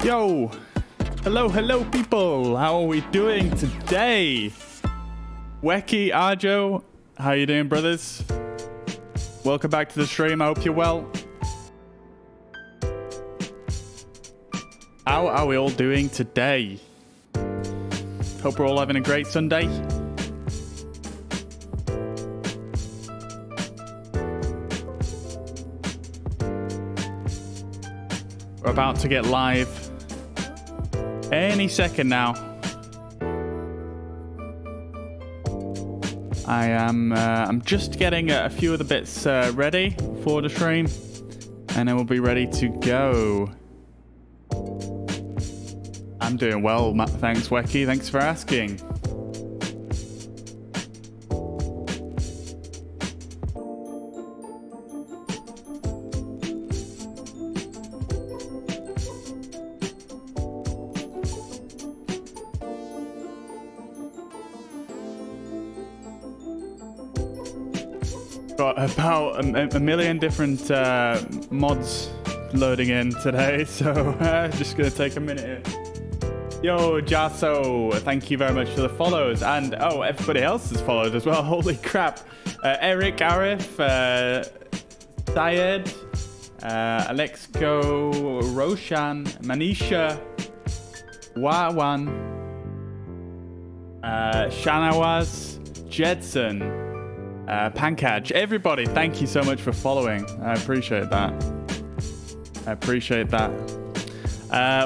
Yo, hello people, how are we doing today? Weki, Arjo, how you doing, brothers? Welcome back to the stream, I hope you're well. How are we all doing today? Hope we're all having a great Sunday. We're about to get live any second now. I'm just getting a few of the bits ready for the stream, and then we'll be ready to go. I'm doing well, thanks, Weki. Thanks for asking. Got about a million different mods loading in today, so just gonna take a minute here. Yo, Jaso, thank you very much for the follows, and oh, everybody else has followed as well. Holy crap! Eric, Arif, Syed, Alexco, Roshan, Manisha, Wawan, Shanawaz, Jedson. Pankaj, everybody, thank you so much for following. I appreciate that.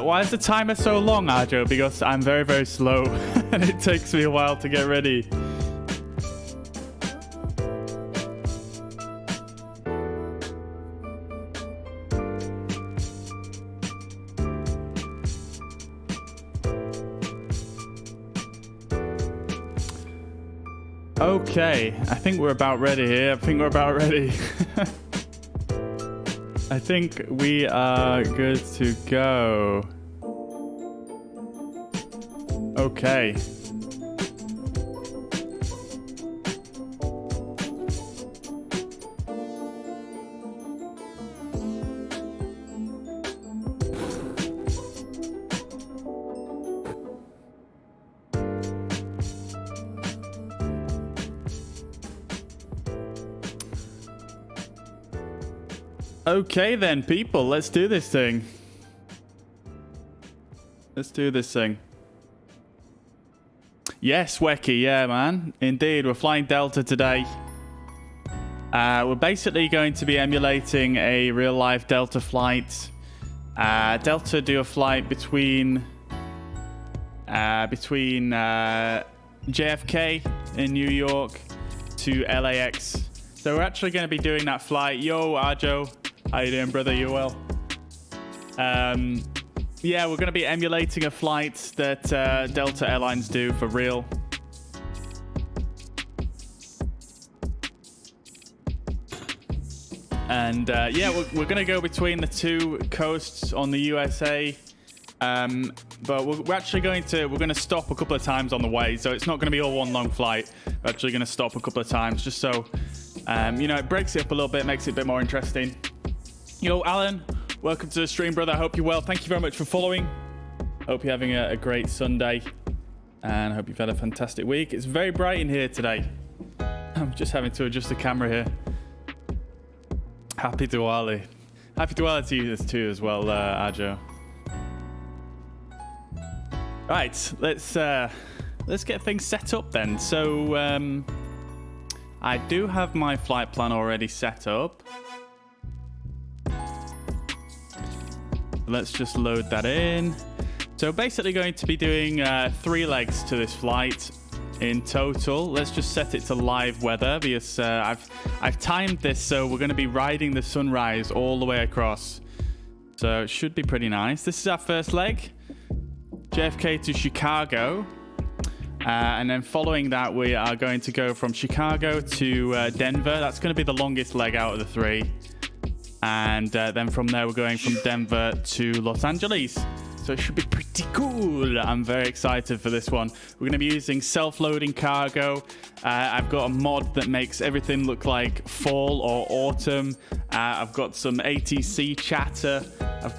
Why is the timer so long, Arjo? Because I'm very, very slow and it takes me a while to get ready. Okay, I think we're about ready here. I think we are good to go. Okay. Okay then, people, let's do this thing. Yes, Weki, yeah, man. Indeed, we're flying Delta today. We're basically going to be emulating a real-life Delta flight. Delta do a flight between JFK in New York to LAX. So we're actually going to be doing that flight. Yo, Arjo. How you doing, brother? You well? Yeah, we're going to be emulating a flight that Delta Airlines do for real. And yeah, we're going to go between the two coasts on the USA. But we're actually going to stop a couple of times on the way, so it's not going to be all one long flight. We're actually going to stop a couple of times just so you know, it breaks it up a little bit, makes it a bit more interesting. Yo, Alan, welcome to the stream, brother. I hope you're well. Thank you very much for following. Hope you're having a great Sunday, and I hope you've had a fantastic week. It's very bright in here today. I'm just having to adjust the camera here. Happy Diwali. Happy Diwali to you too as well, Arjo. Right, let's get things set up then. So I do have my flight plan already set up. Let's just load that in. So basically going to be doing 3 legs to this flight in total. Let's just set it to live weather because I've timed this so we're going to be riding the sunrise all the way across. So it should be pretty nice. This is our first leg, JFK to Chicago. And then following that, we are going to go from Chicago to Denver. That's going to be the longest leg out of the 3. And then from there, we're going from Denver to Los Angeles. So it should be pretty cool. I'm very excited for this one. We're going to be using self-loading cargo. I've got a mod that makes everything look like fall or autumn. I've got some ATC chatter. I've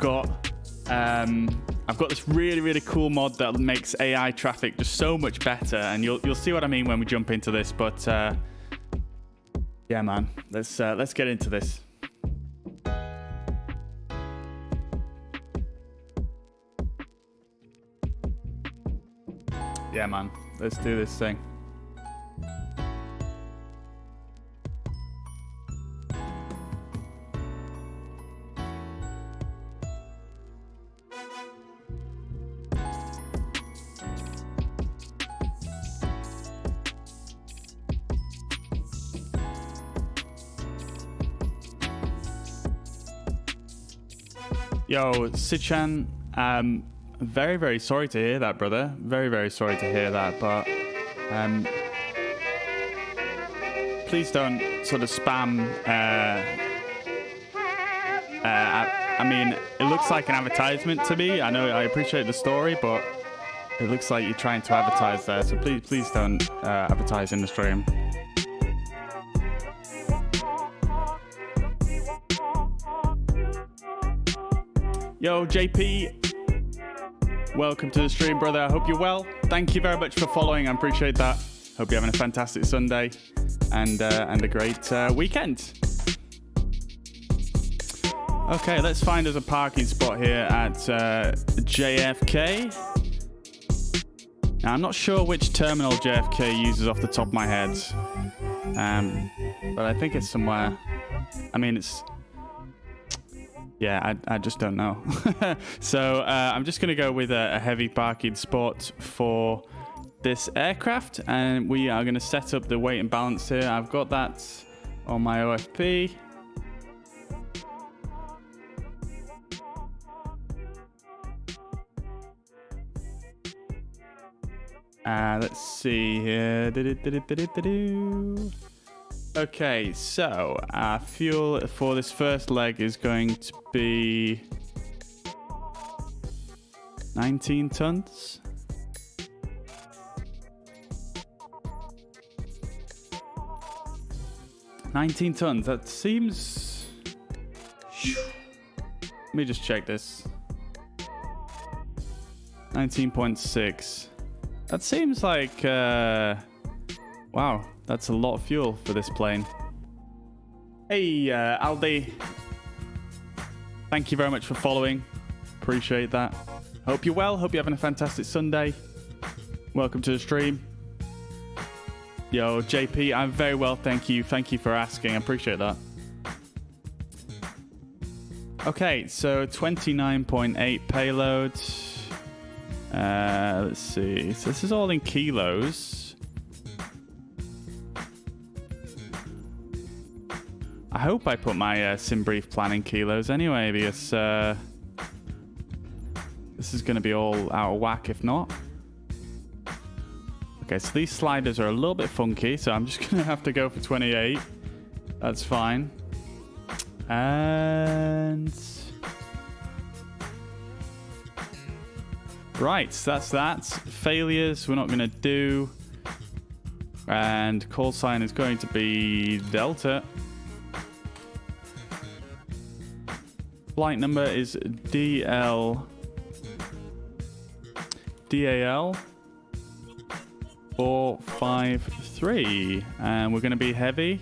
I've got this really cool mod that makes AI traffic just so much better, and you'll see what I mean when we jump into this. But yeah, man, let's get into this. Yeah, man, let's do this thing. Yo, Sichan, very sorry to hear that, brother. Very sorry to hear that, but please don't sort of spam. I mean, it looks like an advertisement to me. I know, I appreciate the story, but it looks like you're trying to advertise there. So please don't advertise in the stream. Yo, JP, welcome to the stream, brother. I hope you're well. Thank you very much for following. I appreciate that. Hope you're having a fantastic Sunday and a great weekend. Okay, let's find us a parking spot here at JFK. Now, I'm not sure which terminal JFK uses off the top of my head, but I think it's somewhere. I mean, it's. Yeah, I just don't know. So I'm just going to go with a heavy parking spot for this aircraft, and we are going to set up the weight and balance here. I've got that on my OFP. Let's see here. Okay, so our fuel for this first leg is going to be 19 tons. That seems... Let me just check this. 19.6. That seems like... Wow, that's a lot of fuel for this plane. Hey, Aldi. Thank you very much for following. Appreciate that. Hope you're well. Hope you're having a fantastic Sunday. Welcome to the stream. Yo, JP, I'm very well, thank you. Thank you for asking. I appreciate that. Okay, so 29.8 payload. Let's see. So this is all in kilos. I hope I put my sim brief plan in kilos anyway, because this is going to be all out of whack if not. Okay, so these sliders are a little bit funky, so I'm just going to have to go for 28. That's fine. And... Right, so that's that. Failures we're not going to do. And call sign is going to be Delta. Flight number is DAL 453, and we're going to be heavy,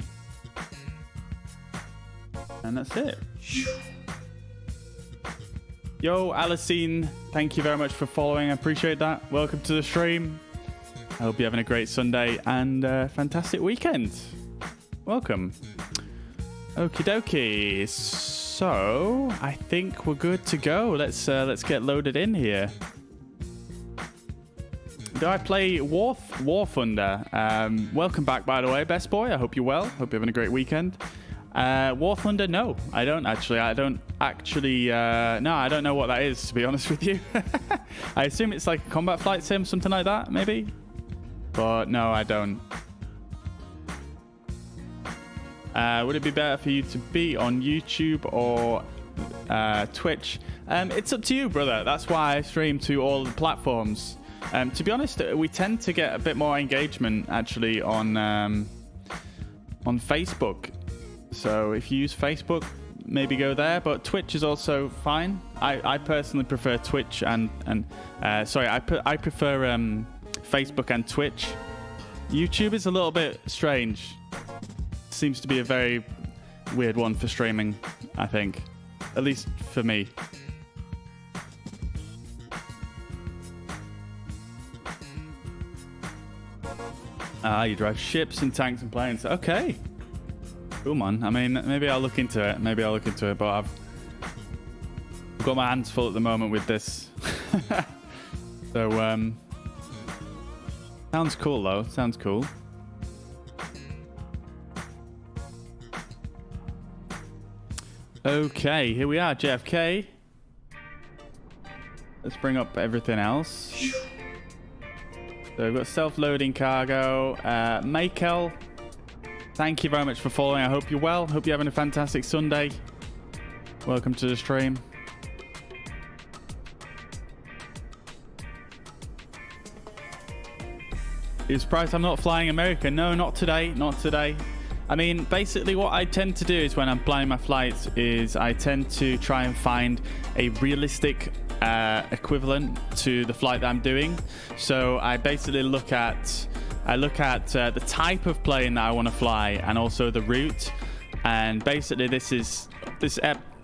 and that's it. Yo, Alicine, thank you very much for following. I appreciate that. Welcome to the stream. I hope you're having a great Sunday and a fantastic weekend. Welcome. Okie dokie. So I think we're good to go. Let's get loaded in here. Do I play War Thunder? Welcome back, by the way, best boy. I hope you're well. Hope you're having a great weekend. War Thunder? No, I don't actually. No, I don't know what that is, to be honest with you. I assume it's like a combat flight sim, something like that, maybe. But no, I don't. Would it be better for you to be on YouTube or Twitch? It's up to you, brother. That's why I stream to all the platforms. To be honest, we tend to get a bit more engagement actually on Facebook. So if you use Facebook, maybe go there, but Twitch is also fine. I personally prefer Twitch and sorry, I prefer Facebook and Twitch. YouTube is a little bit strange. Seems to be a very weird one for streaming, I think. At least for me. You drive ships and tanks and planes. Okay. Cool, man. I mean, maybe I'll look into it. But I've got my hands full at the moment with this. So, sounds cool, though. Sounds cool. Okay, here we are, JFK. Let's bring up everything else. So we've got self-loading cargo. Michael, thank you very much for following. I hope you're well. Hope you're having a fantastic Sunday. Welcome to the stream. You're surprised I'm not flying America? No, not today. Not today. I mean, basically what I tend to do is when I'm planning my flights is I tend to try and find a realistic equivalent to the flight that I'm doing. So I basically look at the type of plane that I want to fly and also the route. And basically this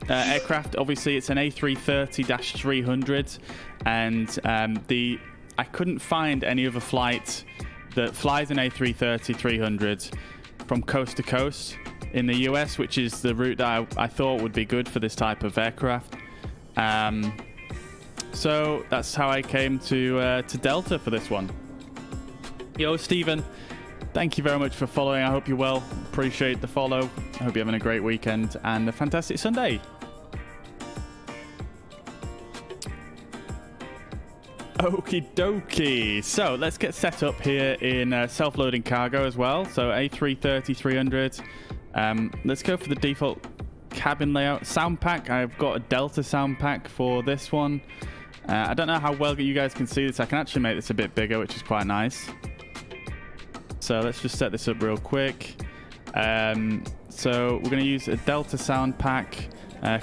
aircraft, obviously it's an A330-300, and I couldn't find any other flight that flies an A330-300 from coast to coast in the US, which is the route that I thought would be good for this type of aircraft. So that's how I came to Delta for this one. Yo, Stephen, thank you very much for following. I hope you're well. Appreciate the follow. I hope you're having a great weekend and a fantastic Sunday. Okie dokie. So let's get set up here in self-loading cargo as well. So A330-300. Let's go for the default cabin layout. Sound pack. I've got a Delta sound pack for this one. I don't know how well you guys can see this. I can actually make this a bit bigger, which is quite nice. So let's just set this up real quick. So we're going to use a Delta sound pack.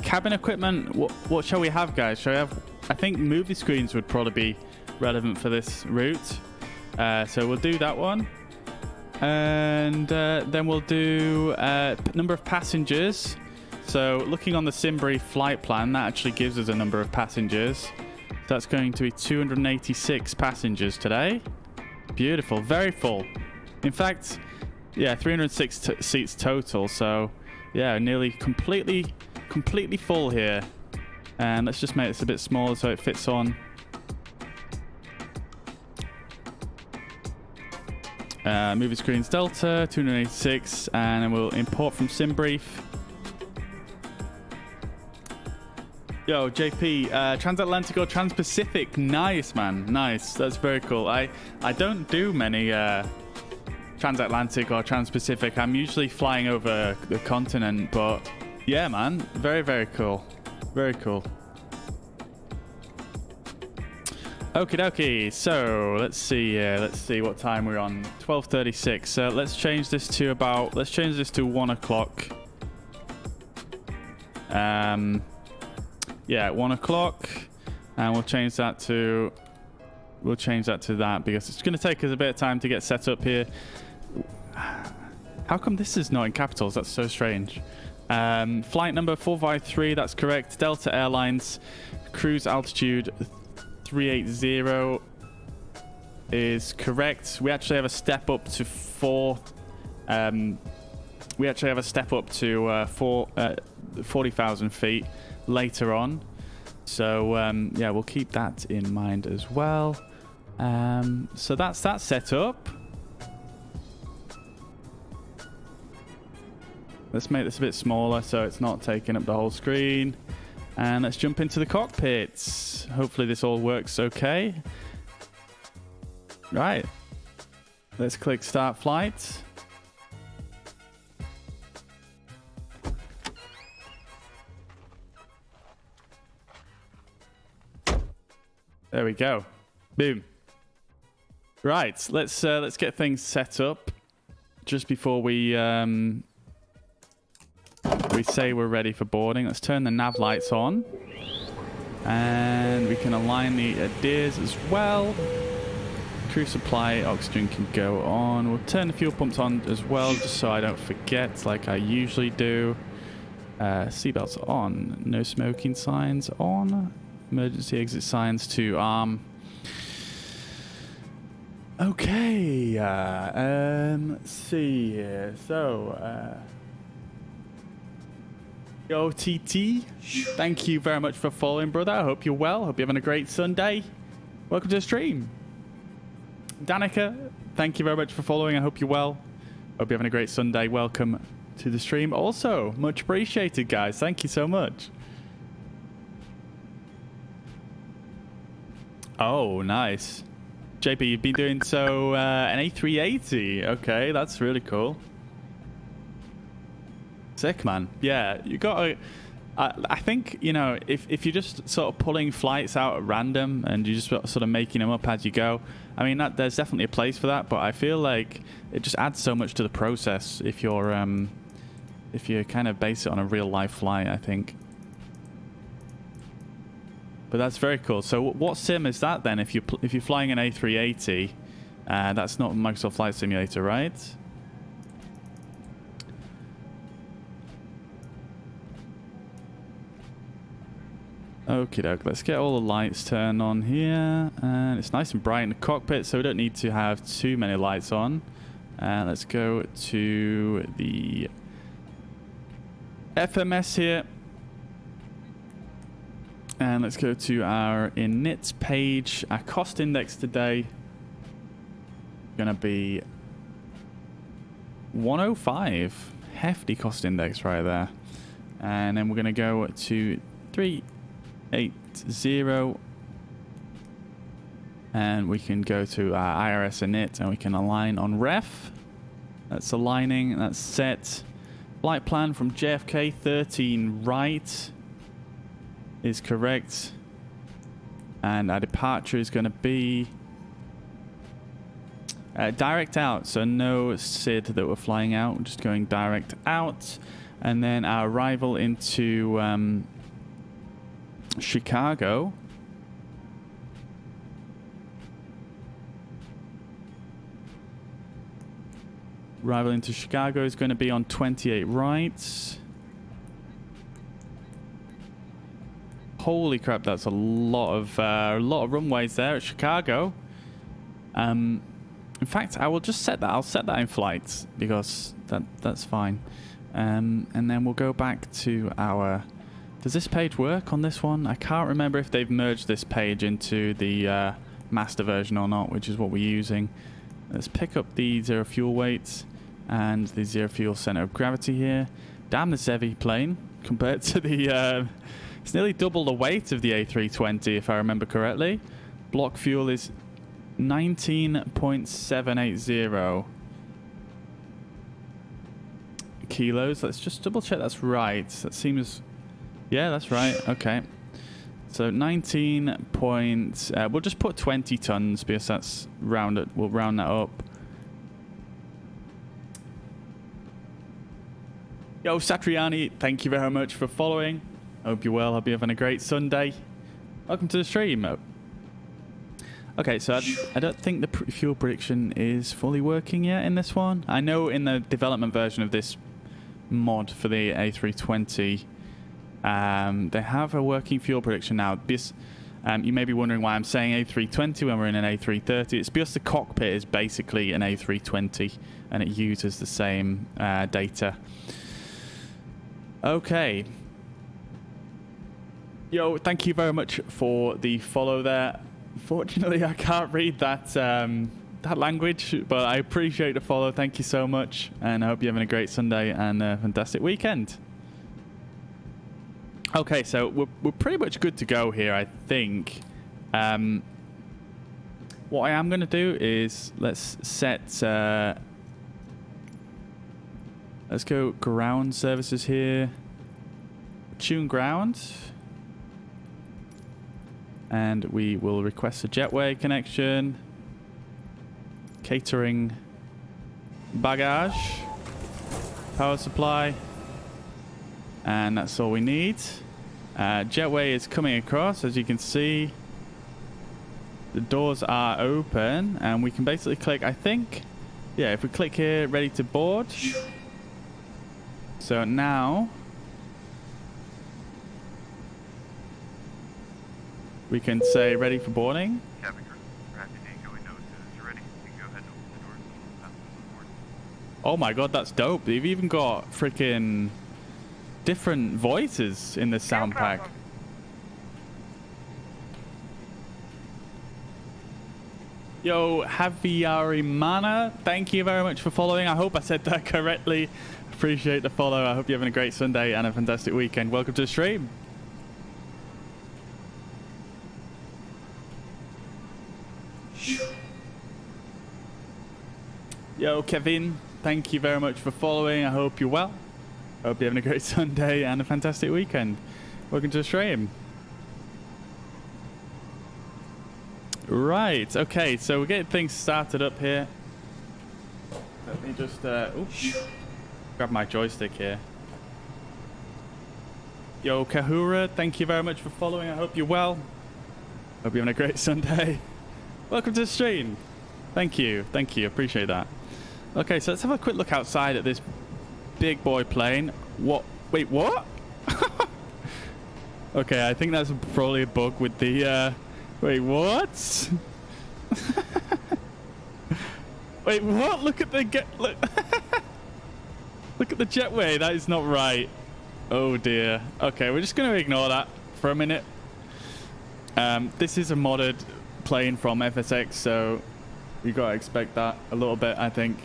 Cabin equipment. What shall we have, guys? Shall we have... I think movie screens would probably be relevant for this route. So we'll do that one. And then we'll do number of passengers. So looking on the SimBrief flight plan, that actually gives us a number of passengers. That's going to be 286 passengers today. Beautiful. Very full. In fact, yeah, 306 seats total. So yeah, nearly completely full here. And let's just make this a bit smaller so it fits on. Movie screens Delta, 286, and then we'll import from SimBrief. Yo, JP, transatlantic or transpacific? Nice, man. Nice. That's very cool. I don't do many transatlantic or transpacific. I'm usually flying over the continent, but yeah, man. Very, very cool. Very cool. Okie dokie. So let's see. Let's see what time we're on. 12:36. So let's change this to about. Let's change this to 1 o'clock. Yeah, 1 o'clock, and we'll change that to. We'll change that to that because it's going to take us a bit of time to get set up here. How come this is not in capitals? That's so strange. Flight number 453, that's correct. Delta Airlines, cruise altitude 380 is correct. We actually have a step up to 40,000 feet later on. So yeah, we'll keep that in mind as well. So that's that set up. Let's make this a bit smaller so it's not taking up the whole screen. And let's jump into the cockpits. Hopefully this all works okay. Right. Let's click start flight. There we go. Boom. Right. Let's get things set up just before we we say we're ready for boarding. Let's turn the nav lights on. And we can align the adheres as well. Crew supply, oxygen can go on. We'll turn the fuel pumps on as well, just so I don't forget like I usually do. Seatbelts on. No smoking signs on. Emergency exit signs to arm. Okay, let's see here. So, OTT, thank you very much for following, brother. I hope you're well. Hope you're having a great Sunday. Welcome to the stream. Danica, thank you very much for following. I hope you're well. Hope you're having a great Sunday. Welcome to the stream. Also, much appreciated, guys. Thank you so much. Oh, nice. JP, you've been doing so an A380. Okay, that's really cool. Sick, man. Yeah, you got to... I think, you know, if you're just sort of pulling flights out at random and you're just sort of making them up as you go, I mean, there's definitely a place for that, but I feel like it just adds so much to the process if you kind of base it on a real-life flight, I think. But that's very cool. So what sim is that then? If you're flying an A380, that's not Microsoft Flight Simulator, right? Okie doke, let's get all the lights turned on here. And it's nice and bright in the cockpit, so we don't need to have too many lights on. Let's go to the FMS here. And let's go to our init page. Our cost index today gonna be 105. Hefty cost index right there. And then we're gonna go to 380, and we can go to our IRS init and we can align on ref. That's aligning, that's set. Flight plan from JFK 13 right is correct, and our departure is going to be direct out, so no SID that we're flying out, we're just going direct out. And then our arrival into Chicago is going to be on 28 right. Holy crap, that's a lot of runways there at Chicago. In fact, I will just set that. I'll set that in flight because that's fine. And then we'll go back to our... Does this page work on this one? I can't remember if they've merged this page into the master version or not, which is what we're using. Let's pick up the zero fuel weight and the zero fuel center of gravity here. Damn, this heavy plane compared to the... it's nearly double the weight of the A320, if I remember correctly. Block fuel is 19.780 kilos. Let's just double check that's right. That seems... Yeah, that's right. Okay. So 19 point... we'll just put 20 tons because that's rounded. We'll round that up. Yo, Satriani, thank you very much for following. Hope you're well. Hope you're having a great Sunday. Welcome to the stream. Okay, so I don't think the fuel prediction is fully working yet in this one. I know in the development version of this mod for the A320, they have a working fuel prediction now. This, you may be wondering why I'm saying A320 when we're in an A330. It's because the cockpit is basically an A320 and it uses the same data. Okay. Yo, thank you very much for the follow there. Fortunately, I can't read that that language, but I appreciate the follow. Thank you so much, and I hope you're having a great Sunday and a fantastic weekend. Okay, so we're pretty much good to go here, I think. What I am going to do is let's set... let's go ground services here. Tune ground. And we will request a jetway connection. Catering. Bagage. Power supply. And that's all we need. Jetway is coming across, as you can see. The doors are open, and we can basically click, I think, yeah, if we click here, ready to board. So now we can say ready for boarding. Oh my god, that's dope. They've even got freaking different voices in this sound pack. Yo, Javiarimana, thank you very much for following. I hope I said that correctly. Appreciate the follow. I hope you're having a great Sunday and a fantastic weekend. Welcome to the stream. Yo, Kevin, thank you very much for following. I hope you're well. I hope you're having a great Sunday and a fantastic weekend. Welcome to the stream. Right, okay, so we're getting things started up here. Let me just grab my joystick here. Yo, Kahura, thank you very much for following. I hope you're well. Hope you're having a great Sunday. Welcome to the stream. Thank you, appreciate that. Okay, so let's have a quick look outside at this big boy plane. What? Wait, what? Okay, I think that's probably a bug with the wait, what? Wait, what? Look at the look. Look at the jetway. That is not right. Oh dear. Okay, we're just going to ignore that for a minute. This is a modded plane from FSX, so you got to expect that a little bit, I think.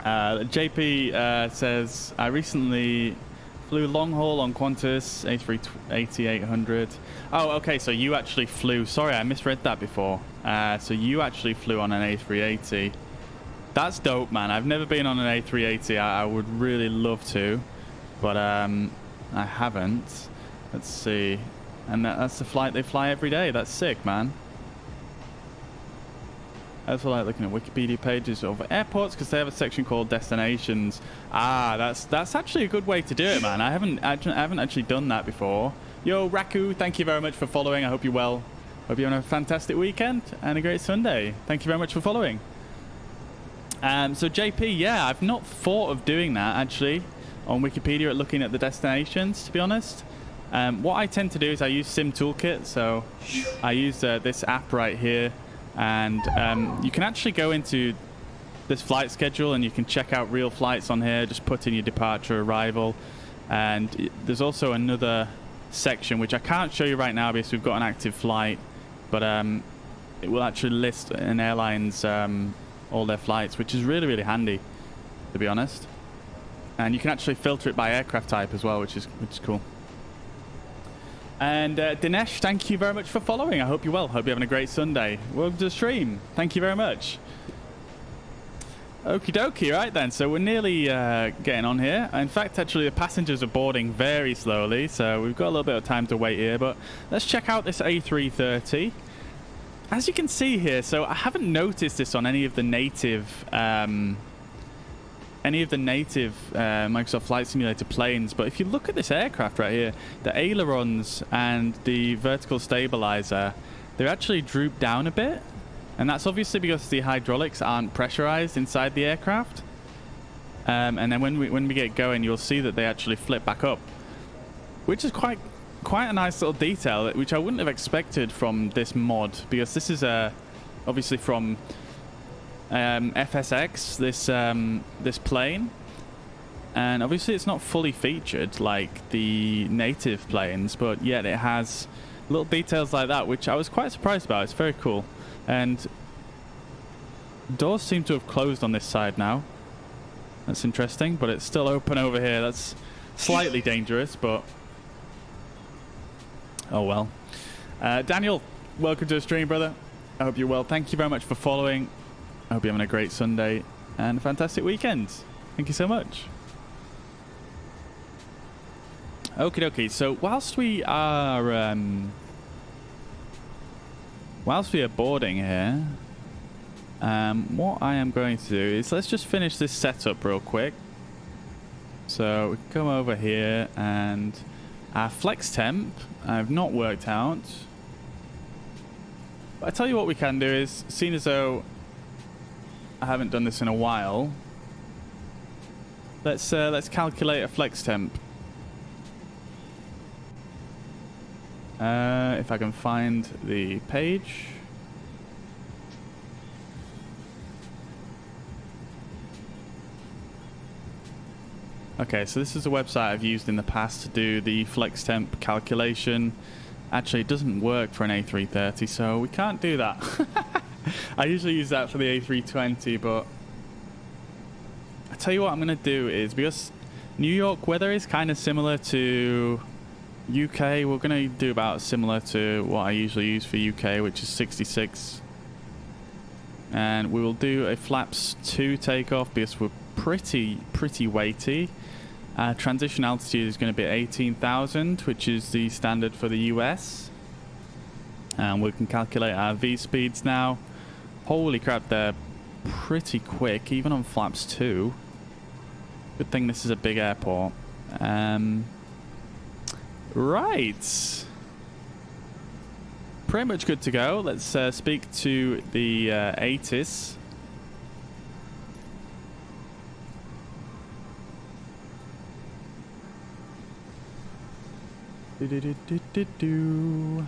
JP says, I recently flew long haul on Qantas A380-800. Oh, okay, so you actually flew. Sorry, I misread that before. So you actually flew on an A380. That's dope, man. I've never been on an A380. I would really love to, but I haven't. Let's see. And that's the flight they fly every day. That's sick, man. I also like looking at Wikipedia pages of airports because they have a section called destinations. Ah, that's actually a good way to do it, man. I haven't actually done that before. Yo, Raku, thank you very much for following. I hope you're well. Hope you're having a fantastic weekend and a great Sunday. Thank you very much for following. So JP, yeah, I've not thought of doing that actually on Wikipedia, looking at the destinations, to be honest. What I tend to do is I use Sim Toolkit, so I use this app right here. And you can actually go into this flight schedule and you can check out real flights on here. Just put in your departure, arrival. And there's also another section, which I can't show you right now because we've got an active flight. But it will actually list an airline's all their flights, which is really, really handy, to be honest. And you can actually filter it by aircraft type as well, which is cool. And Dinesh, thank you very much for following. I hope you're well. Hope you're having a great Sunday. Welcome to the stream. Thank you very much. Okie dokie, right then. So we're nearly getting on here. In fact, actually, the passengers are boarding very slowly, so we've got a little bit of time to wait here. But let's check out this A330. As you can see here, so I haven't noticed this on any of the native Microsoft Flight Simulator planes, but if you look at this aircraft right here, the ailerons and the vertical stabilizer, they're actually drooped down a bit, and that's obviously because the hydraulics aren't pressurized inside the aircraft. And then when we get going, you'll see that they actually flip back up, which is quite a nice little detail, which I wouldn't have expected from this mod, because this is obviously from FSX, this plane, and obviously it's not fully featured like the native planes, but yet it has little details like that, which I was quite surprised about. It's very cool. And doors seem to have closed on this side now. That's interesting, but it's still open over here. That's slightly dangerous, but oh well. Daniel, welcome to the stream, brother. I hope you're well. Thank you very much for following. I hope you're having a great Sunday and a fantastic weekend. Thank you so much. Okie dokie. So whilst we are boarding here, what I am going to do is let's just finish this setup real quick. So we can come over here, and our flex temp I've not worked out. But I tell you what we can do is, seeing as though I haven't done this in a while, let's calculate a flex temp. If I can find the page. Okay, so this is a website I've used in the past to do the flex temp calculation. Actually, it doesn't work for an A330, so we can't do that. I usually use that for the A320, but I tell you what I'm going to do is, because New York weather is kind of similar to UK, we're going to do about similar to what I usually use for UK, which is 66. And we will do a flaps 2 takeoff because we're pretty weighty. Transition altitude is going to be 18,000, which is the standard for the US. And we can calculate our V speeds now. Holy crap, they're pretty quick, even on flaps 2. Good thing this is a big airport. Right. Pretty much good to go. Let's speak to the ATIS. Do-do-do-do-do-do.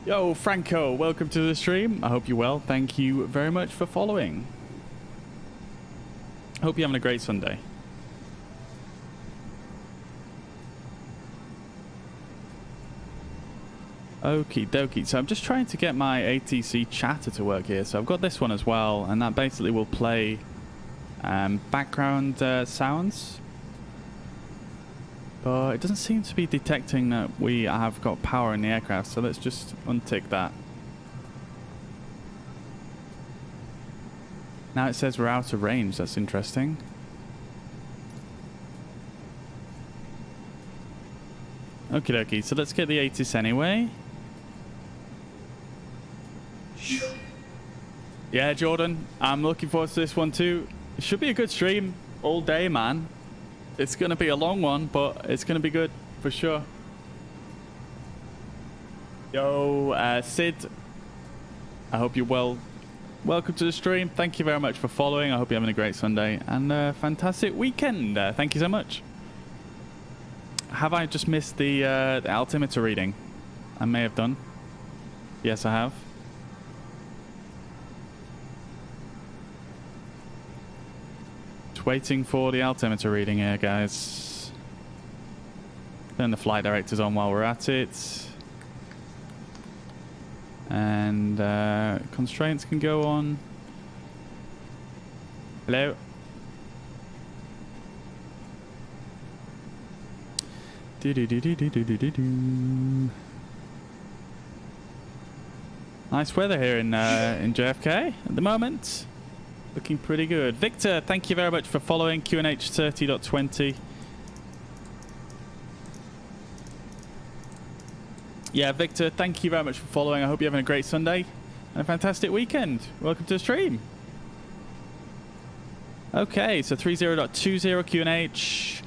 Yo, Franco, welcome to the stream. I hope you're well. Thank you very much for following. Hope you're having a great Sunday. Okie dokie. So I'm just trying to get my ATC chatter to work here. So I've got this one as well, and that basically will play background sounds. But it doesn't seem to be detecting that we have got power in the aircraft, so let's just untick that. Now it says we're out of range. That's interesting. Okie dokie, so let's get the ATIS anyway. Yeah, Jordan, I'm looking forward to this one too. It should be a good stream all day, man. It's going to be a long one, but it's going to be good for sure. Yo, Sid, I hope you're well. Welcome to the stream. Thank you very much for following. I hope you're having a great Sunday and a fantastic weekend. Thank you so much. Have I just missed the altimeter reading? I may have done. Yes, I have. Waiting for the altimeter reading here, guys. Turn the flight directors on while we're at it. And constraints can go on. Hello. Nice weather here in JFK at the moment. Looking pretty good. Victor, thank you very much for following. QNH 30.20. Yeah, Victor, thank you very much for following. I hope you're having a great Sunday and a fantastic weekend. Welcome to the stream. Okay, so 30.20 QNH.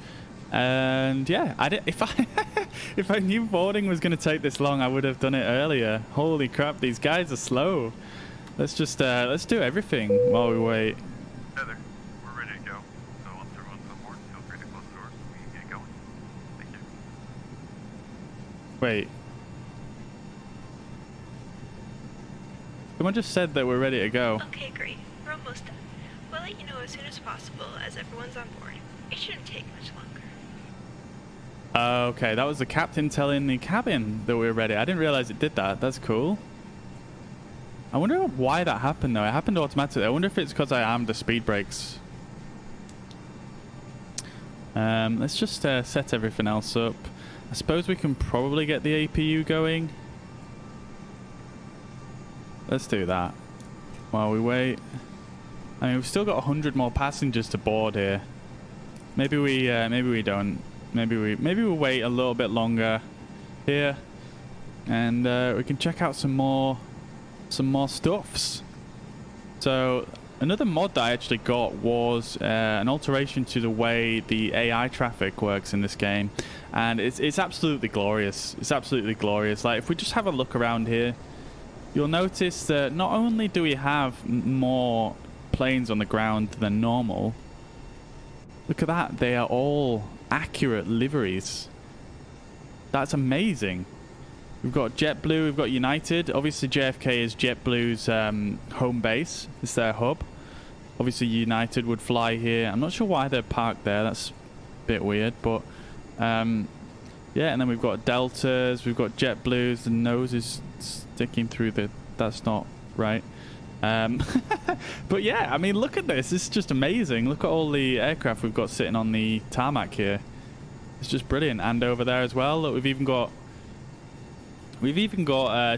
And yeah, if I knew boarding was going to take this long, I would have done it earlier. Holy crap, these guys are slow. Let's just let's do everything while we wait. Heather, we're ready to go. So once everyone's on board, feel free to close the doors so we can get going. Thank you. Wait. Someone just said that we're ready to go. Okay, great. We're almost done. We'll let you know as soon as possible as everyone's on board. It shouldn't take much longer. Okay, that was the captain telling the cabin that we were ready. I didn't realize it did that. That's cool. I wonder why that happened though. It happened automatically. I wonder if it's because I armed the speed brakes. Let's just set everything else up. I suppose we can probably get the APU going. Let's do that while we wait. I mean, we've still got 100 more passengers to board here. Maybe we don't. Maybe we'll wait a little bit longer here, and we can check out some more stuffs. So another mod that I actually got was an alteration to the way the AI traffic works in this game, and it's absolutely glorious. It's absolutely glorious. Like, if we just have a look around here, you'll notice that not only do we have more planes on the ground than normal, look at that, they are all accurate liveries. That's amazing. We've got JetBlue, we've got United. Obviously JFK is JetBlue's home base. It's their hub. Obviously United would fly here. I'm not sure why they're parked there. That's a bit weird, but yeah, and then we've got Deltas, we've got JetBlues. The nose is sticking through the... That's not right. But yeah, I mean, look at this. This is just amazing. Look at all the aircraft we've got sitting on the tarmac here. It's just brilliant. And over there as well, look, we've even got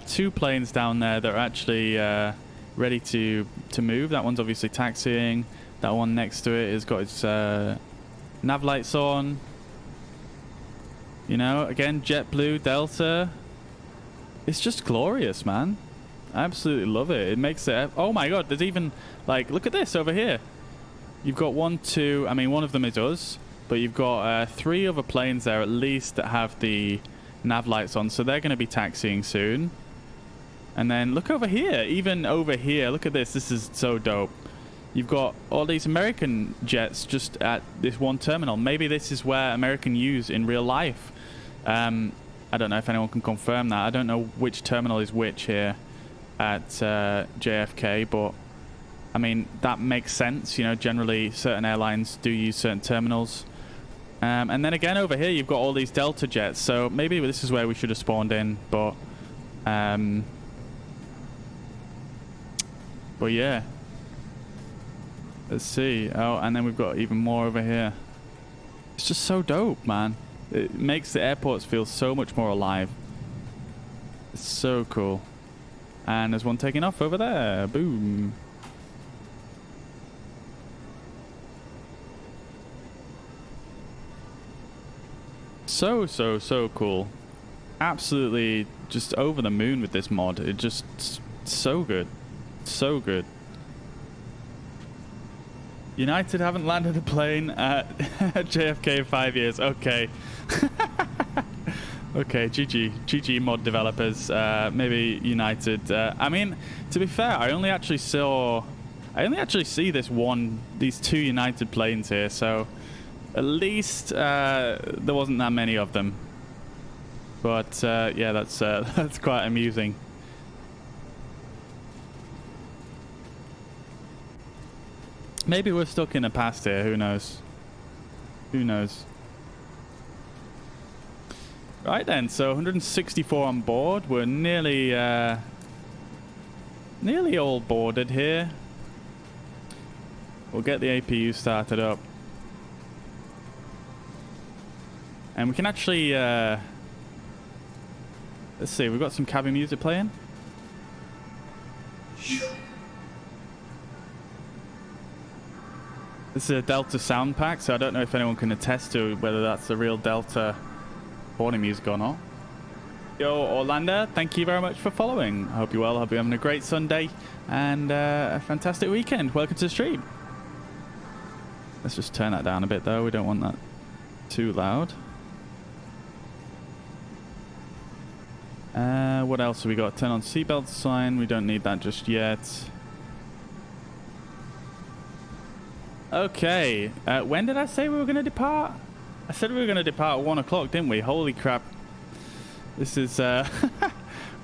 2 planes down there that are actually ready to move. That one's obviously taxiing. That one next to it has got its nav lights on. You know, again, JetBlue, Delta. It's just glorious, man. I absolutely love it. It makes it... Oh my god, there's even... Like, look at this over here. You've got 1, 2... I mean, one of them is us. But you've got 3 other planes there at least that have the nav lights on. So they're going to be taxiing soon. And then look over here. Even over here, look at this. This is so dope. You've got all these American jets just at this one terminal. Maybe this is where American use in real life. I don't know if anyone can confirm that. I don't know which terminal is which here at JFK, but I mean, that makes sense. You know, generally certain airlines do use certain terminals. And then again over here you've got all these Delta jets, so maybe this is where we should have spawned in, but yeah, let's see. Oh, and then we've got even more over here. It's just so dope, man. It makes the airports feel so much more alive. It's so cool. And there's one taking off over there. Boom. So cool. Absolutely just over the moon with this mod. It just... so good. So good. United haven't landed a plane at JFK in 5 years. Okay. Okay, GG mod developers. Maybe United. I mean, to be fair, I only actually see these 2 United planes here, so at least there wasn't that many of them. But yeah, that's quite amusing. Maybe we're stuck in the past here. Who knows? Who knows? Right then, so 164 on board. We're nearly all boarded here. We'll get the APU started up. And we can actually... let's see, we've got some cabin music playing. This is a Delta sound pack, so I don't know if anyone can attest to whether that's the real Delta boarding music or not. Yo, Orlando, thank you very much for following. I hope you're well. I hope you're having a great Sunday and a fantastic weekend. Welcome to the stream. Let's just turn that down a bit, though. We don't want that too loud. What else have we got? Turn on seatbelt sign. We don't need that just yet. Okay. When did I say we were going to depart? I said we were going to depart at 1 o'clock, didn't we? Holy crap. This is... we're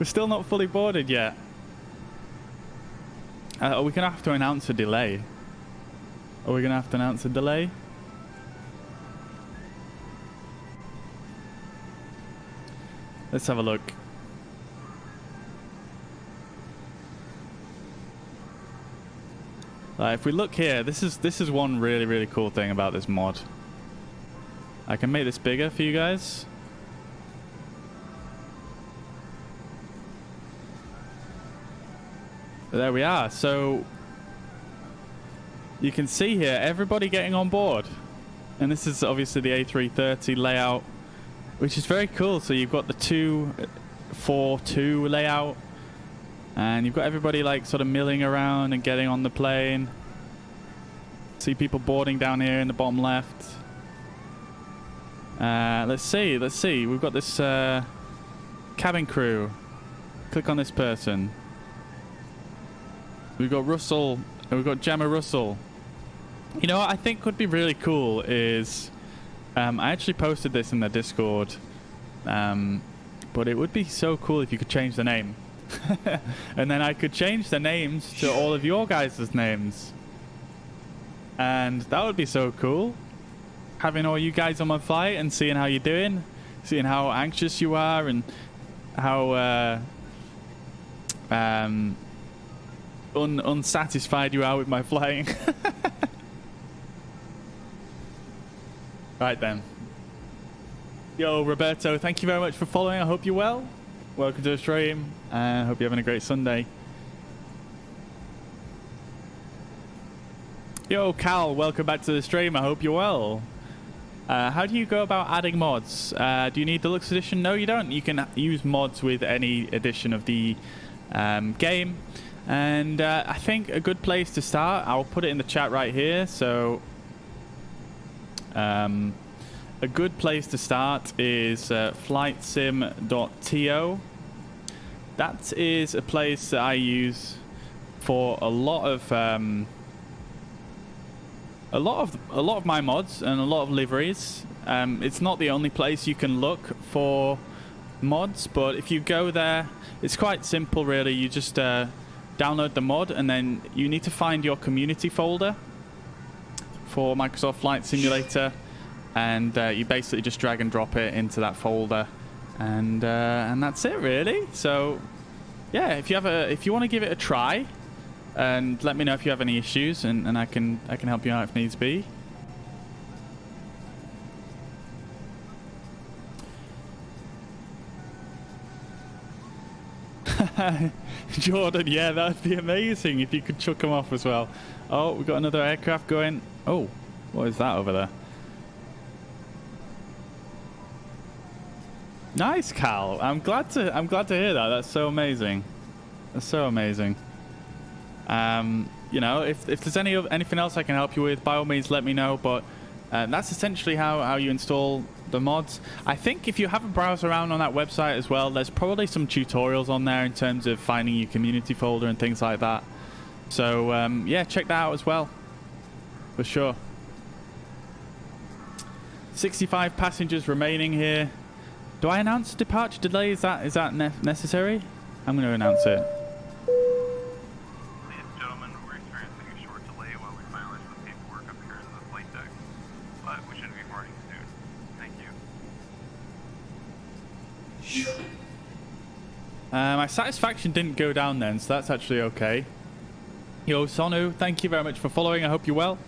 still not fully boarded yet. Are we going to have to announce a delay? Are we going to have to announce a delay? Let's have a look. If we look here, this is one really cool thing about this mod. I can make this bigger for you guys. There we are. So you can see here everybody getting on board. And this is obviously the A330 layout, which is very cool. So you've got the 2-4-2 layout, and you've got everybody like sort of milling around and getting on the plane. See people boarding down here in the bottom left. Let's see. We've got this cabin crew. Click on this person. We've got Russell, and we've got Gemma Russell. You know what I think would be really cool is, I actually posted this in the Discord, but it would be so cool if you could change the name. And then I could change the names to all of your guys' names. And that would be so cool. Having all you guys on my flight and seeing how you're doing, seeing how anxious you are, and how unsatisfied you are with my flying. Right then. Yo, Roberto, thank you very much for following. I hope you're well. Welcome to the stream, and I hope you're having a great Sunday. Yo, Cal, welcome back to the stream. I hope you're well. How do you go about adding mods? Do you need Deluxe Edition? No, you don't. You can use mods with any edition of the game. And I think a good place to start, I'll put it in the chat right here. So a good place to start is flightsim.to. That is a place that I use for a lot of my mods and a lot of liveries. It's not the only place you can look for mods, but if you go there, it's quite simple really. You just download the mod, and then you need to find your community folder for Microsoft Flight Simulator, and you basically just drag and drop it into that folder, and that's it really. So yeah, if you want to give it a try, and let me know if you have any issues, and I can help you out if needs be. Jordan, yeah, that'd be amazing if you could chuck them off as well. Oh, we've got another aircraft going. Oh, what is that over there? Nice, Cal. I'm glad to hear that. That's so amazing. That's so amazing. You know, if there's anything else I can help you with, by all means let me know. But that's essentially how you install the mods. I think if you have a browse around on that website as well, there's probably some tutorials on there in terms of finding your community folder and things like that. So yeah, check that out as well, for sure. 65 passengers remaining here. Do I announce departure delay? Is that necessary? I'm going to announce it. Ladies and gentlemen, we're experiencing a short delay while we finalize the paperwork up here in the flight deck, but we should be boarding soon. Thank you. My satisfaction didn't go down then, so that's actually okay. Yo, Sonu, thank you very much for following. I hope you're well.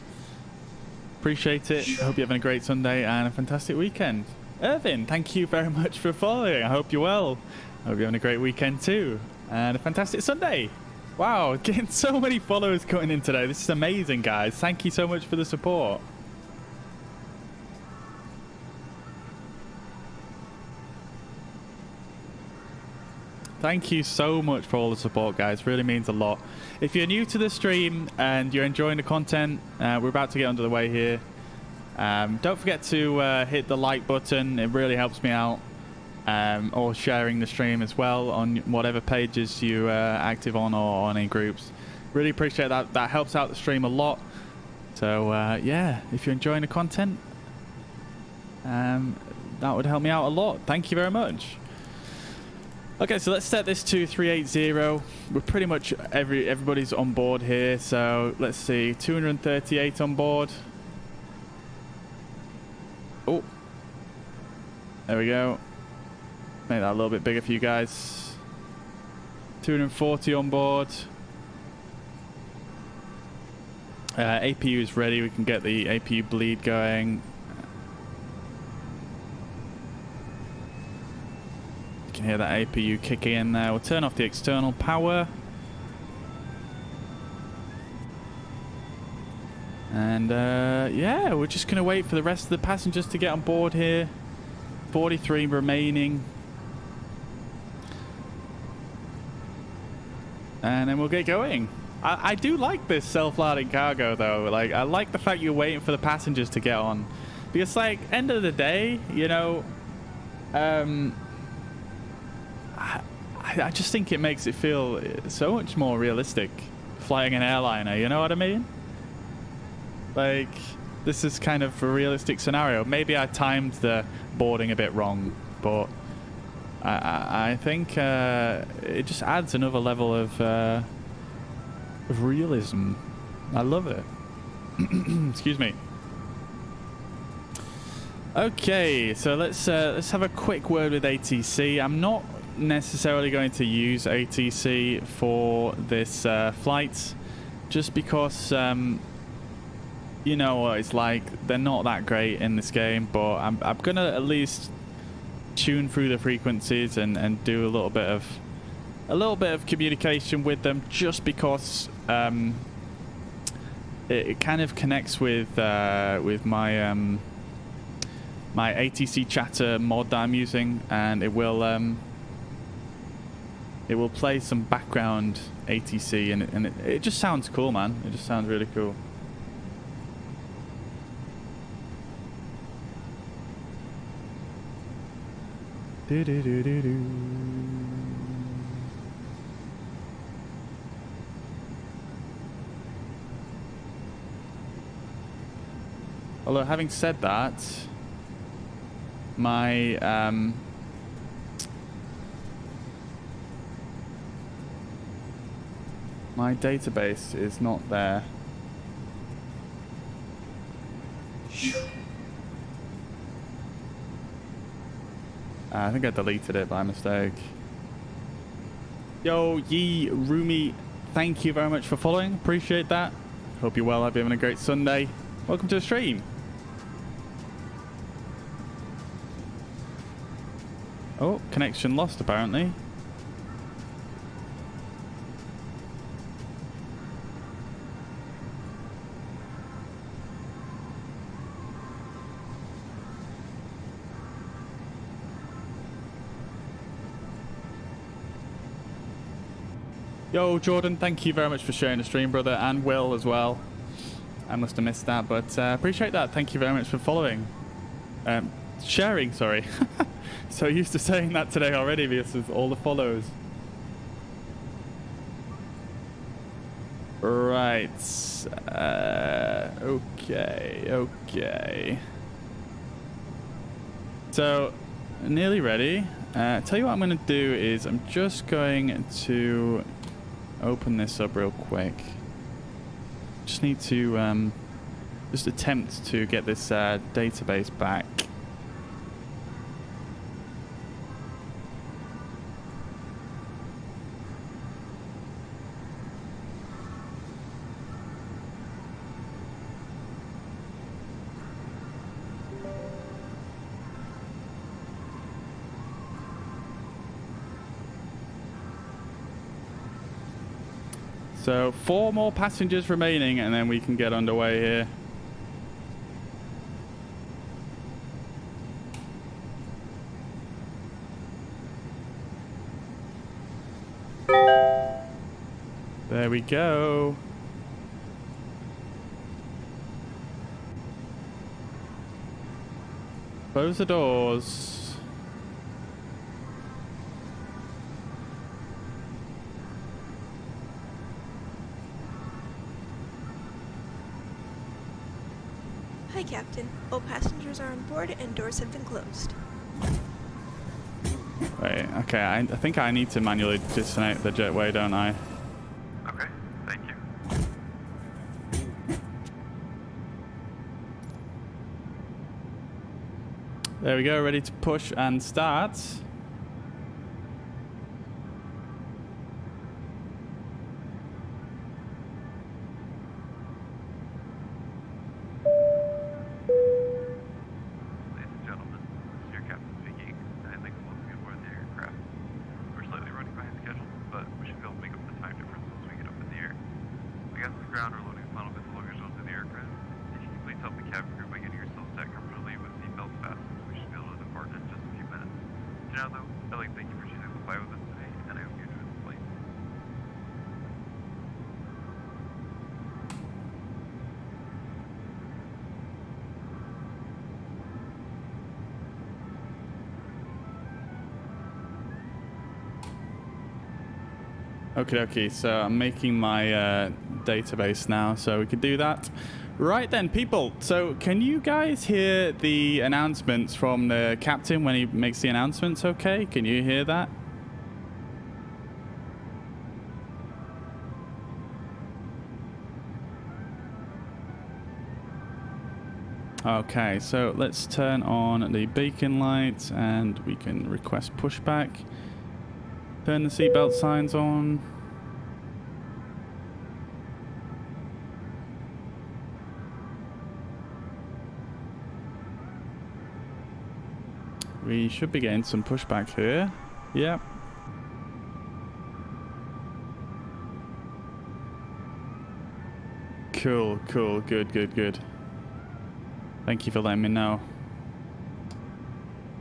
Appreciate it. I hope you're having a great Sunday and a fantastic weekend. Irvin, thank you very much for following. I hope you're well. I hope you're having a great weekend too. And a fantastic Sunday. Wow, getting so many followers coming in today. This is amazing, guys. Thank you so much for the support. Thank you so much for all the support, guys. Really means a lot. If you're new to the stream and you're enjoying the content, we're about to get under the way here. Don't forget to hit the like button. It really helps me out. Or sharing the stream as well on whatever pages you active on or on any groups. Really appreciate that. That helps out the stream a lot. So yeah, if you're enjoying the content, that would help me out a lot. Thank you very much. Okay, so let's set this to 380. We're pretty much everybody's on board here. So let's see, 238 on board. Oh, there we go. Make that a little bit bigger for you guys. 240 on board. APU is ready. We can get the APU bleed going. can hear that APU kicking in there. We'll turn off the external power. And yeah, we're just going to wait for the rest of the passengers to get on board here. 43 remaining. And then we'll get going. I do like this self-loading cargo, though. Like, I like the fact you're waiting for the passengers to get on. Because, like, end of the day, you know, I just think it makes it feel so much more realistic flying an airliner, you know what I mean? Like, this is kind of a realistic scenario. Maybe I timed the boarding a bit wrong, but I think it just adds another level of realism. I love it. Excuse me. Okay, so let's have a quick word with ATC. I'm not necessarily going to use ATC for this flight, just because you know what it's like. They're not that great in this game, but I'm gonna at least tune through the frequencies and do a little bit of communication with them, just because it kind of connects with my my ATC chatter mod that I'm using, and it will play some background ATC, and it just sounds cool, man. It just sounds really cool. Although, having said that, my my database is not there. I think I deleted it by mistake. Yo, Yi Rumi, thank you very much for following. Appreciate that. Hope you're well. Hope you're having a great Sunday. Welcome to the stream. Oh, connection lost apparently. Yo, Jordan, thank you very much for sharing the stream, brother, and Will as well. I must have missed that, but appreciate that. Thank you very much for following. Sharing, sorry. So used to saying that today already because of all the follows. Right. Okay. So, nearly ready. Tell you what I'm going to do is I'm just going to open this up real quick. Just need to just attempt to get this database back. So 4 more passengers remaining, and then we can get underway here. There we go. Close the doors. Hi, Captain. All passengers are on board and doors have been closed. Wait, okay, I think I need to manually disconnect the jetway, don't I? Okay, thank you. There we go, ready to push and start. Ladies and gentlemen, this is your captain speaking. I'd like to welcome you aboard the aircraft. Okay, so I'm making my database now, so we can do that. Right then, people. So can you guys hear the announcements from the captain when he makes the announcements? Okay, can you hear that? Okay, so let's turn on the beacon light and we can request pushback. Turn the seatbelt signs on. We should be getting some pushback here. Yep. Cool. Good. Thank you for letting me know.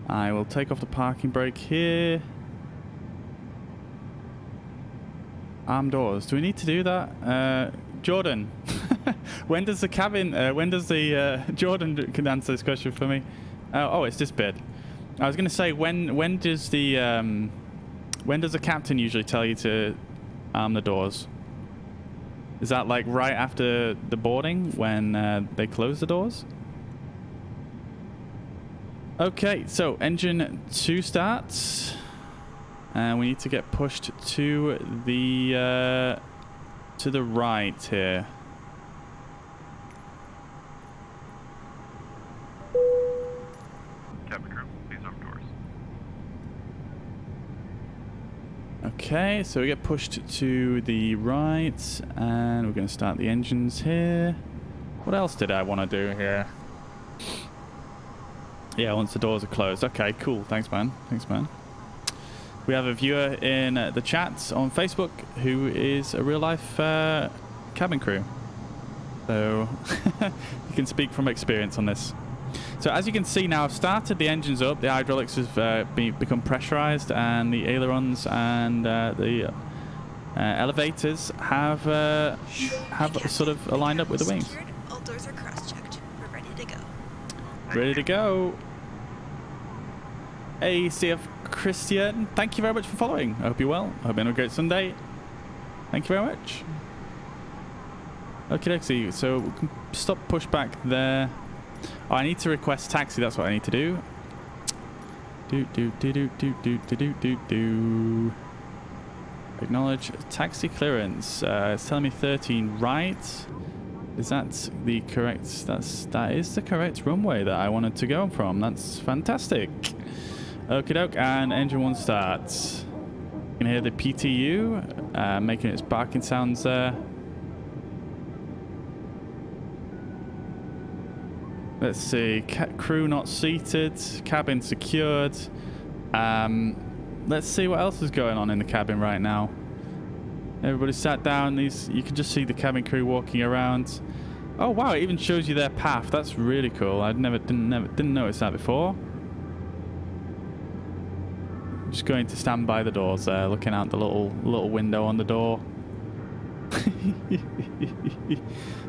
I will take off the parking brake here. Arm doors. Do we need to do that? Jordan, when does the cabin, Jordan can answer this question for me. Oh, it's this bit. I was going to say, when does the captain usually tell you to arm the doors? Is that like right after the boarding when they close the doors? Okay, so engine 2 starts, and we need to get pushed to the right here. Cabin crew, please open doors. Okay, so we get pushed to the right, and we're going to start the engines here. What else did I want to do here? Yeah, once the doors are closed. Okay, cool. Thanks, man. We have a viewer in the chat on Facebook who is a real-life cabin crew. So you can speak from experience on this. So as you can see now, I've started the engines up. The hydraulics have become pressurized, and the ailerons and the elevators have sort of aligned up with the wings. All doors are cross-checked. We're ready to go. Ready to go. Hey, CF Christian, thank you very much for following. I hope you're well. I hope you're having a great Sunday. Thank you very much. Okay, so we can stop pushback there. Oh, I need to request taxi. That's what I need to do. Acknowledge taxi clearance. It's telling me 13 right. Is that the correct? That is the correct runway that I wanted to go from. That's fantastic. Okie doke, and engine 1 starts. You can hear the PTU making its barking sounds there. Let's see, crew not seated, cabin secured. Let's see what else is going on in the cabin right now. Everybody sat down. You can just see the cabin crew walking around. Oh wow, it even shows you their path. That's really cool. I didn't notice that before. Just going to stand by the doors there, looking out the little window on the door.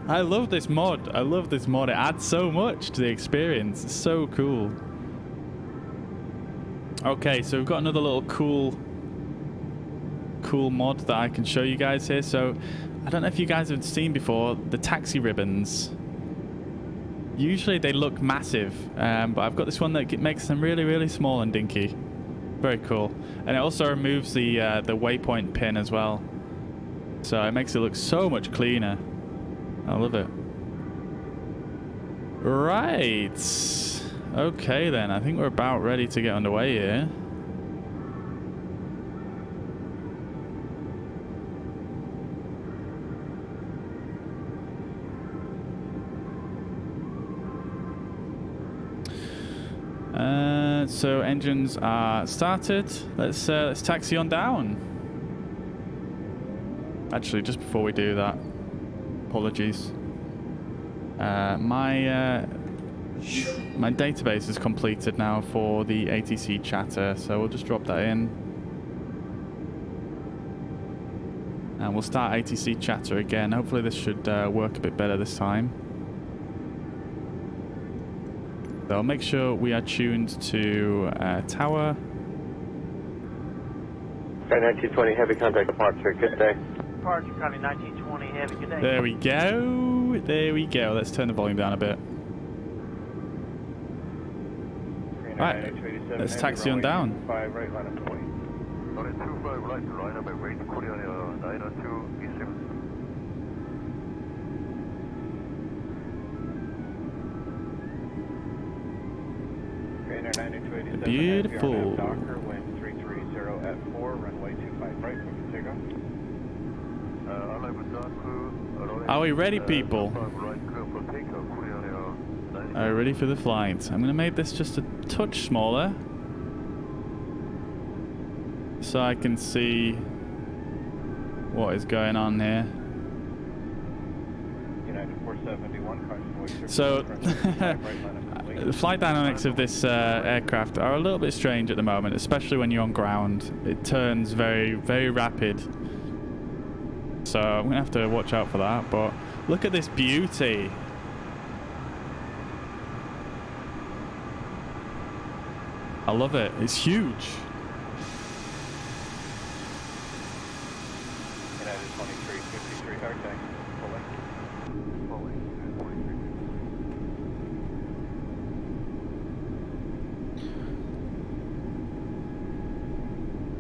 I love this mod. It adds so much to the experience. It's so cool. Okay, so we've got another little cool mod that I can show you guys here. So I don't know if you guys have seen before the taxi ribbons. Usually they look massive, but I've got this one that makes them really small and dinky. Very cool. And it also removes the waypoint pin as well, so it makes it look so much cleaner. I love it. Right. Okay then, I think we're about ready to get underway here. So engines are started. Let's taxi on down. Actually, just before we do that, apologies. My database is completed now for the ATC chatter, so we'll just drop that in. And we'll start ATC chatter again. Hopefully this should work a bit better this time. So I'll make sure we are tuned to tower. 1920, heavy contact departure. Good day. Departure, County 1920, heavy, good day. There we go. There we go. Let's turn the volume down a bit. Right, let's taxi on down. 5 right, line up 20. On a 25 right, line up at range Korea 902 East. Beautiful. Docker, wind 330 at 4, runway 25 right, we can take off. Are we ready, people? Are we ready for the flight? I'm going to make this just a touch smaller so I can see what is going on here. United 471, so the flight dynamics of this aircraft are a little bit strange at the moment, especially when you're on ground. It turns very, very rapid. So I'm going to have to watch out for that. But look at this beauty. I love it. It's huge. United 2353, hard tank.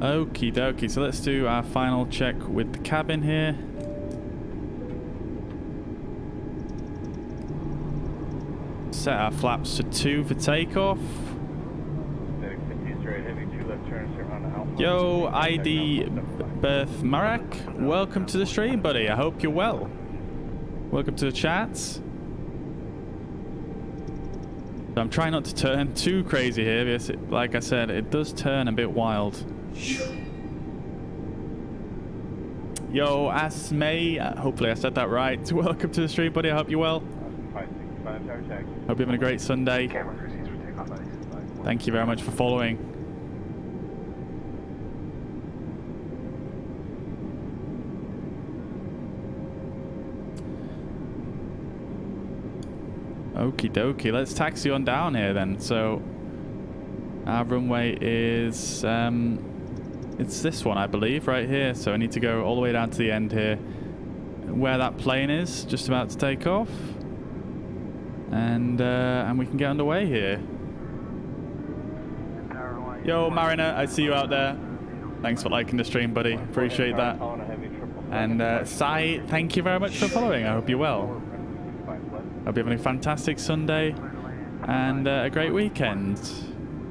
Okie dokie, so let's do our final check with the cabin here. Set our flaps to 2 for takeoff. Yo, ID Berth Marak, welcome to the stream, buddy. I hope you're well. Welcome to the chat. So I'm trying not to turn too crazy here because, like I said, it does turn a bit wild. Yo, Asmay, hopefully I said that right. Welcome to the stream, buddy. I hope you're well. Hope you're having a great Sunday. Thank you very much for following. Okie dokie, let's taxi on down here then. So our runway is it's this one, I believe, right here. So I need to go all the way down to the end here where that plane is just about to take off, and we can get underway here. Yo Mariner, I see you out there. Thanks for liking the stream, buddy. Appreciate that. And Sai, thank you very much for following. I hope you're well. Hope you're having a fantastic Sunday and a great weekend.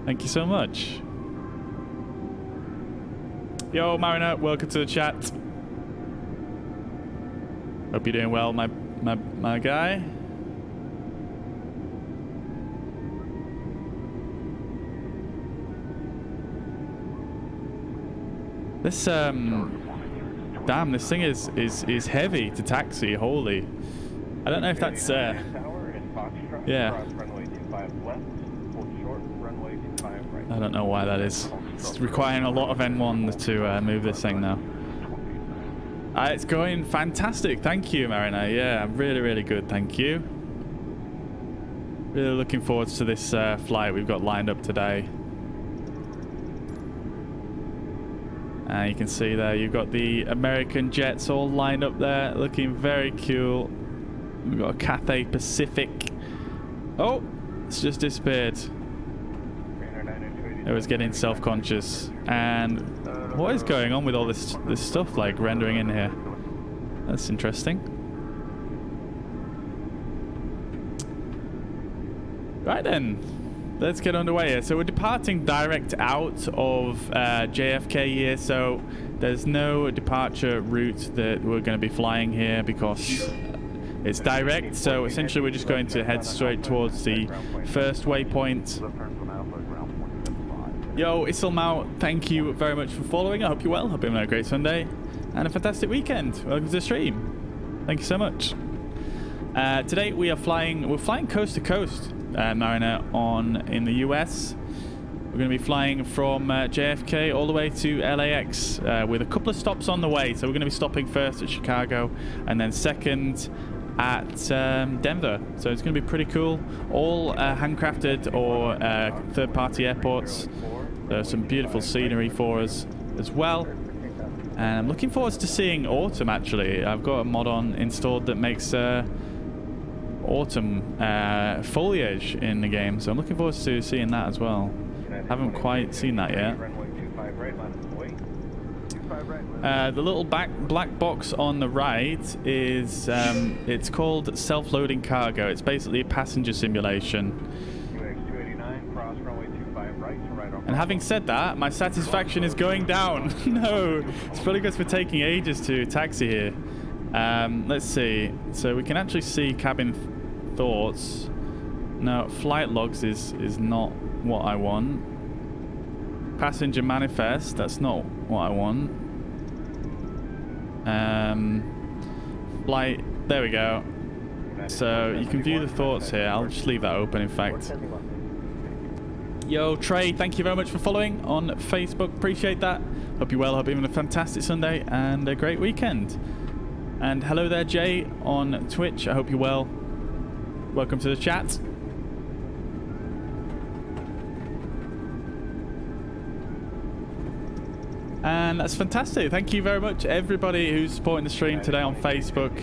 Thank you so much. Yo, Mariner, welcome to the chat. Hope you're doing well, my guy. This damn, this thing is heavy to taxi. Holy. I don't know if that's yeah. I don't know why that is. It's requiring a lot of N1 to move this thing now. It's going fantastic. Thank you, Mariner. Yeah, really, really good. Thank you. Really looking forward to this flight we've got lined up today. You can see there, you've got the American jets all lined up there, looking very cool. We've got a Cathay Pacific. Oh, it's just disappeared. It was getting self-conscious. And what is going on with all this stuff like rendering in here? That's interesting. Right then, let's get underway here. So we're departing direct out of JFK here. So there's no departure route that we're going to be flying here because it's direct. So essentially we're just going to head straight towards the first waypoint. Yo, Isilmau, thank you very much for following. I hope you're well. Hope you're having a great Sunday and a fantastic weekend. Welcome to the stream. Thank you so much. Today we're flying coast to coast, Mariner, in the US. We're going to be flying from JFK all the way to LAX with a couple of stops on the way. So we're going to be stopping first at Chicago and then second at Denver. So it's going to be pretty cool. All handcrafted or third-party airports. There's some beautiful scenery for us as well. And I'm looking forward to seeing autumn, actually. I've got a mod on installed that makes autumn foliage in the game, so I'm looking forward to seeing that as well. Haven't quite seen that yet. The little black box on the right is it's called self-loading cargo. It's basically a passenger simulation. And having said that, my satisfaction is going down. No, it's probably because we're taking ages to taxi here. Let's see. So we can actually see cabin thoughts. No, flight logs is not what I want. Passenger manifest, that's not what I want. Flight, there we go. So you can view the thoughts here. I'll just leave that open, in fact. Yo, Trey, thank you very much for following on Facebook. Appreciate that. Hope you're well. Hope you're having a fantastic Sunday and a great weekend. And hello there, Jay, on Twitch. I hope you're well. Welcome to the chat. And that's fantastic. Thank you very much, everybody who's supporting the stream today on Facebook.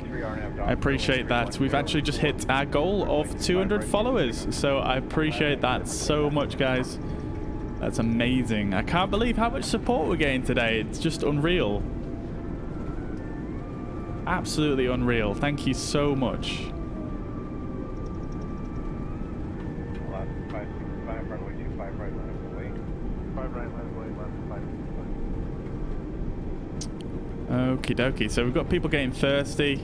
I appreciate that. We've actually just hit our goal of 200 followers, so I appreciate that so much, guys. That's amazing. I can't believe how much support we're getting today. It's just unreal. Absolutely unreal. Thank you so much. Okie dokie. So we've got people getting thirsty.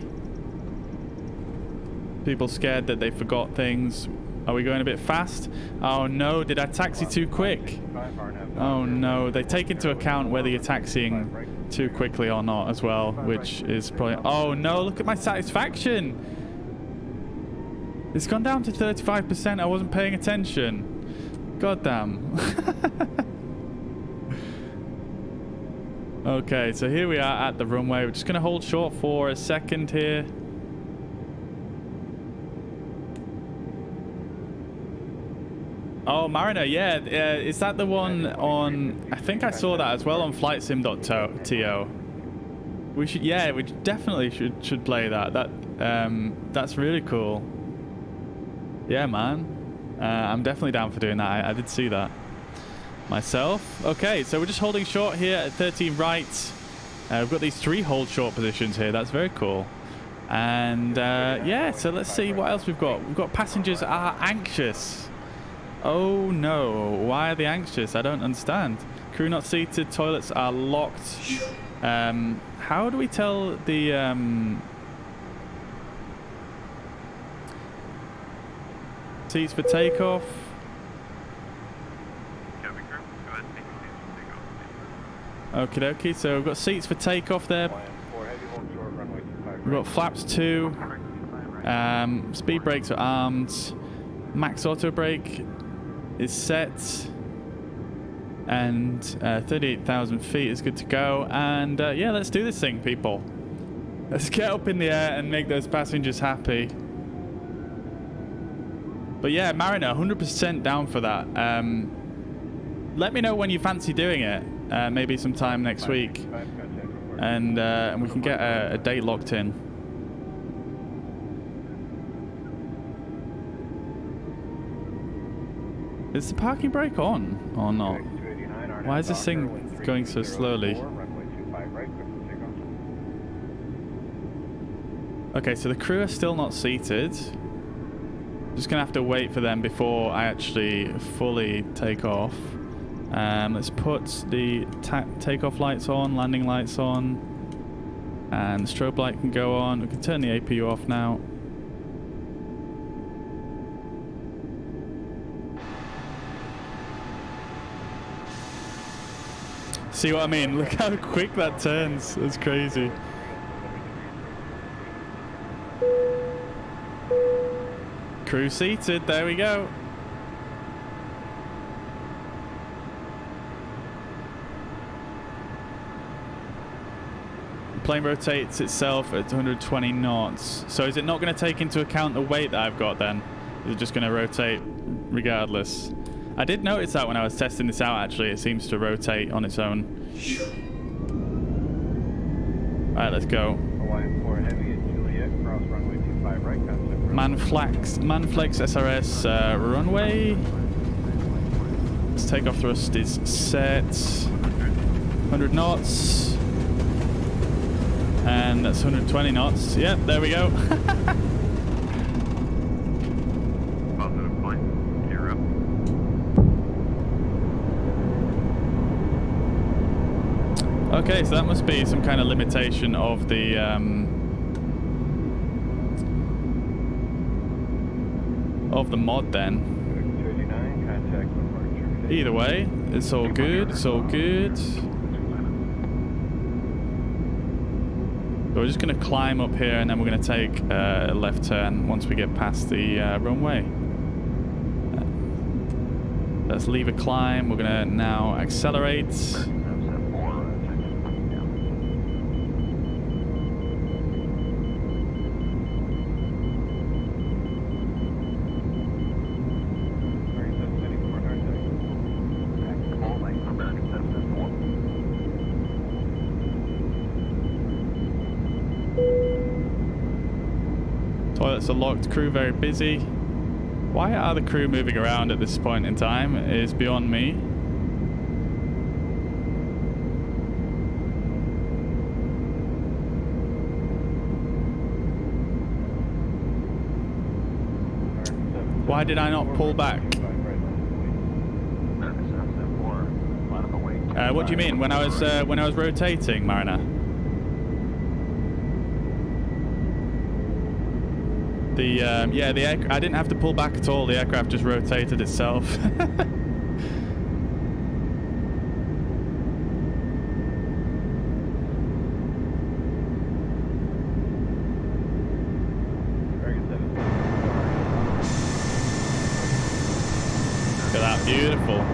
People scared that they forgot things. Are we going a bit fast? Oh no, did I taxi too quick? Oh no, they take into account whether you're taxiing too quickly or not as well, which is probably... Oh no, look at my satisfaction. It's gone down to 35%. I wasn't paying attention. God damn. Okay, so here we are at the runway. We're just going to hold short for a second here. Oh, Mariner, yeah. Is that the one on... I think I saw that as well on flightsim.to. We should... Yeah, we definitely should play that. That's really cool. Yeah, man. I'm definitely down for doing that. I did see that myself. Okay, so we're just holding short here at 13 right. We've got these 3 hold short positions here. That's very cool. And yeah, so let's see what else we've got. We've got passengers are anxious. Oh no, why are they anxious? I don't understand. Crew not seated, toilets are locked. How do we tell the seats for takeoff? Okie dokie, so we've got seats for takeoff there. We've got flaps 2. Speed brakes are armed. Max auto brake is set. And 38,000 feet is good to go. And yeah, let's do this thing, people. Let's get up in the air and make those passengers happy. But yeah, Mariner, 100% down for that. Let me know when you fancy doing it. Maybe sometime next week, and we can get a date locked in. Is the parking brake on or not? Why is this thing going so slowly? Okay, so the crew are still not seated. Just gonna have to wait for them before I actually fully take off. Let's put the takeoff lights on, landing lights on, and the strobe light can go on. We can turn the APU off now. See what I mean? Look how quick that turns. That's crazy. Crew seated. There we go. Plane rotates itself at 120 knots. So is it not going to take into account the weight that I've got then? Is it just going to rotate regardless? I did notice that when I was testing this out, actually. It seems to rotate on its own. Alright, let's go. Hawaiian 4 Heavy at Juliet, cross runway 25 right, contact. Manflex SRS runway. Let's take off thrust is set. 100 knots. And that's 120 knots. Yep, there we go. Positive point. 0. Okay, so that must be some kind of limitation of the mod then. 289, contact departure. Either way, it's all good. It's all good. So we're just going to climb up here and then we're going to take a left turn once we get past the runway. Let's leave a climb. We're going to now accelerate. Toilets are locked, crew very busy. Why are the crew moving around at this point in time is beyond me. Why did I not pull back? What do you mean? When I was rotating, Mariner? Yeah, I didn't have to pull back at all. The aircraft just rotated itself. Look at that, beautiful.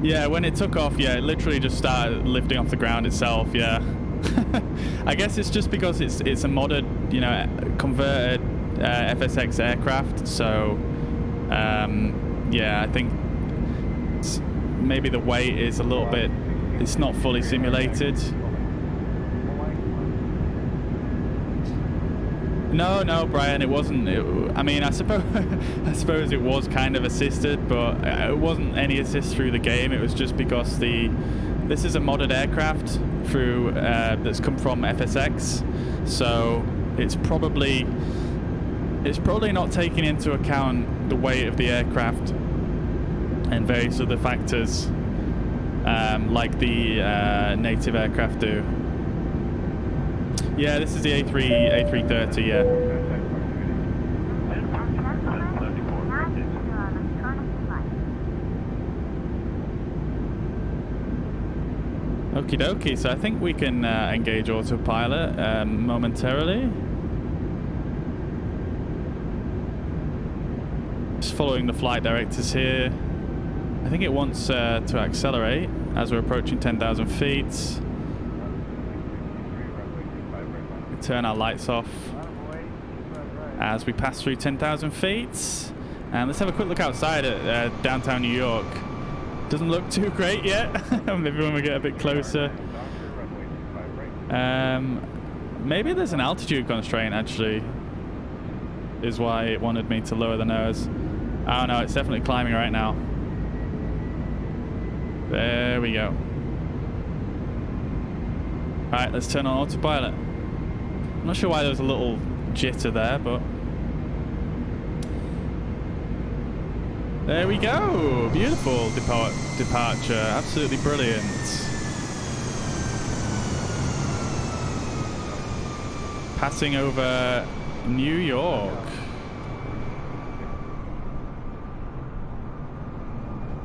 Yeah, when it took off, yeah, it literally just started lifting off the ground itself, yeah. I guess it's just because it's a modded, you know, converted FSX aircraft, so yeah, I think maybe the weight is a little bit, it's not fully simulated. No, Brian, it wasn't. I mean, I suppose it was kind of assisted, but it wasn't any assist through the game. It was just because this is a modded aircraft through that's come from FSX, so it's probably not taking into account the weight of the aircraft and various other factors like the native aircraft do. Yeah, this is the A330, yeah. Okie dokie, so I think we can engage autopilot momentarily. Just following the flight directives here. I think it wants to accelerate as we're approaching 10,000 feet. Turn our lights off as we pass through 10,000 feet. And let's have a quick look outside at downtown New York. Doesn't look too great yet. Maybe when we get a bit closer. Maybe there's an altitude constraint actually, is why it wanted me to lower the nose. Oh no, it's definitely climbing right now. There we go. Alright, let's turn on autopilot. I'm not sure why there was a little jitter there, but there we go. Beautiful departure. Absolutely brilliant. Passing over New York.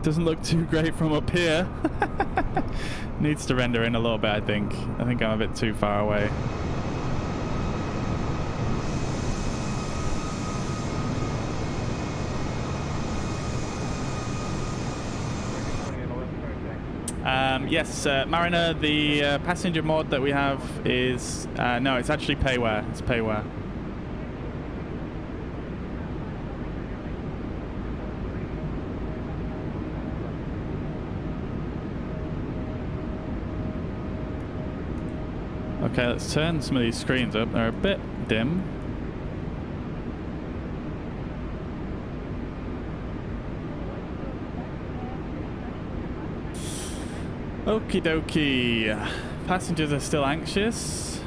Doesn't look too great from up here. Needs to render in a little bit, I think. I think I'm a bit too far away. Yes, Mariner, the passenger mod that we have is... no, it's actually payware. It's payware. Okay, let's turn some of these screens up. They're a bit dim. Okie dokie. Passengers are still anxious.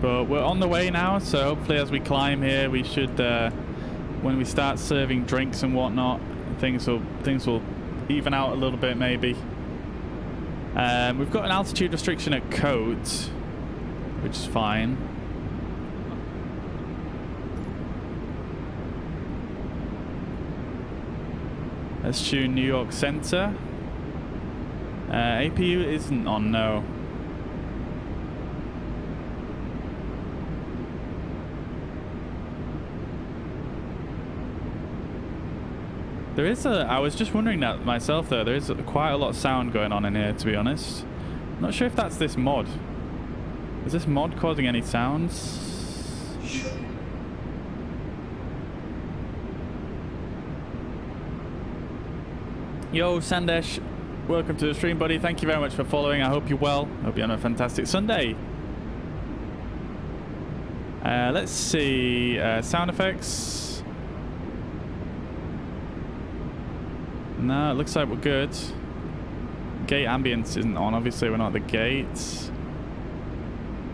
But we're on the way now, so hopefully as we climb here, we should, when we start serving drinks and whatnot, things will even out a little bit maybe. We've got an altitude restriction at Codes, which is fine. Let's tune New York Center. APU isn't on, no. There is I was just wondering that myself though, there is quite a lot of sound going on in here, to be honest. I'm not sure if that's this mod. Is this mod causing any sounds? Yo, Sandesh, welcome to the stream, buddy. Thank you very much for following. I hope you're well. Hope you're on a fantastic Sunday. Let's see, sound effects. No, it looks like we're good. Gate ambience isn't on, obviously we're not at the gate.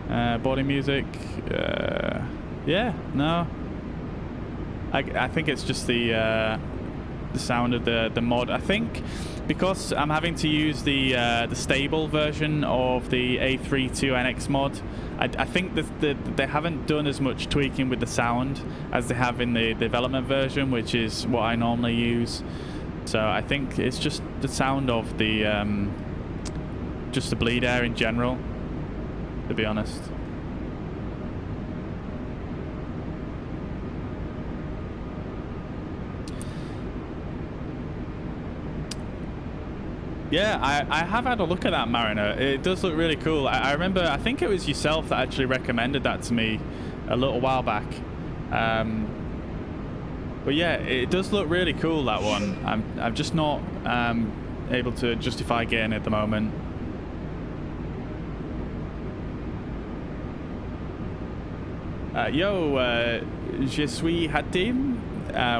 Body music, yeah, no. I think it's just the sound of the mod. I think because I'm having to use the stable version of the A32NX mod, I think that they haven't done as much tweaking with the sound as they have in the development version, which is what I normally use. So I think it's just the sound of the just the bleed air in general, to be honest. Yeah, I have had a look at that Mariner. It does look really cool. I remember, I think it was yourself that actually recommended that to me a little while back. But yeah, it does look really cool, that one. I'm just not able to justify getting it at the moment. Yo, Je suis Hatim.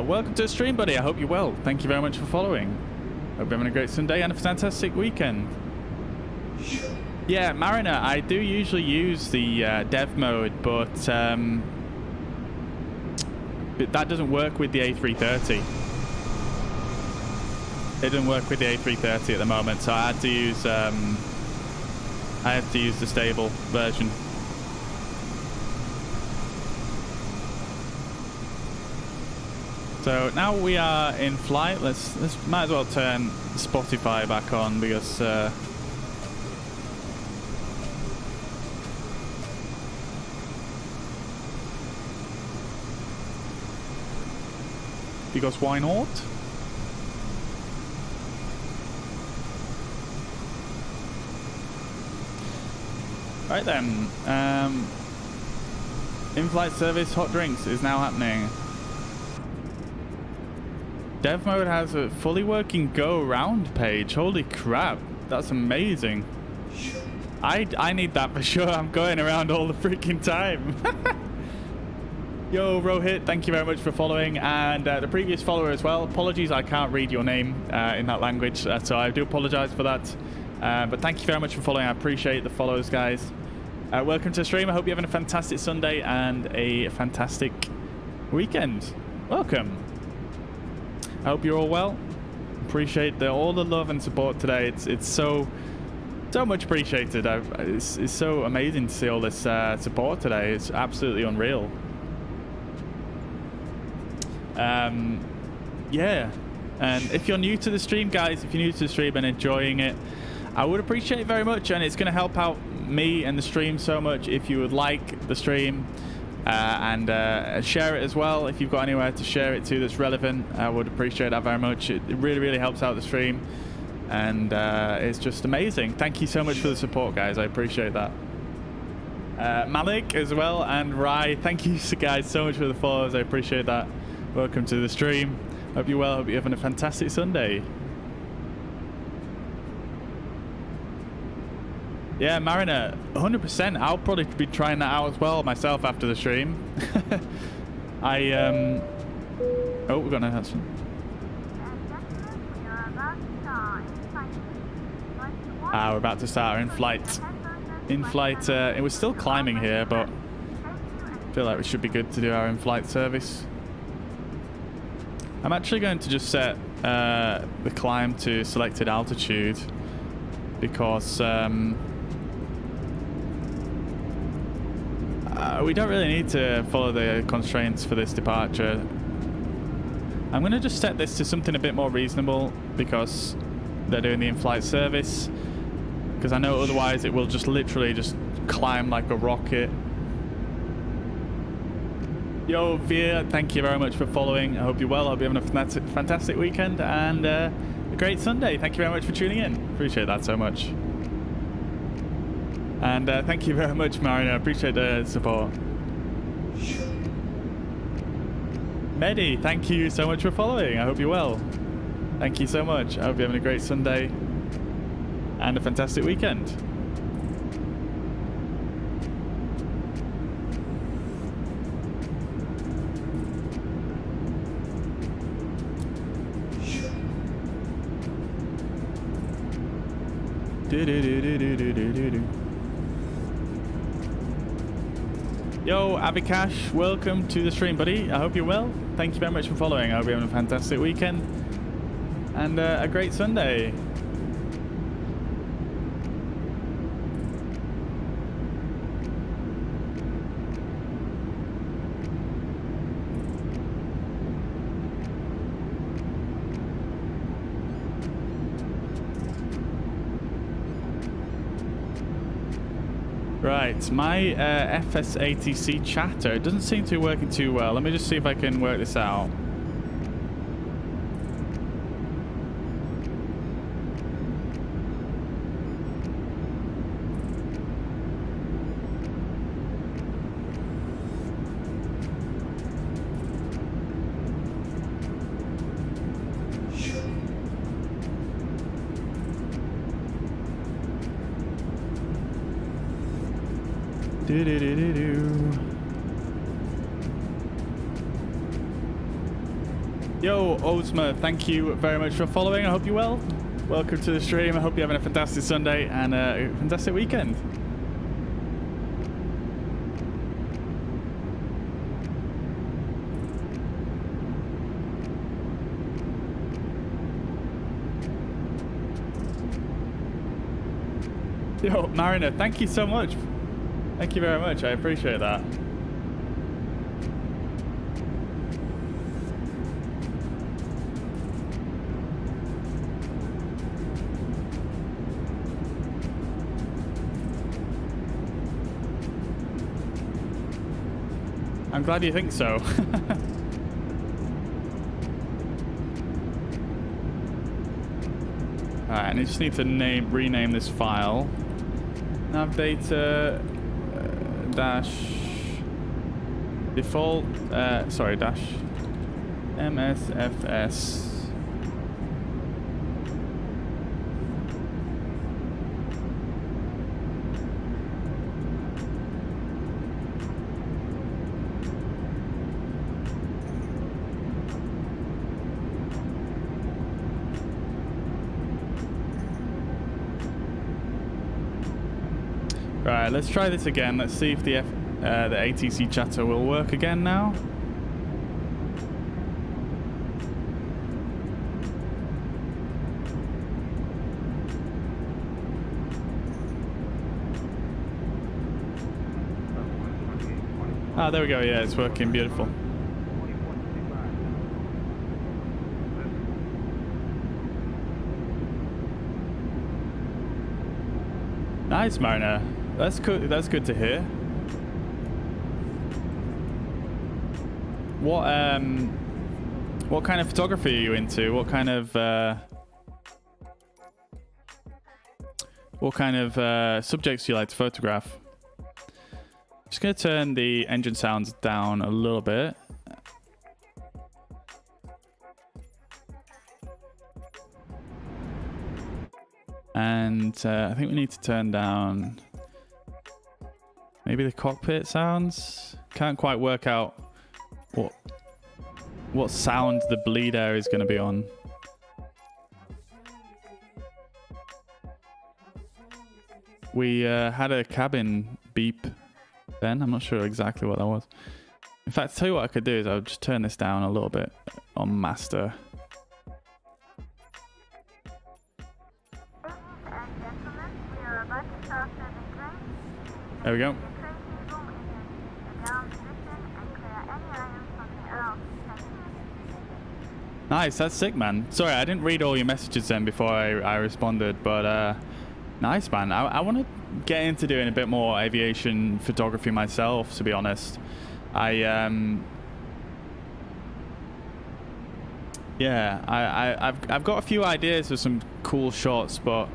Welcome to the stream, buddy. I hope you're well. Thank you very much for following. Hope you're having a great Sunday and a fantastic weekend. Yeah, Mariner, I do usually use the dev mode, but that doesn't work with the A330. It doesn't work with the A330 at the moment, so I had to use the stable version. So now we are in flight. Let's might as well turn Spotify back on because why not? Right then, in-flight service hot drinks is now happening. Dev mode has a fully working go around page. Holy crap, that's amazing. I need that for sure. I'm going around all the freaking time. Yo, Rohit, thank you very much for following, and the previous follower as well. Apologies, I can't read your name in that language, so I do apologize for that. But thank you very much for following. I appreciate the follows, guys. Welcome to the stream. I hope you're having a fantastic Sunday and a fantastic weekend. Welcome. I hope you're all well. Appreciate all the love and support today. It's so much appreciated. It's so amazing to see all this support today. It's absolutely unreal. Yeah, and if you're new to the stream, guys, if you're new to the stream and enjoying it, I would appreciate it very much, and it's going to help out me and the stream so much if you would like the stream and share it as well. If you've got anywhere to share it to that's relevant, I would appreciate that very much. It really helps out the stream, and it's just amazing. Thank you so much for the support, guys. I appreciate that. Malik as well, and Rai, thank you guys so much for the follows. I appreciate that. Welcome to the stream. Hope you're well. Hope you're having a fantastic Sunday. Yeah, Mariner, 100%. I'll probably be trying that out as well myself after the stream. Oh, we're gonna have some. We're about to start our in-flight. In-flight. It was still climbing here, but I feel like we should be good to do our in-flight service. I'm actually going to just set the climb to selected altitude because we don't really need to follow the constraints for this departure. I'm going to just set this to something a bit more reasonable because they're doing the in-flight service. Because I know otherwise it will just literally just climb like a rocket. Yo, Via, thank you very much for following. I hope you're well. I hope you're having a fantastic weekend and a great Sunday. Thank you very much for tuning in. Appreciate that so much. And thank you very much, Marina. I appreciate the support. Mehdi, thank you so much for following. I hope you're well. Thank you so much. I hope you're having a great Sunday and a fantastic weekend. Yo, Avikash, welcome to the stream, buddy. I hope you're well. Thank you very much for following. I hope you're having a fantastic weekend and a great Sunday. Right, my FSATC chatter, it doesn't seem to be working too well. Let me just see if I can work this out. Yo, Ozma, thank you very much for following. I hope you're well. Welcome to the stream. I hope you're having a fantastic Sunday and a fantastic weekend. Yo, Mariner, thank you so much. Thank you very much. I appreciate that. I'm glad you think so. Alright, and I just need to rename this file. Nav data dash default dash MSFS. Right, let's try this again. Let's see if the ATC chatter will work again now. Ah, there we go. Yeah, it's working. Beautiful. Nice, Mariner. That's good. That's good to hear. What kind of photography are you into? What kind of subjects do you like to photograph? Just gonna turn the engine sounds down a little bit. And I think we need to turn down maybe the cockpit sounds. Can't quite work out what sound the bleed air is going to be on. We had a cabin beep then. I'm not sure exactly what that was. In fact, tell you what I could do is I'll just turn this down a little bit on master. There we go. Nice, that's sick, man. Sorry, I didn't read all your messages then before I responded, but nice, man. I want to get into doing a bit more aviation photography myself, to be honest. I've got a few ideas of some cool shots, but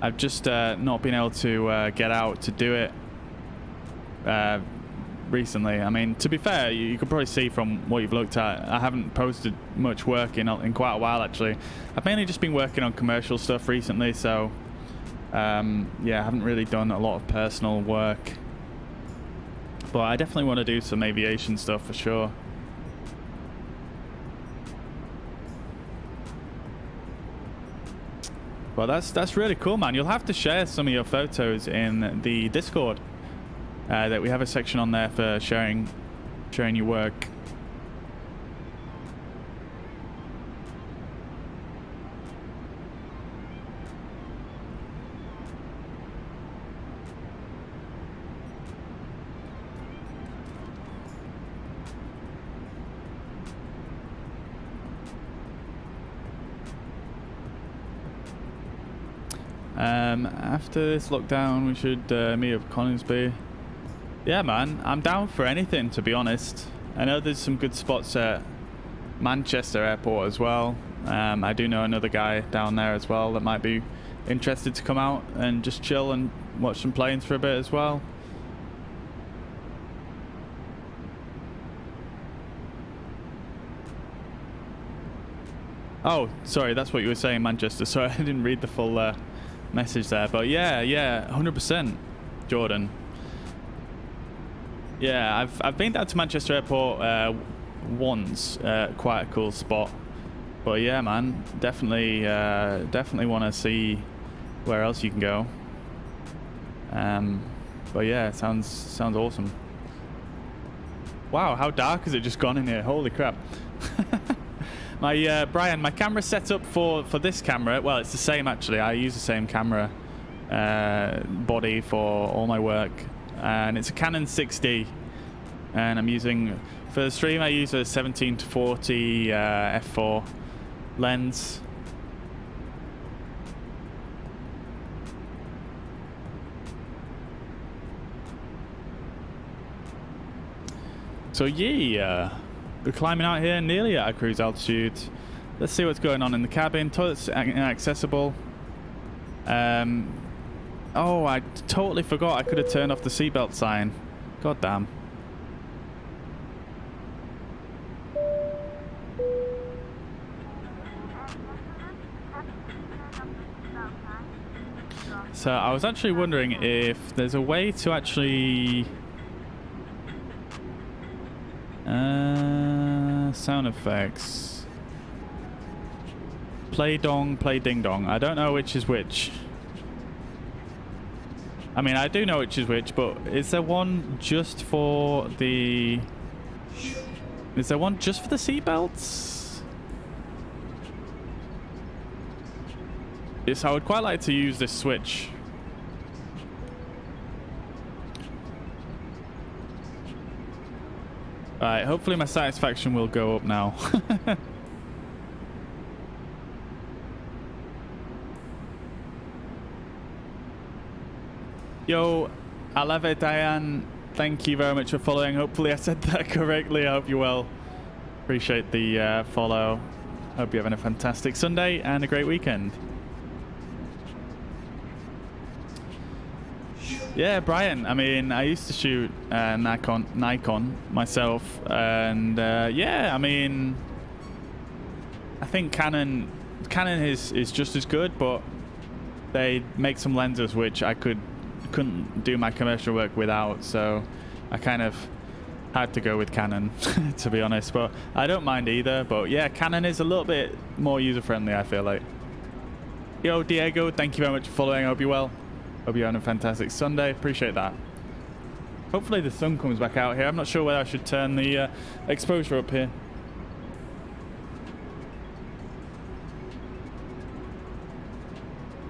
I've just not been able to get out to do it recently. I mean, to be fair, you could probably see from what you've looked at, I haven't posted much work in quite a while, actually. I've mainly just been working on commercial stuff recently, so yeah, I haven't really done a lot of personal work. But I definitely want to do some aviation stuff for sure. Well, that's really cool, man. You'll have to share some of your photos in the Discord. That we have a section on there for sharing your work. After this lockdown, we should meet up Coningsby. Yeah, man, I'm down for anything, to be honest. I know there's some good spots at Manchester Airport as well. I do know another guy down there as well that might be interested to come out and just chill and watch some planes for a bit as well. Oh, sorry, that's what you were saying, Manchester. Sorry, I didn't read the full message there. But yeah, 100%, Jordan. Yeah, I've been down to Manchester Airport once, quite a cool spot. But yeah, man, definitely want to see where else you can go. But yeah, it sounds awesome. Wow, how dark has it just gone in here? Holy crap! Brian, my camera's set up for this camera. Well, it's the same actually. I use the same camera body for all my work, and it's a Canon 6D. And I'm using, for the stream, I use a 17-40 f4 lens. So yeah, we're climbing out here, nearly at our cruise altitude. Let's see what's going on in the cabin. Toilets inaccessible. Oh, I totally forgot I could have turned off the seatbelt sign. God damn. So I was actually wondering if there's a way to actually sound effects, play dong, play ding dong. I don't know which is which. I mean, I do know which is which, but is there one just for the seatbelts? Yes, I would quite like to use this switch. Alright, hopefully my satisfaction will go up now. Yo, Aleve Diane, thank you very much for following. Hopefully I said that correctly. I hope you're well. Appreciate the follow. Hope you're having a fantastic Sunday and a great weekend. Yeah, Brian, I mean, I used to shoot Nikon myself, and yeah, I mean, I think Canon is just as good, but they make some lenses which I couldn't do my commercial work without, so I kind of had to go with Canon to be honest, but I don't mind either. But yeah, Canon is a little bit more user-friendly, I feel like. Yo, Diego, thank you very much for following. I hope you're well. Hope you're having a fantastic Sunday. Appreciate that. Hopefully the sun comes back out here. I'm not sure whether I should turn the exposure up here.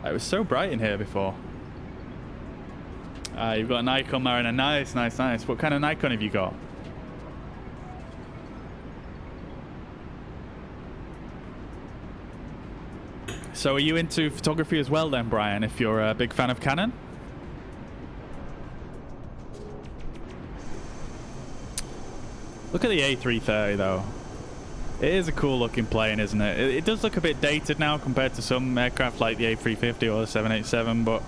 It was so bright in here before. You've got a Nikon, Mariner. Nice, nice, nice. What kind of Nikon have you got? So are you into photography as well then, Brian, if you're a big fan of Canon? Look at the A330 though. It is a cool looking plane, isn't it? It does look a bit dated now compared to some aircraft like the A350 or the 787, but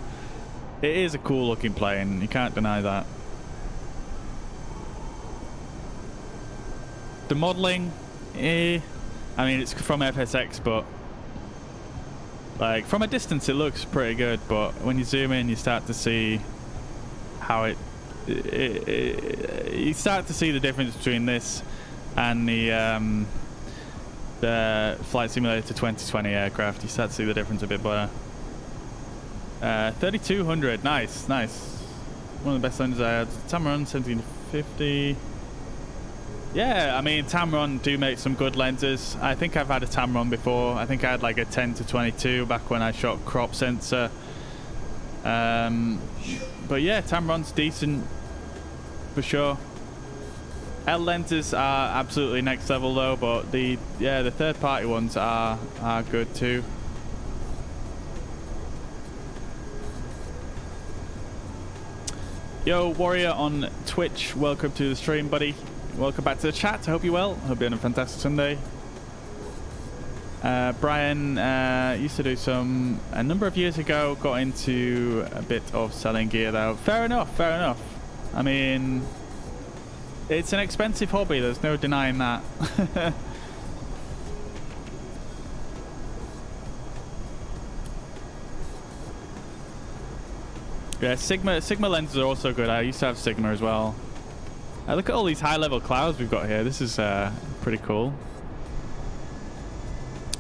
it is a cool looking plane. You can't deny that. The modeling, I mean, it's from FSX, but like from a distance it looks pretty good, but when you zoom in you start to see how you start to see the difference between this and the Flight Simulator 2020 aircraft. You start to see the difference a bit better. 3200, nice, nice. One of the best lenses I had. Tamron 1750. Yeah, I mean, Tamron do make some good lenses. I think I've had a Tamron before. I think I had like a 10 to 22 back when I shot crop sensor. But yeah, Tamron's decent for sure. L lenses are absolutely next level though, but the third party ones are good too. Yo, Warrior on Twitch, welcome to the stream, buddy. Welcome back to the chat. I hope you're well. Hope you're having a fantastic Sunday. Brian used to do some a number of years ago. Got into a bit of selling gear though. Fair enough. Fair enough. I mean, it's an expensive hobby. There's no denying that. Yeah, Sigma lenses are also good. I used to have Sigma as well. Look at all these high-level clouds we've got here. This is pretty cool.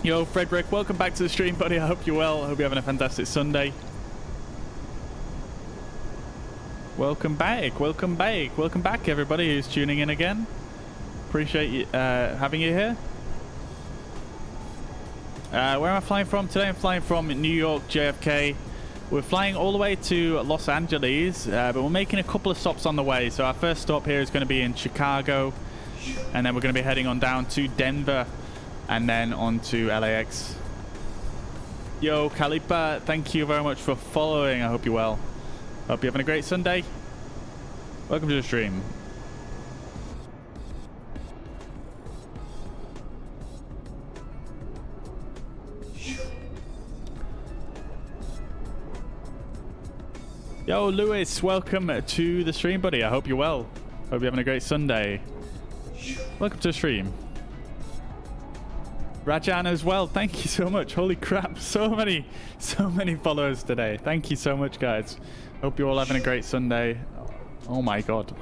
Yo, Frederick, welcome back to the stream, buddy. I hope you're well. I hope you're having a fantastic Sunday. Welcome back. Welcome back. Welcome back, everybody who's tuning in again. Appreciate you having you here. Where am I flying from today? I'm flying from New York, JFK. We're flying all the way to Los Angeles, but we're making a couple of stops on the way. So our first stop here is going to be in Chicago, and then we're going to be heading on down to Denver, and then on to LAX. Yo, Kalipa, thank you very much for following. I hope you're well. Hope you're having a great Sunday. Welcome to the stream. Yo, Lewis, welcome to the stream, buddy. I hope you're well. Hope you're having a great Sunday. Welcome to the stream. Rajan as well. Thank you so much. Holy crap. So many followers today. Thank you so much, guys. Hope you're all having a great Sunday. Oh my God.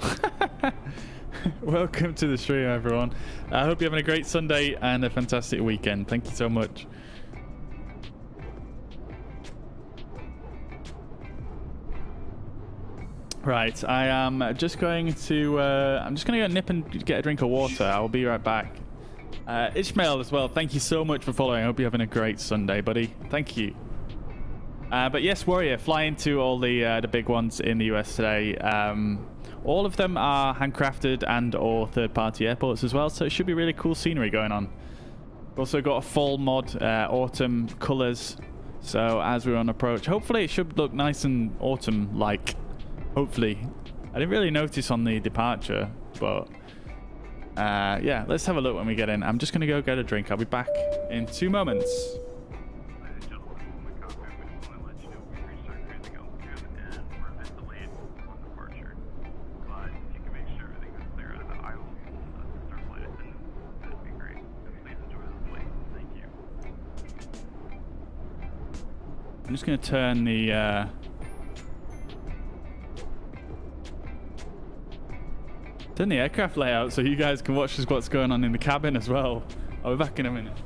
Welcome to the stream, everyone. I hope you're having a great Sunday and a fantastic weekend. Thank you so much. Right, I am just going to go nip and get a drink of water. I'll be right back. Ishmael as well, thank you so much for following. I hope you're having a great Sunday, buddy. Thank you. But yes, Warrior, flying to all the big ones in the US today. All of them are handcrafted and or third-party airports as well, so it should be really cool scenery going on. We've also got a fall mod, autumn colors. So as we're on approach, hopefully it should look nice and autumn-like. Hopefully. I didn't really notice on the departure, but yeah, let's have a look when we get in. I'm just going to go get a drink. I'll be back in 2 moments. Ladies and gentlemen, from the cockpit, we just want to let you know we've reached our cruising altitude and we're a bit delayed on departure. But if you can make sure everything is clear out of the aisle, assist our flight attendants, that'd be great. And please enjoy the flight. Thank you. I'm just going to turn the aircraft layout so you guys can watch what's going on in the cabin as well. I'll be back in a minute.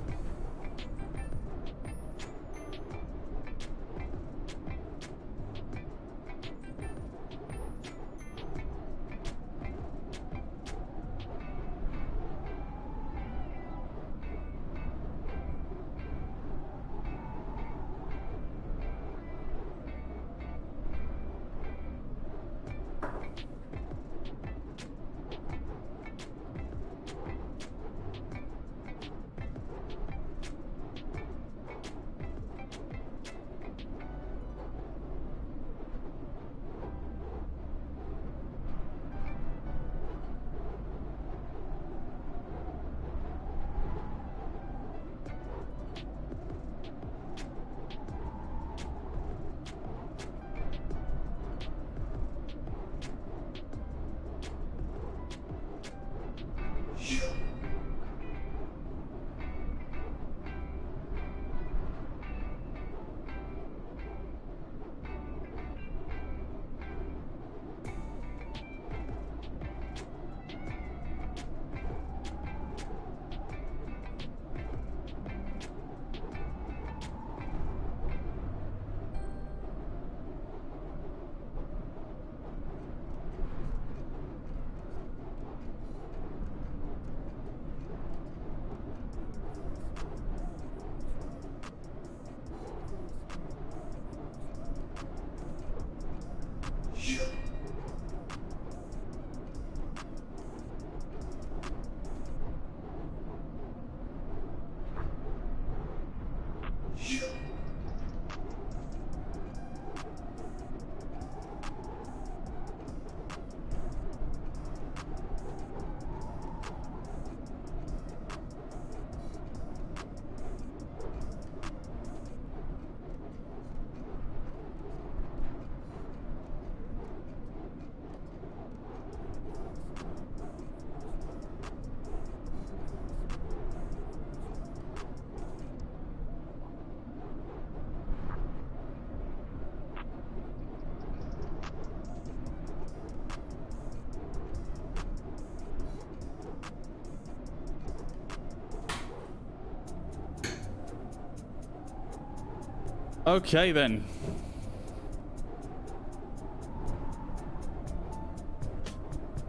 Okay then.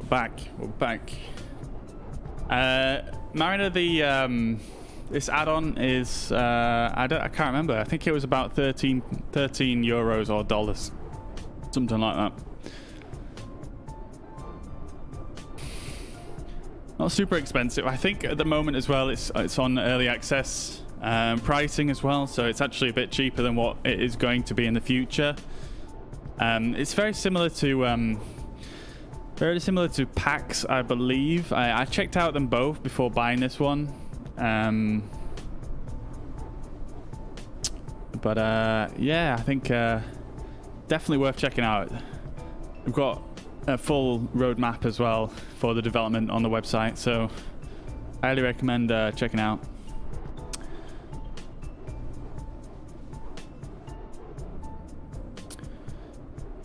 We're back. Mariner, this add-on is I can't remember. I think it was about 13 euros or dollars, something like that. Not super expensive. I think at the moment as well, it's on early access pricing as well, so it's actually a bit cheaper than what it is going to be in the future. It's very similar to PAX, I believe. I checked out them both before buying this one, but yeah, I think definitely worth checking out. We've got a full roadmap as well for the development on the website, so I highly recommend checking out.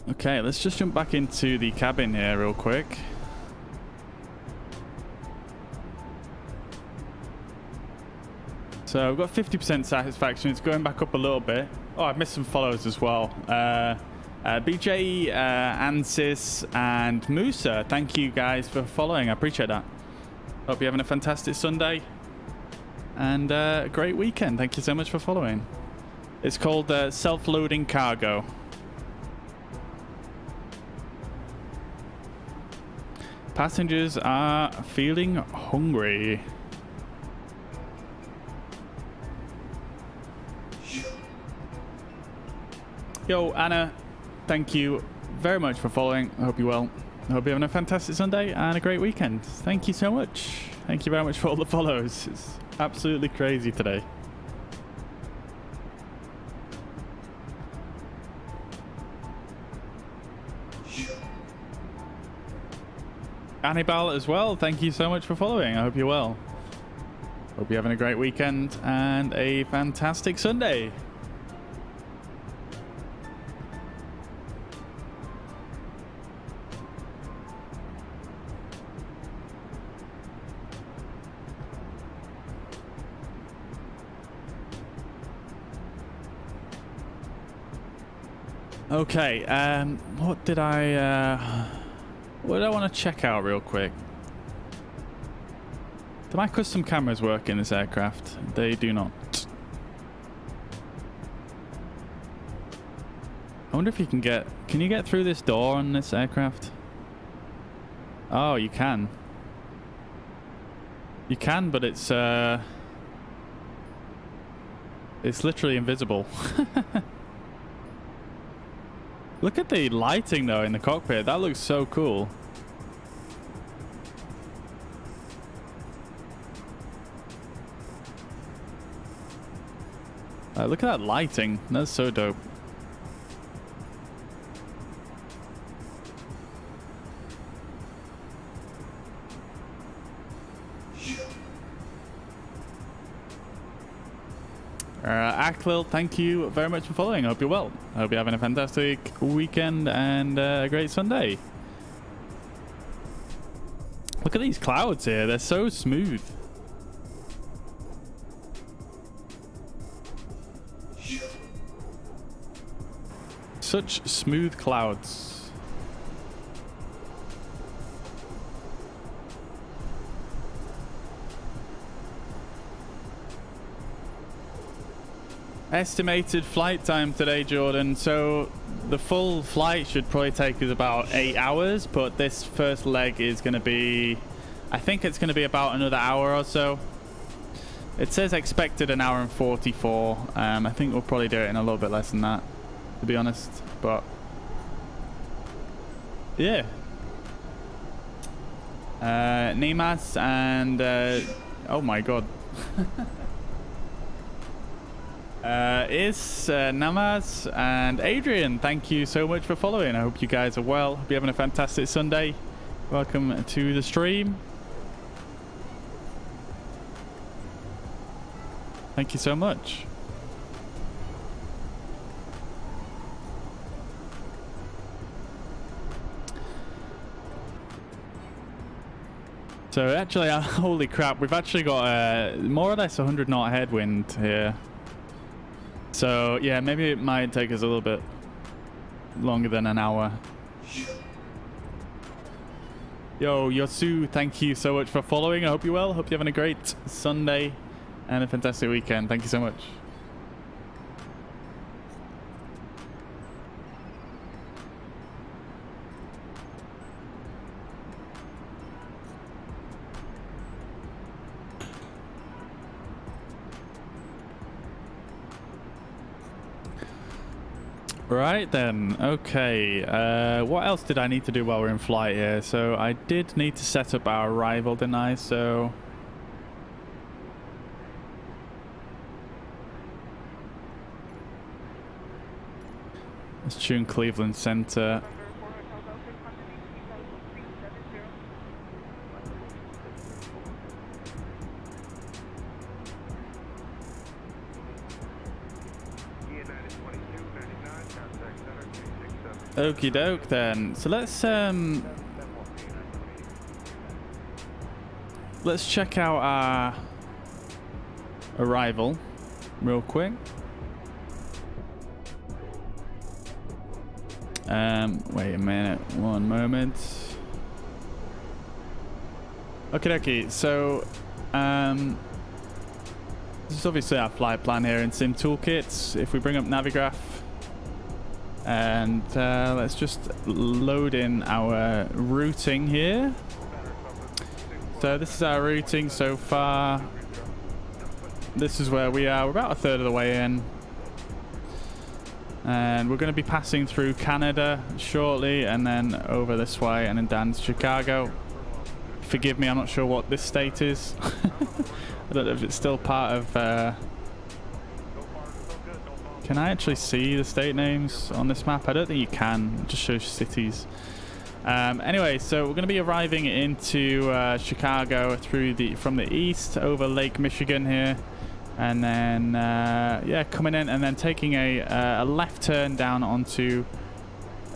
Okay, let's just jump back into the cabin here real quick. So we've got 50% satisfaction. It's going back up a little bit. Oh, I've missed some follows as well. BJ, Ansis, and Musa, thank you guys for following. I appreciate that. Hope you're having a fantastic Sunday and a great weekend. Thank you so much for following. It's called Self-Loading Cargo. Passengers are feeling hungry. Yo, Anna, thank you very much for following. I hope you're well. I hope you're having a fantastic Sunday and a great weekend. Thank you so much. Thank you very much for all the follows. It's absolutely crazy today. Annibal as well, thank you so much for following. I hope you're well. Hope you're having a great weekend and a fantastic Sunday. Okay, what did I want to check out real quick? Do my custom cameras work in this aircraft? They do not. I wonder if you can you get through this door on this aircraft? Oh, you can. You can, but it's literally invisible. Look at the lighting though in the cockpit. That looks so cool. Look at that lighting. That's so dope. Aklil, thank you very much for following. I hope you're well. I hope you're having a fantastic weekend and a great Sunday. Look at these clouds here. They're so smooth. Such smooth clouds. Estimated flight time today, Jordan. So the full flight should probably take us about 8 hours, but this first leg is going to be, I think it's going to be about another hour or so. It says expected an hour and 44. I think we'll probably do it in a little bit less than that, to be honest. But yeah. Nimas and oh my god. Namaz and Adrian, thank you so much for following. I hope you guys are well. Hope you're having a fantastic Sunday. Welcome to the stream. Thank you so much. So actually, holy crap, we've actually got more or less 100 knot headwind here. So yeah, maybe it might take us a little bit longer than an hour. Yo, Yosu, thank you so much for following. I hope you're well. Hope you're having a great Sunday and a fantastic weekend. Thank you so much. Right then, okay, what else did I need to do while we're in flight here? So I did need to set up our arrival, didn't I? So let's tune Cleveland Center. Okie doke then. So let's check out our arrival real quick. Wait a minute, one moment. Okay, so this is obviously our flight plan here in Sim Toolkits. If we bring up Navigraph and let's just load in our routing here. So this is our routing so far. This is where we are. We're about a third of the way in. And we're going to be passing through Canada shortly and then over this way and then down to Chicago. Forgive me, I'm not sure what this state is. I don't know if it's still part of... Can I actually see the state names on this map? I don't think you can. It just shows cities. Anyway, so we're going to be arriving into Chicago from the east over Lake Michigan here, and then yeah, coming in and then taking a left turn down onto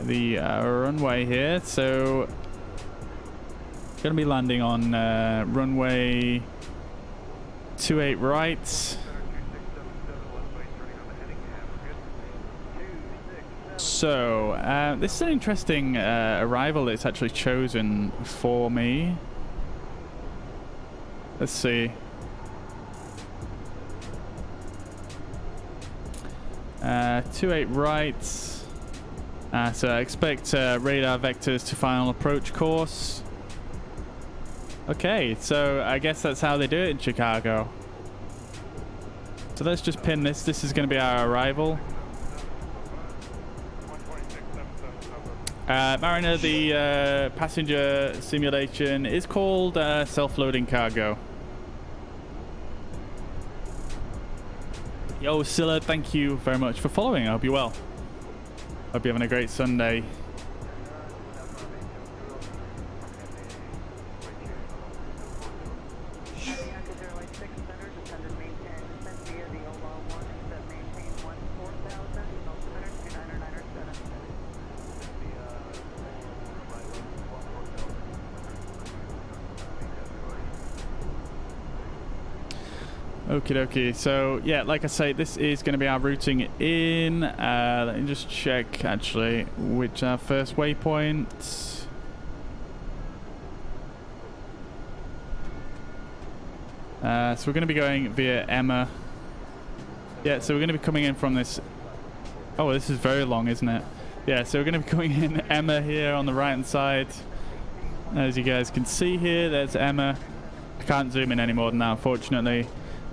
the runway here. So going to be landing on runway 28 right. So, this is an interesting arrival that's actually chosen for me. Let's see. 28 right. So I expect radar vectors to final approach course. Okay, so I guess that's how they do it in Chicago. So let's just pin this. This is going to be our arrival. Mariner, the passenger simulation is called self-loading cargo. Yo, Scylla, thank you very much for following. I hope you're well. Hope you're having a great Sunday. Okie dokie. So yeah, like I say, this is going to be our routing in. Let me just check actually which our first waypoint. So we're going to be going via Emma. Yeah, so we're going to be coming in from this. Oh, this is very long, isn't it? Yeah, so we're going to be coming in Emma here on the right hand side. As you guys can see here, there's Emma. I can't zoom in any more than that, unfortunately.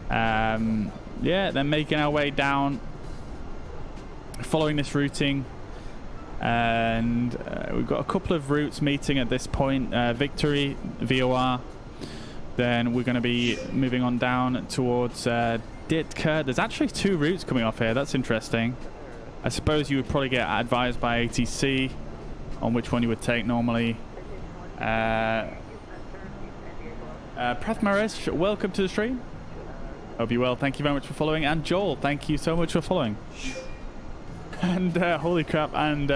Yeah, then making our way down, following this routing, and we've got a couple of routes meeting at this point. Victory, VOR. Then we're going to be moving on down towards Ditka. There's actually 2 routes coming off here. That's interesting. I suppose you would probably get advised by ATC on which one you would take normally. Prathmaresh, welcome to the stream. Hope you're well. Thank you very much for following. And Joel, thank you so much for following. And holy crap, and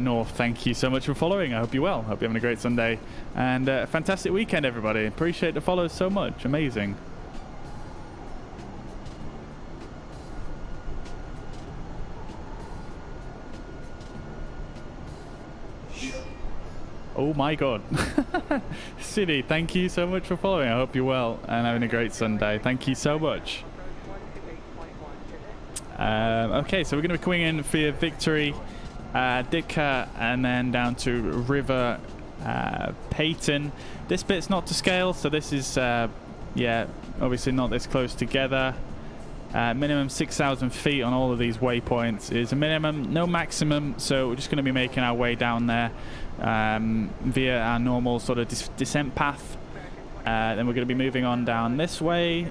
North, thank you so much for following. I hope you're well. Hope you're having a great Sunday and fantastic weekend, everybody. Appreciate the follows so much. Amazing. Oh my god. City, thank you so much for following. I hope you're well and having a great Sunday. Thank you so much. Okay, so we're going to be coming in via Victory, Ditka, and then down to River Peyton. This bit's not to scale, so this is, yeah, obviously not this close together. Minimum 6,000 feet on all of these waypoints is a minimum, no maximum, so we're just going to be making our way down there via our normal sort of descent path. Then we're going to be moving on down this way,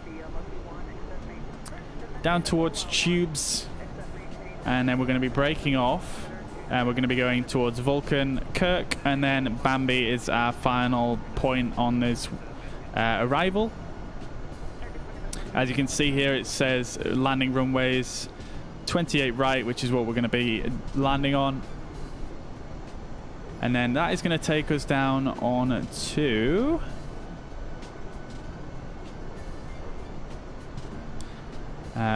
down towards Tubes, and then we're going to be breaking off, and we're going to be going towards Vulcan, Kirk, and then Bambi is our final point on this arrival. As you can see here, it says landing runways 28 right, which is what we're going to be landing on. And then that is going to take us down on to...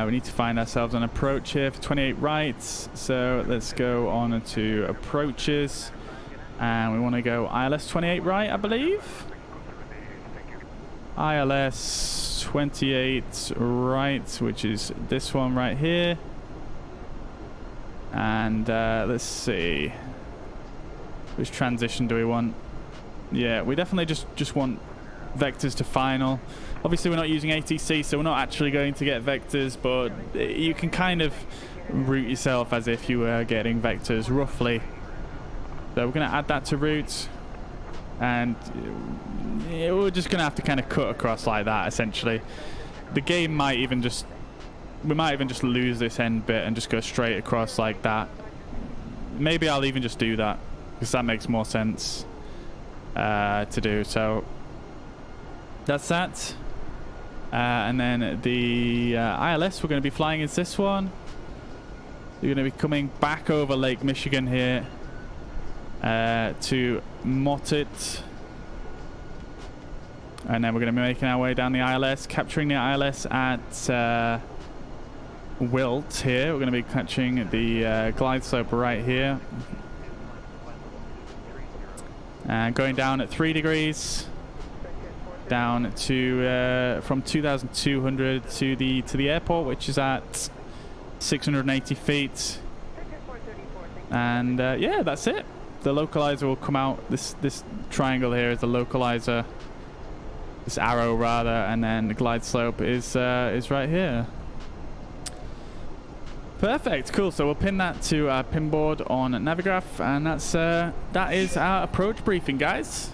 we need to find ourselves an approach here for 28 right. So let's go on to approaches. And we want to go ILS 28 right, I believe. ILS 28 right, which is this one right here. And let's see, which transition do we want? Yeah, we definitely just want vectors to final. Obviously we're not using ATC, so we're not actually going to get vectors, but you can kind of route yourself as if you were getting vectors roughly. So we're going to add that to route, and we're just going to have to kind of cut across like that essentially. The game might even just, we might even just lose this end bit and just go straight across like that. Maybe I'll even just do that, because that makes more sense to do. So that's that. And then the ILS we're going to be flying is this one. You're going to be coming back over Lake Michigan here to Motit. And then we're going to be making our way down the ILS, capturing the ILS at wilt here. We're going to be catching the glide slope right here. And going down at 3 degrees. Down to from 2,200 to the airport, which is at 680 feet. And yeah, that's it. The localizer will come out. This triangle here is the localizer. This arrow rather, and then the glide slope is right here. Perfect, cool. So we'll pin that to our pin board on Navigraph, and that is our approach briefing, guys.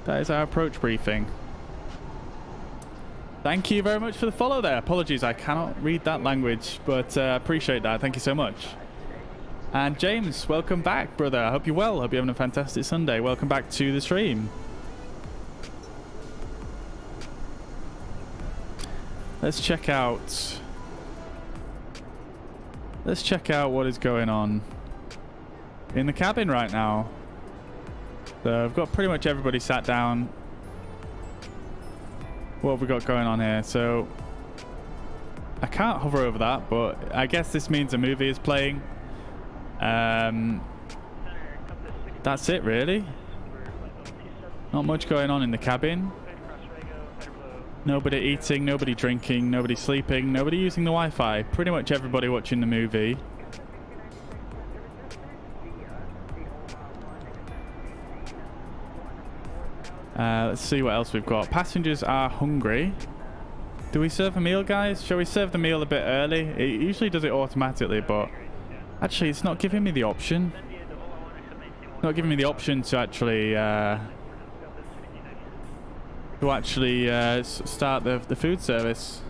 That is our approach briefing. Thank you very much for the follow there. Apologies, I cannot read that language, but appreciate that. Thank you so much. And James, welcome back, brother. I hope you're well. Hope you're having a fantastic Sunday. Welcome back to the stream. Let's check out what is going on in the cabin right now. So I've got pretty much everybody sat down. What have we got going on here? So I can't hover over that, but I guess this means a movie is playing. That's it, really. Not much going on in the cabin. Nobody eating, nobody drinking, nobody sleeping, nobody using the Wi-Fi. Pretty much everybody watching the movie. Let's see what else we've got. Passengers are hungry. Do we serve a meal, guys? Shall we serve the meal a bit early? It usually does it automatically, but actually it's not giving me the option. Not giving me the option to actually start the food service.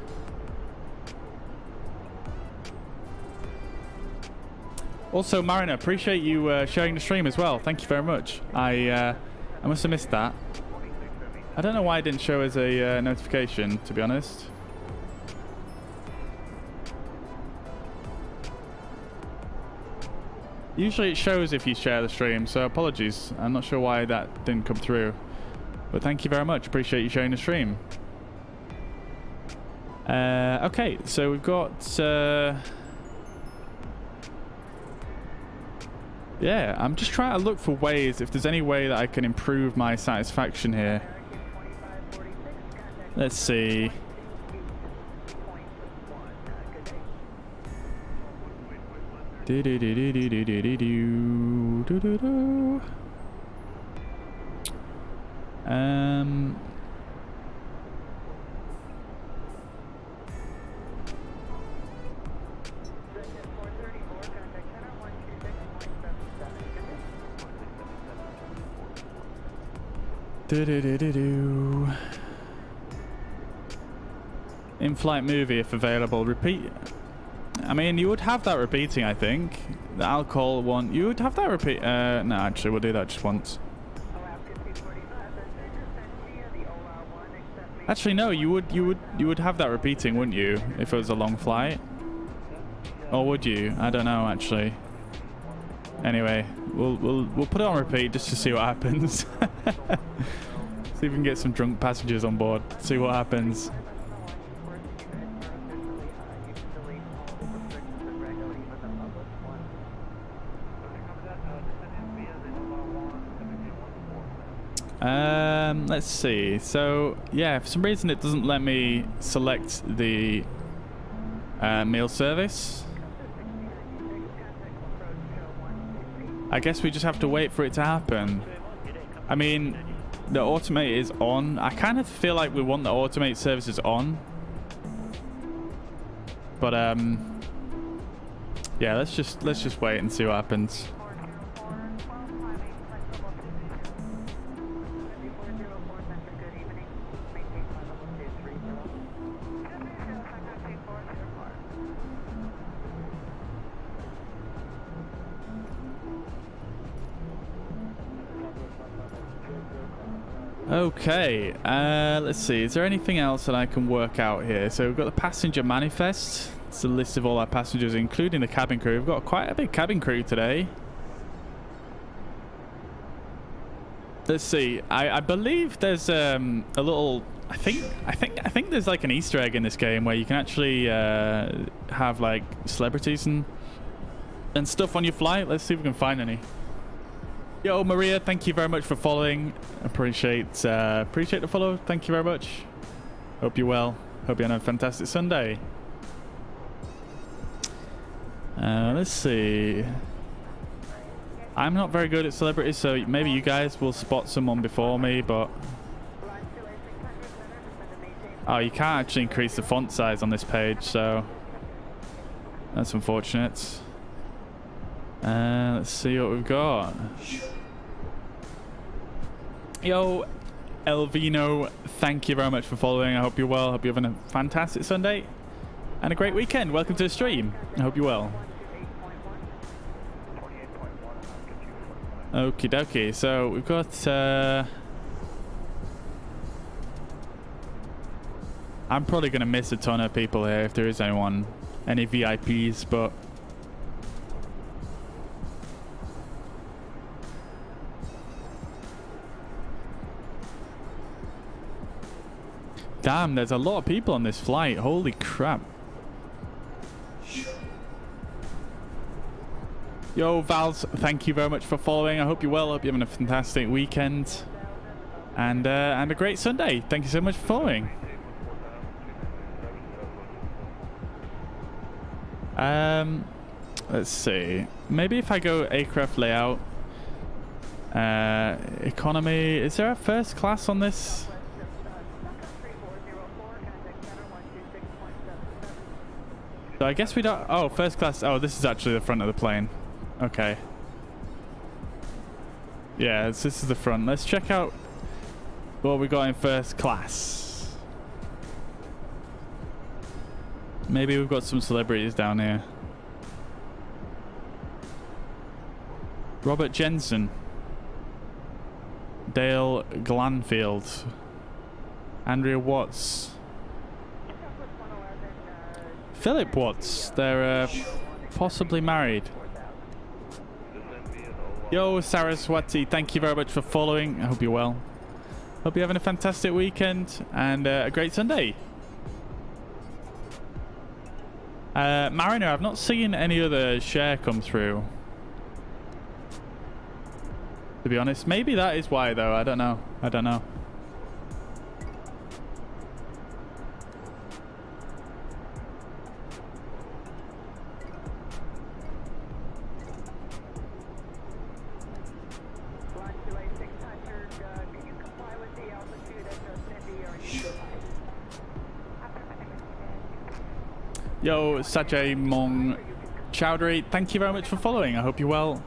Also, Mariner, appreciate you sharing the stream as well. Thank you very much. I must have missed that. I don't know why it didn't show as a notification, to be honest. Usually it shows if you share the stream, so apologies. I'm not sure why that didn't come through. But thank you very much. Appreciate you sharing the stream. Okay, so we've got... yeah, I'm just trying to look for ways, if there's any way that I can improve my satisfaction here. Let's see. In-flight movie if available. Repeat. I mean, you would have that repeating, I think. The alcohol one. You would have that repeat. No, actually, we'll do that just once. Actually, no. You would have that repeating, wouldn't you? If it was a long flight. Or would you? I don't know, actually. Anyway, we'll put it on repeat just to see what happens. See if we can get some drunk passengers on board. See what happens. Let's see. So yeah, for some reason it doesn't let me select the meal service. I guess we just have to wait for it to happen. I mean, the automate is on. I kind of feel like we want the automate services on. But yeah, let's just wait and see what happens. Okay, let's see. Is there anything else that I can work out here? So we've got the passenger manifest. It's a list of all our passengers, including the cabin crew. We've got quite a big cabin crew today. Let's see. I believe there's a little I think there's like an Easter egg in this game where you can actually have like celebrities and stuff on your flight. Let's see if we can find any. Yo, Maria, thank you very much for following. Appreciate the follow. Thank you very much. Hope you're well. Hope you're having a fantastic Sunday. Let's see. I'm not very good at celebrities, so maybe you guys will spot someone before me, but... Oh, you can't actually increase the font size on this page, so... That's unfortunate. Let's see what we've got. Yo, Elvino, thank you very much for following. I hope you're well. I hope you're having a fantastic Sunday and a great weekend. Welcome to the stream. I hope you're well. Okie dokie. So we've got... I'm probably going to miss a ton of people here if there is anyone, any VIPs, but... Damn, there's a lot of people on this flight. Holy crap. Yo, Vals, thank you very much for following. I hope you're well. I hope you're having a fantastic weekend. And a great Sunday. Thank you so much for following. Let's see. Maybe if I go aircraft layout. Economy. Is there a first class on this? So I guess we don't... Oh, first class. Oh, this is actually the front of the plane. Okay. Yeah, this is the front. Let's check out what we got in first class. Maybe we've got some celebrities down here. Robert Jensen. Dale Glanfield. Andrea Watts. Philip Watts. They're possibly married. Yo, Saraswati, thank you very much for following. I hope you're well. Hope you're having a fantastic weekend and a great Sunday. Mariner, I've not seen any other share come through. To be honest, maybe that is why though. I don't know. I don't know. Yo, Sajay Mong Chowdhury, thank you very much for following. I hope you're well.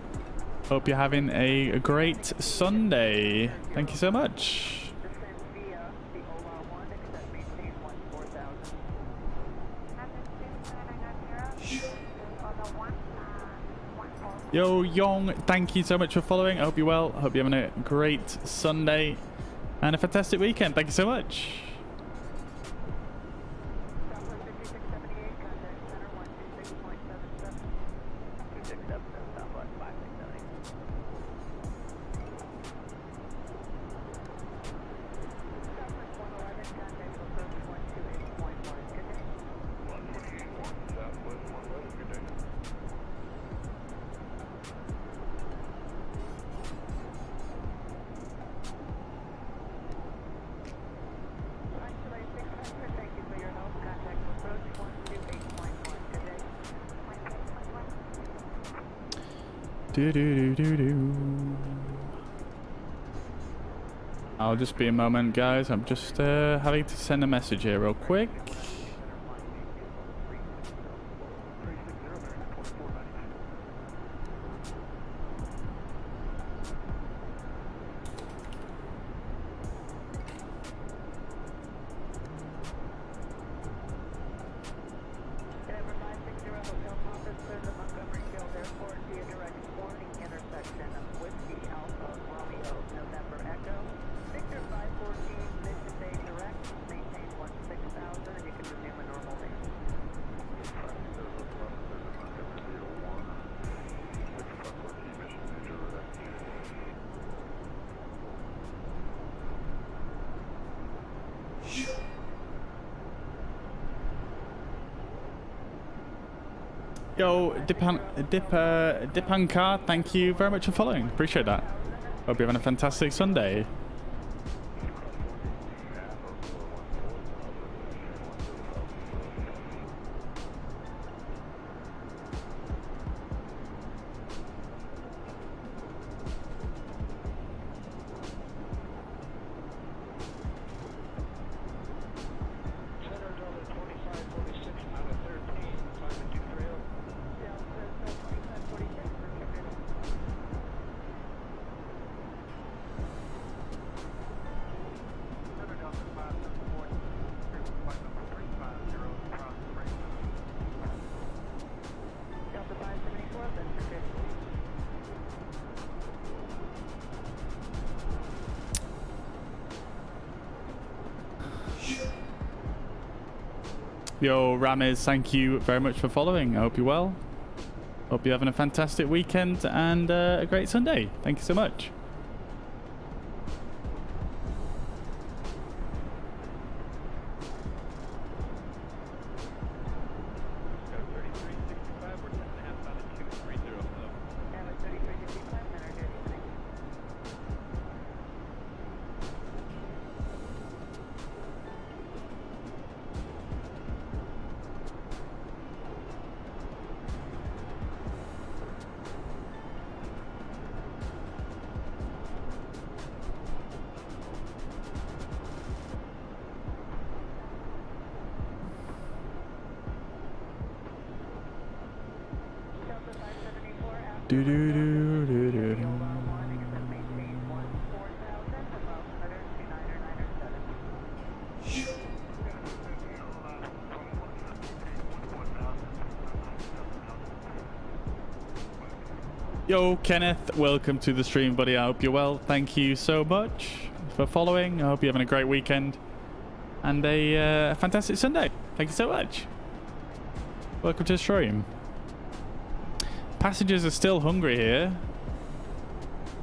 Hope you're having a great Sunday. Thank you so much. Yo, Yong, thank you so much for following. I hope you're well. I hope you're having a great Sunday and a fantastic weekend. Thank you so much. I'll just be a moment, guys. I'm just having to send a message here real quick. Yo, Dipankar, thank you very much for following. Appreciate that. Hope you're having a fantastic Sunday. Yo, Ramez, thank you very much for following. I hope you're well. Hope you're having a fantastic weekend and a great Sunday. Thank you so much. Do do do do do do. Yo, Kenneth, welcome to the stream, buddy. I hope you're well. Thank you so much for following. I hope you're having a great weekend and a fantastic Sunday. Thank you so much. Welcome to the stream. Passengers are still hungry here.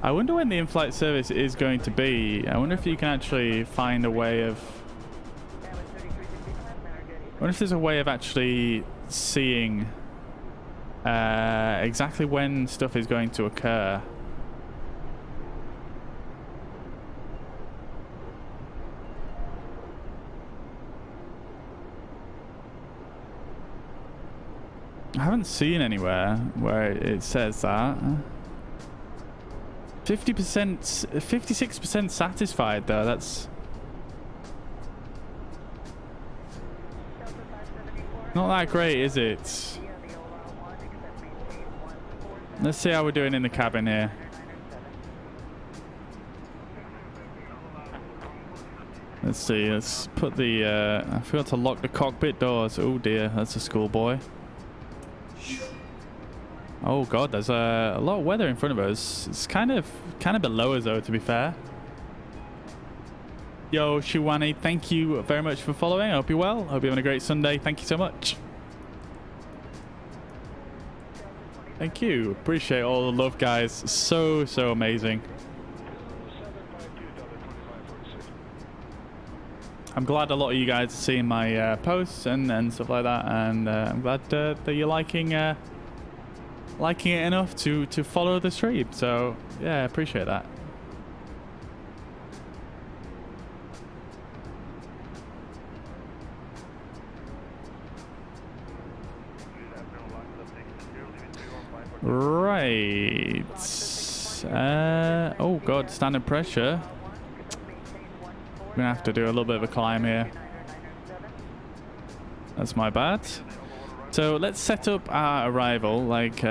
I wonder when the in-flight service is going to be. I wonder if you can actually find a way of... I wonder if there's a way of actually seeing exactly when stuff is going to occur. I haven't seen anywhere where it says that. 50%, 56% satisfied though. That's not that great, is it? Let's see how we're doing in the cabin here. Let's see. Let's put the. I forgot to lock the cockpit doors. Oh dear, that's a schoolboy. Oh god, there's a lot of weather in front of us. It's kind of below us though, to be fair. Yo, Shiwani, thank you very much for following. I hope you're well. I hope you're having a great Sunday. Thank you so much. Thank you. Appreciate all the love, guys. So amazing. I'm glad a lot of you guys are seeing my posts and stuff like that, and I'm glad that you're liking it enough to follow the stream. So yeah, I appreciate that. Right. Oh god, standard pressure. I'm gonna have to do a little bit of a climb here. That's my bad. So let's set up our arrival like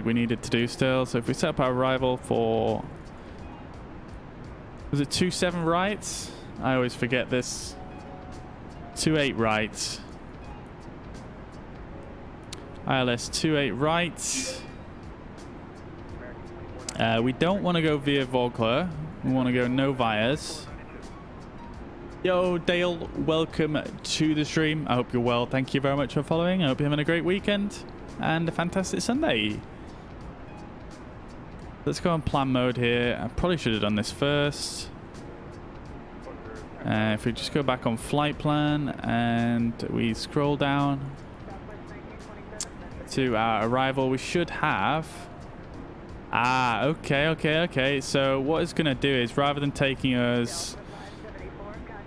we needed to do still. So if we set up our arrival for, was it 27 right? I always forget this. 28 right. ILS 28 right. We don't want to go via Vogler. We want to go no vias. Yo, Dale, welcome to the stream. I hope you're well. Thank you very much for following. I hope you're having a great weekend and a fantastic Sunday. Let's go on plan mode here. I probably should have done this first. If we just go back on flight plan and we scroll down to our arrival, we should have... okay. So what it's going to do is, rather than taking us...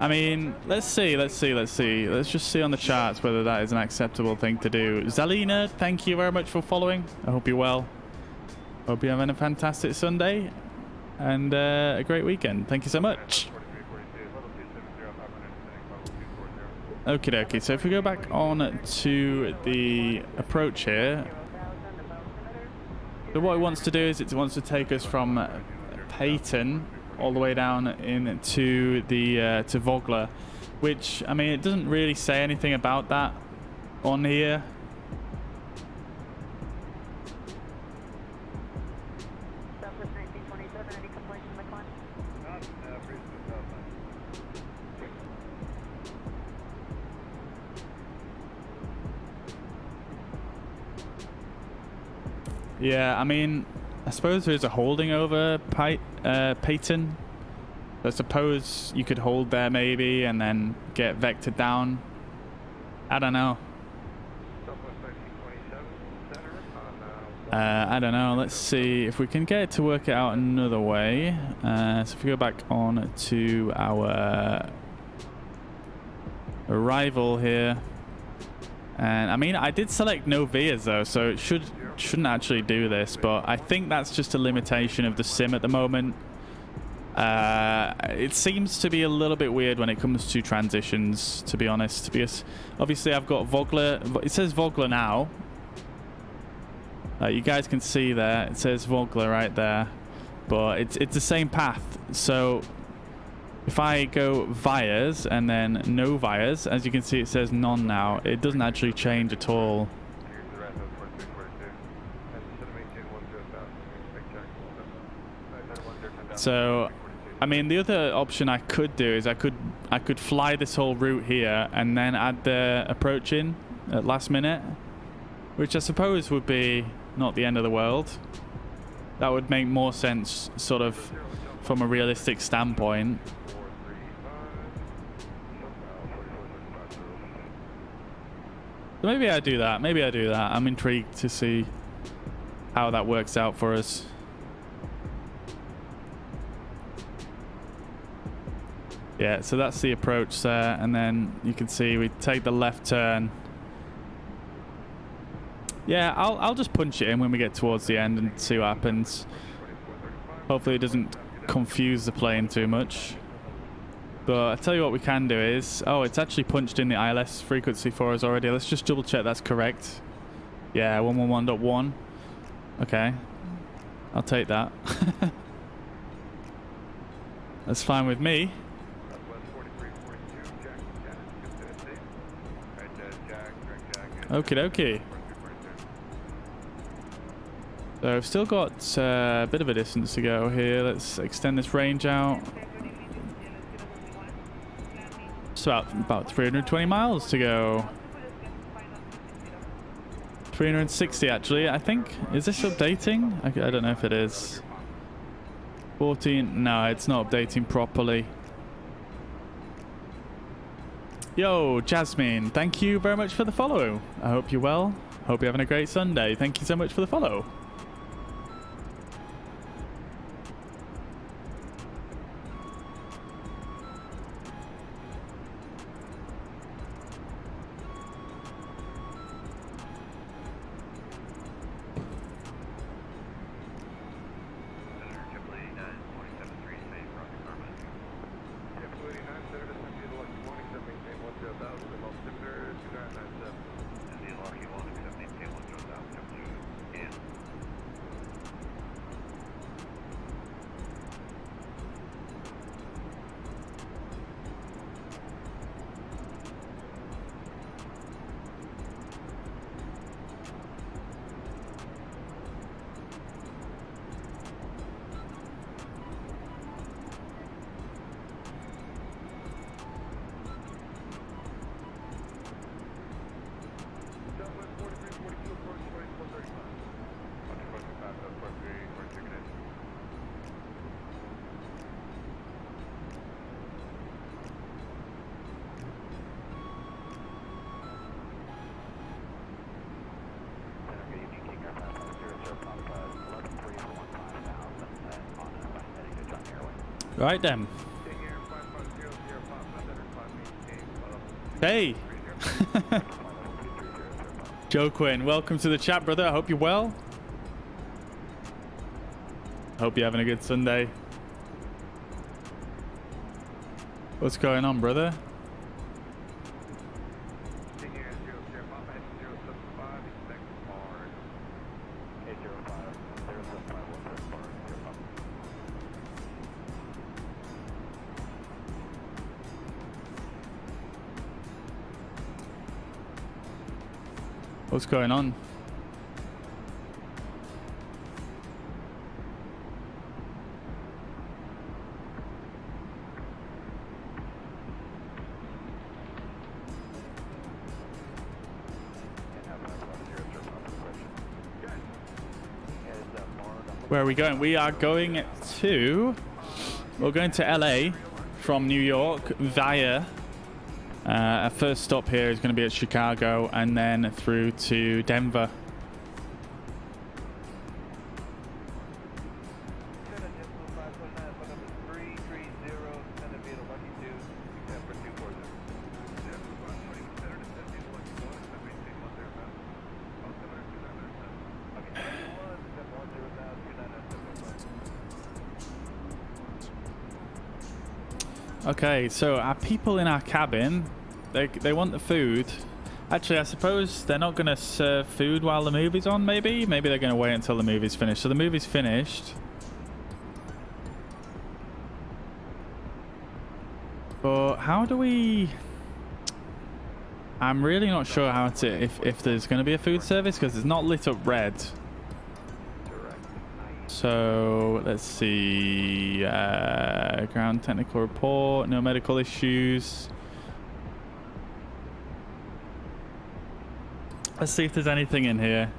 I mean, let's see. Let's just see on the charts whether that is an acceptable thing to do. Zalina, thank you very much for following. I hope you're well. Hope you're having a fantastic Sunday and a great weekend. Thank you so much. Okie dokie. So if we go back on to the approach here, so what it wants to do is it wants to take us from Peyton all the way down into the to Vogler, which, I mean, it doesn't really say anything about that on here. Yeah, I mean, I suppose there's a holding over Peyton. I suppose you could hold there maybe and then get vectored down. I don't know. I don't know. Let's see if we can get it to work it out another way. So if we go back on to our arrival here. And I mean, I did select no vias though, so it shouldn't actually do this, but I think that's just a limitation of the sim at the moment. It seems to be a little bit weird when it comes to transitions, to be honest, because obviously I've got Vogler. It says Vogler now. You guys can see there, it says Vogler right there, but it's the same path. So if I go vias and then no vias, as you can see it says none now. It doesn't actually change at all. So, I mean, the other option I could do is I could fly this whole route here and then add the approach in at last minute, which I suppose would be not the end of the world. That would make more sense, sort of, from a realistic standpoint. So maybe I do that. I'm intrigued to see how that works out for us. Yeah, so that's the approach there, and then you can see we take the left turn. Yeah, I'll just punch it in when we get towards the end and see what happens. Hopefully it doesn't confuse the plane too much. But I tell you what we can do is... Oh, it's actually punched in the ILS frequency for us already. Let's just double check that's correct. Yeah, 111.1. Okay. I'll take that. That's fine with me. Okie dokie. So I've still got a bit of a distance to go here. Let's extend this range out. It's about 320 miles to go. 360 actually, I think. Is this updating? I don't know if it is. 14. No, it's not updating properly. Yo, Jasmine, thank you very much for the follow. I hope you're well. Hope you're having a great Sunday. Thank you so much for the follow. Right then. Hey. Joe Quinn, welcome to the chat, brother. I hope you're well. Hope you're having a good Sunday. What's going on, brother? What's going on? Where are we going? We are going to... We're going to LA from New York via... our first stop here is going to be at Chicago and then through to Denver. Okay, so our people in our cabin, they want the food. Actually, I suppose they're not going to serve food while the movie's on, maybe? Maybe they're going to wait until the movie's finished. So the movie's finished. But how do we... I'm really not sure how to... If there's going to be a food service, because it's not lit up red. So, let's see. Ground technical report. No medical issues. Let's see if there's anything in here.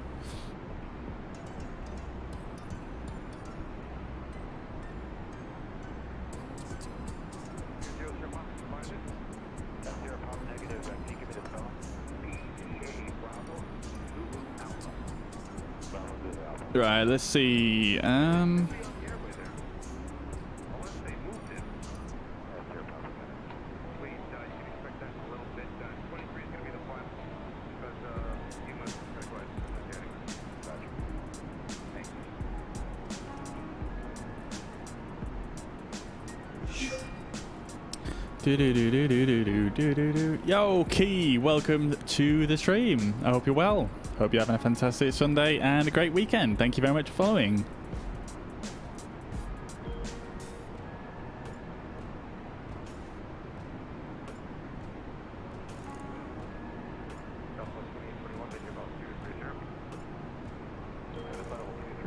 Right, let's see. Yo, Key, welcome to the stream. I hope you're well. Hope you're having a fantastic Sunday and a great weekend. Thank you very much for following.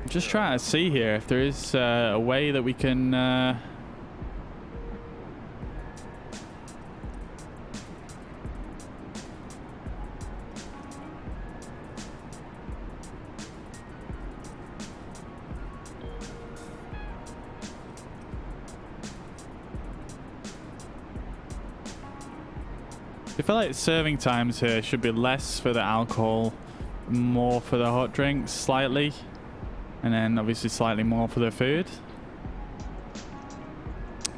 I'm just trying to see here if there is a way that we can... I feel like serving times here should be less for the alcohol, more for the hot drinks, slightly, and then obviously slightly more for the food.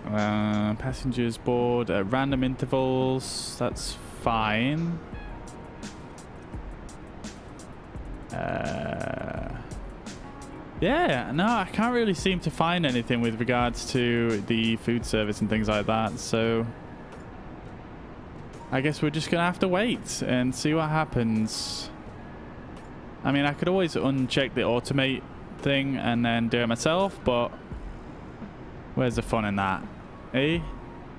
Passengers board at random intervals, that's fine. Yeah, no, I can't really seem to find anything with regards to the food service and things like that, so... I guess we're just going to have to wait and see what happens. I mean, I could always uncheck the automate thing and then do it myself, but where's the fun in that? Eh?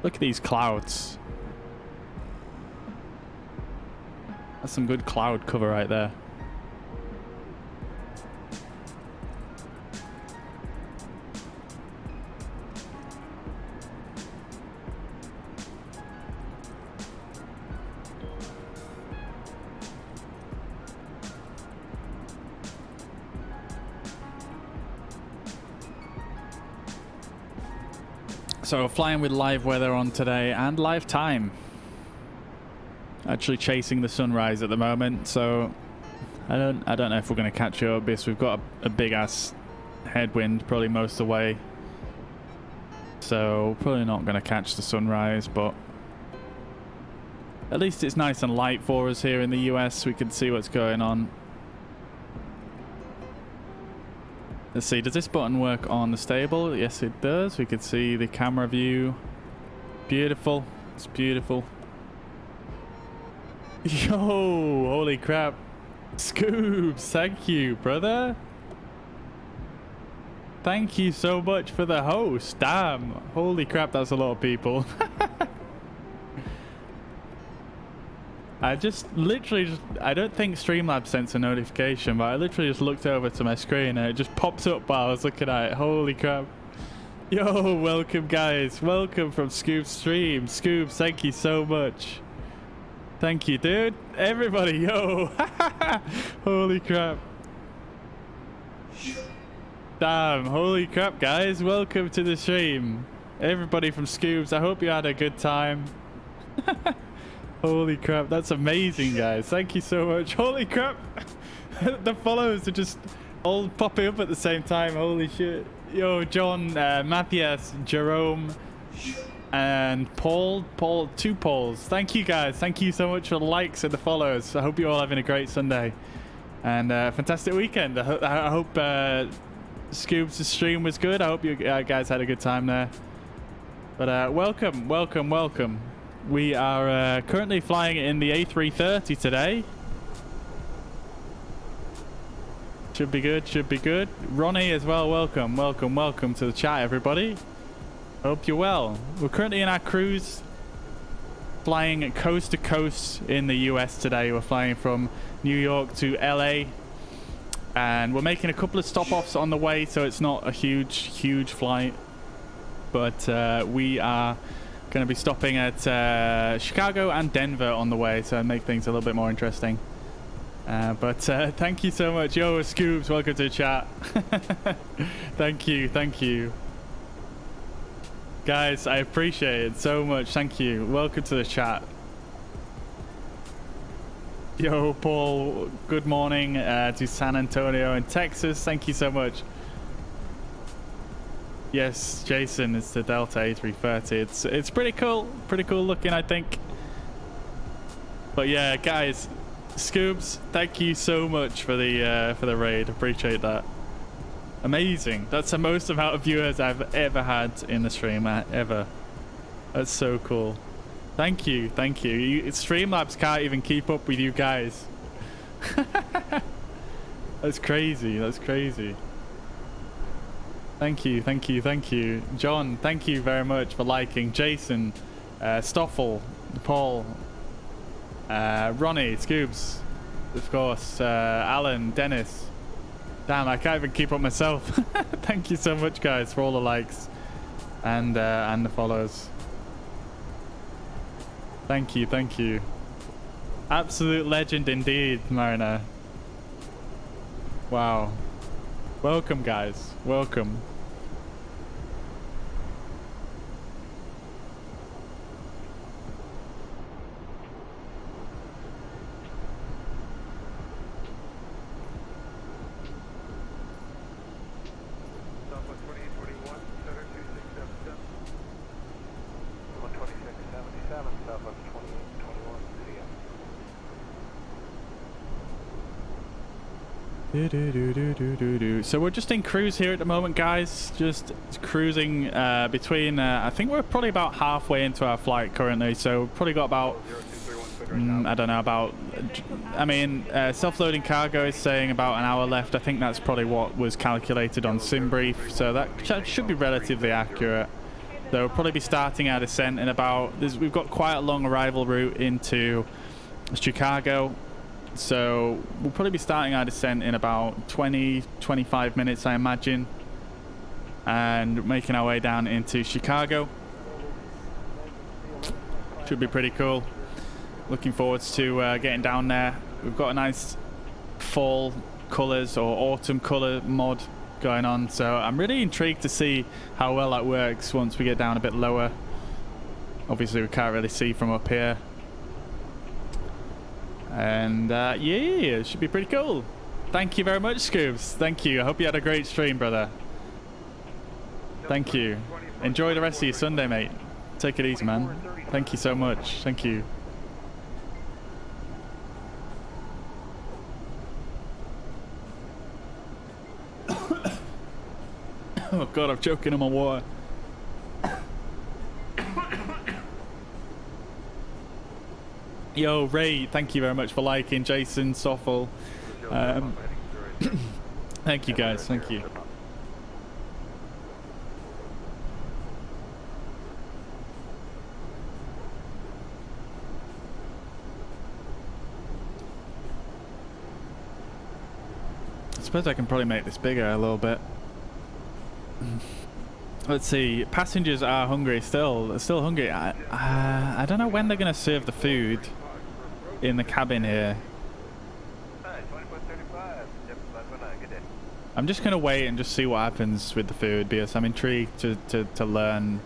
Look at these clouds. That's some good cloud cover right there. So flying with live weather on today and live time. Actually chasing the sunrise at the moment, so I don't know if we're going to catch up because we've got a big ass headwind probably most of the way. So probably not going to catch the sunrise, but at least it's nice and light for us here in the US. We can see what's going on. Let's see, does this button work on the stable? Yes, it does. We can see the camera view. Beautiful. It's beautiful. Yo, holy crap. Scoobs, thank you, brother. Thank you so much for the host. Damn. Holy crap, that's a lot of people. I just literally I don't think Streamlabs sends a notification, but I literally just looked over to my screen and it just popped up while I was looking at it. Holy crap. Yo, welcome guys. Welcome from Scoob's stream. Scoobs, thank you so much. Thank you, dude. Everybody, yo. Holy crap. Damn, holy crap, guys. Welcome to the stream. Everybody from Scoobs, I hope you had a good time. Holy crap, that's amazing, guys. Thank you so much. Holy crap. The follows are just all popping up at the same time. Holy shit. Yo, John, Matthias, Jerome, and Paul, two Pauls. Thank you, guys. Thank you so much for the likes and the follows. I hope you're all having a great Sunday and fantastic weekend. I hope Scoobs' stream was good. I hope you guys had a good time there. But welcome, welcome, welcome. We are currently flying in the A330 today. Should be good, should be good. Ronnie as well, welcome, welcome, welcome to the chat, everybody. Hope you're well. We're currently in our cruise, flying coast to coast in the US today. We're flying from New York to LA. And we're making a couple of stop-offs on the way, so it's not a huge flight. But we are going to be stopping at Chicago and Denver on the way, so make things a little bit more interesting. But thank you so much. Yo, Scoobs, welcome to the chat. Thank you, thank you. Guys, I appreciate it so much. Thank you. Welcome to the chat. Yo, Paul, good morning to San Antonio in Texas. Thank you so much. Yes, Jason, it's the Delta A330. It's pretty cool looking, I think. But yeah, guys, Scoobs, thank you so much for the raid. Appreciate that. Amazing. That's the most amount of viewers I've ever had in the stream, ever. That's so cool. Thank you, thank you. Streamlabs can't even keep up with you guys. That's crazy, that's crazy. Thank you, thank you, thank you. John, thank you very much for liking. Jason, Stoffel, Paul, Ronnie, Scoobs, of course, Alan, Dennis. Damn, I can't even keep up myself. Thank you so much, guys, for all the likes and the follows. Thank you, thank you. Absolute legend indeed, Mariner. Wow. Welcome, guys. Welcome. Southwest 2841, center 2677. 12677, Southwest 2821, CM. So we're just in cruise here at the moment, guys. Just cruising between I think we're probably about halfway into our flight currently, so we've probably got about I don't know, about self-loading cargo is saying about an hour left. I think that's probably what was calculated on SimBrief, so that should be relatively accurate. So we'll probably be starting our descent in about we've got quite a long arrival route into Chicago. So we'll probably be starting our descent in about 20-25 minutes, I imagine, and making our way down into Chicago. Should be pretty cool. Looking forward to getting down there. We've got a nice fall colors or autumn color mod going on, so I'm really intrigued to see how well that works once we get down a bit lower. Obviously we can't really see from up here. And yeah, it should be pretty cool. Thank you very much, Scoobs. Thank you. I hope you had a great stream, brother. Thank you. Enjoy the rest of your Sunday, mate. Take it easy, man. Thank you so much. Thank you. Oh god, I'm choking on my water. Yo, Ray, thank you very much for liking. Jason, Soffel. Thank you guys, thank you. I suppose I can probably make this bigger a little bit. Let's see. Passengers are hungry still. Still hungry. I don't know when they're going to serve the food in the cabin here. I'm just going to wait and just see what happens with the food because I'm intrigued to learn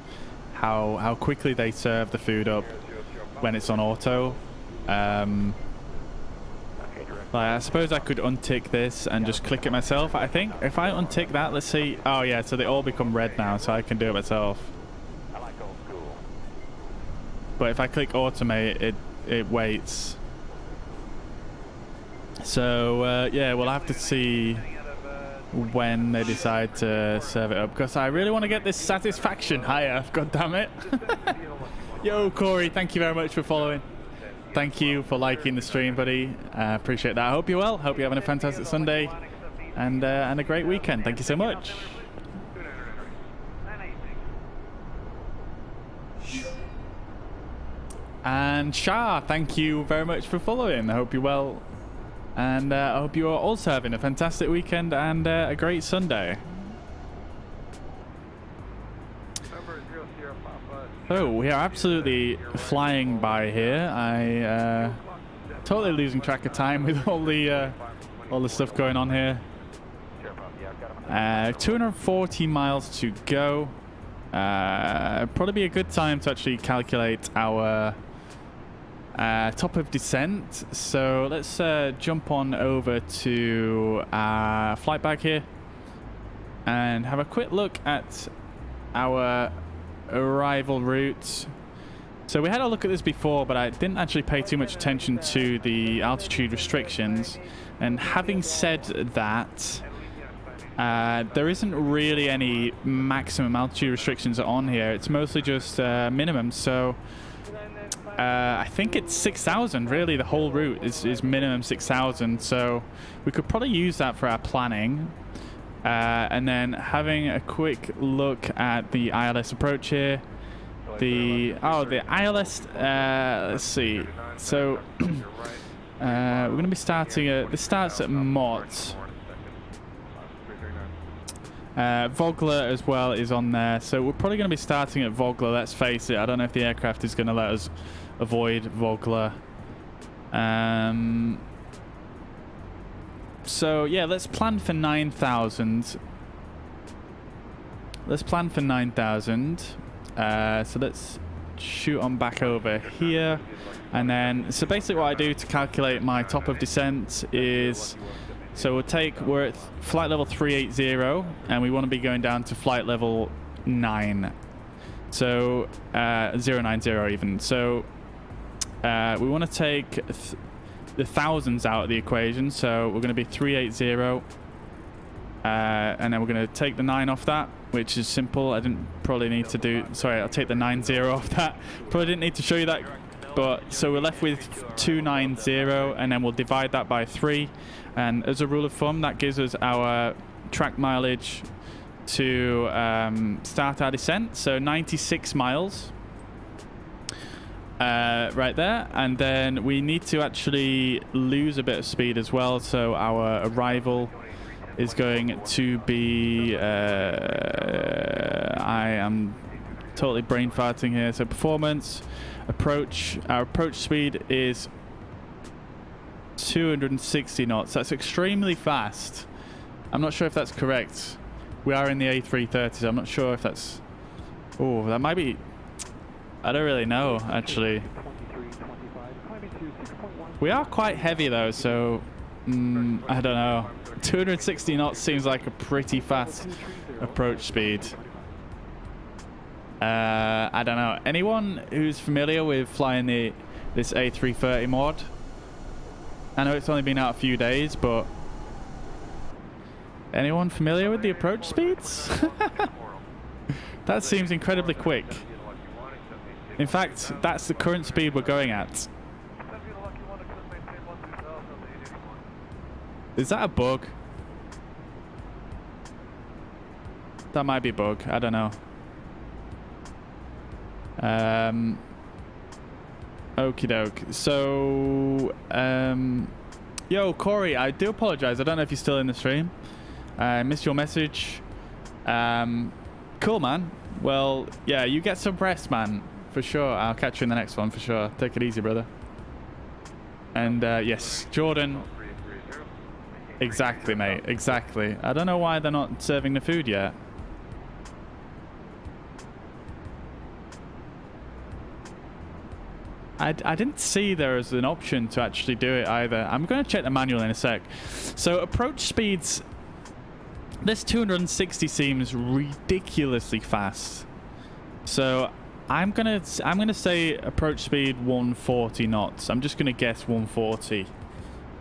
how quickly they serve the food up when it's on auto. Like, I suppose I could untick this and just click it myself. I think if I untick that, let's see. Oh yeah, so they all become red now, so I can do it myself. But if I click automate, it waits. So yeah, we'll have to see when they decide to serve it up, because I really want to get this satisfaction higher. God damn it. Yo, Corey, thank you very much for following. Thank you for liking the stream, buddy. Appreciate that. I hope you're well. Hope you're having a fantastic Sunday and a great weekend. Thank you so much. And Shah, thank you very much for following. I hope you're well. And I hope you are also having a fantastic weekend and a great Sunday. Oh, we are absolutely flying by here. I totally losing track of time with all the stuff going on here. 240 miles to go. Probably be a good time to actually calculate our top of descent. So let's jump on over to our flight bag here and have a quick look at our arrival route. So we had a look at this before, but I didn't actually pay too much attention to the altitude restrictions. And having said that, there isn't really any maximum altitude restrictions on here. It's mostly just minimum. So I think it's 6,000 really. The whole route is minimum 6,000. So we could probably use that for our planning. And then having a quick look at the ILS approach here. The ILS, let's see. So we're going to be starting at, this starts at MOD. Vogler as well is on there. So we're probably going to be starting at Vogler, let's face it. I don't know if the aircraft is going to let us avoid Vogler. So yeah, let's plan for 9,000. Let's plan for 9,000. So let's shoot on back over here. And then, so basically what I do to calculate my top of descent is, so we're at flight level 380 and we want to be going down to flight level 9. So 090 even. So we want to take the thousands out of the equation, so we're going to be 380, and then we're going to take the 9 off that, which is simple. I didn't probably need to do, sorry, I'll take the 90 off that. Probably didn't need to show you that, but so we're left with 290, and then we'll divide that by 3, and as a rule of thumb, that gives us our track mileage to start our descent. So 96 miles. Right there, and then we need to actually lose a bit of speed as well, so our arrival is going to be I am totally brain farting here. So performance, approach, our approach speed is 260 knots. That's extremely fast. I'm not sure if that's correct. We are in the A330s. I'm not sure if that's, oh, that might be, I don't really know, actually. We are quite heavy, though, so I don't know. 260 knots seems like a pretty fast approach speed. I don't know. Anyone who's familiar with flying this A330 mod? I know it's only been out a few days, but anyone familiar with the approach speeds? That seems incredibly quick. In fact, that's the current speed we're going at. Is that a bug? That might be a bug. I don't know. Okie doke. So, yo, Corey, I do apologize. I don't know if you're still in the stream. I missed your message. Cool, man. Well, yeah, you get some rest, man. For sure. I'll catch you in the next one, for sure. Take it easy, brother. And, yes, Jordan. Exactly, mate. Exactly. I don't know why they're not serving the food yet. I didn't see there as an option to actually do it either. I'm going to check the manual in a sec. So approach speeds. This 260 seems ridiculously fast. So I'm gonna say approach speed 140 knots. I'm just gonna guess 140.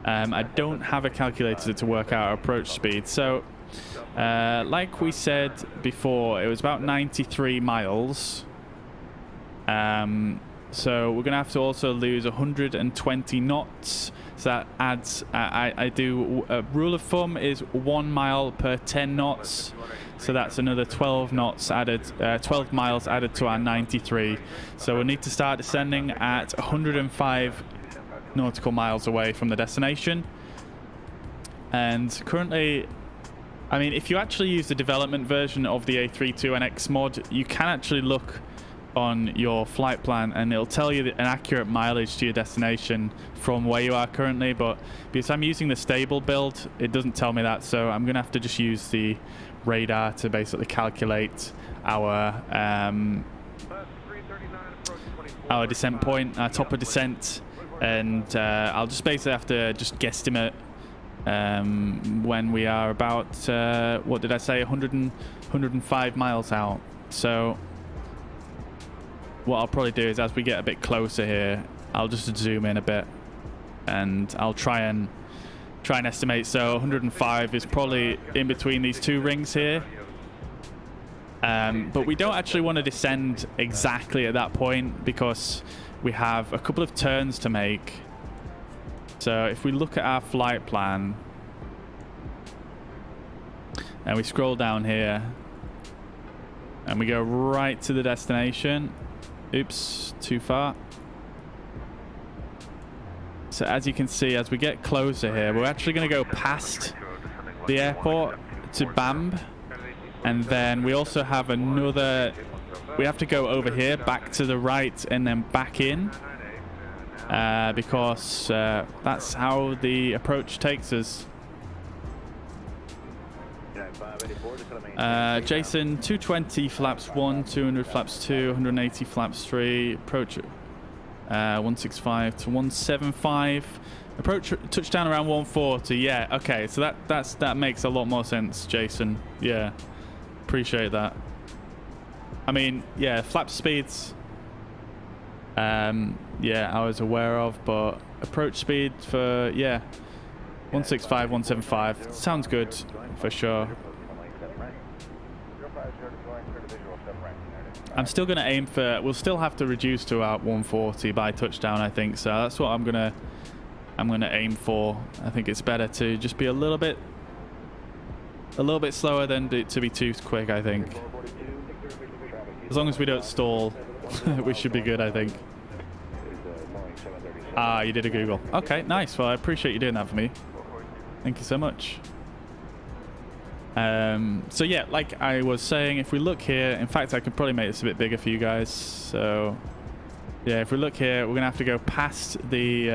I don't have a calculator to work out our approach speed. So like we said before, it was about 93 miles. So we're gonna have to also lose 120 knots. So that adds, rule of thumb is 1 mile per 10 knots. So that's another 12 knots added, 12 miles added to our 93. So we'll need to start descending at 105 nautical miles away from the destination. And currently, I mean, if you actually use the development version of the A32NX mod, you can actually look on your flight plan and it'll tell you an accurate mileage to your destination from where you are currently, but because I'm using the stable build, it doesn't tell me that, so I'm gonna have to just use the radar to basically calculate our descent point, our top of descent, and I'll just basically have to just guesstimate when we are about what did I say, 105 miles out. So what I'll probably do is, as we get a bit closer here, I'll just zoom in a bit and I'll try and estimate. So 105 is probably in between these two rings here, but we don't actually want to descend exactly at that point because we have a couple of turns to make. So if we look at our flight plan and we scroll down here and we go right to the destination. Oops, too far. So as you can see, as we get closer here, we're actually going to go past the airport to BAMB, and then we also have another, we have to go over here back to the right and then back in, because that's how the approach takes us. Jason, 220 flaps 1, 200 flaps 2, 180 flaps 3, approach 165 to 175, approach touchdown around 140. Yeah, okay, so that makes a lot more sense, Jason. Yeah, appreciate that. I mean, yeah, flap speeds, yeah, I was aware of, but approach speed for, yeah, 165, 175 sounds good for sure. I'm still going to aim for, we'll still have to reduce to about 140 by touchdown, I think. So that's what I'm going to aim for. I think it's better to just be a little bit slower than to be too quick, I think. As long as we don't stall, we should be good, I think. Ah, you did a Google. Okay, nice. Well, I appreciate you doing that for me. Thank you so much. So yeah, like I was saying, if we look here, in fact, I could probably make this a bit bigger for you guys. So yeah, if we look here, we're gonna have to go past the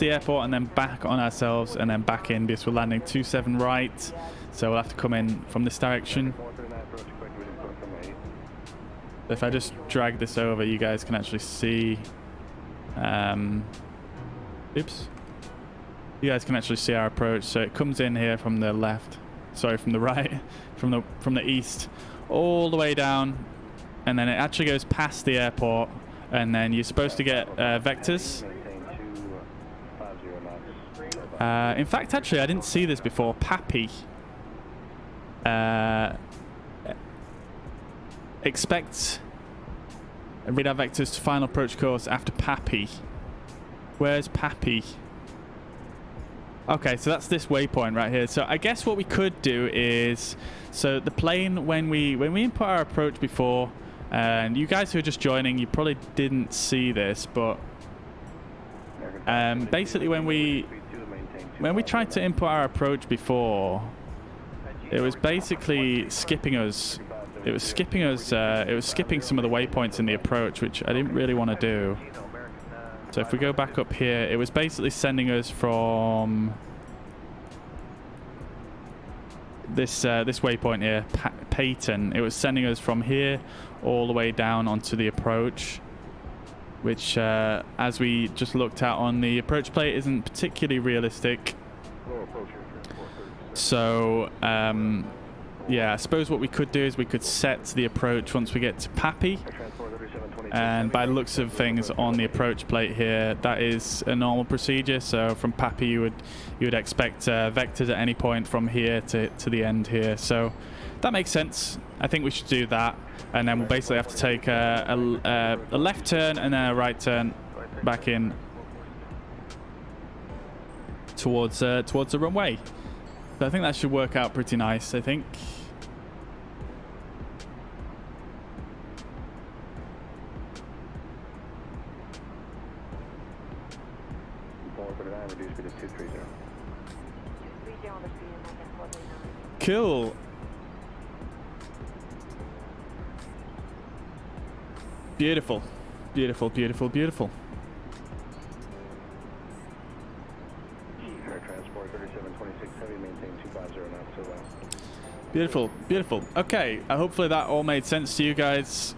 airport and then back on ourselves and then back in, because we're landing 27 right. So we'll have to come in from this direction. If I just drag this over, you guys can actually see. Oops. You guys can actually see our approach. So it comes in here from the left. sorry, from the right, from the east, all the way down, and then it actually goes past the airport, and then you're supposed to get vectors. In fact, actually, I didn't see this before. Pappy. Expect radar vectors to final approach course after Pappy. Where's Pappy? Okay, so that's this waypoint right here. So I guess what we could do is, so the plane, when we input our approach before, and you guys who are just joining, you probably didn't see this, but basically when we tried to input our approach before, it was basically skipping us. It was skipping us. It was skipping some of the waypoints in the approach, which I didn't really want to do. So if we go back up here, it was basically sending us from this waypoint here, Peyton. It was sending us from here all the way down onto the approach, which, as we just looked at on the approach plate, isn't particularly realistic. So, yeah, I suppose what we could do is we could set the approach once we get to Pappy. And by the looks of things on the approach plate here, that is a normal procedure. So from Pappy, you would expect vectors at any point from here to the end here. So that makes sense. I think we should do that, and then we'll basically have to take a left turn and then a right turn back in towards the runway. So I think that should work out pretty nice, I think. Cool. Beautiful. Beautiful, beautiful, beautiful. Beautiful, beautiful. Okay, hopefully that all made sense to you guys.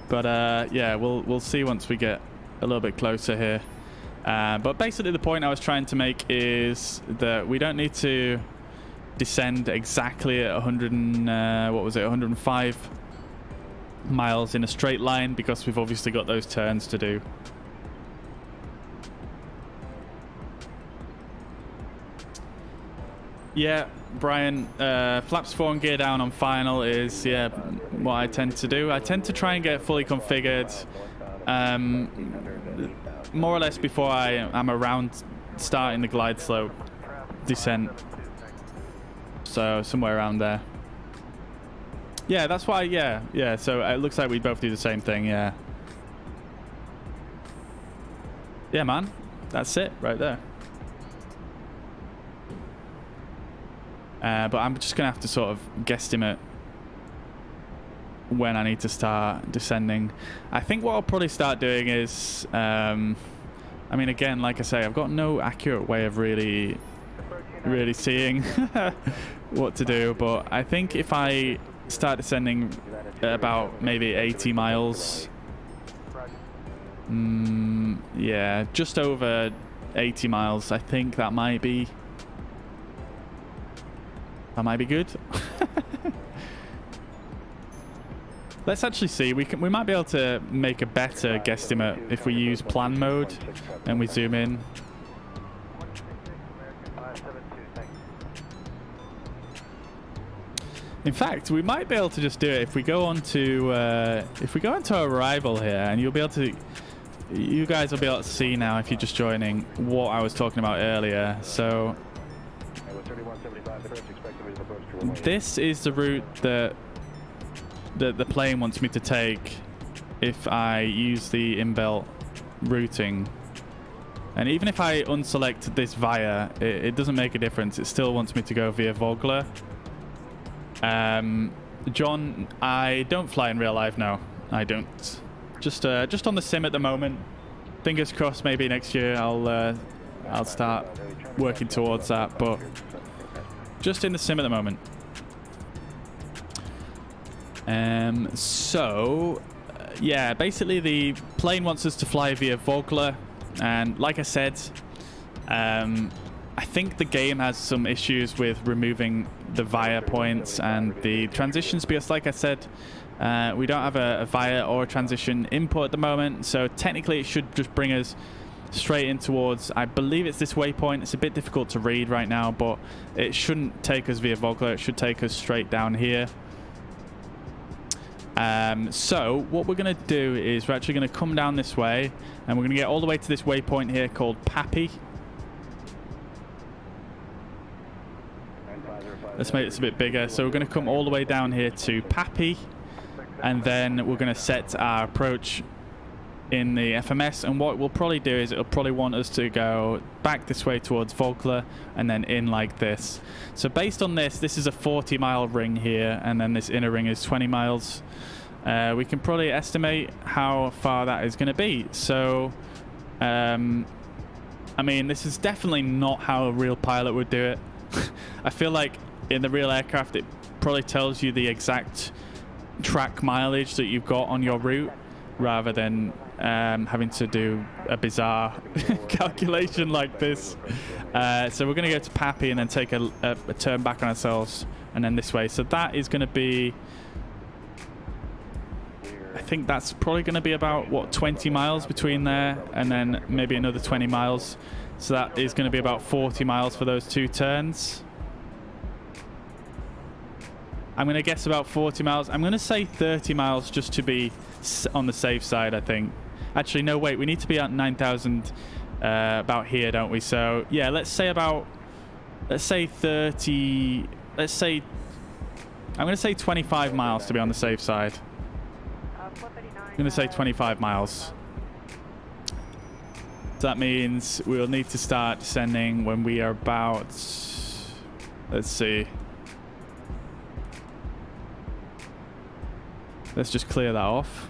But yeah, we'll see once we get a little bit closer here. But basically the point I was trying to make is that we don't need to descend exactly at 105 miles in a straight line, because we've obviously got those turns to do. Yeah, Brian, flaps 4 and gear down on final is, yeah, what I tend to do. I tend to try and get fully configured more or less before I'm around starting the glide slope descent. So somewhere around there. Yeah, that's why, yeah. So it looks like we both do the same thing, yeah. Yeah, man. That's it right there. But I'm just going to have to sort of guesstimate when I need to start descending. I think what I'll probably start doing is, I mean, again, like I say, I've got no accurate way of really seeing what to do, but I think if I start descending at about maybe 80 miles, yeah, just over 80 miles, I think that might be good. Let's actually see. We might be able to make a better guesstimate if we use plan mode and we zoom in. In fact, we might be able to just do it if we go on to arrival here, and you guys will be able to see now, if you're just joining, what I was talking about earlier. So this is the route that the plane wants me to take if I use the inbuilt routing. And even if I unselect this via, it doesn't make a difference. It still wants me to go via Vogler. John, I don't fly in real life. No, I don't. Just on the sim at the moment. Fingers crossed, maybe next year I'll start working towards that, but just in the sim at the moment. So yeah, basically the plane wants us to fly via Vogler, and like I said, I think the game has some issues with removing the VIA points and the transitions because, like I said, we don't have a VIA or a transition input at the moment. So technically it should just bring us straight in towards, I believe it's this waypoint. It's a bit difficult to read right now, but it shouldn't take us via Vogler. It should take us straight down here. So what we're going to do is we're actually going to come down this way, and we're going to get all the way to this waypoint here called Pappy. Let's make this a bit bigger. So we're going to come all the way down here to Pappy, and then we're going to set our approach in the FMS. And what we'll probably do is it'll probably want us to go back this way towards Vogler and then in like this. So based on this, this is a 40-mile ring here, and then this inner ring is 20 miles. We can probably estimate how far that is going to be. So, I mean, this is definitely not how a real pilot would do it. I feel like in the real aircraft, it probably tells you the exact track mileage that you've got on your route, rather than having to do a bizarre calculation like this. So we're going to go to Pappy and then take a turn back on ourselves and then this way. So that is going to be, I think that's probably going to be about, what, 20 miles between there and then maybe another 20 miles. So that is going to be about 40 miles for those two turns. I'm going to guess about 40 miles. I'm going to say 30 miles just to be on the safe side, I think. Actually, no, wait. We need to be at 9,000 about here, don't we? So, yeah, let's say 30... Let's say... I'm going to say 25 miles to be on the safe side. I'm going to say 25 miles. So that means we'll need to start descending when we are about... Let's see... Let's just clear that off.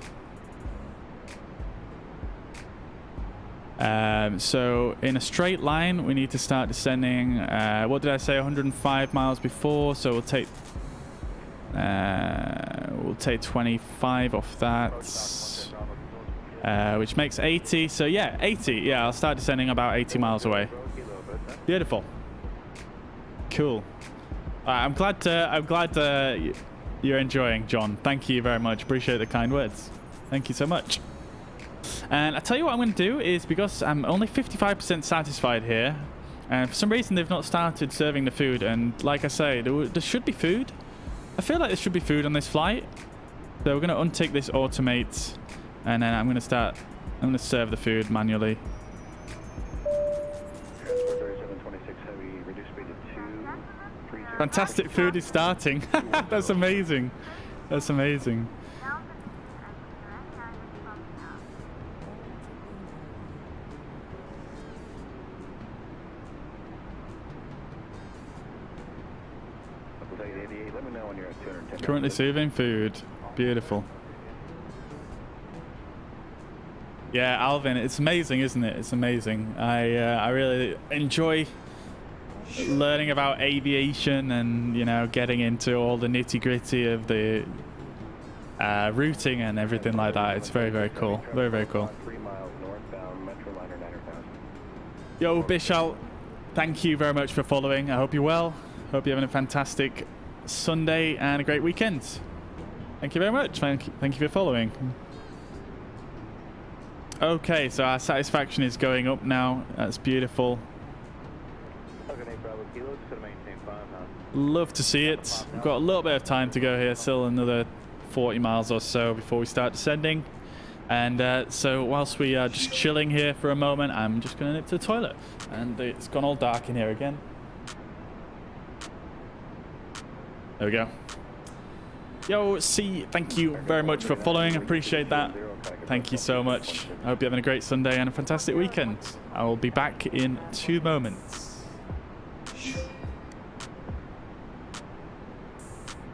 So in a straight line, we need to start descending. What did I say? 105 miles before. So we'll take 25 off that, which makes 80. So yeah, 80. Yeah, I'll start descending about 80 miles away. Beautiful. Cool. I'm glad you're enjoying, John. Thank you very much. Appreciate the kind words. Thank you so much. And I tell you what I'm going to do is, because I'm only 55% satisfied here, and for some reason they've not started serving the food, and like I say, there should be food. I feel like there should be food on this flight. So we're going to untick this automate, and then I'm going to serve the food manually. Fantastic food is starting. That's amazing. That's amazing. Currently serving food. Beautiful. Yeah, Alvin, it's amazing, isn't it? It's amazing. I really enjoy learning about aviation and, you know, getting into all the nitty-gritty of the routing and everything like that. It's very, very cool. Very, very cool. 3 miles northbound, Metroliner 9000. Yo, Bishal, thank you very much for following. I hope you're well. Hope you're having a fantastic Sunday and a great weekend. Thank you very much. Thank you for following. Okay, so our satisfaction is going up now. That's beautiful. Love to see it. We've got a little bit of time to go here, still another 40 miles or so before we start descending. And so whilst we are just chilling here for a moment, I'm just going to nip to the toilet. And it's gone all dark in here again. There we go. Yo, C, thank you very much for following. Appreciate that. Thank you so much. I hope you're having a great Sunday and a fantastic weekend. I will be back in 2 moments.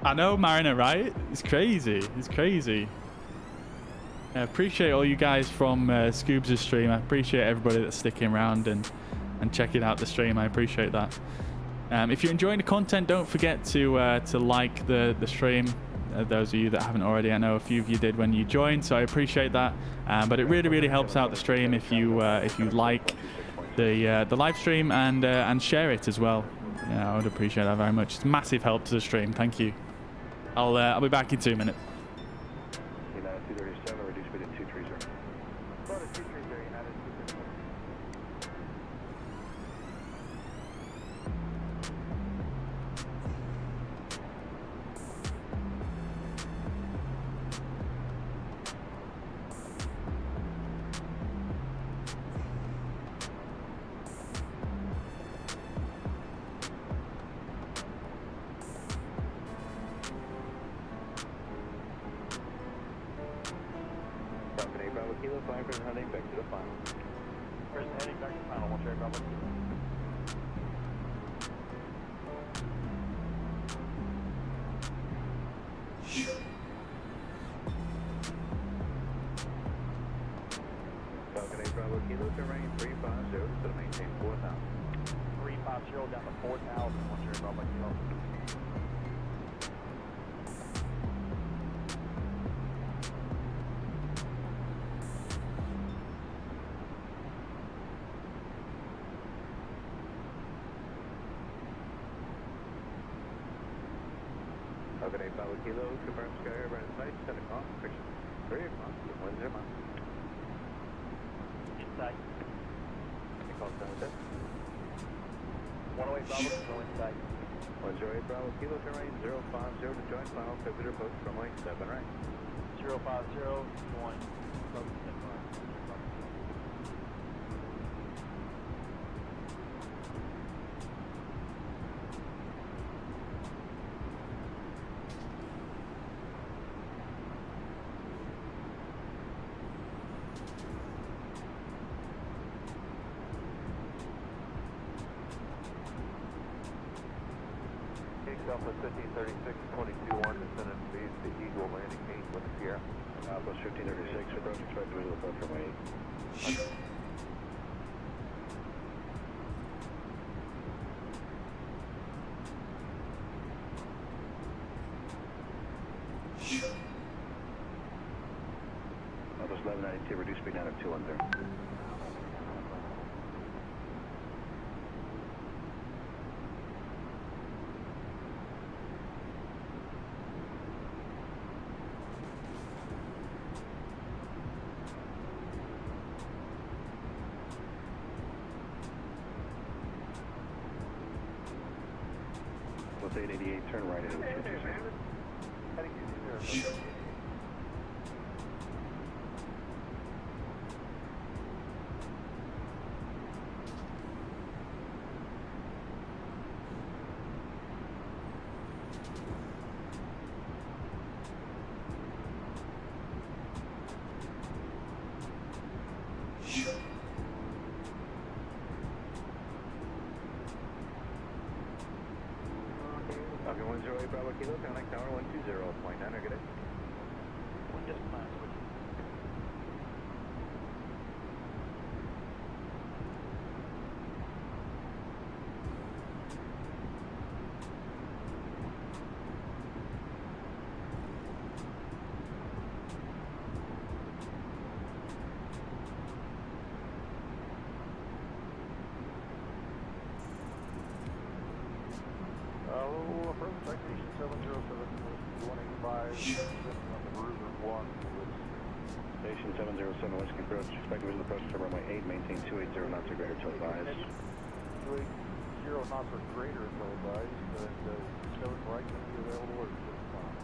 I know, Mariner, right? It's crazy. It's crazy. I appreciate all you guys from Scoobs' stream. I appreciate everybody that's sticking around and checking out the stream. I appreciate that. If you're enjoying the content, don't forget to like the stream. Those of you that haven't already, I know a few of you did when you joined, so I appreciate that. But it really, really helps out the stream if you like the live stream and share it as well. Yeah, I would appreciate that very much. It's massive help to the stream. Thank you. I'll be back in 2 minutes. United 237, reduce speed to 230. Go to 230, United 237. Falcon 8 Bravo Kilo, flying for heading back to the final. Prison heading back to final, 1 Cherry Bravo Kilo. Falcon 8 Bravo Kilo, terrain 350, so to maintain 4,000. 350 down to 4,000, 1 Cherry Bravo Kilo. Falcon 8 Bravo Kilo, confirm sky airborne in sight, 10 o'clock, correction, 3 o'clock, 10 miles. Inside. Any call sign with that? 108 Bravo Kilo inside. 108 Bravo Kilo, terrain 050 to join final, February approach runway 7 right. 050, join. Bravo 7 right. Alpha 1536, 22-1, descendant speed to Eagle, landing 8 with the Sierra. Alpha 1536, approach expect to visual approach runway 8. Alpha 1192, reduce speed down to 210. Plus 888, turn right into 220. Heading 220. Falcon 108 Bravo Kilo, connect tower 120.9, good day. One just plan, switch. Approach citation 707, 185, on the brews are 1. Station 707, Whiskey approach, expect visual approach to runway 8, maintain 280 knots or greater till advised. 280 knots or greater until advised, and 7 right can be available or just fine.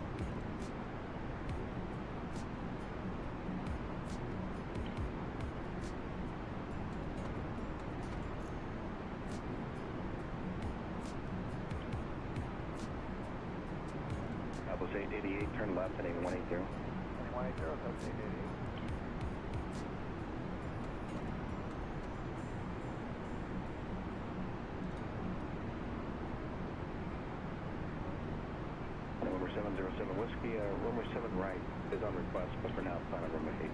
Alpha 888, turn left at 8180. 2180, that's 888. November 707 Whiskey, runway 7 right is on request, but for now, plan on runway 8.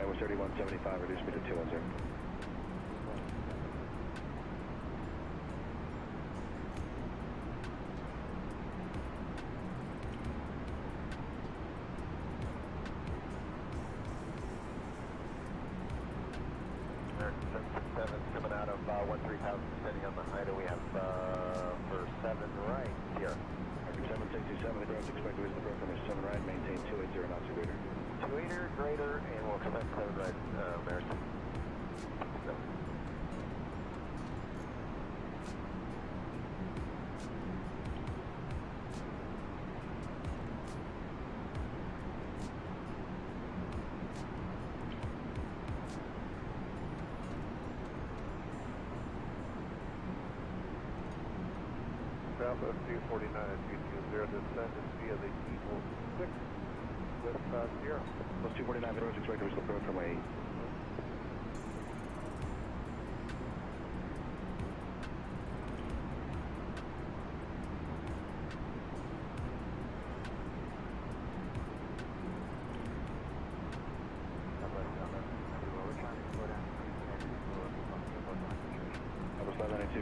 Iowa 3175, reduce speed to 210. 13,000 descending on the Haida. We have for 7 right here. 7627, approach, expect to visit the program is 7 right, maintain 280 knots or greater. 280 or greater, and we'll expect cleared right, American. So. Southwest 249 at 220, descended via the Eagle 6 with 0. Plus 249, approach, expect to visit the program 8.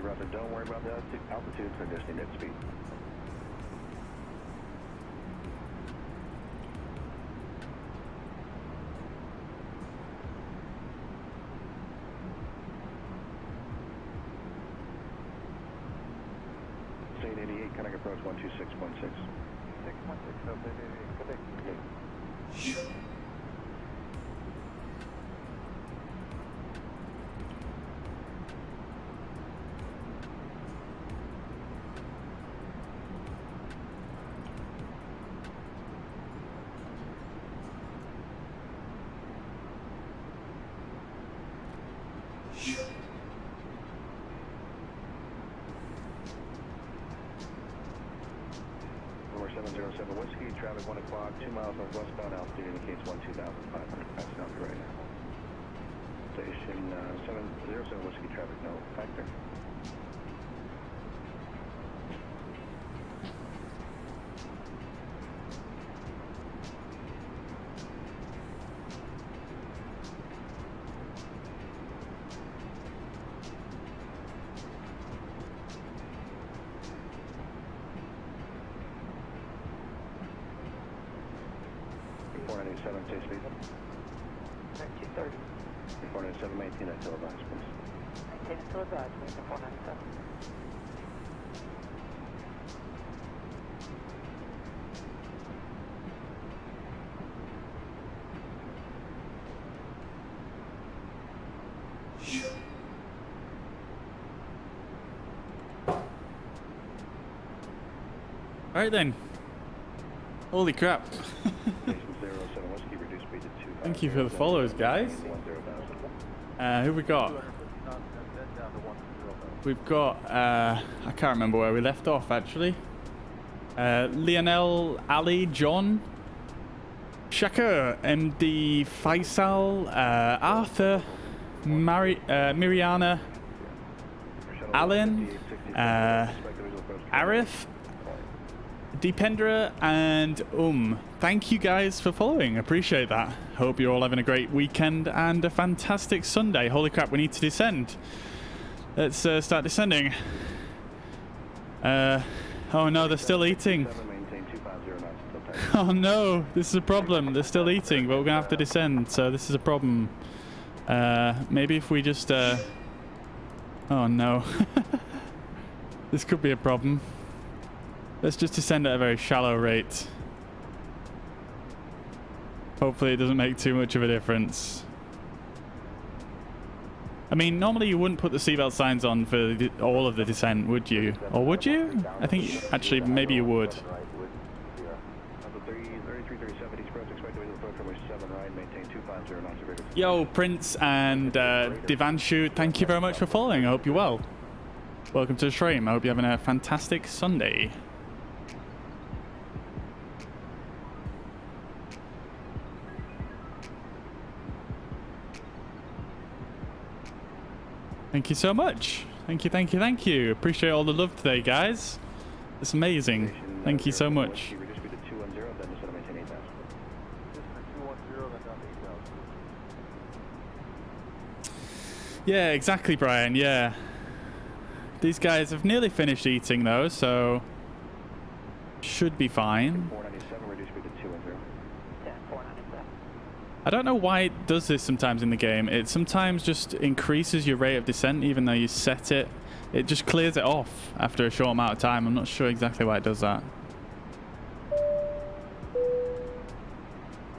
Roger, don't worry about the altitude for adjusting net speed. State 88, can I approach 126.6? 6.6, okay, good day. Number 707 Whiskey, traffic 1 o'clock, 2 miles northwestbound, altitude indicates 12,500, passing out right now. Station 707 Whiskey, traffic no factor. Say speed. 230. 497, maintain that till advice, please. Maintain it till advice, maintain 497. All right then. Holy crap. Thank you for the follows, guys. Who we got? We've got, I can't remember where we left off actually. Lionel, Ali, John, Shaka, MD, Faisal, Arthur, Miriana, Alan, Arif, Deependra, and Thank you guys for following. Appreciate that. Hope you're all having a great weekend and a fantastic Sunday. Holy crap, we need to descend. Let's start descending. Oh no, they're still eating. Oh no, this is a problem. They're still eating, but we're gonna have to descend, so this is a problem. Maybe if we just oh no. This could be a problem. Let's just descend at a very shallow rate. Hopefully it doesn't make too much of a difference. I mean, normally you wouldn't put the seatbelt signs on for all of the descent, would you? Or would you? I think, actually, maybe you would. Yo, Prince and Devanshu, thank you very much for following. I hope you're well. Welcome to the stream. I hope you're having a fantastic Sunday. Thank you so much. Thank you, thank you, thank you. Appreciate all the love today, guys. It's amazing. Thank you so much. Yeah, exactly, Brian. Yeah. These guys have nearly finished eating, though, so should be fine. 497, reduce speed to 210. 497. I don't know why it does this sometimes in the game. It sometimes just increases your rate of descent even though you set it. It just clears it off after a short amount of time. I'm not sure exactly why it does that.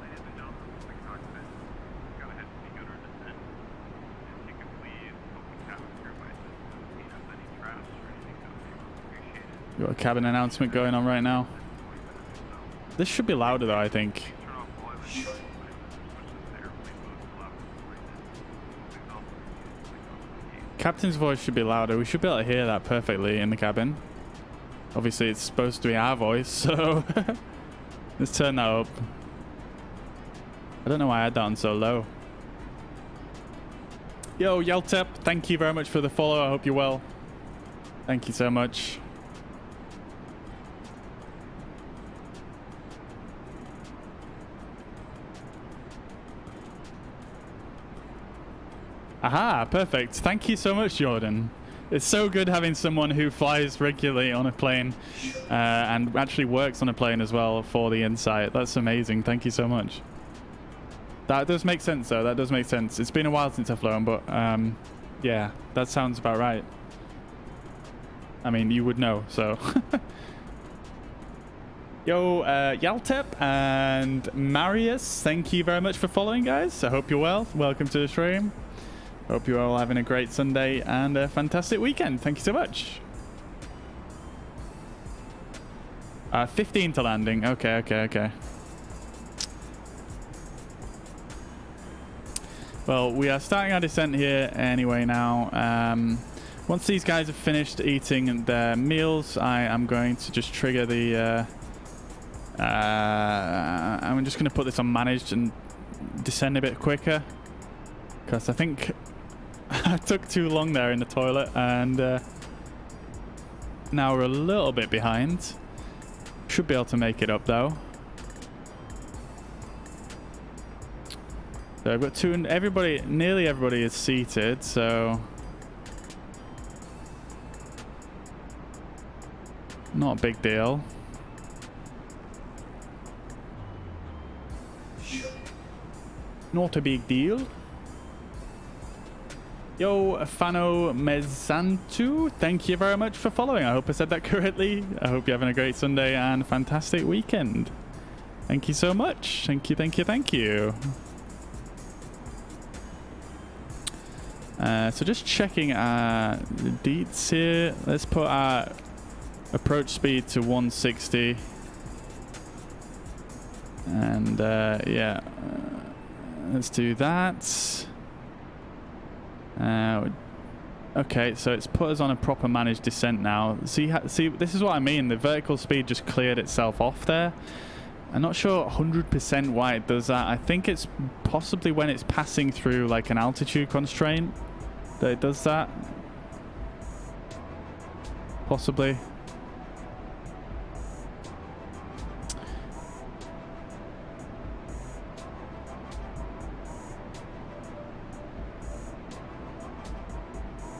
Ladies and gentlemen, from the cockpit, go ahead and begin our descent. If you could please open cabin crew by system, clean up any trash or anything that would be most appreciated. Got a cabin announcement going on right now. This should be louder though, I think. Turn off all airline devices, switches to airplane mode to allow for brightness. Please also use the gate. Captain's voice should be louder. We should be able to hear that perfectly in the cabin. Obviously, it's supposed to be our voice, so let's turn that up. I don't know why I had that on so low. Yo, Yeltep, thank you very much for the follow. I hope you're well. Thank you so much. Aha, perfect. Thank you so much, Jordan. It's so good having someone who flies regularly on a plane and actually works on a plane as well for the insight. That's amazing. Thank you so much. That does make sense, though. That does make sense. It's been a while since I've flown, but yeah, that sounds about right. I mean, you would know, so. Yo, Yaltep and Marius, thank you very much for following, guys. I hope you're well. Welcome to the stream. Hope you're all having a great Sunday and a fantastic weekend. Thank you so much. 15 to landing. Okay. Well, we are starting our descent here anyway now. Once these guys have finished eating their meals, I am going to just trigger the... I'm just going to put this on managed and descend a bit quicker. Because I think I took too long there in the toilet and now we're a little bit behind. Should be able to make it up though. So I've got two and nearly everybody is seated, so not a big deal. Not a big deal. Yo, Fano Mezantu, thank you very much for following. I hope I said that correctly. I hope you're having a great Sunday and a fantastic weekend. Thank you so much. Thank you. So just checking the deets here. Let's put our approach speed to 160. And yeah, let's do that. Okay, so it's put us on a proper managed descent now. See, this is what I mean. The vertical speed just cleared itself off there. I'm not sure 100% why it does that. I think it's possibly when it's passing through like an altitude constraint that it does that. Possibly.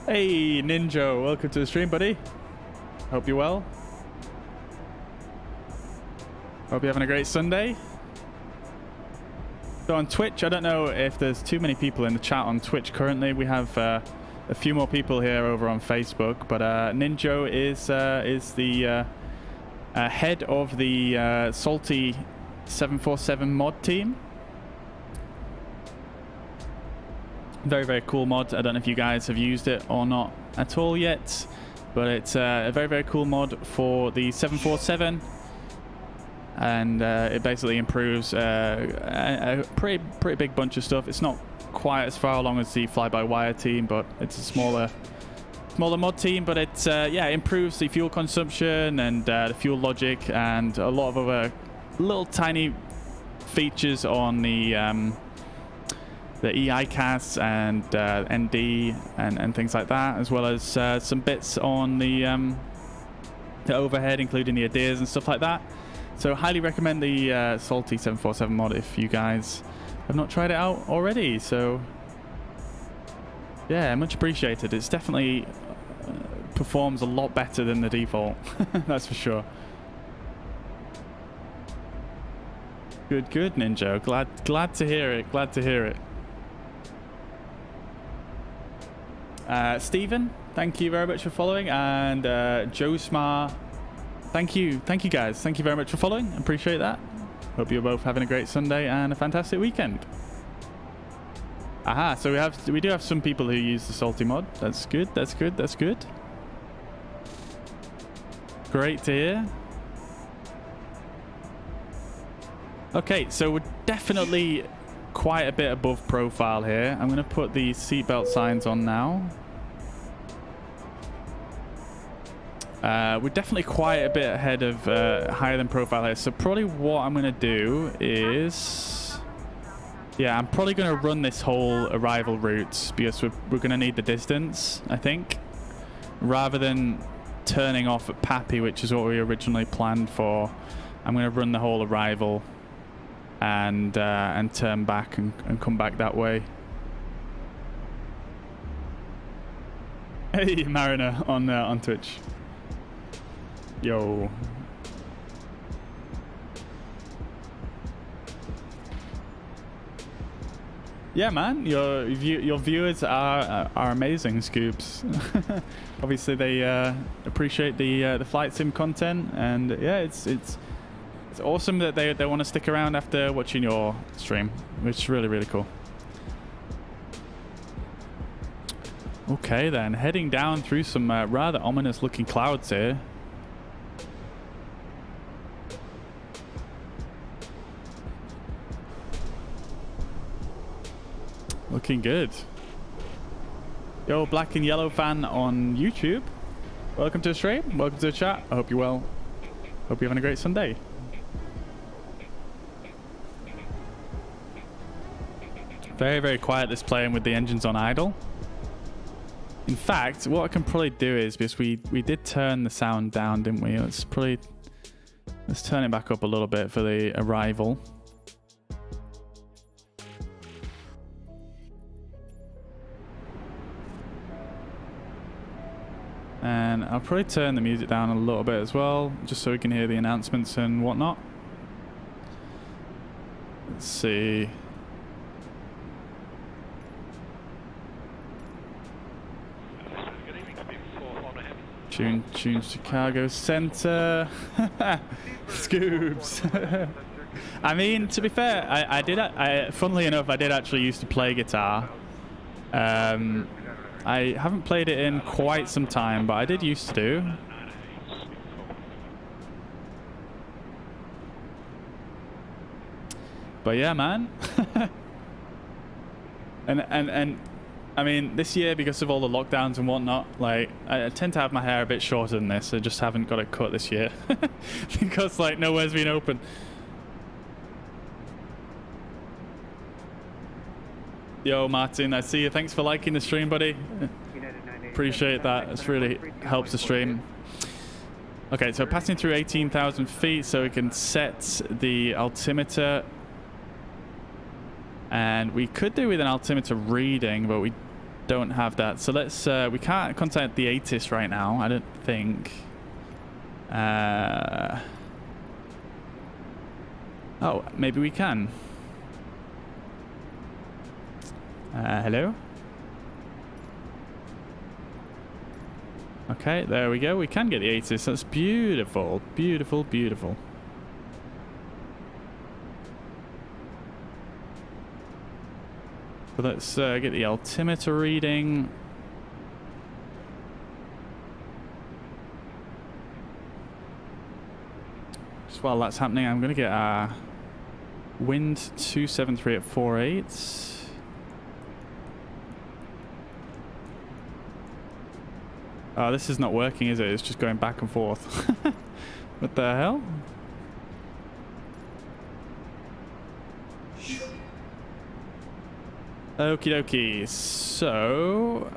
Hey, Ninja, welcome to the stream, buddy. Hope you're well. Hope you're having a great Sunday. So on Twitch, I don't know if there's too many people in the chat on Twitch currently. We have a few more people here over on Facebook, but Ninja is the head of the Salty 747 mod team. Very, very cool mod. I don't know if you guys have used it or not at all yet, but it's a very, very cool mod for the 747, and it basically improves a pretty big bunch of stuff. It's not quite as far along as the fly-by-wire team, but it's a smaller mod team, but it yeah, improves the fuel consumption and the fuel logic and a lot of other little tiny features on the EICAS and ND and things like that, as well as some bits on the overhead, including the ADIRs and stuff like that. So highly recommend the Salty 747 mod if you guys have not tried it out already. So yeah, much appreciated. It's definitely performs a lot better than the default. That's for sure. Good, good, Ninja. Glad to hear it. Glad to hear it. Stephen, thank you very much for following, and Joe Smar, thank you guys. Thank you very much for following. Appreciate that. Hope you're both having a great Sunday and a fantastic weekend. Aha, so we do have some people who use the salty mod. That's good. That's good. That's good. Great to hear. Okay, so we're definitely quite a bit above profile here. I'm going to put the seatbelt signs on now. We're definitely quite a bit ahead of higher than profile here. So probably what I'm going to do is... yeah, I'm probably going to run this whole arrival route because we're going to need the distance, I think. Rather than turning off at Pappy, which is what we originally planned for, I'm going to run the whole arrival and turn back and come back that way. Hey, Mariner on Twitch. Yo. Yeah, man, your viewers are amazing, Scoops. Obviously, they appreciate the flight sim content, and yeah, it's awesome that they want to stick around after watching your stream, which is really cool. Okay, then heading down through some rather ominous looking clouds here. Looking good. Yo, Black and Yellow fan on YouTube. Welcome to the stream. Welcome to the chat. I hope you're well. Hope you're having a great Sunday. Very quiet this plane with the engines on idle. In fact, what I can probably do is, because we did turn the sound down, didn't we? Let's turn it back up a little bit for the arrival. And I'll probably turn the music down a little bit as well, just so we can hear the announcements and whatnot. Let's see. Tune Chicago Center. Scoops. I mean, to be fair, funnily enough, I did actually used to play guitar. I haven't played it in quite some time, but I did used to do. But yeah, man. and I mean, this year, because of all the lockdowns and whatnot, like, I tend to have my hair a bit shorter than this. I just haven't got it cut this year because, like, nowhere's been open. Yo, Martin, I see you. Thanks for liking the stream, buddy. Appreciate that. It really helps the stream. Okay, so passing through 18,000 feet, so we can set the altimeter. And we could do with an altimeter reading, but we don't have that. So let's, we can't contact the ATIS right now, I don't think. Oh, maybe we can. Hello? Okay, there we go. We can get the ATIS. That's beautiful. Beautiful, beautiful. So let's get the altimeter reading. Just while that's happening, I'm going to get our wind 273 at 48. Oh, this is not working, is it? It's just going back and forth. What the hell? Okie dokie. So,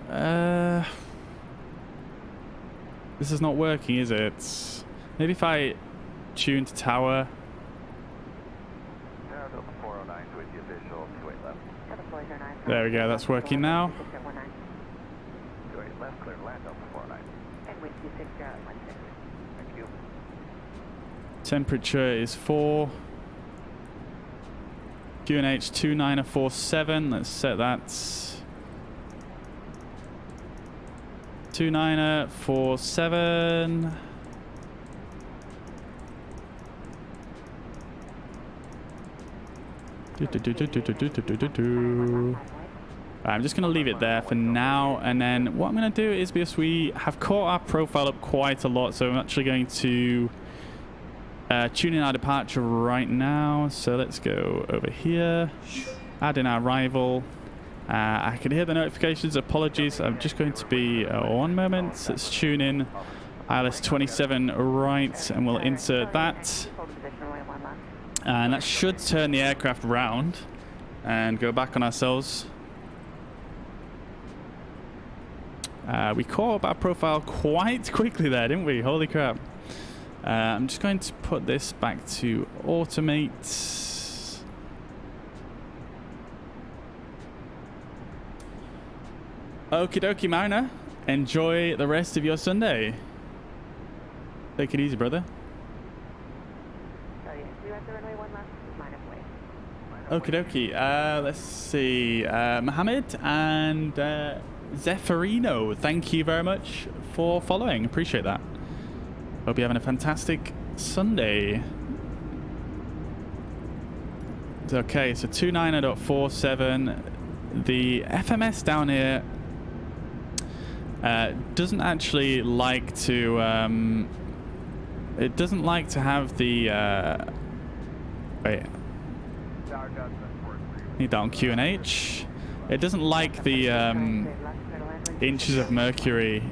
this is not working, is it? Maybe if I tune to tower. There we go. That's working now. Temperature is 4. QNH 2947. Let's set that. 2947. I'm just going to leave it there for now, and then what I'm going to do is, because we have caught our profile up quite a lot, so I'm actually going to tune in our departure right now. So let's go over here, add in our arrival. I can hear the notifications. Apologies, I'm just going to be 1 moment. Let's tune in ILS 27 right, and we'll insert that, and that should turn the aircraft round and go back on ourselves. We caught up our profile quite quickly there, didn't we? Holy crap. I'm just going to put this back to automate. Okie dokie, Mariner. Enjoy the rest of your Sunday. Take it easy, brother. Okie dokie. Let's see. Mohammed and Zephyrino, thank you very much for following. Appreciate that. Hope you're having a fantastic Sunday. Okay, so 29.47. The FMS down here doesn't actually like to it doesn't like to have the wait, need that on QNH. It doesn't like the inches of mercury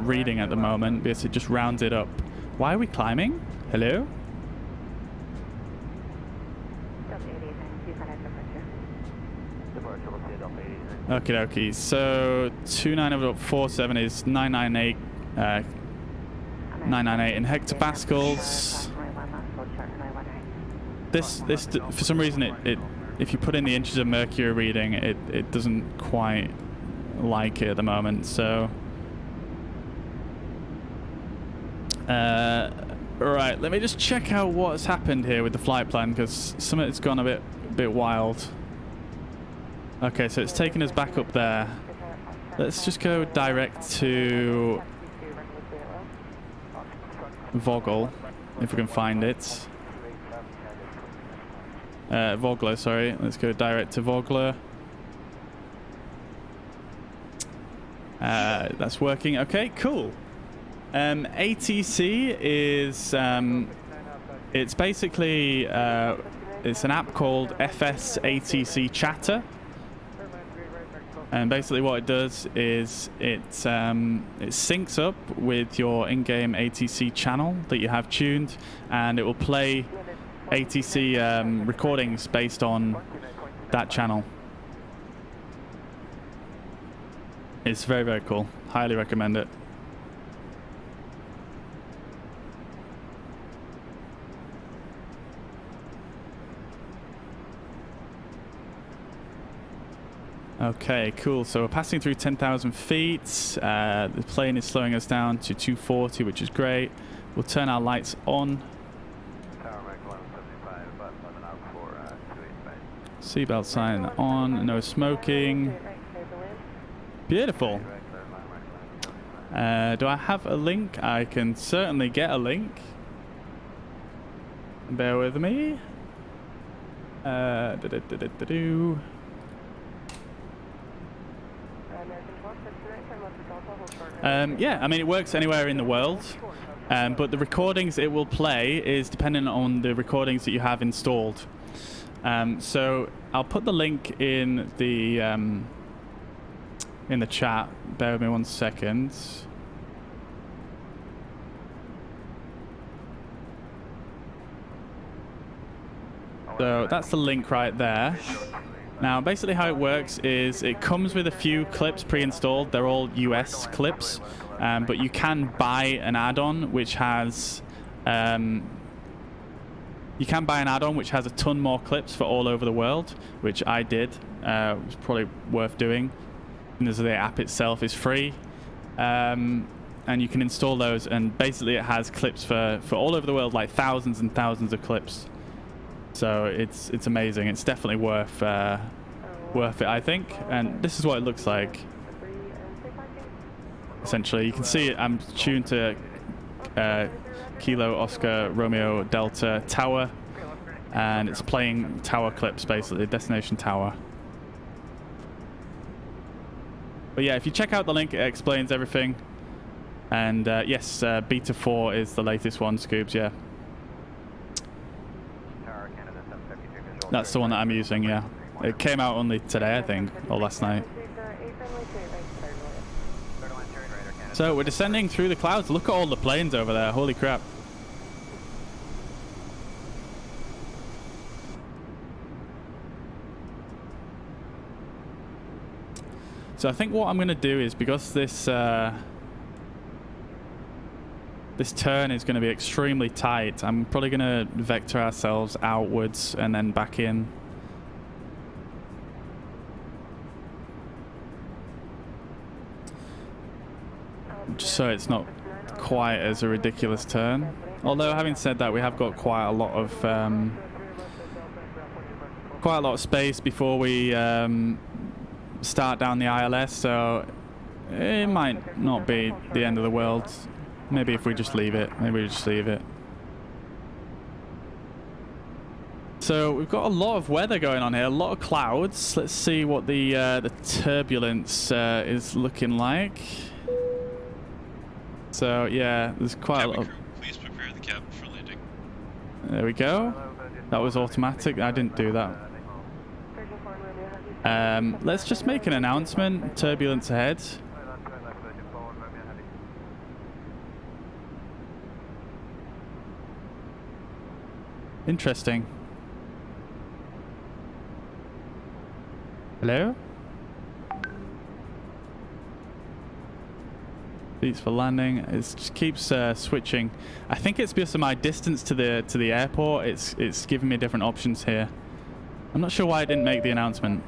reading at the moment, because it just rounds it up. Why are we climbing? Hello? Okay, dokie. So 29.47 is 998 in hectopascals. This for some reason it if you put in the inches of mercury reading, it doesn't quite like it at the moment. So right, let me just check out what's happened here with the flight plan, because some of it's gone a bit wild. Okay, so it's taken us back up there. Let's just go direct to Vogel, if we can find it. Vogler, sorry. Let's go direct to Vogler. That's working. Okay, cool. ATC is it's basically it's an app called FS ATC Chatter, and basically what it does is it syncs up with your in-game ATC channel that you have tuned, and it will play ATC recordings based on that channel. It's very, very cool. Highly recommend it. Okay, cool. So we're passing through 10,000 feet. The plane is slowing us down to 240, which is great. We'll turn our lights on. Seatbelt sign on. No smoking. Beautiful. Do I have a link? I can certainly get a link. Bear with me. Yeah, I mean, it works anywhere in the world, but the recordings it will play is dependent on the recordings that you have installed. So I'll put the link in the chat. Bear with me 1 second. So that's the link right there. Now, basically how it works is it comes with a few clips pre-installed. They're all US clips, but you can buy an add-on which has a ton more clips for all over the world, which I did. It was probably worth doing, because the app itself is free, and you can install those, and basically it has clips for all over the world, like thousands and thousands of clips. So it's amazing. It's definitely worth it, I think. And this is what it looks like. Essentially, you can see I'm tuned to Kilo Oscar Romeo Delta Tower, and it's playing tower clips, basically, destination tower. But yeah, if you check out the link, it explains everything. And yes, Beta 4 is the latest one, Scoobs, yeah. That's the one that I'm using, yeah. It came out only today, I think, or last night. So we're descending through the clouds. Look at all the planes over there. Holy crap. So I think what I'm going to do is, because this this turn is going to be extremely tight, I'm probably going to vector ourselves outwards and then back in. Just so it's not quite as a ridiculous turn. Although, having said that, we have got quite a lot of space before we start down the ILS, so it might not be the end of the world. Maybe if we just leave it. Maybe we just leave it. So we've got a lot of weather going on here, a lot of clouds. Let's see what the turbulence is looking like. So yeah, there's quite a lot of... Crew, please prepare the cabin for landing. There we go. That was automatic. I didn't do that. Let's just make an announcement. Turbulence ahead. Interesting. Hello? Seats for landing. It just keeps switching. I think it's because of my distance to the airport. It's giving me different options here. I'm not sure why I didn't make the announcement.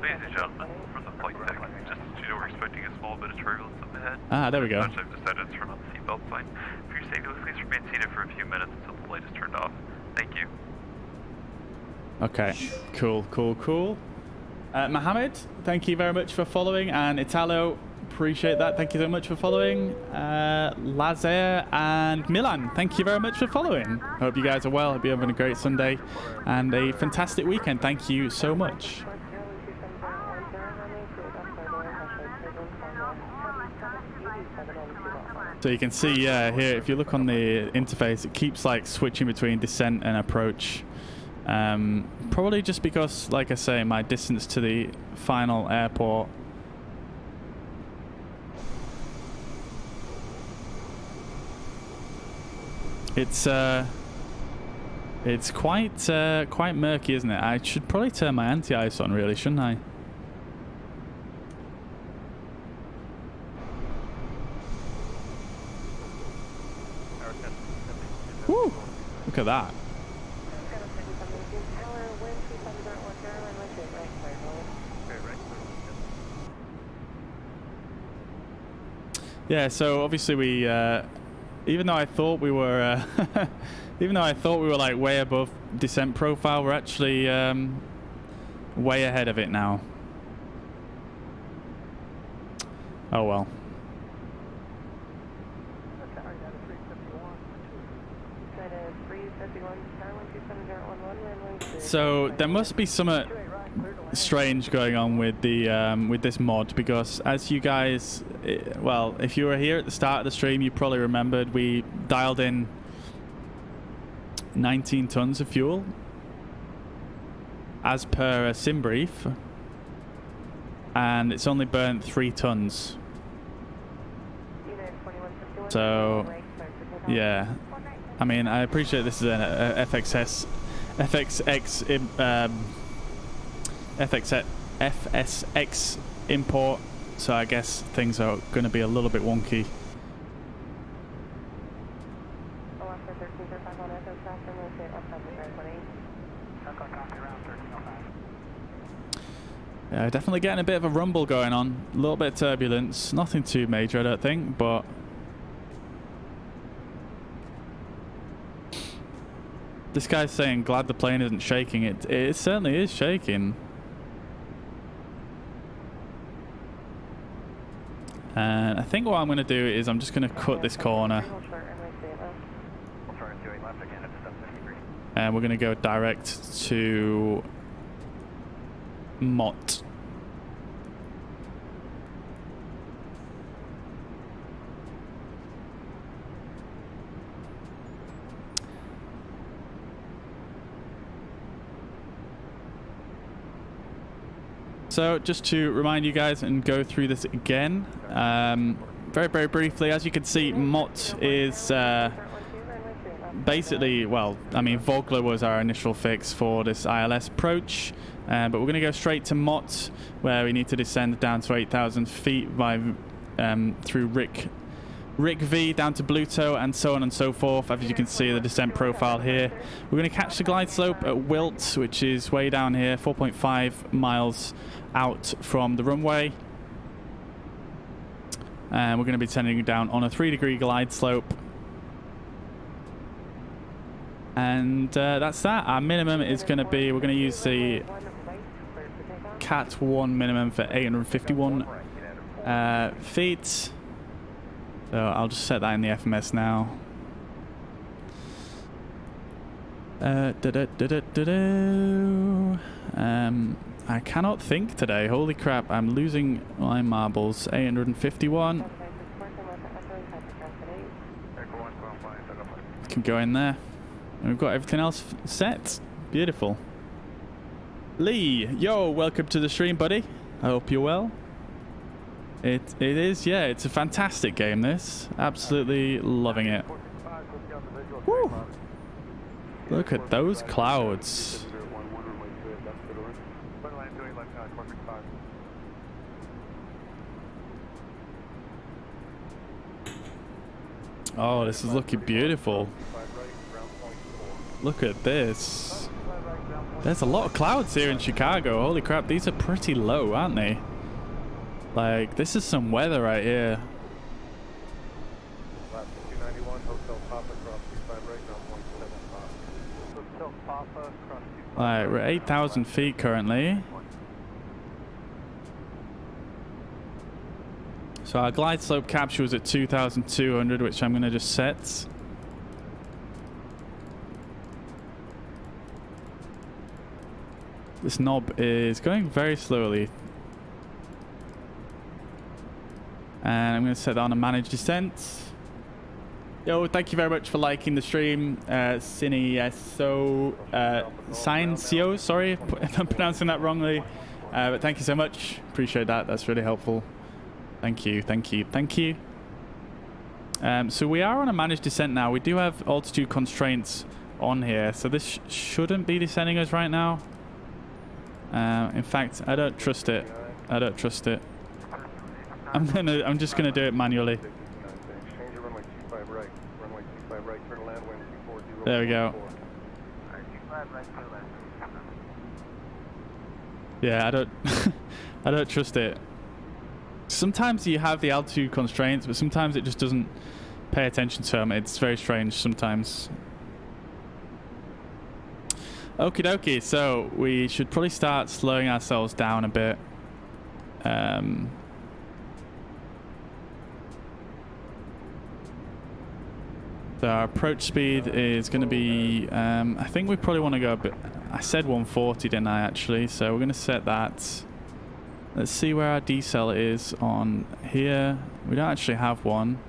Ladies and gentlemen, from the flight deck, just so you know, we're expecting a small bit of turbulence up ahead. Ah, there we go. I've decided to turn on the seatbelt sign. For your safety, please remain seated for a few minutes until the light is turned off. Thank you. Okay, cool. Mohammed, thank you very much for following, and Italo, appreciate that. Thank you so much for following. Lazer and Milan, thank you very much for following. Hope you guys are well. Hope you're having a great Sunday and a fantastic weekend. Thank you so much. So you can see here, if you look on the interface, it keeps like switching between descent and approach. Probably just because, like I say, my distance to the final airport. It's quite murky, isn't it? I should probably turn my anti-ice on, really, shouldn't I? Woo! Look at that. Yeah, so obviously we, even though I thought we were, like way above descent profile, we're actually way ahead of it now. Oh well. So there must be something strange going on with the with this mod, because as you guys, well, if you were here at the start of the stream, you probably remembered we dialed in 19 tons of fuel as per a sim brief, and it's only burnt 3 tons. So yeah, I mean, I appreciate this is an FSX import, so I guess things are going to be a little bit wonky. Yeah, definitely getting a bit of a rumble going on, a little bit of turbulence, nothing too major I don't think, but This guy's saying glad the plane isn't shaking. It certainly is shaking. And I think what I'm going to do is I'm just going to cut this corner. And we're going to go direct to Mott. So just to remind you guys and go through this again, very, very briefly, as you can see, Mott is basically, well, I mean, Vogler was our initial fix for this ILS approach, but we're going to go straight to Mott, where we need to descend down to 8,000 feet by through Rick V down to Bluto and so on and so forth. As you can see, the descent profile here. We're going to catch the glide slope at Wilt, which is way down here, 4.5 miles out from the runway. And we're going to be descending down on a 3-degree glide slope. And that's that. Our minimum is going to be, we're going to use the Cat 1 minimum for 851 feet. So I'll just set that in the FMS now. I cannot think today. Holy crap, I'm losing my marbles. 851. Can go in there. And we've got everything else set. Beautiful. Lee, yo, welcome to the stream, buddy. I hope you're well. It is, yeah, it's a fantastic game, this. Absolutely loving it. Woo! Look at those clouds. Oh, this is looking beautiful. Look at this. There's a lot of clouds here in Chicago. Holy crap, these are pretty low, aren't they? Like, this is some weather right here. Alright, we're at 8,000 feet currently. So our glide slope capture was at 2,200, which I'm going to just set. This knob is going very slowly. And I'm going to set that on a managed descent. Yo, thank you very much for liking the stream. Sciencio, sorry if I'm pronouncing that wrongly. But thank you so much. Appreciate that. That's really helpful. Thank you, thank you, thank you. So we are on a managed descent now. We do have altitude constraints on here. So this shouldn't be descending us right now. In fact, I don't trust it. I don't trust it. I'm just gonna do it manually. There we go. Yeah, I don't I don't trust it. Sometimes you have the altitude constraints, but sometimes it just doesn't pay attention to them. It's very strange sometimes. Okie dokie, so we should probably start slowing ourselves down a bit. So our approach speed is going to be, I think we probably want to go a bit, I said 140, didn't I, actually? So we're going to set that. Let's see where our decel is on here. We don't actually have one.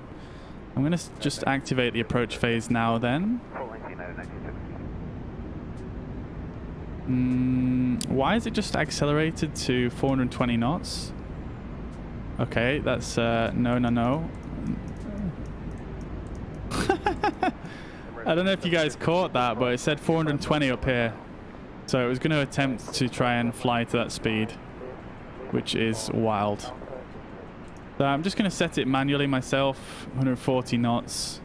I'm going to just activate the approach phase now then. Why is it just accelerated to 420 knots? Okay, that's, no. I don't know if you guys caught that, but it said 420 up here. So it was going to attempt to try and fly to that speed, which is wild. So I'm just going to set it manually myself, 140 knots.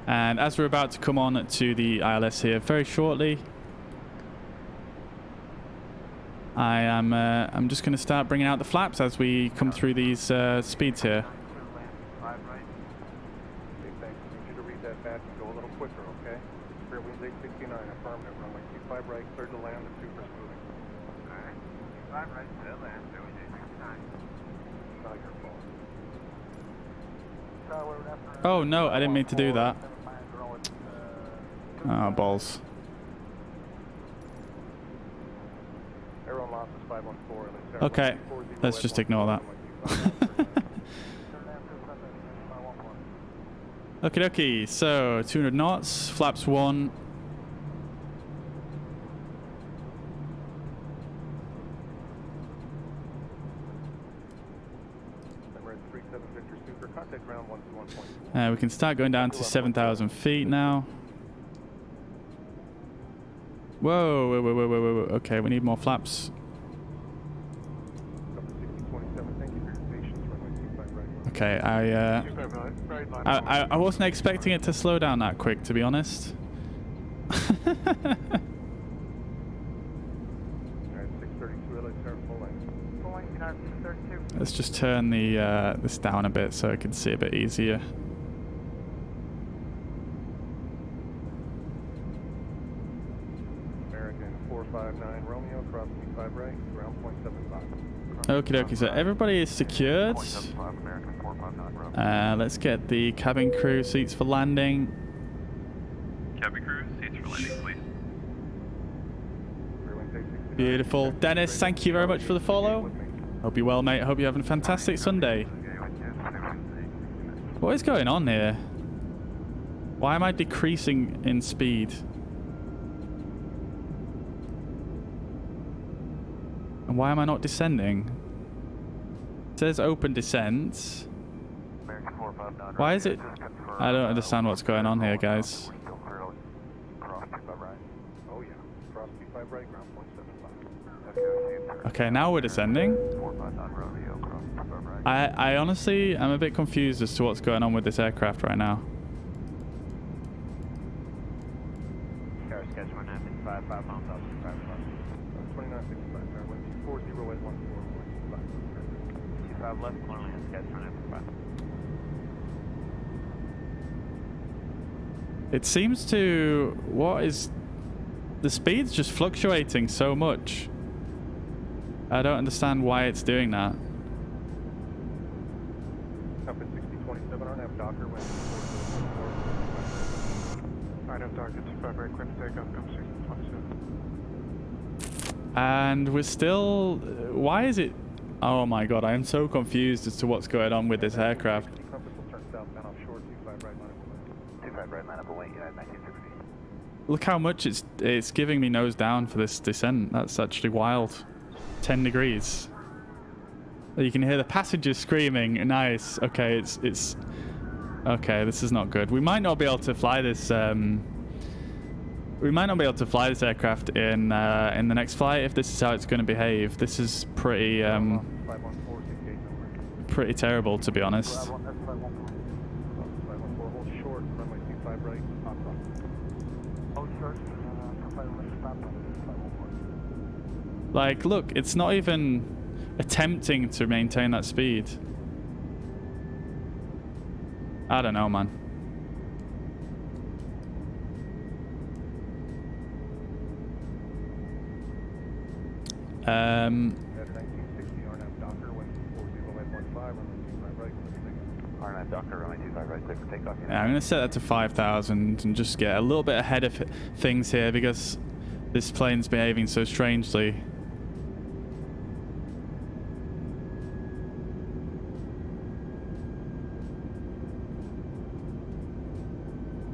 And as we're about to come on to the ILS here very shortly, I'm just going to start bringing out the flaps as we come through these speeds here. right, cleared to land, the super's moving. Alright, 25 right, clear to land, doing it next time. Not your fault. Oh no, I didn't mean to do that. Oh, balls. Aero loss is 514. Okay, let's just ignore that. Okie dokie, so 200 knots, flaps 1. We can start going down to 7,000 feet now. Whoa, whoa, whoa, whoa, whoa, whoa. Okay, we need more flaps. Okay, I wasn't expecting it to slow down that quick, to be honest. Let's just turn the this down a bit so I can see a bit easier. American 459 Romeo, cross P5 right, ground 0.75. Okie dokie, so everybody is secured. Let's get the cabin crew seats for landing. Cabin crew, seats for landing, please. Beautiful. Dennis, thank you very much for the follow. Hope you're well, mate. Hope you're having a fantastic Sunday. What is going on here? Why am I decreasing in speed? And why am I not descending? It says open descent. Why is it? I don't understand what's going on here, guys. Oh yeah, cross P5 right, ground 0.75. Okay, now we're descending. I honestly am a bit confused as to what's going on with this aircraft right now. Sketch 1965, 5 miles out, 2965, wind 240 25 left, clear land, sketch 1965. It seems to... What is... The speed's just fluctuating so much. I don't understand why it's doing that. Compass 6027, RNF Docker, wind 240. RNF Docker, 25 right, clear to take off, compass 6027. And we're still... Why is it... Oh my god, I am so confused as to what's going on with this aircraft. Compass will turn southbound offshore, 25 right, line up away. 25 right, line up away, United 1960. Look how much it's giving me nose down for this descent. That's actually wild. 10 degrees. You can hear the passengers screaming. Nice. Okay, it's okay. This is not good. We might not be able to fly this. We might not be able to fly this aircraft in the next flight if this is how it's going to behave. This is pretty pretty terrible, to be honest. Like, look, it's not even attempting to maintain that speed. I don't know, man. Yeah, I'm going to set that to 5,000 and just get a little bit ahead of things here because this plane's behaving so strangely.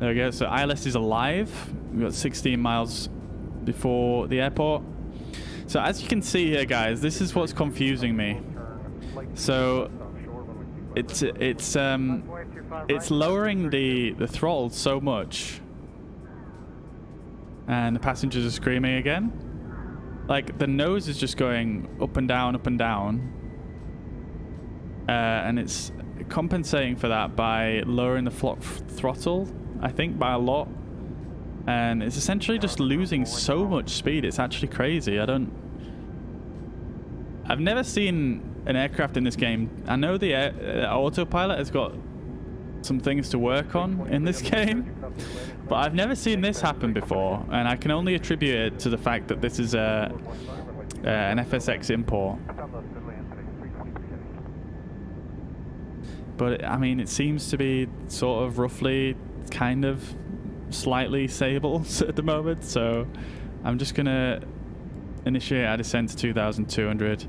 There we go. So ILS is alive. We've got 16 miles before the airport. So as you can see here, guys, this is what's confusing me. So it's lowering the throttle so much, and the passengers are screaming again. Like the nose is just going up and down, and it's compensating for that by lowering the throttle, I think, by a lot. And it's essentially just losing so much speed. It's actually crazy. I've never seen an aircraft in this game. I know the autopilot has got some things to work on in this game, but I've never seen this happen before, and I can only attribute it to the fact that this is an FSX import. But I mean, it seems to be sort of roughly, kind of, slightly stable at the moment, so I'm just gonna initiate our descent to 2,200.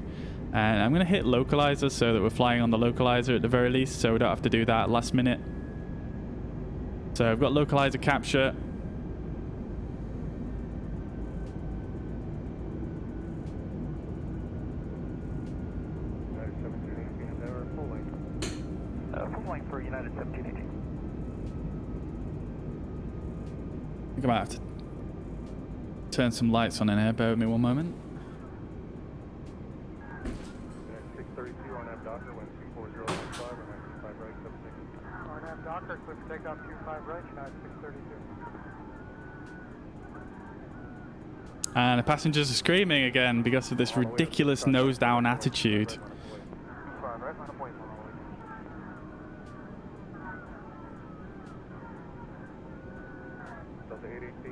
And I'm going to hit localizer so that we're flying on the localizer at the very least, so we don't have to do that last minute. So I've got localizer capture. Full length for United 1718. I think I might have to turn some lights on in here. Bear with me one moment. Doctor, quick takeoff 25 right, United 632. And the passengers are screaming again because of this ridiculous nose down attitude.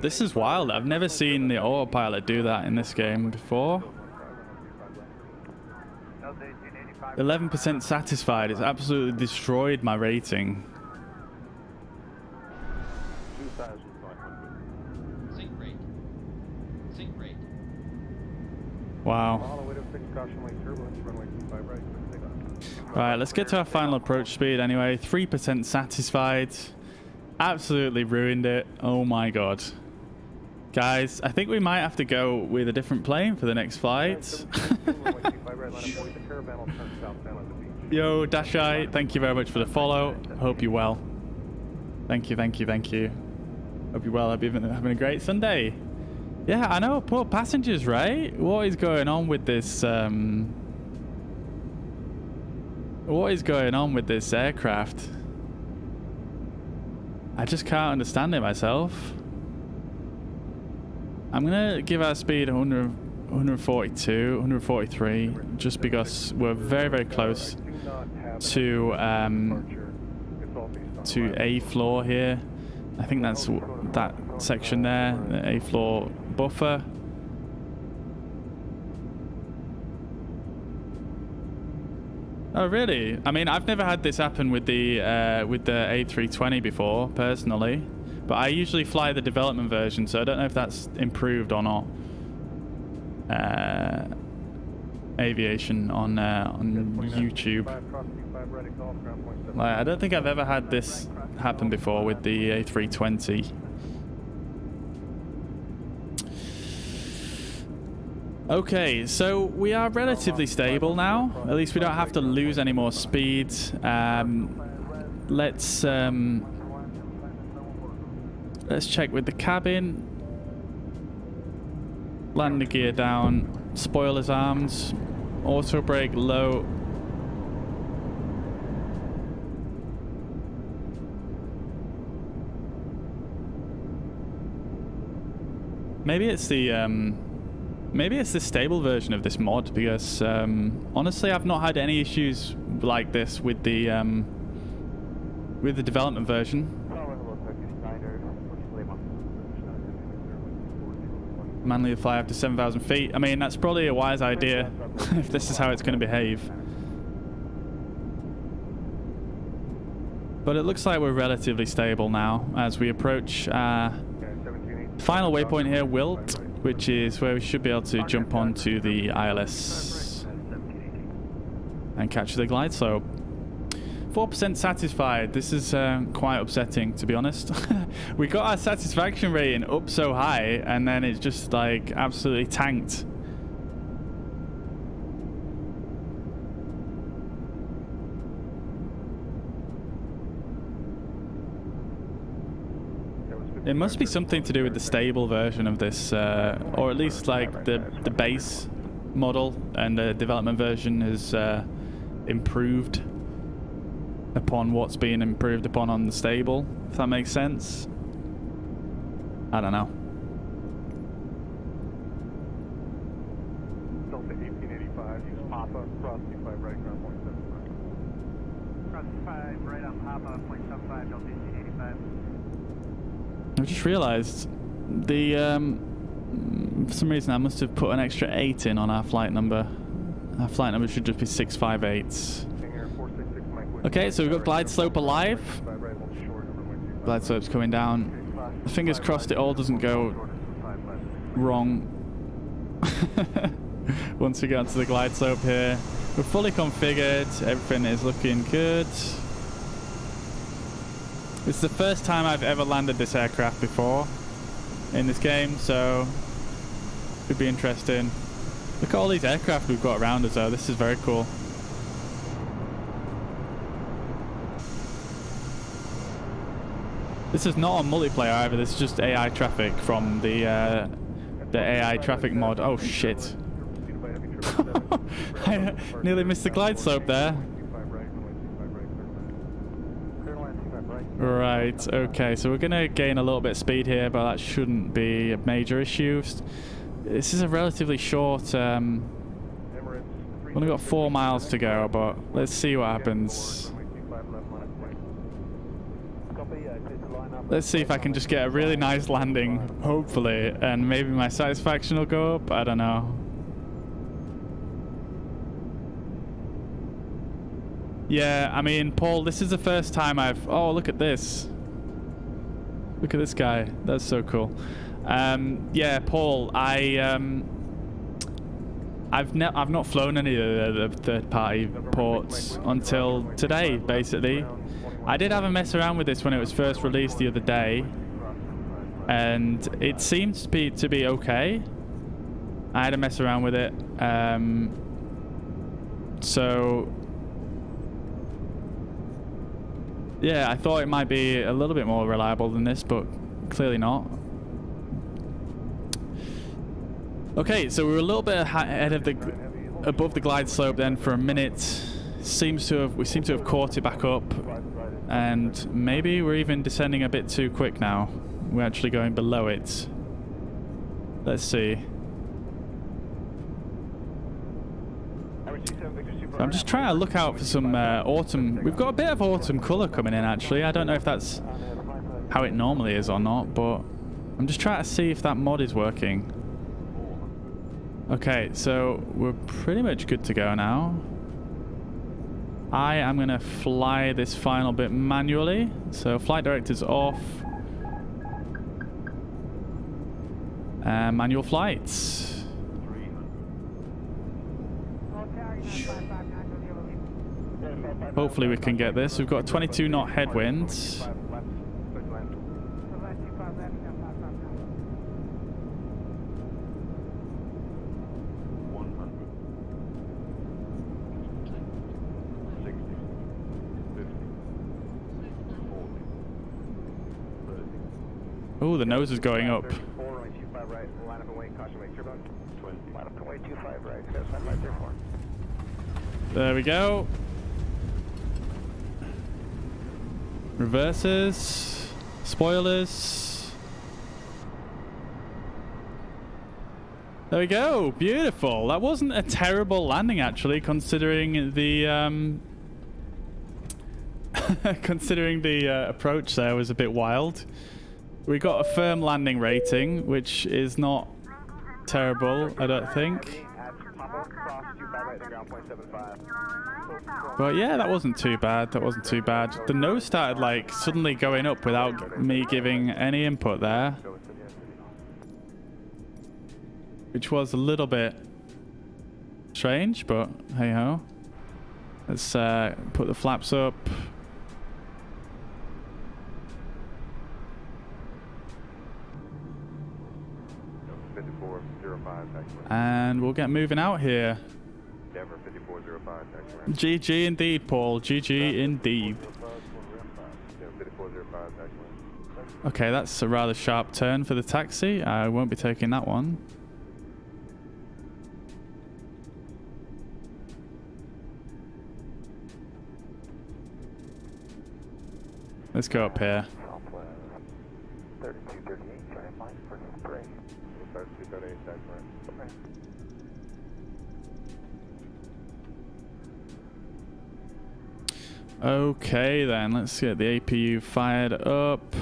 This is wild. I've never seen the autopilot do that in this game before. 11% satisfied. It's absolutely destroyed my rating. Wow. Right, let's get to our final approach speed anyway. 3% satisfied. Absolutely ruined it. Oh my god. Guys, I think we might have to go with a different plane for the next flight. Yo, Dashai, thank you very much for the follow. Hope you're well. Thank you, thank you, thank you. Hope you're well. Hope you're having a great Sunday. Yeah, I know, poor passengers, right? What is going on with this, what is going on with this aircraft? I just can't understand it myself. I'm gonna give our speed 100, 142, 143, just because we're very, very close to A floor here. I think that's that section there, the A floor buffer. Oh really? I mean, I've never had this happen with the A320 before, personally, but I usually fly the development version, so I don't know if that's improved or not. Aviation on YouTube. Like, I don't think I've ever had this happen before with the A320. Okay, so we are relatively stable now. At least we don't have to lose any more speed. Let's check with the cabin. Landing gear down. Spoilers arms. Auto brake low. Maybe it's the stable version of this mod, because honestly I've not had any issues like this with the development version. Manually fly up to 7,000 feet. I mean, that's probably a wise idea if this is how it's going to behave. But it looks like we're relatively stable now as we approach final waypoint here, Wilt, which is where we should be able to jump onto the ILS and catch the glide slope. 4% satisfied. This is quite upsetting, to be honest. We got our satisfaction rating up so high, and then it's just like absolutely tanked. It must be something to do with the stable version of this, or at least like the base model, and the development version has improved upon what's being improved upon on the stable, if that makes sense. I don't know. Delta 1885, use Papa, cross 25 right, ground point 75. 25 right on Papa, 0.75, LTC 85. I just realised the for some reason I must have put an extra 8 in on our flight number. Our flight number should just be 658. Okay, so we've got glide slope alive. Glide slope's coming down. Fingers crossed it all doesn't go wrong. Once we get onto the glide slope here. We're fully configured. Everything is looking good. It's the first time I've ever landed this aircraft before in this game, so could be interesting. Look at all these aircraft we've got around us though. This is very cool. This is not on multiplayer either. This is just AI traffic from the AI traffic mod. Oh shit. I nearly missed the glide slope there. Right, okay, so we're going to gain a little bit of speed here, but that shouldn't be a major issue. This is a relatively short... we've only got 4 miles to go, but let's see what happens. Let's see if I can just get a really nice landing, hopefully, and maybe my satisfaction will go up. I don't know. Yeah, I mean, Paul, this is the first time I've... Oh, look at this. Look at this guy. That's so cool. Yeah, Paul, I've not flown any of the third-party ports until today, basically. I did have a mess around with this when it was first released the other day, and it seemed to be okay. I had a mess around with it. So... yeah, I thought it might be a little bit more reliable than this, but clearly not. Okay, so we were a little bit ahead of above the glide slope then for a minute. We seem to have caught it back up, and maybe we're even descending a bit too quick now. We're actually going below it. Let's see. I'm just trying to look out for some autumn. We've got a bit of autumn colour coming in actually. I don't know if that's how it normally is or not, but I'm just trying to see if that mod is working. Okay, so we're pretty much good to go now. I am going to fly this final bit manually. So flight director's off. Manual flights. Hopefully we can get this. We've got a 22 knot headwind. Oh, the nose is going up. There we go. Reverses, spoilers. There we go. Beautiful. That wasn't a terrible landing actually, considering the approach there was a bit wild. We got a firm landing rating, which is not terrible, I don't think. But yeah, that wasn't too bad. That wasn't too bad. The nose started like suddenly going up without me giving any input there, which was a little bit strange, but hey ho. Let's put the flaps up. And we'll get moving out here. GG indeed, Paul. GG indeed. Okay, that's a rather sharp turn for the taxi. I won't be taking that one. Let's go up here. 3238, try and line for the break. 3238, that's right. Okay. Okay then, let's get the APU fired up.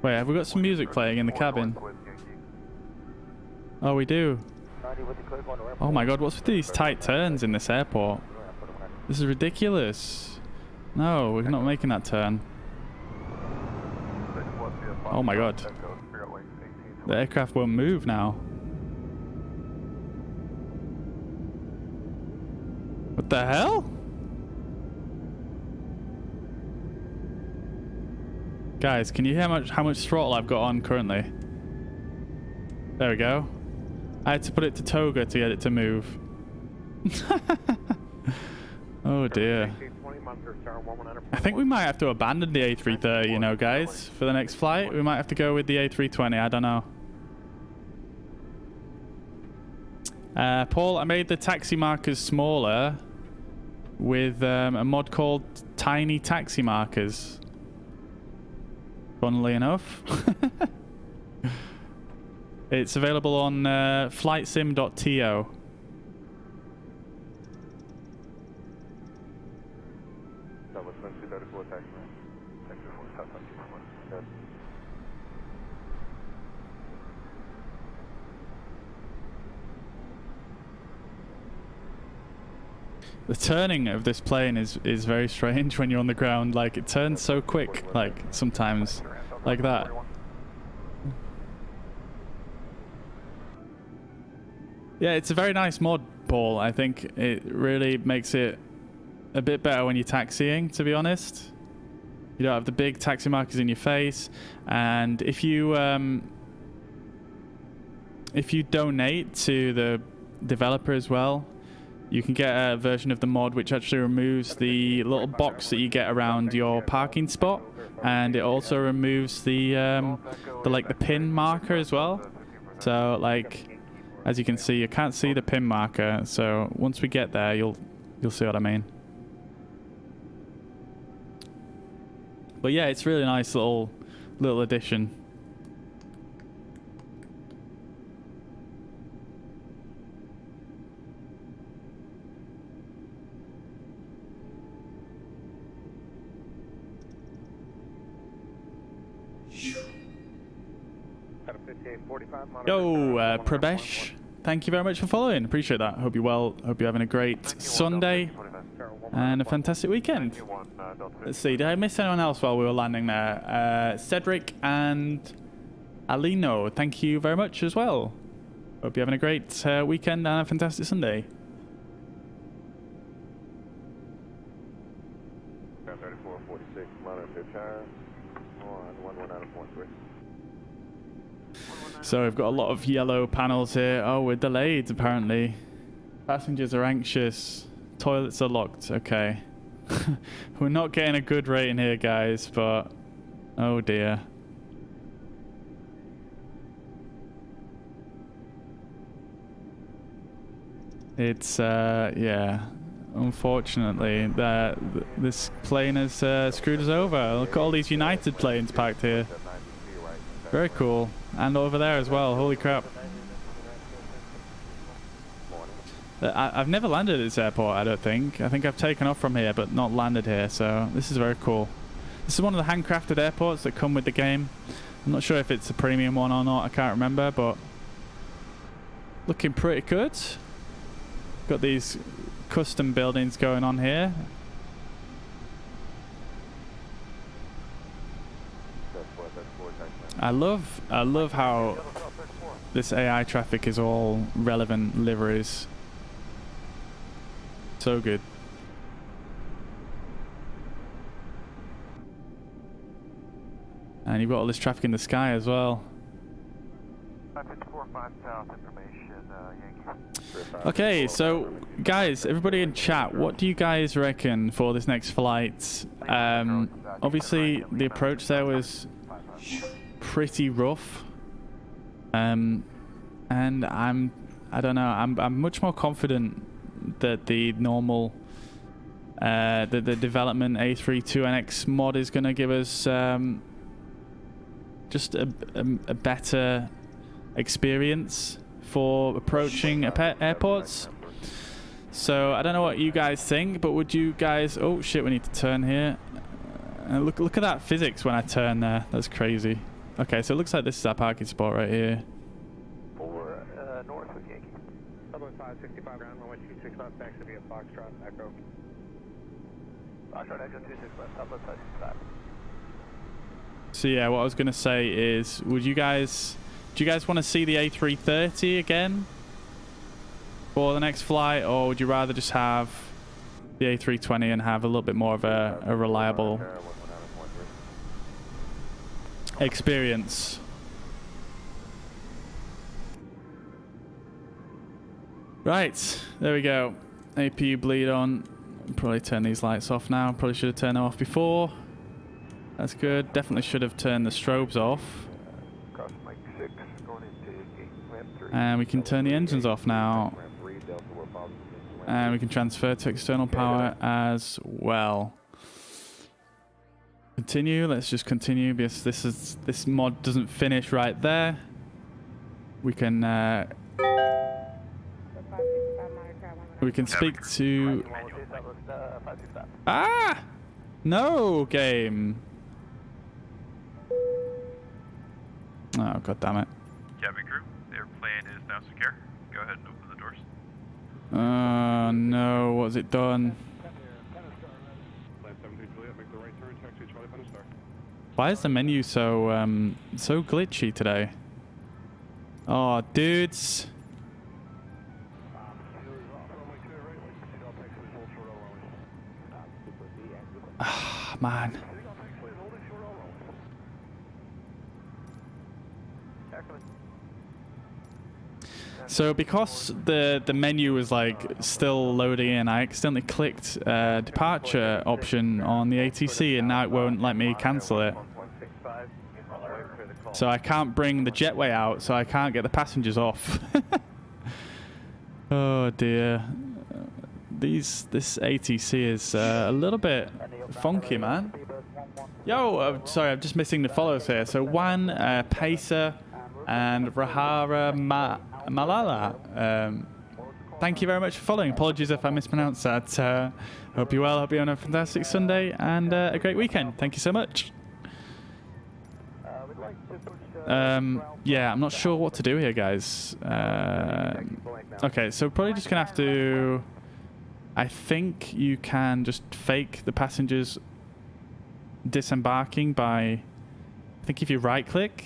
Wait, have we got some music playing in the cabin? Oh, we do. Oh my god, what's with these tight turns in this airport? This is ridiculous. No, we're not making that turn. Oh my god. The aircraft won't move now. What the hell? Guys, can you hear how much throttle I've got on currently? There we go. I had to put it to toga to get it to move. Oh dear. I think we might have to abandon the A330, you know, guys, for the next flight. We might have to go with the A320, I don't know. Paul, I made the taxi markers smaller with a mod called Tiny Taxi Markers. Funnily enough. It's available on flightsim.to. The turning of this plane is very strange when you're on the ground. Like, it turns so quick, like, sometimes, like that. Yeah, it's a very nice mod, Paul. I think it really makes it a bit better when you're taxiing, to be honest. You don't have the big taxi markers in your face, and if you donate to the developer as well, you can get a version of the mod which actually removes the little box that you get around your parking spot, and it also removes the pin marker as well. So, like, as you can see, you can't see the pin marker. So once we get there, you'll see what I mean. But yeah, it's really nice little addition. Yo, Prabesh, thank you very much for following. Appreciate that. Hope you're well. Hope you're having a great Sunday and a fantastic weekend. Let's see, did I miss anyone else while we were landing there? Cedric and Alino, thank you very much as well. Hope you're having a great weekend and a fantastic Sunday. So we've got a lot of yellow panels here. Oh, we're delayed apparently. Passengers are anxious. Toilets are locked. Okay. We're not getting a good rating here, guys, but oh dear. It's yeah, unfortunately this plane has screwed us over. Look at all these United planes parked here. Very cool. And over there as well. Holy crap. I've never landed at this airport, I don't think. I think I've taken off from here, but not landed here. So this is very cool. This is one of the handcrafted airports that come with the game. I'm not sure if it's a premium one or not. I can't remember, but looking pretty good. Got these custom buildings going on here. I love how this AI traffic is all relevant liveries. So good. And you've got all this traffic in the sky as well. Okay, so guys, everybody in chat, what do you guys reckon for this next flight? Obviously the approach there was pretty rough, and I don't know, I'm much more confident that the normal the development A32NX mod is going to give us just a better experience for approaching airports. So I don't know what you guys think, but would you guys... Oh shit, we need to turn here. Look at that physics when I turn there. That's crazy. Okay, so it looks like this is our parking spot right here. For north with Yankee. Southwest 565 ground, 11265, back to be a Foxtrot, Echo. Foxtrot Echo 265, Southwest 565. So yeah, what I was gonna say is, do you guys want to see the A330 again for the next flight, or would you rather just have the A320 and have a little bit more of a reliable experience? Right, there we go. APU bleed on. Probably turn these lights off now. Probably should have turned them off before. That's good. Definitely should have turned the strobes off. Cross Mike 6, going into gate ramp 3. And we can turn the engines off now. Ramp 3, Delta, we're positive. And we can transfer to external power as well. Continue. Let's just continue because this mod doesn't finish right there. We can speak to... Ah! No, game. Oh, god damn it. Cabin crew, the airplane is now secure. Go ahead and open the doors. Oh no, what's it done? Why is the menu so so glitchy today? Oh, dudes. Ah, man. So because the menu was like still loading in, I accidentally clicked departure option on the ATC, and now it won't let me cancel it. So I can't bring the jetway out, so I can't get the passengers off. Oh dear. This ATC is a little bit funky, man. Yo, sorry, I'm just missing the follows here. So Juan, Pacer, and Rahara Malala. Thank you very much for following. Apologies if I mispronounced that. Hope you're well. Hope you're on a fantastic Sunday and a great weekend. Thank you so much. Yeah, I'm not sure what to do here, guys. Okay, so probably just gonna have to... I think you can just fake the passengers disembarking by... I think if you right-click...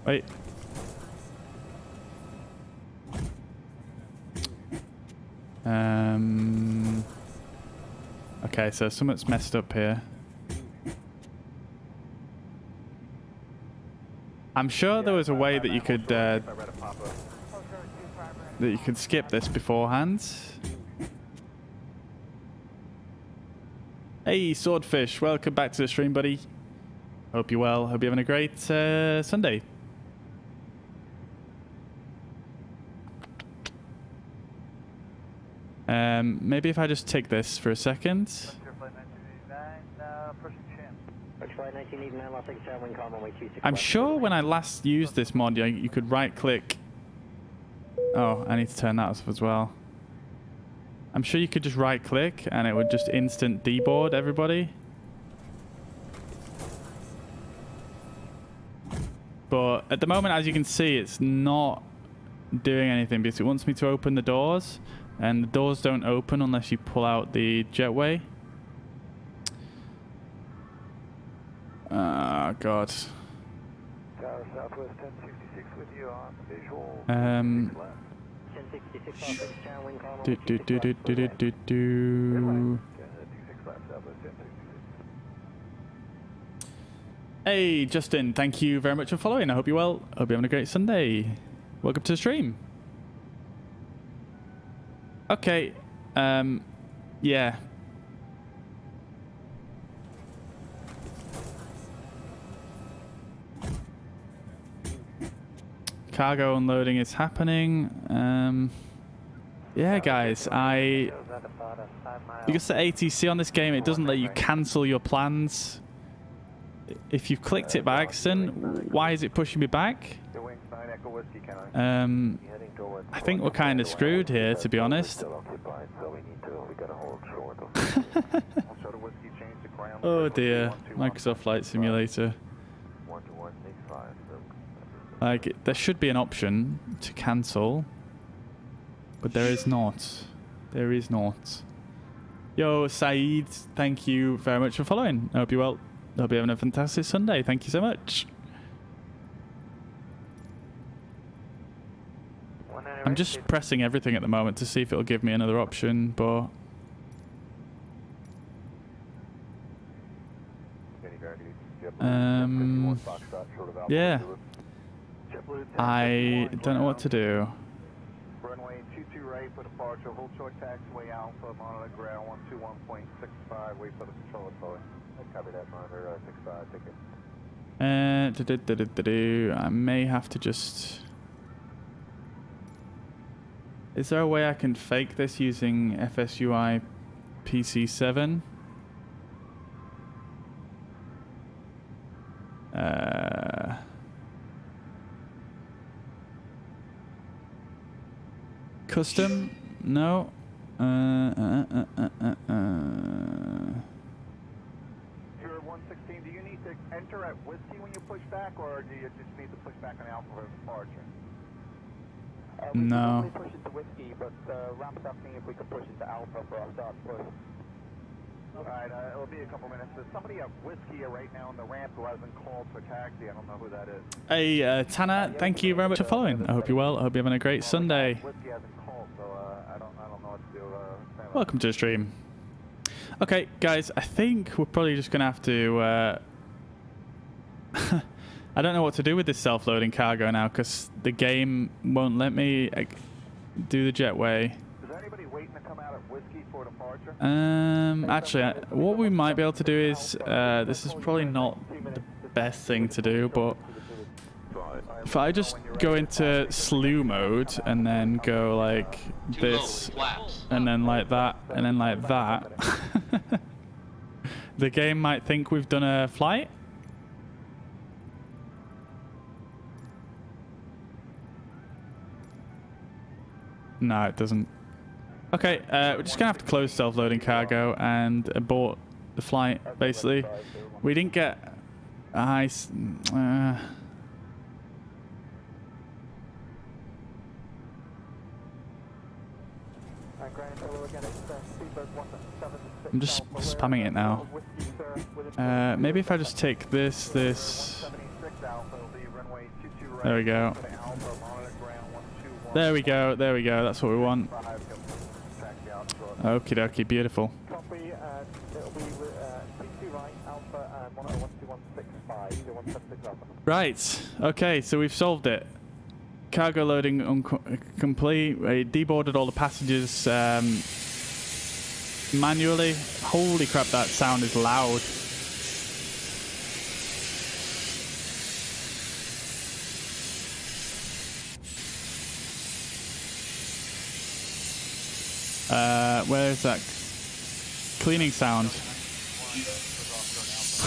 Wait. Okay, so something's messed up here. I'm sure there was a way that you could skip this beforehand. Hey, Swordfish, welcome back to the stream, buddy. Hope you're well. Hope you're having a great Sunday. Maybe if I just take this for a second. I'm sure when I last used this mod, you could right-click. Oh, I need to turn that off as well. I'm sure you could just right-click and it would just instant deboard everybody. But at the moment, as you can see, it's not doing anything because it wants me to open the doors, and the doors don't open unless you pull out the jetway. Oh, God. Tower Southwest 1066 with you on visual. Hey, Justin, thank you very much for following. I hope you're well. Hope you're having a great Sunday. Welcome to the stream. Okay. Yeah. Cargo unloading is happening. Yeah, guys, because the ATC on this game, it doesn't let you cancel your plans. If you've clicked it by accident, why is it pushing me back? Whiskey County. Heading towards I think we're kind of screwed here, to be honest. still occupied, so we gotta hold short. Also, the Whiskey change to ground. Oh dear, Microsoft Flight Simulator. 12165. Like, there should be an option to cancel, but there is not. There is not. Yo, Saeed, thank you very much for following. I hope you're well. I hope you're having a fantastic Sunday. Thank you so much. I'm just pressing everything at the moment to see if it'll give me another option, but yeah, I don't know what to do. Runway 22 right for departure. Hold short taxiway Alpha. Monitor ground 121.65. Wait for the controller forward. Copy that, monitor 65. Take it. I may have to just... Is there a way I can fake this using FSUI PC7? Custom? No. 116, do you need to enter at Whiskey when you push back, or do you just need to push back on Alpha for departure? No. We push into Whiskey, but Ramp's asking if we could push into Alpha for our start push. Alright, it'll be a couple minutes. There's somebody at Whiskey right now on the ramp who hasn't called for taxi. I don't know who that is. Hey, Tanner, thank you very much for following. I hope you're well. I hope you're having a great Sunday. Whiskey hasn't called, so I don't know what to do. Welcome to the stream. Okay, guys, I think we're probably just going to have to... I don't know what to do with this self-loading cargo now, because the game won't let me do the jetway. Is there anybody waiting to come out at Whiskey for departure? Actually, what we might be able to do is... this is probably not the best thing to do, but... If I just go into slew mode and then go like this, and then like that, and then like that, the game might think we've done a flight. No, it doesn't. Okay, we're just gonna have to close self-loading cargo and abort the flight, basically. We didn't get a high... I'm just spamming it now. Maybe if I just take this. There we go. There we go. There we go. That's what we want. Okie dokie. Beautiful. Right. Okay. So we've solved it. Cargo loading complete. We deboarded all the passengers manually. Holy crap, that sound is loud. Where is that cleaning sound?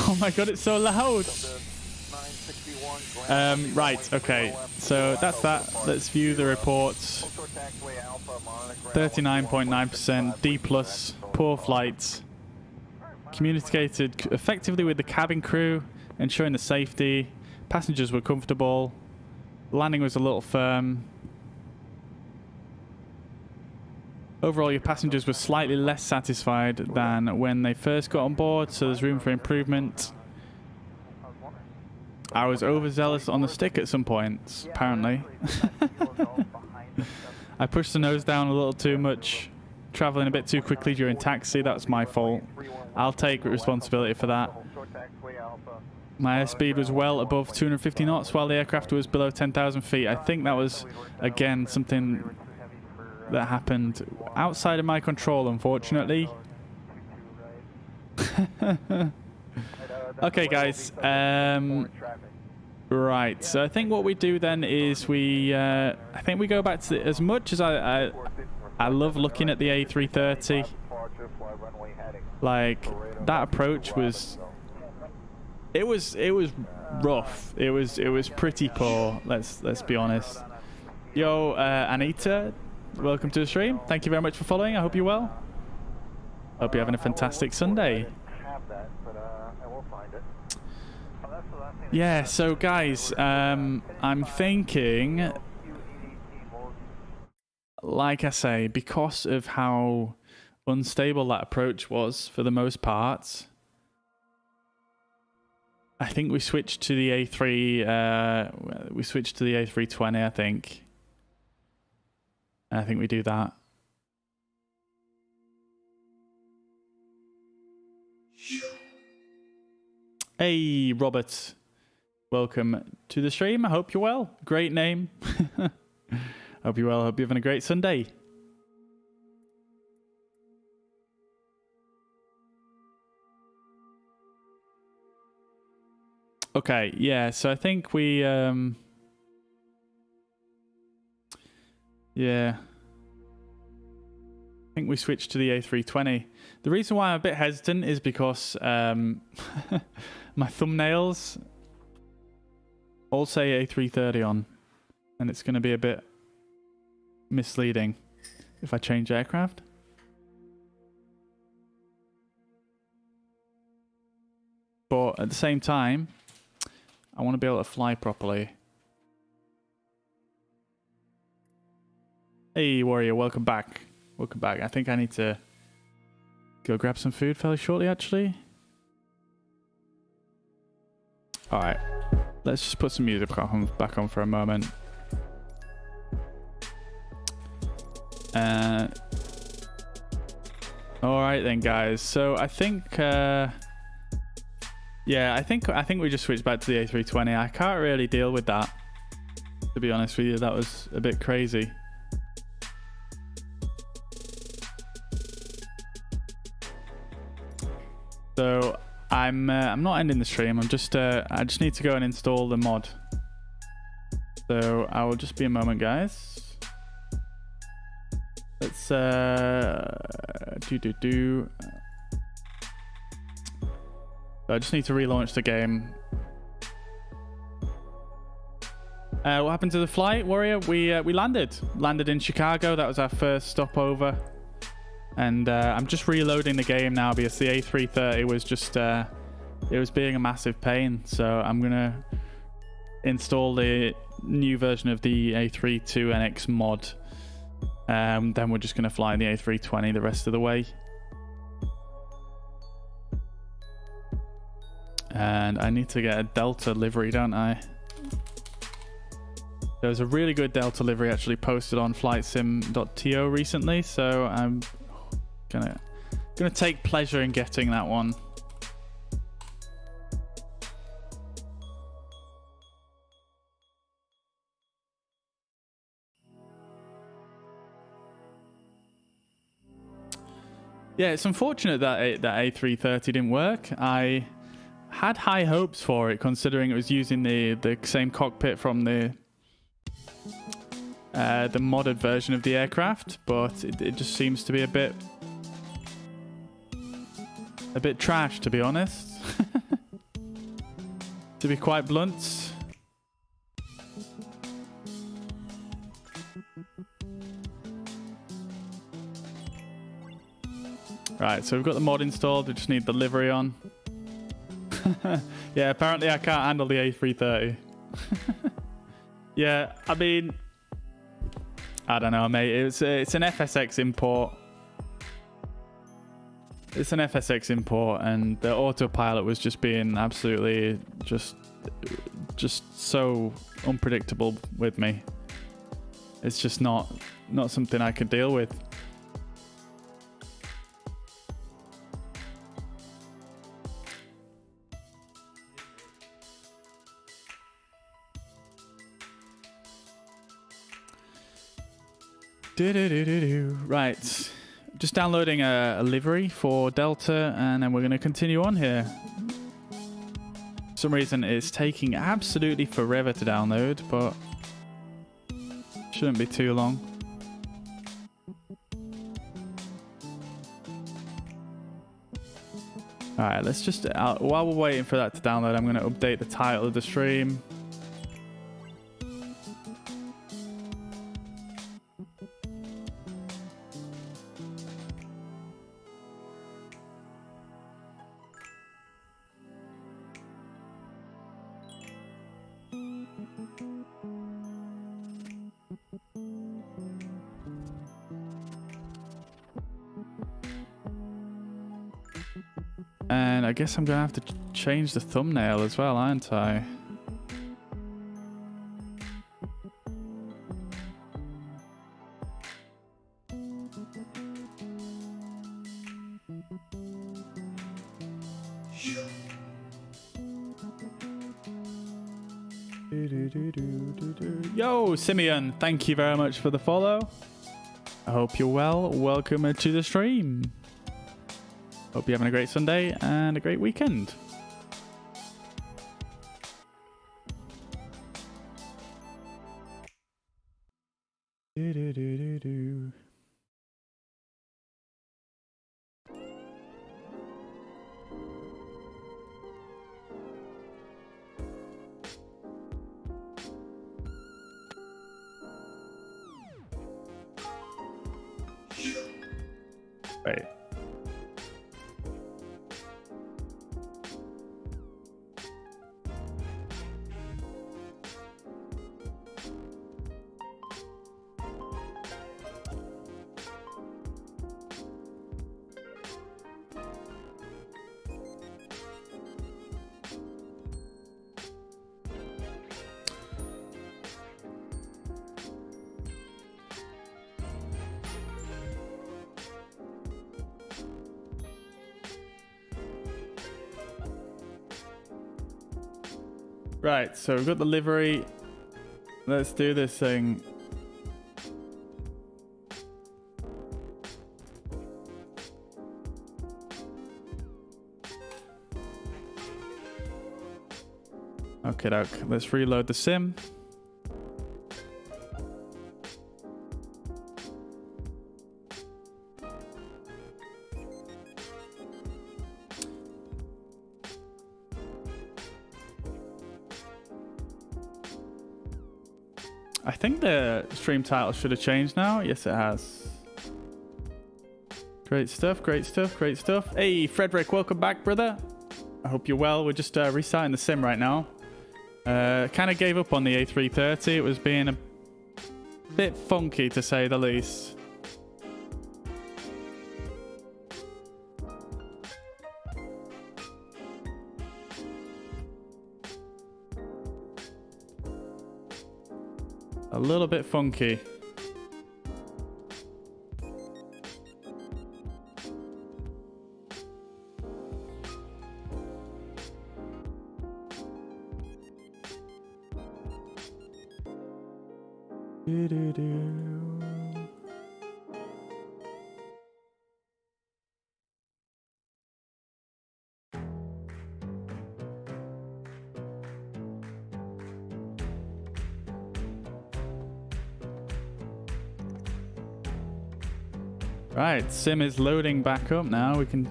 Oh my god, it's so loud. Right, okay, so that's that. Let's view the reports. 39.9%, D+, poor flights. Communicated effectively with the cabin crew, ensuring the safety. Passengers were comfortable. Landing was a little firm. Overall, your passengers were slightly less satisfied than when they first got on board, so there's room for improvement. I was overzealous on the stick at some points, apparently. I pushed the nose down a little too much, traveling a bit too quickly during taxi. That's my fault. I'll take responsibility for that. My airspeed was well above 250 knots while the aircraft was below 10,000 feet. I think that was, again, something that happened outside of my control, unfortunately. Okay, guys. Right, so I think what we do then is we, I think we go back to as much as I love looking at the A330. Like, that approach was, it was rough. It was pretty poor. Let's be honest. Yo, Anita, welcome to the stream. Thank you very much for following. I hope you're well. Hope you're having a fantastic Sunday. Yeah, so guys, I'm thinking, like I say, because of how unstable that approach was for the most part, I think we switched to the A3. We switched to the A320. I think. And I think we do that. Hey, Robert. Welcome to the stream. I hope you're well. Great name. Hope you're well. Hope you're having a great Sunday. Okay, yeah, so I think we, yeah. I think we switched to the A320. The reason why I'm a bit hesitant is because my thumbnails all say A330 on, and it's going to be a bit misleading if I change aircraft. But at the same time, I want to be able to fly properly. Hey, Warrior, welcome back. Welcome back. I think I need to go grab some food fairly shortly, actually. Alright. Let's just put some music back on for a moment. Alright then, guys. So I think... yeah, I think we just switched back to the A320. I can't really deal with that, to be honest with you. That was a bit crazy. So I'm not ending the stream. I'm just I just need to go and install the mod. So I will just be a moment, guys. Let's I just need to relaunch the game. What happened to the flight, Warrior? We landed in Chicago. That was our first stopover, and I'm just reloading the game now because the A330 was just it was being a massive pain. So I'm gonna install the new version of the A32NX mod. Then we're just gonna fly the A320 the rest of the way. And I need to get a Delta livery, don't I? There was a really good Delta livery actually posted on flightsim.to recently, so I'm gonna take pleasure in getting that one. Yeah, it's unfortunate that that A330 didn't work. I had high hopes for it, considering it was using the same cockpit from the modded version of the aircraft, but it just seems to be a bit trash, to be honest. To be quite blunt. Right, so we've got the mod installed. We just need the livery on. Yeah, apparently I can't handle the A330. Yeah, I mean, I don't know, mate. It's an FSX import. It's an FSX import, and the autopilot was just being absolutely just so unpredictable with me. It's just not something I could deal with. Right, just downloading a livery for Delta, and then we're going to continue on here. For some reason it's taking absolutely forever to download, but shouldn't be too long. All right, let's just, while we're waiting for that to download, I'm going to update the title of the stream. And I guess I'm going to have to change the thumbnail as well, aren't I? Yo, Simeon, thank you very much for the follow. I hope you're well. Welcome to the stream. Hope you're having a great Sunday and a great weekend. Wait. Right, so we've got the livery. Let's do this thing. Okay, doke. Let's reload the sim. I think the stream title should have changed now. Yes, it has. Great stuff, great stuff, great stuff. Hey, Frederick, welcome back, brother. I hope you're well. We're just restarting the sim right now. Kind of gave up on the A330. It was being a bit funky, to say the least. A little bit funky. Right, sim is loading back up now. We can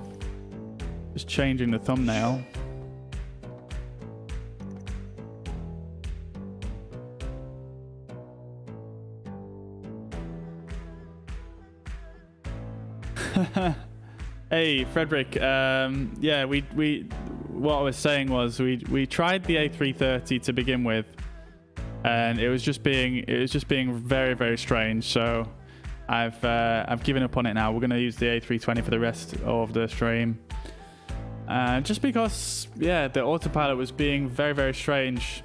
just changing the thumbnail. Hey, Frederick. Yeah, what I was saying was we tried the A330 to begin with, and it was just being very, very strange. So I've given up on it now. We're going to use the A320 for the rest of the stream. Just because, yeah, the autopilot was being very, very strange.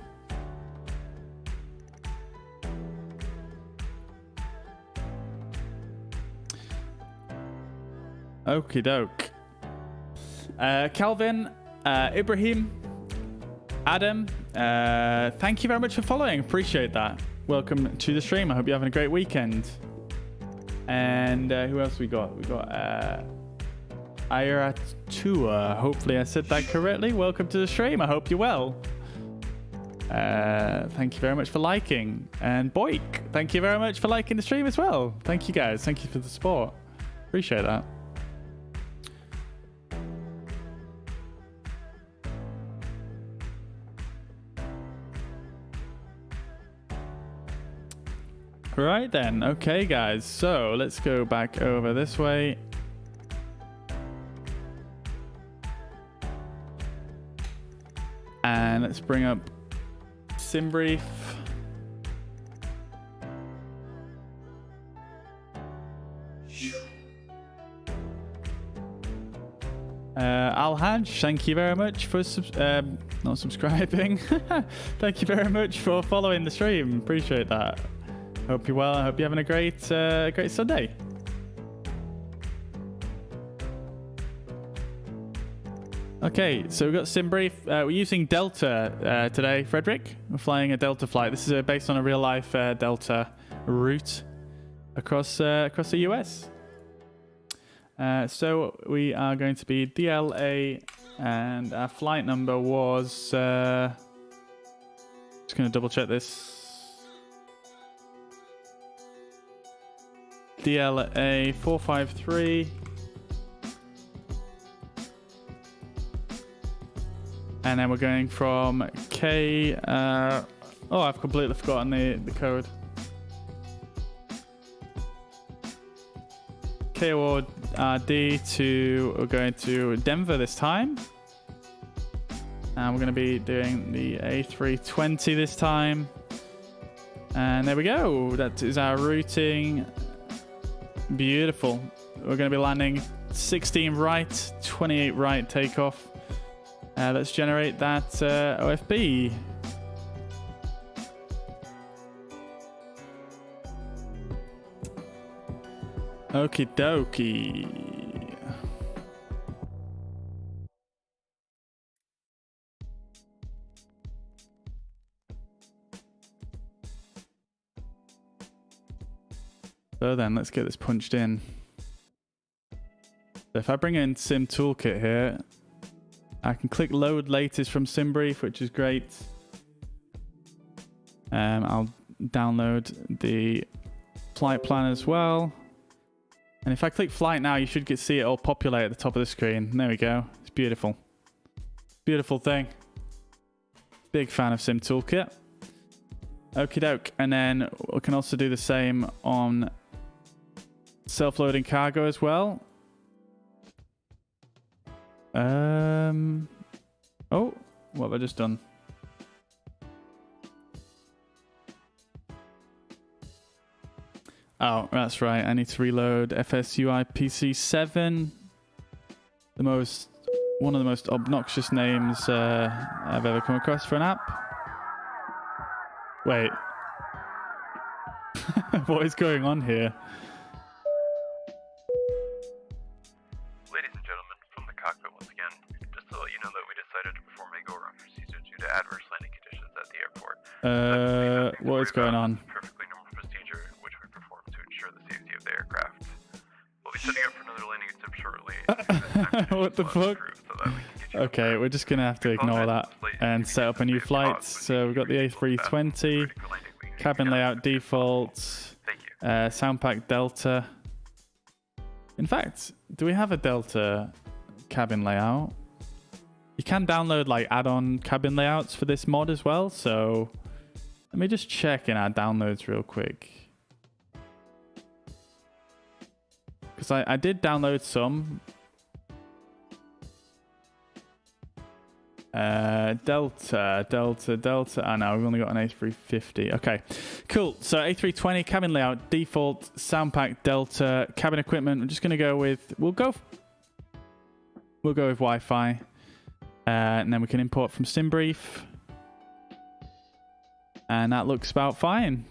Okie doke. Calvin, Ibrahim, Adam, thank you very much for following. Appreciate that. Welcome to the stream. I hope you're having a great weekend. And who else we got? We got A32NX. Hopefully I said that correctly. Welcome to the stream. I hope you're well. Thank you very much for liking. And Boik, thank you very much for liking the stream as well. Thank you guys. Thank you for the support. Appreciate that. Right then. Okay, guys. So let's go back over this way. And let's bring up SimBrief. Alhaj, thank you very much for not subscribing. Thank you very much for following the stream. Appreciate that. Hope you're well. I hope you're having a great Sunday. Okay, so we've got SimBrief. We're using Delta today, Frederick. We're flying a Delta flight. This is based on a real-life Delta route across the US. So we are going to be DLA, and our flight number was... just going to double check this. DLA 453. And then we're going from K... oh, I've completely forgotten the code. KORD to... We're going to Denver this time. And we're going to be doing the A320 this time. And there we go. That is our routing. Beautiful. We're going to be landing 16 right, 28 right takeoff. Let's generate that OFB. Okie dokie. So then, let's get this punched in. So if I bring in Sim Toolkit here, I can click Load Latest from SimBrief, which is great. I'll download the flight plan as well. And if I click Flight now, you should see it all populate at the top of the screen. There we go. It's beautiful. Beautiful thing. Big fan of Sim Toolkit. Okie doke. And then we can also do the same on self-loading cargo as well. Oh, what have I just done? Oh, that's right. I need to reload FSUI PC7. One of the most obnoxious names I've ever come across for an app. Wait. What is going on here? Ladies and gentlemen, from the cockpit once again, just to let you know that we decided to perform a go-around procedure due to adverse landing conditions at the airport. What is going on? Perfectly normal procedure, which we perform to ensure the safety of the aircraft. We'll be setting up for another landing attempt shortly. What the fuck? Okay, we're just gonna have to ignore that and set up a new flight. So we've got the A320, cabin layout default, sound pack Delta. In fact, do we have a Delta cabin layout? You can download like add-on cabin layouts for this mod as well. So let me just check in our downloads real quick. Because I did download some. Delta. Oh no, we've only got an A350. Okay, cool. So A320 cabin layout default, sound pack Delta, cabin equipment. I'm just gonna go with. We'll go with Wi-Fi, and then we can import from SimBrief, and that looks about fine.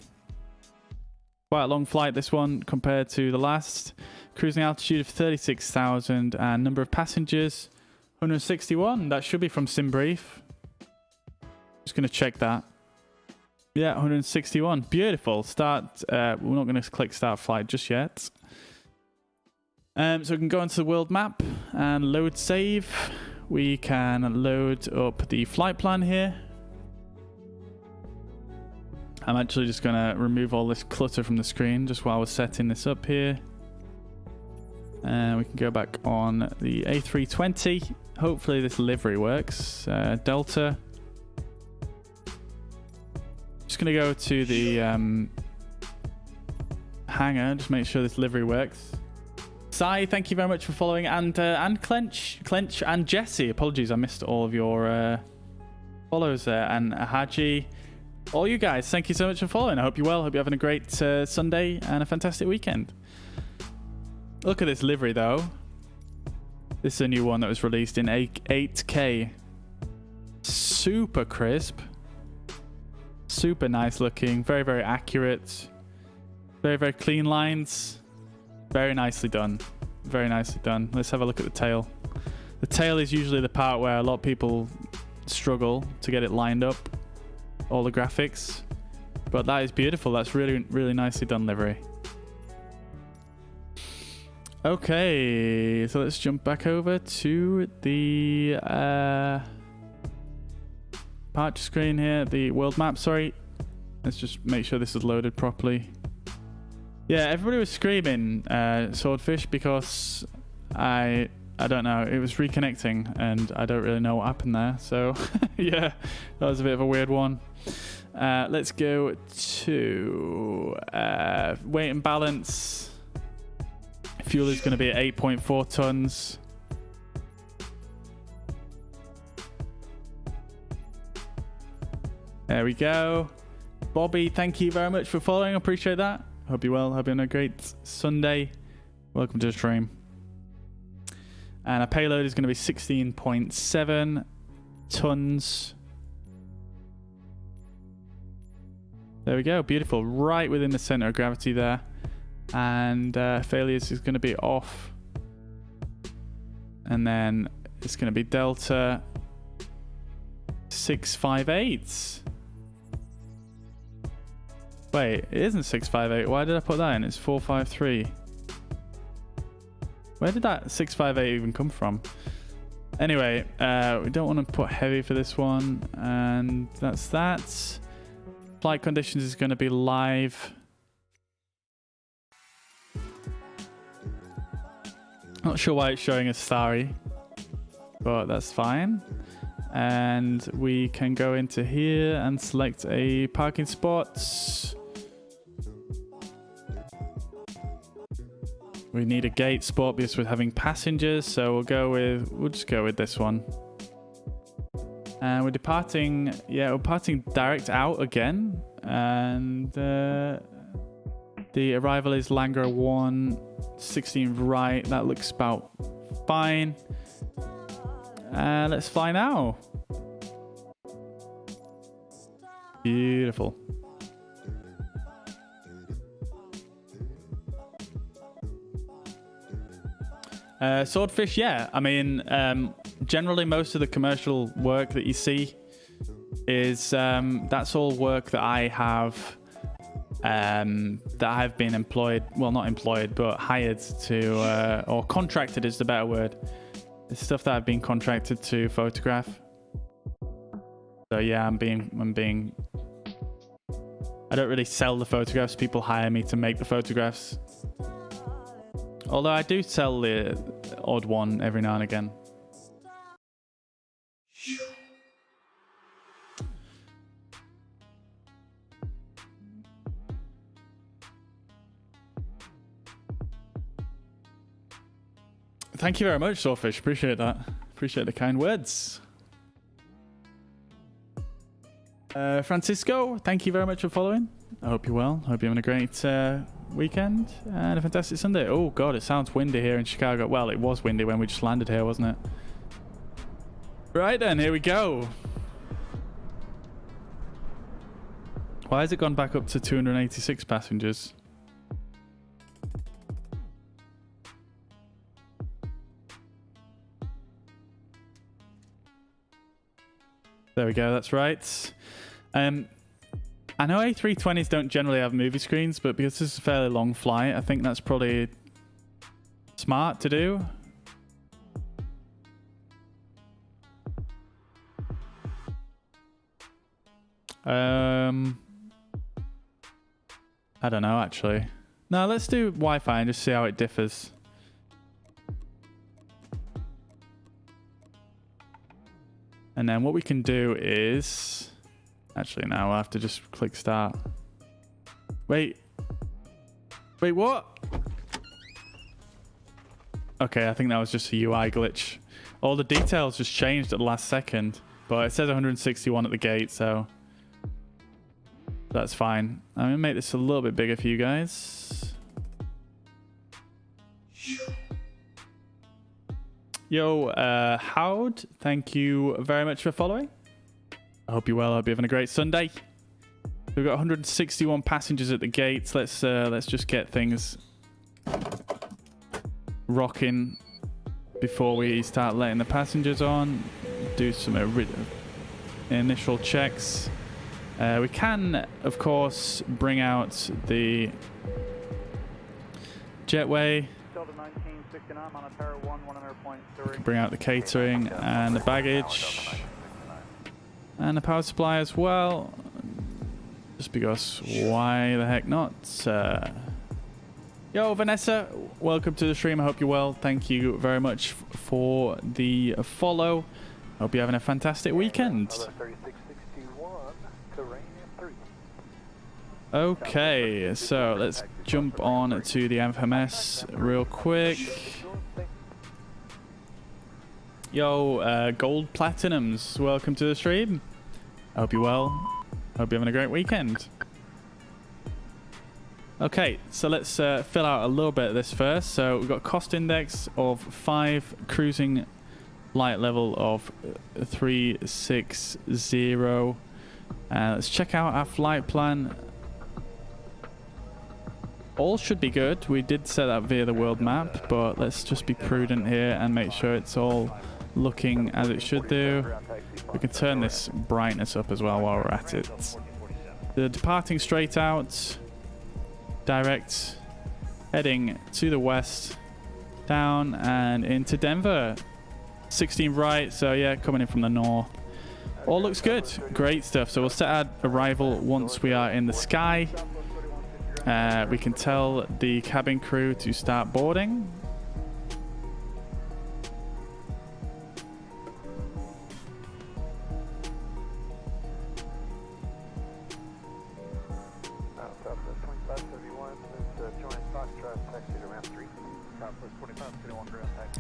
Quite a long flight this one compared to the last. Cruising altitude of 36,000 and number of passengers 161. That should be from SimBrief. Just going to check that. Yeah, 161. Beautiful. Start. We're not going to click start flight just yet. So we can go into the world map and load save. We can load up the flight plan here. I'm actually just going to remove all this clutter from the screen just while we're setting this up here. And we can go back on the A320. Hopefully this livery works. Delta. Just going to go to the hangar. Just make sure this livery works. Sai, thank you very much for following, and Clench and Jesse. Apologies, I missed all of your follows there, and Haji. All you guys, thank you so much for following. I hope you're well. Hope you're having a great Sunday and a fantastic weekend. Look at this livery though. This is a new one that was released in 8K. Super crisp. Super nice looking. Very, very accurate. Very, very clean lines. Very nicely done. Very nicely done. Let's have a look at the tail. The tail is usually the part where a lot of people struggle to get it lined up. All the graphics. But that is beautiful. That's really, really nicely done livery. Okay, so let's jump back over to the departure screen here, the world map, sorry. Let's just make sure this is loaded properly. Yeah, everybody was screaming Swordfish because I don't know, it was reconnecting and I don't really know what happened there. So yeah, that was a bit of a weird one. Let's go to weight and balance. Fuel is going to be at 8.4 tons. There we go. Bobby, thank you very much for following. I appreciate that. Hope you're well. Hope you're having a great Sunday. Welcome to the stream. And our payload is going to be 16.7 tons. There we go. Beautiful. Right within the center of gravity there. And failures is going to be off. And then it's going to be Delta 658. Wait, it isn't 658. Why did I put that in? It's 453. Where did that 658 even come from? Anyway, we don't want to put heavy for this one. And that's that. Flight conditions is going to be live. Not sure why it's showing us starry, but that's fine. And we can go into here and select a parking spot. We need a gate spot because we're having passengers, so we'll just go with this one. And we're departing, yeah, we're departing direct out again. And the arrival is Langra 1, 16 right. That looks about fine. Let's fly now. Beautiful. Swordfish, yeah. I mean, generally most of the commercial work that you see is that's all work that I have been employed, well, not employed, but hired to, or contracted is the better word. It's stuff that I've been contracted to photograph. So yeah, I don't really sell the photographs. People hire me to make the photographs. Although I do sell the odd one every now and again. Thank you very much, Swordfish. Appreciate that. Appreciate the kind words. Francisco, thank you very much for following. I hope you're well. Hope you're having a great weekend and a fantastic Sunday. Oh god, it sounds windy here in Chicago. Well, it was windy when we just landed here, wasn't it? Right then, here we go. Why has it gone back up to 286 passengers? There we go, that's right. I know A320s don't generally have movie screens, but because this is a fairly long flight, I think that's probably smart to do. I don't know, actually. No, let's do Wi-Fi and just see how it differs. And then what we can do is... Actually, now we'll have to just click start. Wait. Wait, what? Okay, I think that was just a UI glitch. All the details just changed at the last second. But it says 161 at the gate, so that's fine. I'm going to make this a little bit bigger for you guys. Yo, Howard, thank you very much for following. I hope you're well. I hope you're having a great Sunday. We've got 161 passengers at the gates. Let's just get things rocking before we start letting the passengers on. Do some initial checks. We can, of course, bring out the jetway. Bring out the catering and the baggage. And the power supply as well. Just because, why the heck not? Yo, Vanessa, welcome to the stream. I hope you're well. Thank you very much for the follow. Hope you're having a fantastic weekend. Okay, so let's jump on to the MSFS real quick. Yo, Gold Platinums, welcome to the stream. I hope you're well. Hope you're having a great weekend. Okay, so let's fill out a little bit of this first. So we've got cost index of 5, cruising light level of 360. Let's check out our flight plan. All should be good. We did set that via the world map, but let's just be prudent here and make sure it's all looking as it should do. We can turn this brightness up as well while we're at it. The departing straight out, direct, heading to the west, down and into Denver. 16 right, so yeah, coming in from the north. All looks good. Great stuff. So we'll set our arrival once we are in the sky. We can tell the cabin crew to start boarding.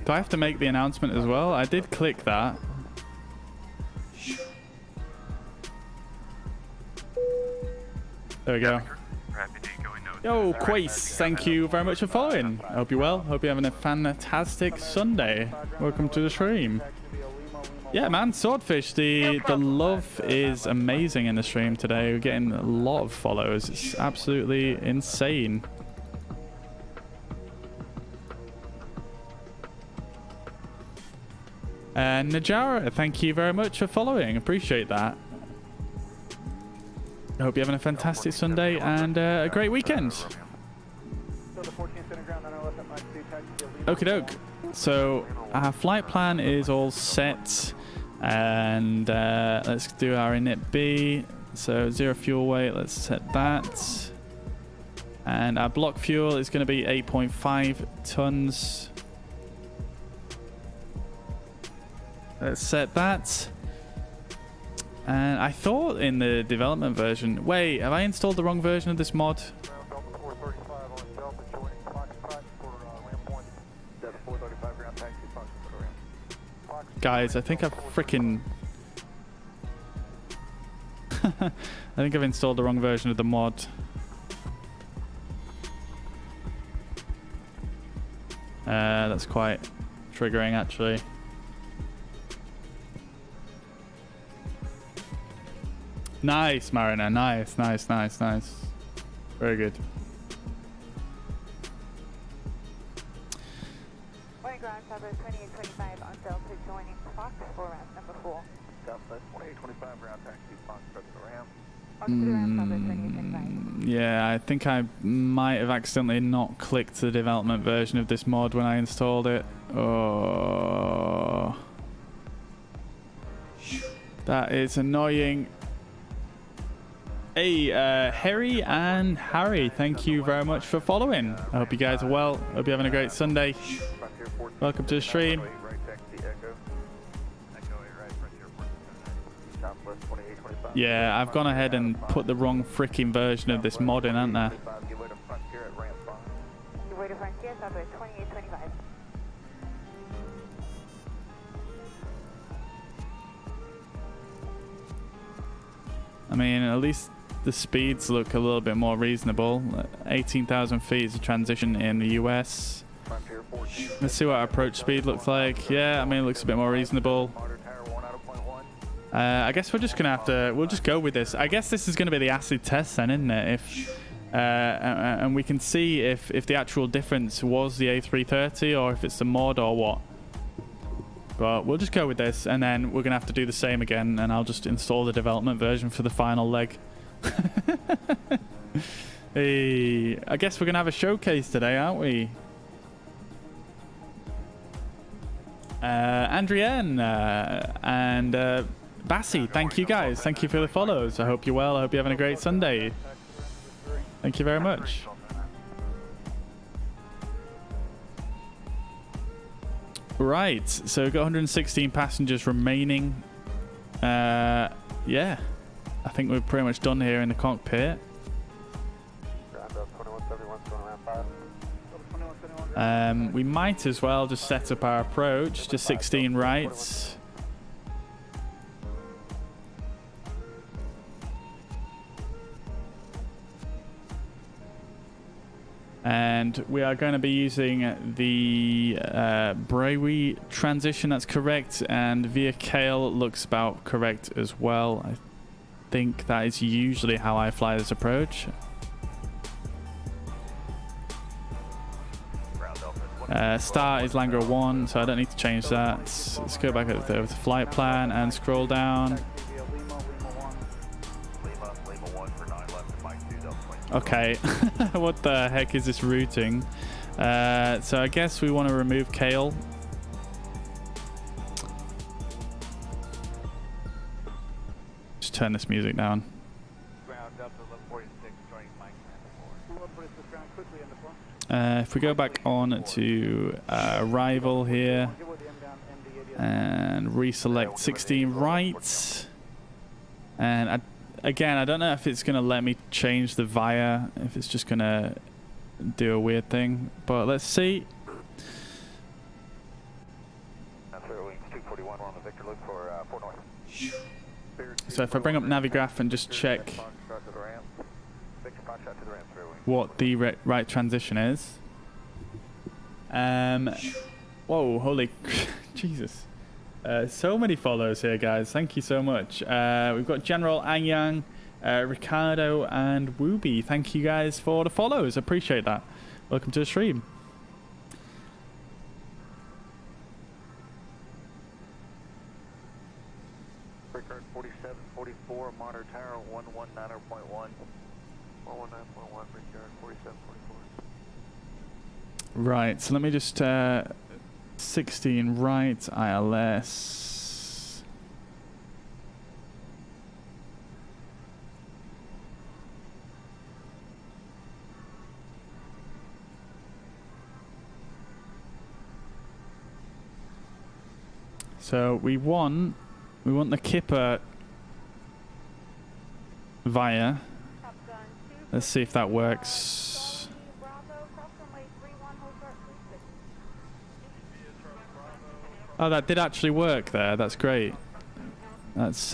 Do I have to make the announcement as well? I did click that. There we go. Yo, Quace, thank you very much for following. I hope you're well. Hope you're having a fantastic Sunday. Welcome to the stream. Yeah, man, Swordfish, the love is amazing in the stream today. We're getting a lot of follows. It's absolutely insane. And Najara, thank you very much for following. Appreciate that. I hope you're having a fantastic Sunday and a great weekend. Okie doke. So our flight plan is all set. And let's do our init B. So 0 fuel weight, let's set that. And our block fuel is going to be 8.5 tons. Let's set that. And I thought in the development version... Wait, have I installed the wrong version of this mod? Guys, I think I've freaking... I think I've installed the wrong version of the mod. That's quite triggering, actually. Nice, Mariner. Nice, nice, nice, nice. Very good. Morning, ground cover 2825 on Delta joining Fox for round number 4. Southwest 2825 ground taxi, Fox for the Ram. Fox to the round cover 2825. Yeah, I think I might have accidentally not clicked the development version of this mod when I installed it. Oh. That is annoying. Hey, Harry and Harry, thank you very much for following. I hope you guys are well. Hope you're having a great Sunday. Welcome to the stream. Yeah, I've gone ahead and put the wrong freaking version of this mod in, haven't I? way to Frontier, Southwest 2825. I mean, at least the speeds look a little bit more reasonable. 18,000 feet is a transition in the US. Let's see what our approach speed looks like. Yeah, I mean, it looks a bit more reasonable. I guess we're just gonna have to. We'll just go with this. I guess this is gonna be the acid test then, isn't it? If and we can see if the actual difference was the A330 or if it's the mod or what. But we'll just go with this, and then we're gonna have to do the same again, and I'll just install the development version for the final leg. Hey, I guess we're gonna have a showcase today, aren't we? Andrienne and Bassi, thank you guys. Thank you for the follows. I hope you're well. I hope you're having a great Sunday. Thank you very much. Right, so we've got 116 passengers remaining. Yeah, I think we're pretty much done here in the cockpit. We might as well just set up our approach to 16 right. And we are going to be using the brews transition, that's correct, and via Kale looks about correct as well. I think that is usually how I fly this approach. Start is Langro 1, so I don't need to change that. Let's go back over to flight plan and scroll down. Okay, what the heck is this routing? So I guess we want to remove Kale. Just turn this music down. If we go back on to arrival here and reselect 16 right, and again, I don't know if it's going to let me change the via, if it's just going to do a weird thing, but let's see. So if I bring up Navigraph and just check what the right transition is. Whoa, holy Jesus. So many follows here, guys. Thank you so much. We've got General Anyang, Ricardo, and Wooby. Thank you guys for the follows. Appreciate that. Welcome to the stream. Record 4744, monitor tower 119.1. 119.1, Richard 4744. Right, so let me just 16 right, ILS. So we want the Kipper via. Let's see if that works. Oh, that did actually work there. That's great. That's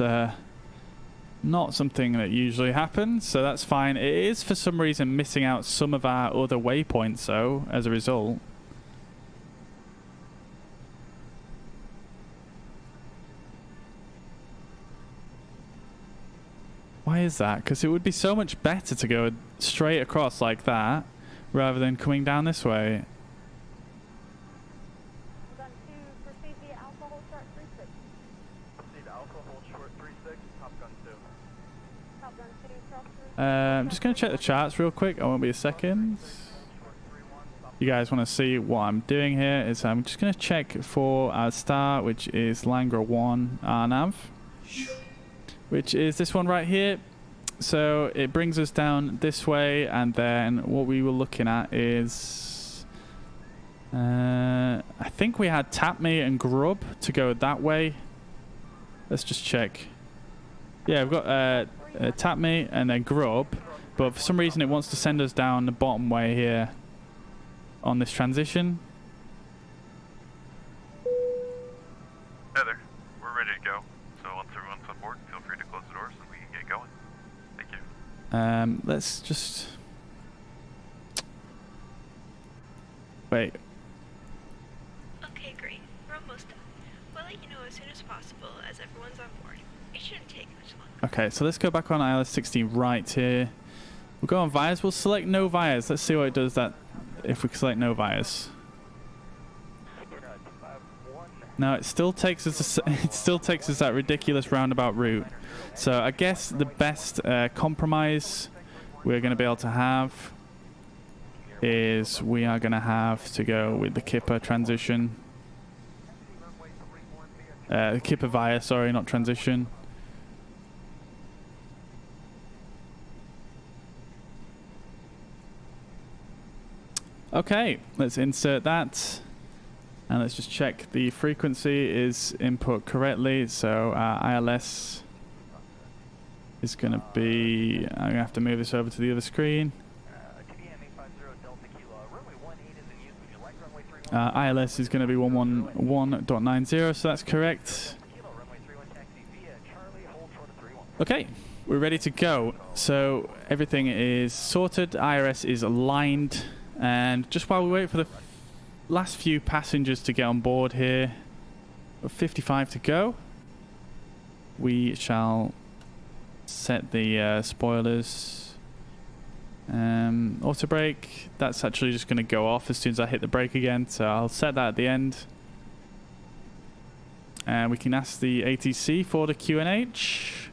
not something that usually happens, so that's fine. It is for some reason missing out some of our other waypoints, though, as a result. Why is that? Because it would be so much better to go straight across like that rather than coming down this way. I'm just going to check the charts real quick. I won't be a second. You guys want to see what I'm doing here is I'm just going to check for our start, which is Langro 1 RNAV, which is this one right here. So it brings us down this way, and then what we were looking at is I think we had Tapme and Grub to go that way. Let's just check. Yeah, we've got Tapme and then Grub, but for some reason it wants to send us down the bottom way here. on this transition. Hey there. We're ready to go. So once everyone's on board, feel free to close the doors and we can get going. Thank you. Let's just... Wait. Okay, great. We're almost done. We'll let you know as soon as possible as everyone's on board. It shouldn't take much longer. Okay, so let's go back on ILS-16 right here. We'll go on Vias. We'll select no Vias. Let's see what it does that if we select no Vias. No, it still takes us that ridiculous roundabout route. So I guess the best compromise we're going to be able to have is we are going to have to go with the Kipper transition. Kipper Via, sorry, not transition. Okay, let's insert that. And let's just check the frequency is input correctly. So ILS is going to be... I'm going to have to move this over to the other screen. ILS is going to be 111.90, so that's correct. Okay, we're ready to go. So everything is sorted, IRS is aligned, and just while we wait for the last few passengers to get on board here, 55 to go, we shall set the spoilers. Auto brake, that's actually just going to go off as soon as I hit the brake again, so I'll set that at the end. And we can ask the ATC for the QNH.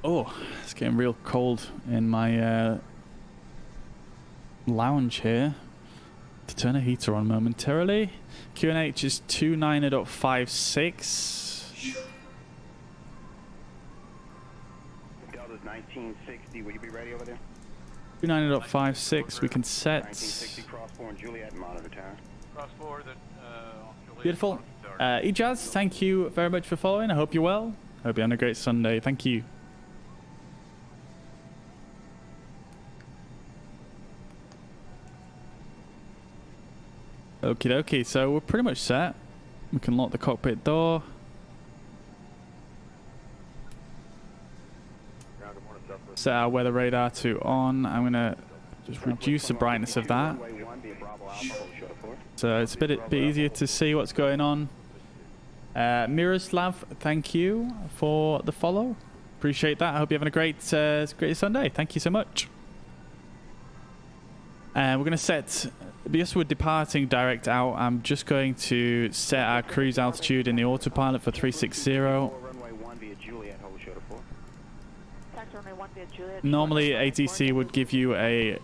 Oh, it's getting real cold in my lounge here. To turn a heater on momentarily. QNH is 29.56. Delta's 1960. Will you be ready over there? 29.56. We can set. 1960 cross-4 and Juliet monitor tower. Cross-4, then, Juliet. Beautiful. Ejaz, thank you very much for following. I hope you're well. Hope you're having a great Sunday. Thank you. Okie dokie, so we're pretty much set. We can lock the cockpit door. Set our weather radar to on. I'm gonna just reduce the brightness of that, so it's a bit easier to see what's going on. Miroslav, thank you for the follow. Appreciate that. I hope you're having a great Sunday. Thank you so much. We're gonna set. Because we're departing direct out, I'm just going to set our cruise altitude in the autopilot for 360. Normally ATC would give you a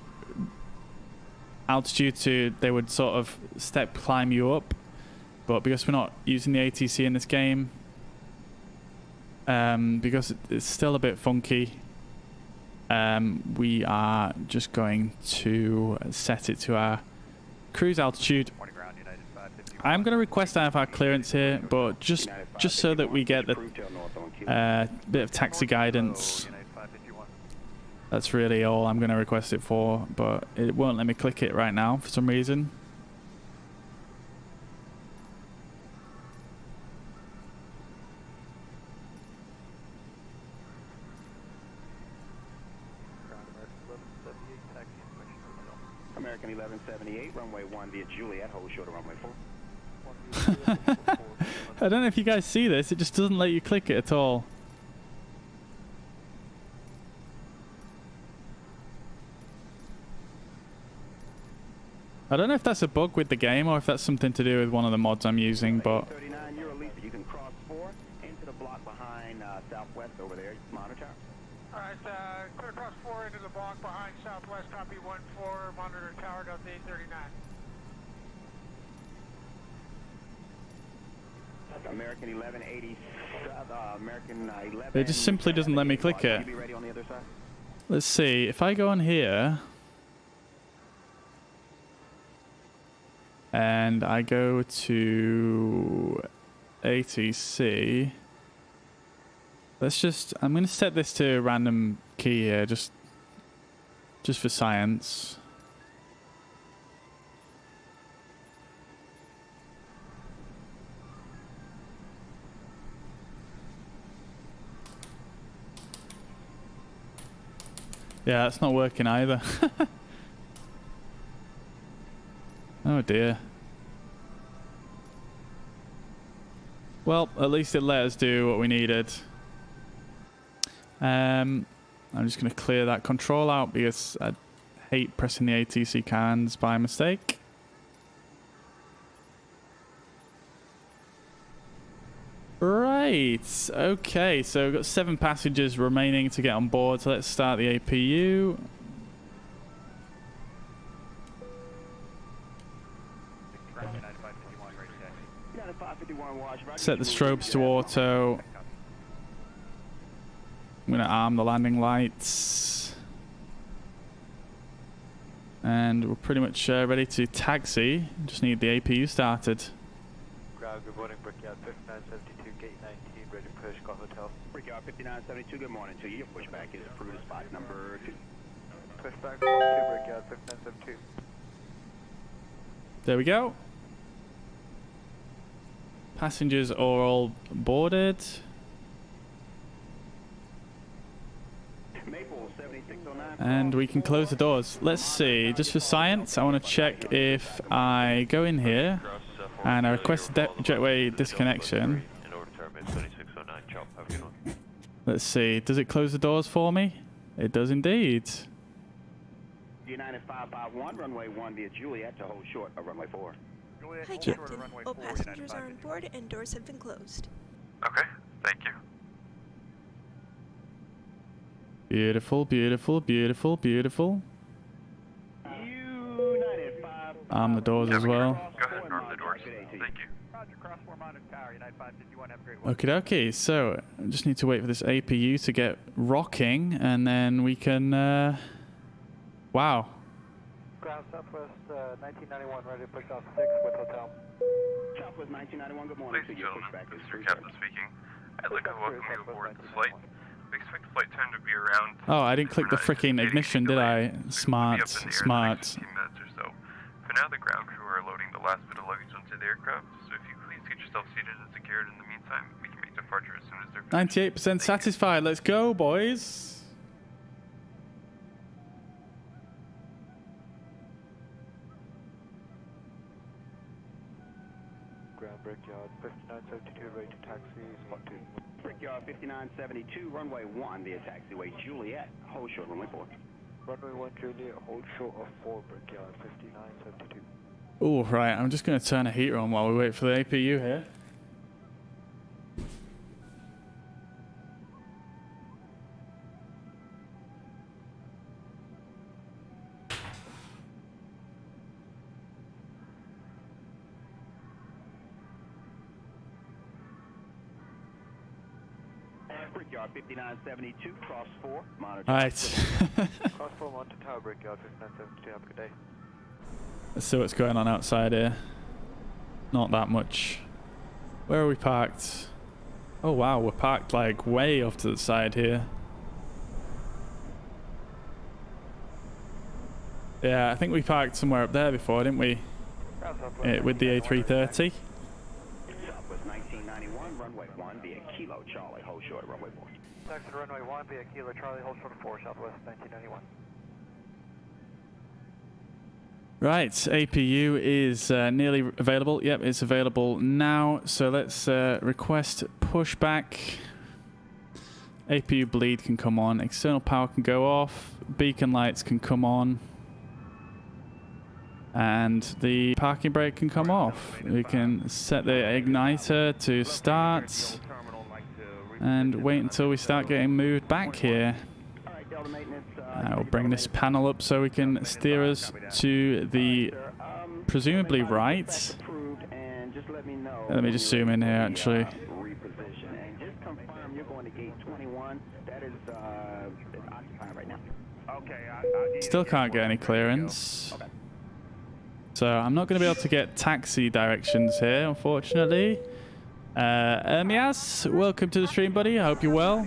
altitude they would sort of step climb you up, but because we're not using the ATC in this game, because it's still a bit funky, we are just going to set it to our cruise altitude. I'm going to request IFR clearance here, but just so that we get the bit of taxi guidance. That's really all I'm going to request it for, but it won't let me click it right now for some reason. American 1178, runway 1 via Juliet, hold short of runway 4. I don't know if you guys see this, it just doesn't let you click it at all. I don't know if that's a bug with the game or if that's something to do with one of the mods I'm using, but... 39, you're released. You can cross 4 into the block behind Southwest over there. Monitor. Alright, clear cross 4 into the block behind Southwest, copy 1-4, monitor tower, Delta 839. American 1180, American 11... It just simply doesn't let me click it. Be ready on the other side? Let's see, if I go on here... and I go to ATC. I'm going to set this to a random key here, just for science. Yeah, that's not working either. Oh dear. Well, at least it let us do what we needed. I'm just going to clear that control out because I hate pressing the ATC cans by mistake. Right, okay, so we've got 7 passengers remaining to get on board, so let's start the APU. Set the strobes to auto. I'm going to arm the landing lights. And we're pretty much ready to taxi. Just need the APU started. Ground, good morning, Brickyard 5972, gate 19, ready to push, got hotel. Brickyard 5972, good morning to you. Your pushback is approved to spot number 2. Pushback 2, Brickyard 5972. There we go. Passengers are all boarded. And we can close the doors. Let's see, just for science, I want to check if I go in here and I request a jetway disconnection. Let's see, does it close the doors for me? It does indeed. United 551, runway 1 via Juliet to hold short of runway 4. Hi, Captain. All passengers are on board and doors have been closed. Okay, thank you. Beautiful, beautiful, beautiful, beautiful. Arm the doors as well. Go ahead and arm the doors. Thank you. Roger, cross 4 Mountain Tower, United 551, have a great one. Okie dokie, so I just need to wait for this APU to get rocking and then we can, wow. Ground Southwest 1991, ready to push off 6 with hotel. Southwest 1991, good morning. Ladies and gentlemen, this is your captain speaking. I'd like to welcome you aboard this flight. We expect the flight time to be around... Oh, I didn't click the freaking ignition, did I? Smart, smart. 15 minutes or so. For now, the ground crew are loading the last bit of luggage onto the aircraft, so if you please get yourself seated and secured in the meantime, we can make departure as soon as they're finished. 98% satisfied, let's go, boys. Ground Brickyard 5972, ready to taxi, spot 2. Brickyard 5972, runway 1 via taxiway Juliet, hold short runway 4. Runway 1 Juliet, hold short of 4, Brickyard 5972. Oh, right, I'm just going to turn a heater on while we wait for the APU here. Brickyard 5972, cross 4, monitor. Alright. Cross 4 Mountain Tower, Brickyard 5972, have a good day. Let's see what's going on outside here. Not that much. Where are we parked? Oh wow, we're parked like way off to the side here. Yeah, I think we parked somewhere up there before, didn't we? With the A330. Southwest 1991, runway 1 via Kilo Charlie, hold short runway 4. Taxi to runway 1 via Kilo Charlie, hold short of 4, Southwest 1991. Right, APU is nearly available. Yep, it's available now. So let's request pushback. APU bleed can come on. External power can go off. Beacon lights can come on. And the parking brake can come off. We can set the igniter to start. And wait until we start getting moved back here. We'll bring this panel up so we can steer us to the presumably right. Let me just zoom in here actually. Still can't get any clearance. So I'm not going to be able to get taxi directions here, unfortunately. Ermias, welcome to the stream, buddy. I hope you're well.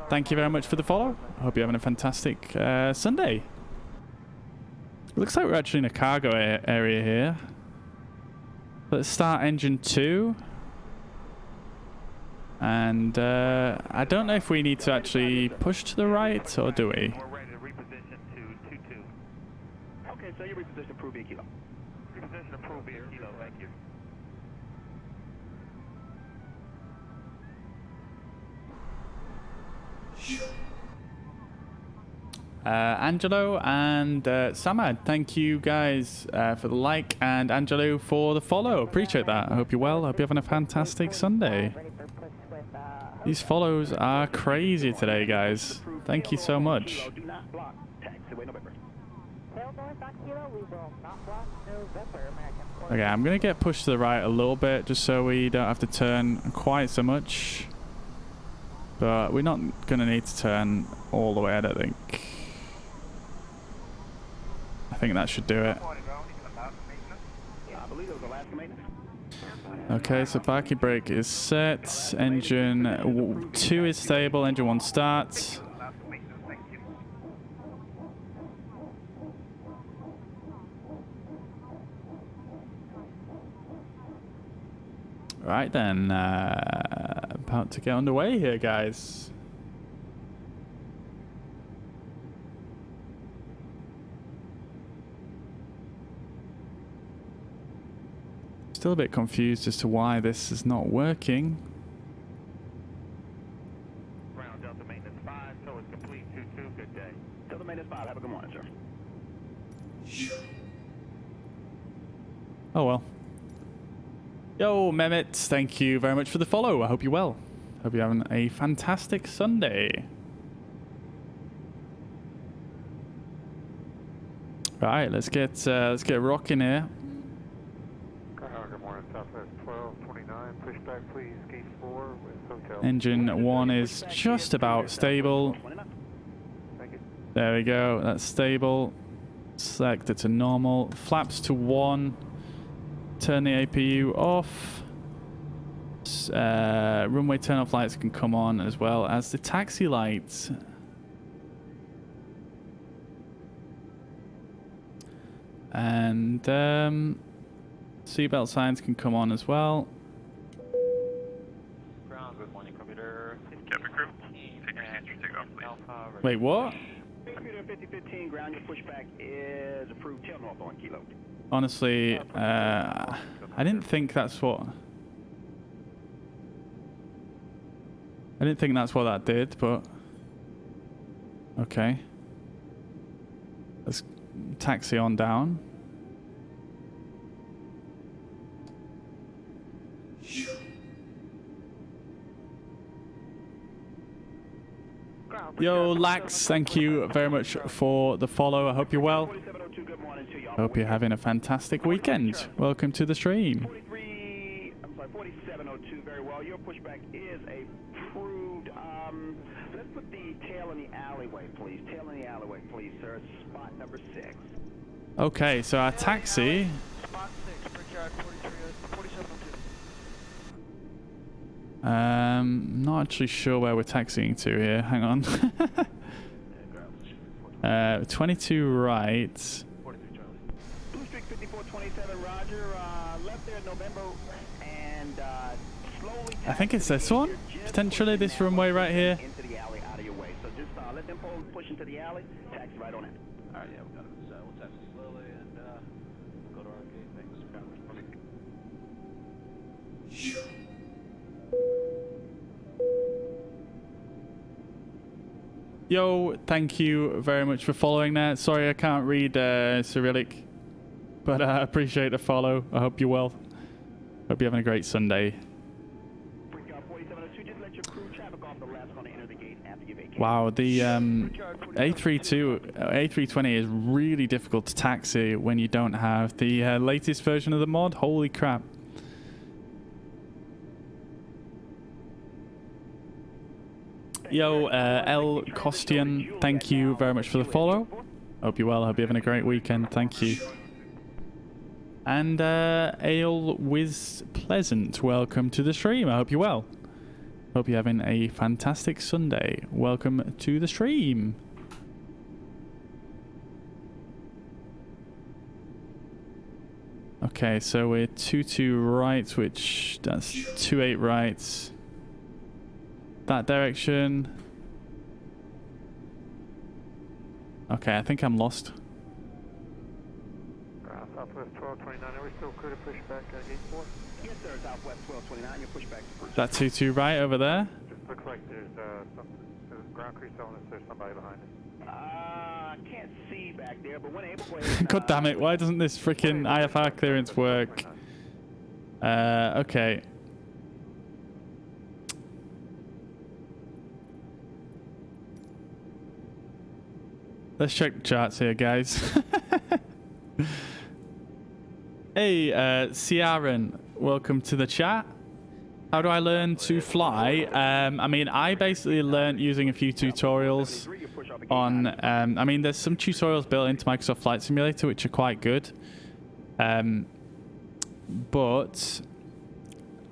Thank you very much for the follow. I hope you're having a fantastic Sunday. Looks like we're actually in a cargo area here. Let's start engine 2. And I don't know if we need to actually push to the right, or do we? We're ready to reposition to 2-2. Okay, so you reposition approved via kilo. Reposition approved via kilo, thank you. Angelo and Samad, thank you guys for the like, and Angelo for the follow. Appreciate that. I hope you're well. I hope you're having a fantastic Sunday. These follows are crazy today, guys. Thank you so much. Okay, I'm going to get pushed to the right a little bit just so we don't have to turn quite so much. But we're not going to need to turn all the way, I don't think. I think that should do it. Okay, so parking brake is set. Engine 2 is stable. Engine 1 starts. Right then, about to get underway here, guys. Still a bit confused as to why this is not working. Ground Delta Maintenance 5, so it's complete 2-2, good day. Delta Maintenance 5, have a good morning, sir. Oh well. Yo, Mehmet, thank you very much for the follow. I hope you're well. Hope you're having a fantastic Sunday. Right, let's get rocking here. Good morning, Southwest 1229, pushback please, gate 4 with hotel. Engine 1 is just about stable. Thank you. There we go, that's stable. Select it to normal. Flaps to 1. Turn the APU off. Runway turn-off lights can come on as well as the taxi lights. And seatbelt signs can come on as well. Ground, good morning, computer. Cabin crew, take your seats for takeoff, please. Wait, what? Computer 5015, ground, your pushback is approved. Tail north on kilo. Honestly, I didn't think that's what... I didn't think that's what that did, but... Okay. Let's taxi on down. Yo, Lax, thank you very much for the follow. I hope you're well. I hope you're having a fantastic weekend. Welcome to the stream. 4702, very well. Your pushback is approved. Let's put the tail in the alleyway, please. Tail in the alleyway, please, sir. Spot number 6. Okay, so our taxi... Spot 6, Brickyard 4702. Not actually sure where we're taxiing to here. Hang on. 22 right. Blue Streak 5427, roger. Left there November and slowly... I think it's this one. Potentially this runway right here. Into the alley, out of your way. So just let them push into the alley. Taxi right on it. All right, yeah, we got it. We'll taxi slowly and go to our gate. Thanks, Mr. Congress. Yo, thank you very much for following that. Sorry I can't read Cyrillic, but I appreciate the follow. I hope you're well. Hope you're having a great Sunday. Wow, the A320 is really difficult to taxi when you don't have the latest version of the mod. Holy crap. Yo, L. Costian, thank you very much for the follow. Hope you're well. Hope you're having a great weekend. Thank you. And Ale Wiz Pleasant, welcome to the stream. I hope you're well. Hope you're having a fantastic Sunday. Welcome to the stream. Okay, so we're 22 right, which that's 28 right. That direction. Okay, I think I'm lost. Southwest 1229, are we still clear to push back gate 4? Yes, sir. Southwest 1229. You push back to first. That 22 right over there. Just looks like there's ground crew telling us there's somebody behind us. I can't see back there, but when able, go ahead. God damn it, why doesn't this freaking IFR clearance work? Okay. Let's check the charts here, guys. Hey, Ciaran, welcome to the chat. How do I learn to fly? I mean, I basically learned using a few tutorials on... I mean, there's some tutorials built into Microsoft Flight Simulator, which are quite good. But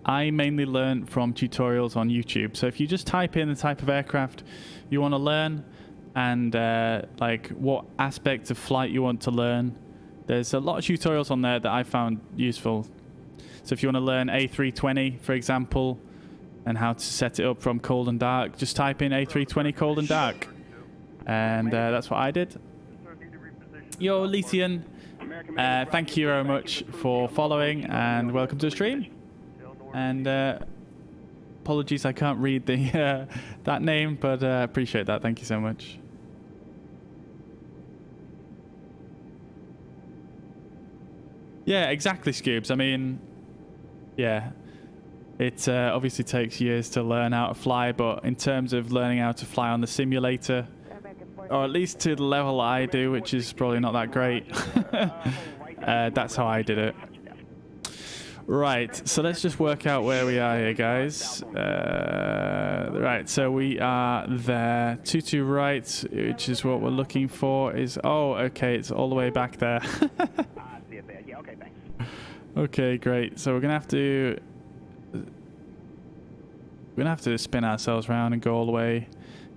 I mainly learned from tutorials on YouTube. So if you just type in the type of aircraft you want to learn and like what aspects of flight you want to learn, there's a lot of tutorials on there that I found useful. So if you want to learn A320, for example, and how to set it up from cold and dark, just type in A320 cold and dark. And that's what I did. Yo, Lycian, thank you very much for following and welcome to the stream. And apologies, I can't read the that name, but appreciate that. Thank you so much. Yeah, exactly, Scoobs. I mean, yeah, it obviously takes years to learn how to fly, but in terms of learning how to fly on the simulator, or at least to the level I do, which is probably not that great, that's how I did it. Right, so let's just work out where we are here, guys. Right, so we are there. 22 right, which is what we're looking for. Is oh, okay, it's all the way back there. Okay, great. So we're gonna have to spin ourselves around and go all the way,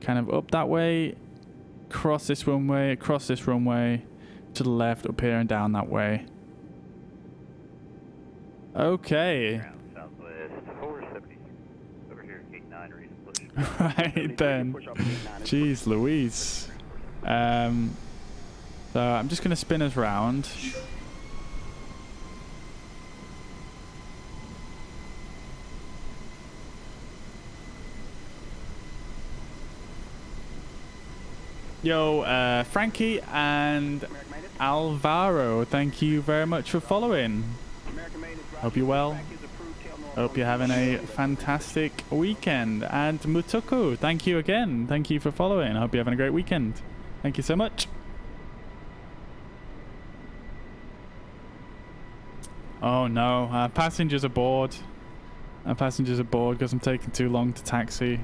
kind of up that way, cross this runway, to the left, up here and down that way. Okay. Right then. Jeez Louise. So I'm just gonna spin us round. Yo, Frankie and Alvaro, thank you very much for following. Hope you're well. Hope you're having a fantastic weekend. And Mutuku, thank you again. Thank you for following. Hope you're having a great weekend. Thank you so much. Oh no, passengers aboard. Passengers aboard because I'm taking too long to taxi.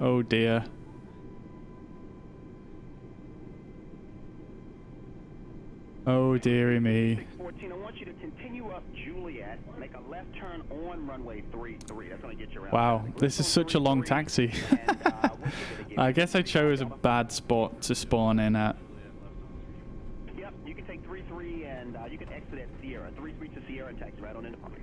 Oh dear. Oh dearie me. 614, I want you to continue up Juliet, make a left turn on runway 33. That's going to get you around. Wow, this is such a long taxi. I guess I chose a bad spot to spawn in at. Yep, you can take 33 and you can exit at Sierra. 33 to Sierra and taxi right on into park.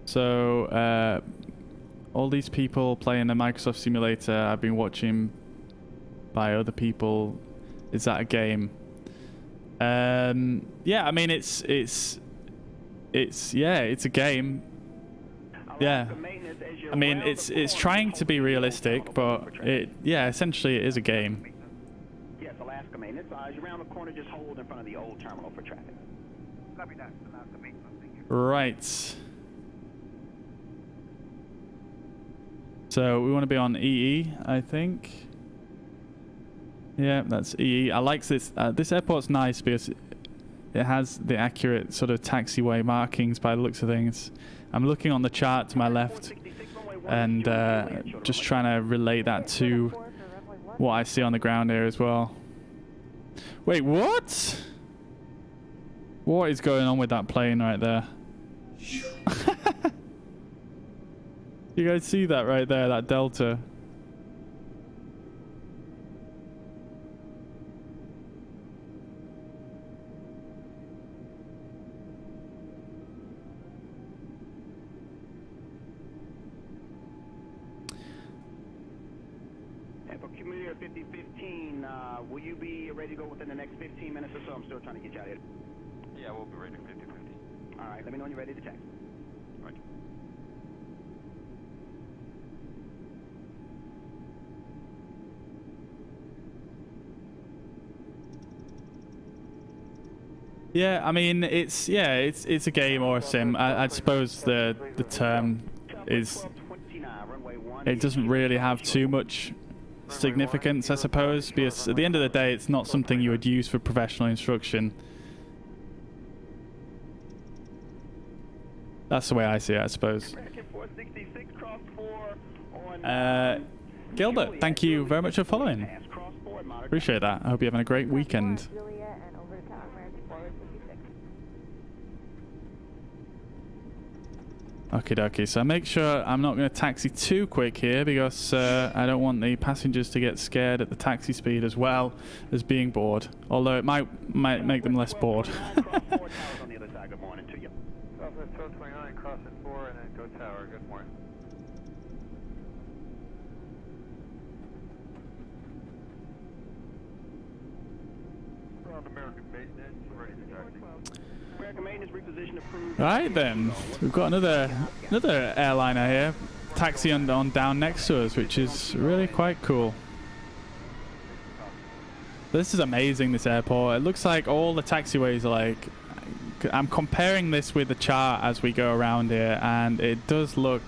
So, all these people playing the Microsoft Simulator I've been watching by other people, is that a game? Yeah, I mean it's a game. Yeah. I mean it's trying to be realistic, but essentially it is a game. Yes, Alaska maintenance. You're around the corner, just hold in front of the old terminal for traffic. Copy that, Alaska maintenance. Right. So we want to be on EE, I think. Yeah, that's EE. I like this. This airport's nice because it has the accurate sort of taxiway markings by the looks of things. I'm looking on the chart to my left and just trying to relate that to what I see on the ground here as well. Wait, what? What is going on with that plane right there? You guys see that right there, that delta? Commuter 5015, will you be ready to go within the next 15 minutes or so? I'm still trying to get you out here. Yeah, we'll be ready 50-50. All right, let me know when you're ready to taxi. Right. Yeah, I mean it's a game or a sim. I suppose the term is, it doesn't really have too much significance, I suppose, because at the end of the day it's not something you would use for professional instruction. That's the way I see it, I suppose. Gilbert, thank you very much for following. Appreciate that. I hope you're having a great weekend. Okie dokie, so make sure I'm not going to taxi too quick here because I don't want the passengers to get scared at the taxi speed as well as being bored. Although it might make them less bored. Southwest 1229, cross at 4 and then go tower. Good morning. We're on American maintenance, ready to taxi. Right then, we've got another airliner here, taxi on down next to us, which is really quite cool. This is amazing, this airport. It looks like all the taxiways are like, I'm comparing this with the chart as we go around here, and it does look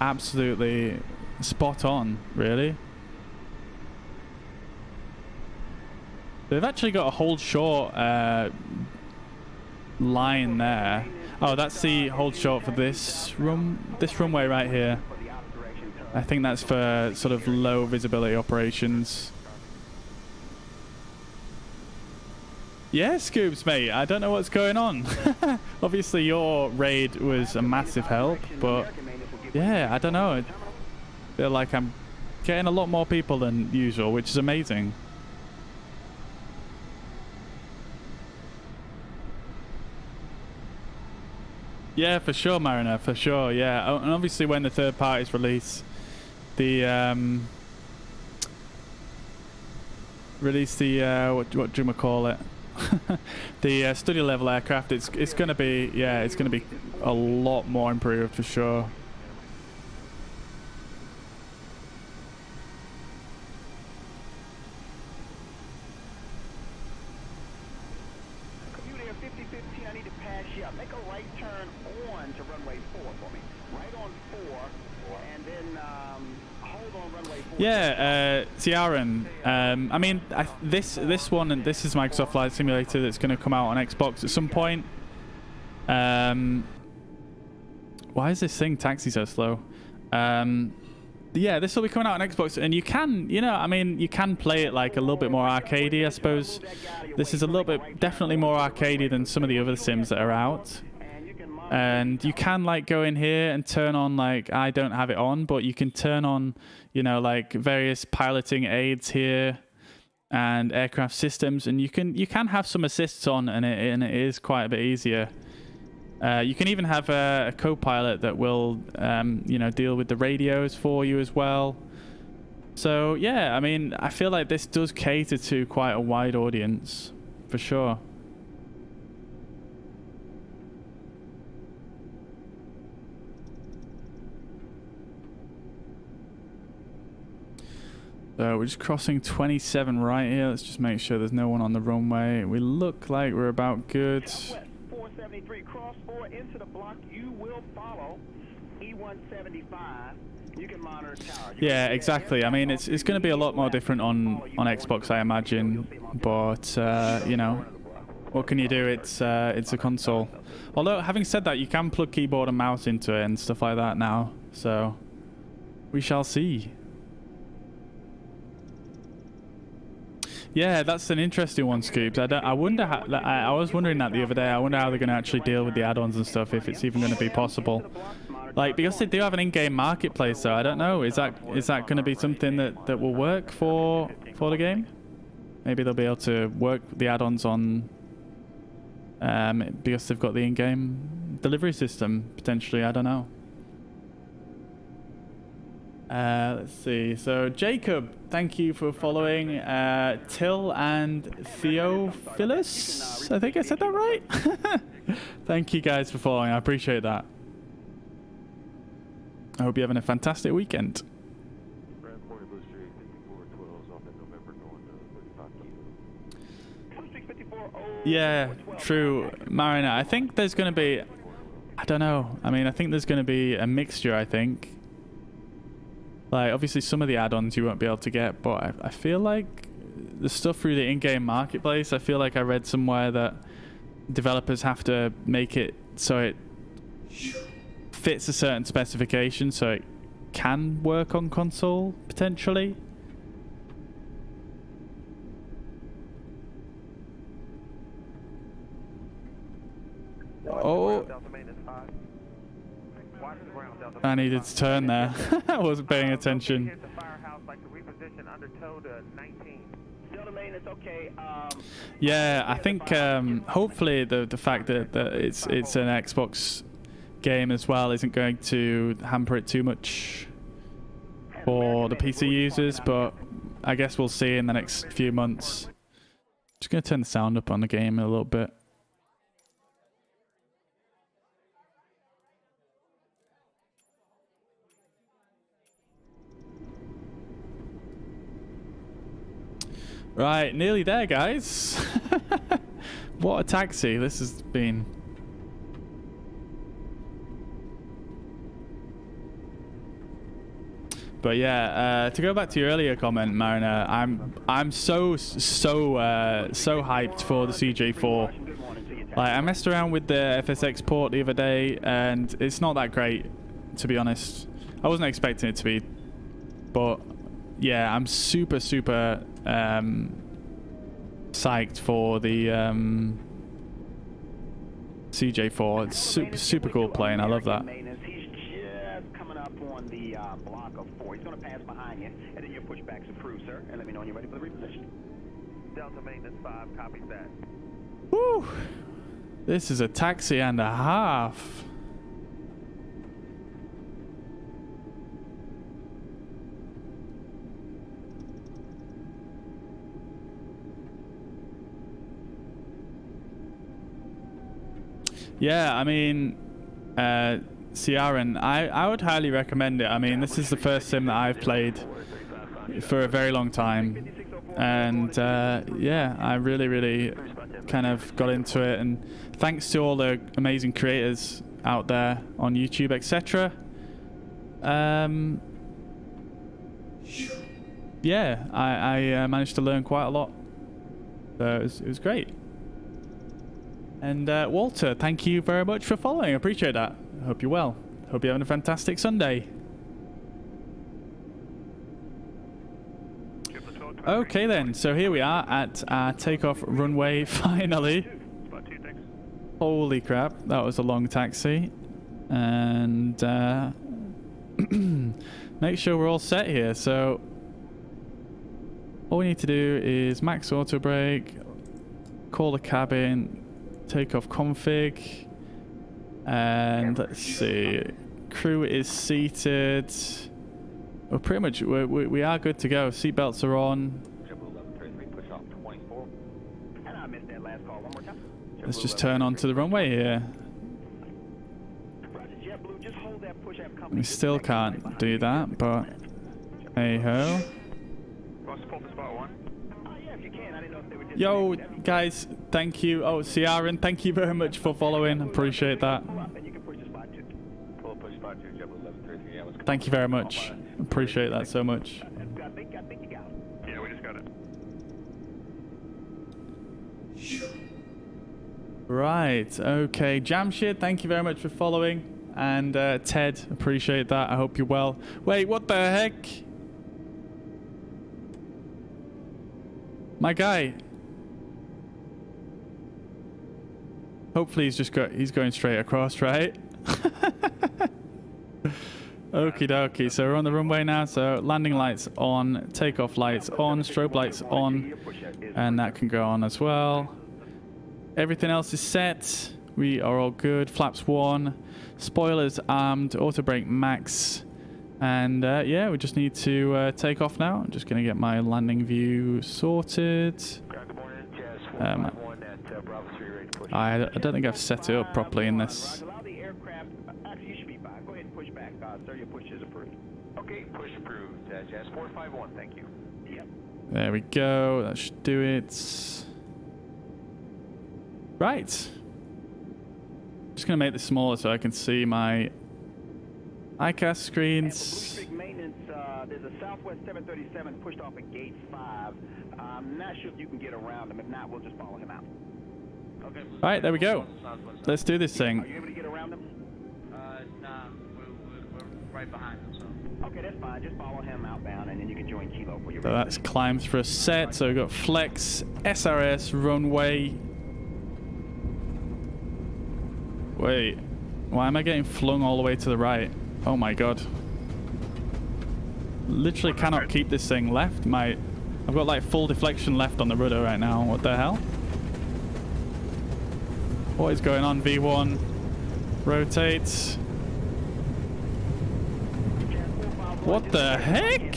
absolutely spot on, really. They've actually got a hold short line there. Oh, that's the hold short for this runway right here. I think that's for sort of low visibility operations. Yeah, Scoobs, mate. I don't know what's going on. Obviously, your raid was a massive help, but yeah, I don't know. I feel like I'm getting a lot more people than usual, which is amazing. Yeah, for sure, Mariner, for sure, yeah. Oh, and obviously when the third parties release the what do you call it? The study level aircraft, it's gonna be, yeah, it's gonna be a lot more improved for sure. Yeah, Ciaran. I mean, this one, and this is Microsoft Flight Simulator that's going to come out on Xbox at some point. Why is this thing taxi so slow? Yeah, this will be coming out on Xbox, and you can, I mean, you can play it like a little bit more arcadey, I suppose. This is a little bit, definitely more arcadey than some of the other sims that are out. And you can like go in here and turn on, like, I don't have it on, but you can turn on, like various piloting aids here and aircraft systems, and you can have some assists on, and it is quite a bit easier. You can even have a co-pilot that will deal with the radios for you as well. So yeah, I mean, I feel like this does cater to quite a wide audience for sure. So we're just crossing 27 right here. Let's just make sure there's no one on the runway. We look like we're about good. 473, cross 4 into the block. You will follow E175, you can monitor tower. Yeah, exactly. I mean, it's going to be a lot more different on Xbox, I imagine. But you know, what can you do? It's a console. Although, having said that, you can plug keyboard and mouse into it and stuff like that now. So we shall see. Yeah, that's an interesting one, Scoops. I wonder how. I was wondering that the other day. I wonder how they're going to actually deal with the add-ons and stuff, if it's even going to be possible. Like, because they do have an in-game marketplace, so I don't know. Is that going to be something that will work for the game? Maybe they'll be able to work the add-ons on because they've got the in-game delivery system potentially. I don't know. Let's see. So Jacob, thank you for following. Till and Theophilus, I think I said that right. Thank you guys for following. I appreciate that. I hope you're having a fantastic weekend. Yeah, true, Mariner. I think there's going to be, I don't know. I mean, I think there's going to be a mixture, I think. Like, obviously some of the add-ons you won't be able to get, but I feel like the stuff through the in-game marketplace, I feel like I read somewhere that developers have to make it so it fits a certain specification so it can work on console, potentially. Oh, I needed to turn there. I wasn't paying attention. Yeah, I think hopefully the fact that it's an Xbox game as well isn't going to hamper it too much for the PC users, but I guess we'll see in the next few months. Just going to turn the sound up on the game a little bit. Right, nearly there, guys. What a taxi this has been. But yeah, to go back to your earlier comment, Mariner, I'm so hyped for the CJ4. Like, I messed around with the FSX port the other day, and it's not that great, to be honest. I wasn't expecting it to be, but yeah, I'm super psyched for the CJ4. It's super cool playing. I love that. He's just coming up on the block of 4. He's going to pass behind you, and then you'll push back some crew, sir, and let me know when you're ready for the reposition. Delta maintenance 5, copies that. Woo! This is a taxi and a half. Yeah, I mean, Ciaran, I would highly recommend it. I mean, this is the first sim that I've played for a very long time, and yeah, I really kind of got into it, and thanks to all the amazing creators out there on YouTube, etc. Yeah, I managed to learn quite a lot, so it was great. And Walter, thank you very much for following. I appreciate that. I hope you're well. Hope you're having a fantastic Sunday. Okay then, so here we are at our takeoff runway finally. Holy crap, that was a long taxi. And make sure we're all set here. So all we need to do is max auto brake, call the cabin, takeoff config, and let's see, crew is seated. Well, pretty much we are good to go. Seatbelts are on. Let's just turn onto the runway here. We still can't do that, but hey ho. Yo, guys, thank you. Oh, Ciaran, thank you very much for following. Appreciate that. Thank you very much. Appreciate that so much. I think you got it. Yeah, we just got it. Right, okay. Jamshid, thank you very much for following. And Ted, appreciate that. I hope you're well. Wait, what the heck? My guy. Hopefully he's going straight across, right? Okie dokie, so we're on the runway now, so landing lights on, takeoff lights on, strobe lights on, and that can go on as well. Everything else is set. We are all good. Flaps 1, spoilers armed, auto brake max, and yeah, we just need to take off now. I'm just going to get my landing view sorted. I don't think I've set it up properly in this. Allow the aircraft. Actually, you should be fine. Go ahead and push back. Sir, your push is approved. Okay, push approved. Jazz 451, thank you. Yep. There we go. That should do it. Right. Just going to make this smaller so I can see my ICAS screens. Big maintenance. There's a Southwest 737 pushed off at gate 5. I'm not sure if you can get around him. If not, we'll just follow him out. Okay. Right, there we go. Let's do this thing. Are you able to get around him? Nah, we're right behind him, so. Okay, that's fine. Just follow him outbound, and then you can join Kilo for your. So that's climbs for a set. So we've got flex, SRS, runway. Wait, why am I getting flung all the way to the right? Oh my god. Literally cannot keep this thing left. I've got like full deflection left on the rudder right now. What the hell? What is going on? V1 rotates. What the heck?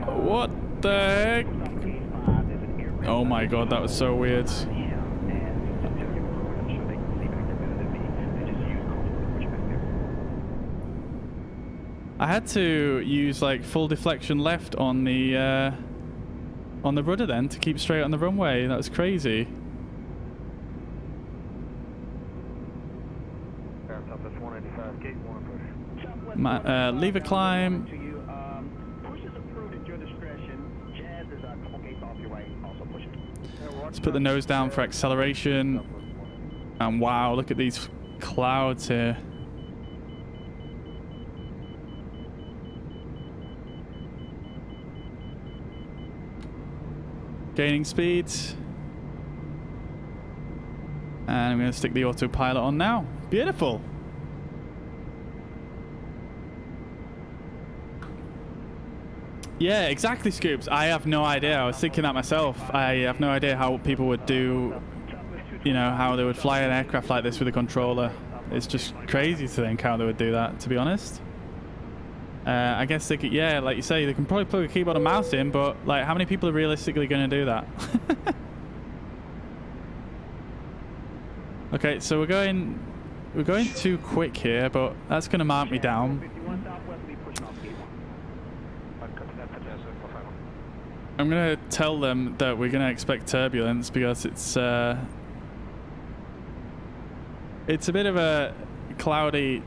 What the heck? Oh my god, that was so weird. I had to use like full deflection left on the rudder then to keep straight on the runway. That was crazy. Lever climb. Let's put the nose down for acceleration. And wow, look at these clouds here. Gaining speed. And I'm going to stick the autopilot on now. Beautiful. Yeah, exactly, Scoops. I have no idea. I was thinking that myself. I have no idea how people would do, you know, how they would fly an aircraft like this with a controller. It's just crazy to think how they would do that, to be honest. I guess they could, yeah, like you say, they can probably plug a keyboard and mouse in, but like, how many people are realistically going to do that? Okay, so we're going too quick here, but that's going to mark me down. I'm going to tell them that we're going to expect turbulence because it's a bit of a cloudy,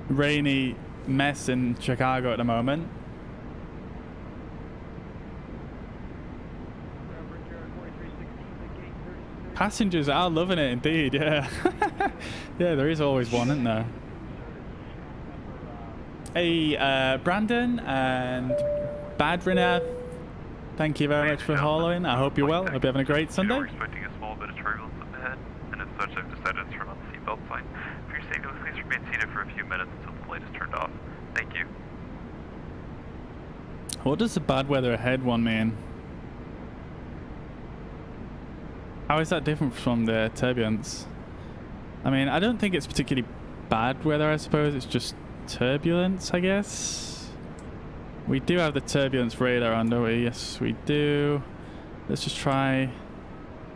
rainy mess in Chicago at the moment. Passengers are loving it indeed, yeah. Yeah, there is always one, isn't there? Hey, Brandon and Badrinath, thank you very much for following. I hope you're well. I hope you're having a great Sunday. We're expecting a small bit of turbulence up ahead, and as such, I've decided to turn on the seatbelt sign. For your safety, please remain seated for a few minutes until the light is turned off. Thank you. What does the bad weather ahead one mean? How is that different from the turbulence? I mean, I don't think it's particularly bad weather, I suppose. It's just turbulence, I guess. We do have the turbulence radar on, don't we? Yes, we do. Let's just try.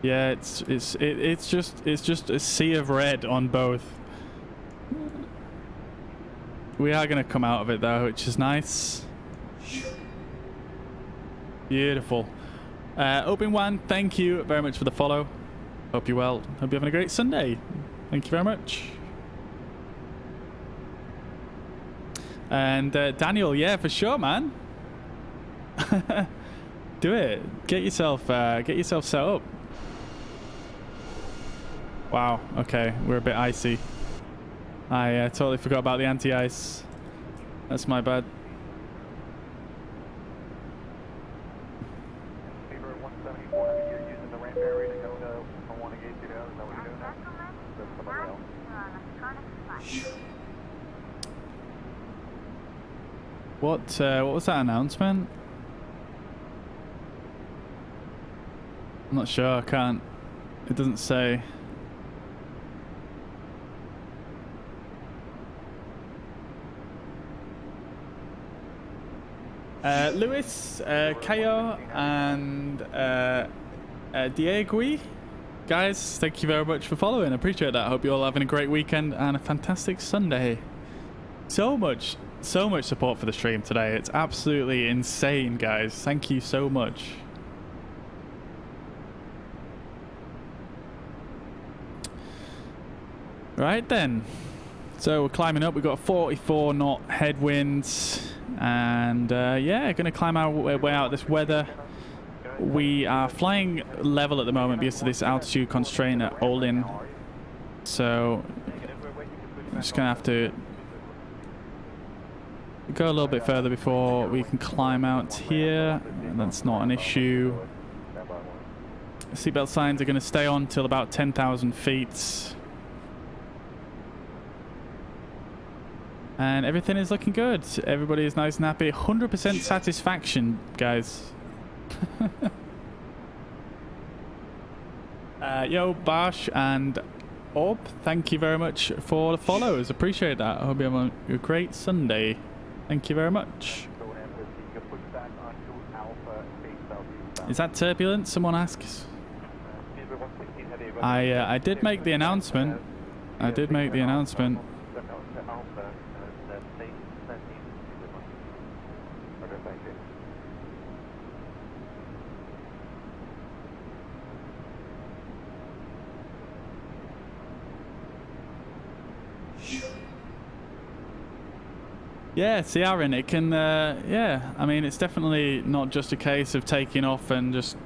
Yeah, it's just a sea of red on both. We are going to come out of it though, which is nice. Beautiful. Open1, thank you very much for the follow. Hope you're well. Hope you're having a great Sunday. Thank you very much. And Daniel, yeah, for sure, man. Do it. Get yourself set up. Wow. Okay, we're a bit icy. I totally forgot about the anti-ice. That's my bad. Fever 174, you're using the ramp area to go to 118, is that what you're doing now? That's somebody else. What was that announcement? I'm not sure. I can't. It doesn't say. Lewis, Kayo, and Diego, guys, thank you very much for following. I appreciate that. I hope you're all having a great weekend and a fantastic Sunday. So much support for the stream today. It's absolutely insane, guys. Thank you so much. Right then. So we're climbing up. We've got 44 knot headwinds. And yeah, going to climb our way out of this weather. We are flying level at the moment because of this altitude constraint at Olin. So I'm just going to have to go a little bit further before we can climb out here. That's not an issue. Seatbelt signs are going to stay on till about 10,000 feet. And everything is looking good. Everybody is nice and happy. 100% satisfaction, guys. Yo, Bash and Orb, thank you very much for the follows. Appreciate that. I hope you have a great Sunday. Thank you very much. Is that turbulent? Someone asks. I did make the announcement. I did make the announcement. Yeah, see, Aaron, it can, yeah, I mean, it's definitely not just a case of taking off and just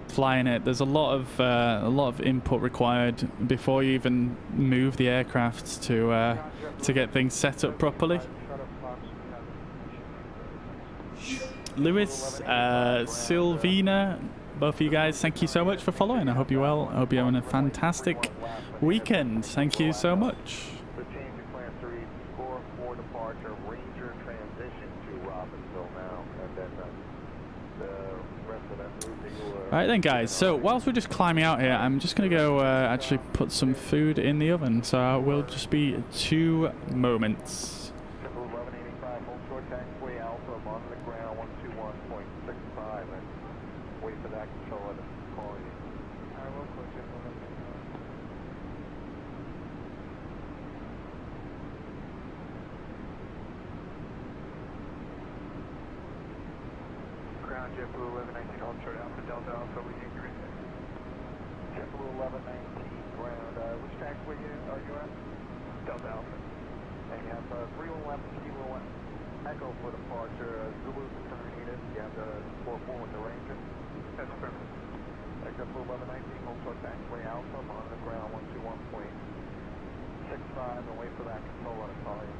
flying it. There's a lot of input required before you even move the aircraft to get things set up properly. Lewis, Sylvina, both of you guys, thank you so much for following. I hope you're well. I hope you're having a fantastic weekend. Thank you so much. Alright then, guys, so whilst we're just climbing out here, I'm just going to go actually put some food in the oven, so I will just be 2 moments. JetBlue 1119, hold short Alpha Delta Alpha, we can agree there. JetBlue 1119, ground, which taxiway are you at? Delta Alpha. And you have 311 Kilo Echo for departure, Zulu is the current needed, you have the 44 with the Ranger. That's affirmative. JetBlue 1119, hold short taxiway Alpha, I'm on the ground 121.65, and wait for that control on a call you.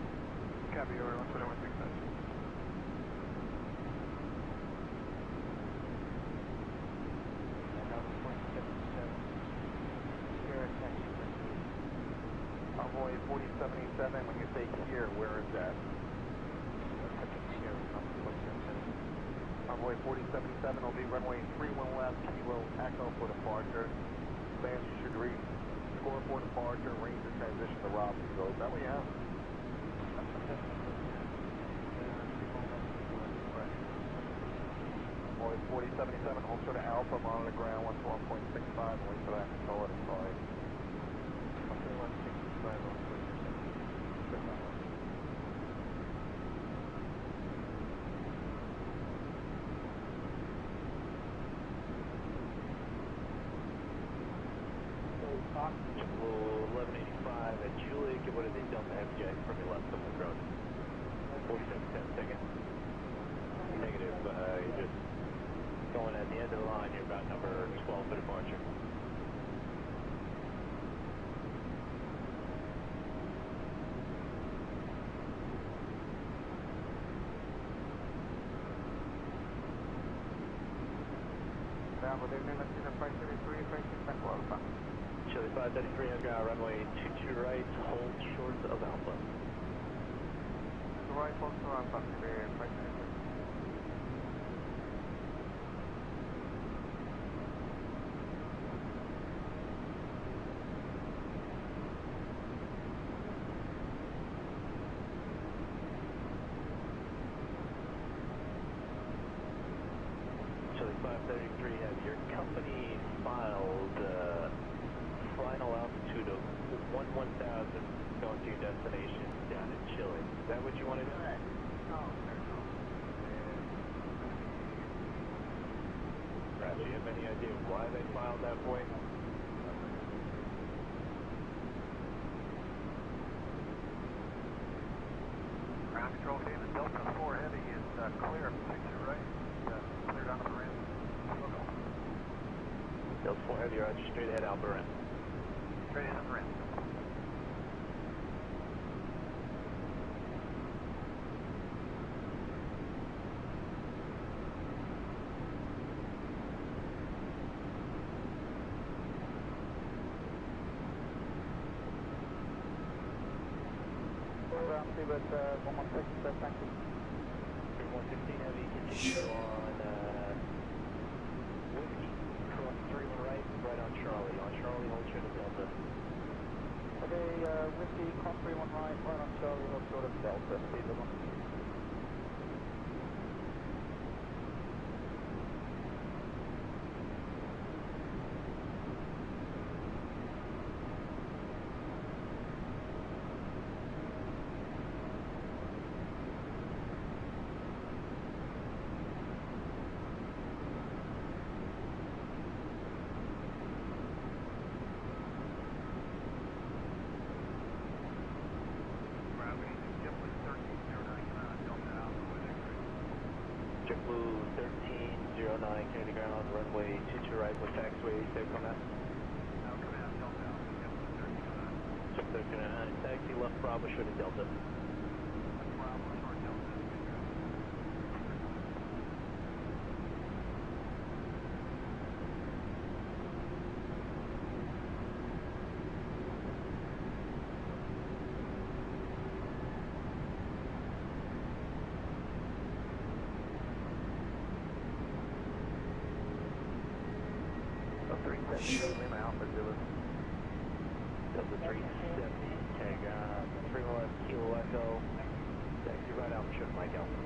Copy, over 121.65. Envoy 4077, when you say here, where is that? Envoy 4077 will be runway 31 left, Kilo Echo for departure. Fans, you should read score for departure, range of transition to Robinson. So is that what you have? Envoy 4077, hold short of Alpha, monitor ground 121.65, and wait for that control at sorry. JetBlue 1185 at Julia, give what is a Delta FJ from your left on the road. 4710 seconds. Negative, you're just going at the end of the line, you're about number 12 for departure. Good evening, let's see the 533, facing Tango Alpha. Chile 533 has got runway 22 right, hold short of Alpha. To right, hold to Alpha, Chile 533. Chile 533 has your company filed final altitude of 1,000 going to your destination down in Chile. Is that what you want to do? No, sir, no. Brad, do you have any idea why they filed that way? Ground control team, the Delta 4 Heavy is clear, 62 right, cleared onto the ramp. Delta 4 Heavy, roger, straight ahead, Alpha ramp. Straight ahead on the ramp. Ground Seabird 116, thank you. 116 Heavy, continue on Whiskey, cross 31 right, right on Charlie. On Charlie, hold short of Delta. Okay, Whiskey, cross 31 right, right on Charlie, hold short of Delta, speed level. JetBlue 1309, clear to ground, runway 22 right with taxiway, safe on that. Check 1309, taxi left Bravo, short of Delta. Delta 370, tag 3 left, Kilo Echo, taxi right Alpha, short of Mike Alpha.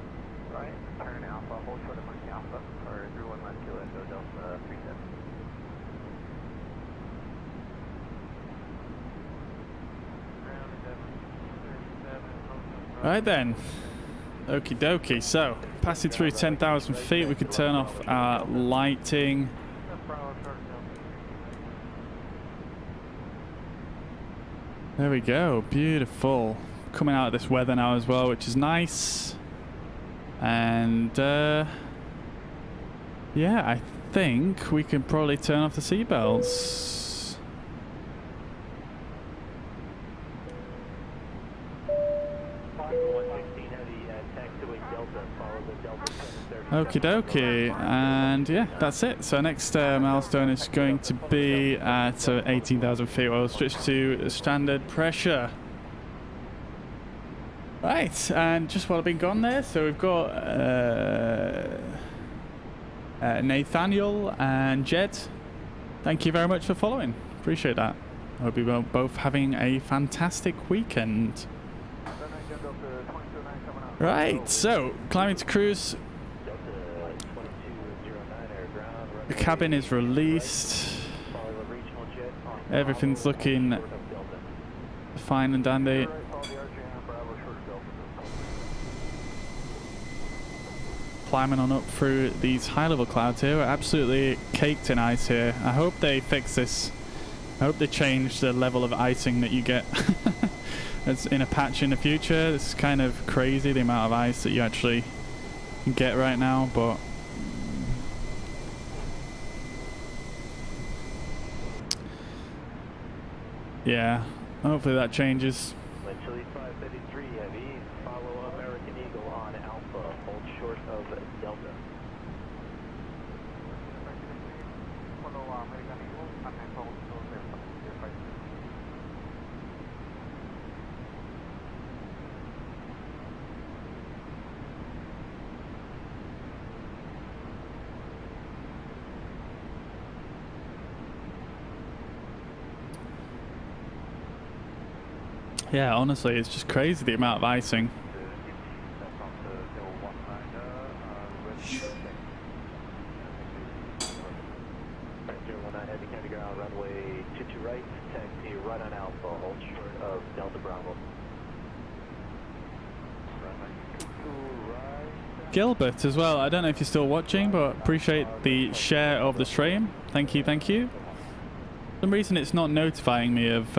Right, turn Alpha, hold short of Mike Alpha, or 31 left, Kilo Echo, Delta 370. Right then. Okie dokie. So, passing through 10,000 feet, we could turn off our lighting. There we go. Beautiful. Coming out of this weather now as well, which is nice. And, yeah, I think we can probably turn off the seatbelts. Okie dokie, and yeah, that's it. So next milestone is going to be at 18,000 feet. We'll switch to standard pressure. Right, and just while I've been gone there, so we've got Nathaniel and Jed. Thank you very much for following. Appreciate that. I hope you're both having a fantastic weekend. Right, so climbing to cruise. The cabin is released. Everything's looking fine and dandy. Climbing on up through these high-level clouds here. We're absolutely caked in ice here. I hope they fix this. I hope they change the level of icing that you get as in a patch in the future. It's kind of crazy the amount of ice that you actually get right now, but yeah, hopefully that changes. Chile 533 heavy, follow American Eagle on Alpha, hold short of Delta. Follow American Eagle and then hold short of Delta. Yeah, honestly, it's just crazy the amount of icing. Heavy county ground, runway 22 right, taxi right on Alpha, hold short of Delta Bravo. Gilbert as well, I don't know if you're still watching, but appreciate the share of the stream. Thank you, thank you. For some reason it's not notifying me of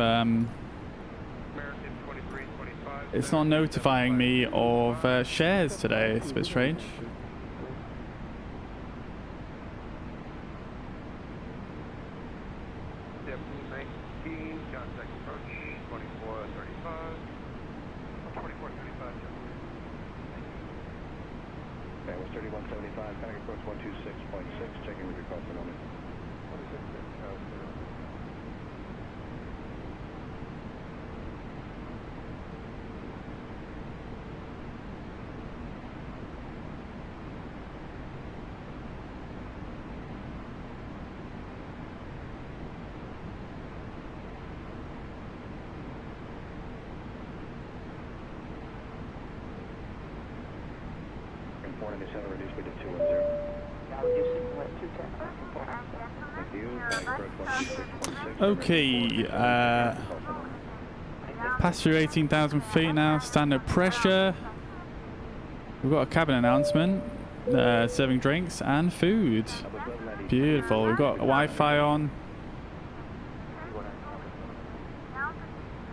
it's not notifying me of shares today. It's a bit strange. Contact approach 2435. 2435. That was 3175, contact approach 126.6, checking with your call for the moment. 126. And 497, reduce speed to 210. Now reducing to 210. Thank you. Contact approach 126.6. Okay, past through 18,000 feet now, standard pressure. We've got a cabin announcement, serving drinks and food. Beautiful. We've got Wi-Fi on.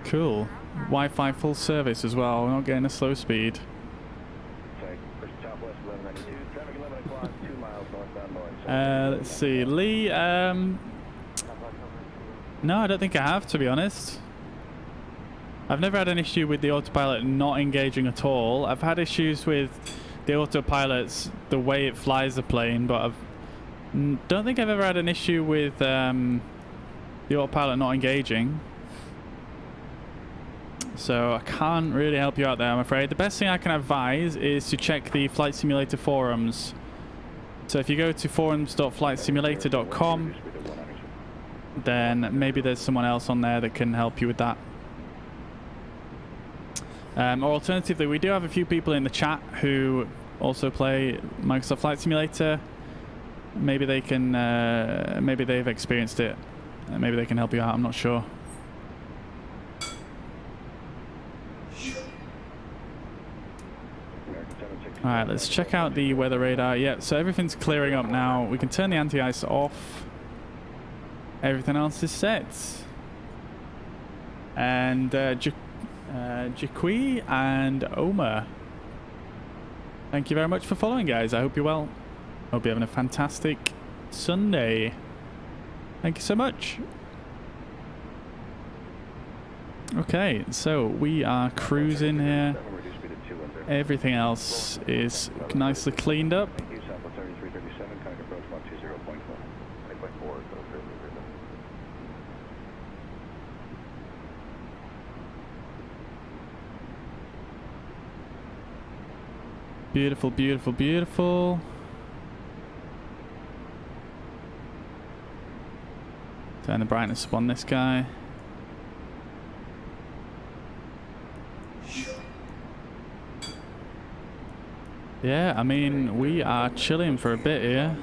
Cool. Wi-Fi full service as well. We're not getting a slow speed. Southwest 1192, traffic 11 o'clock, 2 miles northbound north. Let's see, Lee. No, I don't think I have, to be honest. I've never had an issue with the autopilot not engaging at all. I've had issues with the autopilot's the way it flies the plane, but I don't think I've ever had an issue with the autopilot not engaging. So I can't really help you out there, I'm afraid. The best thing I can advise is to check the Flight Simulator forums. So if you go to forums.flightsimulator.com, then maybe there's someone else on there that can help you with that. Or alternatively, we do have a few people in the chat who also play Microsoft Flight Simulator. Maybe they can, maybe they've experienced it. Maybe they can help you out, I'm not sure. Alright, let's check out the weather radar. Yeah, so everything's clearing up now. We can turn the anti-ice off. Everything else is set. And Jaquie and Omer, thank you very much for following, guys. I hope you're well. Hope you're having a fantastic Sunday. Thank you so much. Okay, so we are cruising here. Everything else is nicely cleaned up. Beautiful, beautiful, beautiful. Turn the brightness up on this guy. Yeah, I mean, we are chilling for a bit here.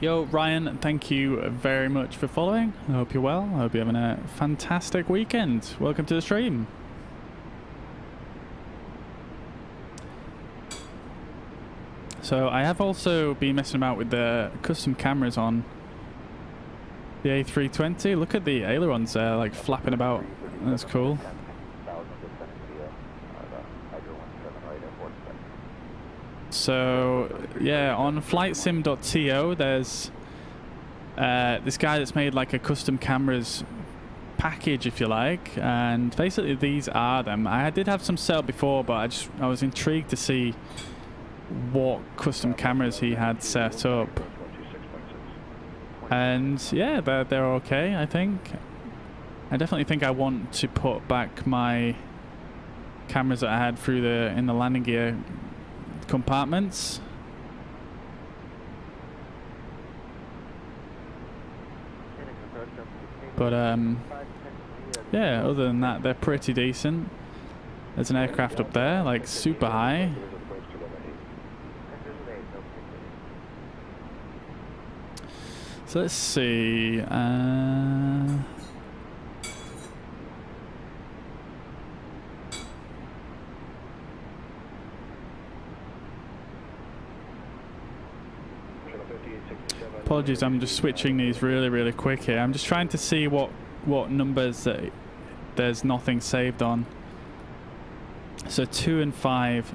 Yo, Ryan, thank you very much for following. I hope you're well. I hope you're having a fantastic weekend. Welcome to the stream. So I have also been messing about with the custom cameras on The A320. Look at the ailerons there, like flapping about. That's cool. So yeah, on flightsim.to there's this guy that's made like a custom cameras package, if you like, and basically these are them. I did have some set up before, but I was intrigued to see what custom cameras he had set up. And yeah, they're okay, I think. I definitely think I want to put back my cameras that I had through in the landing gear compartments. But yeah, other than that, they're pretty decent. There's an aircraft up there, like super high. So let's see. Apologies, I'm just switching these really quick here. I'm just trying to see what numbers that there's nothing saved on. So 2 and 5.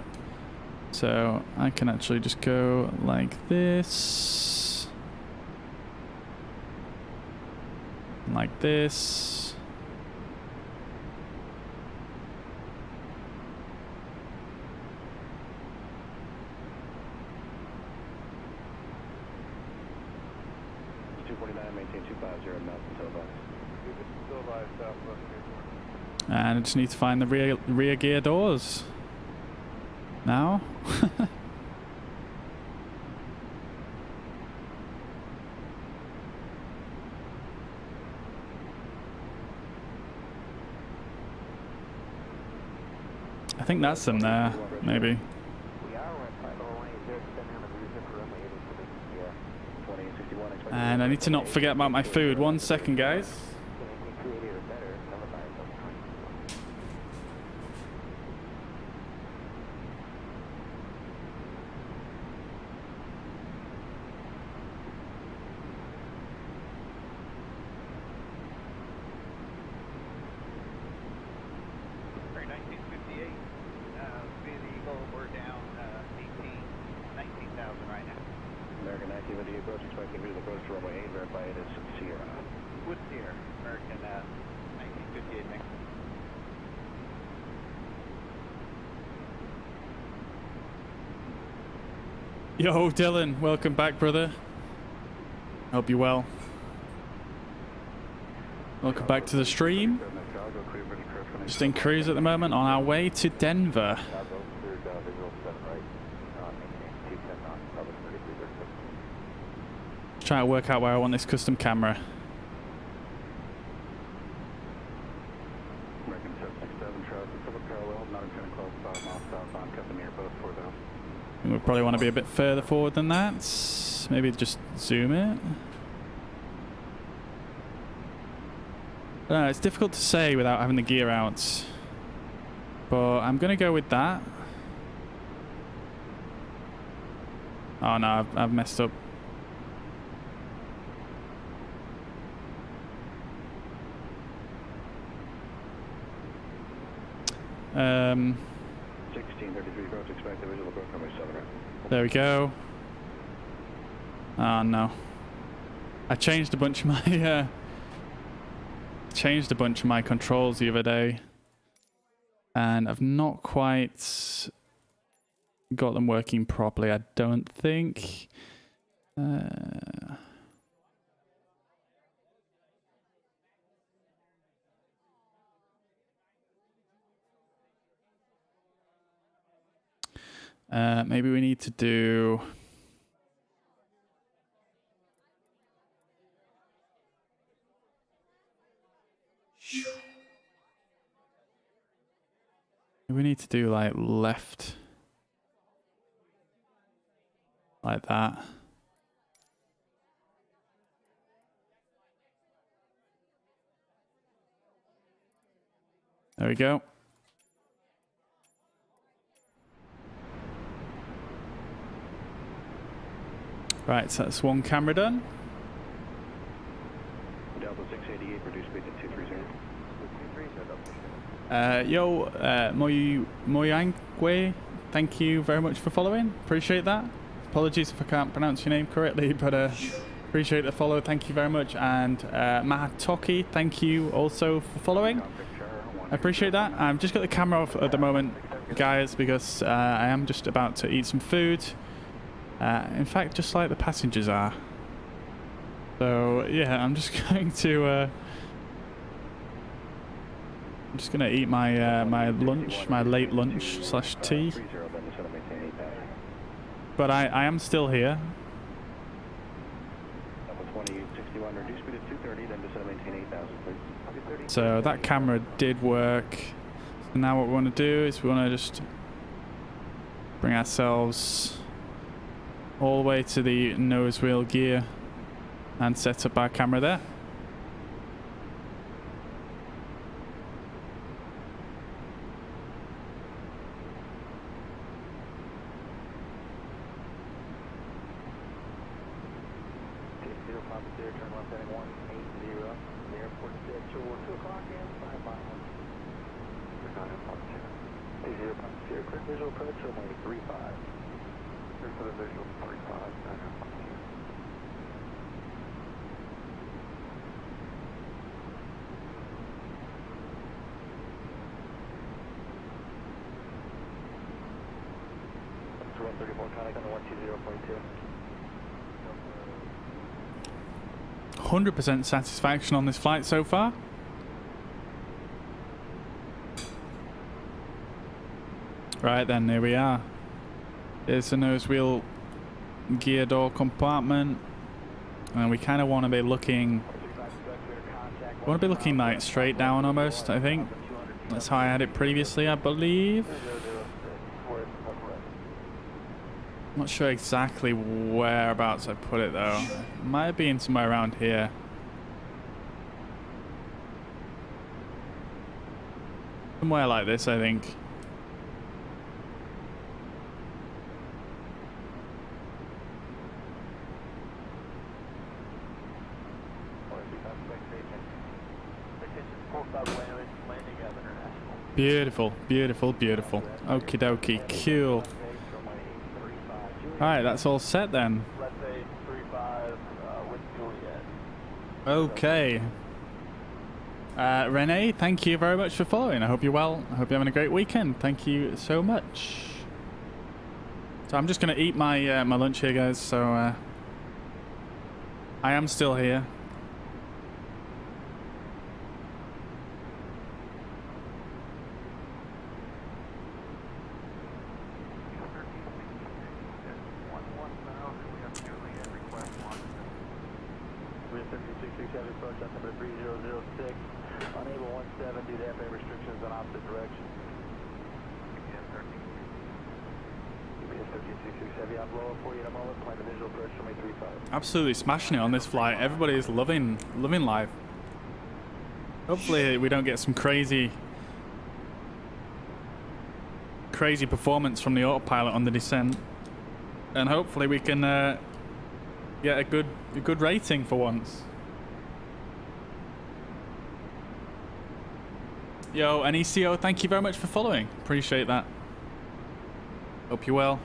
So I can actually just go like this. Like this. And I just need to find the rear gear doors now. I think that's them there, maybe. And I need to not forget about my food. 1 second, guys. Yo, Dylan, welcome back, brother. Hope you're well. Welcome back to the stream. Just in cruise at the moment on our way to Denver. Just trying to work out where I want this custom camera. We probably want to be a bit further forward than that. Maybe just zoom it. I don't know, it's difficult to say without having the gear out. But I'm going to go with that. Oh no, I've messed up. There we go. Oh no. I changed a bunch of my controls the other day. And I've not quite got them working properly, I don't think. Maybe we need to do... We need to do like left. Like that. There we go. Right, so that's one camera done. Delta 688, reduce speed to 230. Yo, Moyangwe, thank you very much for following. Appreciate that. Apologies if I can't pronounce your name correctly, but appreciate the follow. Thank you very much. And Mahatoki, thank you also for following. I appreciate that. I've just got the camera off at the moment, guys, because I am just about to eat some food. In fact, just like the passengers are. So yeah, I'm just going to I'm just gonna eat my my lunch, my late lunch / tea. But I am still here. So that camera did work. So now what we want to do is we want to just bring ourselves all the way to the nose wheel gear and set up our camera there. Visual approach, runway 35. Here for the visual 35, 134 contact on the 120.2. 100% satisfaction on this flight so far. Right then, here we are. There's the nose wheel gear door compartment, and we kind of want to be looking. Like straight down almost. I think that's how I had it previously, I believe. Not sure exactly whereabouts I put it though. It might have been somewhere around here. Somewhere like this, I think. Beautiful, beautiful, beautiful. Okie dokie, cool. Alright, that's all set then. Okay. Renee, thank you very much for following. I hope you're well. I hope you're having a great weekend. Thank you so much. So I'm just going to eat my my lunch here, guys. So I am still here. Absolutely smashing it on this flight. Everybody is loving life. Hopefully we don't get some crazy performance from the autopilot on the descent, and hopefully we can get a good rating for once. Yo, NECO, thank you very much for following. Appreciate that. Hope you're well.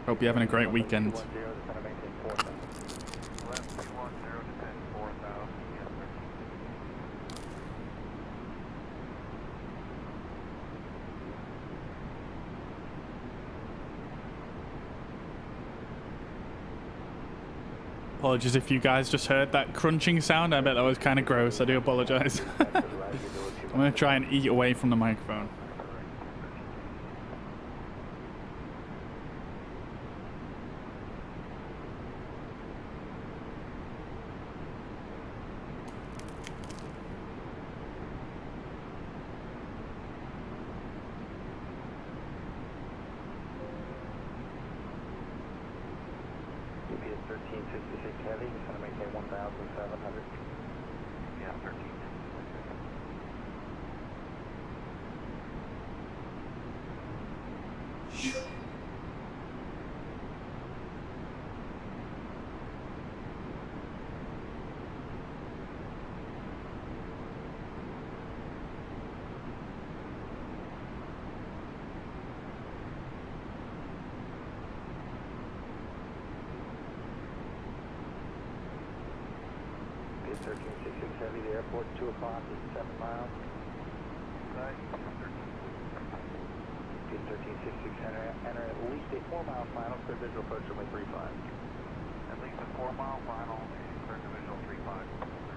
Hope you're having a great weekend. Apologies if you guys just heard that crunching sound. I bet that was kind of gross. I do apologize. I'm going to try and eat away from the microphone. 1366 Heavy, the airport, 2 o'clock, is 7 miles. Peter 1366 enter at least a 4-mile final, clear visual approach runway 35. At least a 4-mile final and clear to visual 35.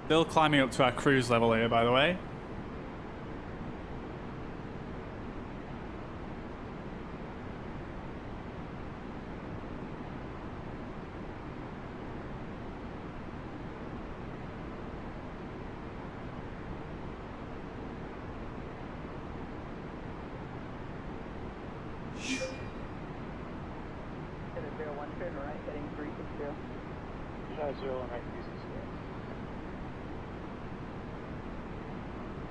Still climbing up to our cruise level here, by the way.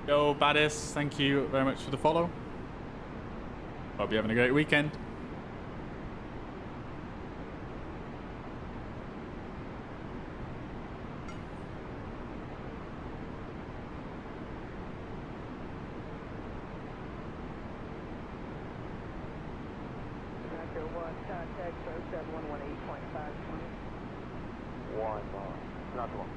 Yo, Baddis, thank you very much for the follow. Hope you're having a great weekend. Contact 7118.520. 1 mile. Not the one.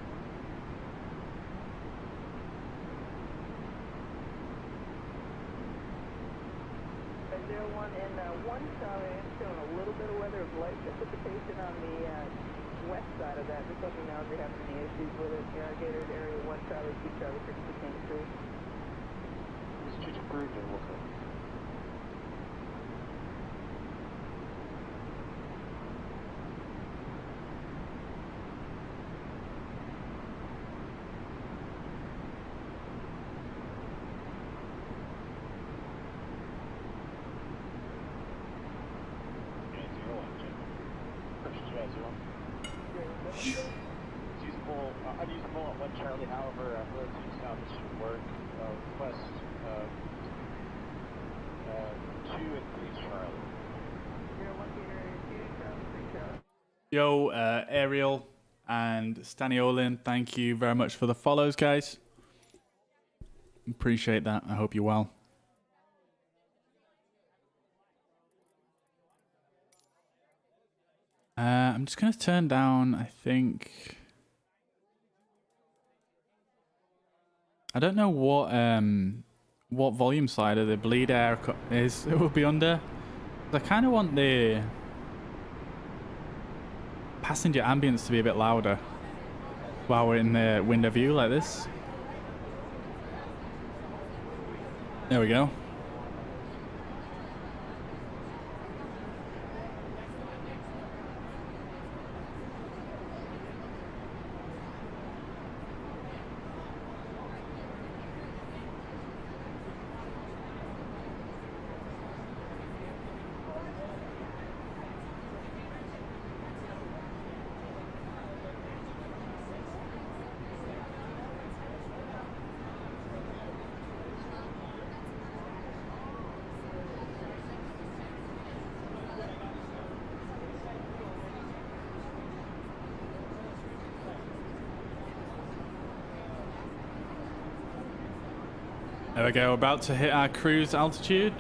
One and 1 Charlie, I'm showing a little bit of weather of light precipitation on the west side of that. Just let me know if you're having any issues with it. Irrigators, area 1 Charlie, 2 Charlie, 52 3. It's just approved and we'll go. Unusable at 1 Charlie, however, rotation salvage should work. Request 2 and 3 Charlie. 01 Peter, 2 Charlie, 3 Charlie. Yo, Ariel and Staniolin, thank you very much for the follows, guys. Appreciate that. I hope you're well. I'm just going to turn down, I think... I don't know what volume slider the bleed air is. It will be under. I kind of want the passenger ambience to be a bit louder while we're in the window view like this. There we go. There we go, about to hit our cruise altitude.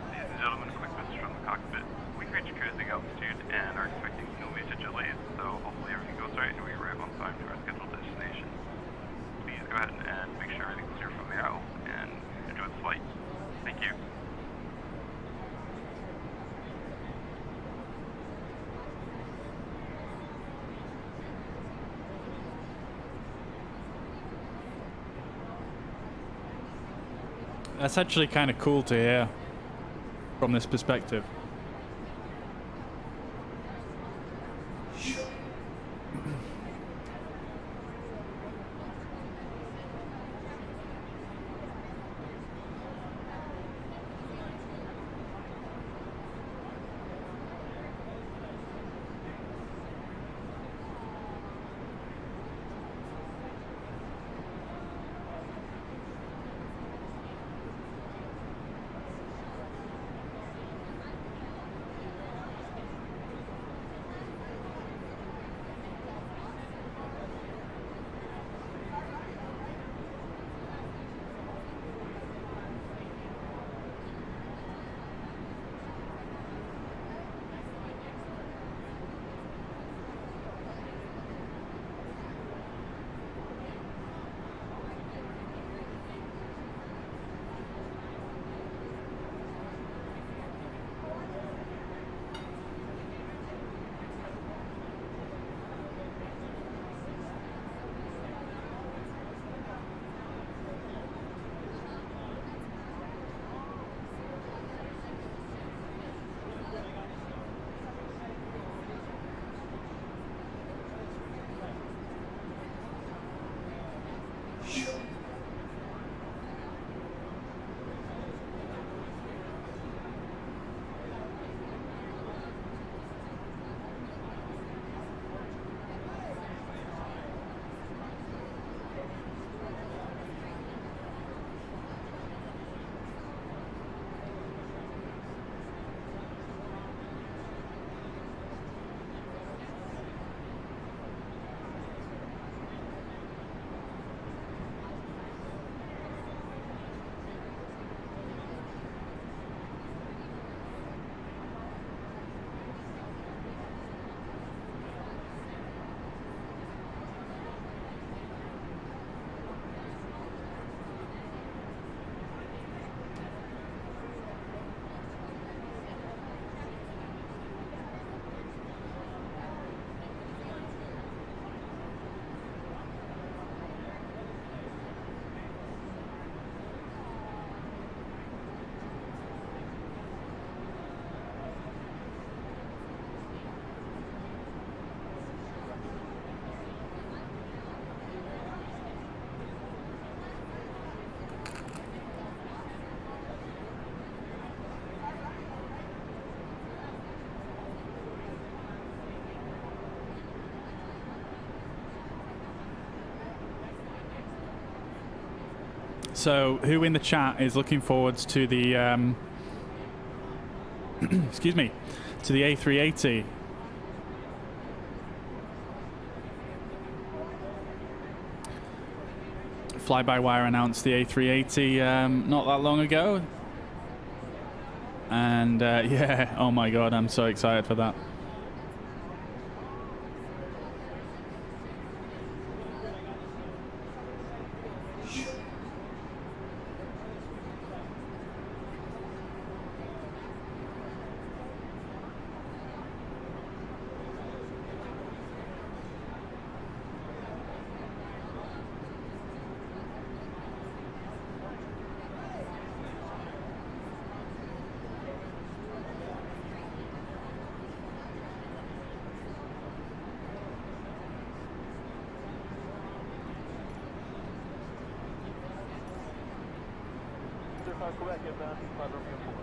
Ladies and gentlemen, a quick message from the cockpit. We've reached cruising altitude and are expecting no major delays, so hopefully everything goes right and we arrive on time to our scheduled destination. Please go ahead and make sure everything's clear from the aisle and enjoy the flight. Thank you. That's actually kind of cool to hear from this perspective. So, who in the chat is looking forward to the excuse me, to the A380? Fly-by-wire announced the A380 not that long ago, and yeah, oh my god, I'm so excited for that. Quebec inbound, East Romeo 4.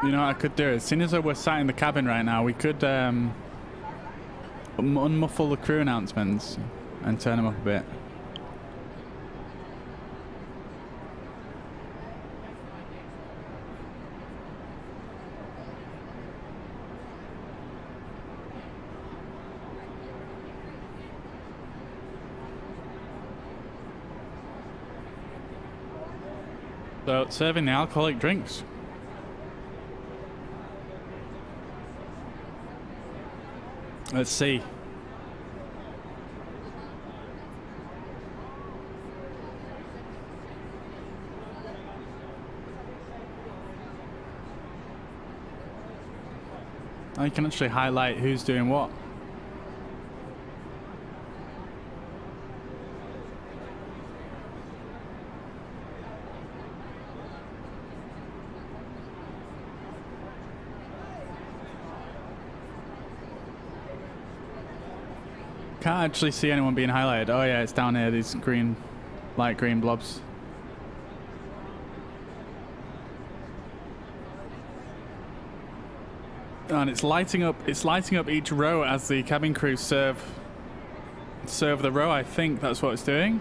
You know what I could do? As soon as we're sat in the cabin right now, we could unmuffle the crew announcements and turn them up a bit. So, serving the alcoholic drinks. Let's see. Oh, you can actually highlight who's doing what. Can't actually see anyone being highlighted. Oh yeah, it's down here, these green, light green blobs. And it's lighting up each row as the cabin crew serve the row. I think that's what it's doing.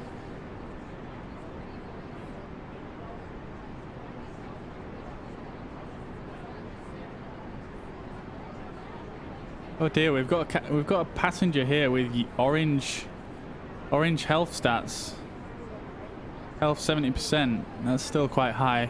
Oh dear, we've got a passenger here with orange health stats. Health 70%. That's still quite high.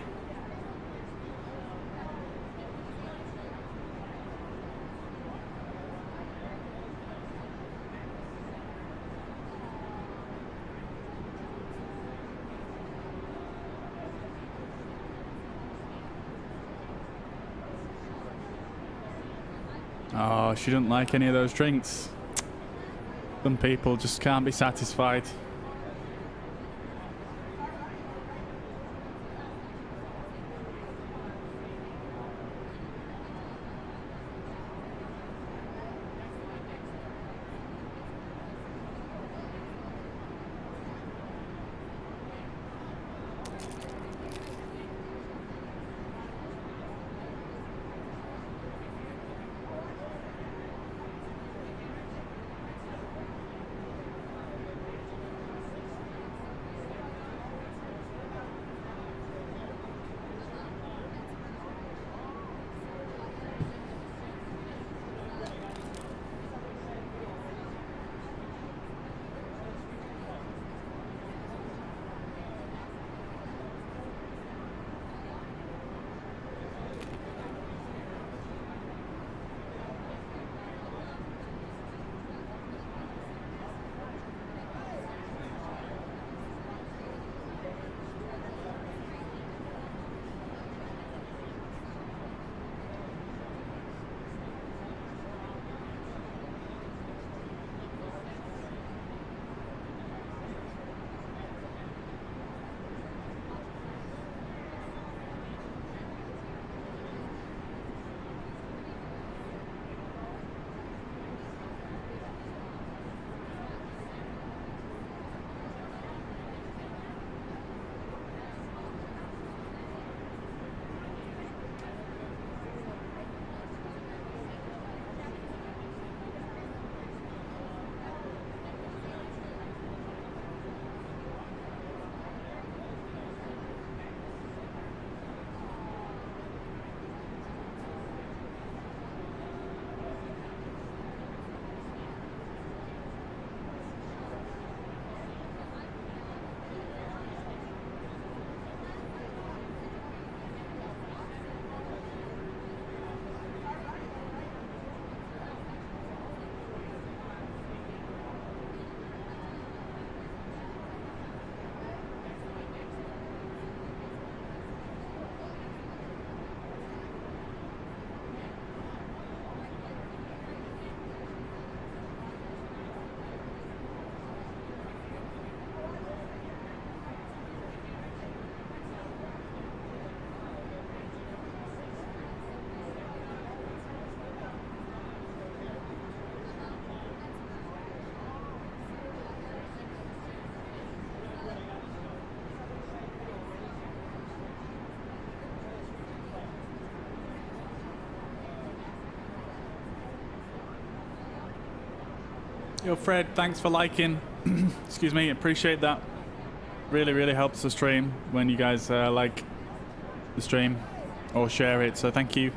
Oh, she didn't like any of those drinks. Some people just can't be satisfied. Yo, Fred, thanks for liking. Excuse me, appreciate that. Really helps the stream when you guys like the stream or share it, so thank you.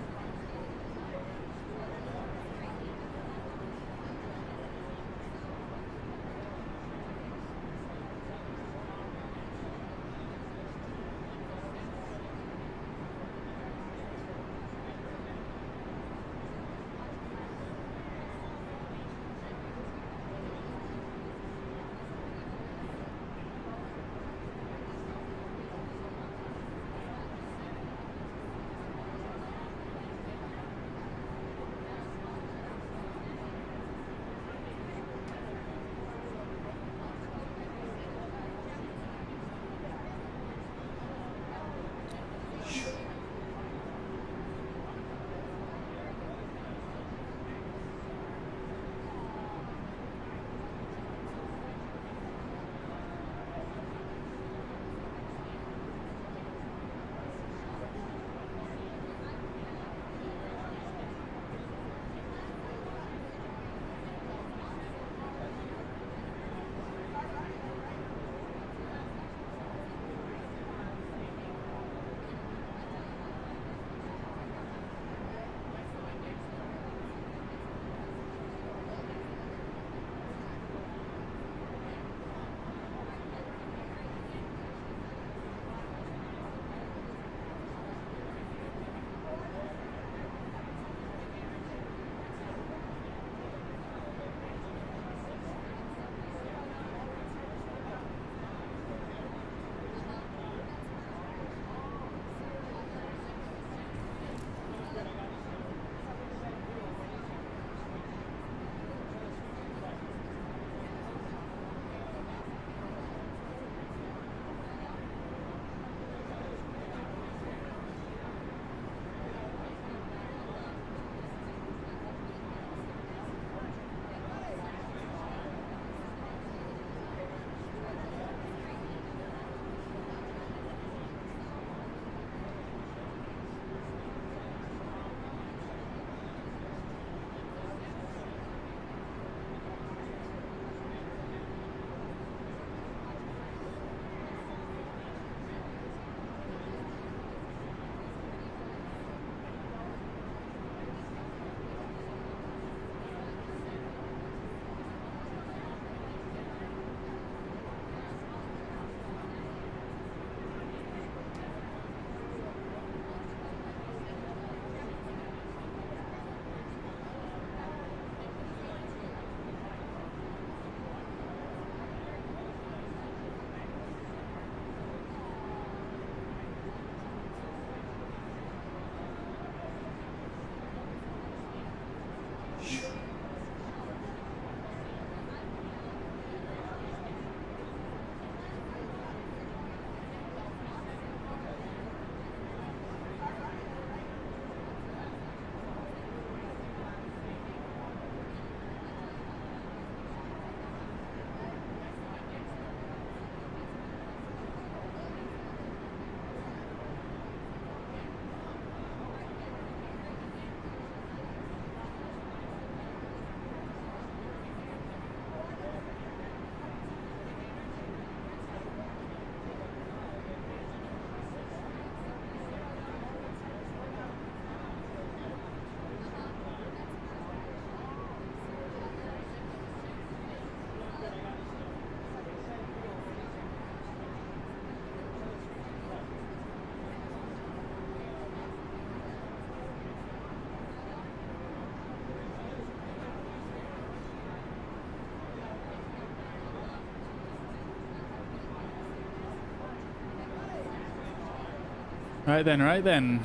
Right then.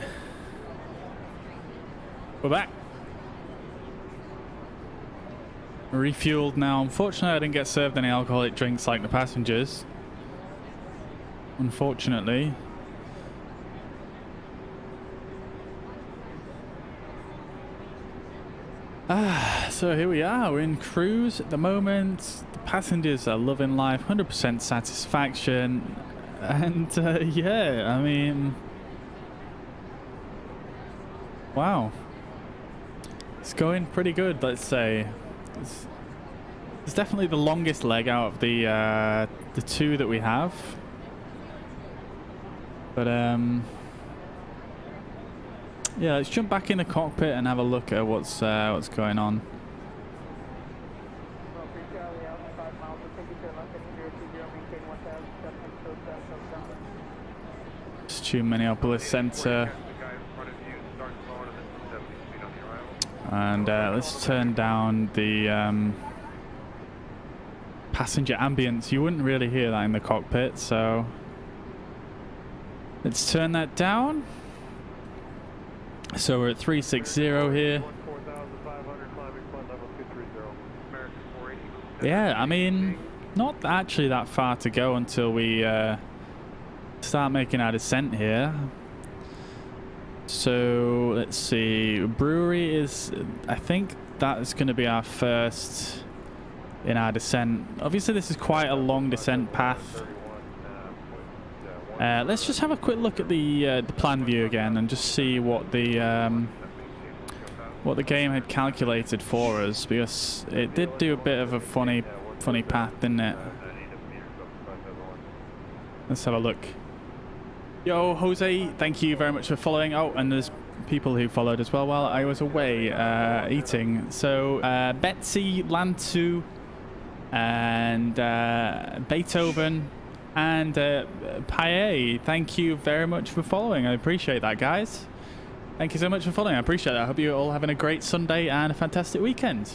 We're back. Refueled now. Unfortunately, I didn't get served any alcoholic drinks like the passengers. Unfortunately. So here we are. We're in cruise at the moment. The passengers are loving life. 100% satisfaction. And yeah, I mean... Wow. It's going pretty good, let's say. It's definitely the longest leg out of the two that we have. But yeah, let's jump back in the cockpit and have a look at what's going on. Stu Minneapolis Center. And let's turn down the passenger ambience. You wouldn't really hear that in the cockpit, so let's turn that down. So we're at 360 here. Yeah, I mean, not actually that far to go until we start making our descent here. So let's see, brewery is, I think that is going to be our first in our descent. Obviously this is quite a long descent path. Let's just have a quick look at the plan view again and just see what the game had calculated for us, because it did do a bit of a funny path, didn't it? Let's have a look. Yo, Jose, thank you very much for following. Oh, and there's people who followed as well while I was away eating. So Betsy, Lantu, and Beethoven, and Paye, thank you very much for following. I appreciate that, guys. Thank you so much for following. I appreciate that. I hope you're all having a great Sunday and a fantastic weekend.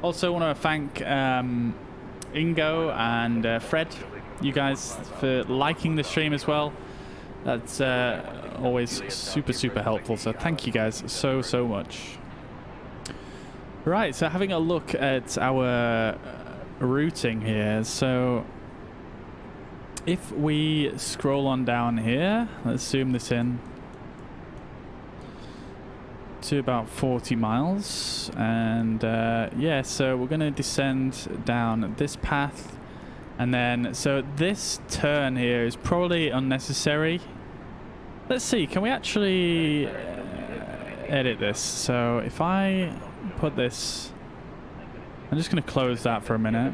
Also want to thank Ingo and Fred, you guys, for liking the stream as well. That's always super helpful, so thank you guys so much. Right, so having a look at our routing here. So if we scroll on down here, let's zoom this in to about 40 miles, and yeah, so we're going to descend down this path. And then, so this turn here is probably unnecessary. Let's see, can we actually edit this? So if I put this, I'm just going to close that for a minute,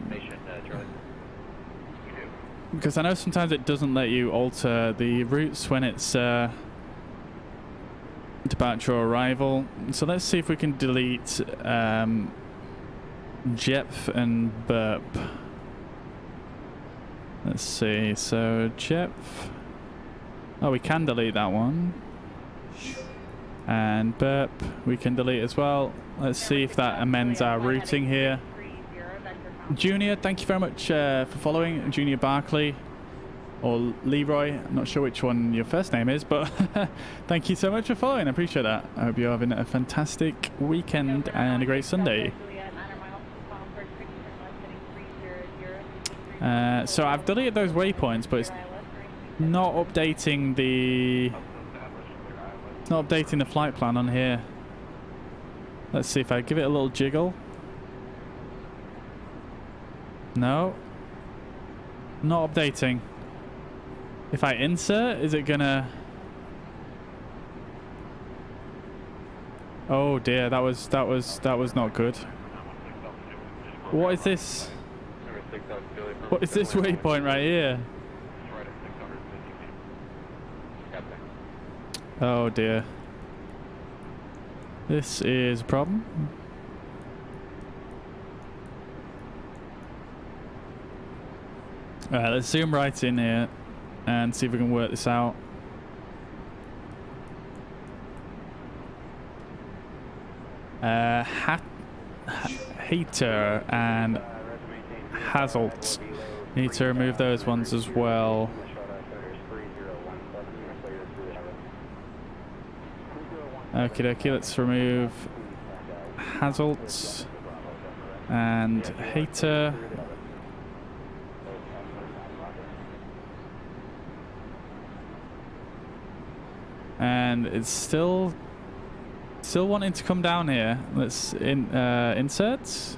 because I know sometimes it doesn't let you alter the routes when it's departure or arrival. So let's see if we can delete Jep and Burp. Let's see, so Jep. Oh, we can delete that one. And Burp, we can delete as well. Let's see if that amends our routing here. Junior, thank you very much for following. Junior Barkley, or Leroy, I'm not sure which one your first name is, but thank you so much for following. I appreciate that. I hope you're having a fantastic weekend and a great Sunday. So I've deleted those waypoints, but it's not updating the flight plan on here. Let's see if I give it a little jiggle. No, not updating. If I insert, is it gonna? Oh dear, that was not good. What is this? What is this waypoint right here? Oh dear. This is a problem. Alright, let's zoom right in here and see if we can work this out. Hater and Hazelt. Need to remove those ones as well. Okie dokie, let's remove Hazelt and Hater. And it's still wanting to come down here. Let's insert.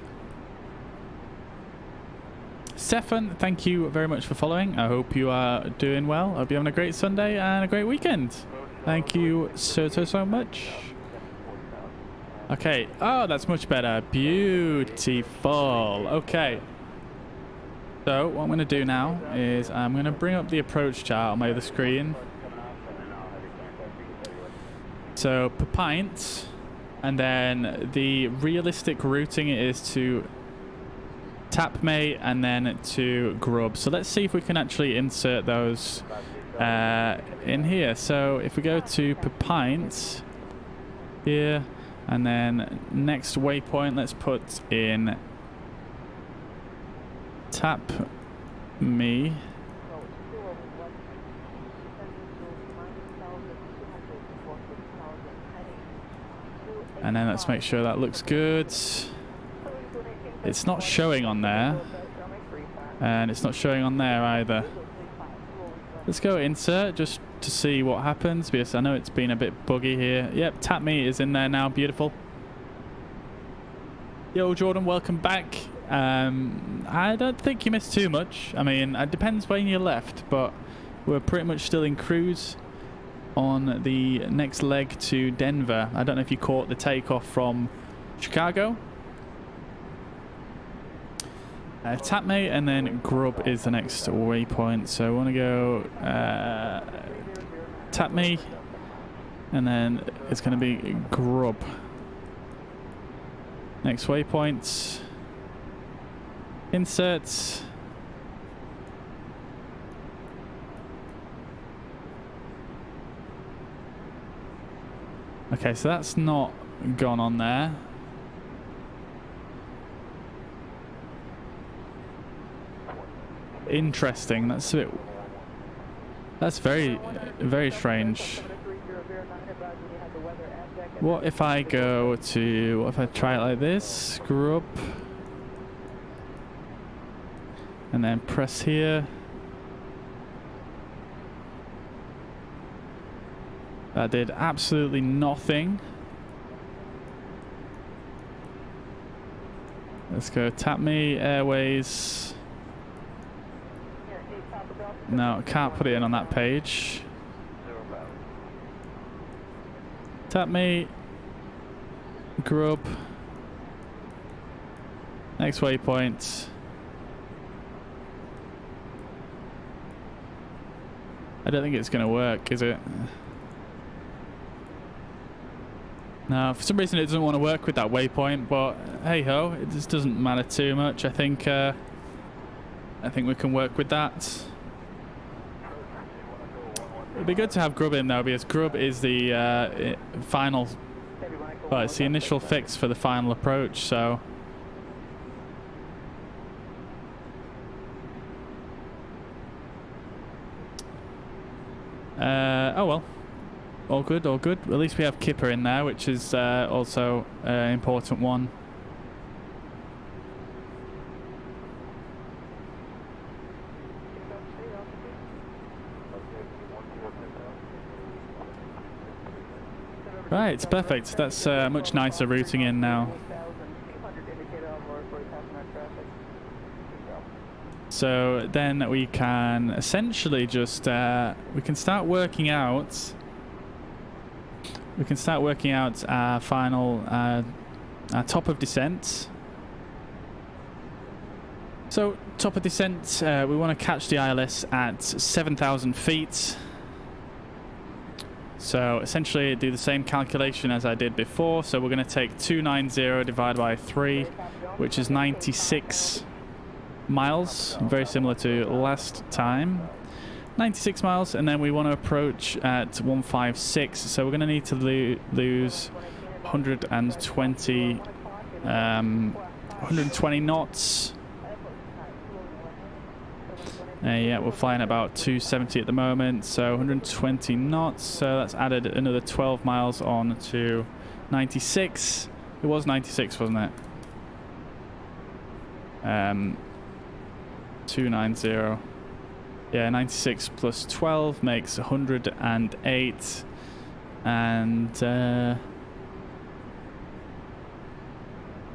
Stefan, thank you very much for following. I hope you are doing well. I hope you're having a great Sunday and a great weekend. Thank you so much. Okay. Oh, that's much better. Beautiful. Okay. So what I'm going to do now is I'm going to bring up the approach chart on my other screen. So per pint, and then the realistic routing is to Tapme and then to Grub. So let's see if we can actually insert those in here. So if we go to per pint here, and then next waypoint, let's put in Tapme. And then let's make sure that looks good. It's not showing on there. And it's not showing on there either. Let's go insert just to see what happens, because I know it's been a bit buggy here. Yep, Tapme is in there now. Beautiful. Yo, Jordan, welcome back. I don't think you missed too much. I mean, it depends when you left, but we're pretty much still in cruise on the next leg to Denver. I don't know if you caught the takeoff from Chicago. Tapme and then Grub is the next waypoint. So I want to go Tapme and then it's going to be Grub. Next waypoint. Insert. Okay, so that's not gone on there. Interesting. That's a bit. That's very, very strange. What if I go to? What if I try it like this? Grub. And then press here. That did absolutely nothing. Let's go Tapme Airways. No, can't put it in on that page. Tapme. Grub. Next waypoint. I don't think it's going to work, is it? No, for some reason it doesn't want to work with that waypoint, but hey ho, it just doesn't matter too much. I think we can work with that. It'd be good to have Grub in though, because Grub is the final, well, it's the initial fix for the final approach, so. Oh well. All good, all good. At least we have Kipper in there, which is also an important one. Right, it's perfect. That's much nicer routing in now. So then we can essentially just we can start working out. We can start working out our final our top of descent. So top of descent, we want to catch the ILS at 7,000 feet. So essentially do the same calculation as I did before. So we're going to take 290 divided by 3, which is 96 miles, very similar to last time. 96 miles, and then we want to approach at 156, so we're going to need to lose 120 knots. Yeah, we're flying about 270 at the moment, so 120 knots, so that's added another 12 miles on to 96. It was 96, wasn't it? 290. Yeah, 96 plus 12 makes 108. And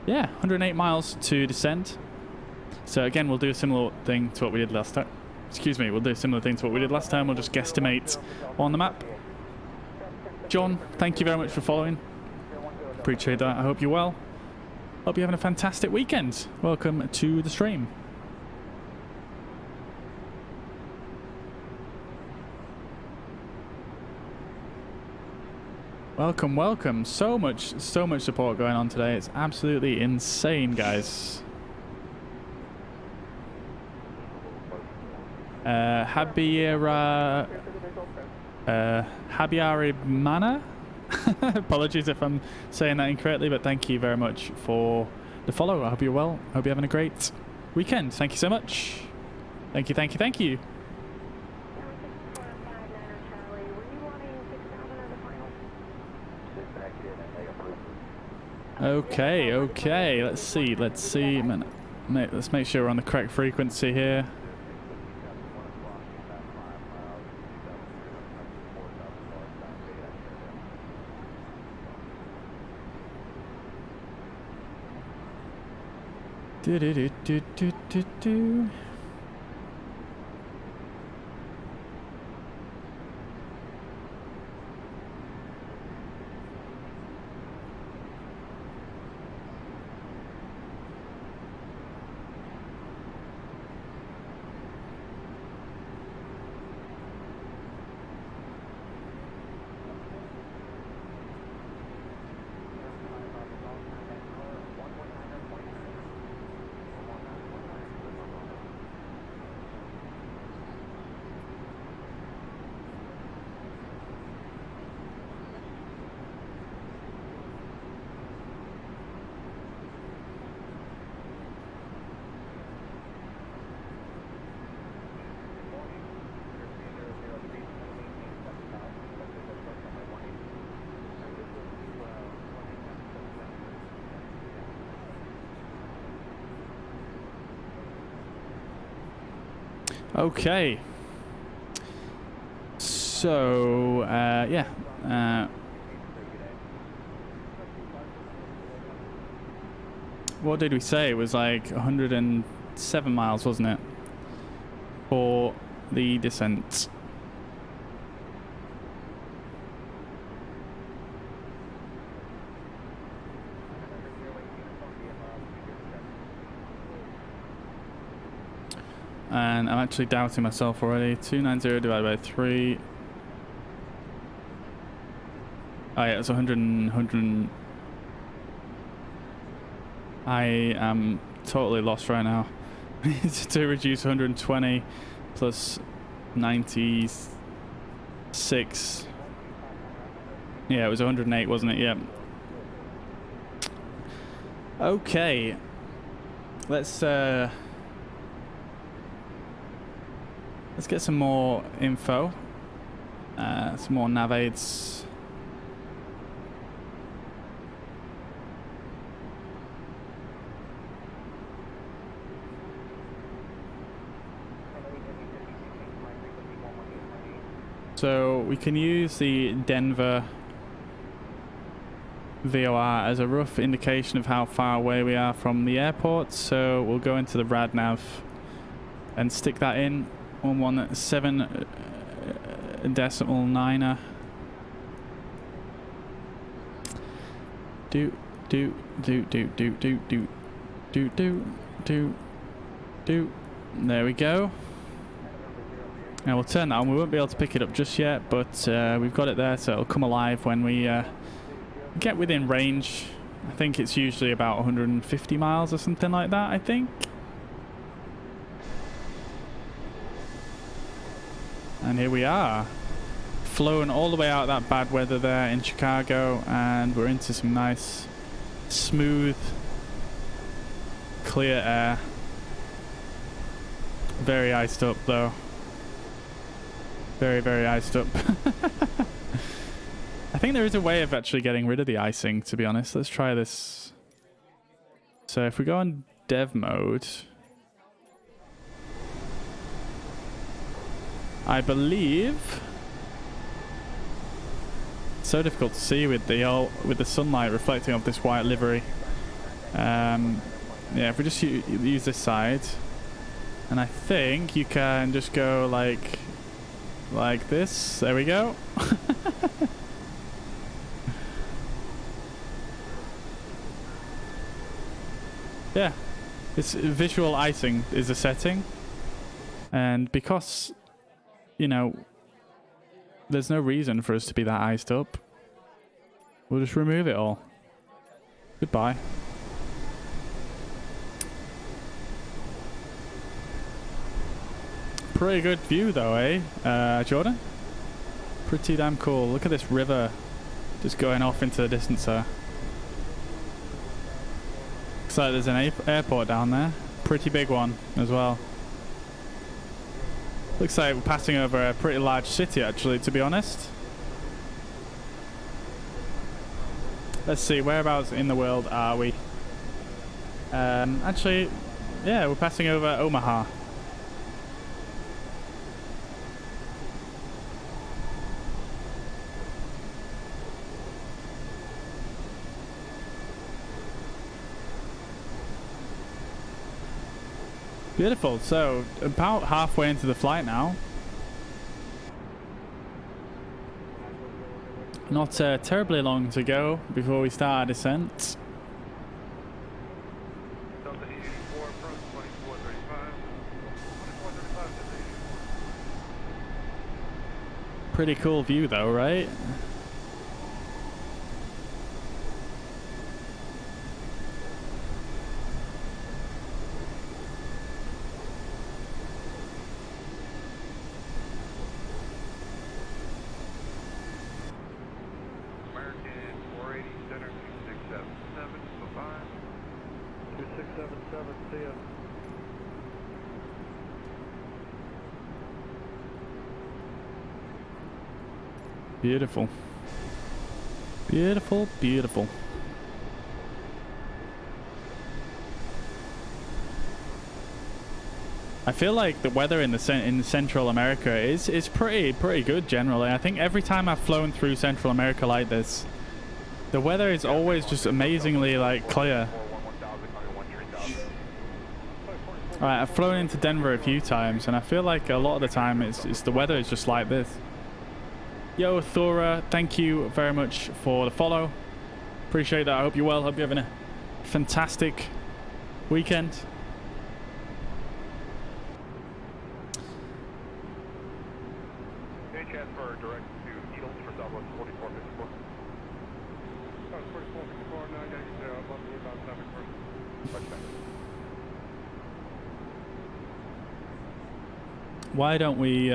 yeah, 108 miles to descend. So again, we'll do a similar thing to what we did last time. Excuse me, we'll do a similar thing to what we did last time. We'll just guesstimate on the map. John, thank you very much for following. Appreciate that. I hope you're well. Hope you're having a fantastic weekend. Welcome to the stream. Welcome, welcome. So much support going on today. It's absolutely insane, guys. Habiari Mana. Apologies if I'm saying that incorrectly, but thank you very much for the follow. I hope you're well. I hope you're having a great weekend. Thank you so much. Thank you, thank you, thank you. Okay, okay. Let's see. Let's make sure we're on the correct frequency here. Do do do do do do do. Okay. So, yeah. What did we say? It was like 107 miles, wasn't it? For the descent. And I'm actually doubting myself already. 290 divided by 3. Oh yeah, it's 100. I am totally lost right now. To reduce 120 plus 96. Yeah, it was 108, wasn't it? Yep. Okay. Let's get some more info. Some more nav aids. So we can use the Denver VOR as a rough indication of how far away we are from the airport. So we'll go into the rad nav and stick that in. 117.9. Do. There we go. Now we'll turn that on. We won't be able to pick it up just yet, but we've got it there, so it'll come alive when we get within range. I think it's usually about 150 miles or something like that, I think. And here we are, flown all the way out of that bad weather there in Chicago, and we're into some nice, smooth, clear air. Very iced up though. Very, very iced up. I think there is a way of actually getting rid of the icing, to be honest. Let's try this. So if we go on dev mode, I believe it's so difficult to see with the sunlight reflecting off this white livery. Yeah, if we just use this side, and I think you can just go like this. There we go. Yeah, this visual icing is a setting, and because, you know, there's no reason for us to be that iced up. We'll just remove it all. Goodbye. Pretty good view though, eh, Jordan? Pretty damn cool. Look at this river just going off into the distance there. Looks like there's an airport down there. Pretty big one as well. Looks like we're passing over a pretty large city actually, to be honest. Let's see, whereabouts in the world are we? Actually, yeah, we're passing over Omaha. Beautiful. So, about halfway into the flight now. Not terribly long to go before we start our descent. Delta 84 approach 2435. 2435 to 84. Pretty cool view though, right? American 480 center 2677. Bye-bye. 2677, see ya. Beautiful. Beautiful, beautiful. I feel like the weather in Central America is pretty good generally. I think every time I've flown through Central America like this, the weather is always just amazingly like clear. Alright, I've flown into Denver a few times and I feel like a lot of the time it's the weather is just like this. Yo, Thora, thank you very much for the follow. Appreciate that. I hope you're well. Hope you're having a fantastic weekend. Any transfer direct to Eagles for Southwest 4454. 4454, now I gotta get there. I'm about to leave out traffic first. Why don't we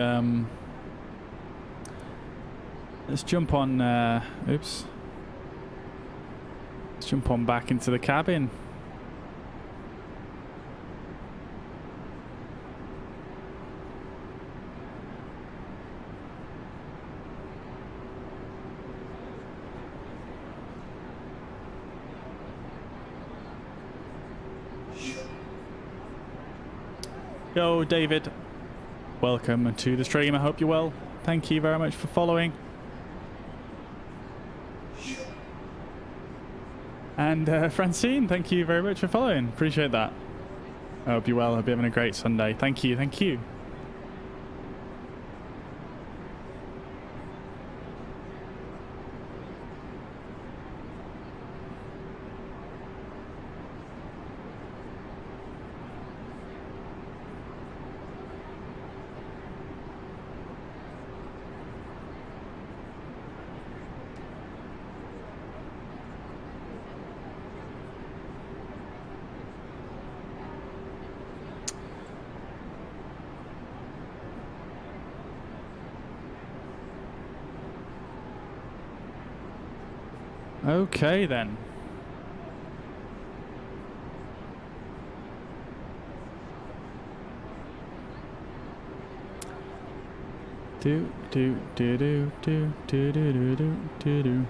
let's jump on oops. Let's jump on back into the cabin. Yo, David. Welcome to the stream. I hope you're well. Thank you very much for following. And Francine, thank you very much for following. Appreciate that. I hope you're well. I hope you're having a great Sunday. Thank you. Thank you. Okay then. Do do do do do do do do do do do.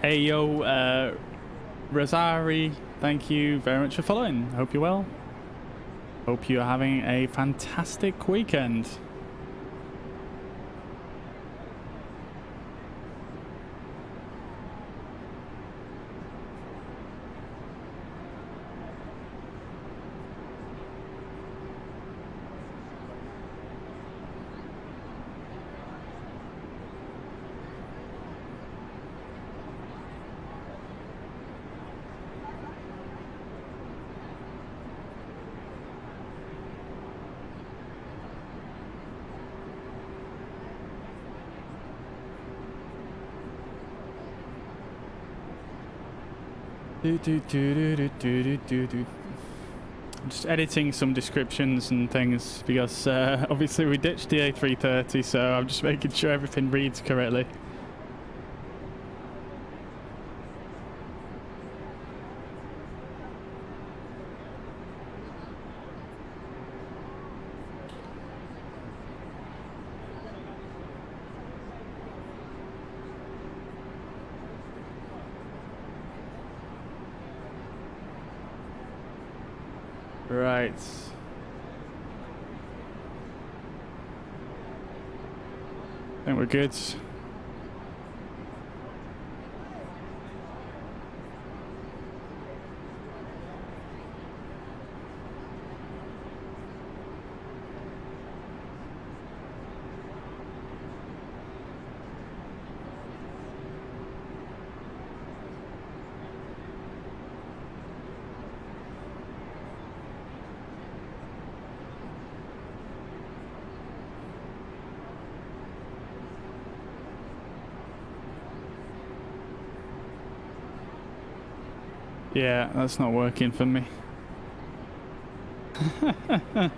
Hey yo, Rosari, thank you very much for following. Hope you're well. Hope you're having a fantastic weekend. I'm just editing some descriptions and things because obviously we ditched the A330, so I'm just making sure everything reads correctly. Right. I think we're good. Yeah, that's not working for me. I'm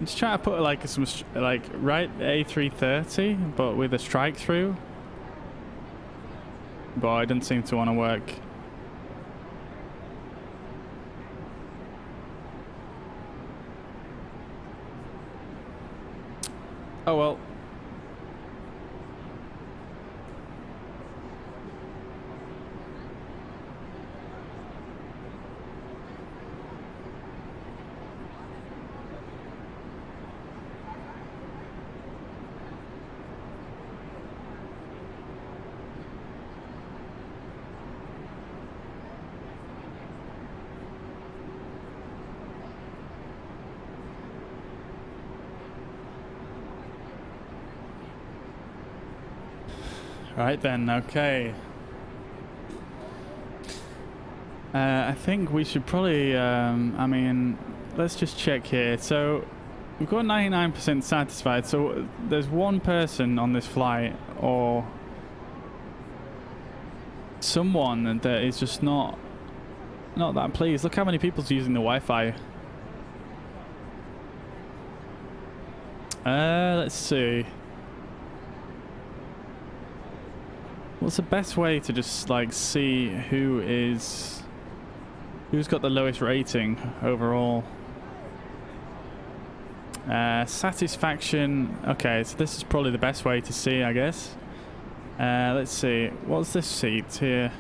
just trying to put like some right A330, but with a strike through. But it didn't seem to want to work. Oh well. Right then, okay. I think we should probably, I mean, let's just check here. So, we've got 99% satisfied, so there's one person on this flight, or someone that is just not that pleased. Look how many people's using the Wi-Fi. Let's see. What's the best way to just like see who's got the lowest rating overall? Satisfaction. Okay, so this is probably the best way to see, I guess. Let's see. What's this seat here?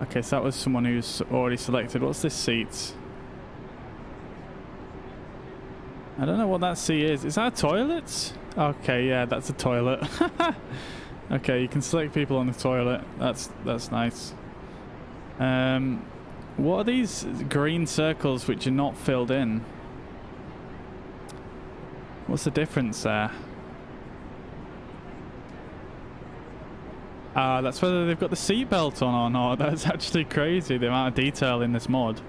Okay, so that was someone who's already selected. What's this seat? I don't know what that seat is. Is that a toilet? Okay, yeah, that's a toilet. Okay, you can select people on the toilet. That's nice. What are these green circles which are not filled in? What's the difference there? That's whether they've got the seatbelt on or not. That's actually crazy, the amount of detail in this mod.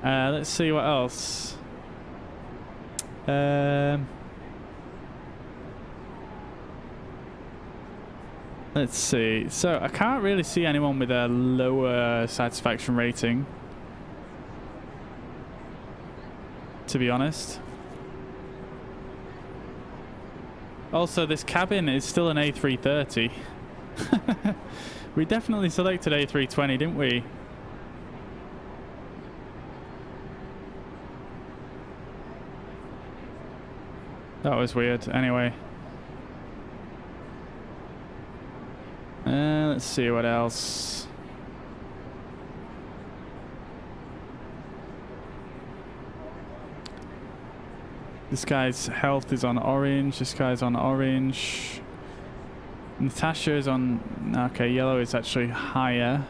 Let's see what else. Let's see. So I can't really see anyone with a lower satisfaction rating, to be honest. Also, this cabin is still an A330. We definitely selected A320, didn't we? That was weird. Anyway. Let's see what else. This guy's health is on orange. This guy's on orange. Natasha is on... Okay, yellow is actually higher.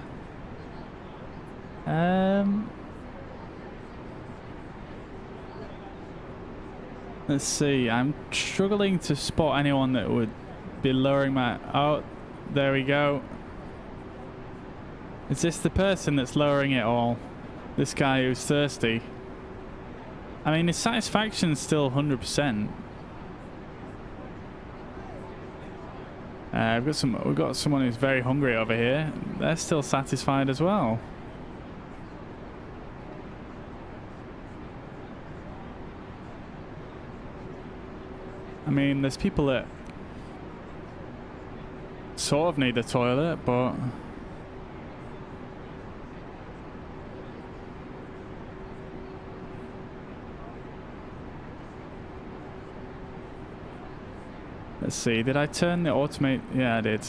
Let's see. I'm struggling to spot anyone that would be lowering my... Oh, there we go. Is this the person that's lowering it all? This guy who's thirsty? I mean, his satisfaction's still 100%. We've got someone who's very hungry over here. They're still satisfied as well. I mean, there's people that sort of need the toilet, but let's see, did I turn the automate? Yeah, I did.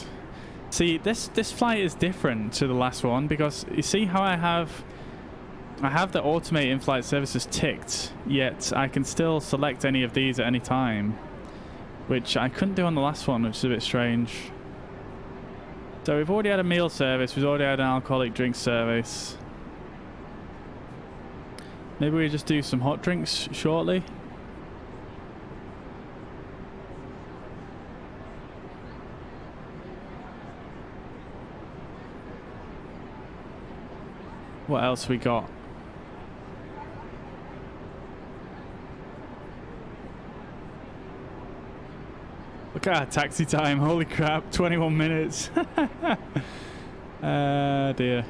See, this flight is different to the last one because you see how I have the automate in-flight services ticked, yet I can still select any of these at any time, which I couldn't do on the last one, which is a bit strange. So we've already had a meal service, we've already had an alcoholic drink service. Maybe we just do some hot drinks shortly. What else we got? Look at our taxi time, holy crap, 21 minutes. Dear.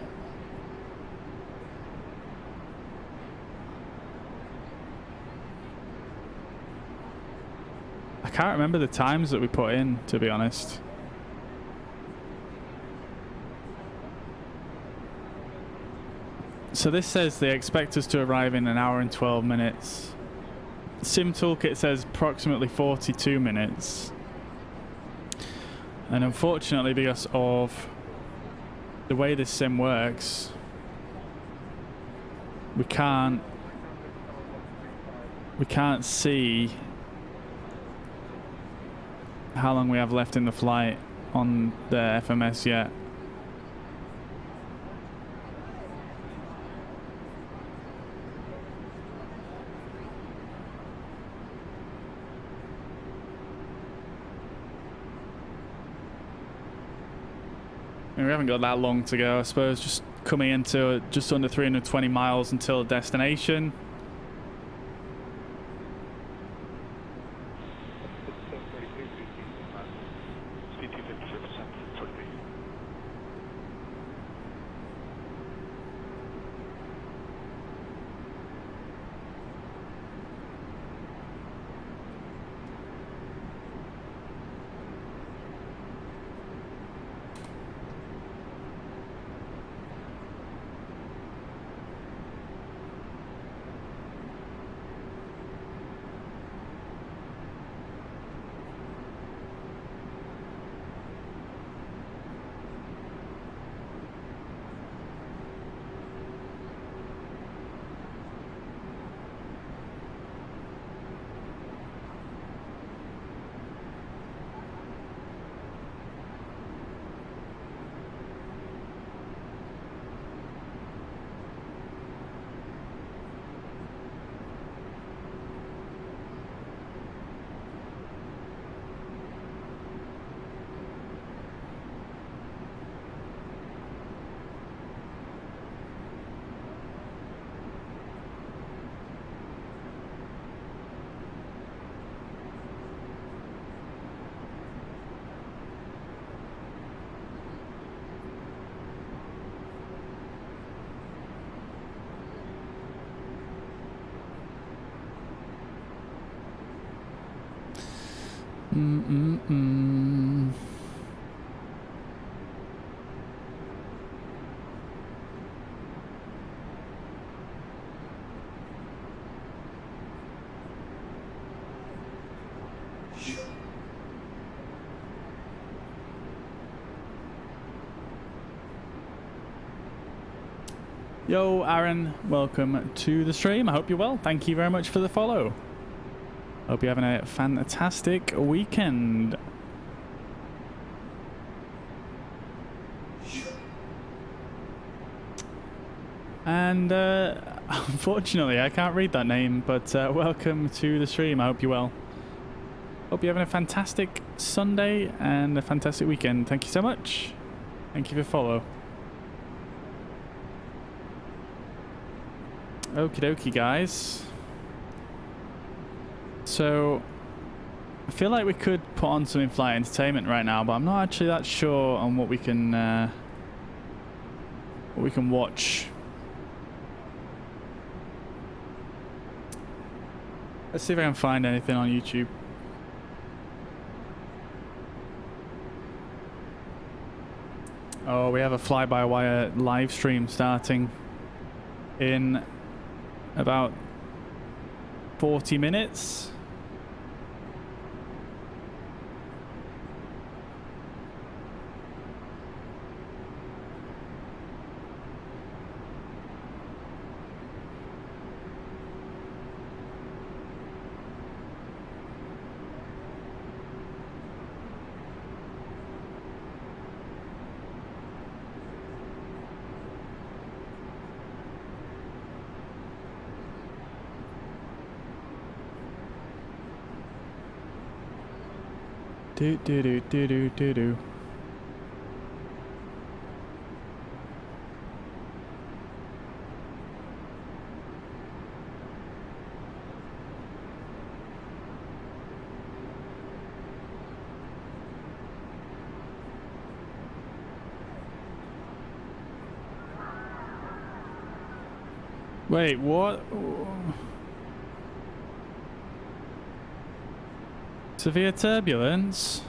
I can't remember the times that we put in, to be honest. So this says they expect us to arrive in an hour and 12 minutes. Sim Toolkit says approximately 42 minutes. And unfortunately, because of the way this sim works, we can't see how long we have left in the flight on the FMS yet. We haven't got that long to go, I suppose. Just coming into just under 320 miles until destination. Yo, Aaron, welcome to the stream. I hope you're well. Thank you very much for the follow. Hope you're having a fantastic weekend. And unfortunately, I can't read that name, but welcome to the stream. I hope you're well. Hope you're having a fantastic Sunday and a fantastic weekend. Thank you so much. Thank you for follow. Okie dokie, guys. So, I feel like we could put on some in-flight entertainment right now, but I'm not actually that sure on what we can watch. Let's see if I can find anything on YouTube. Oh, we have a fly-by-wire live stream starting in about 40 minutes. Do do do do do do do. Wait, what? Severe turbulence?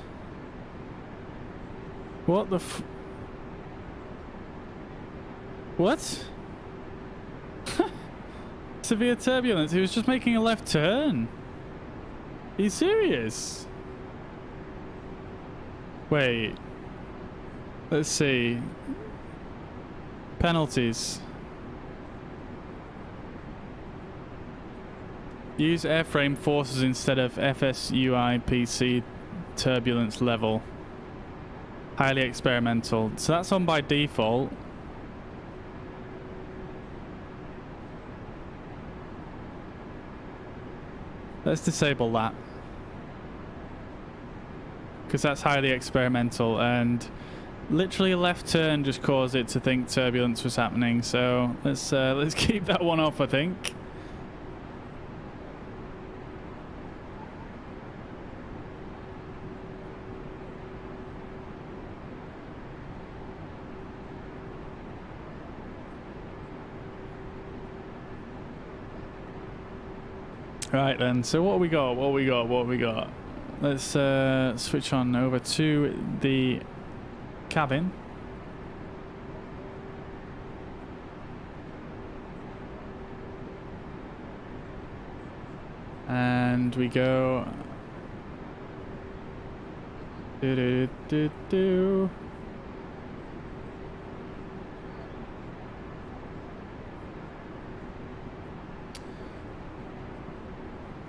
What the f... What? Severe turbulence? He was just making a left turn. Are you serious? Wait. Let's see. Penalties. Use airframe forces instead of FSUI PC turbulence level. Highly experimental. So that's on by default. Let's disable that. Because that's highly experimental, and literally a left turn just caused it to think turbulence was happening. So let's keep that one off, I think. Right then, so what we got? Let's switch on over to the cabin. And we go... Do-do-do-do-do.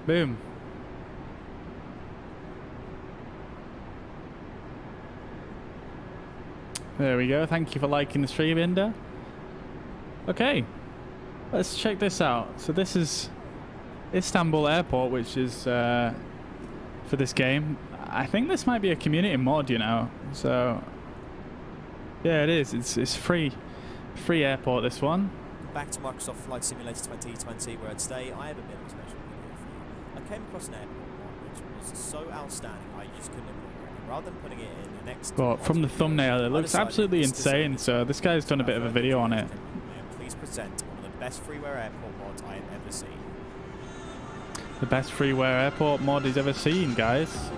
Boom. There we go. Thank you for liking the stream, Inda. Okay. Let's check this out. So this is Istanbul Airport, which is for this game. I think this might be a community mod, you know. So yeah, it is. It's free airport, this one. Back to Microsoft Flight Simulator 2020, where today I have a bit of a special video for you. I came across an airport mod which was so outstanding I just couldn't ignore it. Rather than putting it in the next... But from the thumbnail, it looks absolutely insane, so this guy's done a bit of a video on it. Please present one of the best freeware airport mods I have ever seen. The best freeware airport mod he's ever seen, guys.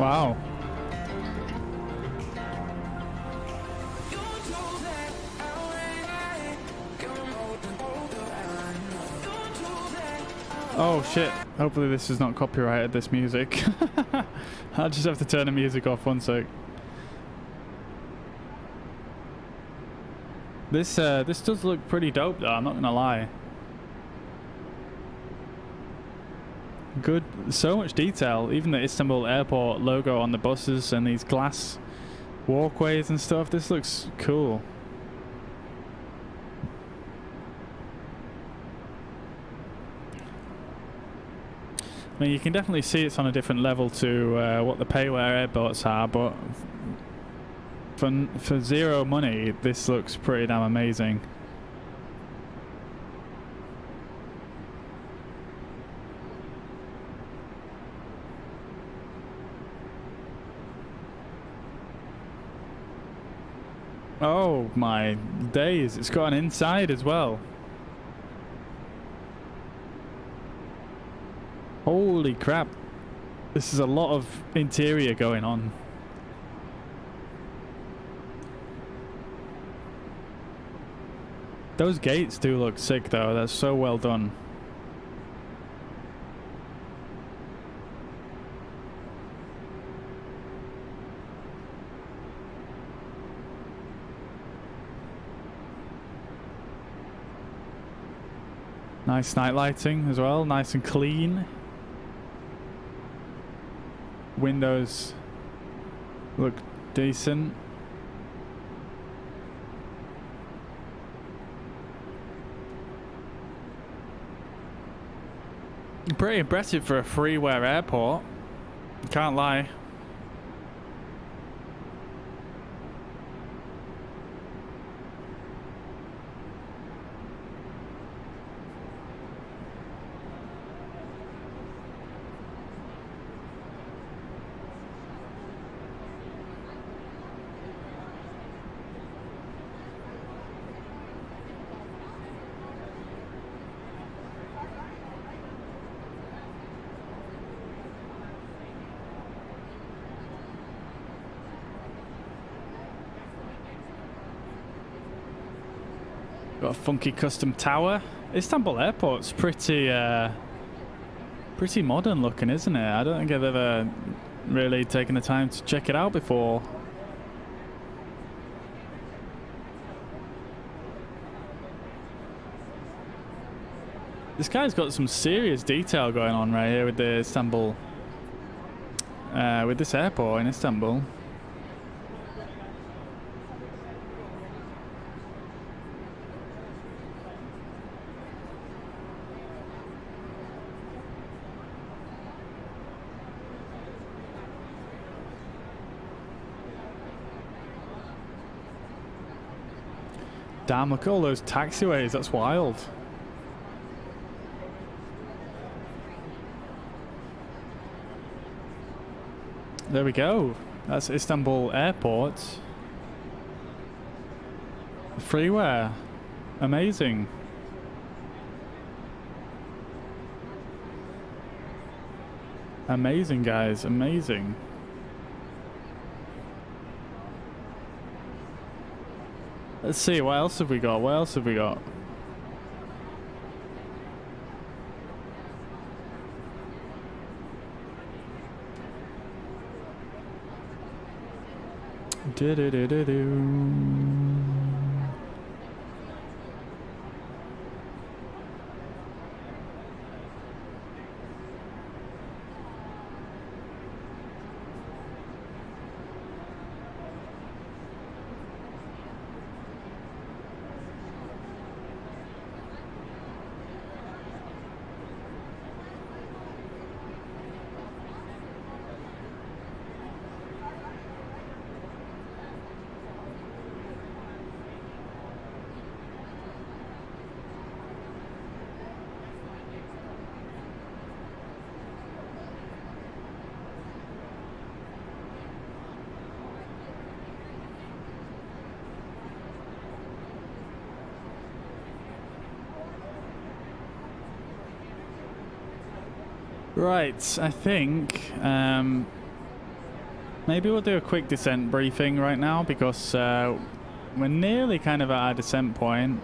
Wow. Oh shit, hopefully this is not copyrighted, this music. I'll just have to turn the music off, one sec. This does look pretty dope though, I'm not gonna lie. Good, so much detail, even the Istanbul airport logo on the buses and these glass walkways and stuff. This looks cool. I mean, you can definitely see it's on a different level to what the payware airports are, but for zero money, this looks pretty damn amazing. Oh my days, it's got an inside as well. Holy crap. This is a lot of interior going on. Those gates do look sick though, that's so well done. Nice night lighting as well, nice and clean. Windows look decent. Pretty impressive for a freeware airport, can't lie. Got a funky custom tower. Istanbul Airport's pretty modern looking, isn't it? I don't think I've ever really taken the time to check it out before. This guy's got some serious detail going on right here with the Istanbul, with this airport in Istanbul. Damn, look at all those taxiways, that's wild. There we go. That's Istanbul Airport. Freeware. Amazing. Amazing, guys. Amazing. Let's see, what else have we got? What else have we got? Right, I think maybe we'll do a quick descent briefing right now because we're nearly kind of at our descent point.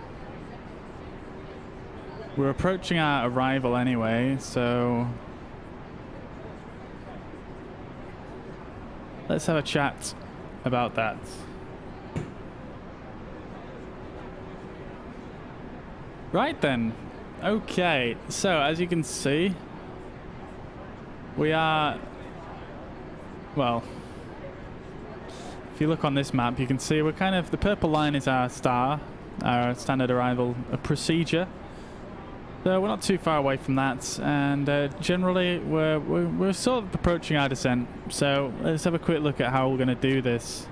we're approaching our arrival anyway, so let's have a chat about that. Right then. Okay, so as you can see, we are, well, if you look on this map, you can see we're kind of, the purple line is our star, our standard arrival procedure. So we're not too far away from that, and generally we're sort of approaching our descent. So let's have a quick look at how we're going to do this.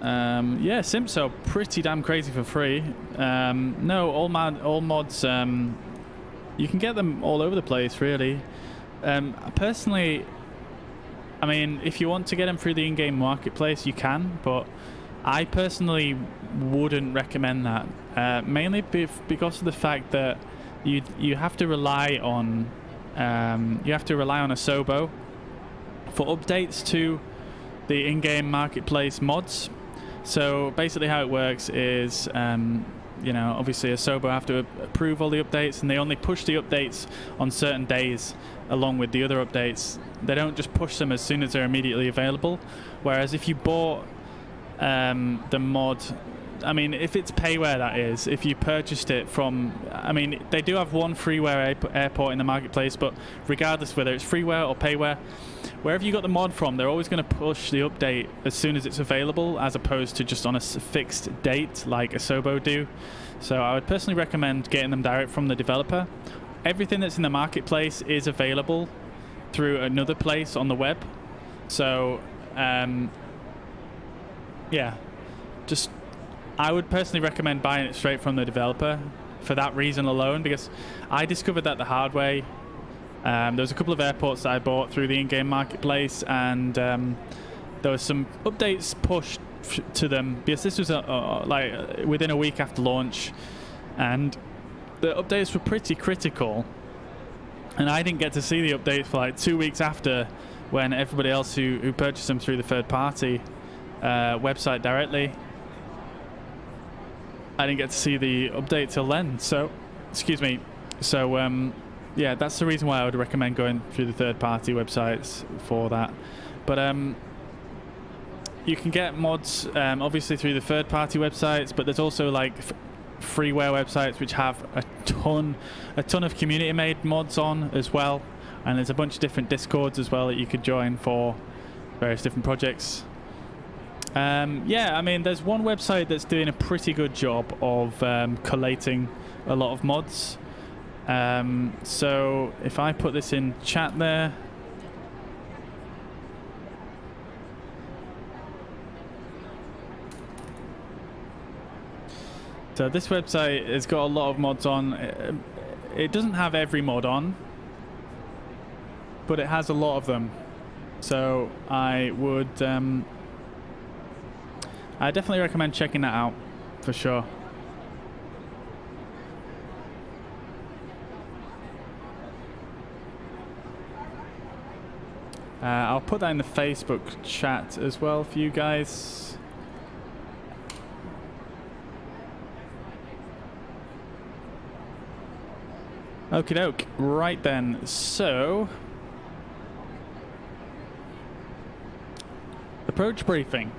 Yeah, simps are pretty damn crazy for free. No, all mods, you can get them all over the place, really. Personally, I mean, if you want to get them through the in-game marketplace, you can, but I personally wouldn't recommend that. Mainly because of the fact that you have to rely on a Sobo for updates to the in-game marketplace mods. So basically how it works is, you know, obviously a Sobo have to approve all the updates, and they only push the updates on certain days along with the other updates. They don't just push them as soon as they're immediately available. Whereas if you bought the mod, I mean, if it's payware, that is, if you purchased it from, I mean, they do have one freeware airport in the marketplace, but regardless whether it's freeware or payware, wherever you got the mod from, they're always going to push the update as soon as it's available, as opposed to just on a fixed date like Asobo do. So I would personally recommend getting them direct from the developer. Everything that's in the marketplace is available through another place on the web. So yeah, just I would personally recommend buying it straight from the developer for that reason alone, because I discovered that the hard way. There was a couple of airports that I bought through the in-game marketplace, and there was some updates pushed to them, because this was like within a week after launch, and the updates were pretty critical, and I didn't get to see the updates for like 2 weeks after, when everybody else who purchased them through the third-party website directly, I didn't get to see the update till then. So, excuse me. So, yeah, that's the reason why I would recommend going through the third-party websites for that. But you can get mods obviously through the third-party websites, but there's also like freeware websites which have a ton of community-made mods on as well, and there's a bunch of different discords as well that you could join for various different projects. Yeah, I mean, there's one website that's doing a pretty good job of collating a lot of mods. So if I put this in chat there, so this website has got a lot of mods on. It doesn't have every mod on, but it has a lot of them. So I would I definitely recommend checking that out for sure. I'll put that in the Facebook chat as well for you guys. Okie doke. Right then, so approach briefing.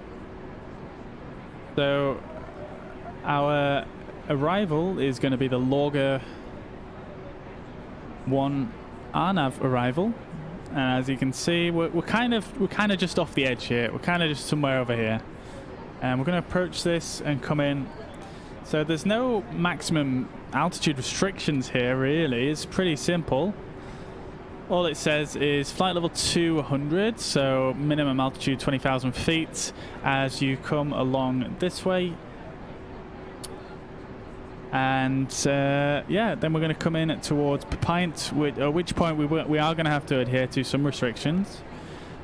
So our arrival is going to be the Logger 1 RNAV arrival, and as you can see, we're kind of just off the edge here. We're kind of just somewhere over here, and we're going to approach this and come in. So there's no maximum altitude restrictions here, really. It's pretty simple. All it says is flight level 200, so minimum altitude 20,000 feet as you come along this way. And yeah, then we're going to come in towards Pint, at which point we are going to have to adhere to some restrictions.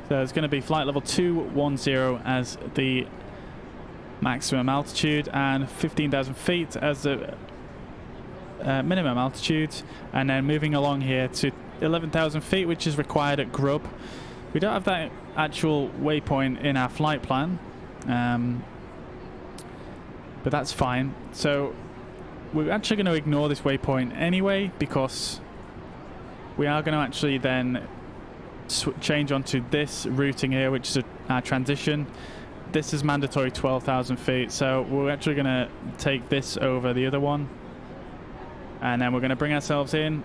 So it's going to be flight level 210 as the maximum altitude, and 15,000 feet as the minimum altitude, and then moving along here to 11,000 feet, which is required at Grub. We don't have that actual waypoint in our flight plan, but that's fine. So we're actually going to ignore this waypoint anyway, because we are going to actually then change onto this routing here, which is our transition. This is mandatory 12,000 feet, so we're actually going to take this over the other one, and then we're going to bring ourselves in.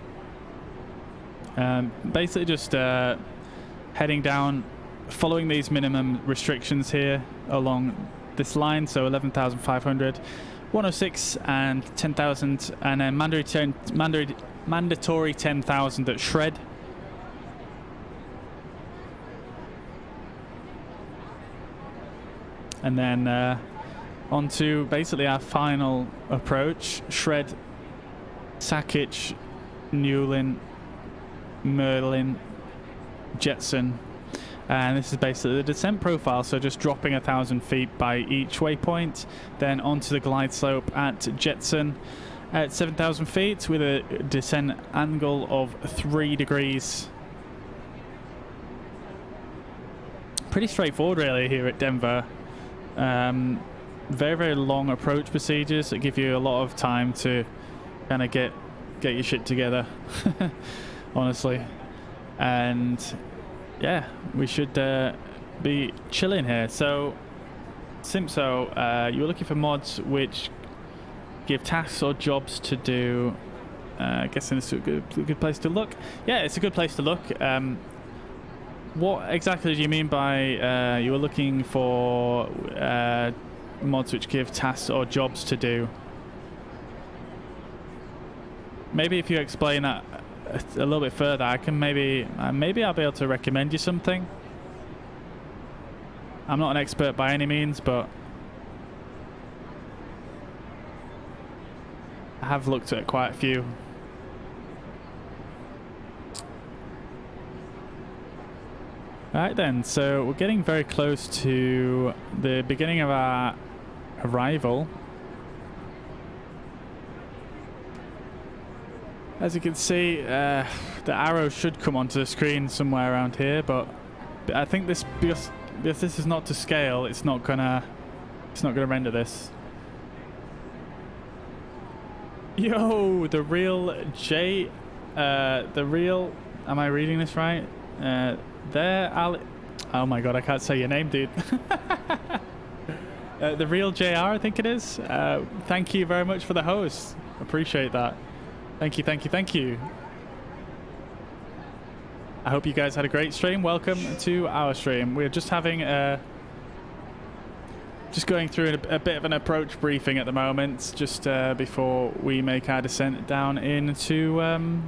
Basically just heading down, following these minimum restrictions here along this line, so 11,500, 106 and 10,000, and then mandatory 10,000 at shred. And then onto basically our final approach: shred, Sackage, Newlin, Merlin, Jetson. And this is basically the descent profile, so just dropping 1,000 feet by each waypoint, then onto the glide slope at Jetson at 7,000 feet with a descent angle of 3 degrees. Pretty straightforward really here at Denver. Very, very long approach procedures that give you a lot of time to kind of get your shit together, honestly. And yeah, we should be chilling here. So Simpso, you were looking for mods which give tasks or jobs to do. Guessing it's a good place to look. Yeah, it's a good place to look. What exactly do you mean by you were looking for mods which give tasks or jobs to do? Maybe if you explain that a little bit further, I can maybe I'll be able to recommend you something. I'm not an expert by any means, but I have looked at quite a few. Alright then, so we're getting very close to the beginning of our arrival. As you can see, the arrow should come onto the screen somewhere around here, but I think this, because this is not to scale, it's not gonna render this. Yo, the real J, the real, am I reading this right? There, oh my god, I can't say your name, dude. The real JR, I think it is. Thank you very much for the host. Appreciate that. Thank you, thank you, thank you. I hope you guys had a great stream. Welcome to our stream. We're just having just going through a bit of an approach briefing at the moment, just before we make our descent down into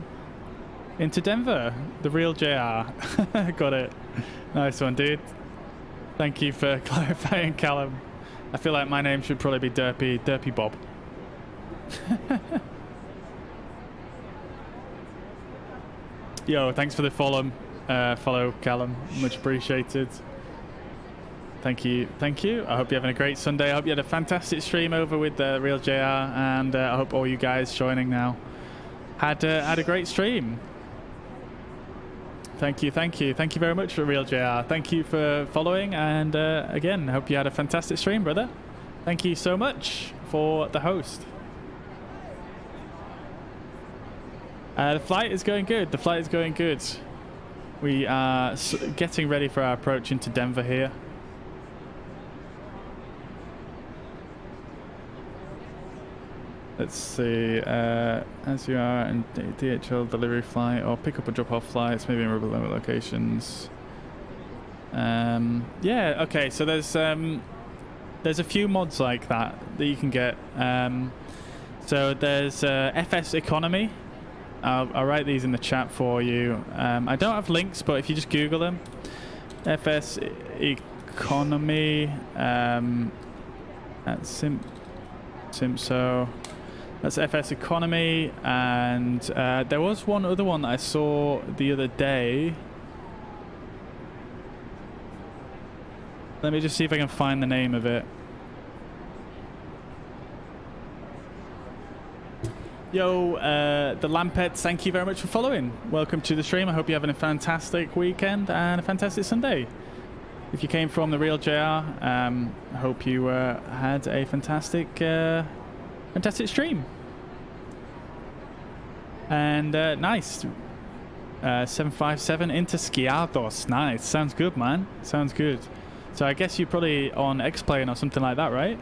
Denver. The real JR. Got it. Nice one, dude. Thank you for clarifying, Callum. I feel like my name should probably be Derpy Bob. Yo, thanks for the follow, Callum. Much appreciated. Thank you, thank you. I hope you're having a great Sunday. I hope you had a fantastic stream over with the real JR, and I hope all you guys joining now had a great stream. Thank you, thank you, thank you very much for real JR. Thank you for following, and again, I hope you had a fantastic stream, brother. Thank you so much for the host. The flight is going good. The flight is going good. We are getting ready for our approach into Denver here. Let's see. As you are in DHL delivery flight or pick up or drop off flights, maybe in remote locations. Yeah. Okay. So there's a few mods like that you can get. So there's FS Economy. I'll write these in the chat for you. I don't have links, but if you just Google them, FS Economy at Simpso. That's FS Economy, and there was one other one that I saw the other day. Let me just see if I can find the name of it. Yo, the Lampets, thank you very much for following. Welcome to the stream. I hope you're having a fantastic weekend and a fantastic Sunday. If you came from the real JR, I hope you had a fantastic fantastic stream. And nice. 757 into Skiados. Nice. Sounds good, man. Sounds good. So I guess you're probably on X-Plane or something like that, right?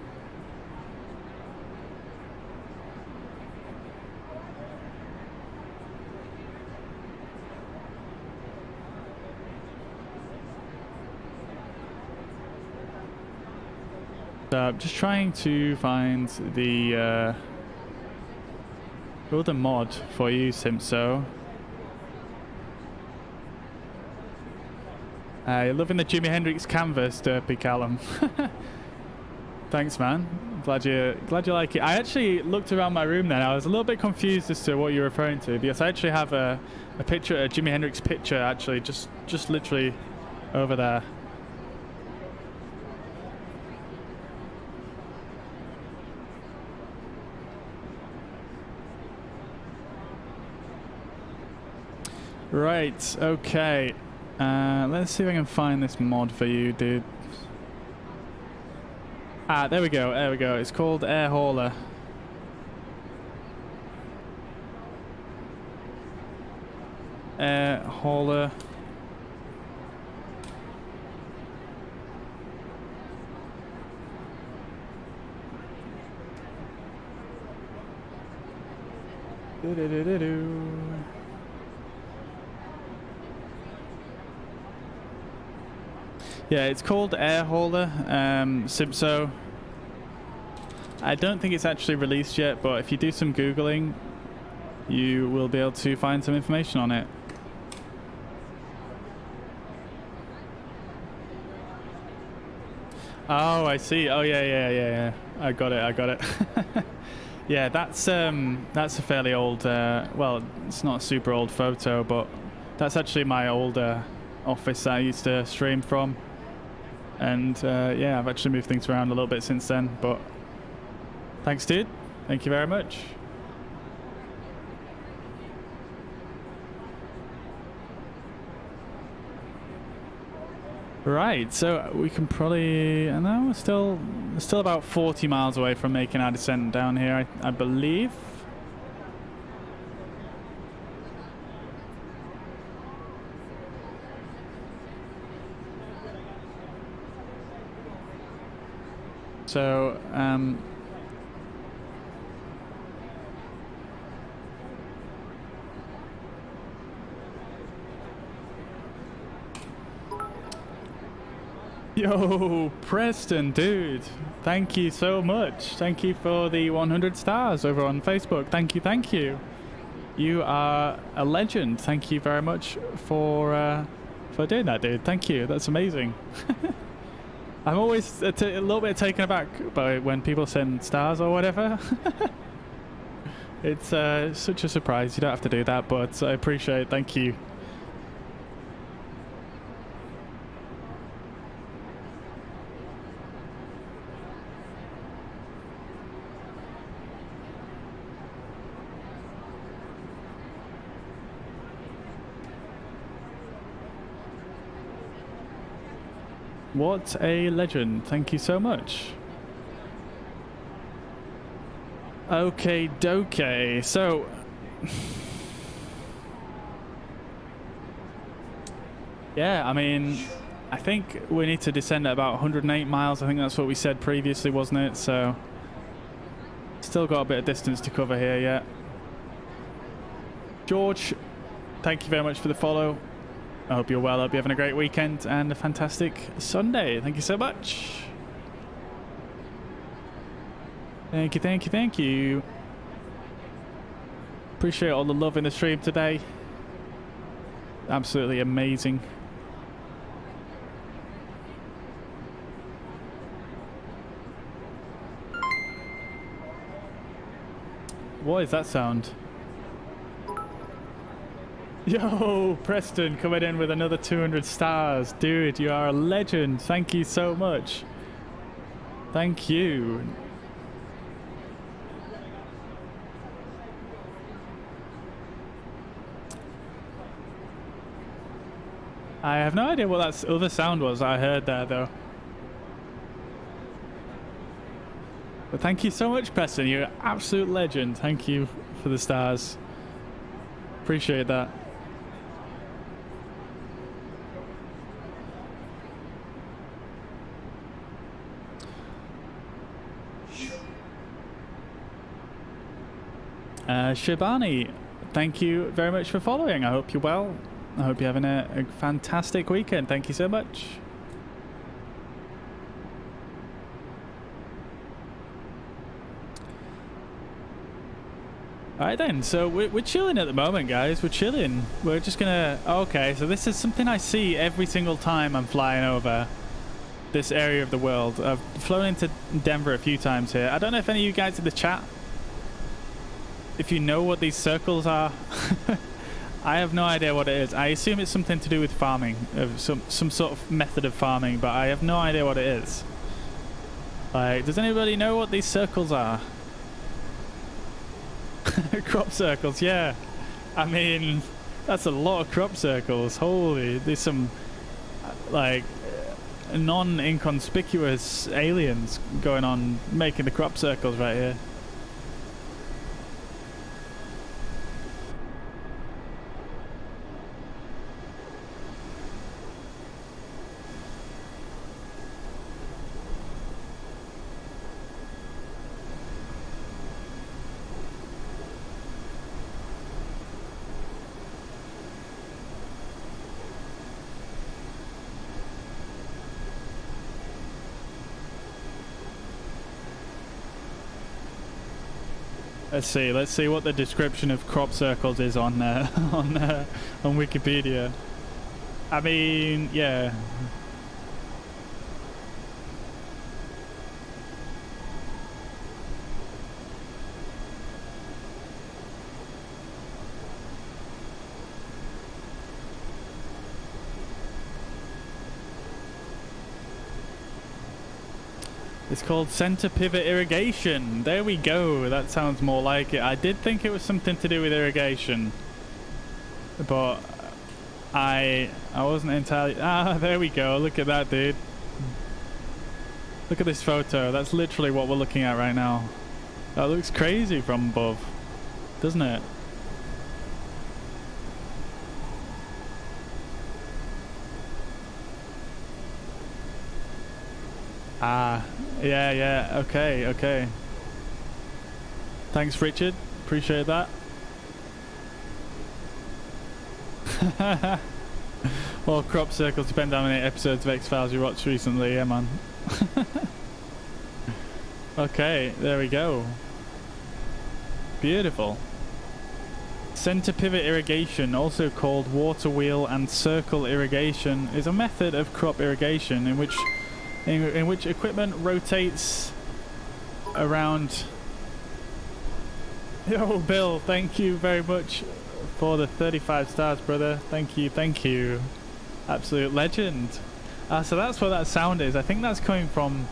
So I'm just trying to find the other mod for you, Simpso. You're loving the Jimi Hendrix canvas, Derpy Callum. Thanks, man. Glad you like it. I actually looked around my room then. I was a little bit confused as to what you're referring to, because I actually have a picture, a Jimi Hendrix picture, actually, just literally over there. Right, okay. Let's see if I can find this mod for you, dude. Ah, there we go, there we go. It's called Air Hauler. Air Hauler. Do-do-do-do-do. Yeah, it's called Air Hauler, Simpso. I don't think it's actually released yet, but if you do some Googling, you will be able to find some information on it. Oh, I see. Oh, yeah. I got it. Yeah, that's a fairly old, well, it's not a super old photo, but that's actually my older office that I used to stream from. And yeah, I've actually moved things around a little bit since then, but thanks, dude. Thank you very much. Right, so we can probably, I know we're still about 40 miles away from making our descent down here, I believe. So, yo, Preston, dude, thank you so much. Thank you for the 100 stars over on Facebook. Thank you. You are a legend. Thank you very much for doing that, dude. Thank you. That's amazing. I'm always a little bit taken aback by when people send stars or whatever. It's such a surprise. You don't have to do that, but I appreciate it. Thank you. What a legend. Thank you so much. Okay, doke. So, yeah, I mean, I think we need to descend at about 108 miles. I think that's what we said previously, wasn't it? So, still got a bit of distance to cover here yet. George, thank you very much for the follow. I hope you're well. I hope you're having a great weekend and a fantastic Sunday. Thank you so much. Thank you. Appreciate all the love in the stream today. Absolutely amazing. What is that sound? Yo, Preston coming in with another 200 stars. Dude, you are a legend. Thank you so much. Thank you. I have no idea what that other sound was I heard there, though. But thank you so much, Preston. You're an absolute legend. Thank you for the stars. Appreciate that. Shibani, thank you very much for following. I hope you're well. I hope you're having a fantastic weekend. Thank you so much. Alright then, so we're chilling at the moment, guys. We're chilling. We're just gonna... Okay, so this is something I see every single time I'm flying over this area of the world. I've flown into Denver a few times here. I don't know if any of you guys in the chat, if you know what these circles are. I have no idea what it is. I assume it's something to do with farming, some sort of method of farming, but I have no idea what it is. Like, does anybody know what these circles are? Crop circles, yeah. I mean, that's a lot of crop circles. Holy, there's some like non-inconspicuous aliens going on making the crop circles right here. Let's see what the description of crop circles is on on Wikipedia. I mean, yeah. It's called center pivot irrigation. There we go. That sounds more like it. I did think it was something to do with irrigation, but I wasn't entirely... Ah, there we go. Look at that, dude. Look at this photo. That's literally what we're looking at right now. That looks crazy from above, doesn't it? Ah, yeah, okay. Thanks, Richard. Appreciate that. Well, crop circles depend on how many episodes of X-Files you watched recently, yeah, man. Okay, there we go. Beautiful. Center pivot irrigation, also called water wheel and circle irrigation, is a method of crop irrigation in which equipment rotates around. Yo, Bill, thank you very much for the 35 stars, brother. Thank you. Absolute legend. So that's what that sound is. I think that's coming from...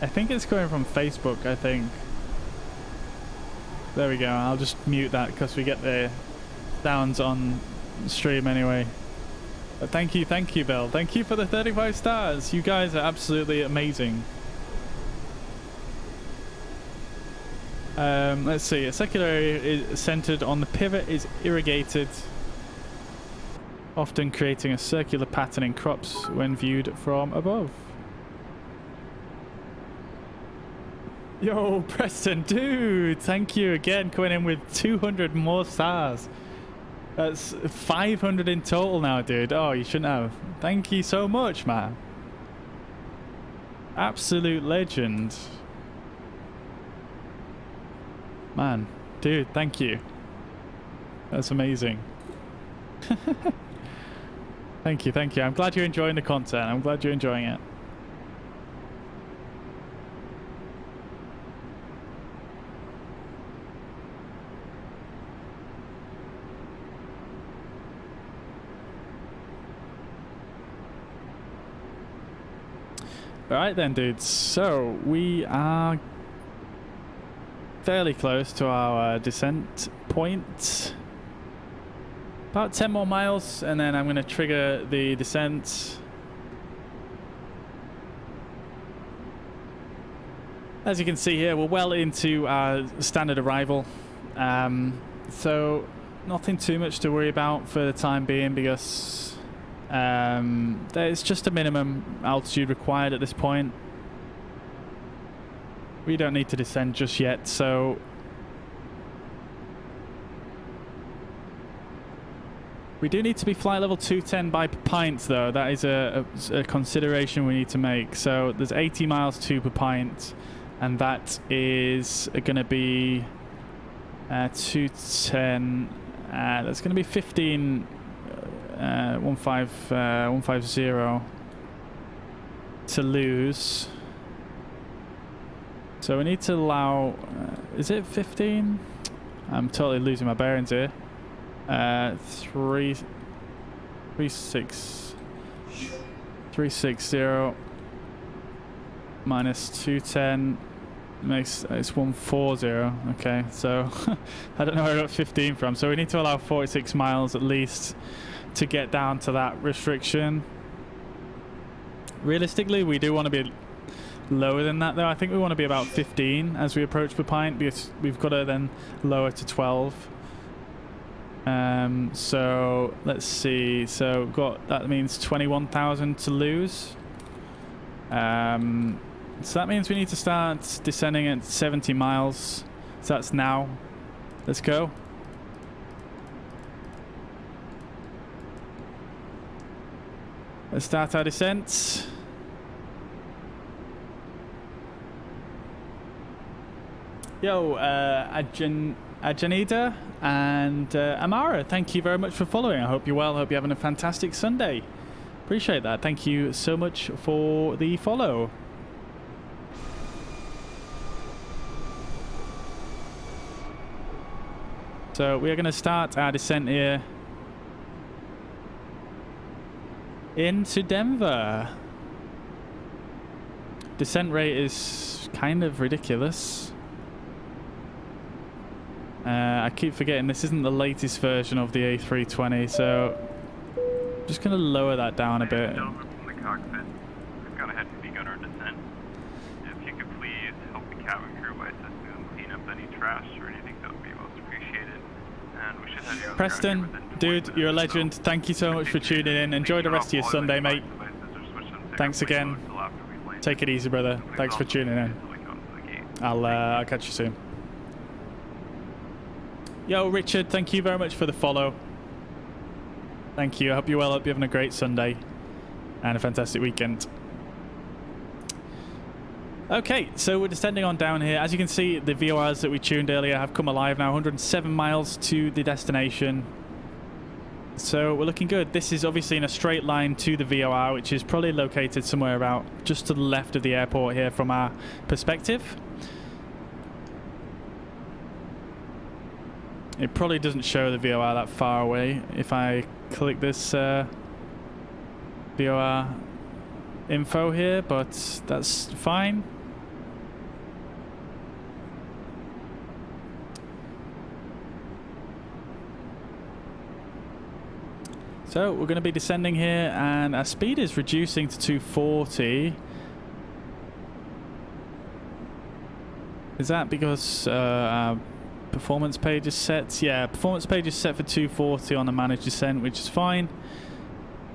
I think it's coming from Facebook, I think. There we go. I'll just mute that because we get the sounds on stream anyway. But thank you, Bill. Thank you for the 35 stars. You guys are absolutely amazing. Let's see. A circular area is centered on the pivot is irrigated, often creating a circular pattern in crops when viewed from above. Yo, Preston, dude, thank you again, coming in with 200 more stars. That's 500 in total now, dude. Oh, you shouldn't have. Thank you so much, man. Absolute legend. Man, dude, thank you. That's amazing. Thank you. I'm glad you're enjoying the content. I'm glad you're enjoying it. Alright then, dudes, so we are fairly close to our descent point. About 10 more miles and then I'm going to trigger the descent. As you can see here, we're well into our standard arrival. So nothing too much to worry about for the time being, because there's just a minimum altitude required at this point. We don't need to descend just yet, so we do need to be flight level 210 by pint, though. That is a consideration we need to make. So there's 80 miles to per pint, and that is going to be 210. That's going to be 150 to lose. So we need to allow, is it 15? I'm totally losing my bearings here. 360 minus 210 makes it's 140. Okay, so I don't know where I got 15 from. So we need to allow 46 miles at least to get down to that restriction. Realistically, we do want to be lower than that, though. I think we want to be about 15 as we approach per pint, because we've got to then lower to 12. So let's see. So we've got, that means 21,000 to lose. So that means we need to start descending at 70 miles. So that's now. Let's go. Let's start our descent. Yo, Ajanida and Amara, thank you very much for following. I hope you're well. I hope you're having a fantastic Sunday. Appreciate that. Thank you so much for the follow. So we are going to start our descent here into Denver. Descent rate is kind of ridiculous. I keep forgetting this isn't the latest version of the A320, so I'm just going to lower that down a bit. Gentlemen from the cockpit, we've gone ahead and begun our descent. If you could please help the cabin crew by assisting them clean up any trash or anything, that would be most appreciated. And we should have you on Preston, dude, you're a legend. Thank you so much for tuning in. Enjoy the rest of your Sunday, mate. Thanks again. Take it easy, brother. Thanks for tuning in. I'll catch you soon. Yo, Richard, thank you very much for the follow. Thank you. I hope you're well. I hope you're having a great Sunday and a fantastic weekend. Okay, so we're descending on down here. As you can see, the VORs that we tuned earlier have come alive now. 107 miles to the destination. So we're looking good. This is obviously in a straight line to the VOR, which is probably located somewhere about just to the left of the airport here from our perspective. It probably doesn't show the VOR that far away. If I click this VOR info here, but that's fine. So we're going to be descending here, and our speed is reducing to 240. Is that because our performance page is set? Yeah, performance page is set for 240 on the managed descent, which is fine.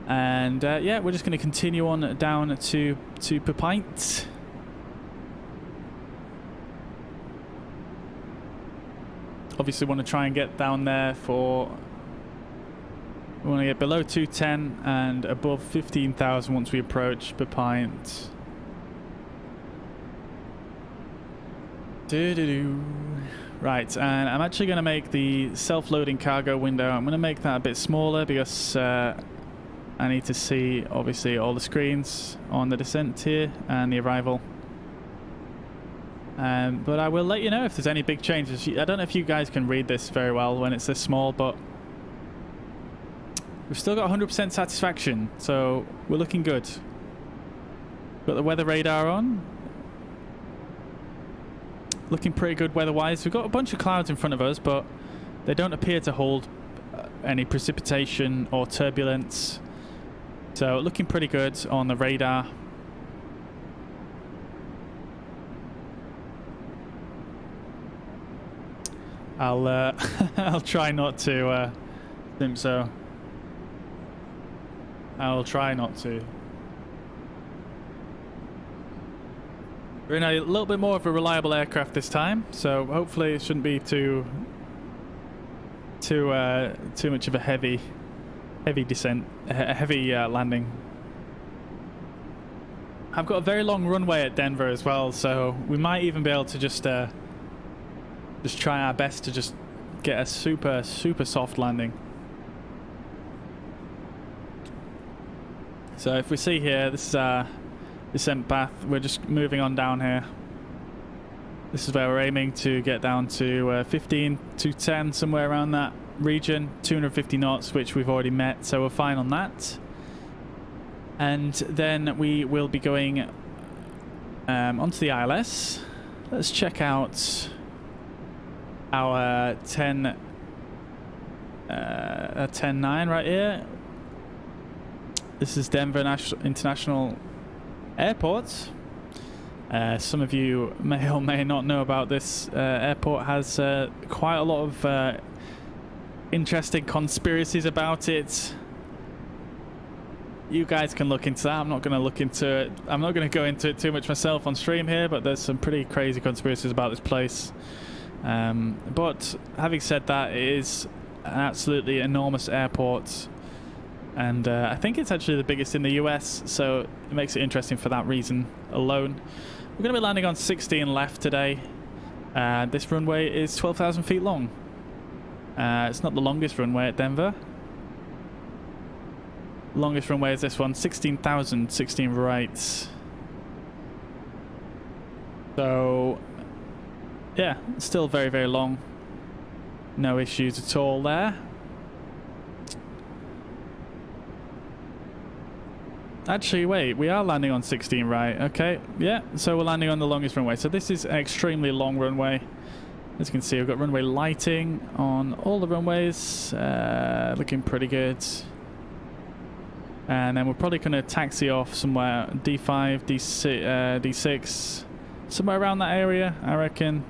And yeah, we're just going to continue on down to per pint. Obviously want to try and get down there for... We want to get below 210 and above 15,000 once we approach per pint. Right, and I'm actually going to make the self-loading cargo window. I'm going to make that a bit smaller because I need to see, obviously, all the screens on the descent here and the arrival. But I will let you know if there's any big changes. I don't know if you guys can read this very well when it's this small, but we've still got 100% satisfaction, so we're looking good. Got the weather radar on. Looking pretty good weather-wise. We've got a bunch of clouds in front of us, but they don't appear to hold any precipitation or turbulence. So looking pretty good on the radar. I'll I'll try not to think so. I'll try not to. We're in a little bit more of a reliable aircraft this time, so hopefully it shouldn't be too much of a heavy descent, heavy landing. I've got a very long runway at Denver as well, so we might even be able to just try our best to just get a super soft landing. So if we see here, this is our descent path. We're just moving on down here. This is where we're aiming to get down to 15 to 10, somewhere around that region. 250 knots, which we've already met, so we're fine on that. And then we will be going onto the ILS. Let's check out our 10-9 right here. This is Denver International Airport. Some of you may or may not know about this airport. Has quite a lot of interesting conspiracies about it. You guys can look into that. I'm not going to look into it. I'm not going to go into it too much myself on stream here, but there's some pretty crazy conspiracies about this place. But having said that, it is an absolutely enormous airport, and I think it's actually the biggest in the US, so it makes it interesting for that reason alone. We're going to be landing on 16 left today. This runway is 12,000 feet long. It's not the longest runway at Denver. Longest runway is this one, 16,000, 16 right. So yeah, still very, very long. No issues at all there. Actually, wait, we are landing on 16 right. Okay, yeah, so we're landing on the longest runway. So this is an extremely long runway. As you can see, we've got runway lighting on all the runways. Looking pretty good. And then we're probably going to taxi off somewhere, D5, D6, D6, somewhere around that area, I reckon.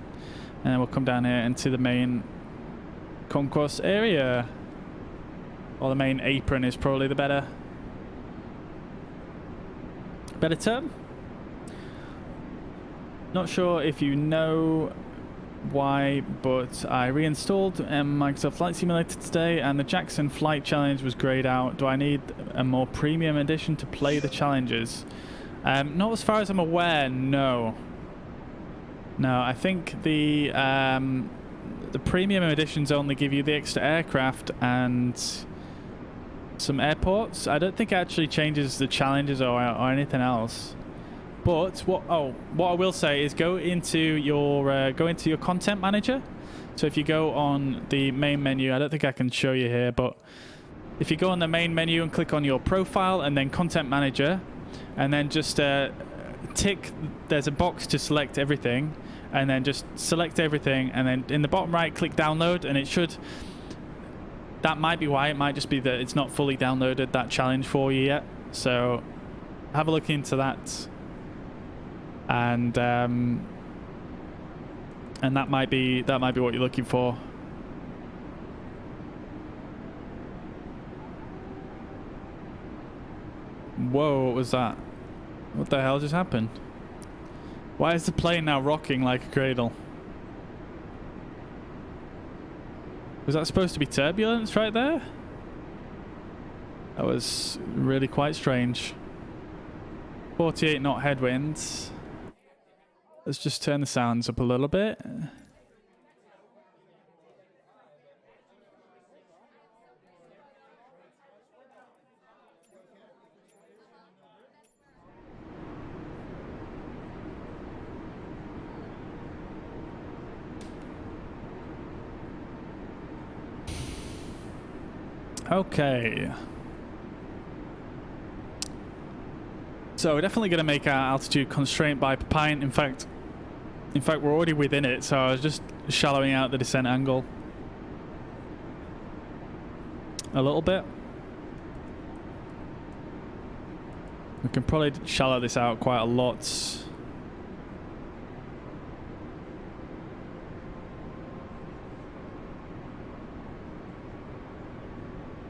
And then we'll come down here into the main concourse area. Or the main apron is probably the better term. Not sure if you know why, but I reinstalled Microsoft Flight Simulator today, and the Jackson Flight Challenge was grayed out. Do I need a more premium edition to play the challenges? Not as far as I'm aware, no. No, I think the premium editions only give you the extra aircraft and some airports. I don't think it actually changes the challenges or anything else. But what I will say is go into your content manager. So if you go on the main menu, I don't think I can show you here, but if you go on the main menu and click on your profile and then content manager, and then just tick, there's a box to select everything, and then just select everything, and then in the bottom right click download, and it should, that might be why. It might just be that it's not fully downloaded that challenge for you yet. So have a look into that. And that might be what you're looking for. Whoa, what was that? What the hell just happened? Why is the plane now rocking like a cradle? Was that supposed to be turbulence right there? That was really quite strange. 48 knot headwinds. Let's just turn the sounds up a little bit. Okay. So we're definitely going to make our altitude constraint by pine. In fact, we're already within it, so I was just shallowing out the descent angle a little bit. We can probably shallow this out quite a lot.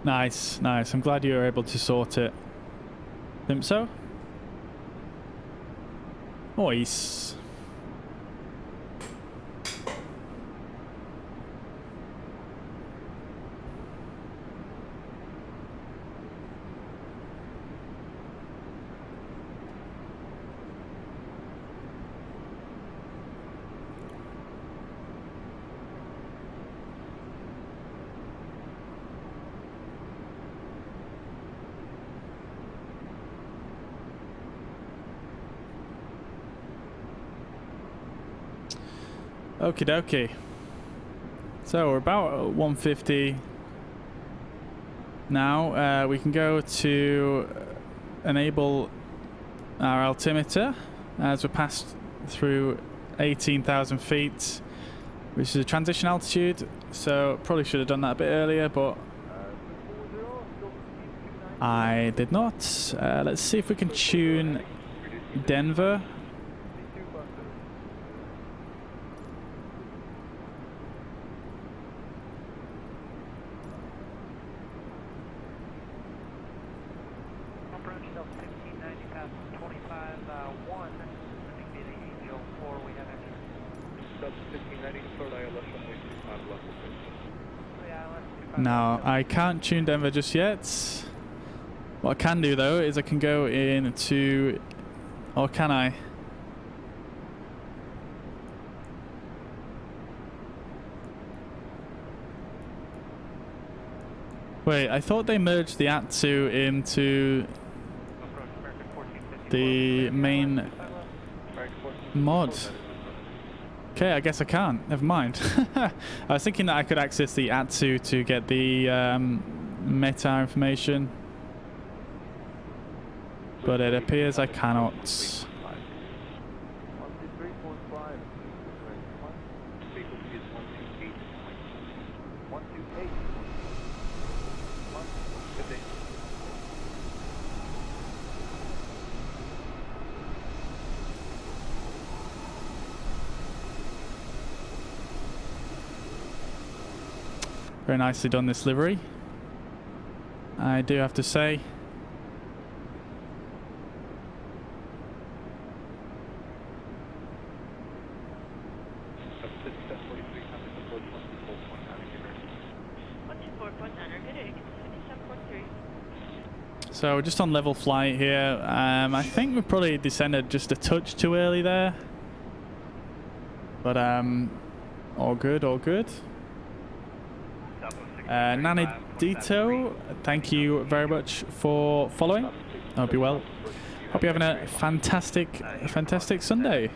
Nice, nice. I'm glad you were able to sort it. Think so? Nice. Okie dokie. So we're about at 150 now. We can go to enable our altimeter as we pass through 18,000 feet, which is a transition altitude. So probably should have done that a bit earlier, but I did not. Let's see if we can tune Denver. Now, I can't tune Denver just yet. What I can do though is I can go into, or can I? Wait, I thought they merged the AT2 into the main mod. Okay, I guess I can't. Never mind. I was thinking that I could access the AT2 to get the meta information, but it appears I cannot. Very nicely done, this livery, I do have to say. So we're just on level flight here. I think we probably descended just a touch too early there, but all good, all good. Nani Dito, thank you very much for following. I hope you're well. Hope you're having a fantastic Sunday.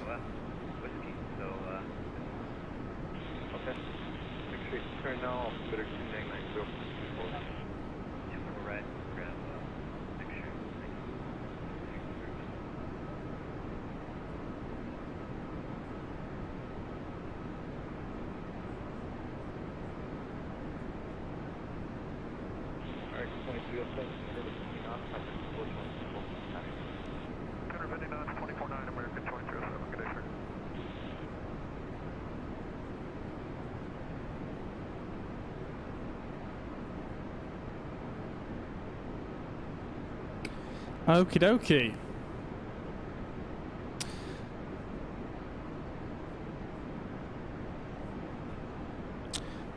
Okie dokie.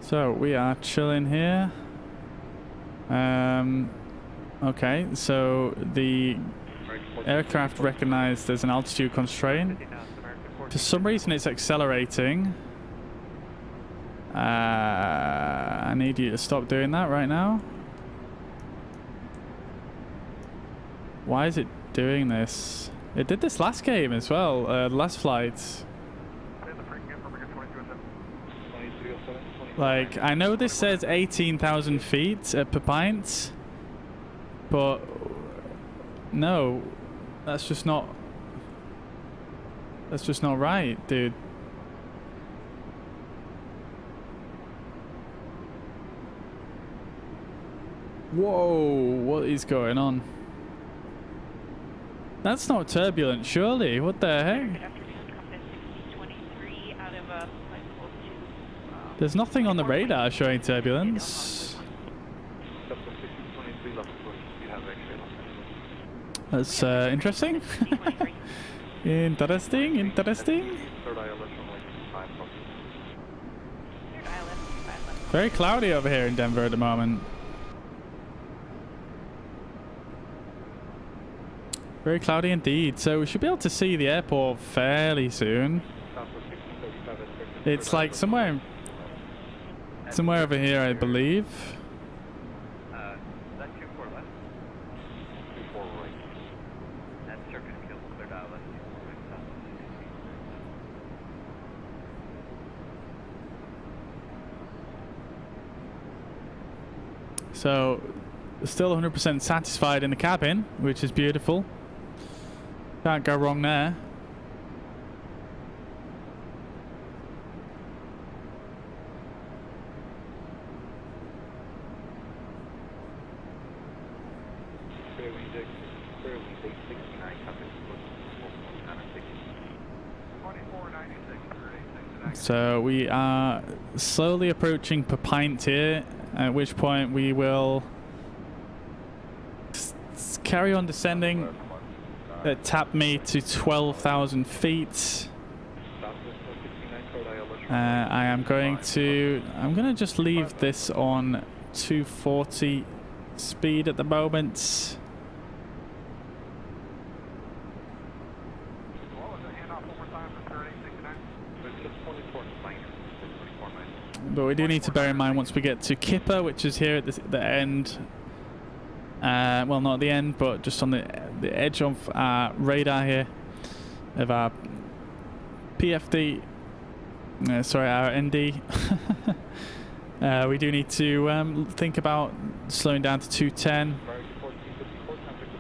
So we are chilling here. Okay, so the aircraft recognized there's an altitude constraint. For some reason it's accelerating. I need you to stop doing that right now. Why is it doing this? It did this last game as well, last flight. Like, I know this says 18,000 feet per pint, but no, that's just not right, dude. Whoa, what is going on? That's not turbulent, surely. What the heck? There's nothing on the radar showing turbulence. That's interesting. Interesting, interesting. Very cloudy over here in Denver at the moment. Very cloudy indeed. So we should be able to see the airport fairly soon. It's like somewhere over here, I believe. That's 24 left. 24 right. That's circuit kill, clear dial left. So still 100% satisfied in the cabin, which is beautiful. Can't go wrong there. So we are slowly approaching per pint here, at which point we will carry on descending. Tap me to 12,000 feet. I'm going to just leave this on 240 speed at the moment. But we do need to bear in mind once we get to Kipper, which is here at the end. Well, not the end, but just on the edge of our radar here, of our PFD. Sorry, our ND. We do need to think about slowing down to 210.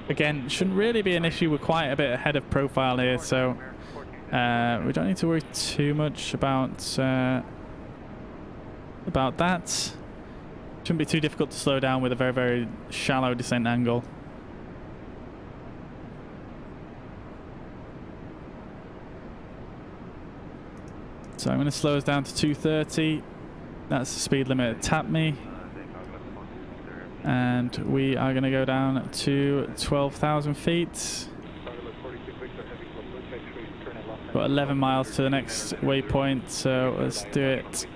Again, shouldn't really be an issue. We're quite a bit ahead of profile here, so we don't need to worry too much about that. Shouldn't be too difficult to slow down with a very, very shallow descent angle. So I'm going to slow us down to 230. That's the speed limit at TAPME. And we are going to go down to 12,000 feet. Got 11 miles to the next waypoint, so let's do it.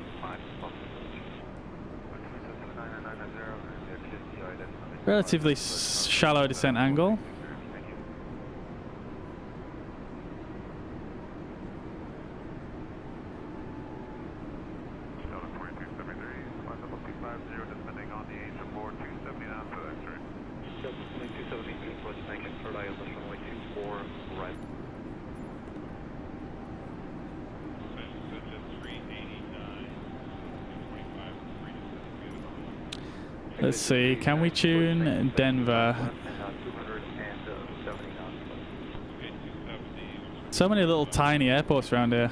Relatively shallow descent angle. Let's see, can we tune Denver? So many little tiny airports around here.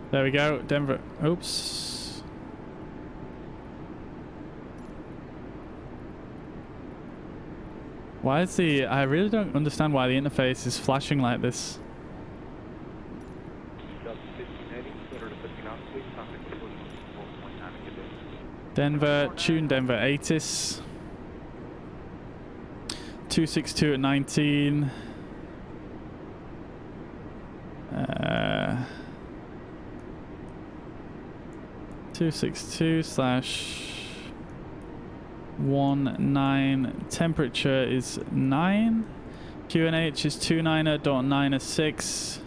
There we go, Denver. Oops. Why is I really don't understand why the interface is flashing like this. Denver, tune Denver ATIS. 262 at 19. 262/19. Temperature is 9. QNH is 29.906.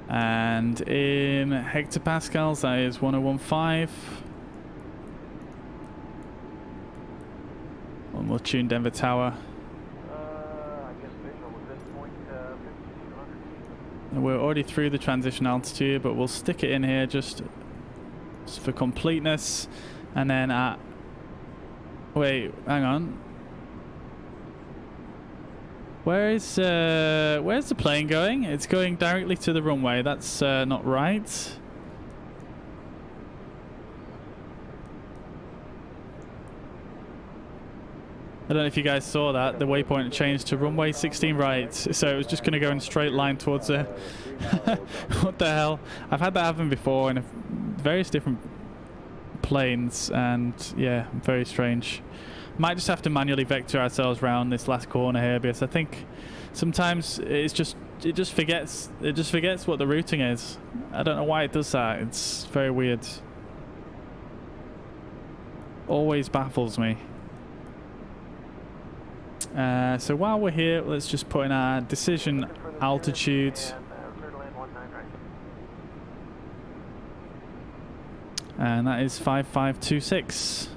And in hectopascals, that is 1015. And we'll tune Denver Tower. I guess visual at this point, 5,200. And we're already through the transition altitude, but we'll stick it in here just for completeness. And then wait, hang on. Where's the plane going? It's going directly to the runway. That's not right. I don't know if you guys saw that. The waypoint changed to runway 16 right, so it was just going to go in a straight line towards the... What the hell? I've had that happen before in various different planes, and yeah, very strange. Might just have to manually vector ourselves around this last corner here, because I think sometimes it just forgets what the routing is. I don't know why it does that. It's very weird. Always baffles me. So while we're here, let's just put in our decision altitude. And that is 5526.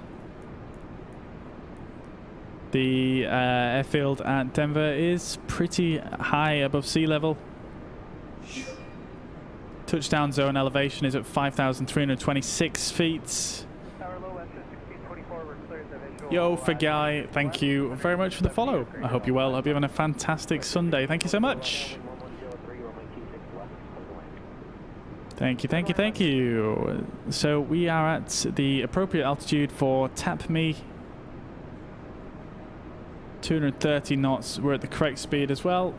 The airfield at Denver is pretty high above sea level. Touchdown zone elevation is at 5,326 feet. Yo, Guy, thank you very much for the follow. I hope you're well. I hope you're having a fantastic Sunday. Thank you so much. Thank you, thank you, thank you. So we are at the appropriate altitude for TAPME. 230 knots. We're at the correct speed as well.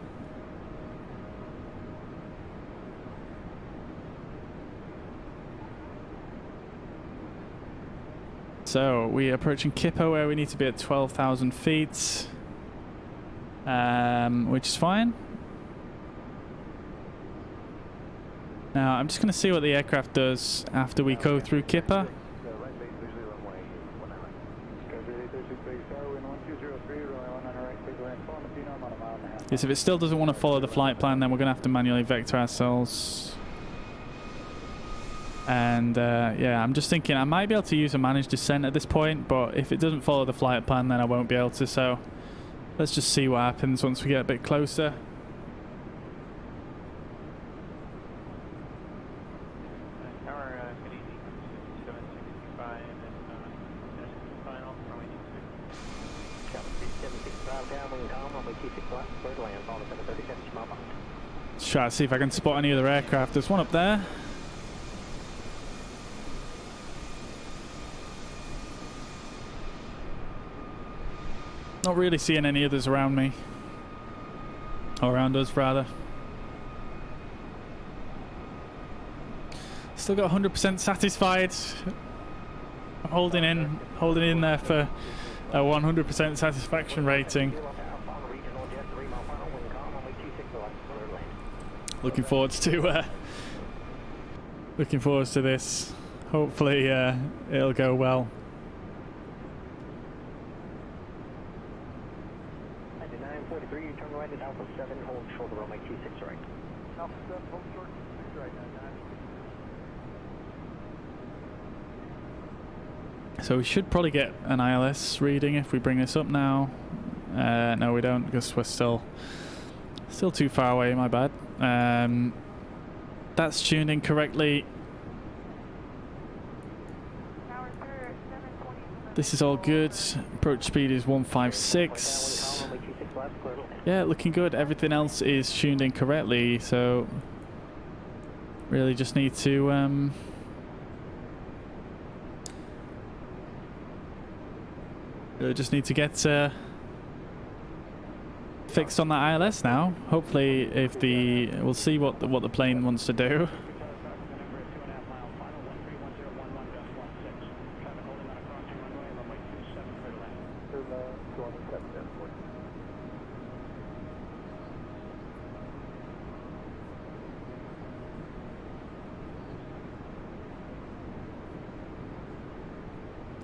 So we are approaching Kippo, where we need to be at 12,000 feet, which is fine. Now I'm just going to see what the aircraft does after we go through Kippa. Yes, if it still doesn't want to follow the flight plan, then we're going to have to manually vector ourselves. And yeah, I'm just thinking I might be able to use a managed descent at this point, but if it doesn't follow the flight plan, then I won't be able to. So let's just see what happens once we get a bit closer. Let's try to see if I can spot any other aircraft. There's one up there. Not really seeing any others around me. Or around us, rather. Still got 100% satisfied. I'm holding in there for a 100% satisfaction rating. Looking forward to this. Hopefully it'll go well. So we should probably get an ILS reading if we bring this up now. No, we don't, because we're still too far away. My bad. That's tuned in correctly. This is all good. Approach speed is 156. Yeah, looking good. Everything else is tuned in correctly. So really just need to get fixed on that ILS now. Hopefully, we'll see what the plane wants to do.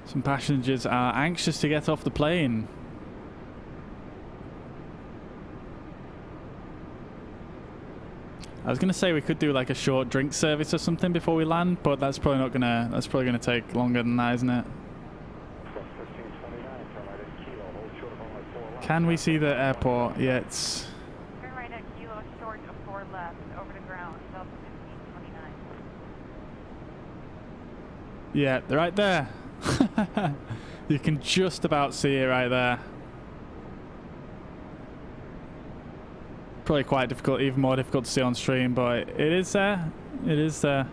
Some passengers are anxious to get off the plane. I was gonna say we could do like a short drink service or something before we land, but that's probably not gonna. That's probably gonna take longer than that, isn't it? Can we see the airport yet? Turn right at Kilo, short of 4 left, over to ground, Delta 1529. Yeah, they're right there. You can just about see it right there. Probably quite difficult, even more difficult to see on stream, but it is there. It is there.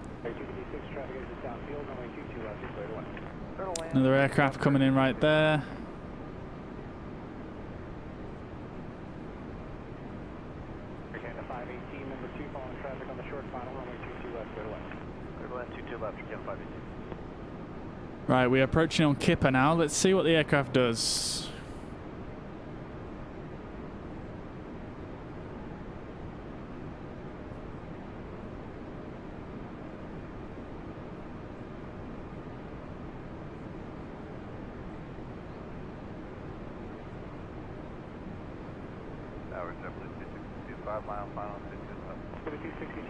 Another aircraft coming in right there. 22 left, Kim 5. Right, we're approaching on Kipper now. Let's see what the aircraft does. Tower 725 mile final, 6 left.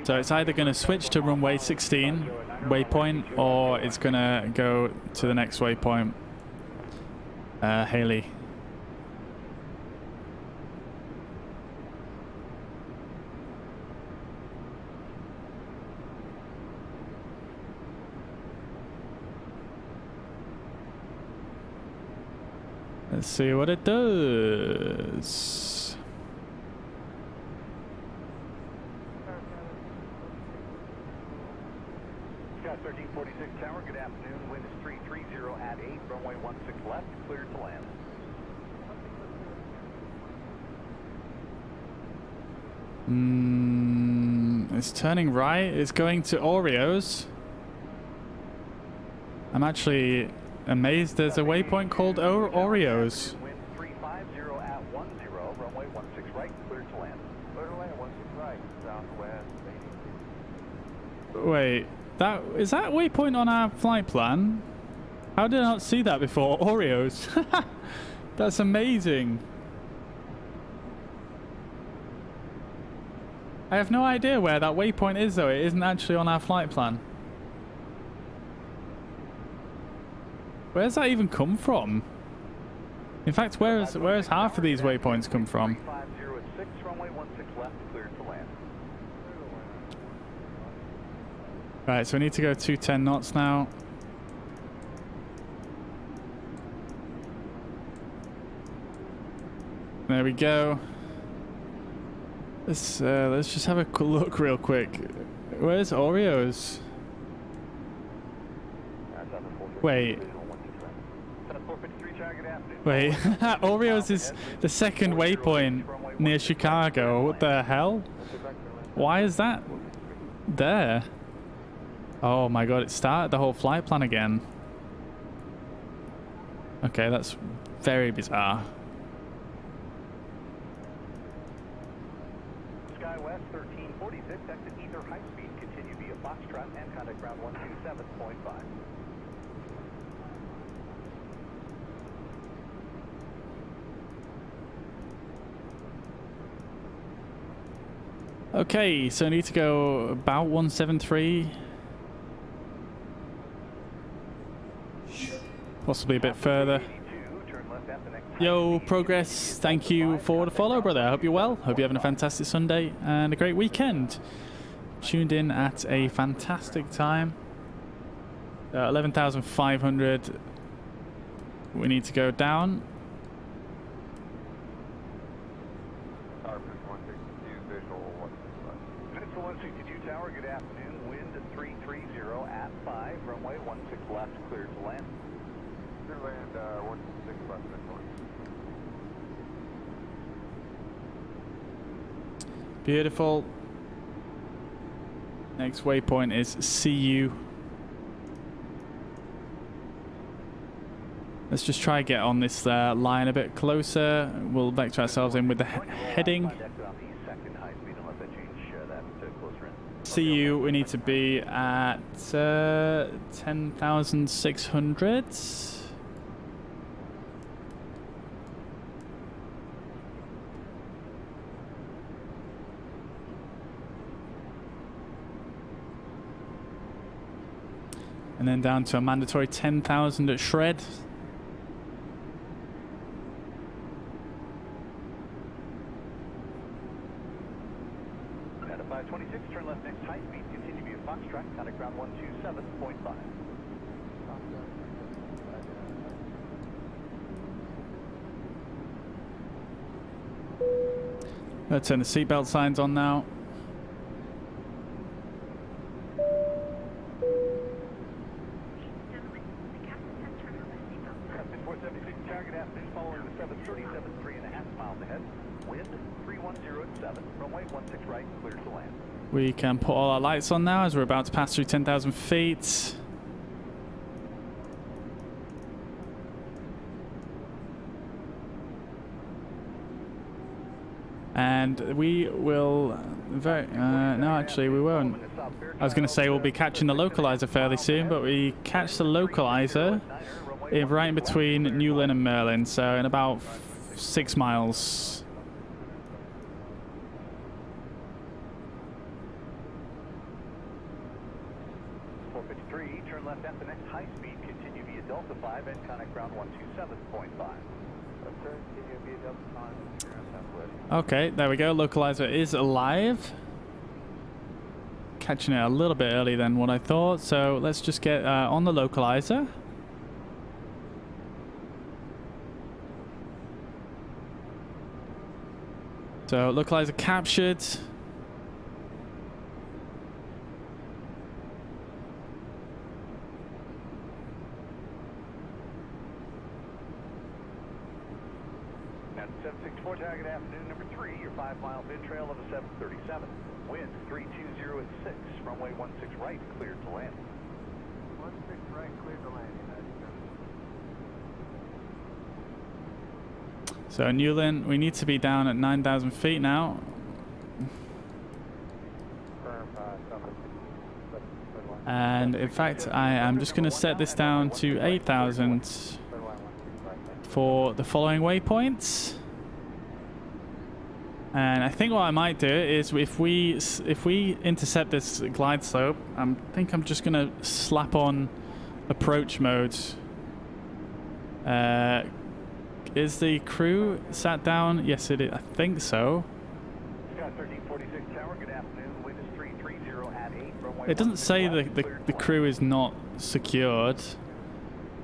So it's either going to switch to runway 16 waypoint, or it's going to go to the next waypoint. Haley. Let's see what it does. Scott 1346 Tower, good afternoon. Wind is 330 at 8, runway 16 left, cleared to land. It's turning right. It's going to Oreos. I'm actually amazed there's a waypoint called Oreos. Wind 350 at 10, runway 16 right, cleared to land. Clear to land, 16 right, southwest, 83. Wait, is that waypoint on our flight plan? How did I not see that before? Oreos. That's amazing. I have no idea where that waypoint is though. It isn't actually on our flight plan. Where's that even come from? In fact, where's half of these waypoints come from? 350 at 6, runway 16 left, cleared to land. Right, so we need to go 210 knots now. There we go. Let's just have a look real quick. Where's Oreos? Wait. Wait, Oreos is the second waypoint near Chicago. What the hell? Why is that there? Oh my god, it started the whole flight plan again. Okay, that's very bizarre. SkyWest 1346, exit ether high speed, continue via Foxtrot and contact ground 127.5. Okay, so I need to go about 173. Possibly a bit further. Yo, Progress, thank you for the follow, brother. I hope you're well. Hope you're having a fantastic Sunday and a great weekend. Tuned in at a fantastic time. 11,500. We need to go down. Tower 162, visual 165. Peninsula 162 Tower, good afternoon. Wind at 330 at 5, runway 16 left, cleared to land. Clear to land, 16 left, midpoint. Beautiful. Next waypoint is CU. Let's just try and get on this line a bit closer. We'll vector ourselves in with the heading. CU, we need to be at 10,600. And then down to a mandatory 10,000 at shred. At a 526, turn left next high speed, continue via Foxtrot, contact ground 127.5. Let's turn the seatbelt signs on now. Target afternoon following the 737, 3.5 miles ahead. Wind 310 at 7, runway 16 right, clear to land. We can put all our lights on now as we're about to pass through 10,000 feet. And we will no, actually we won't. I was going to say we'll be catching the localizer fairly soon, but we catch the localizer right in between Newlyn and Merlin, so in about 6 miles. Turn left at the next high speed, continue via Delta 5 and connect ground 127.5. Turn, continue via Delta 5. Okay, there we go. Localizer is alive. Catching it a little bit earlier than what I thought, so let's just get on the localizer. So localizer captured. At 764 target afternoon number 3, your 5-mile bid trail of a 737. Wind 320 at 6, runway 16 right, cleared to land. 16 right, cleared to land. So Newlyn, we need to be down at 9,000 feet now. And in fact, I am just going to set this down to 8,000 for the following waypoints. And I think what I might do is if we intercept this glide slope, I think I'm just going to slap on approach mode. Is the crew sat down? Yes, it is. I think so. It doesn't say the crew is not secured.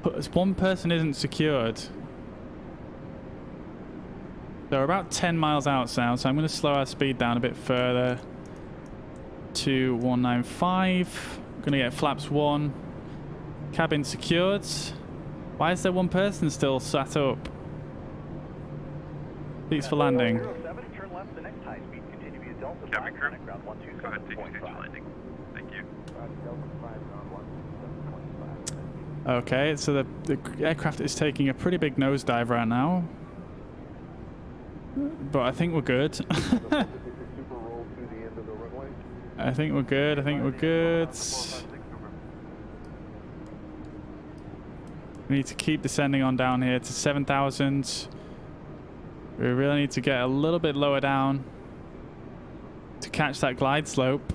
But one person isn't secured. So we're about 10 miles out now, so I'm going to slow our speed down a bit further to 195. I'm going to get flaps 1. Cabin secured. Why is there one person still sat up? Seats for landing. Cabin crew, go ahead, take stage landing. Thank you. Okay, so the aircraft is taking a pretty big nosedive right now. But I think we're good. I think we're good. I think we're good. We need to keep descending on down here to 7,000. We really need to get a little bit lower down to catch that glide slope.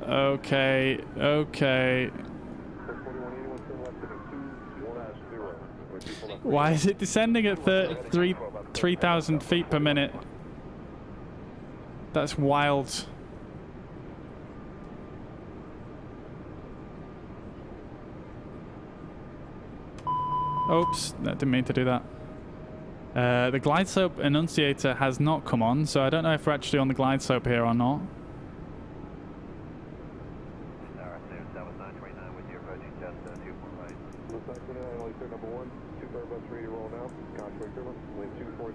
Okay, okay. Why is it descending at 3,000 feet per minute? That's wild. Oops, I didn't mean to do that. The glide slope enunciator has not come on, so I don't know if we're actually on the glide slope here or not.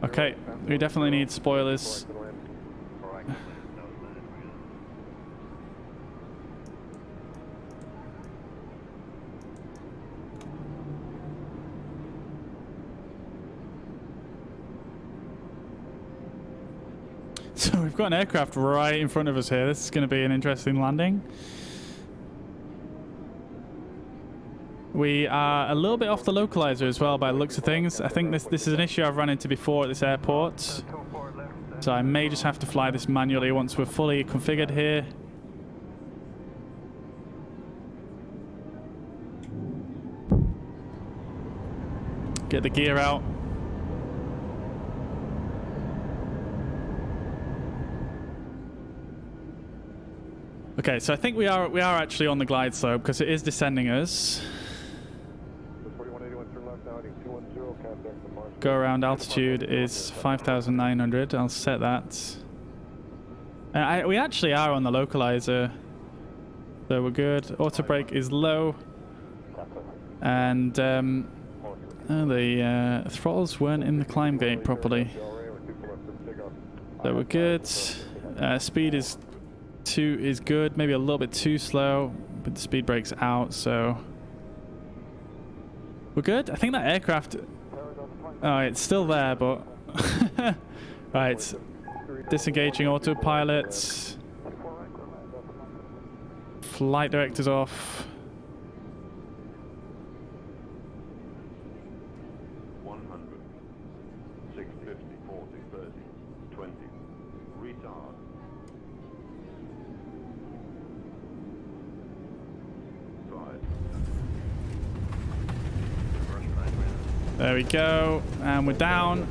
Okay, we definitely need spoilers. So we've got an aircraft right in front of us here. This is going to be an interesting landing. We are a little bit off the localizer as well by the looks of things. I think this is an issue I've run into before at this airport. So I may just have to fly this manually once we're fully configured here. Get the gear out. Okay, so I think we are actually on the glide slope because it is descending us. Go around altitude is 5,900. I'll set that. We actually are on the localizer, so we're good. Auto brake is low, and The throttles weren't in the climb gate properly. So we're good. Speed is good. Maybe a little bit too slow, but the speed brake's out, so we're good. I think that aircraft... Oh, it's still there, but... Right. Disengaging autopilot. Flight director's off. 100, 650, 40, 30, 20. Retard. There we go. And we're down.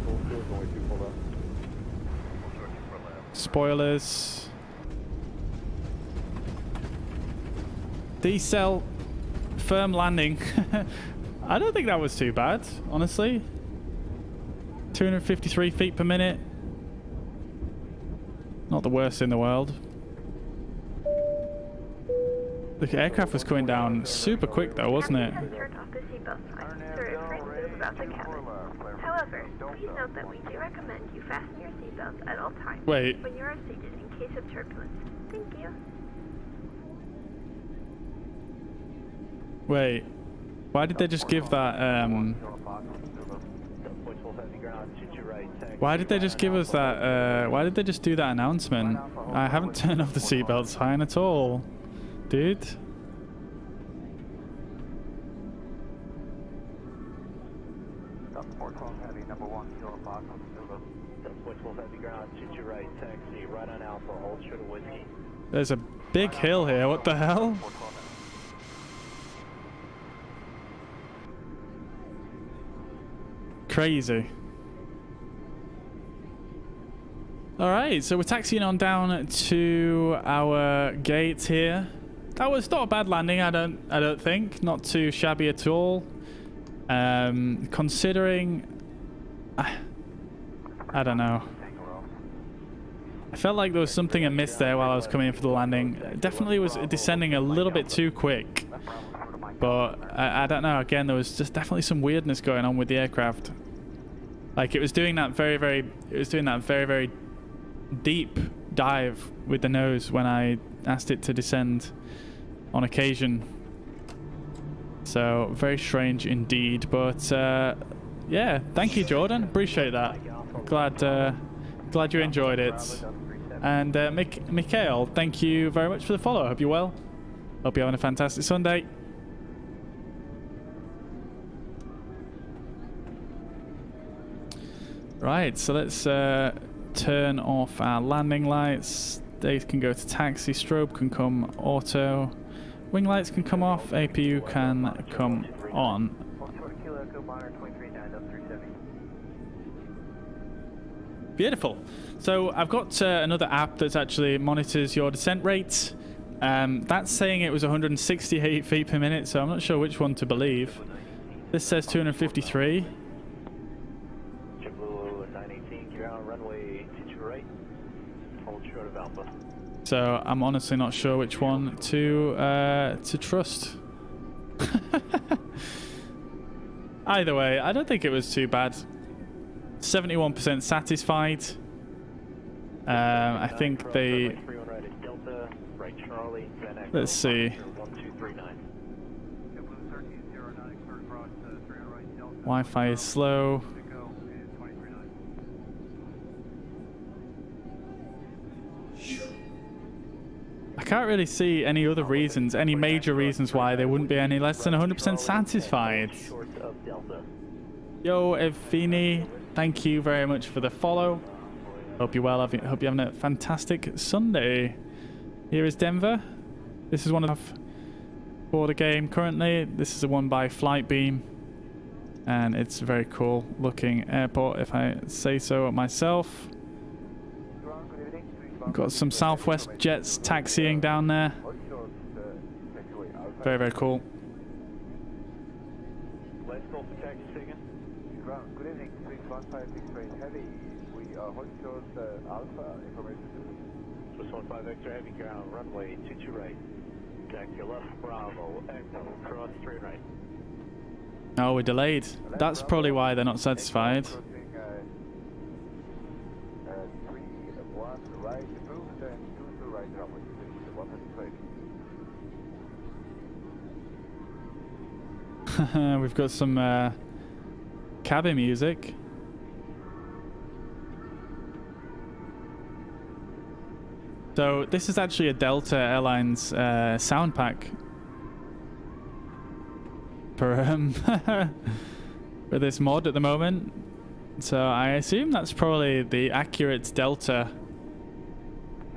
Spoilers. Decel. Firm landing. I don't think that was too bad, honestly. 253 feet per minute. Not the worst in the world. The aircraft was coming down super quick though, wasn't it? However, please note that we do recommend you fasten your seatbelts at all times when you are seated in case of turbulence. Thank you. Wait, why did they just give that, why did they just give us that, why did they just do that announcement? I haven't turned off the seatbelt sign at all, dude. There's a big hill here, what the hell? Crazy. Alright, so we're taxiing on down to our gate here. That was not a bad landing, I don't think. Not too shabby at all. Considering I don't know. I felt like there was something amiss there while I was coming in for the landing. It definitely was descending a little bit too quick. But I don't know, again, there was just definitely some weirdness going on with the aircraft. Like it was doing that very deep dive with the nose when I asked it to descend on occasion. So very strange indeed, but yeah, thank you, Jordan. Appreciate that. Glad you enjoyed it. And Mikhail, thank you very much for the follow. Hope you're well. Hope you're having a fantastic Sunday. Right, so let's turn off our landing lights. They can go to taxi, strobe can come auto, wing lights can come off, APU can come on. Beautiful. So I've got another app that actually monitors your descent rate. That's saying it was 168 feet per minute, so I'm not sure which one to believe. This says 253. So I'm honestly not sure which one to trust. Either way, I don't think it was too bad. 71% satisfied. I think they... Let's see. Wi-Fi is slow. I can't really see any other reasons, any major reasons why they wouldn't be any less than 100% satisfied. Yo, Evini, thank you very much for the follow. Hope you're well. Hope you're having a fantastic Sunday. Here is Denver. This is one of for the game currently. This is the one by Flightbeam, and it's a very cool looking airport, if I say so myself. We've got some Southwest jets taxiing down there. Very, very cool. Good evening, 615 Heavy. We are Hochschild Alpha information. 615 Extra Heavy ground, runway 22 right. Taxi left, Bravo, Echo, cross 3 right. Oh, we're delayed. That's probably why they're not satisfied. We've got some cabin music. So this is actually a Delta Airlines sound pack for for this mod at the moment. So I assume that's probably the accurate Delta.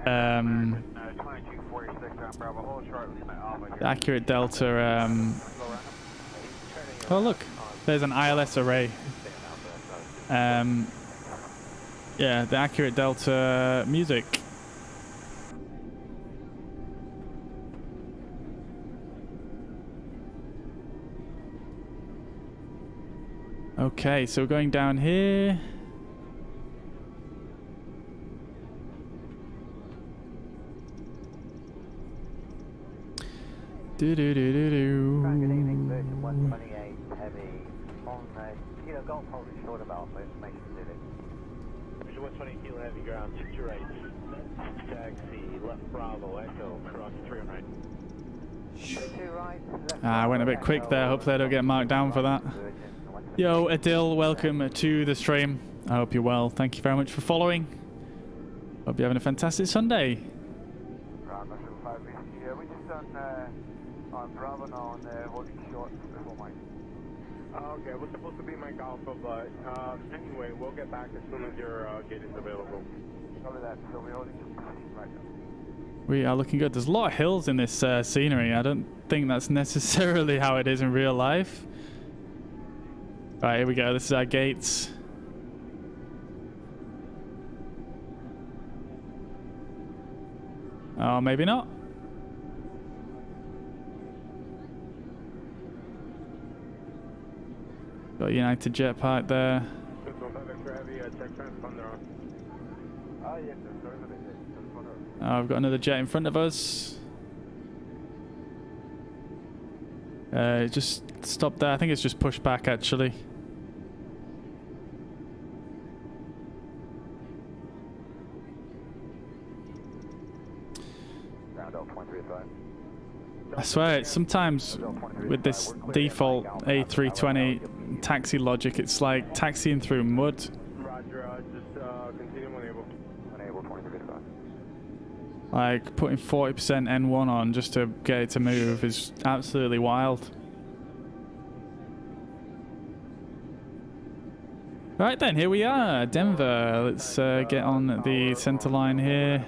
The accurate Delta. Oh look, there's an ILS array. Yeah, the accurate Delta music. Okay, so we're going down here. Good evening, version 128 heavy on Kilo Golf holding short of Alpha, information civic. Version 120 Kilo heavy ground, 60 right. Taxi, left Bravo, Echo, cross 3 on right. I went a bit quick there, hopefully I don't get marked down for that. Yo, Adil, welcome to the stream. I hope you're well. Thank you very much for following. Hope you're having a fantastic Sunday. We just on Bravo now on holding short before Mike. Okay, we're supposed to be Mike Alpha, but anyway, we'll get back as soon as your gate is available. Over that, so we're holding right now. We are looking good. There's a lot of hills in this scenery. I don't think that's necessarily how it is in real life. Right, here we go. This is our gates. Oh, maybe not. Got United Jet Park there. Oh, we've got another jet in front of us. Just stopped there. I think it's just pushed back actually. I swear, sometimes with this default A320 taxi logic, it's like taxiing through mud. Roger, just continue unable. Unable 2335. Like putting 40% N1 on just to get it to move is absolutely wild. Right then, here we are, Denver. Let's get on the center line here.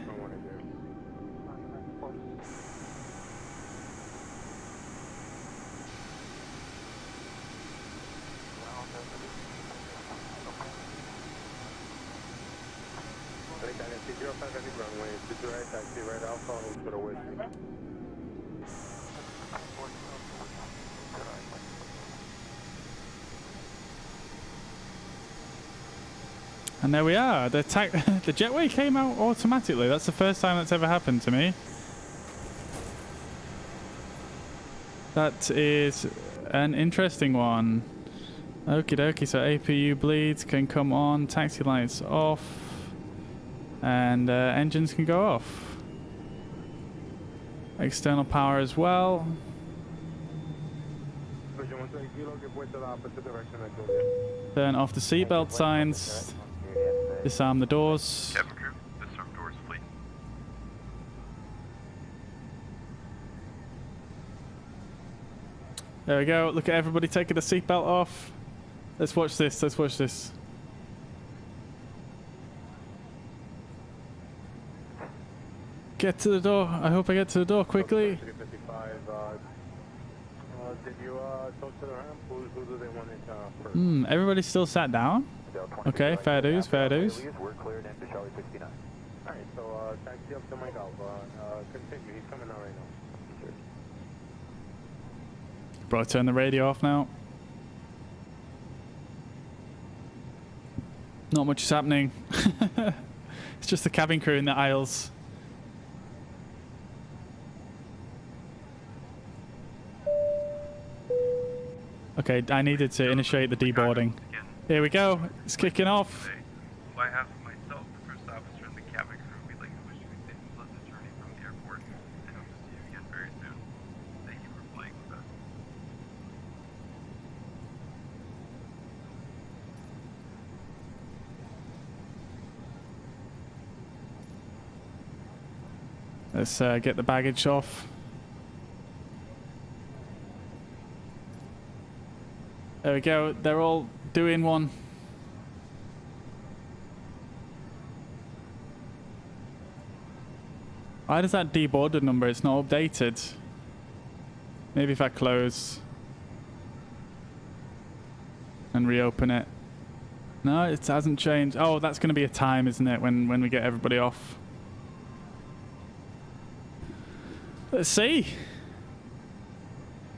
And there we are. The jetway came out automatically. That's the first time that's ever happened to me. That is an interesting one. Okie dokie. So APU bleeds can come on. Taxi lights off. And engines can go off. External power as well. Turn off the seatbelt signs. Disarm the doors. Cabin crew, disarm doors, please. There we go. Look at everybody taking the seatbelt off. Let's watch this. Let's watch this. Get to the door. I hope I get to the door quickly. Did you talk to the ramp? Who do they want it first? Everybody still sat down? Okay, fair dues, fair dues. We're cleared into Charlie 69. Alright, so taxi up to Mike Alpha. Continue, he's coming out right now. Sure. Bro, turn the radio off now. Not much is happening. It's just the cabin crew in the aisles. Okay, I needed to initiate the deboarding. Here we go. It's kicking off. On behalf of myself, the first officer, and the cabin crew, we'd like to wish you a safe and pleasant journey from the airport, and hope to see you again very soon. Thank you for flying with us. Let's get the baggage off. There we go. They're all doing one. Why does that deboarded number? It's not updated. Maybe if I close and reopen it. No, it hasn't changed. Oh, that's going to be a time, isn't it? When we get everybody off. Let's see.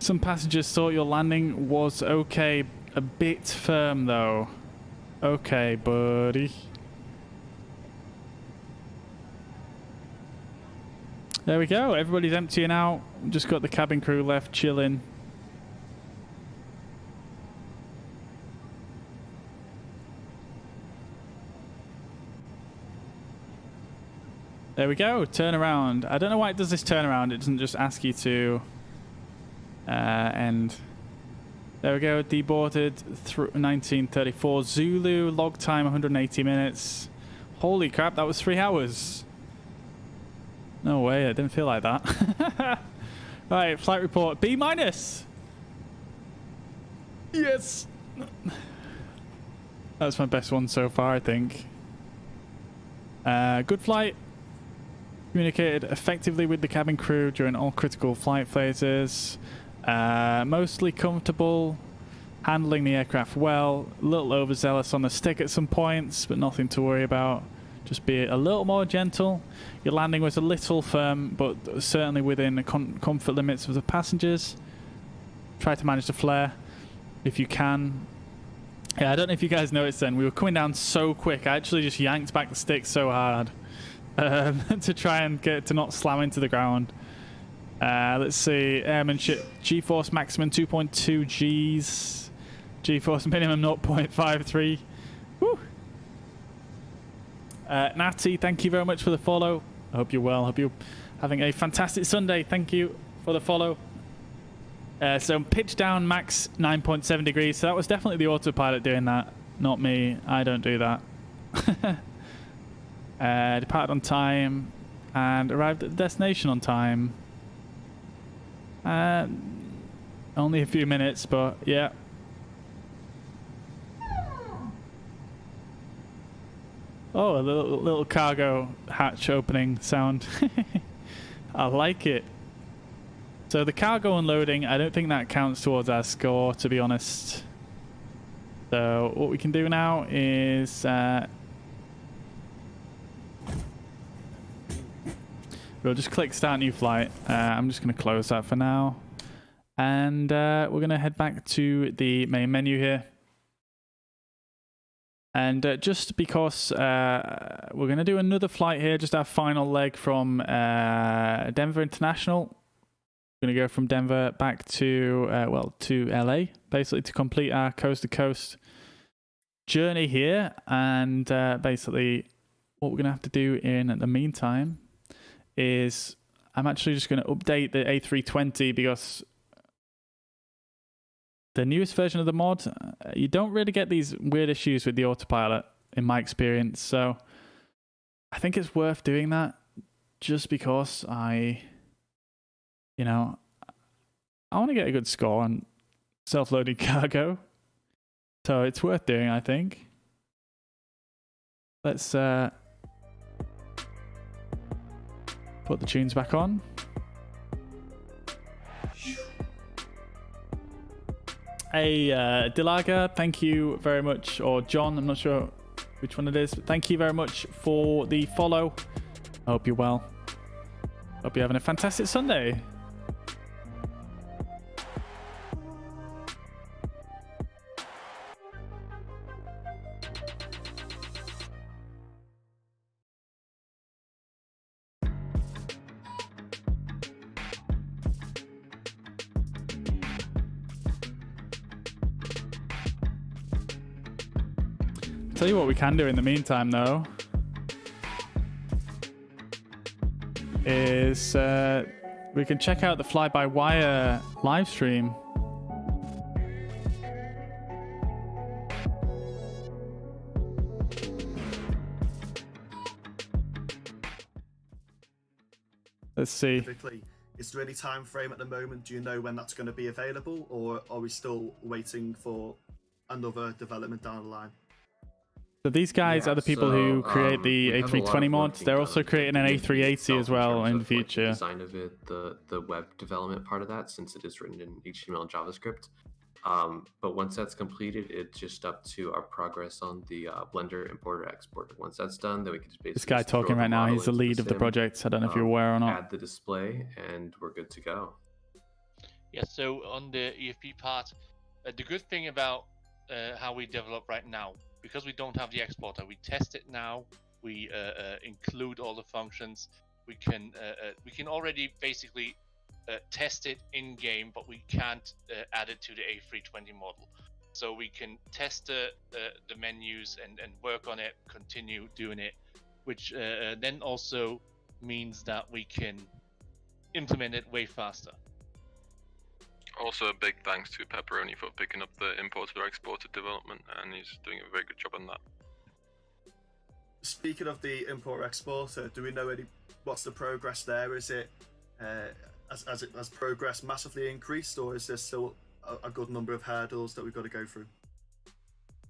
Some passengers thought your landing was okay. A bit firm, though. Okay, buddy. There we go. Everybody's emptying out. Just got the cabin crew left chilling. There we go. Turn around. I don't know why it does this turnaround. It doesn't just ask you to end. There we go. Deboarded 1934 Zulu. Log time 180 minutes. Holy crap, that was 3 hours. No way, I didn't feel like that. Right, flight report. B-. Yes. That's my best one so far, I think. Good flight. Communicated effectively with the cabin crew during all critical flight phases. Mostly comfortable. Handling the aircraft well. A little overzealous on the stick at some points, but nothing to worry about. Just be a little more gentle. Your landing was a little firm, but certainly within the comfort limits of the passengers. Try to manage the flare if you can. Yeah, I don't know if you guys noticed then. We were coming down so quick. I actually just yanked back the stick so hard to try and get it to not slam into the ground. Let's see. Airmanship. G-force maximum 2.2 Gs. G-force minimum 0.53. Woo! Natty, thank you very much for the follow. I hope you're well. I hope you're having a fantastic Sunday. Thank you for the follow. So pitch down max 9.7 degrees. So that was definitely the autopilot doing that, not me. I don't do that. Departed on time and arrived at the destination on time. Only a few minutes, but yeah. Oh, a little cargo hatch opening sound. I like it. So the cargo unloading, I don't think that counts towards our score, to be honest. So what we can do now is we'll just click start new flight. I'm just going to close that for now. And we're going to head back to the main menu here. And just because we're going to do another flight here, just our final leg from Denver International. We're going to go from Denver back to, well, to LA, basically to complete our coast-to-coast journey here. And basically what we're going to have to do in the meantime is I'm actually just going to update the A320 because the newest version of the mod, you don't really get these weird issues with the autopilot in my experience. So I think it's worth doing that just because I want to get a good score on self-loading cargo. So it's worth doing, I think. Let's put the tunes back on. Hey, Dilaga, thank you very much. Or John, I'm not sure which one it is. But thank you very much for the follow. I hope you're well. Hope you're having a fantastic Sunday. Tell you what we can do in the meantime, though, is we can check out the fly-by-wire live stream. Let's see. Typically, is there any time frame at the moment? Do you know when that's going to be available, or are we still waiting for another development down the line? So these guys are the people who create the A320 mods. They're also creating an A380 as well in the future. Like, the design of it, the web development part of that, since it is written in HTML and JavaScript. But once that's completed, it's just up to our progress on the Blender importer exporter. Once that's done, then we can just basically. This guy talking right now, he's the lead of the project. I don't know if you're aware or not. Add the display, and we're good to go. Yeah. So on the EFP part, the good thing about how we develop right now, because we don't have the exporter, we test it now. We include all the functions. We can already basically test it in game, but we can't add it to the A320 model. So we can test the menus and work on it, continue doing it, which then also means that we can implement it way faster. Also, a big thanks to Pepperoni for picking up the importer-exporter development, and he's doing a very good job on that. Speaking of the importer-exporter, do we know what's the progress there? Is it has progress massively increased, or is there still a good number of hurdles that we've got to go through?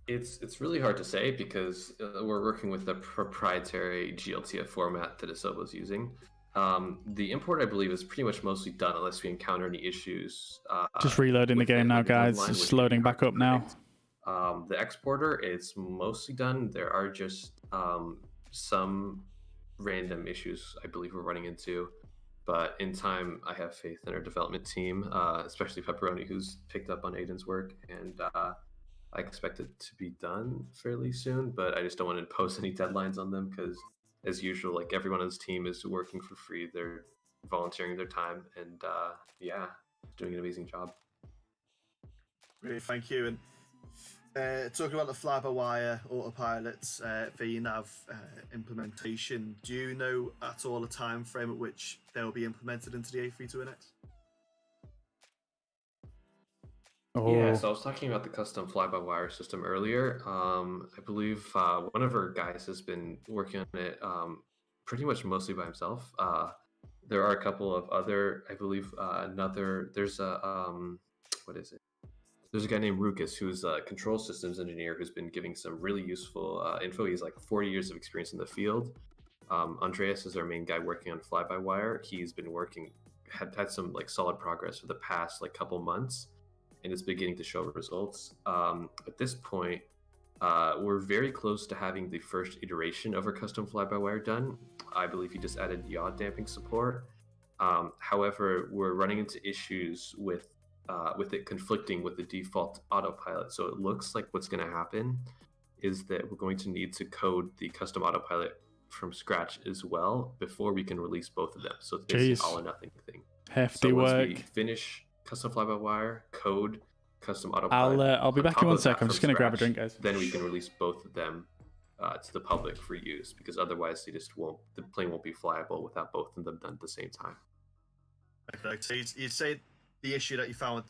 It's really hard to say because we're working with the proprietary GLTF format that Asobo is using. The import, I believe, is pretty much mostly done unless we encounter any issues. Just reloading the game now, guys. It's loading back up now. The exporter is mostly done. There are just some random issues I believe we're running into. But in time, I have faith in our development team, especially Pepperoni, who's picked up on Aiden's work. And I expect it to be done fairly soon, but I just don't want to impose any deadlines on them because, as usual, like everyone on this team is working for free. They're volunteering their time, and yeah, doing an amazing job. Really, thank you. And talking about the fly-by-wire autopilots VNAV implementation, do you know at all a time frame at which they'll be implemented into the A32NX? Yeah, so I was talking about the custom fly-by-wire system earlier. I believe one of our guys has been working on it pretty much mostly by himself. There are a couple of other, I believe, there's a, what is it? There's a guy named Rukas who's a control systems engineer who's been giving some really useful info. He's like 40 years of experience in the field. Andreas is our main guy working on fly-by-wire. He's been had some like solid progress for the past like couple months, and it's beginning to show results. At this point, we're very close to having the first iteration of our custom fly-by-wire done. I believe he just added yaw damping support. However, we're running into issues with it conflicting with the default autopilot. So it looks like what's going to happen is that we're going to need to code the custom autopilot from scratch as well before we can release both of them. So it's basically all or nothing thing. Hefty so work. Once we finish custom fly-by-wire, code custom autopilot. I'll be back in 1 second. I'm just going to grab a drink, guys. Then we can release both of them to the public for use, because otherwise the plane won't be flyable without both of them done at the same time. Okay, so you'd say the issue that you found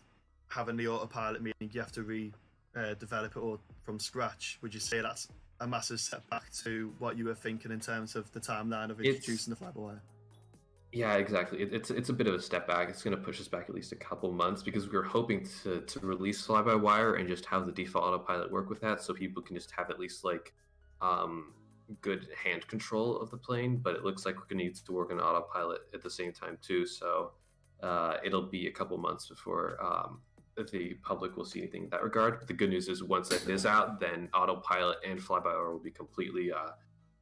having the autopilot, meaning you have to develop it all from scratch, would you say that's a massive setback to what you were thinking in terms of the timeline of introducing the fly-by-wire? Yeah, exactly. It's a bit of a step back. It's going to push us back at least a couple months because we were hoping to release fly-by-wire and just have the default autopilot work with that, so people can just have at least like good hand control of the plane. But it looks like we're going to need to work on autopilot at the same time too. So it'll be a couple months before the public will see anything in that regard. But the good news is once that is out, then autopilot and fly-by-wire will be completely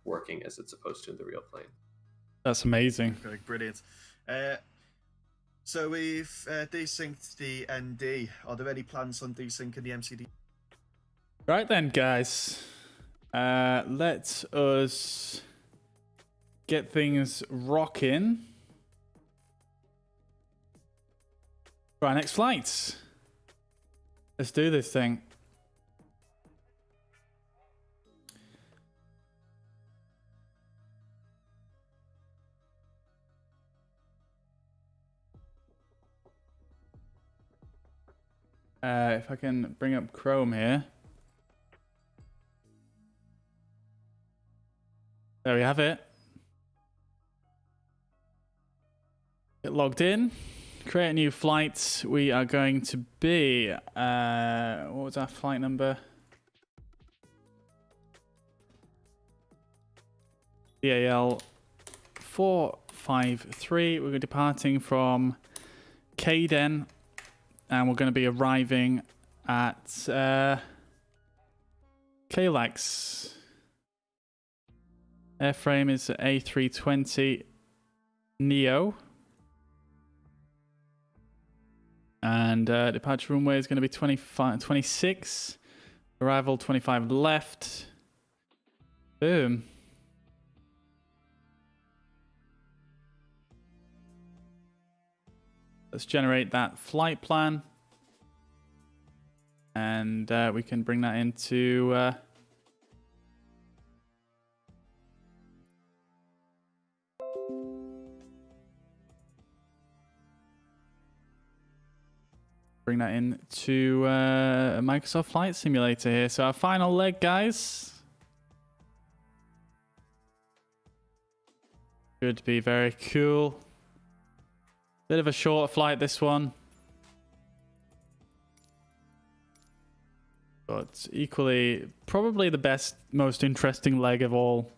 working as it's supposed to in the real plane. That's amazing. Okay, brilliant. So we've desynced the ND. Are there any plans on desyncing the MCD? Right then, guys. Let us get things rocking for our next flights. Let's do this thing. If I can bring up Chrome here. There we have it. Get logged in. Create a new flight. We are going to be... what was our flight number? DAL 453. We're departing from Caden. And we're going to be arriving at KLAX. Airframe is A320 Neo. And departure runway is going to be 26. Arrival 25 left. Boom. Let's generate that flight plan. And we can bring that into... bring that into a Microsoft Flight Simulator here. So our final leg, guys. Should be very cool. Bit of a shorter flight, this one. But equally, probably the best, most interesting leg of all.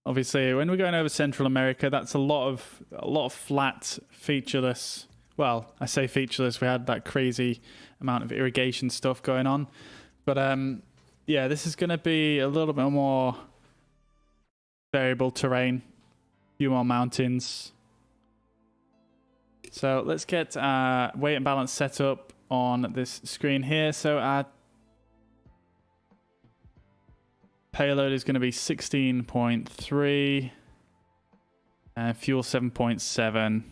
Obviously, when we're going over Central America, that's a lot of flat, featureless. Well, I say featureless. We had that crazy amount of irrigation stuff going on. But yeah, this is going to be a little bit more variable terrain. A few more mountains. So let's get weight and balance set up on this screen here. So our payload is going to be 16.3 and fuel 7.7.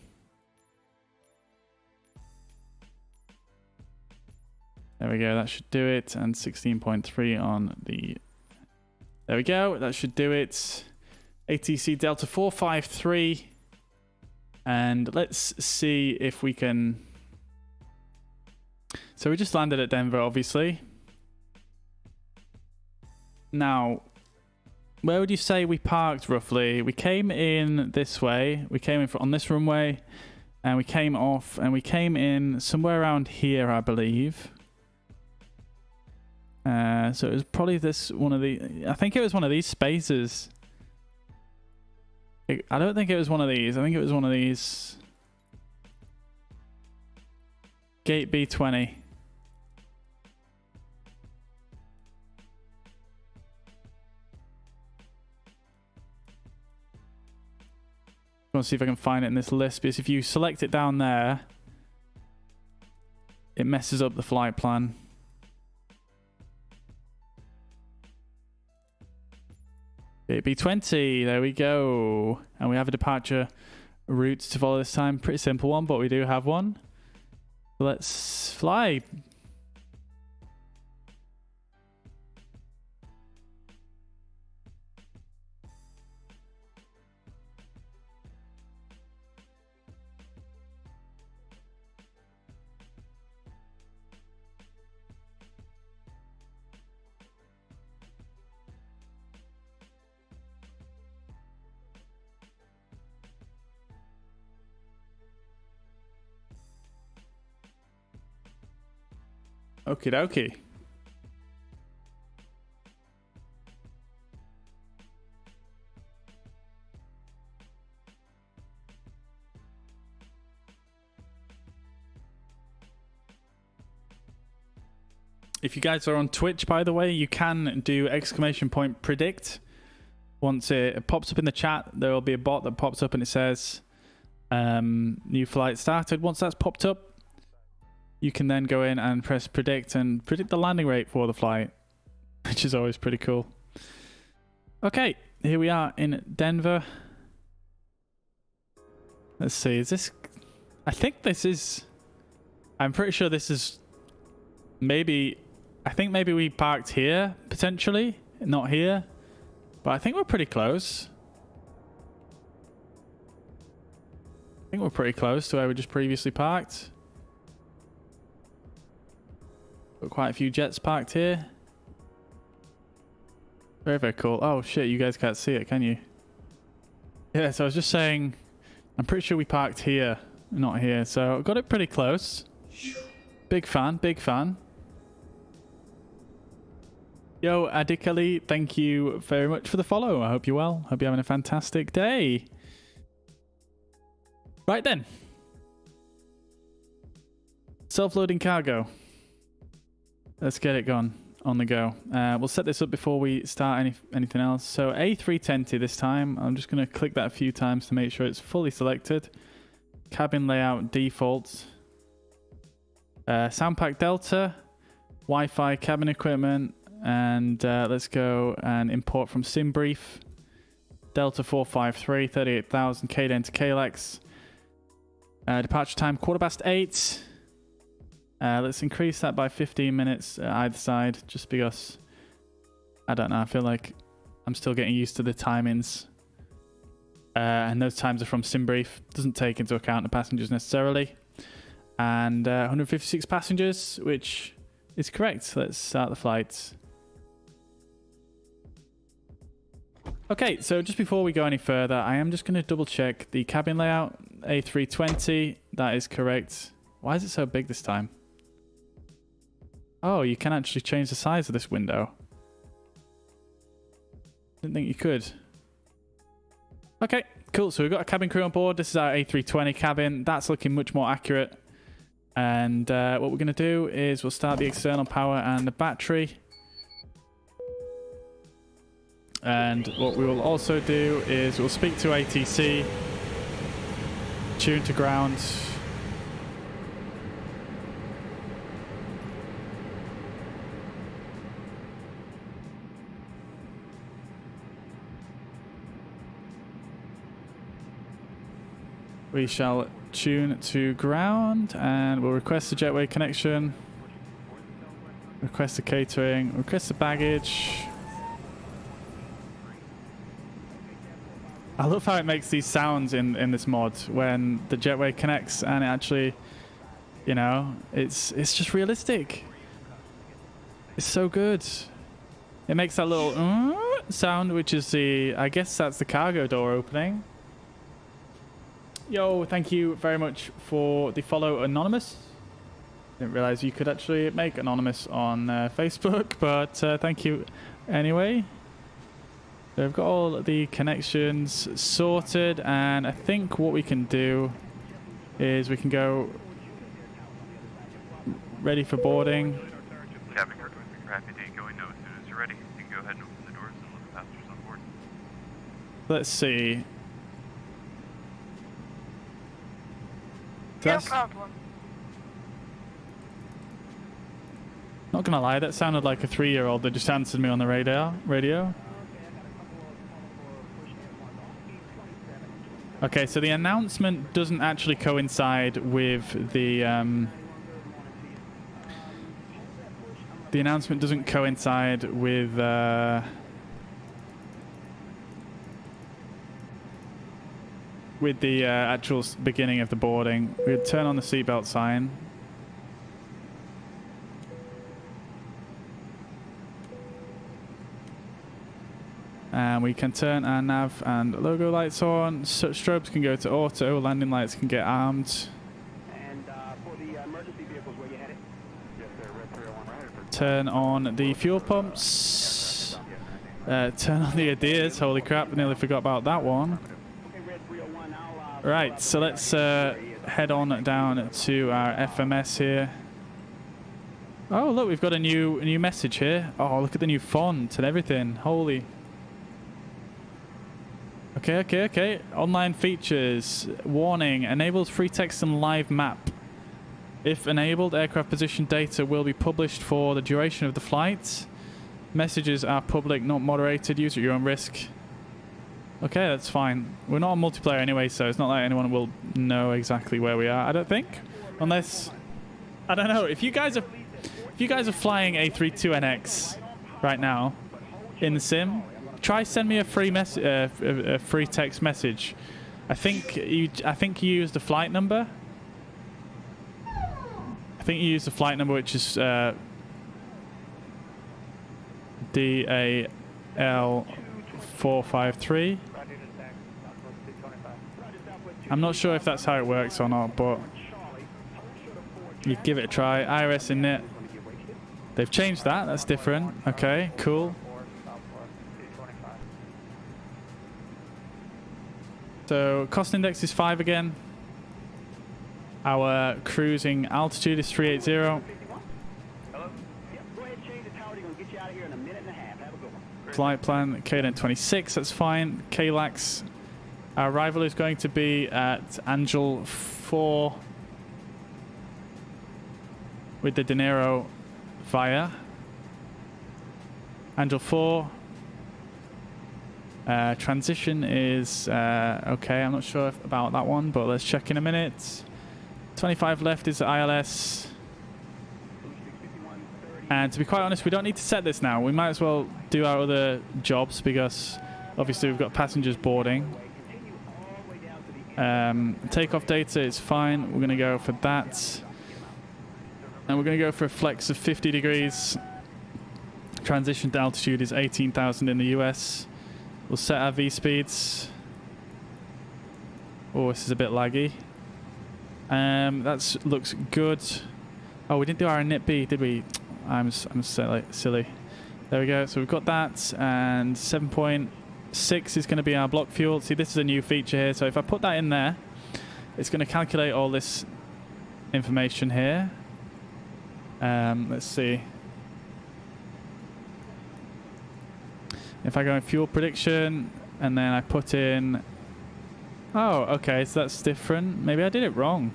There we go, that should do it. And 16.3 on the... There we go, that should do it. ATC Delta 453. And let's see if we can... So we just landed at Denver, obviously. Now, where would you say we parked roughly? We came in this way. We came in on this runway. And we came off. And we came in somewhere around here, I believe. So it was probably this one of the... I think it was one of these spaces. I don't think it was one of these. I think it was one of these. Gate B20. I want to see if I can find it in this list, because if you select it down there, it messes up the flight plan. B20, there we go. And we have a departure route to follow this time. Pretty simple one, but we do have one. Let's fly. Okie dokie. If you guys are on Twitch, by the way, you can do !predict. Once it pops up in the chat, there will be a bot that pops up and it says new flight started. Once that's popped up, you can then go in and press predict and predict the landing rate for the flight, which is always pretty cool. Okay, here we are in Denver. Let's see, is this... I think this is... I'm pretty sure this is maybe... I think maybe we parked here, potentially. Not here. But I think we're pretty close. I think we're pretty close to where we just previously parked. Got quite a few jets parked here. Very, very cool. Oh shit, you guys can't see it, can you? Yeah, so I was just saying, I'm pretty sure we parked here, not here. So I got it pretty close. Big fan, big fan. Yo, Adikali, thank you very much for the follow. I hope you're well. Hope you're having a fantastic day. Right then. Self-loading cargo. Let's get it gone. On the go. We'll set this up before we start anything else. So A310 this time. I'm just going to click that a few times to make sure it's fully selected. Cabin layout default. Sound pack Delta. Wi-Fi cabin equipment. And let's go and import from SimBrief. Delta 453, 38,000 Kden to KLX. Departure time 8:15. Let's increase that by 15 minutes either side, just because, I don't know, I feel like I'm still getting used to the timings. And those times are from SimBrief. Doesn't take into account the passengers necessarily. And 156 passengers, which is correct. Let's start the flight. Okay, so just before we go any further, I am just going to double check the cabin layout. A320, that is correct. Why is it so big this time? Oh, you can actually change the size of this window. Didn't think you could. Okay, cool. So we've got a cabin crew on board. This is our A320 cabin. That's looking much more accurate. And what we're going to do is we'll start the external power and the battery. And what we will also do is we'll speak to ATC, tune to ground. We shall tune to ground and we'll request the jetway connection, request the catering, request the baggage. I love how it makes these sounds in this mod when the jetway connects and it actually, you know, it's just realistic. It's so good. It makes that little sound, which is I guess that's the cargo door opening. Yo, thank you very much for the follow, Anonymous. Didn't realize you could actually make Anonymous on Facebook, but thank you anyway. So we've got all the connections sorted, and I think what we can do is we can go ready for boarding. Cabin crew, rapid day going now as soon as you're ready. You can go ahead and open the doors and let the passengers on board. Let's see. No problem. Not gonna lie, that sounded like a 3-year-old that just answered me on the radio. Okay, so the announcement doesn't actually coincide with the announcement doesn't coincide with the actual beginning of the boarding. We'd turn on the seatbelt sign. And we can turn our nav and logo lights on. Strobes can go to auto. Landing lights can get armed. And for the emergency vehicles, where you headed? Yes, sir. Red 301 right. Turn on the fuel pumps. Turn on the ADIRs. Holy crap, nearly forgot about that one. Right, so let's head on down to our FMS here. Oh, look, we've got a new message here. Oh, look at the new font and everything. Holy. Okay. Online features. Warning. Enables free text and live map. If enabled, aircraft position data will be published for the duration of the flight. Messages are public, not moderated. Use at your own risk. Okay, that's fine. We're not on multiplayer anyway, so it's not like anyone will know exactly where we are, I don't think. Unless, I don't know, if you guys are flying A32NX right now in the sim, try send me a free a free text message. I think you used the flight number. I think you used the flight number, which is DAL453. I'm not sure if that's how it works or not, but you give it a try. IRS init. They've changed that. That's different. Okay, cool. So cost index is 5 again. Our cruising altitude is 380. Flight plan KLM 26. That's fine. KLAX. Our arrival is going to be at Angel 4 with the Dinero via Angel 4. Transition is okay. I'm not sure about that one, but let's check in a minute. 25 left is the ILS. And to be quite honest, we don't need to set this now. We might as well do our other jobs because obviously we've got passengers boarding. Takeoff data is fine. We're going to go for that. And we're going to go for a flex of 50 degrees. Transition to altitude is 18,000 in the US. We'll set our V speeds. Oh, this is a bit laggy. That looks good. Oh, we didn't do our init B, did we? I'm silly. There we go. So we've got that, and 7.6 is going to be our block fuel. See, this is a new feature here. So if I put that in there, it's going to calculate all this information here. Let's see. If I go in fuel prediction and then I put in... Oh, okay, so that's different. Maybe I did it wrong.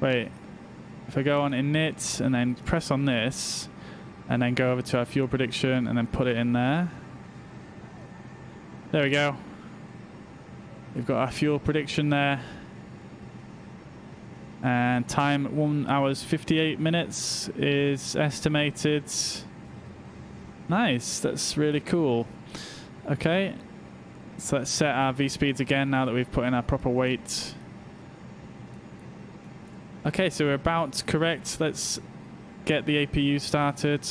Wait. If I go on init and then press on this and then go over to our fuel prediction and then put it in there. There we go. We've got our fuel prediction there. And time 1 hour 58 minutes is estimated. Nice, that's really cool. Okay, so let's set our V speeds again now that we've put in our proper weight. Okay, so we're about correct. Let's get the APU started.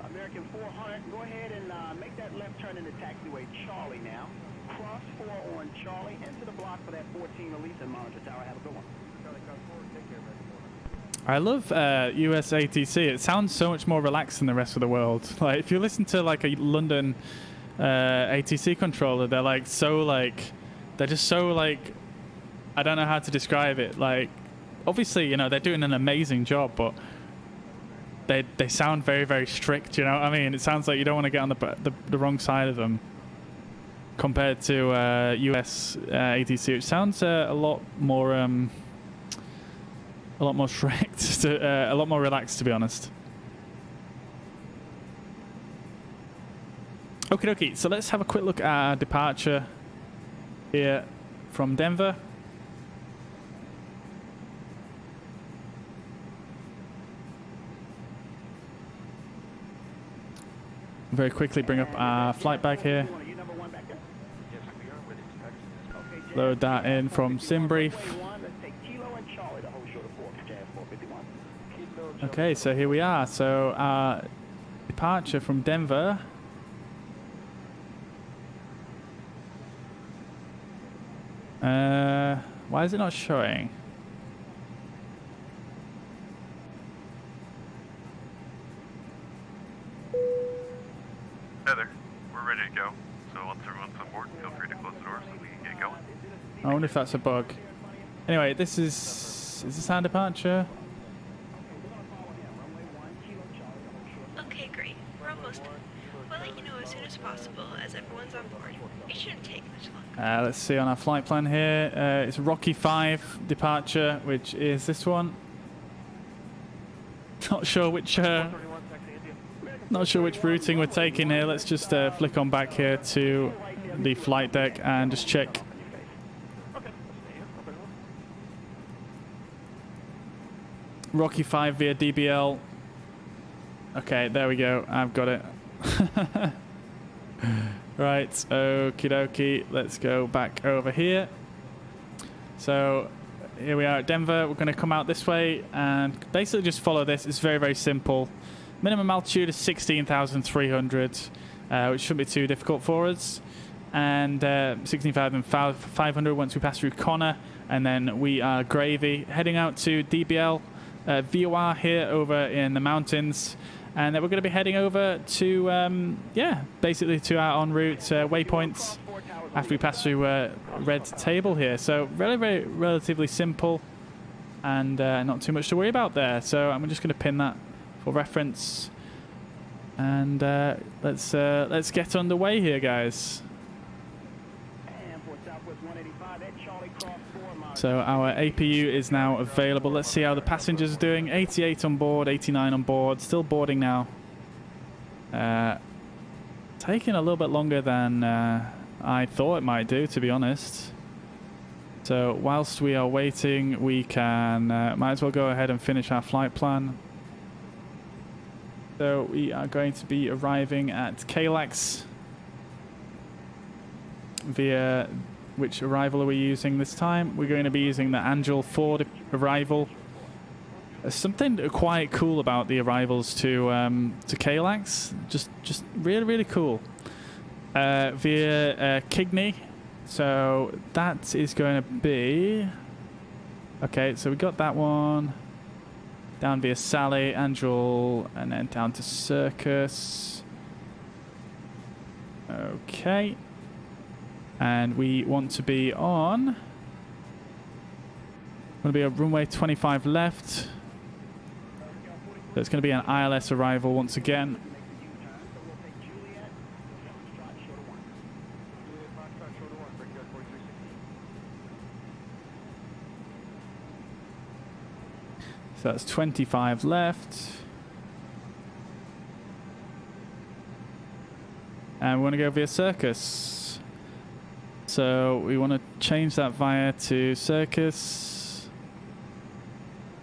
American 400, go ahead and make that left turn into taxiway Charlie now. Cross 4 on Charlie, into the block for that 14 release and monitor tower. Have a good one. I love US ATC. It sounds so much more relaxed than the rest of the world. Like if you listen to like a London ATC controller, they're like so like they're just so like I don't know how to describe it. Like obviously, you know, they're doing an amazing job, but they sound very, very strict, you know what I mean? It sounds like you don't want to get on the wrong side of them compared to US ATC, which sounds a lot more strict, a lot more relaxed, to be honest. Okie dokie, so let's have a quick look at our departure here from Denver. Very quickly bring up our flight bag here. Load that in from SimBrief. Okay, so here we are. So our departure from Denver. Why is it not showing? Heather, we're ready to go. So once everyone's on board, feel free to close the doors so we can get going. I wonder if that's a bug. Anyway, is this our departure? Okay, great. We're almost done. We'll let you know as soon as possible as everyone's on board. It shouldn't take much longer. Let's see on our flight plan here. It's Rocky 5 departure, which is this one. Not sure which routing we're taking here. Let's just flick on back here to the flight deck and just check. Rocky 5 via DBL. Okay, there we go. I've got it. Right, okie dokie. Let's go back over here. So here we are at Denver. We're going to come out this way and basically just follow this. It's very, very simple. Minimum altitude is 16,300, which shouldn't be too difficult for us. And 16,500 once we pass through Connor. And then we are gravy, heading out to DBL VOR here over in the mountains. And then we're going to be heading over to, yeah, basically to our en route waypoints after we pass through Red Table here. So relatively simple and not too much to worry about there. So I'm just going to pin that for reference. And let's get underway here, guys. So our APU is now available. Let's see how the passengers are doing. 88 on board, 89 on board. Still boarding now. Taking a little bit longer than I thought it might do, to be honest. So whilst we are waiting, we can might as well go ahead and finish our flight plan. So we are going to be arriving at KLAX via... Which arrival are we using this time? We're going to be using the Angel Ford arrival. There's something quite cool about the arrivals to KLAX. Just really cool. Via Kigney. So that is going to be... Okay, so we got that one. Down via Sally, Angel, and then down to Circus. Okay. And we want to be on... Going to be a runway 25 left. So it's going to be an ILS arrival once again. So that's 25 left. And we want to go via Circus. So we want to change that via to Circus.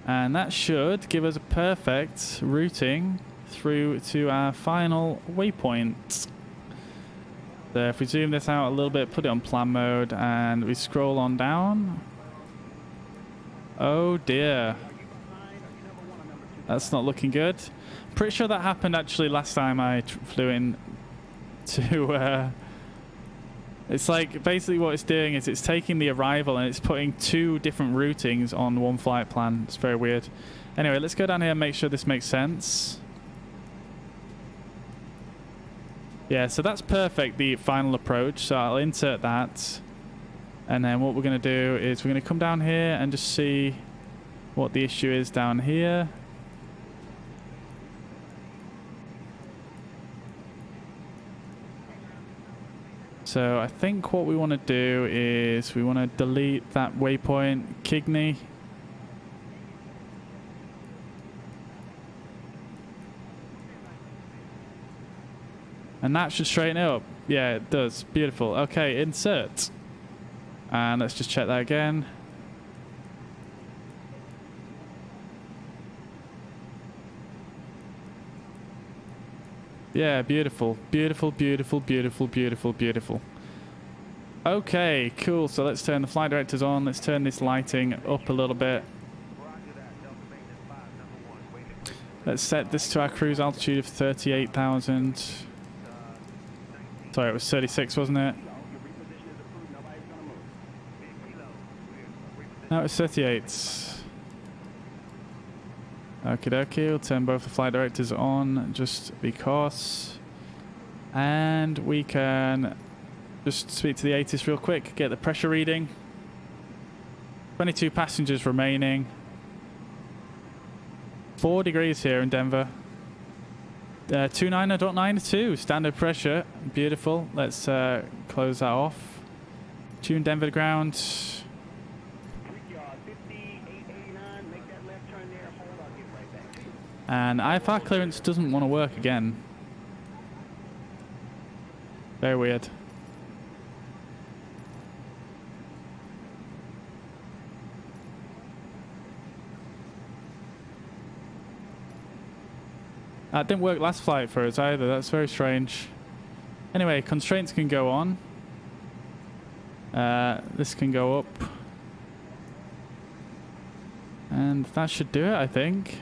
And that should give us a perfect routing through to our final waypoint. So if we zoom this out a little bit, put it on plan mode, and we scroll on down. Oh dear. That's not looking good. Pretty sure that happened actually last time I flew in to... It's like basically what it's doing is it's taking the arrival and it's putting two different routings on one flight plan. It's very weird. Anyway, let's go down here and make sure this makes sense. Yeah, so that's perfect, the final approach. So I'll insert that. And then what we're going to do is we're going to come down here and just see what the issue is down here. So I think what we want to do is we want to delete that waypoint, Kigney. And that should straighten it up. Yeah, it does. Beautiful. Okay, insert. And let's just check that again. Yeah, beautiful. Beautiful, beautiful, beautiful, beautiful, beautiful. Okay, cool. So let's turn the flight directors on. Let's turn this lighting up a little bit. Let's set this to our cruise altitude of 38,000. Sorry, it was 36, wasn't it? No, it was 38. Okie dokie, we'll turn both the flight directors on just because. And we can just speak to the ATIS real quick, get the pressure reading. 22 passengers remaining. 4 degrees here in Denver. 29.92, standard pressure. Beautiful. Let's close that off. Tune Denver to ground. And IFR clearance doesn't want to work again. Very weird. That didn't work last flight for us either. That's very strange. Anyway, constraints can go on. This can go up. And that should do it, I think.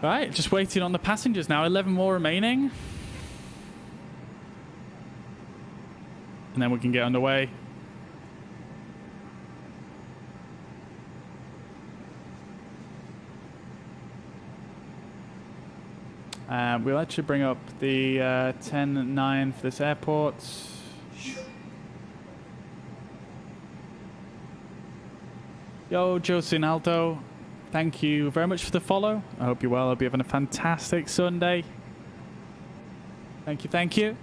Right, just waiting on the passengers now. 11 more remaining. And then we can get underway. We'll actually bring up the 10-9 for this airport. Yo, Josie and Aldo, thank you very much for the follow. I hope you're well. I hope you're having a fantastic Sunday. Thank you, thank you.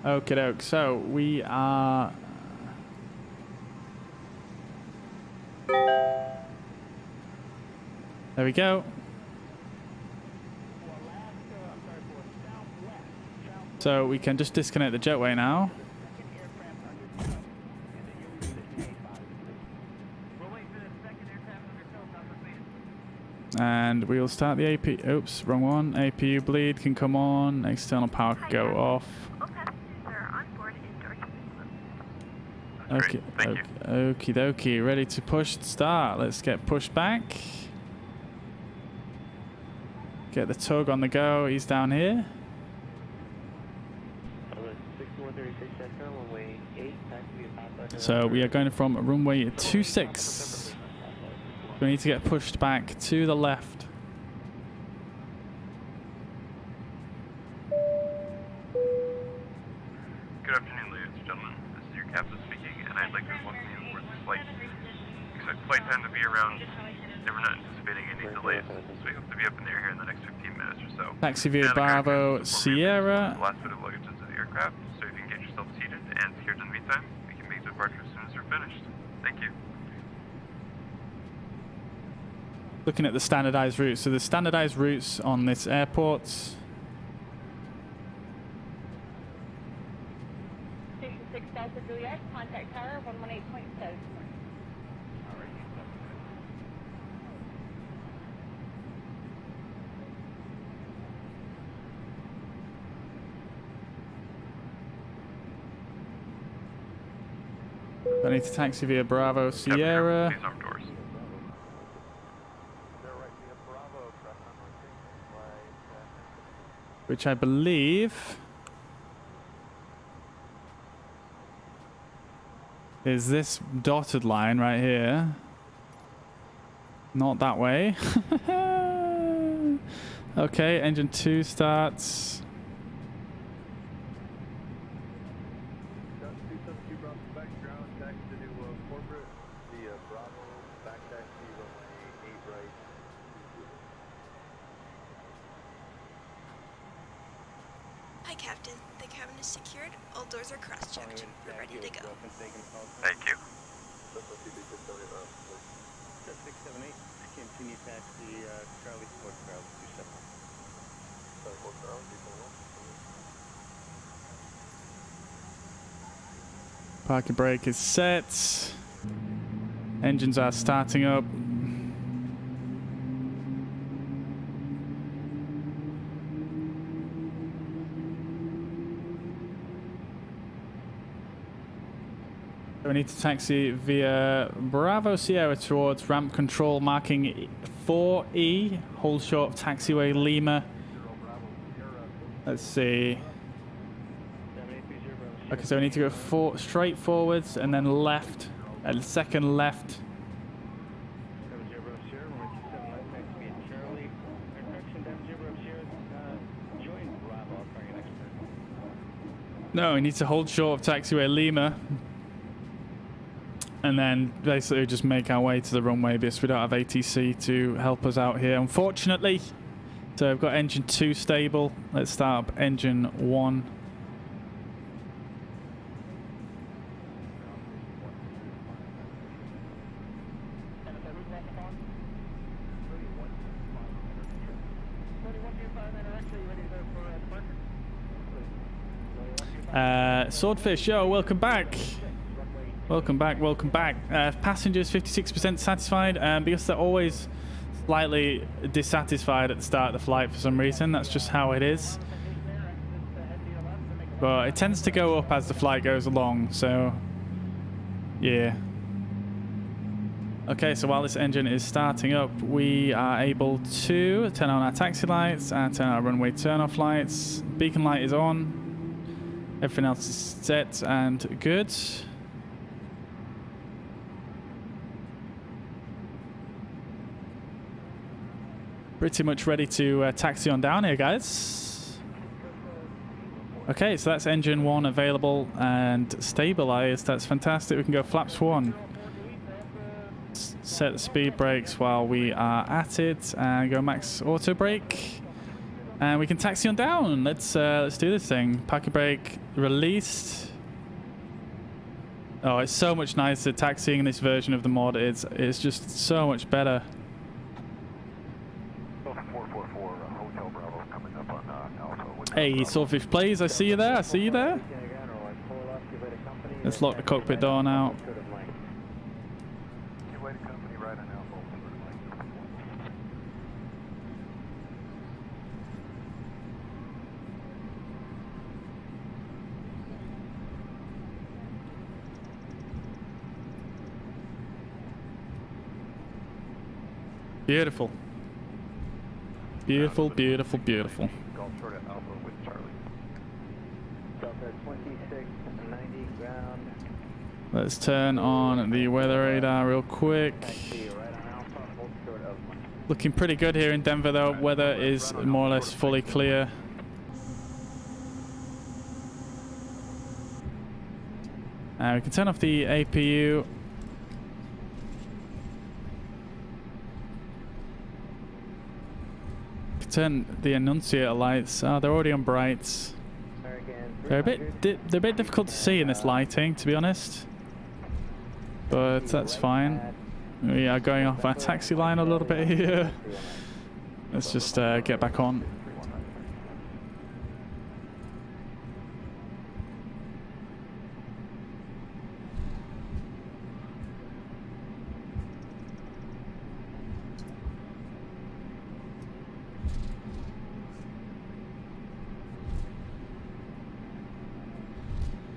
Okie doke, so we are... There we go. So we can just disconnect the jetway now. And we'll start the AP... Oops, wrong one. APU bleed can come on. External power can go off. Okay, okie dokie, ready to push to start. Let's get pushed back. Get the tug on the go. He's down here. So we are going from runway 26. We need to get pushed back to the left. Good afternoon, ladies and gentlemen. This is your captain speaking, and I'd like to welcome you aboard this flight. Expect flight time to be around, and we're not anticipating any delays, so we hope to be up in the air here in the next 15 minutes or so. Taxi via Bravo Sierra. The last bit of luggage into the aircraft, so if you can get yourself seated and secured in the meantime, we can make departure as soon as we're finished. Thank you. Looking at the standardized routes. So the standardized routes on this airport. Station 6 Delta Juliet, contact tower 118.2. I need to taxi via Bravo Sierra. Which I believe is this dotted line right here. Not that way. Okay, engine 2 starts. Hi, Captain. The cabin is secured. All doors are cross-checked. We're ready to go. Thank you. 678, continue taxi Charlie Ford Crowd 27. Parking brake is set. Engines are starting up. We need to taxi via Bravo Sierra towards ramp control marking 4E. Hold short of taxiway Lima. Let's see. Okay, so we need to go straight forwards and then left. A second left. No, we need to hold short of taxiway Lima. And then basically just make our way to the runway because we don't have ATC to help us out here, unfortunately. So we've got engine 2 stable. Let's start up engine 1. Swordfish, yo, welcome back. Welcome back, welcome back. Passengers 56% satisfied, because they're always slightly dissatisfied at the start of the flight for some reason. That's just how it is. But it tends to go up as the flight goes along, so yeah. Okay, so while this engine is starting up, we are able to turn on our taxi lights and turn on our runway turn-off lights. Beacon light is on. Everything else is set and good. Pretty much ready to taxi on down here, guys. Okay, so that's engine 1 available and stabilized. That's fantastic. We can go flaps 1. Set the speed brakes while we are at it and go max auto brake. And we can taxi on down. Let's do this thing. Parking brake released. Oh, it's so much nicer taxiing in this version of the mod. It's just so much better. Hey, Swordfish Plays, I see you there. I see you there. Let's lock the cockpit door now. Beautiful. Beautiful, beautiful, beautiful. Let's turn on the weather radar real quick. Looking pretty good here in Denver though. Weather is more or less fully clear. We can turn off the APU. Turn the annunciator lights. Oh, they're already on brights. They're a bit difficult to see in this lighting, to be honest. But that's fine. We are going off our taxi line a little bit here. Let's just get back on.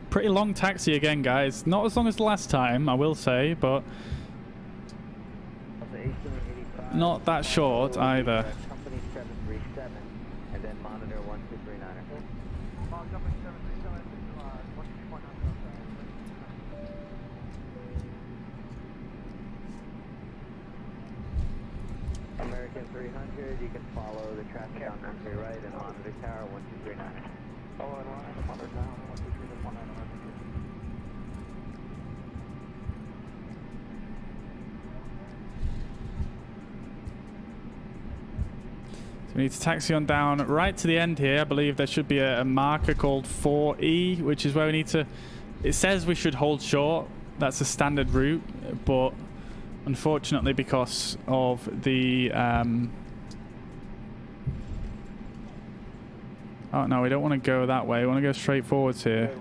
Pretty long taxi again, guys. Not as long as the last time, I will say, but not that short either. American 300, you can follow the traffic down country right and on the tower 1239. Follow and line, monitor down 1239. We need to taxi on down right to the end here. I believe there should be a marker called 4E, which is where we need to... It says we should hold short. That's a standard route, but unfortunately because of the... Oh, no, we don't want to go that way. We want to go straight forwards here.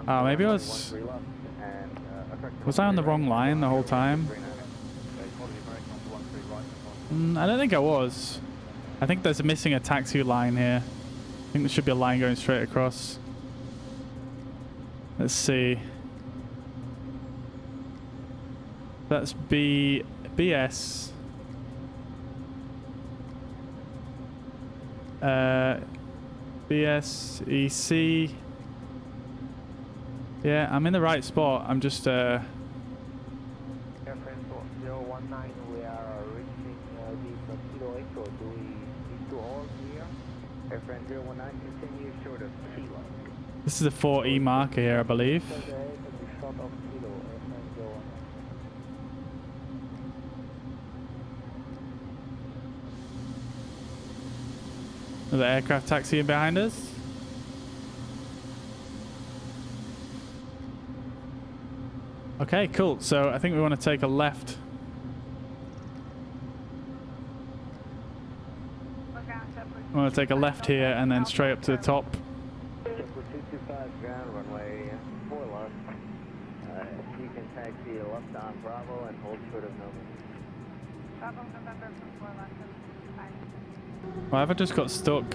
Oh, maybe I was... Was I on the wrong line the whole time? I don't think I was. I think there's missing a taxi line here. I think there should be a line going straight across. Let's see. That's BS. BSEC. Yeah, I'm in the right spot. I'm just Airframe 019, we are reaching the Kilo 8, or do we need to hold here? Airframe 019 continue short of Kilo. This is a 4E marker here, I believe. Another aircraft taxiing behind us. Okay, cool. So I think we want to take a left. We want to take a left here and then straight up to the top. 225 ground runway 4 left. You can taxi left on Bravo and hold short of Nova. Bravo November from 4 left. Why have I just got stuck?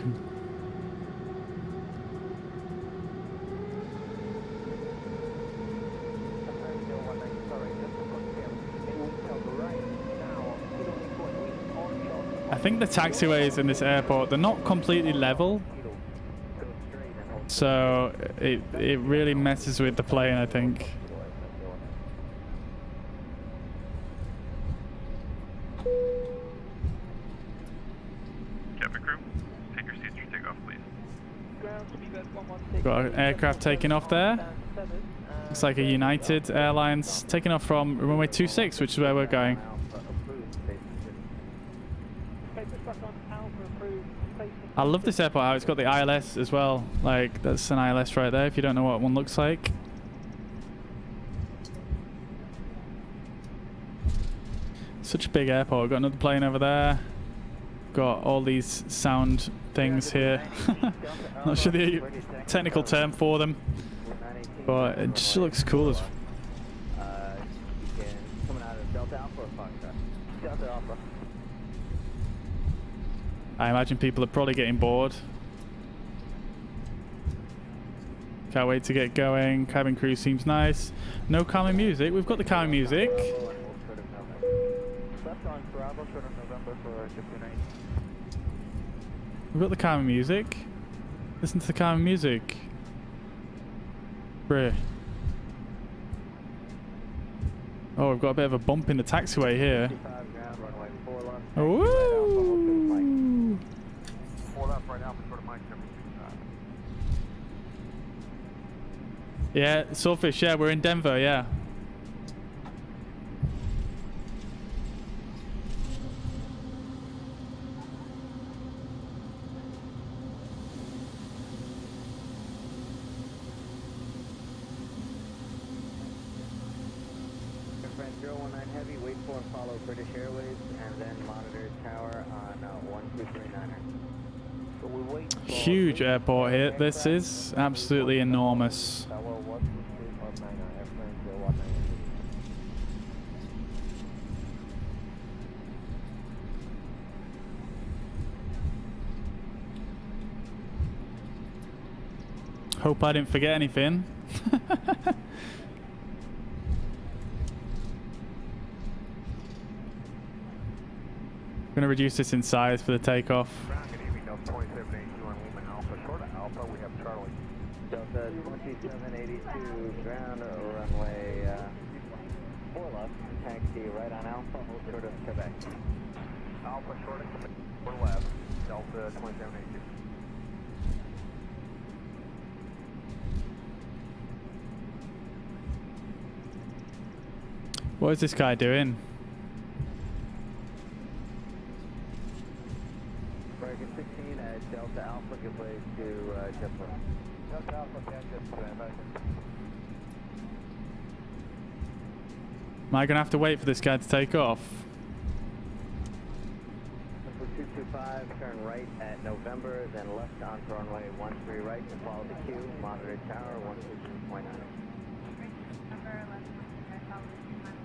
I think the taxiways in this airport, they're not completely level. So it really messes with the plane, I think. Cabin crew, take your seats for takeoff, please. Got an aircraft taking off there. Looks like a United Airlines taking off from runway 26, which is where we're going. I love this airport, how it's got the ILS as well. Like, that's an ILS right there, if you don't know what one looks like. Such a big airport. Got another plane over there. Got all these sound things here. Not sure the technical term for them, but it just looks cool as Coming out of Delta Alpha or Foxtrot? Delta Alpha. I imagine people are probably getting bored. Can't wait to get going. Cabin crew seems nice. No calming music. We've got the calming music. We've got the calming music. Listen to the calming music. Bruh. Oh, we've got a bit of a bump in the taxiway here. Ooh. Yeah, Swordfish, yeah, we're in Denver, yeah. Friend 019 Heavy, wait for and follow British Airways, and then monitor tower on 1239er. So we wait for Huge airport here. This is absolutely enormous. Hope I didn't forget anything. I'm going to reduce this in size for the takeoff. Delta 2782, ground runway 4 left, taxi right on Alpha, hold short of Quebec. Alpha short of Quebec, 4 left, Delta 2782. What is this guy doing? American 16 at Delta Alpha, give way to JetBlue. Delta Alpha, JetBlue. Am I going to have to wait for this guy to take off? 225, turn right at November, then left onto runway 13 right and follow the queue, monitor tower 162.9.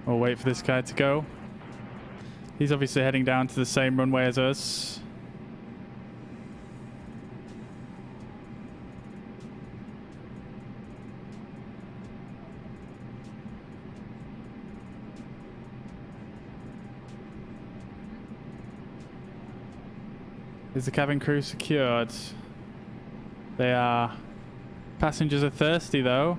We'll wait for this guy to go. He's obviously heading down to the same runway as us. Is the cabin crew secured? They are. Passengers are thirsty though.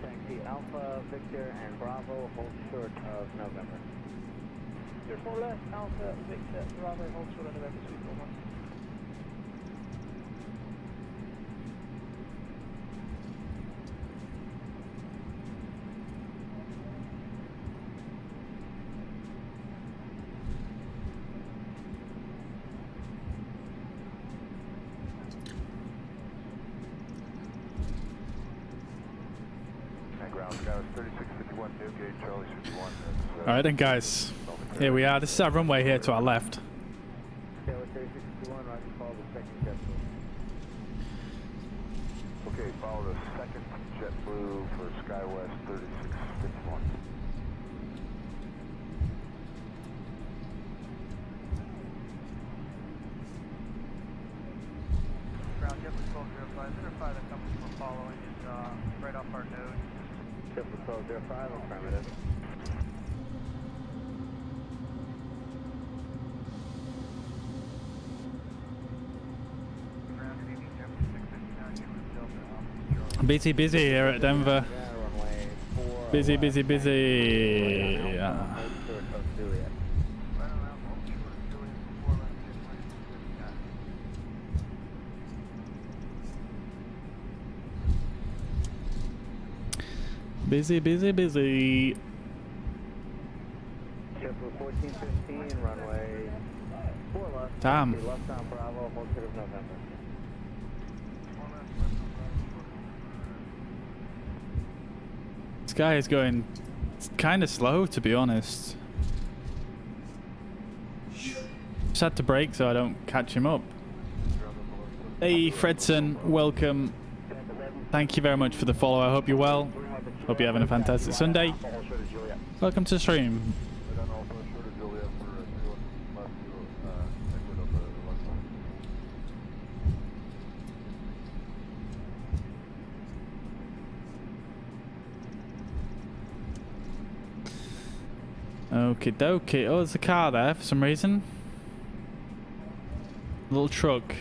Taxi Alpha, Victor, and Bravo, hold short of November. 4 left, Alpha, Victor, Bravo, hold short of November, sweet 41. Alright then guys, here we are. This is our runway here to our left. Okay, follow the second JetBlue for SkyWest 36. following is right off our node. 71205, affirmative. Busy here at Denver. Busy. Yeah. Busy. 1415, runway 4 left. Damn. Left on Bravo, hold clear of November. This guy is going kind of slow, to be honest. Just had to brake so I don't catch him up. Hey Fredson, welcome. Thank you very much for the follow. I hope you're well. Hope you're having a fantastic Sunday. Welcome to the stream. Okie dokie. Oh, there's a car there for some reason. Little truck.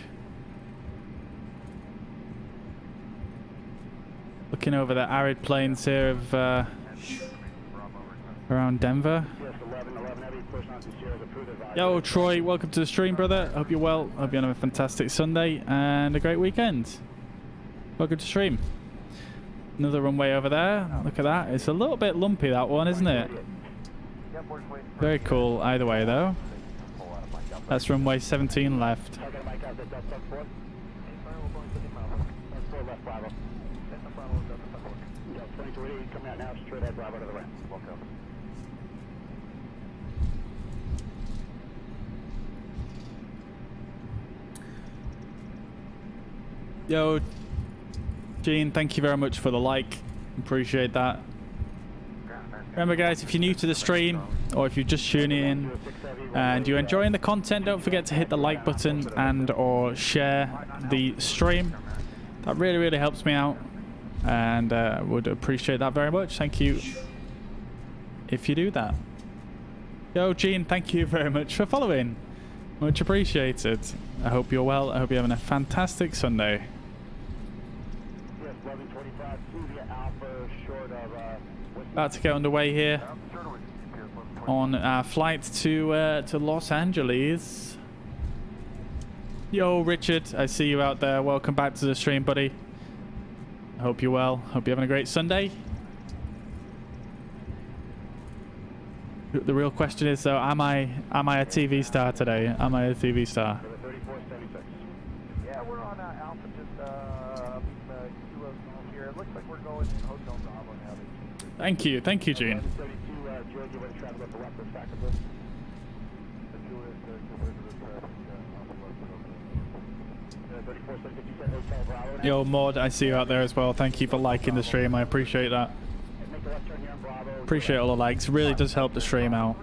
Looking over the arid plains here of around Denver. Yo, Troy, welcome to the stream, brother. Hope you're well. Hope you're having a fantastic Sunday and a great weekend. Welcome to stream. Another runway over there. Look at that. It's a little bit lumpy, that one, isn't it? Very cool either way, though. That's runway 17 left. Yo, Gene, thank you very much for the like. Appreciate that. Remember, guys, if you're new to the stream or if you're just tuning in and you're enjoying the content, don't forget to hit the like button and or share the stream. That really helps me out, and would appreciate that very much. Thank you if you do that. Yo, Gene, thank you very much for following. Much appreciated. I hope you're well. I hope you're having a fantastic Sunday. About to get underway here on our flight to Los Angeles. Yo, Richard, I see you out there. Welcome back to the stream, buddy. I hope you're well. Hope you're having a great Sunday. The real question is, though, am I a TV star today? Am I a TV star? Yeah, we're on Alpha, just Kilo here. It looks like we're going in Hotel Bravo now. Thank you, Gene. Yo, Mod, I see you out there as well. Thank you for liking the stream. I appreciate that. Appreciate all the likes. It really does help the stream out.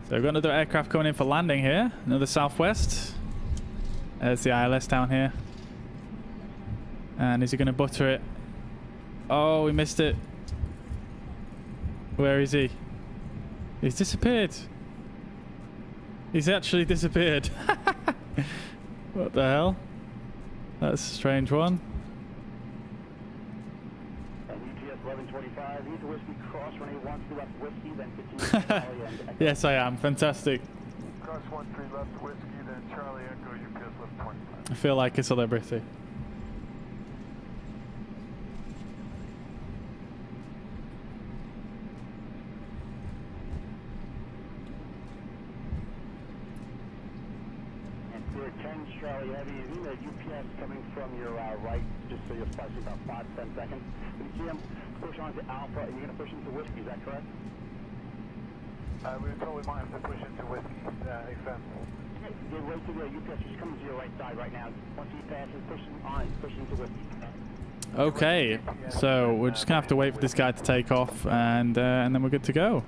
So we've got another aircraft coming in for landing here. Another Southwest. There's the ILS down here. And is he going to butter it? Oh, we missed it. Where is he? He's disappeared. He's actually disappeared. What the hell? That's a strange one. Yes, I am. Fantastic. Cross 13 left whiskey, then Charlie Echo, UPS left 25. I feel like a celebrity. Charlie Heavy, you need a UPS coming from your right, just so you're splicing about 5-10 seconds. When you see him push on to Alpha, and you're going to push into Whiskey, is that correct? We were totally minded to push into Whiskey, XM. You're right to the UPS, just coming to your right side right now. Once he passes, push into Whiskey. Okay, so we're just going to have to wait for this guy to take off, and then we're good to go.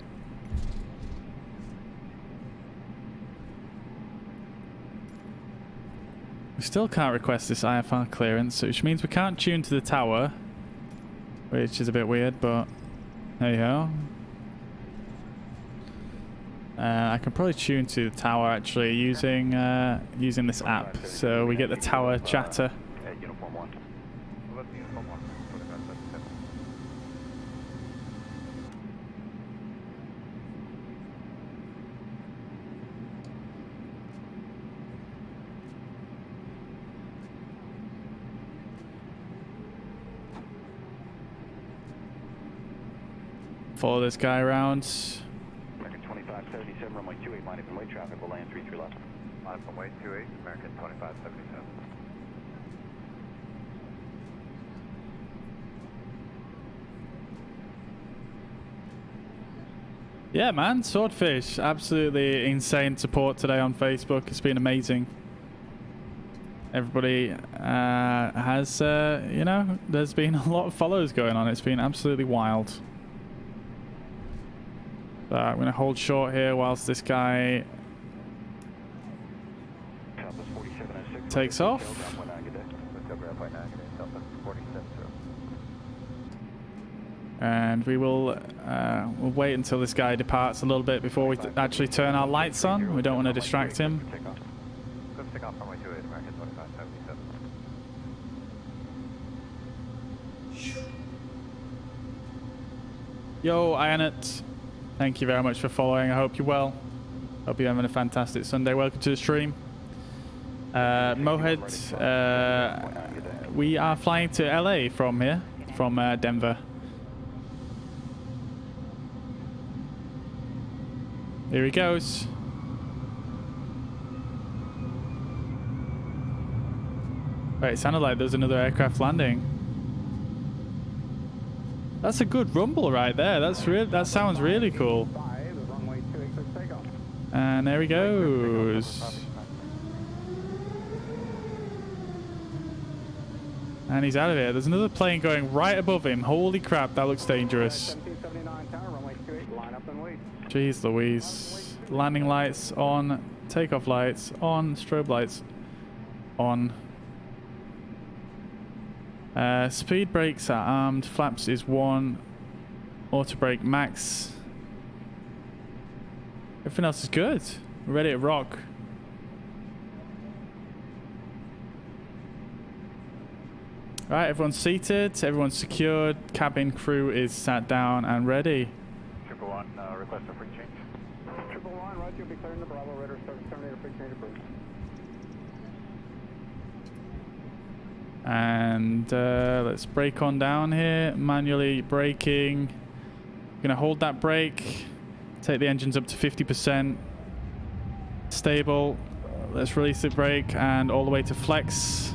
We still can't request this IFR clearance, which means we can't tune to the tower, which is a bit weird, but there you go. I can probably tune to the tower actually using this app, so we get the tower chatter. Uniform 1. Well, that's Uniform 1. 2577. Follow this guy around. American 2577, runway 28, line up and wait traffic, will land 33 left. Line up and wait 28, American 2577. Yeah, man, Swordfish, absolutely insane support today on Facebook. It's been amazing. Everybody has, you know, there's been a lot of follows going on. It's been absolutely wild. So I'm going to hold short here whilst this guy takes off. And we will we'll wait until this guy departs a little bit before we actually turn our lights on. We don't want to distract him. Let's take off runway 28, American 2577. Yo, Ionet. Thank you very much for following. I hope you're well. Hope you're having a fantastic Sunday. Welcome to the stream. Mohed, we are flying to LA from here, from Denver. Here he goes. Wait, it sounded like there's another aircraft landing. That's a good rumble right there. That sounds really cool. And there he goes. And he's out of here. There's another plane going right above him. Holy crap, that looks dangerous. Jeez Louise. Landing lights on. Takeoff lights on. Strobe lights on. Speed brakes are armed. Flaps is 1. Auto brake max. Everything else is good. We're ready to rock. Right, everyone's seated. Everyone's secured. Cabin crew is sat down and ready. 111, request a free change. 111, right, you'll be clearing the Bravo, radar service terminator, free change approved. And let's brake on down here. Manually braking. Gonna hold that brake. Take the engines up to 50%. Stable. Let's release the brake and all the way to flex.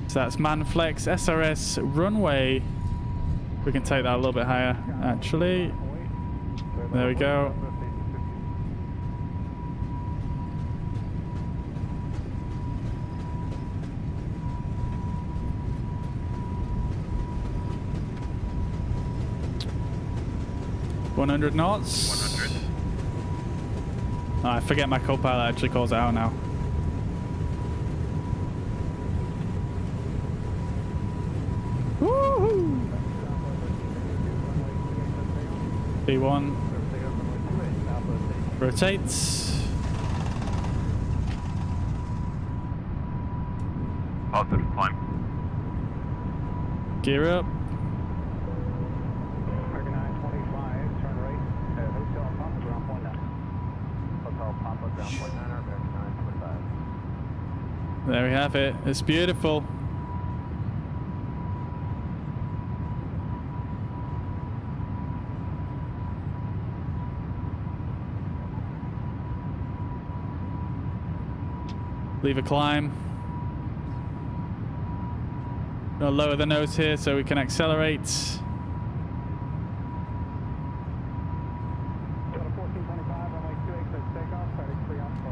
So that's man flex, SRS, runway. We can take that a little bit higher, actually. There we go. $100 knots. 100. Oh, I forget my co-pilot actually calls it out now. Woohoo! B1 rotates. Positive climb. Gear up. American 925, turn right. Hotel Papa ground point 9. Hotel Papa ground point 9, American 925. There we have it. It's beautiful. Leave a climb. Gonna lower the nose here so we can accelerate.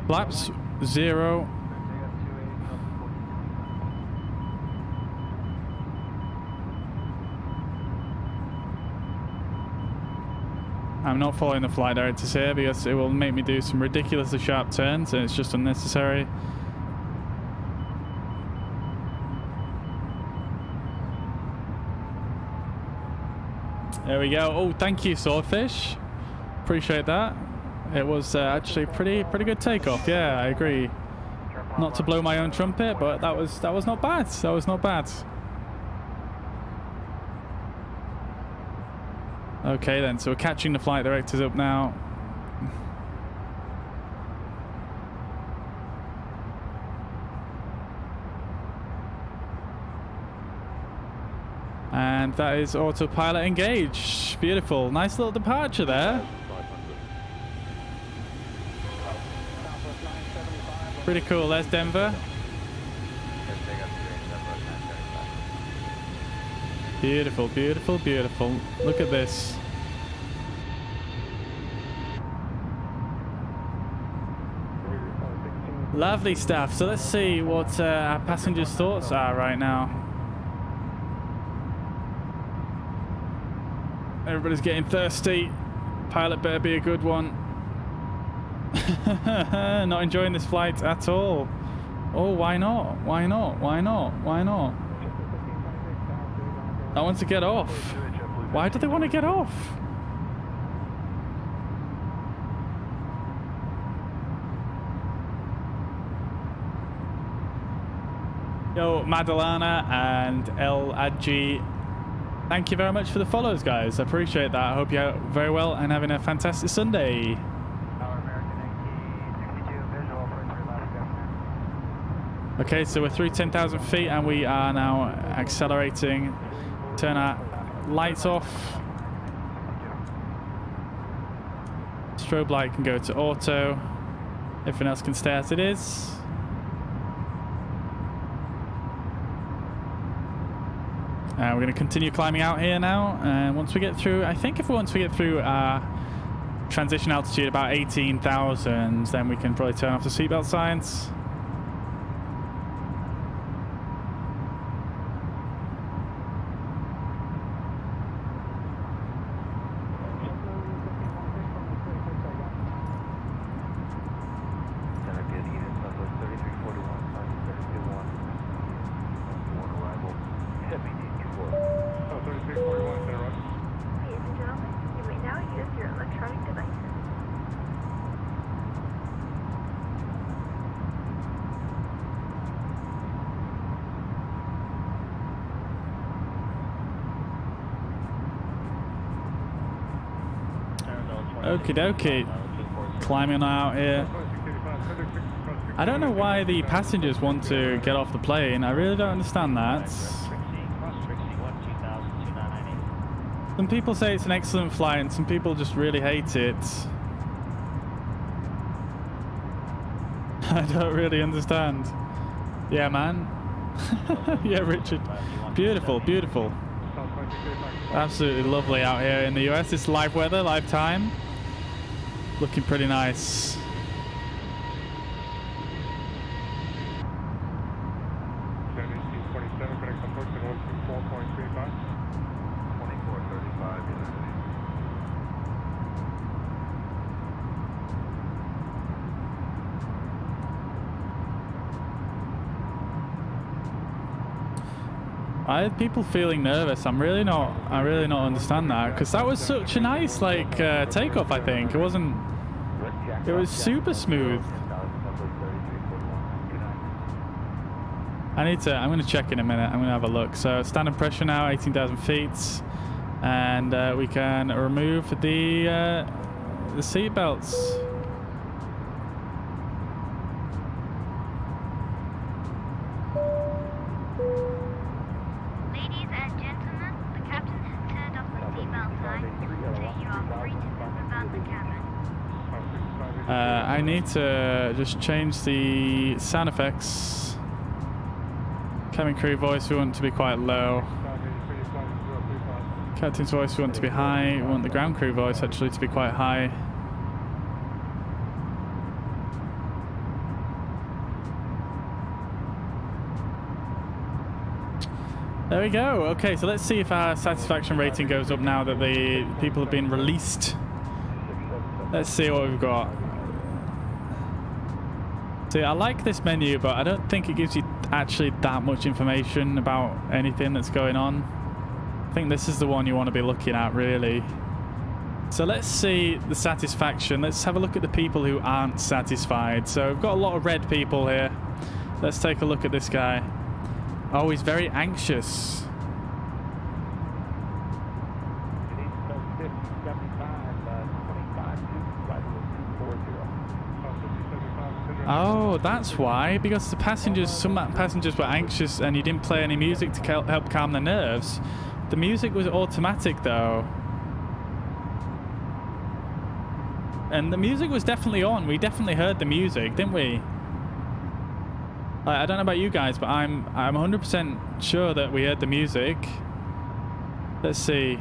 Flaps 0. I'm not following the flight directors here because it will make me do some ridiculously sharp turns and it's just unnecessary. There we go. Oh, thank you, Swordfish. Appreciate that. It was actually pretty good takeoff. Yeah, I agree. Not to blow my own trumpet, but that was not bad. That was not bad. Okay then, so we're catching the flight directors up now. And that is autopilot engaged. Beautiful. Nice little departure there. Pretty cool. There's Denver. Beautiful, beautiful, beautiful. Look at this. Lovely stuff. So let's see what our passengers' thoughts are right now. Everybody's getting thirsty. Pilot better be a good one. Not enjoying this flight at all. Oh, why not? Why not? Why not? Why not? I want to get off. Why do they want to get off? Yo, Madalena and El Adji, thank you very much for the follows, guys. I appreciate that. I hope you're very well and having a fantastic Sunday. Okay, so we're through 10,000 feet and we are now accelerating. Turn our lights off. Strobe light can go to auto. Everything else can stay as it is. We're going to continue climbing out here now, and once we get through, I think once we get through our transition altitude about 18,000, then we can probably turn off the seatbelt signs. Okie dokie. Climbing out here. I don't know why the passengers want to get off the plane. I really don't understand that. Some people say it's an excellent flight and some people just really hate it. I don't really understand. Yeah, man. Yeah, Richard. Beautiful, beautiful. Absolutely lovely out here in the US. It's live weather, live time. Looking pretty nice. Why are people feeling nervous? I really not understand that, because that was such a nice takeoff. I think it wasn't. It was super smooth. I'm going to check in a minute. I'm going to have a look. So standard pressure now, 18,000 feet, and we can remove the seat belts. I need to just change the sound effects. Cabin crew voice, we want to be quite low. Captain's voice, we want to be high. We want the ground crew voice actually to be quite high. There we go. Okay, so let's see if our satisfaction rating goes up now that the people have been released Let's see what we've got. See, I like this menu, but I don't think it gives you actually that much information about anything that's going on. I think this is the one you want to be looking at, really. So let's see the satisfaction. Let's have a look at the people who aren't satisfied. So we've got a lot of red people here. Let's take a look at this guy. Oh, he's very anxious. Oh, that's why. Because the passengers, some passengers were anxious and you didn't play any music to help calm their nerves. The music was automatic though. And the music was definitely on. We definitely heard the music, didn't we? I don't know about you guys, but I'm 100% sure that we heard the music. Let's see.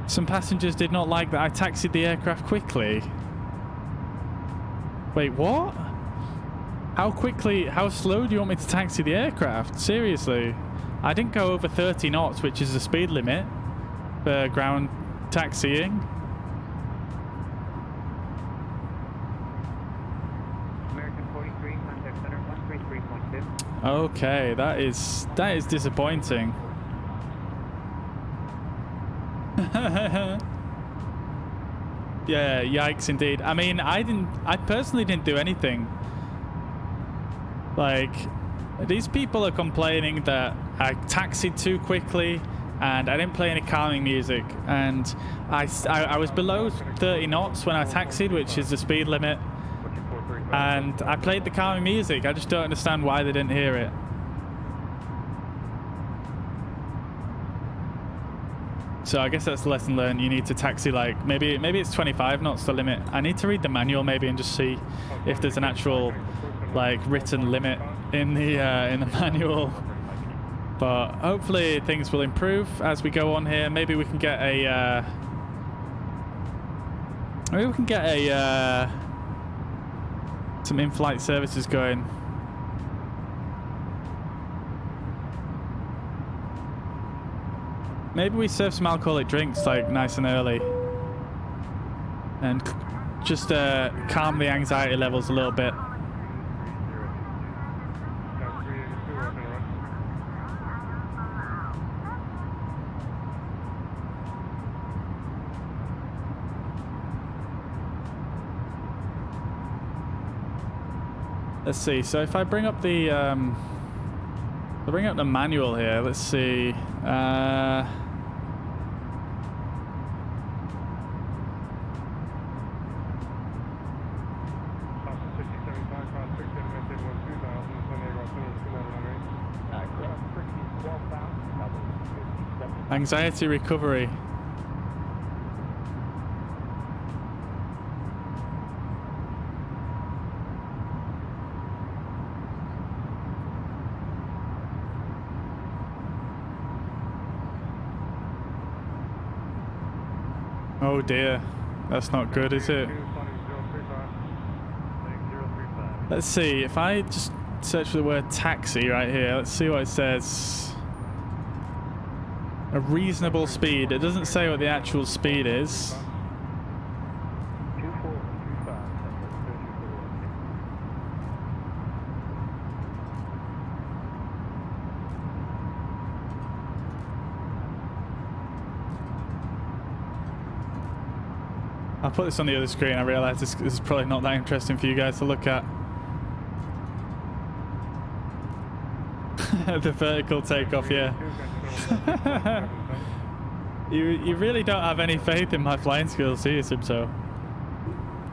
Some passengers did not like that I taxied the aircraft quickly. Wait, what? How quickly, how slow do you want me to taxi the aircraft? Seriously. I didn't go over 30 knots, which is the speed limit for ground taxiing. American 43, contact center 133.2. Okay, that is disappointing. Yeah, yikes indeed. I mean, I personally didn't do anything. Like, these people are complaining that I taxied too quickly and I didn't play any calming music, and I was below 30 knots when I taxied, which is the speed limit, and I played the calming music. I just don't understand why they didn't hear it. So I guess that's the lesson learned. You need to taxi like maybe it's 25 knots the limit. I need to read the manual maybe and just see if there's an actual like written limit in the manual. But hopefully things will improve as we go on here. Maybe we can get a some in-flight services going. Maybe we serve some alcoholic drinks like nice and early and just calm the anxiety levels a little bit. Let's see. So if I bring up the manual here, let's see. Anxiety recovery. Oh dear, that's not good, is it? Let's see, if I just search for the word taxi right here, let's see what it says. A reasonable speed. It doesn't say what the actual speed is. I'll put this on the other screen. I realise this is probably not that interesting for you guys to look at. The vertical takeoff, yeah. You really don't have any faith in my flying skills, do you, Subso?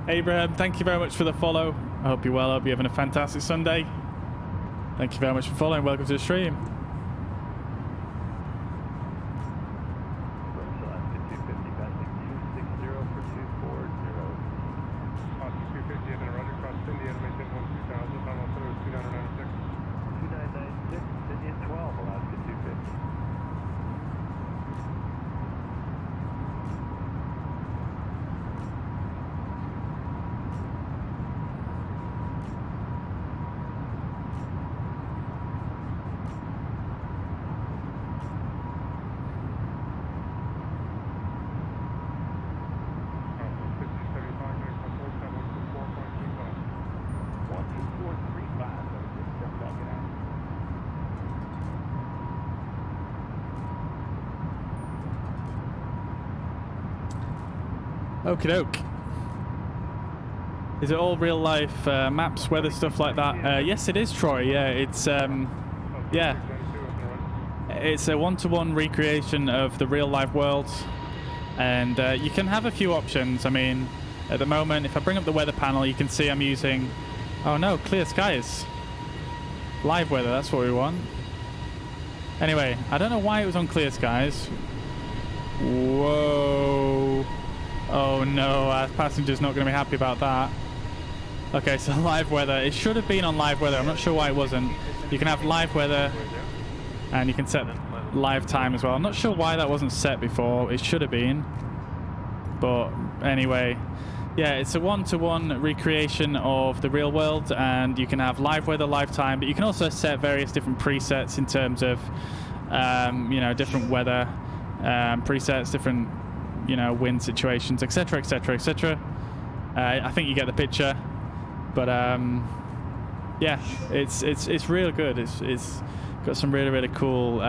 Abraham, thank you very much for the follow. I hope you're well. I hope you're having a fantastic Sunday. Thank you very much for following. Welcome to the stream. Okie doke. Is it all real life maps, weather, stuff like that? Yes, it is, Troy. Yeah, it's yeah. It's a one-to-one recreation of the real life world, and you can have a few options. I mean, at the moment, if I bring up the weather panel, you can see I'm using, oh no, clear skies. Live weather, that's what we want. Anyway, I don't know why it was on clear skies. Whoa. Oh no, our passenger's not going to be happy about that. Okay, so live weather. It should have been on live weather. I'm not sure why it wasn't. You can have live weather, and you can set live time as well. I'm not sure why that wasn't set before. It should have been. But anyway, yeah, it's a one-to-one recreation of the real world, and you can have live weather, live time, but you can also set various different presets in terms of, you know, different weather presets, different, you know, wind situations, etc., etc., etc. I think you get the picture, but yeah, it's real good. It's got some really cool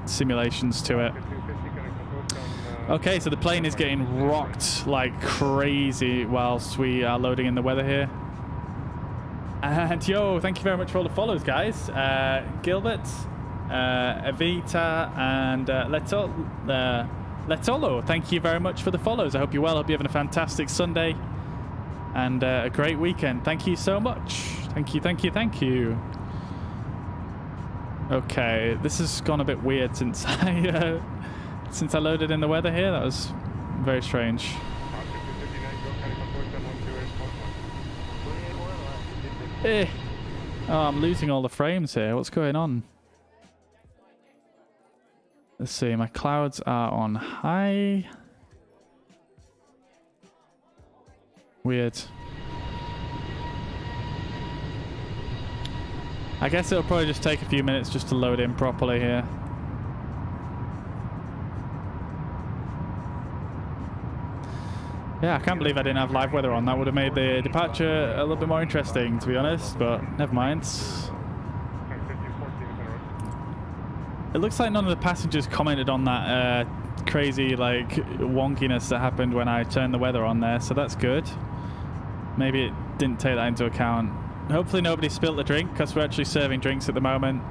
simulations to it. Okay, so the plane is getting rocked like crazy whilst we are loading in the weather here. And yo, thank you very much for all the follows, guys. Gilbert, Evita, and Letolo, thank you very much for the follows. I hope you're well. I hope you're having a fantastic Sunday and a great weekend. Thank you so much. Thank you. Okay, this has gone a bit weird since I loaded in the weather here. That was very strange. Oh, I'm losing all the frames here. What's going on? Let's see. My clouds are on high. Weird. I guess it'll probably just take a few minutes just to load in properly here. Yeah, I can't believe I didn't have live weather on. That would have made the departure a little bit more interesting, to be honest, but never mind. It looks like none of the passengers commented on that crazy, like, wonkiness that happened when I turned the weather on there, so that's good. Maybe it didn't take that into account. Hopefully nobody spilled the drink, because we're actually serving drinks at the moment.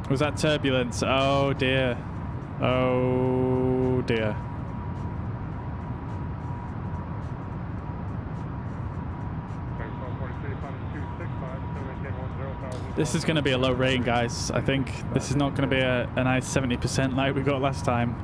Was that turbulence? Oh dear. Oh dear. This is going to be a low rating, guys. I think this is not going to be a nice 70% like we got last time.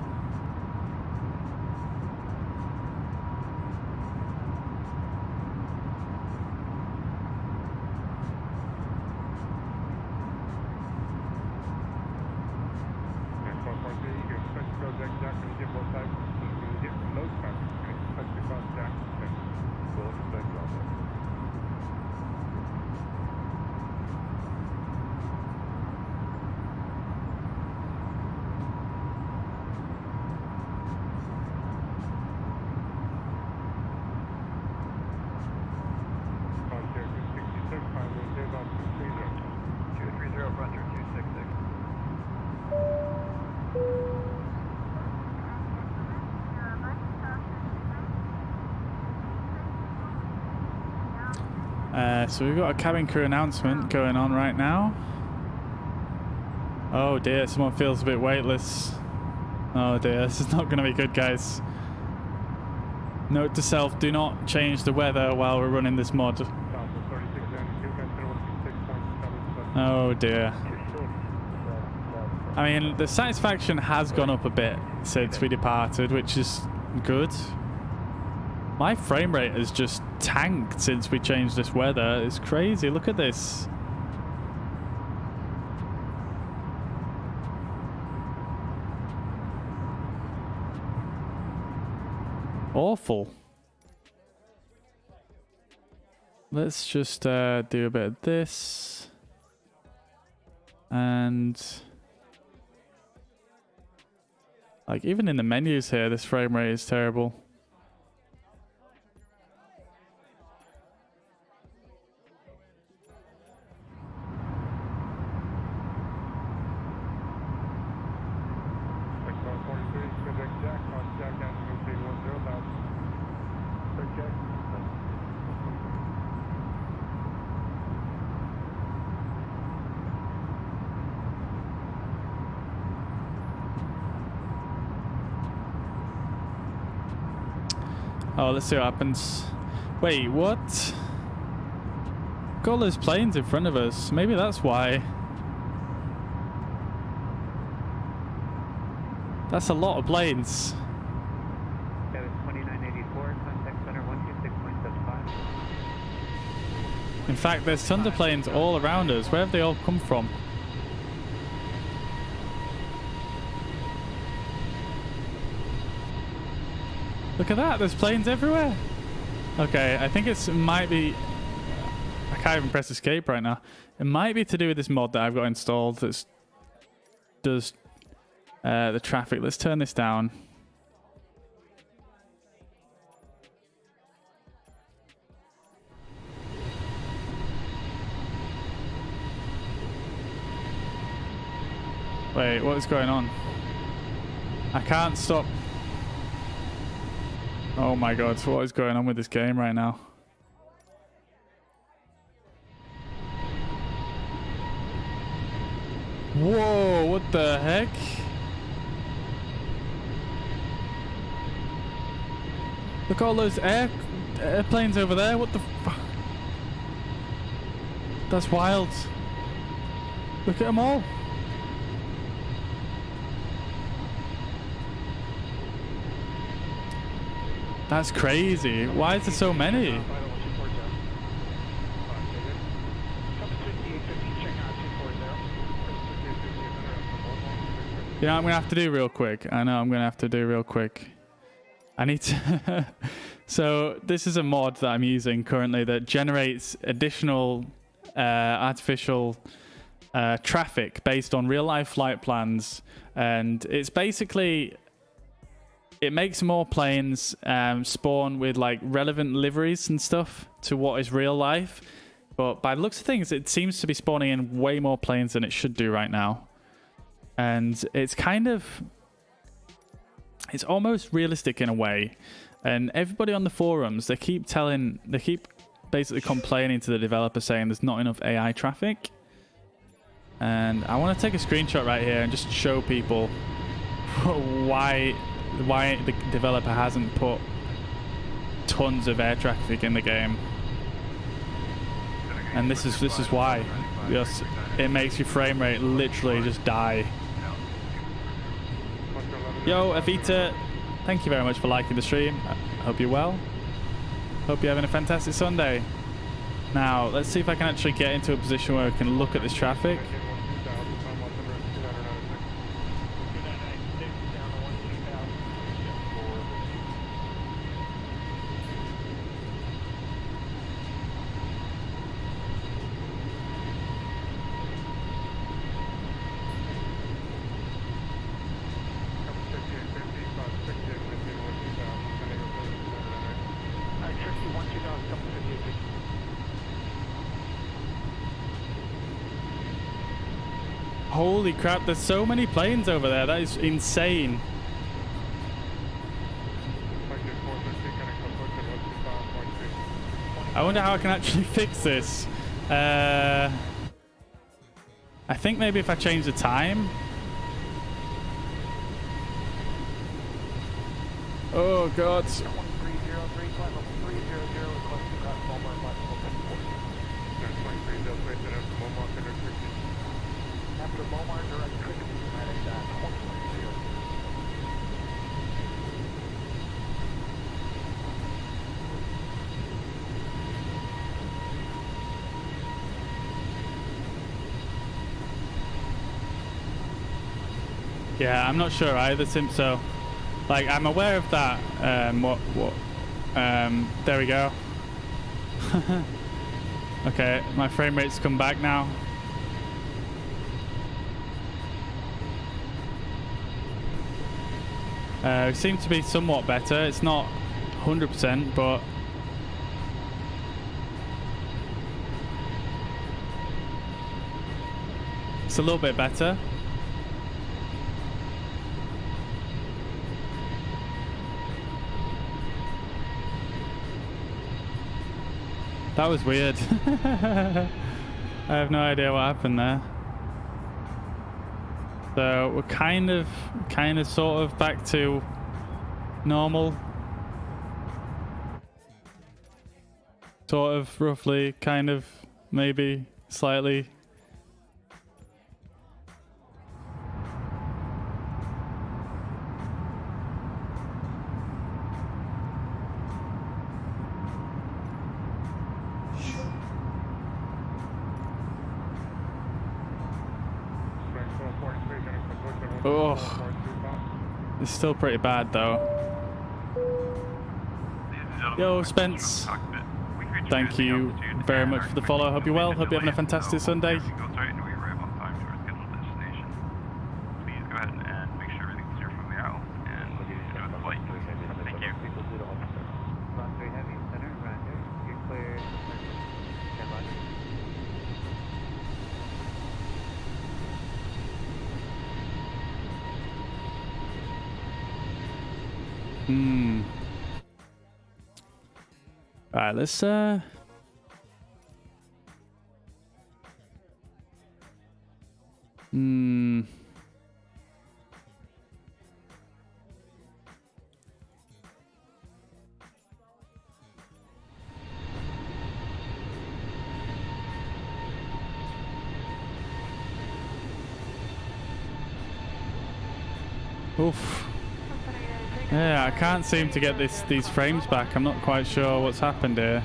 So we've got a cabin crew announcement going on right now. Oh dear, someone feels a bit weightless. Oh dear, this is not going to be good, guys. Note to self, do not change the weather while we're running this mod. Oh dear. I mean, the satisfaction has gone up a bit since we departed, which is good. My frame rate has just tanked since we changed this weather. It's crazy. Look at this. Awful. Let's just do a bit of this. And like even in the menus here, this frame rate is terrible. Oh, let's see what happens. Wait, what? Got all those planes in front of us. Maybe that's why. That's a lot of planes. That was 2984, contact center 126.75. In fact, there's tons of planes all around us. Where have they all come from? Look at that, there's planes everywhere. Okay, I think it might be... I can't even press escape right now. It might be to do with this mod that I've got installed that does the traffic. Let's turn this down. Wait, what is going on? I can't stop. Oh my god, what is going on with this game right now? Whoa, what the heck? Look at all those airplanes over there. What the fuck? That's wild. Look at them all. That's crazy. Why is there so many? You know what I'm going to have to do real quick? I know I'm going to have to do real quick. I need to... So this is a mod that I'm using currently that generates additional artificial traffic based on real life flight plans. And it's basically... It makes more planes spawn with like relevant liveries and stuff to what is real life. But by the looks of things, it seems to be spawning in way more planes than it should do right now. And it's kind of... It's almost realistic in a way. And everybody on the forums, they keep basically complaining to the developer saying there's not enough AI traffic. And I want to take a screenshot right here and just show people why the developer hasn't put tons of air traffic in the game. And this is why. Just, it makes your frame rate literally just die. Yo, Avita, thank you very much for liking the stream. I hope you're well. Hope you're having a fantastic Sunday. Now, let's see if I can actually get into a position where I can look at this traffic. Holy crap, there's so many planes over there. That is insane. I wonder how I can actually fix this. I think maybe if I change the time. Oh god. Yeah, I'm not sure either, Tim. So, like, I'm aware of that. There we go. Okay, my frame rate's come back now. It seems to be somewhat better. It's not 100%, but it's a little bit better. That was weird. I have no idea what happened there. So we're kind of sort of back to normal. Sort of, roughly, kind of, maybe, slightly. Oh, it's still pretty bad though. Yo, Spence. Thank you very much for the follow. Hope you're well. Hope you're having a fantastic Sunday. Please go ahead and make sure everything's clear from the aisle and enjoy the flight. Thank you. Alright, let's Oof. Yeah, I can't seem to get these frames back. I'm not quite sure what's happened here.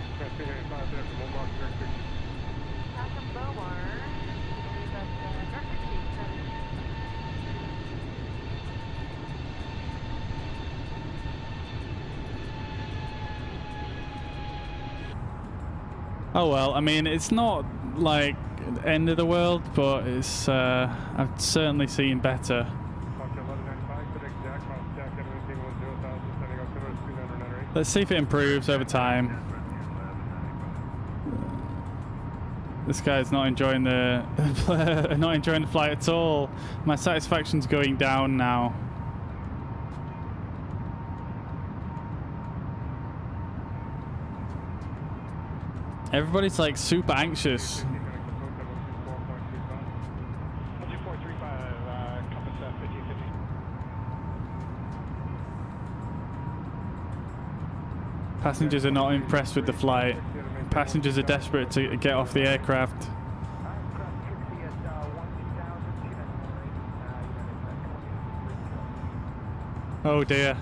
Oh well, I mean, it's not like the end of the world, but it's I've certainly seen better. Let's see if it improves over time. This guy's not enjoying the flight at all. My satisfaction's going down now. Everybody's like super anxious. Passengers are not impressed with the flight. Passengers are desperate to get off the aircraft. Oh dear.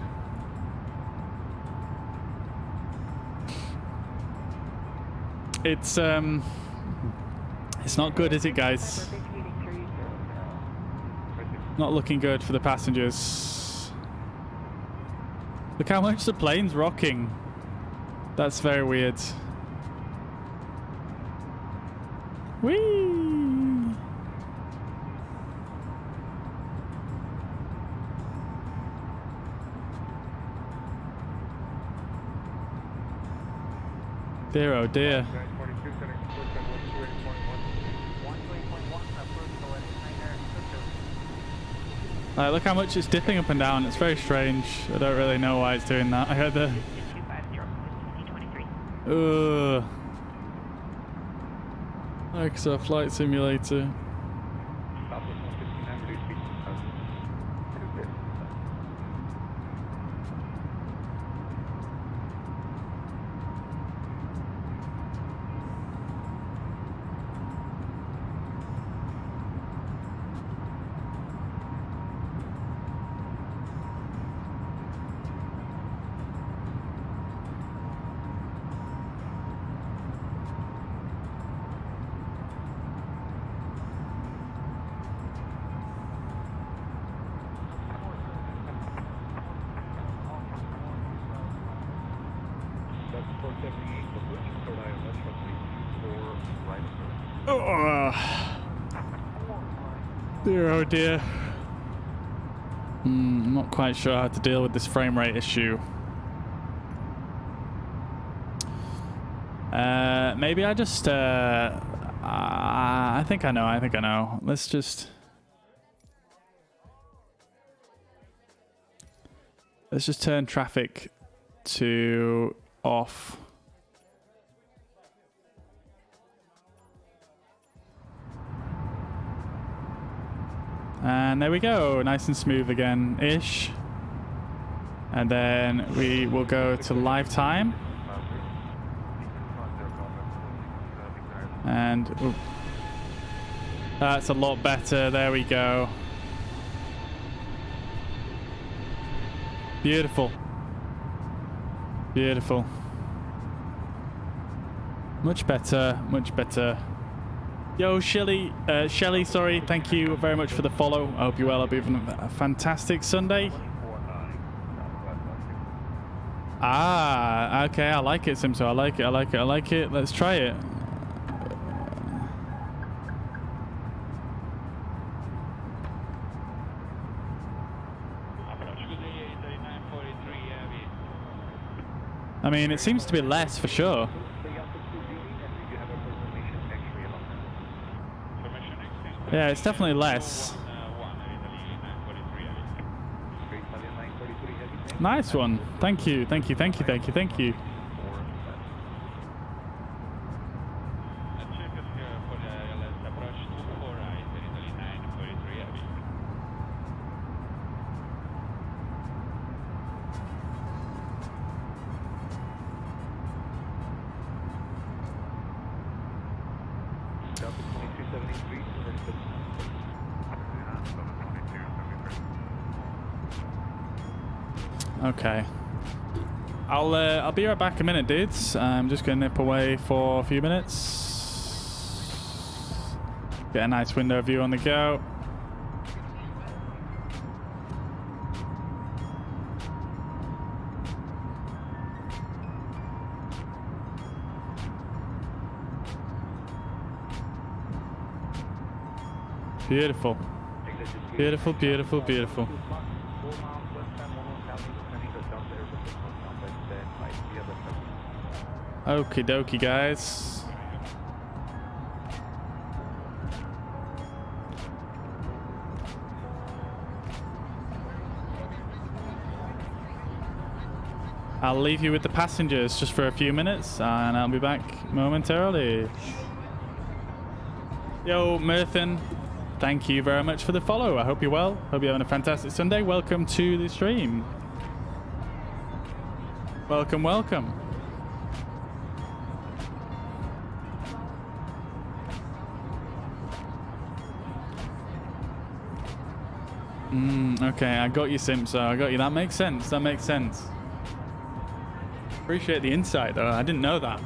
It's not good, is it, guys? Not looking good for the passengers. Look how much the plane's rocking. That's very weird. Whee! Dear, oh dear. Look how much it's dipping up and down. It's very strange. I don't really know why it's doing that. I heard the... Microsoft Flight Simulator. Dear, oh dear. I'm not quite sure how to deal with this frame rate issue. Maybe I just I think I know. Let's just turn traffic to off. And there we go, nice and smooth again-ish. And then we will go to live time. And ooh, that's a lot better. There we go. Beautiful. Beautiful. Much better, much better. Yo, Shelly, sorry, thank you very much for the follow. I hope you're well. I'll be having a fantastic Sunday. Ah, okay, I like it, Simso. I like it, I like it, I like it. Let's try it. I mean, it seems to be less for sure. Yeah, it's definitely less. Nice one. Thank you, thank you, thank you, thank you, thank you. Okay. I'll be right back a minute, dudes. I'm just gonna nip away for a few minutes. Get a nice window view on the go. Beautiful. Beautiful, beautiful, beautiful. Okie dokie, guys. I'll leave you with the passengers just for a few minutes and I'll be back momentarily. Yo, Merthin, thank you very much for the follow. I hope you're well. Hope you're having a fantastic Sunday. Welcome to the stream. Welcome, welcome. Okay, I got you, Simso. I got you. That makes sense. That makes sense. Appreciate the insight, though. I didn't know that.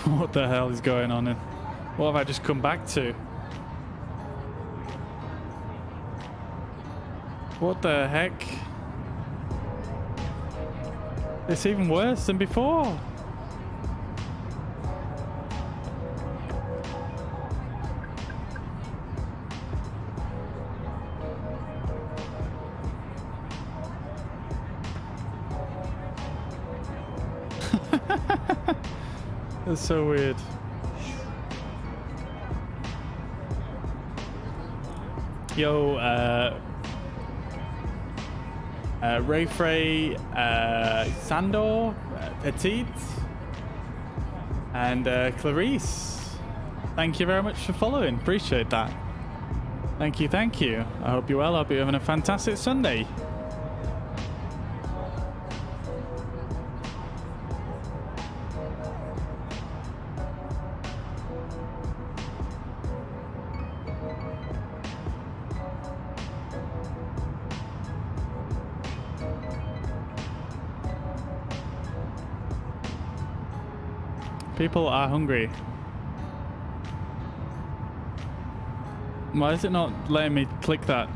What the hell is going on? What have I just come back to? What the heck? It's even worse than before. That's so weird. Yo, Ray Frey, Sandor, Petit, and Clarice. Thank you very much for following. Appreciate that. Thank you, thank you. I hope you're well. I hope you're having a fantastic Sunday. People are hungry. Why is it not letting me click that?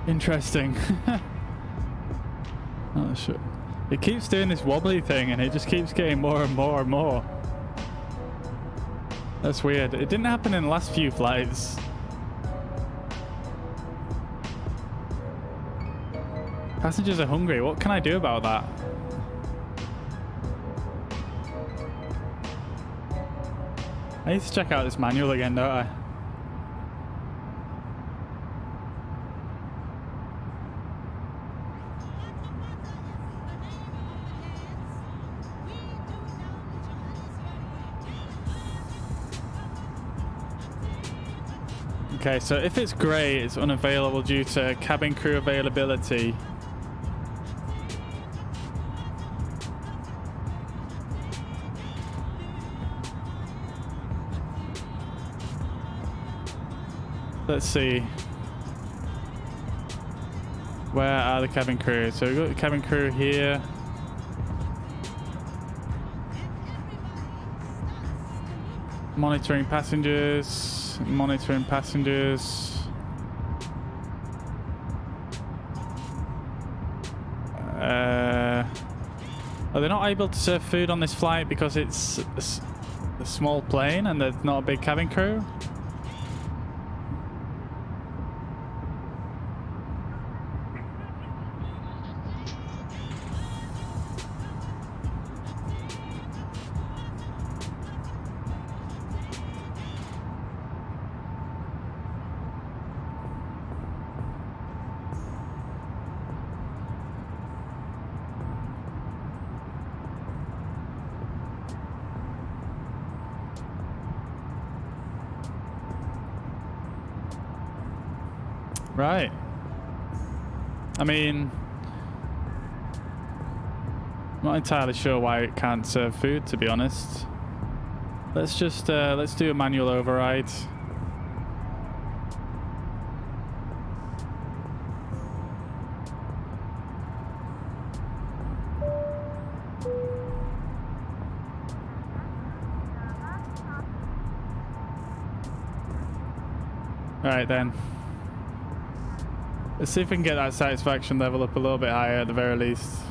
Interesting. Oh, shit. It keeps doing this wobbly thing and it just keeps getting more and more and more. That's weird. It didn't happen in the last few flights. Passengers are hungry. What can I do about that? I need to check out this manual again, don't I? Okay, so if it's grey, it's unavailable due to cabin crew availability. Let's see. Where are the cabin crew? So we've got the cabin crew here. Monitoring passengers. Monitoring passengers. Are they not able to serve food on this flight because it's a small plane and there's not a big cabin crew? Right. I mean, I'm not entirely sure why it can't serve food, to be honest. Let's just let's do a manual override. All right then. Let's see if we can get that satisfaction level up a little bit higher at the very least.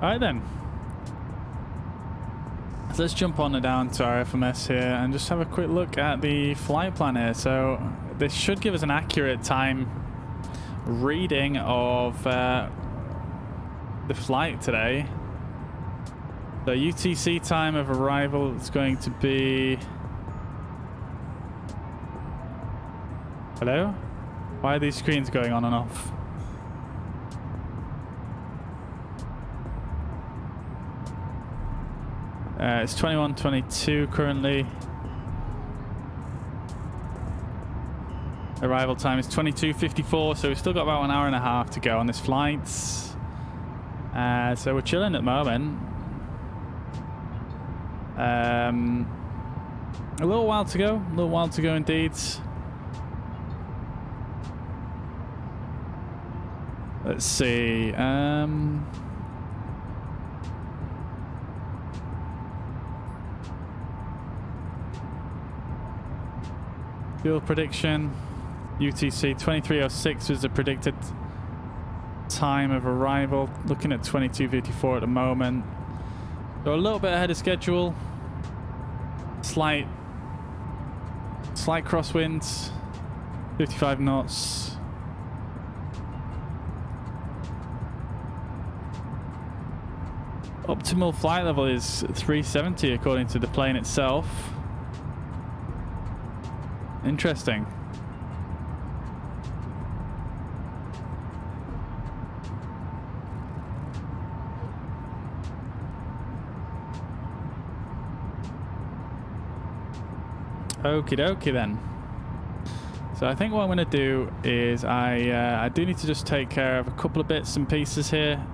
Alright then. So let's jump on and down to our FMS here and just have a quick look at the flight plan here. So this should give us an accurate time reading of the flight today. The UTC time of arrival is going to be... Hello? Why are these screens going on and off? It's 21:22 currently. Arrival time is 22:54, so we've still got about an hour and a half to go on this flight. So we're chilling at the moment. A little while to go. A little while to go indeed. Let's see. Fuel prediction. UTC 2306 was the predicted time of arrival. Looking at 22:54 at the moment. So a little bit ahead of schedule. Slight crosswinds. 55 knots. Optimal flight level is 370 according to the plane itself. Interesting. Okie dokie then. So I think what I'm going to do is I do need to just take care of a couple of bits and pieces here.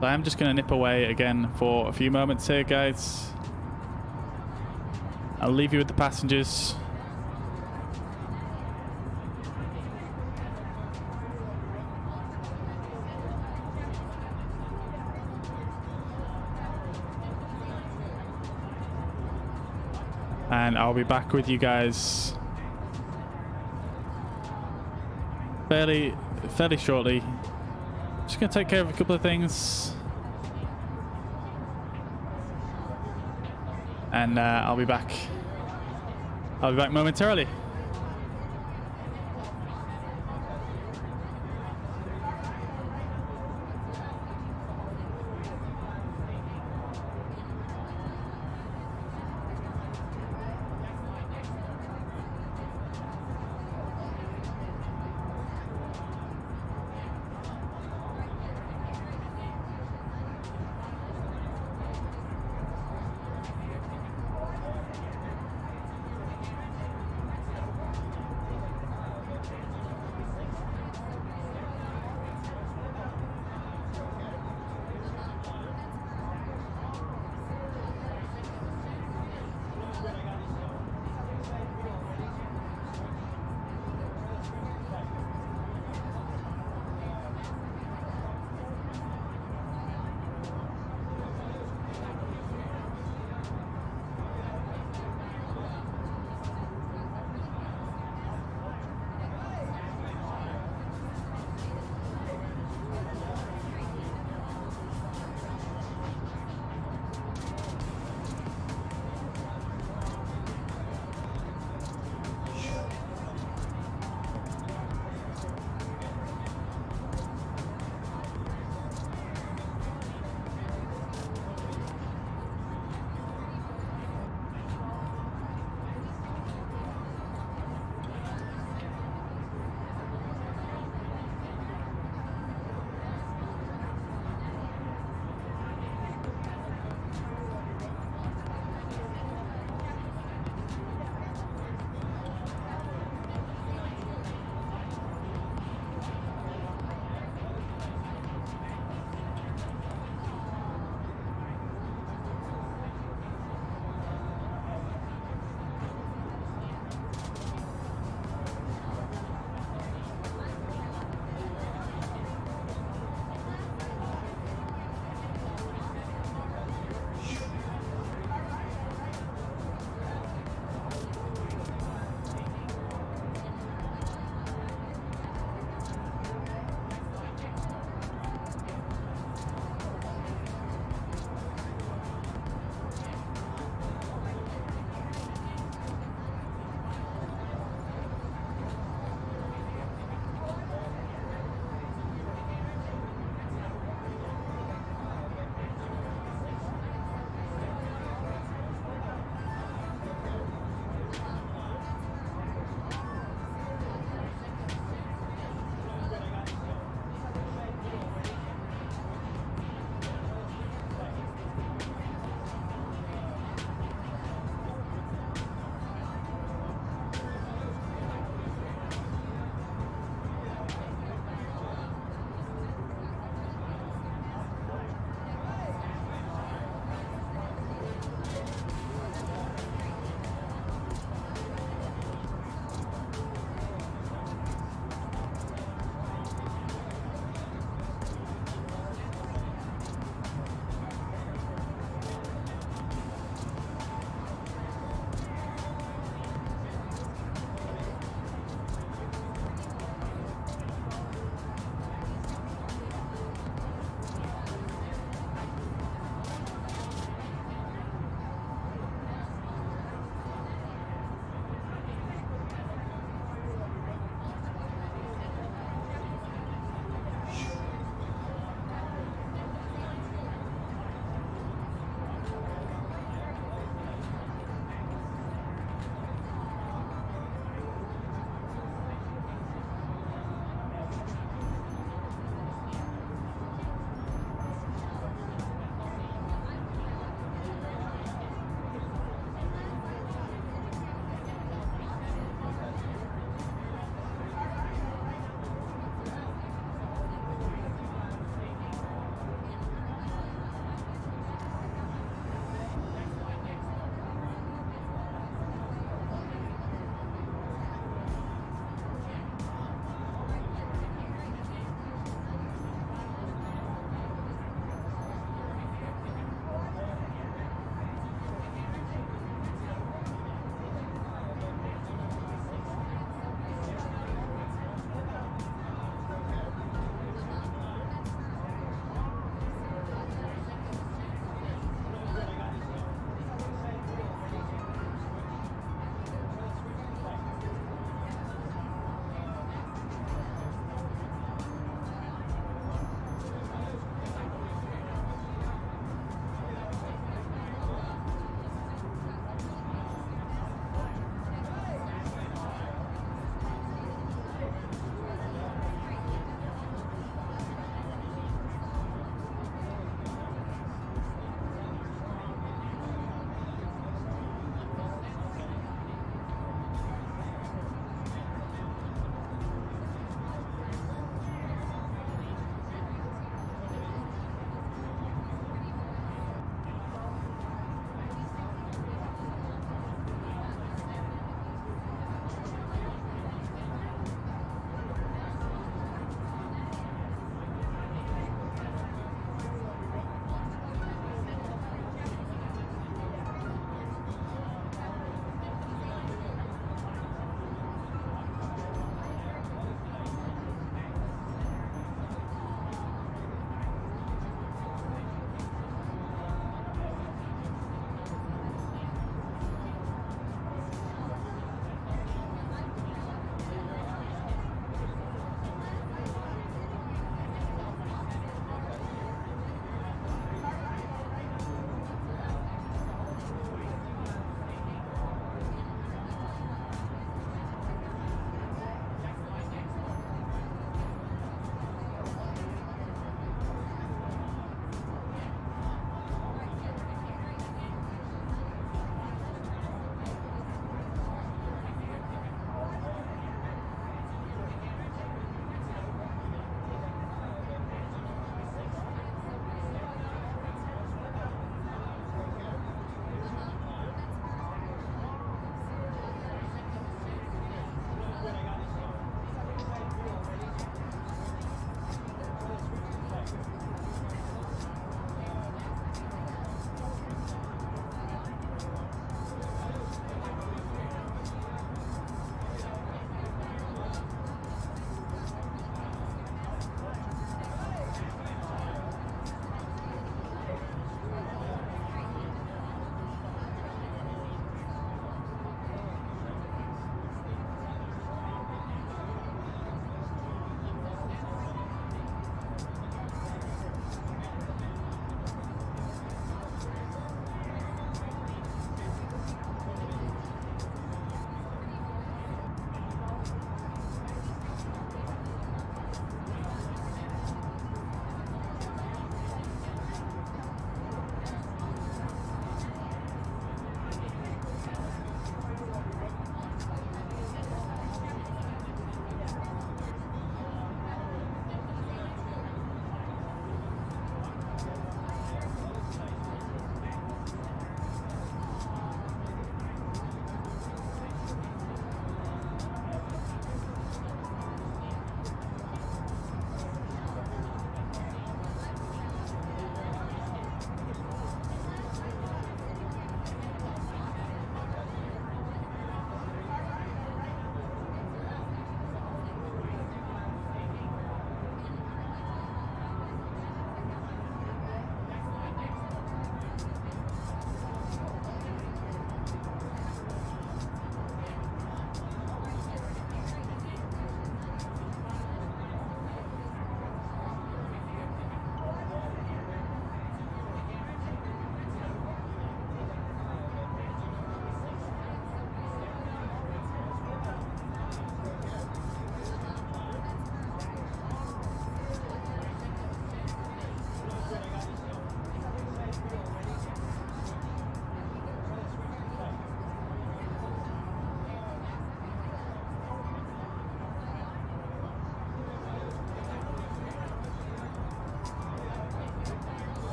So I'm just going to nip away again for a few moments here, guys. I'll leave you with the passengers. And I'll be back with you guys fairly shortly. Just gonna take care of a couple of things, and I'll be back momentarily.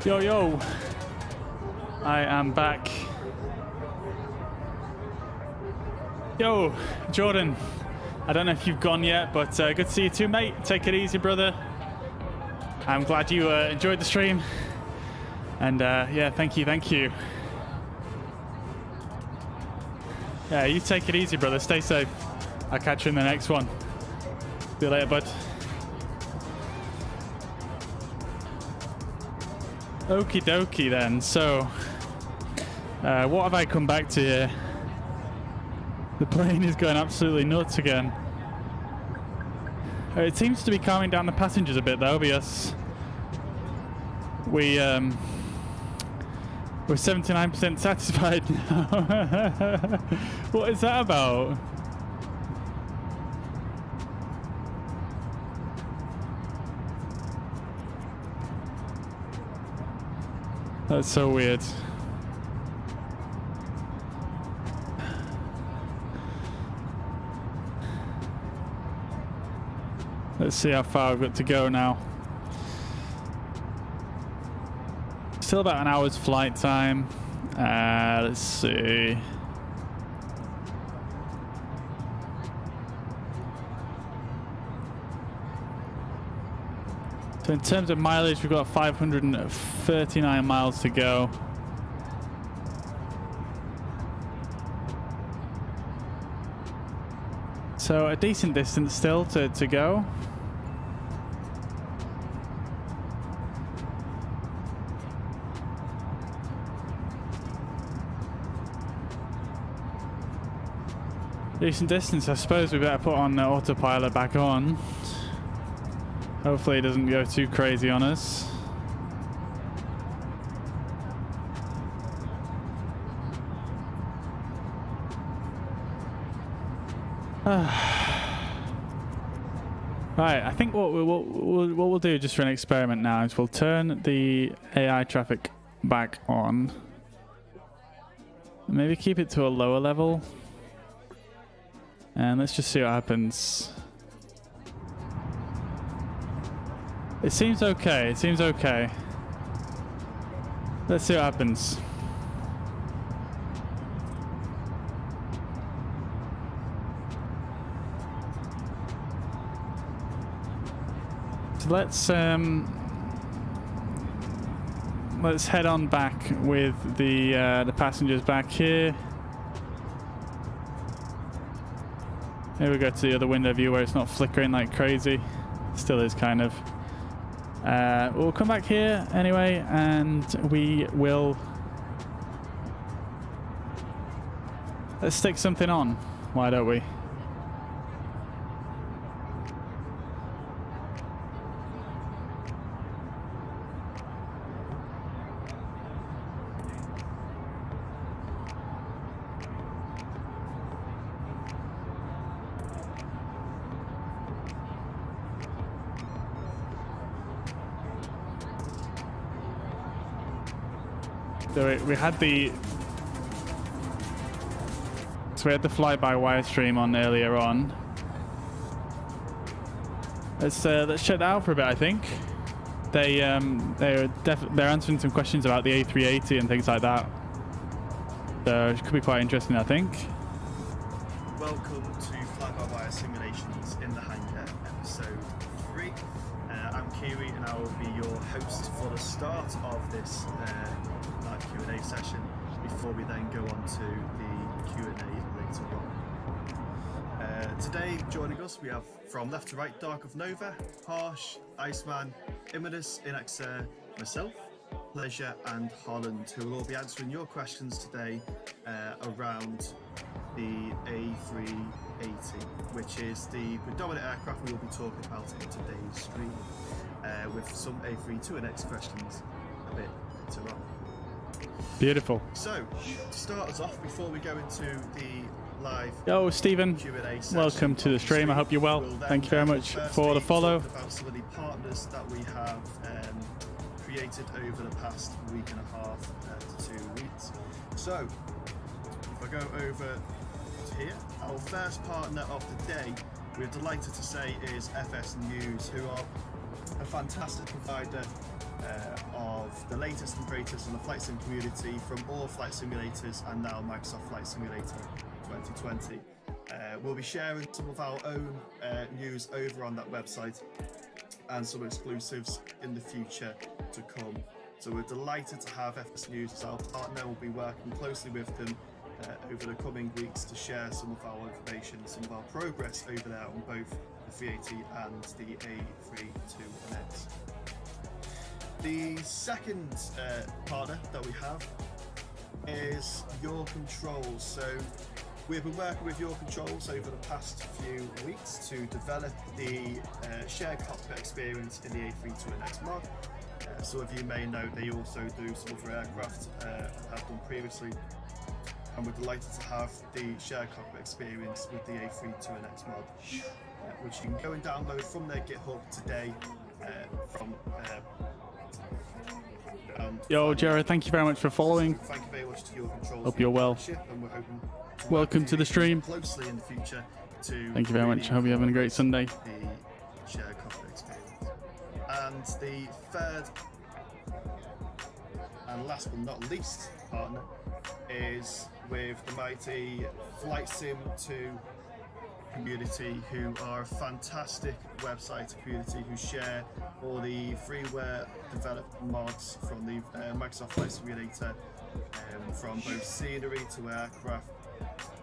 Yo, yo. I am back. Yo, Jordan. I don't know if you've gone yet, but good to see you too, mate. Take it easy, brother. I'm glad you enjoyed the stream. And yeah, thank you, thank you. Yeah, you take it easy, brother. Stay safe. I'll catch you in the next one. See you later, bud. Okie dokie then. So, what have I come back to here? The plane is going absolutely nuts again. It seems to be calming down the passengers a bit though, because we're 79% satisfied now. What is that about? That's so weird. Let's see how far I've got to go now. Still about an hour's flight time. Let's see. So in terms of mileage, we've got 539 miles to go. So a decent distance still to go. Decent distance. I suppose we better put on autopilot back on. Hopefully it doesn't go too crazy on us. Right, I think what we'll do just for an experiment now is we'll turn the AI traffic back on. Maybe keep it to a lower level. And let's just see what happens. It seems okay. It seems okay. Let's see what happens. So let's head on back with the passengers back here. Here we go to the other window view where it's not flickering like crazy. Still is kind of. We'll come back here anyway, and we will. Let's stick something on. Why don't we? So we had the fly-by-wire stream on earlier on. Let's check that out for a bit. I think they're answering some questions about the A380 and things like that. So it could be quite interesting, I think. Welcome to Fly-by-Wire Simulations in the Hangar, episode 3. I'm Kiwi and I will be your host for the start of this live Q&A session before we then go on to the Q&A later on. Today joining us we have from left to right Dark of Nova, Harsh, Iceman, Imminus, Inaxer, myself, Pleasure and Holland, who will all be answering your questions today around the A380, which is the predominant aircraft we will be talking about in today's stream, with some A32NX questions a bit later on. Beautiful. So, to start us off, before we go into the live Yo, Stephen. Q&A session, welcome to the stream. I hope you're well. Thank you very much for the follow. About some of the partners that we have created over the past week and a half to 2 weeks. So, if I go over to here, our first partner of the day, we're delighted to say is FS News, who are a fantastic provider of the latest and greatest in the flight sim community from all flight simulators and now Microsoft Flight Simulator 2020. We'll be sharing some of our own news over on that website and some exclusives in the future to come. So we're delighted to have FS News as our partner. We'll be working closely with them over the coming weeks to share some of our information, some of our progress over there on both the 380 and the A32NX. The second partner that we have is Your Controls. So we've been working with Your Controls over the past few weeks to develop the shared cockpit experience in the A32NX mod. Some of you may know they also do some other aircraft have done previously, and we're delighted to have the shared cockpit experience with the A32NX mod, which you can go and download from their GitHub today. Yo, Jared, thank you very much for following. Thank you very much to Your Controls. Hope you're well. And we're hoping Welcome to the stream. Closely in the future to thank you very much. Hope you're having a great Sunday. The shared cockpit experience. And the third and last but not least partner is with the mighty Flight Sim 2 community, who are a fantastic website community who share all the freeware developed mods from the Microsoft Flight Simulator, from both scenery to aircraft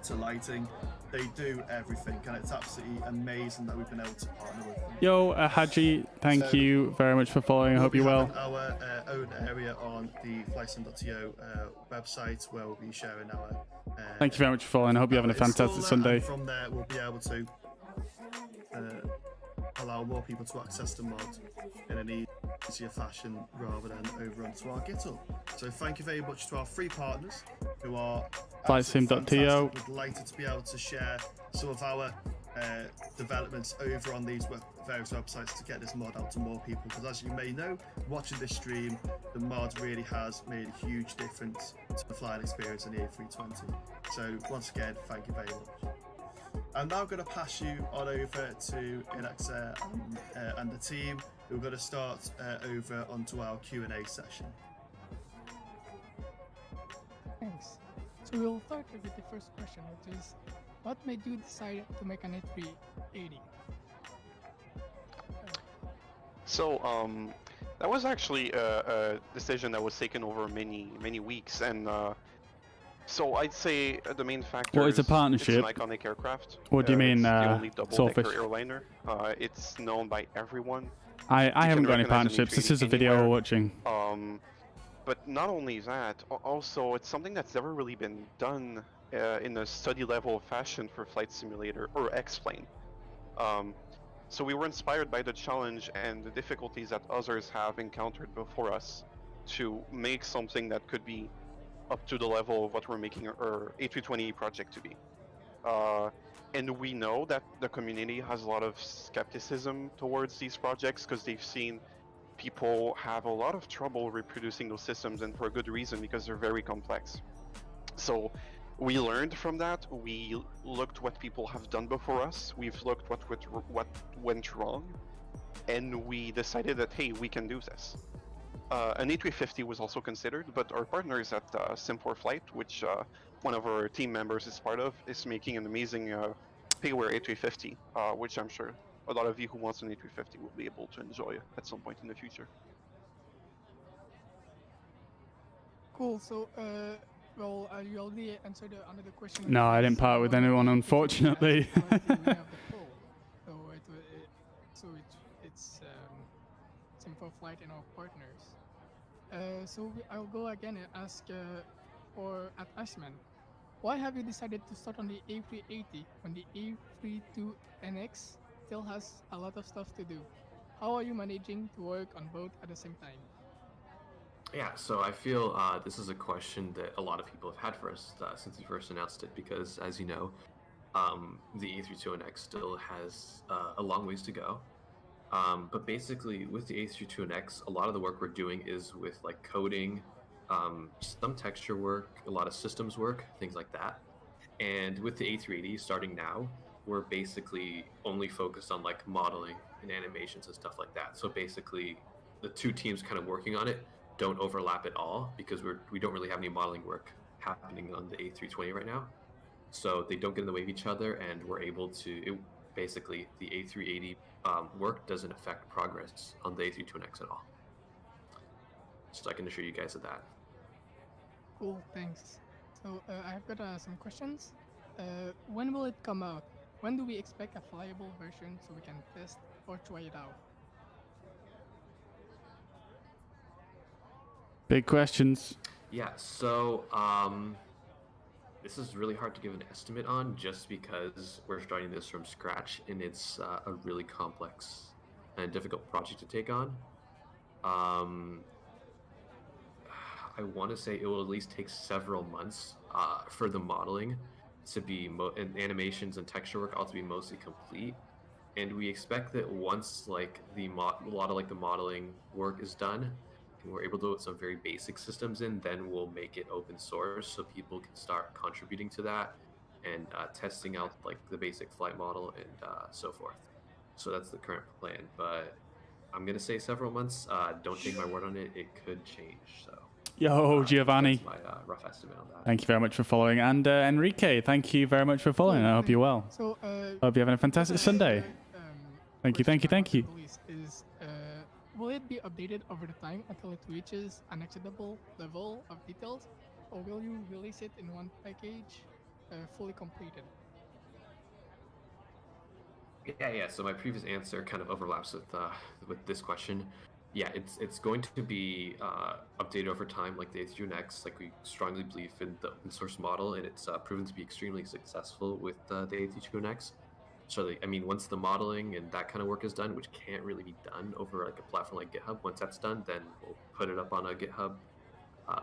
to lighting. They do everything, and it's absolutely amazing that we've been able to partner with them. Yo, Haji, thank you very much for following. I hope you're well. Our own area on the flightsim.to website where we'll be sharing our. Thank you very much for following. I hope you're having a fantastic Sunday. From there, we'll be able to allow more people to access the mod in an easier fashion rather than over onto our GitHub. So thank you very much to our three partners who are flightsim.to. We're delighted to be able to share some of our developments over on these various websites to get this mod out to more people, because as you may know, watching this stream, the mod really has made a huge difference to the flying experience in the A320. So once again, thank you very much. I'm now going to pass you on over to Alexa and the team, who are going to start over onto our Q&A session. Thanks. So we'll start with the first question, which is, what made you decide to make an A380? So that was actually a decision that was taken over many weeks, and so I'd say the main factor. What is a partnership? It's an iconic aircraft. What do you mean, it's the only double-decker Swordfish? airliner. It's known by everyone. I haven't got any partnerships. This is a video we're watching. But not only that, also it's something that's never really been done in a study level fashion for Flight Simulator or X-Plane. So we were inspired by the challenge and the difficulties that others have encountered before us to make something that could be up to the level of what we're making our A320 project to be. And we know that the community has a lot of skepticism towards these projects because they've seen people have a lot of trouble reproducing those systems, and for a good reason, because they're very complex. So we learned from that. We looked what people have done before us. We've looked what went wrong, and we decided that, hey, we can do this. An A350 was also considered, but our partners at Sim4Flight, which one of our team members is part of, is making an amazing Payware A350, which I'm sure a lot of you who wants an A350 will be able to enjoy at some point in the future. Cool. So, well, you already answered another question. No, I didn't part with anyone, unfortunately. It's Sim4Flight and our partners. So I'll go again and ask at Ashman, why have you decided to start on the A380 when the A32NX still has a lot of stuff to do? How are you managing to work on both at the same time? Yeah, so I feel this is a question that a lot of people have had for us since we first announced it, because as you know, the A32NX still has a long ways to go. But basically with the A32NX, a lot of the work we're doing is with like coding, some texture work, a lot of systems work, things like that. And with the A380 starting now, we're basically only focused on like modeling and animations and stuff like that. So basically the two teams kind of working on it don't overlap at all because we don't really have any modeling work happening on the A320 right now. So they don't get in the way of each other, and we're able to basically the A380 work doesn't affect progress on the A32NX at all. So I can assure you guys of that. Cool, thanks. So I've got some questions. When will it come out? When do we expect a flyable version so we can test or try it out? Big questions. Yeah, so this is really hard to give an estimate on just because we're starting this from scratch and it's a really complex and difficult project to take on. I want to say it will at least take several months for the modeling to be and animations and texture work all to be mostly complete. And we expect that once like a lot of like the modeling work is done and we're able to put some very basic systems in, then we'll make it open source so people can start contributing to that and testing out like the basic flight model and so forth. So that's the current plan, but I'm gonna say several months. Don't take my word on it; it could change. So. Yo, Giovanni. That's my rough estimate on that. Thank you very much for following. And Enrique, thank you very much for following. I hope you're well. So, hope you're having a fantastic Sunday. Thank you. Will it be updated over the time until it reaches an acceptable level of details, or will you release it in one package, fully completed? Yeah. So my previous answer kind of overlaps with this question. Yeah, it's going to be updated over time, like the A32NX. Like we strongly believe in the open source model, and it's proven to be extremely successful with the A32NX. So once the modeling and that kind of work is done, which can't really be done over like a platform like GitHub, once that's done, then we'll put it up on a GitHub.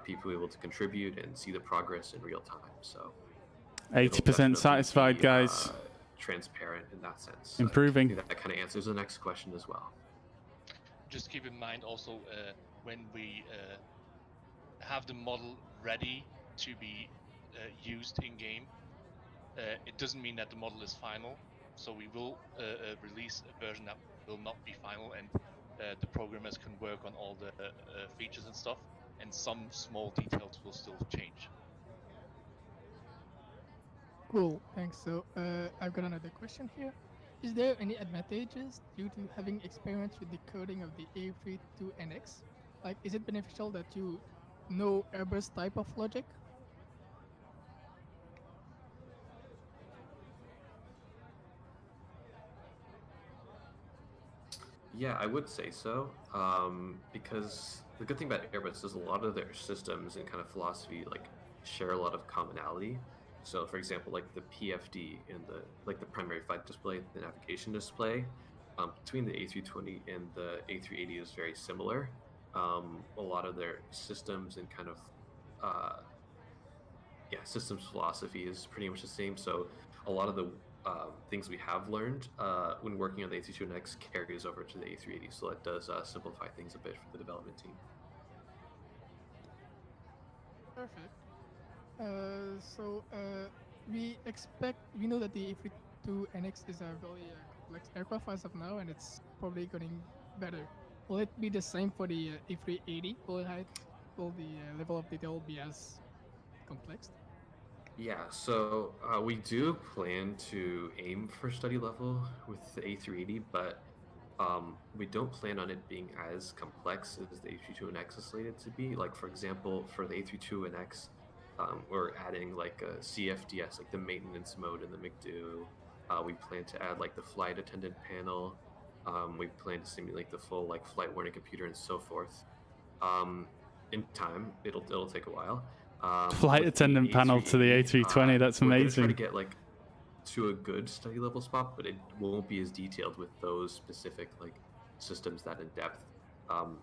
People will be able to contribute and see the progress in real time. So 80% satisfied, guys. Transparent in that sense. Improving. I think that kind of answers the next question as well. Just keep in mind also when we have the model ready to be used in game, it doesn't mean that the model is final. So we will release a version that will not be final, and the programmers can work on all the features and stuff, and some small details will still change. Cool, thanks. So I've got another question here. Is there any advantages due to having experience with the coding of the A32NX? Like, is it beneficial that you know Airbus type of logic? Yeah, I would say so, because the good thing about Airbus is a lot of their systems and kind of philosophy like share a lot of commonality. So, for example, like the PFD and the primary flight display, the navigation display, between the A320 and the A380 is very similar. A lot of their systems and kind of systems philosophy is pretty much the same. So, a lot of the things we have learned when working on the A32NX carries over to the A380, so that does simplify things a bit for the development team. Perfect. We know that the A32NX is a very complex aircraft as of now, and it's probably getting better. Will it be the same for the A380? Will the level of detail be as complex? Yeah, so we do plan to aim for study level with the A380, but we don't plan on it being as complex as the A32NX is slated to be. Like, for example, for the A32NX, we're adding like a CFDS, like the maintenance mode in the McDo. We plan to add like the flight attendant panel. We plan to simulate the full like flight warning computer and so forth. In time, it'll take a while. Flight attendant panel to the A320, that's amazing. We're gonna try to get like to a good study level spot, but it won't be as detailed with those specific like systems that in depth,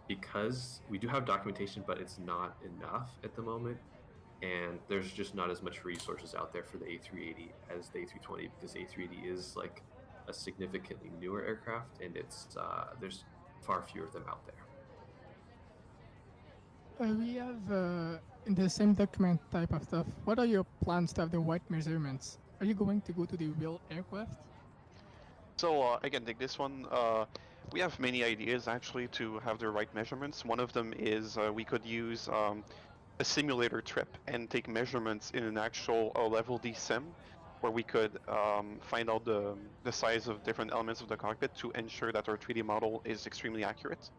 because we do have documentation, but it's not enough at the moment, and there's just not as much resources out there for the A380 as the A320, because the A380 is like a significantly newer aircraft, and it's there's far fewer of them out there. We have in the same document type of stuff. What are your plans to have the white measurements? Are you going to go to the real aircraft? So I can take this one. We have many ideas actually to have the right measurements. One of them is we could use a simulator trip and take measurements in an actual level D sim, where we could find out the size of different elements of the cockpit to ensure that our 3D model is extremely accurate.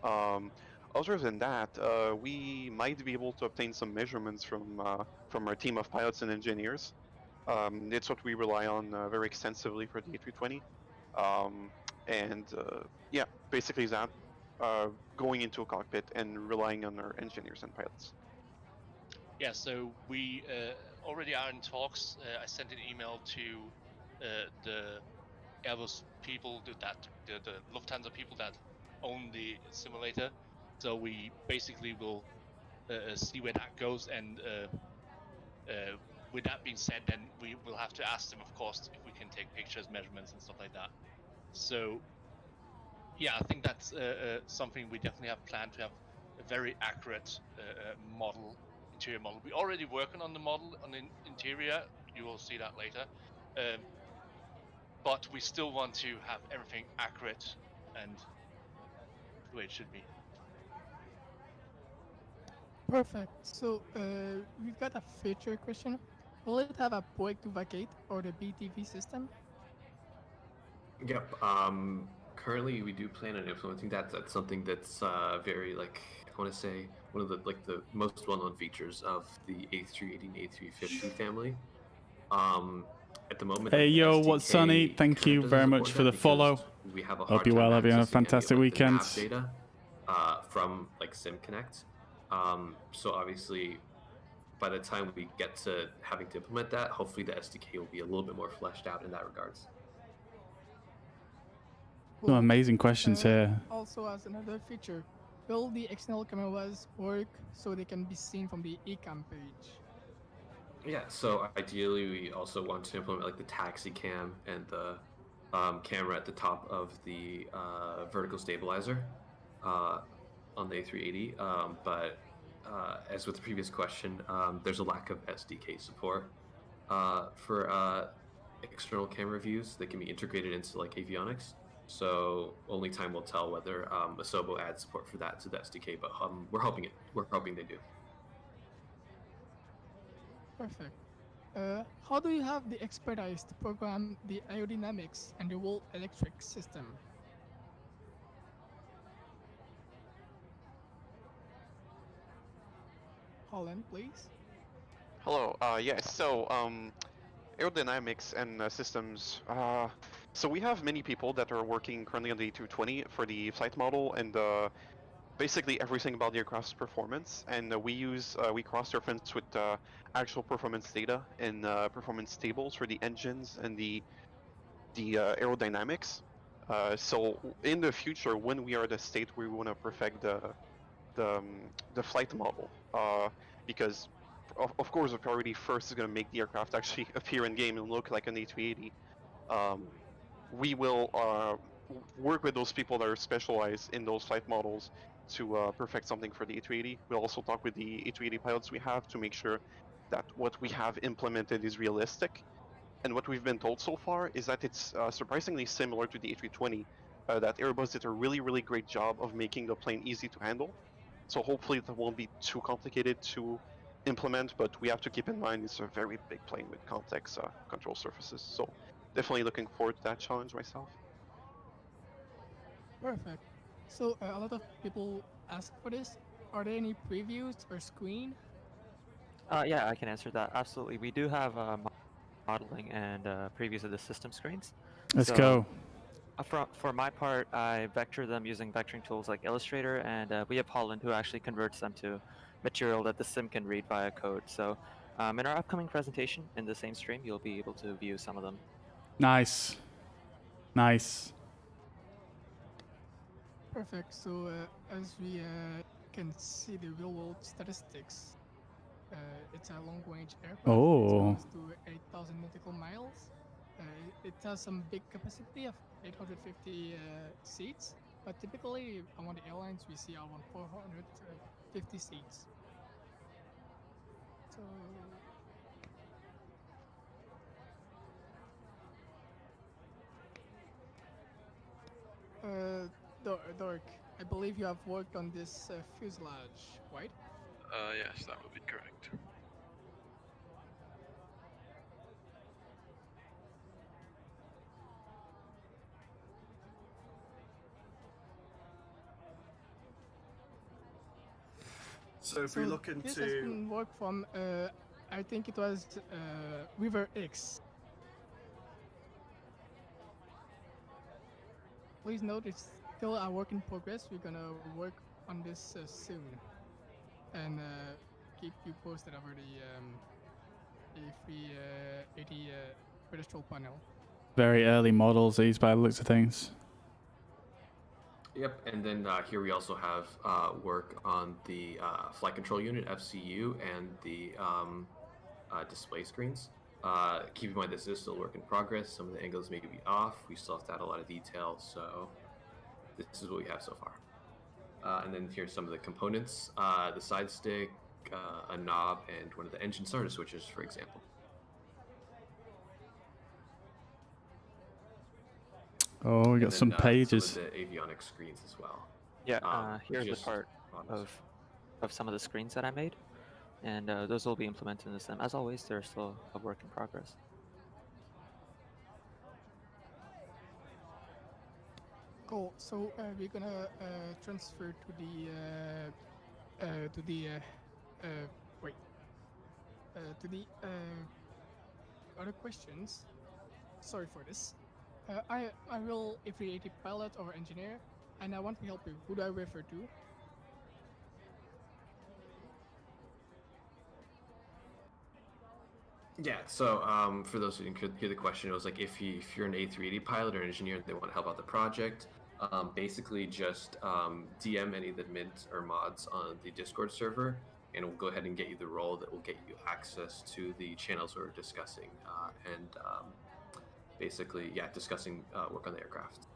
Other than that, we might be able to obtain some measurements from our team of pilots and engineers. It's what we rely on very extensively for the A320. And yeah, basically that, going into a cockpit and relying on our engineers and pilots. Yeah, so we already are in talks. I sent an email to the Airbus people, the Lufthansa people that own the simulator. So we basically will see where that goes, and with that being said, then we will have to ask them, of course, if we can take pictures, measurements, and stuff like that. So yeah, I think that's something we definitely have planned to have a very accurate interior model. We're already working on the model on the interior. You will see that later. But we still want to have everything accurate and the way it should be. Perfect. So we've got a future question. Will it have a break to vacate or the BTV system? Yep. Currently, we do plan on implementing that. That's something that's very I want to say one of the most well-known features of the A380 and A350 family. At the moment, Hey, the yo, SDK what's Sonny? Thank you doesn't very support much for that the because follow. we have a Hope hard you're time well, having a accessing any fantastic of the weekend. nav data from SimConnect. So obviously, by the time we get to having to implement that, hopefully the SDK will be a little bit more fleshed out in that regards. Oh, amazing questions here. Also, as another feature, will the external cameras work so they can be seen from the eCam page? Yeah, so ideally we also want to implement the taxi cam and the camera at the top of the vertical stabilizer on the A380. But as with the previous question, there's a lack of SDK support for external camera views that can be integrated into avionics. So only time will tell whether Asobo adds support for that to the SDK, but we're hoping they do. Perfect. How do you have the expertise to program the aerodynamics and the whole electric system? Holland, please. Hello. Yes. So aerodynamics and systems. So we have many people that are working currently on the A220 for the flight model and basically everything about the aircraft's performance. And we cross-reference with actual performance data and performance tables for the engines and the aerodynamics. So in the future, when we are at a state where we want to perfect the flight model, because of course the priority first is going to make the aircraft actually appear in game and look like an A380. We will work with those people that are specialized in those flight models to perfect something for the A380. We'll also talk with the A380 pilots we have to make sure that what we have implemented is realistic. And what we've been told so far is that it's surprisingly similar to the A320, that Airbus did a really, really great job of making the plane easy to handle. So hopefully that won't be too complicated to implement, but we have to keep in mind it's a very big plane with complex control surfaces. So definitely looking forward to that challenge myself. Perfect. So a lot of people ask for this. Are there any previews or screen? Yeah, I can answer that. Absolutely. We do have modeling and previews of the system screens. Let's go. For my part, I vector them using vectoring tools like Illustrator, and we have Holland who actually converts them to material that the sim can read via code. So in our upcoming presentation in the same stream, you'll be able to view some of them. Nice. Nice. Perfect. So as we can see the real-world statistics, it's a long-range aircraft. Oh. It's close to 8,000 nautical miles. It has some big capacity of 850 seats, but typically among the airlines we see around 450 seats. So Dork, I believe you have worked on this fuselage, right? Yes, that would be correct. So if we look this has into been work from, I think it was River X. Please note it's still a work in progress. We're gonna work on this soon, and keep you posted over the A380 pedestal panel. Very early models, these by the looks of things. Yep, and then here we also have work on the flight control unit, FCU, and the display screens. Keep in mind this is still work in progress. Some of the angles may be off. We still have to add a lot of detail, so this is what we have so far. And then here's some of the components, the side stick, a knob, and one of the engine starter switches, for example. Oh, we got some pages. Some of the avionics screens as well. Yeah, here's the part of some of the screens that I made, and those will be implemented in the sim. As always, they're still a work in progress. Cool. So we're gonna transfer to the other questions. Sorry for this. I will A380 pilot or engineer, and I want to help you. Who do I refer to? Yeah, so for those who didn't hear the question, it was like if you're an A380 pilot or engineer and they want to help out the project, basically just DM any of the admins or mods on the Discord server, and we'll go ahead and get you the role that will get you access to the channels we're discussing, and basically, yeah, discussing work on the aircraft.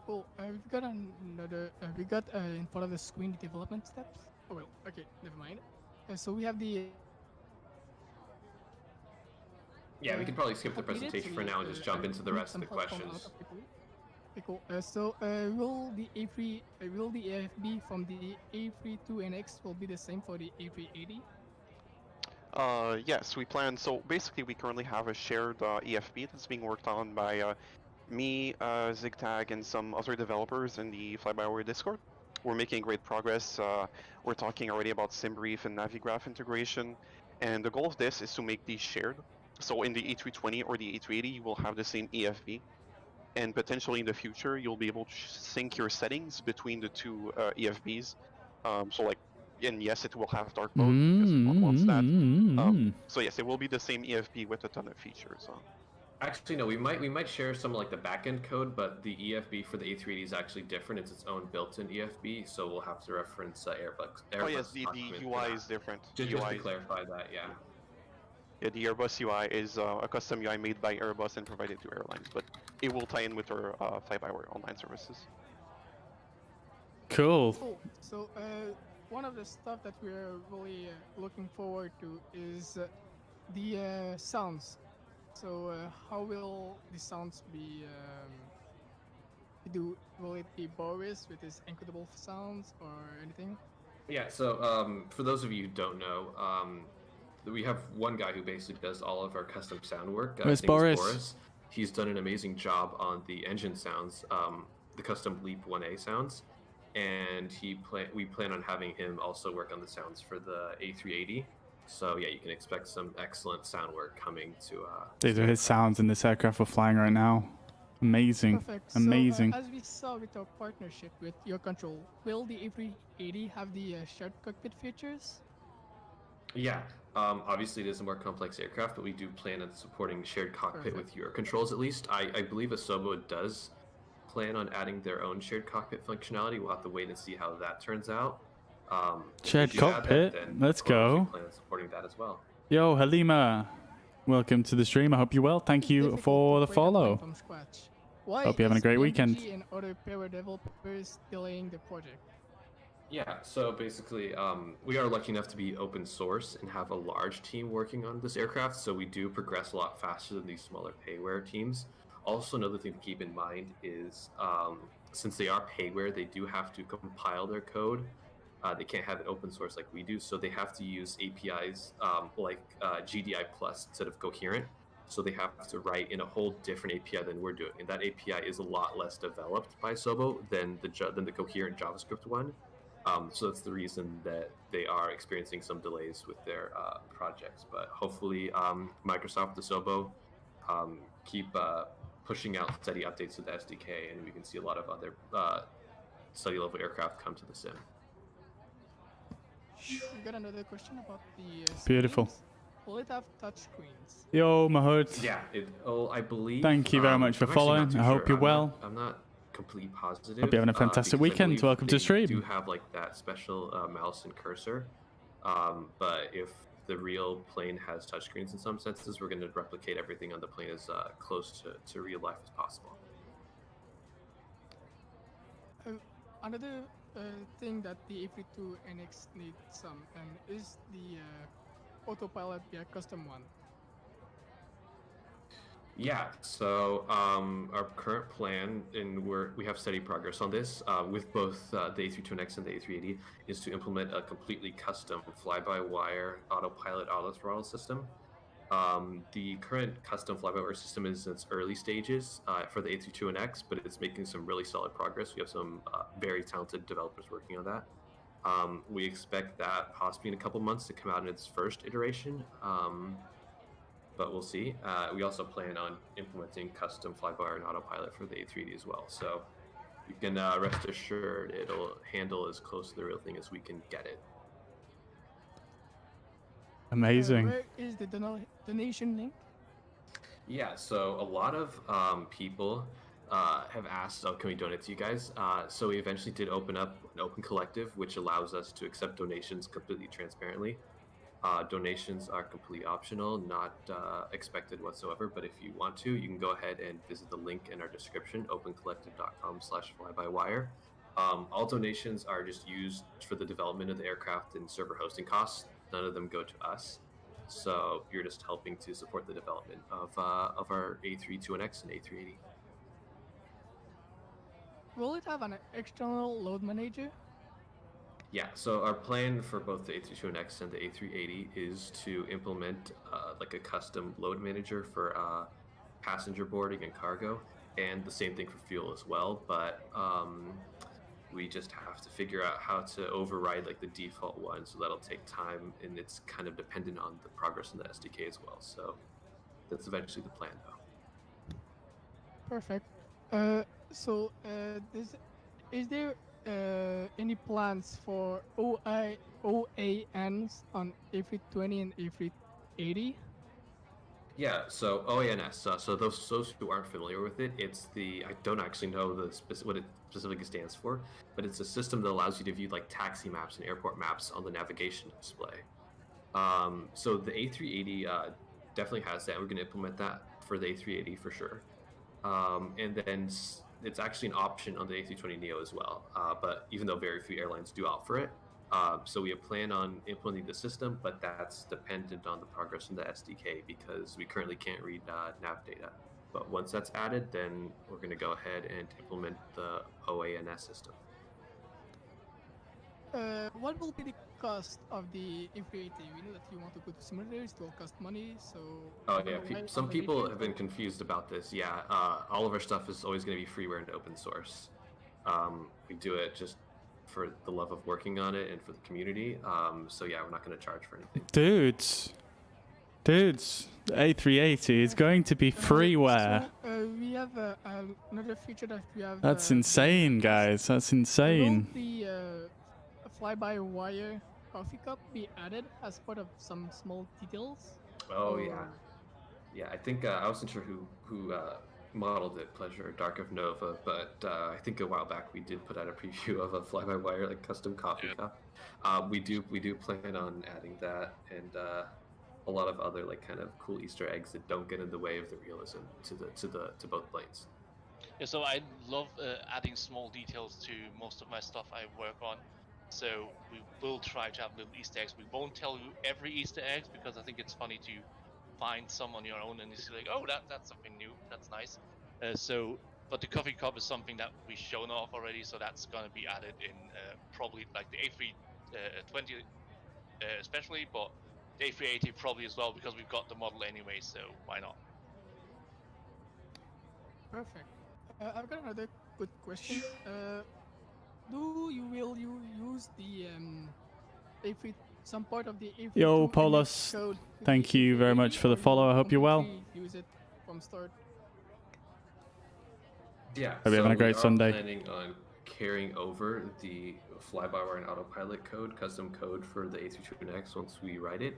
Cool. We've got another. We got in front of the screen the development steps. Oh well. Okay, never mind. So we have the. Yeah, we could probably skip the presentation for now and just jump into the rest of the questions. Okay, cool. Will the AFB from the A32NX will be the same for the A380? Yes, we plan. So basically, we currently have a shared EFB that's being worked on by me, Zigtag, and some other developers in the Fly-by-Wire Discord. We're making great progress. We're talking already about SimBrief and Navigraph integration, and the goal of this is to make these shared. So in the A320 or the A380, you will have the same EFB, and potentially in the future, you'll be able to sync your settings between the two EFBs. So like, and yes, it will have dark mode because one wants that. So yes, it will be the same EFB with a ton of features. Actually, no, we might share some like the backend code, but the EFB for the A380 is actually different. It's its own built-in EFB, so we'll have to reference Airbus. Oh yes, the UI is different. Just to clarify that, yeah. Yeah, the Airbus UI is a custom UI made by Airbus and provided to airlines, but it will tie in with our Fly-by-Wire online services. Cool. So one of the stuff that we're really looking forward to is the sounds. So how will the sounds be? Will it be Boris with his encodable sounds or anything? Yeah. So for those of you who don't know, we have one guy who basically does all of our custom sound work. Where's Boris? He's done an amazing job on the engine sounds, the custom Leap 1A sounds, and we plan on having him also work on the sounds for the A380. So yeah, you can expect some excellent sound work coming to. These are his sounds in this aircraft we're flying right now. Amazing. Perfect. Amazing. So, as we saw with our partnership with Your Control, will the A380 have the shared cockpit features? Yeah. Obviously, it is a more complex aircraft, but we do plan on supporting shared cockpit with Your Controls at least. I believe Asobo does plan on adding their own shared cockpit functionality. We'll have to wait and see how that turns out. Shared cockpit. Let's go. Plan on supporting that as well. Yo, Halima. Welcome to the stream. I hope you're well. Thank you for the follow. Why hope you're having a great is weekend. PNG and other power developers delaying the project? Yeah, so basically, we are lucky enough to be open source and have a large team working on this aircraft, so we do progress a lot faster than these smaller payware teams. Also, another thing to keep in mind is since they are payware, they do have to compile their code. They can't have it open source like we do, so they have to use APIs like GDI Plus instead of Coherent. So they have to write in a whole different API than we're doing, and that API is a lot less developed by Sobo than the Coherent JavaScript one. So that's the reason that they are experiencing some delays with their projects. But hopefully, Microsoft, Asobo, keep pushing out steady updates to the SDK, and we can see a lot of other study level aircraft come to the sim. We got another question about the Beautiful. screens. Will it have touchscreens? Yo, Mahmoud. Yeah, I believe. Thank you very much for I'm actually following. not too I hope sure. you're well. I'm not completely positive. Hope you're having a fantastic because I weekend. believe Welcome to they the stream. do have like that special mouse and cursor. But if the real plane has touchscreens in some senses, we're going to replicate everything on the plane as close to real life as possible. Another thing that the A32NX needs is the autopilot via custom one. Yeah, so our current plan, and we have steady progress on this with both the A32NX and the A380, is to implement a completely custom fly-by-wire autopilot auto-throttle system. The current custom fly-by-wire system is in its early stages for the A32NX, but it's making some really solid progress. We have some very talented developers working on that. We expect that possibly in a couple months to come out in its first iteration. But we'll see. We also plan on implementing custom fly-by-wire and autopilot for the A380 as well. So you can rest assured it'll handle as close to the real thing as we can get it. Amazing. Where is the donation link? Yeah, so a lot of people have asked, oh, can we donate to you guys? So we eventually did open up an open collective, which allows us to accept donations completely transparently. Donations are completely optional, not expected whatsoever, but if you want to, you can go ahead and visit the link in our description, opencollective.com/flybywire. All donations are just used for the development of the aircraft and server hosting costs. None of them go to us. So you're just helping to support the development of our A32NX and A380. Will it have an external load manager? Yeah, so our plan for both the A32NX and the A380 is to implement like a custom load manager for passenger boarding and cargo, and the same thing for fuel as well. But we just have to figure out how to override like the default one, so that'll take time, and it's kind of dependent on the progress in the SDK as well. So that's eventually the plan, though. Perfect. Is there any plans for OANs on A320 and A380? Yeah, so OANS. So those who aren't familiar with it, it's I don't actually know what it specifically stands for, but it's a system that allows you to view like taxi maps and airport maps on the navigation display. So the A380 definitely has that. We're going to implement that for the A380 for sure. And then it's actually an option on the A320neo as well. But even though very few airlines do offer it, so we plan on implementing the system, but that's dependent on the progress in the SDK because we currently can't read nav data. But once that's added, then we're going to go ahead and implement the OANS system. What will be the cost of the A380? We know that you want to go to simulators, it will cost money, so... Oh yeah, some people have been confused about this. Yeah, all of our stuff is always going to be freeware and open source. We do it just for the love of working on it and for the community. So yeah, we're not going to charge for anything. Dudes, A380 is going to be freeware. So, we have another feature that we have... That's insane, guys. That's insane. Will the fly-by-wire coffee cup be added as part of some small details? Oh yeah. I think I wasn't sure who modeled it, Pleasure or Dark of Nova, but I think a while back we did put out a preview of a fly-by-wire like custom coffee cup. We do plan on adding that and a lot of other like kind of cool Easter eggs that don't get in the way of the realism to both planes. Yeah, so I love adding small details to most of my stuff I work on. So we will try to have little Easter eggs. We won't tell you every Easter eggs because I think it's funny to find some on your own and you see like, oh, that's something new. That's nice. But the coffee cup is something that we've shown off already, so that's going to be added in probably like the A320 especially, but the A380 probably as well because we've got the model anyway, so why not? Perfect. I've got another good question. Will you use the A3 some part of the Yo, A32NX Polus, code to thank the you very much A380, for the or follow. you I hope you're well. completely use it from start? Yeah, Hope you're having a we great are Sunday. planning on carrying over the fly-by-wire and autopilot code, custom code for the A32NX once we write it.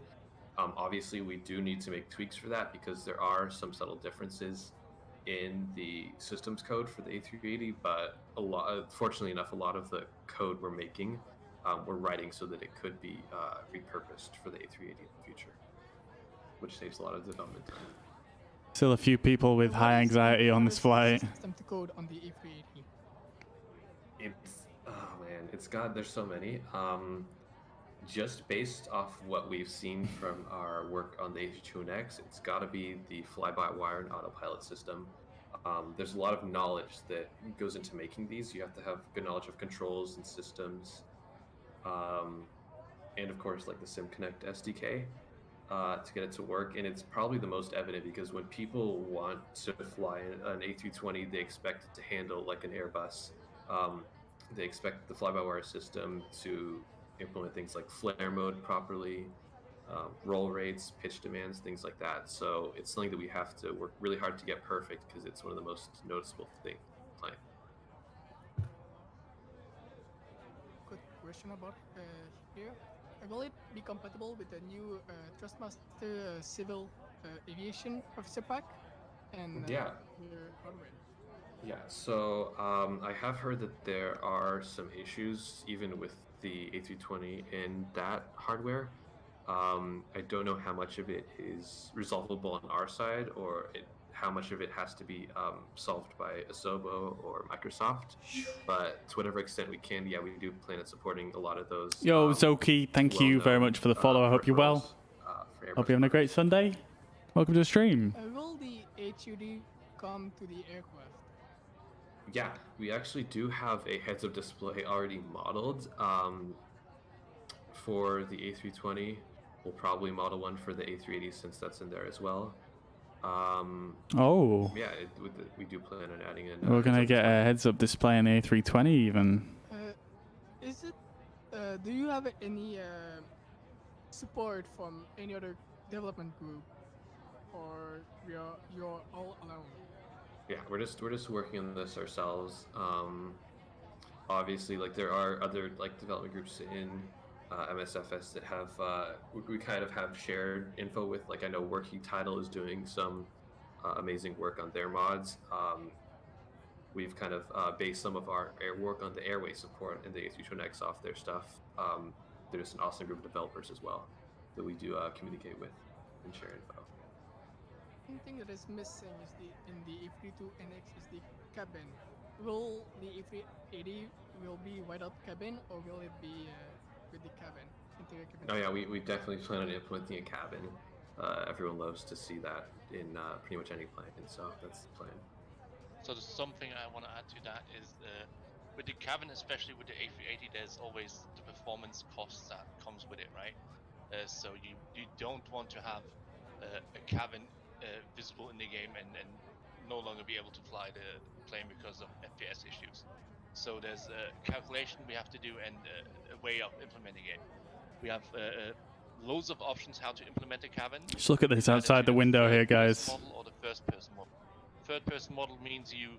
Obviously, we do need to make tweaks for that because there are some subtle differences in the systems code for the A380, but fortunately enough, a lot of the code we're making, we're writing so that it could be repurposed for the A380 in the future, which saves a lot of development time. Still a few people with high anxiety on this flight. System to code on the A380. There's so many. Just based off what we've seen from our work on the A32NX, it's got to be the fly-by-wire and autopilot system. There's a lot of knowledge that goes into making these. You have to have good knowledge of controls and systems, and of course, like the SimConnect SDK to get it to work. And it's probably the most evident because when people want to fly an A320, they expect it to handle like an Airbus. They expect the fly-by-wire system to implement things like flare mode properly, roll rates, pitch demands, things like that. So it's something that we have to work really hard to get perfect because it's one of the most noticeable things playing. Good question about here. Will it be compatible with the new Trustmaster Civil Aviation Officer Pack and Yeah. your hardware? Yeah, so I have heard that there are some issues even with the A320 in that hardware. I don't know how much of it is resolvable on our side or how much of it has to be solved by Asobo or Microsoft. But to whatever extent we can, yeah, we do plan on supporting a lot of those. Yo, Zoki, thank you very much for the follow. I hope you're well. Hope you're having a great Sunday. Welcome to the stream. Will the HUD come to the aircraft? Yeah, we actually do have a heads-up display already modeled for the A320. We'll probably model one for the A380 since that's in there as well. Yeah, we do plan on adding in. We're gonna get a heads-up display on the A320 even. Is it? Do you have any support from any other development group, or you're all alone? Yeah, we're just working on this ourselves. Obviously, like there are other like development groups in MSFS that have we kind of have shared info with. Like I know Working Title is doing some amazing work on their mods. We've kind of based some of our air work on the airway support and the A32NX off their stuff. There's an awesome group of developers as well that we do communicate with and share info. One thing that is missing is in the A32NX is the cabin. Will the A380 will be wide up cabin, or will it be with the cabin, interior cabin? Oh yeah, we definitely plan on implementing a cabin. Everyone loves to see that in pretty much any plane, so that's the plan. So there's something I want to add to that is with the cabin, especially with the A380, there's always the performance costs that comes with it, right? So you don't want to have a cabin visible in the game and no longer be able to fly the plane because of FPS issues. So there's a calculation we have to do and a way of implementing it. We have loads of options how to implement a cabin. Just look at this outside the window here, guys. Model or the first-person model. Third-person model means you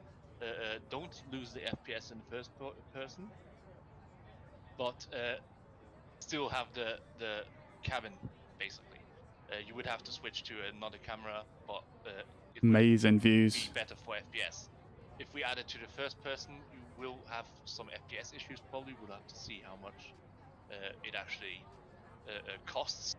don't lose the FPS in the first person, but still have the cabin basically. You would have to switch to another camera, but it Amazing would views. be better for FPS. If we add it to the first person, you will have some FPS issues probably. We'll have to see how much it actually costs.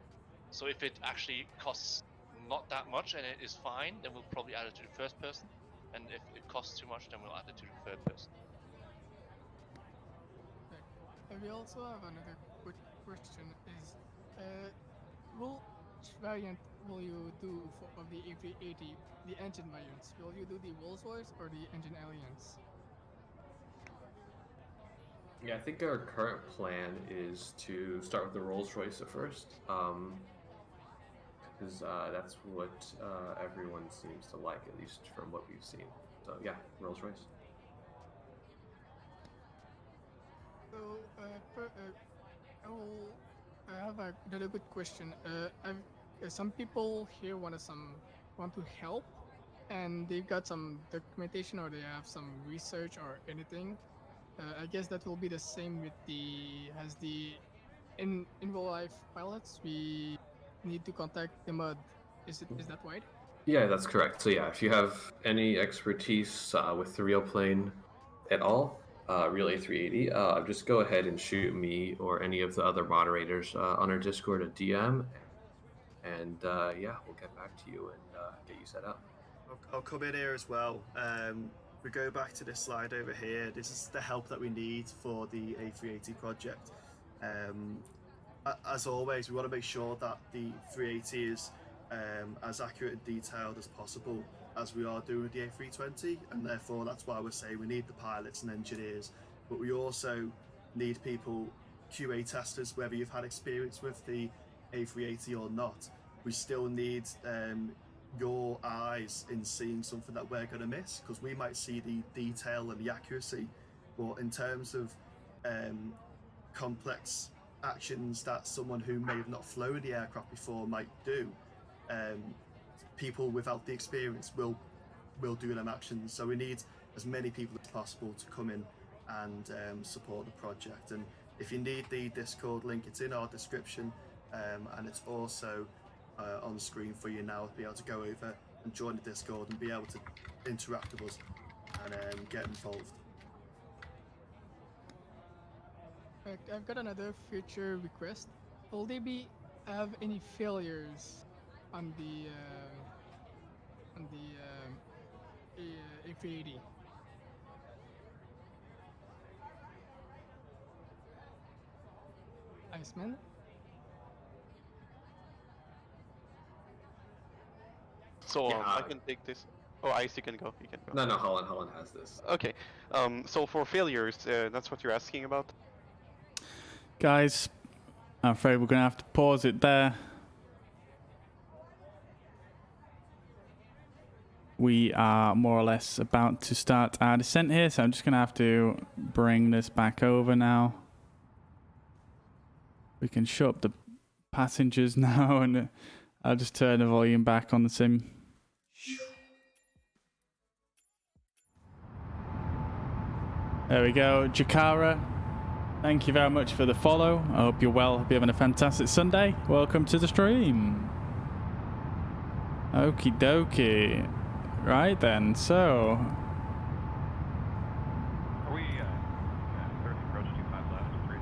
So if it actually costs not that much and it is fine, then we'll probably add it to the first person. And if it costs too much, then we'll add it to the third person. We also have another quick question is, which variant will you do of the A380, the engine variants? Will you do the Rolls-Royce or the engine aliens? Yeah, I think our current plan is to start with the Rolls-Royce at first, because that's what everyone seems to like, at least from what we've seen. So yeah, Rolls-Royce. So, I have another good question. Some people here want to help, and they've got some documentation or they have some research or anything. I guess that will be the same with in real life pilots. We need to contact the MUD. Is that right? Yeah, that's correct. So yeah, if you have any expertise with the real plane at all, real A380, just go ahead and shoot me or any of the other moderators on our Discord a DM, and yeah, we'll get back to you and get you set up. I'll come in here as well. If we go back to this slide over here, this is the help that we need for the A380 project. As always, we want to make sure that the 380 is as accurate and detailed as possible, as we are doing with the A320, and therefore that's why we're saying we need the pilots and engineers, but we also need people, QA testers, whether you've had experience with the A380 or not. We still need your eyes in seeing something that we're going to miss, because we might see the detail and the accuracy, but in terms of complex actions that someone who may have not flown the aircraft before might do, people without the experience will do them actions. So we need as many people as possible to come in and support the project. And if you need the Discord link, it's in our description, and it's also on the screen for you now to be able to go over and join the Discord and be able to interact with us and get involved. I've got another future request. Will they have any failures on the A380? Iceman? So I can take this. Oh, Ice, you can go. You can go. No, Holland has this. Okay. So for failures, that's what you're asking about? Guys, I'm afraid we're going to have to pause it there. We are more or less about to start our descent here, so I'm just going to have to bring this back over now. We can shut up the passengers now, and I'll just turn the volume back on the sim. There we go. Jakara, thank you very much for the follow. I hope you're well. Hope you're having a fantastic Sunday. Welcome to the stream. Okie dokie. Right then, so... Are we 30 approach 25 left, 3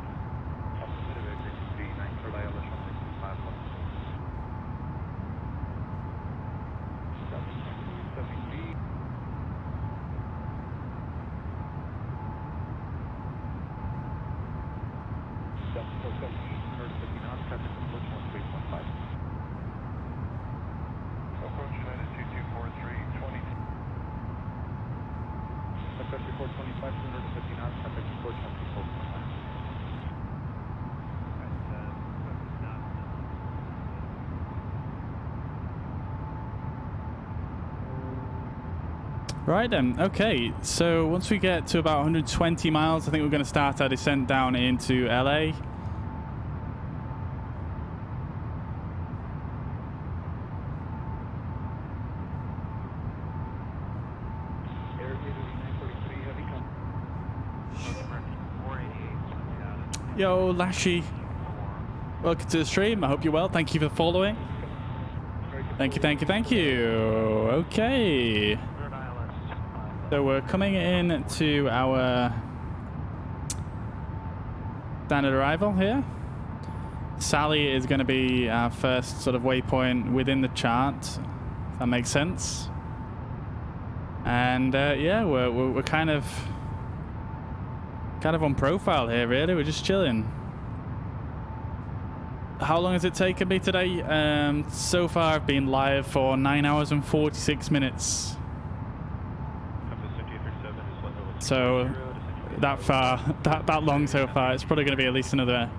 Approach United 2243, 20. Vector 425, 250 knots, contact approach on 425. Right then, okay, so once we get to about 120 miles, I think we're going to start our descent down into LA. Yo, Lashy. Welcome to the stream. I hope you're well. Thank you for following. Thank you, thank you, thank you. Okay. So we're coming in to our standard arrival here. Sally is going to be our first sort of waypoint within the chart, if that makes sense. And yeah, we're kind of kind of on profile here, really. We're just chilling. How long has it taken me today? So far, I've been live for 9 hours and 46 minutes. So that far, that long so far. It's probably going to be at least another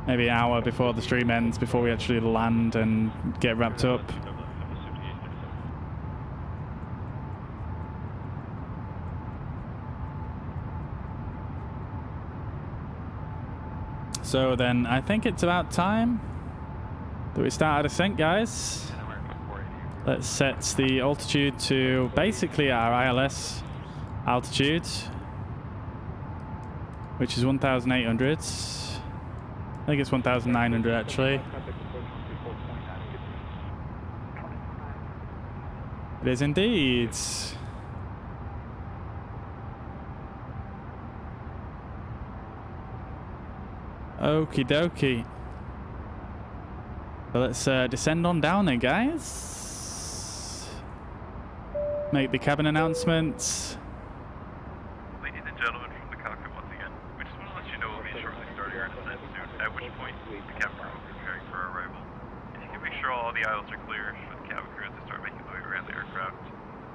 maybe hour before the stream ends, before we actually land and get wrapped up. So then I think it's about time that we start our descent, guys. Let's set the altitude to basically our ILS altitude, which is 1,800. I think it's 1,900 actually. It is indeed. Okie dokie. So let's descend on down then, guys. Make the cabin announcements. Ladies and gentlemen from the cockpit once again, we just want to let you know we'll be shortly starting our descent soon, at which point the cabin crew will be preparing for our arrival. If you can make sure all the aisles are clear for the cabin crew to start making their way around the aircraft,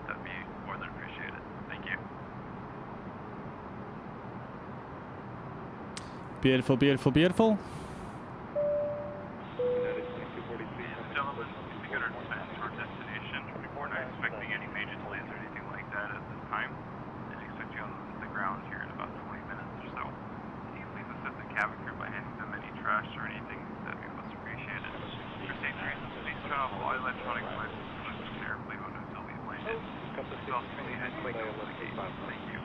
that'd be more than appreciated. Thank you. Beautiful, beautiful, beautiful. Ladies and gentlemen, we begin our descent to our destination. We're not expecting any major delays or anything like that at this time, and expect you on the ground here in about 20 minutes or so. Can you please assist the cabin crew by handing them any trash or anything? That'd be most appreciated. For safety reasons, please turn off all electronic devices from the airplane mode until we've landed. Please also please head to the gate. Thank you.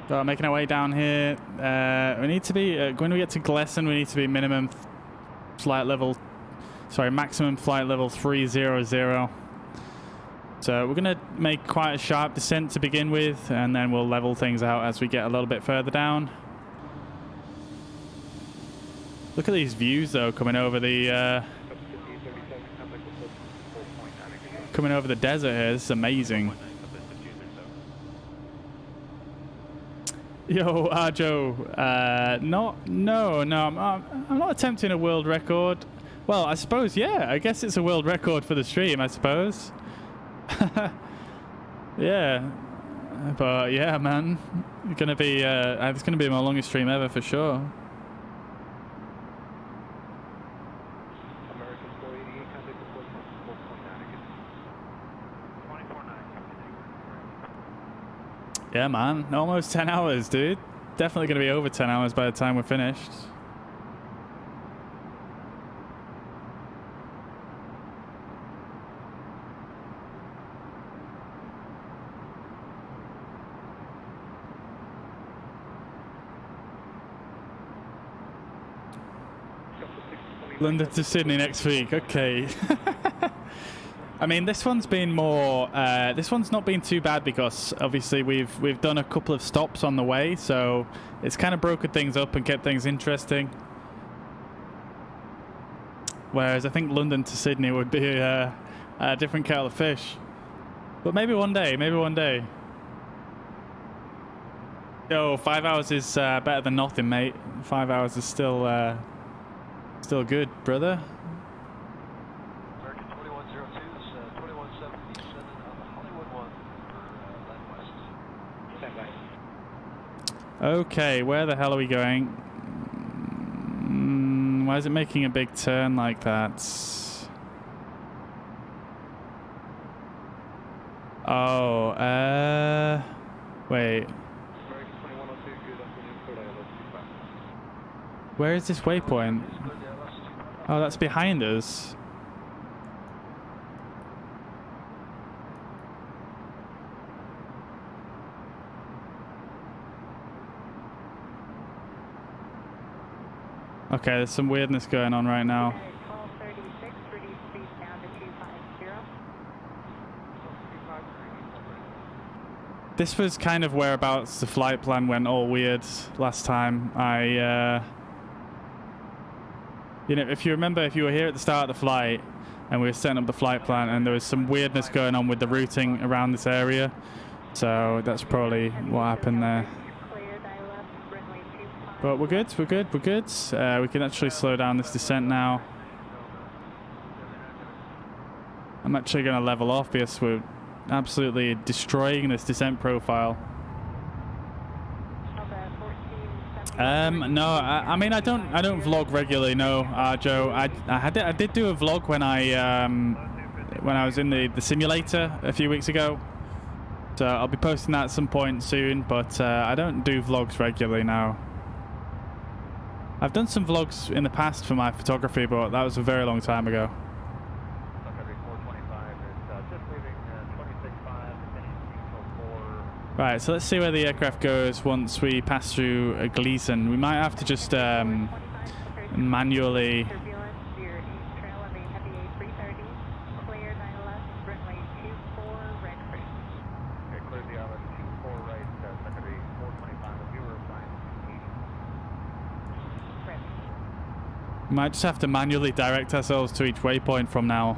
So making our way down here. We need to be when we get to Glessen, we need to be maximum flight level 300. So we're gonna make quite a sharp descent to begin with, and then we'll level things out as we get a little bit further down. Look at these views though, coming over the desert here. This is amazing. Yo, Arjo, no, I'm not attempting a world record. Well, I suppose, yeah, I guess it's a world record for the stream, I suppose. Yeah, but yeah, man, it's gonna be my longest stream ever for sure. Yeah, man, almost 10 hours, dude. Definitely gonna be over 10 hours by the time we're finished. London to Sydney next week. Okay. I mean, this one's been more. This one's not been too bad because obviously we've done a couple of stops on the way, so it's kind of broken things up and kept things interesting. Whereas I think London to Sydney would be a different kettle of fish. But maybe one day. Maybe one day. Yo, 5 hours is better than nothing, mate. 5 hours is still good, brother. American 2102 is 2177 on the Hollywood 1 for land west. Stand by. Okay, where the hell are we going? Why is it making a big turn like that? Oh, wait. Where is this waypoint? Oh, that's behind us. Okay, there's some weirdness going on right now. Call 36, reduce speed down to 250. This was kind of whereabouts the flight plan went all weird last time. You know, if you remember, if you were here at the start of the flight and we were setting up the flight plan and there was some weirdness going on with the routing around this area, So that's probably what happened there. But we're good, we're good, we're good. We can actually slow down this descent now. I'm actually going to level off because we're absolutely destroying this descent profile. No, I mean I don't vlog regularly. No, Joe. I did do a vlog when I was in the simulator a few weeks ago. So I'll be posting that at some point soon. But I don't do vlogs regularly now. I've done some vlogs in the past for my photography, but that was a very long time ago. Right, so let's see where the aircraft goes once we pass through Gleason. We might have to just manually... Might just have to manually direct ourselves to each waypoint from now.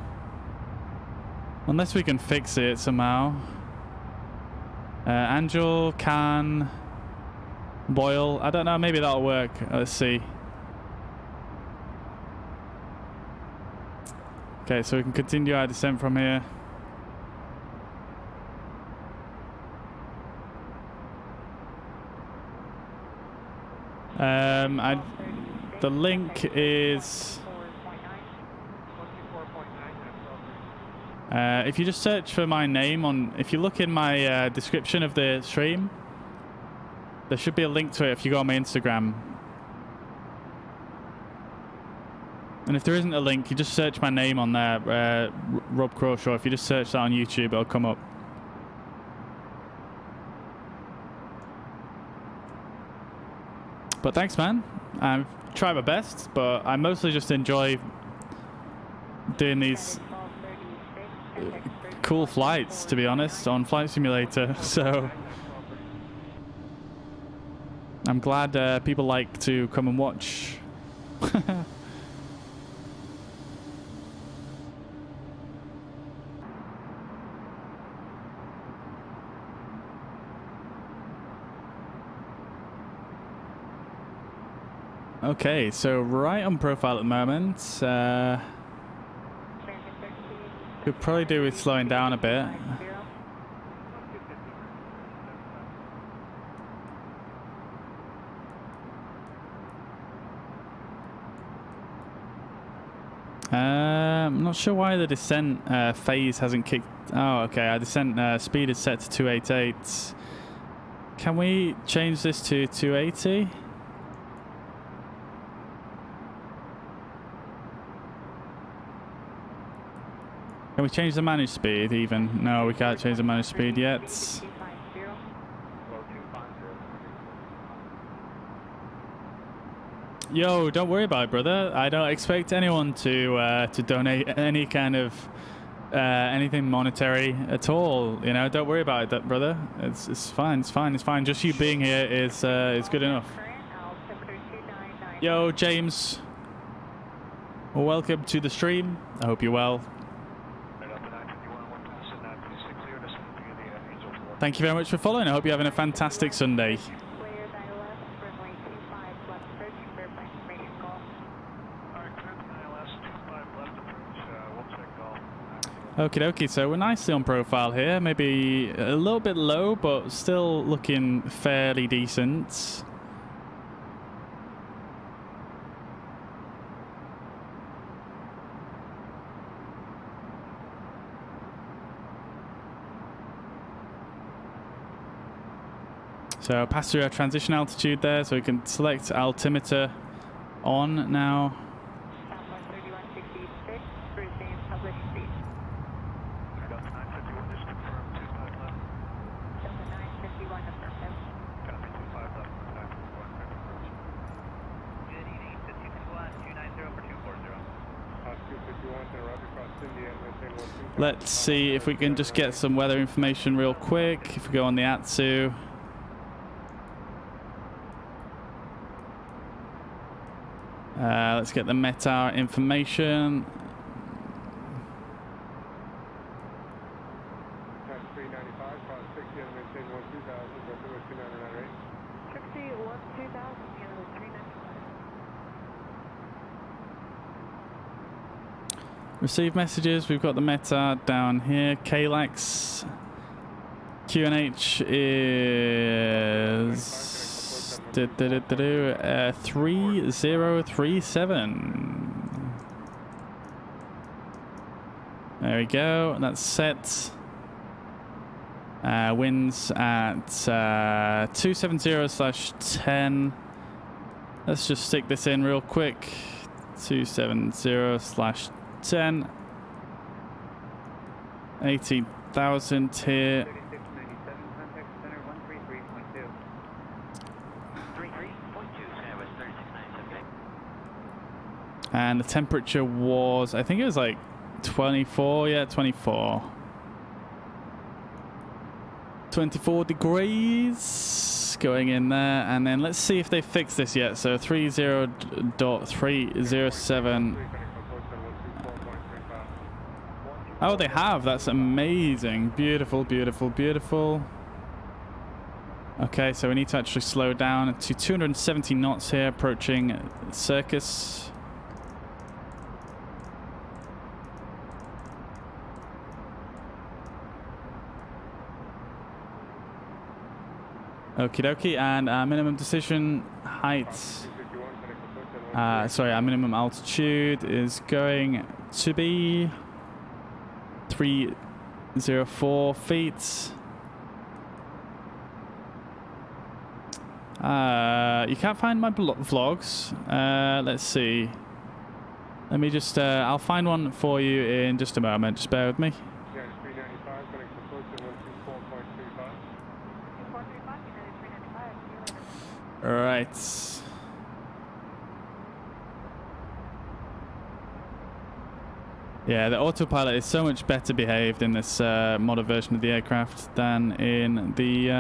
Unless we can fix it somehow. Angel, can, Boyle. I don't know, maybe that'll work. Let's see. Okay, so we can continue our descent from here. The link is... if you just search for my name on... If you look in my description of the stream, there should be a link to it if you go on my Instagram. And if there isn't a link, you just search my name on there, Rob Crawshaw. If you just search that on YouTube, it'll come up. But thanks, man. I try my best, but I mostly just enjoy doing these cool flights, to be honest, on Flight Simulator. So I'm glad people like to come and watch. Okay, so right on profile at the moment. Could probably do with slowing down a bit. I'm not sure why the descent phase hasn't kicked. Oh, okay. Our descent speed is set to 288. Can we change this to 280? Can we change the managed speed even? No, we can't change the managed speed yet. Yo, don't worry about it, brother. I don't expect anyone to donate any kind of anything monetary at all. You know, don't worry about it, that brother. It's fine. It's fine. It's fine. Just you being here is good enough. Yo, James. Welcome to the stream. I hope you're well. Thank you very much for following. I hope you're having a fantastic Sunday. Okie dokie, so we're nicely on profile here. Maybe a little bit low, but still looking fairly decent. So pass through our transition altitude there, so we can select altimeter on now. Let's see if we can just get some weather information real quick. If we go on the ATSU. Let's get the METAR information. 395, cross 60 and maintain 12000, go to 2998. 60, 2000, Canada 395. Receive messages. We've got the meta down here. KLAX. QNH is 3037. There we go. That's set. Winds at 270/10. Let's just stick this in real quick. 270/10. 18,000 here. And the temperature was, I think it was like 24, yeah, 24. 24 degrees going in there, and then let's see if they fixed this yet. So 30.307. Oh, they have. That's amazing. Beautiful, beautiful, beautiful. Okay, so we need to actually slow down to 270 knots here, approaching Circus. Okie dokie, and our minimum decision height, sorry, our minimum altitude is going to be 304 feet. You can't find my vlogs. Let's see. Let me just, I'll find one for you in just a moment. Just bear with me. Right. Yeah, the autopilot is so much better behaved in this modded version of the aircraft than in the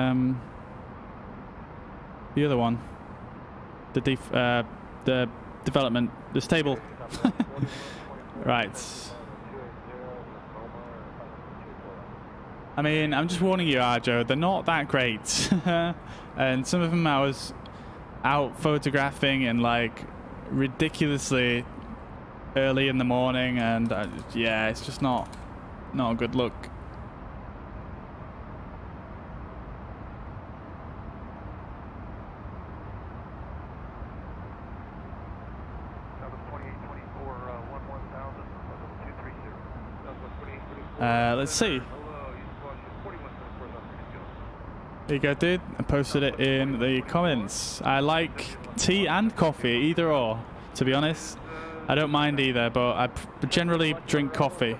other one. The development, the stable. Right. I mean, I'm just warning you, Arjo, they're not that great. And some of them I was out photographing in like ridiculously early in the morning, and yeah, it's just not a good look. Let's see. There you go, dude. I posted it in the comments. I like tea and coffee, either or, to be honest. I don't mind either, but I generally drink coffee.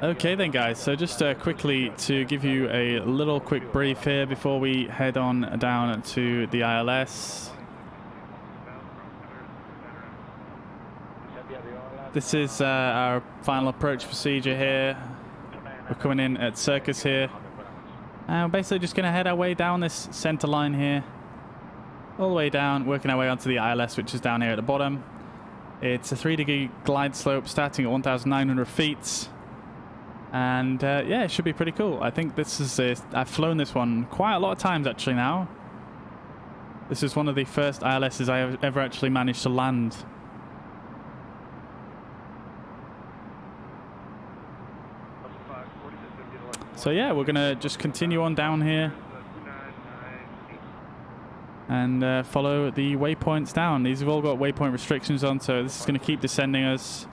Okay then, guys, so just quickly to give you a little quick brief here before we head on down to the ILS. This is our final approach procedure here. We're coming in at Circus here. And we're basically just going to head our way down this center line here. All the way down, working our way onto the ILS, which is down here at the bottom. It's a 3-degree glide slope starting at 1,900 feet. And yeah, it should be pretty cool. I think this is I've flown this one quite a lot of times actually now. This is one of the first ILSs I have ever actually managed to land. So yeah, we're gonna just continue on down here and follow the waypoints down. These have all got waypoint restrictions on, so this is gonna keep descending us.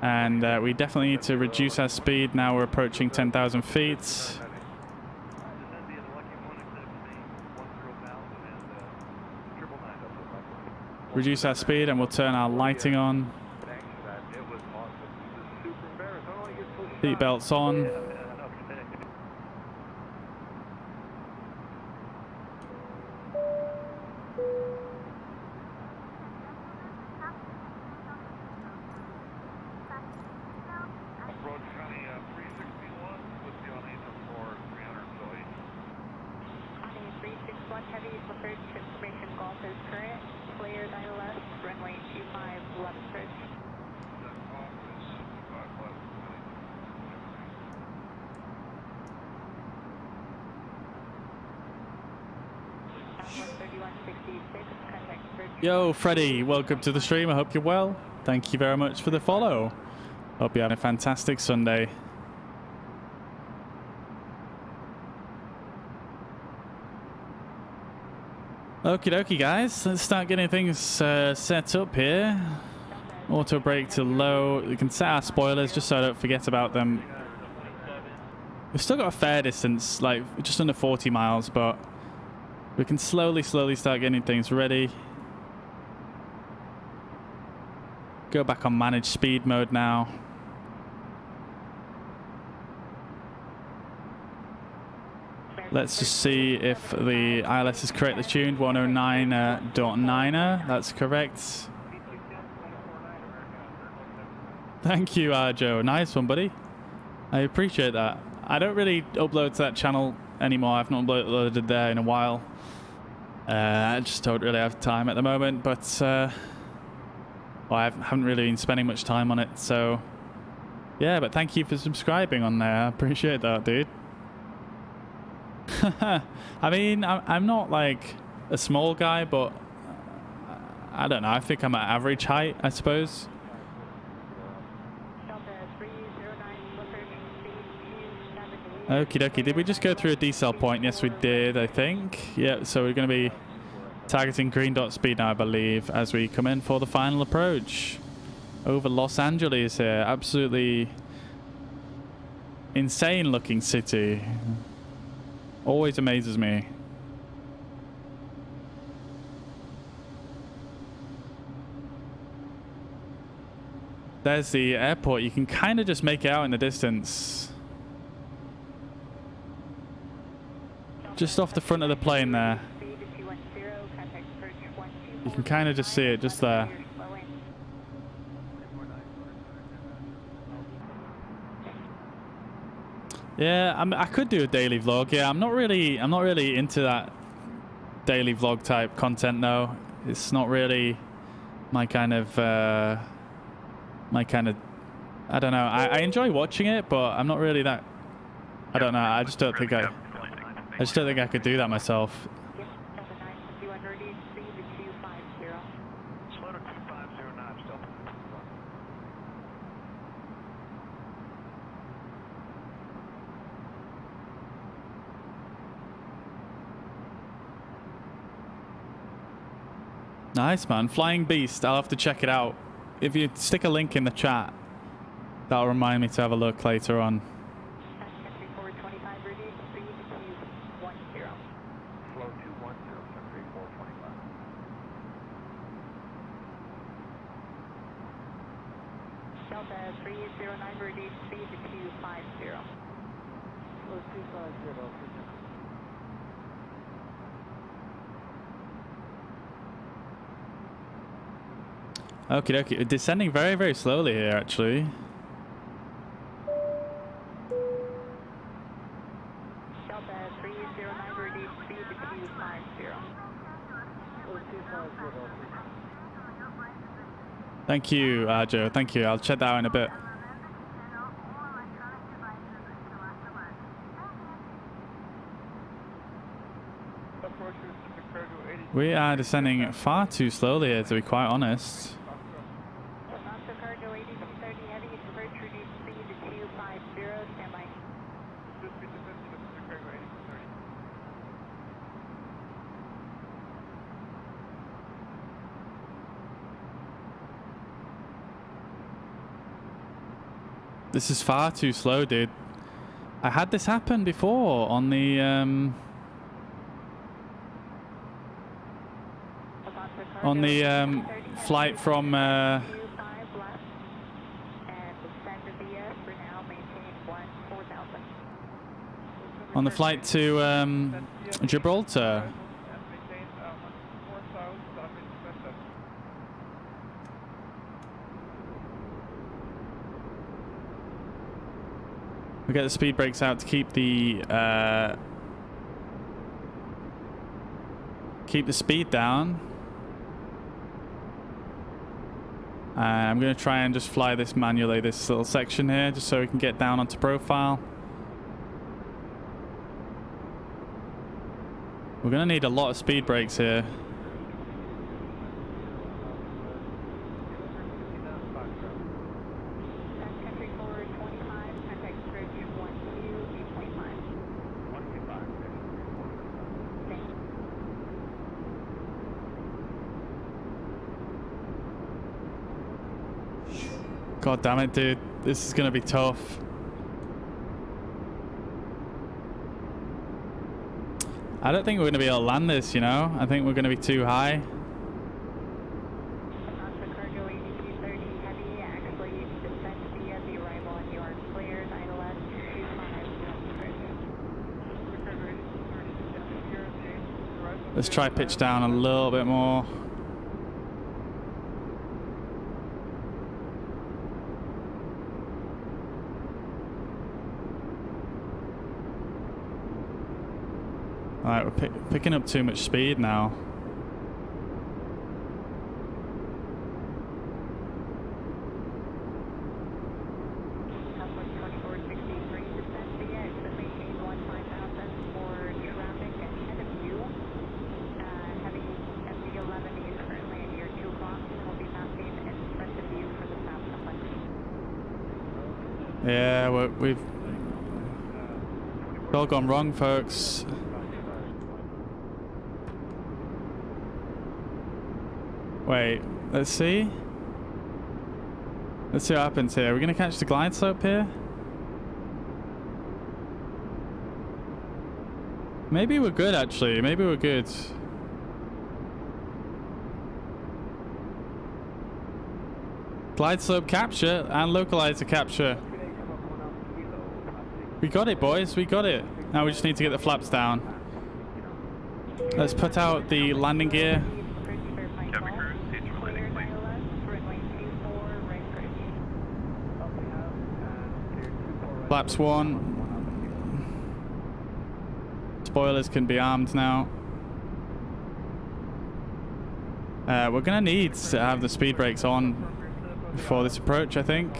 And we definitely need to reduce our speed. Now we're approaching 10,000 feet. Reduce our speed and we'll turn our lighting on. Seat belts on. 1 Heavy, approach information Golf is current, cleared ILS, runway 25, left approach. Yo, Freddie, welcome to the stream. I hope you're well. Thank you very much for the follow. Hope you had a fantastic Sunday. Okie dokie, guys. Let's start getting things set up here. Auto brake to low. We can set our spoilers just so I don't forget about them. We've still got a fair distance, like just under 40 miles, but we can slowly start getting things ready. Go back on managed speed mode now. Let's just see if the ILS is correctly tuned. 109.9er. That's correct. Thank you, Joe. Nice one, buddy. I appreciate that. I don't really upload to that channel anymore. I've not uploaded there in a while. I just don't really have time at the moment, but well, I haven't really been spending much time on it, so yeah, but thank you for subscribing on there. I appreciate that, dude. I mean, I'm not like a small guy, but I don't know. I think I'm at average height, I suppose. Okie dokie. Did we just go through a decel point? Yes, we did, I think. Yeah, so we're going to be targeting green dot speed now, I believe, as we come in for the final approach over Los Angeles here. Absolutely insane looking city. Always amazes me. There's the airport. You can kind of just make it out in the distance. Just off the front of the plane there. You can kind of just see it just there. Yeah, I could do a daily vlog. Yeah, I'm not really into that daily vlog type content though. It's not really my kind of I don't know. I enjoy watching it, but I'm not really that. I don't know. I just don't think I could do that myself. Nice, man. Flying Beast. I'll have to check it out. If you stick a link in the chat, that'll remind me to have a look later on. Delta 309, reduce speed to 250. Okie dokie. Descending very, very slowly here, actually. Delta 309, reduce speed to 250. Thank you, Joe. Thank you. I'll check that out in a bit. We are descending far too slowly here, to be quite honest. This is far too slow, dude. I had this happen before on the flight from on the flight to Gibraltar. We get the speed brakes out to keep the Keep the speed down. I'm going to try and just fly this manually, this little section here, just so we can get down onto profile. We're going to need a lot of speed brakes here. God damn it, dude. This is going to be tough. I don't think we're going to be able to land this, you know? I think we're going to be too high. Let's try pitch down a little bit more. Alright, we're picking up too much speed now. Yeah, we've all gone wrong, folks. Wait, let's see. Let's see what happens here. We're gonna catch the glide slope here. Maybe we're good, actually. Maybe we're good. Glide slope capture and localizer capture. We got it, boys. We got it. Now we just need to get the flaps down. Let's put out the landing gear. Flaps 1. Spoilers can be armed now. We're gonna need to have the speed brakes on before this approach, I think.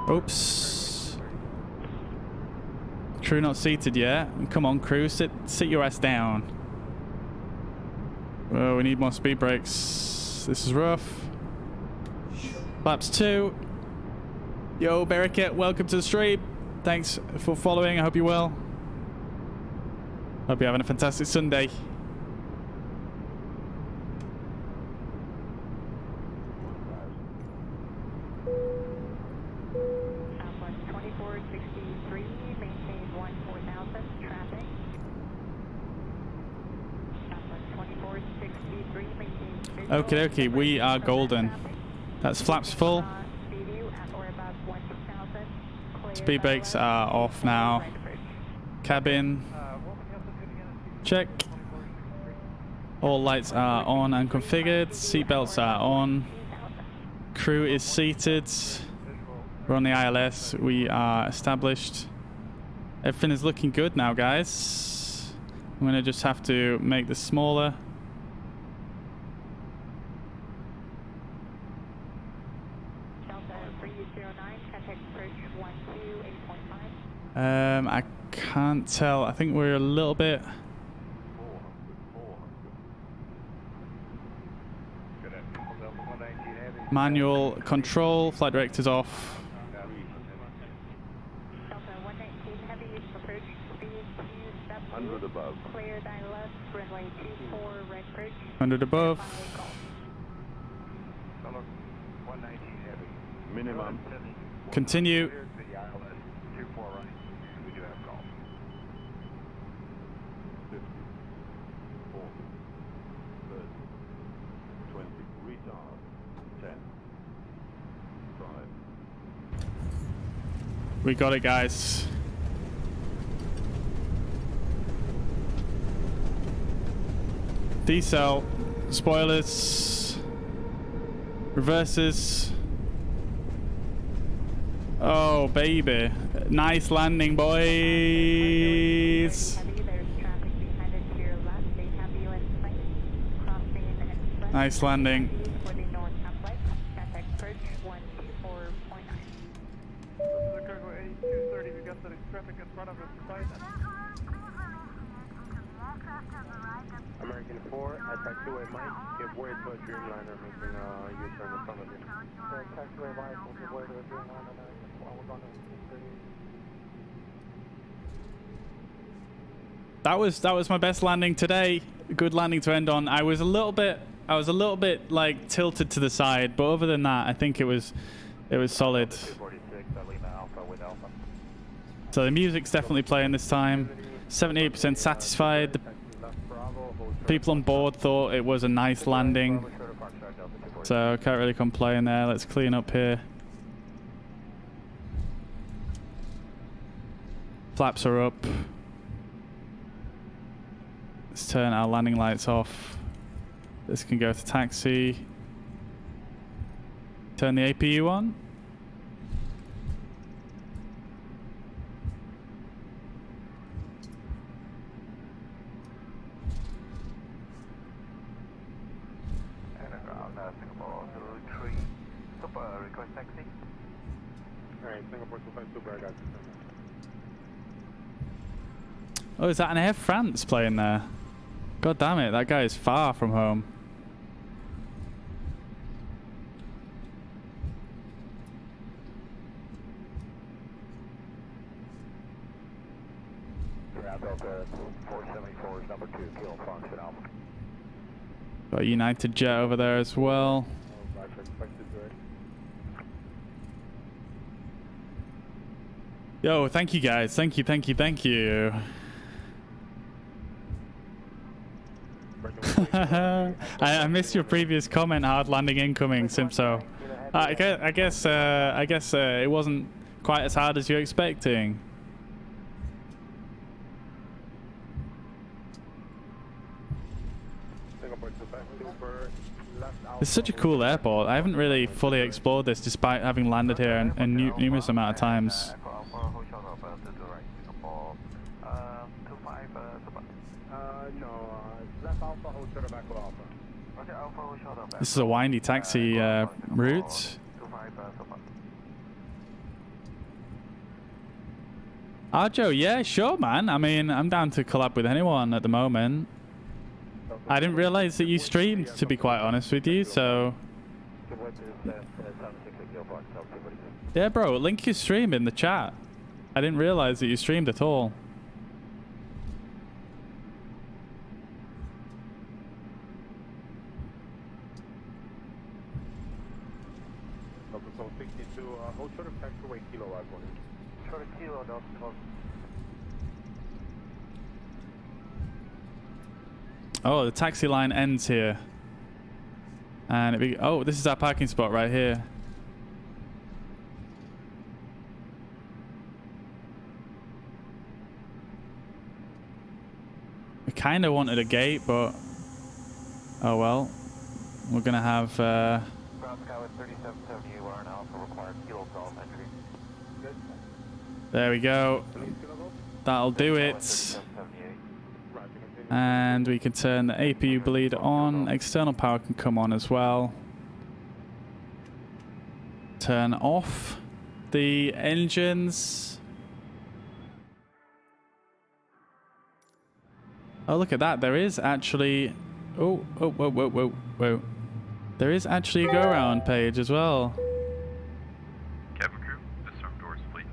Oops. Crew not seated yet. Come on, crew, sit your ass down. Oh, we need more speed brakes. This is rough. Flaps 2. Yo, Beriket, welcome to the stream. Thanks for following. I hope you're well. Hope you're having a fantastic Sunday. Okay, okay, we are golden. That's flaps full. Speed brakes are off now. Cabin. Check. All lights are on and configured. Seatbelts are on. Crew is seated. We're on the ILS. We are established. Everything is looking good now, guys. I'm gonna just have to make this smaller. I can't tell. I think we're a little bit. Manual control. Flight director's off. Above. 100 above. Minimum. Continue. We got it, guys. Decel, spoilers, reverses. Oh, baby. Nice landing, boys. There's traffic behind it to your left. They have you in sight. Crossing in front. Nice landing. For the north complex. Contact approach 124.9. This is a cargo 8230. We got the traffic in front of us. American 4 at taxiway Mike, give way to a Dreamliner making a U-turn in front of you. Taxiway Mike will give way to a Dreamliner American 4. We're going to 230. That was my best landing today. Good landing to end on. I was a little bit like tilted to the side, but other than that, I think it was solid. So the music's definitely playing this time. 78% satisfied. The people on board thought it was a nice landing. So I can't really complain there. Let's clean up here. Flaps are up. Let's turn our landing lights off. This can go to taxi. Turn the APU on. Singapore 03. Super, request taxi. Alright, Singapore 25 Super, I got you. Oh, is that an Air France playing there? God damn it, that guy is far from home. Delta 474 is number 2, Kilo Fox at Alpha. Got a United Jet over there as well. Yo, thank you guys. Thank you. I missed your previous comment. Hard landing incoming, Simpso. I guess it wasn't quite as hard as you're expecting. It's such a cool airport. I haven't really fully explored this despite having landed here a numerous amount of times. This is a windy taxi route. Arjo, yeah, sure, man. I mean, I'm down to collab with anyone at the moment. I didn't realize that you streamed, to be quite honest with you, so... Yeah, bro, link your stream in the chat. I didn't realize that you streamed at all. Oh, the taxi line ends here. And oh, this is our parking spot right here. I kind of wanted a gate, but oh well. We're gonna have there we go. That'll do it. And we can turn the APU bleed on. External power can come on as well. Turn off the engines. Oh, look at that. There is actually... Oh, whoa. There is actually a go-around page as well. Cabin crew, disarm doors, please.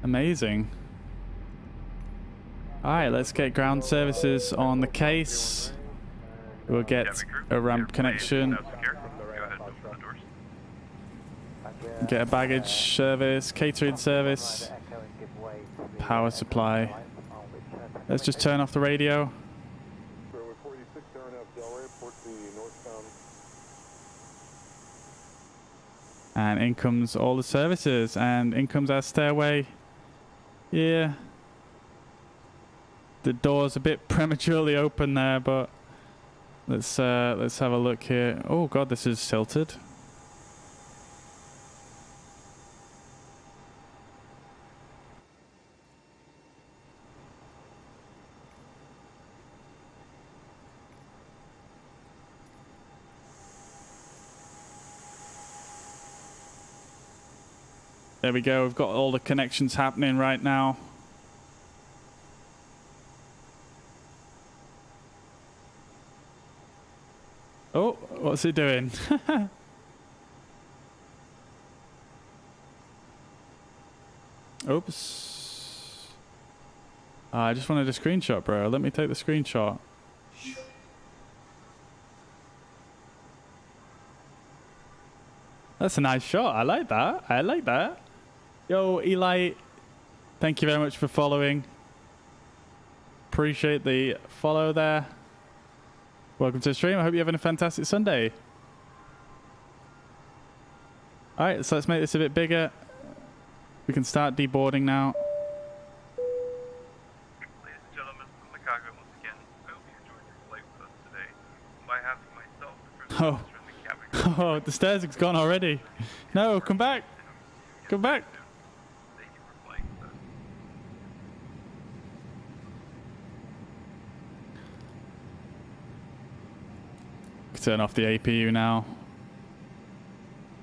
Amazing. Alright, let's get ground services on the case. We'll get a ramp connection. Get a baggage service, catering service, power supply. Let's just turn off the radio. And in comes all the services, and in comes our stairway. Yeah. The door's a bit prematurely open there, but let's have a look here. Oh god, this is tilted. There we go. We've got all the connections happening right now. Oh, what's it doing? Oops. I just wanted a screenshot, bro. Let me take the screenshot. That's a nice shot. I like that. I like that. Yo, Eli, thank you very much for following. Appreciate the follow there. Welcome to the stream. I hope you're having a fantastic Sunday. Alright, so let's make this a bit bigger. We can start deboarding now. Ladies and gentlemen from the cockpit, once again, I hope you enjoyed your flight with us today. On behalf of myself, the first officer in the cabin. Oh, the stairs have gone already. No, come back. Come back. Thank you for flying with us. Turn off the APU now.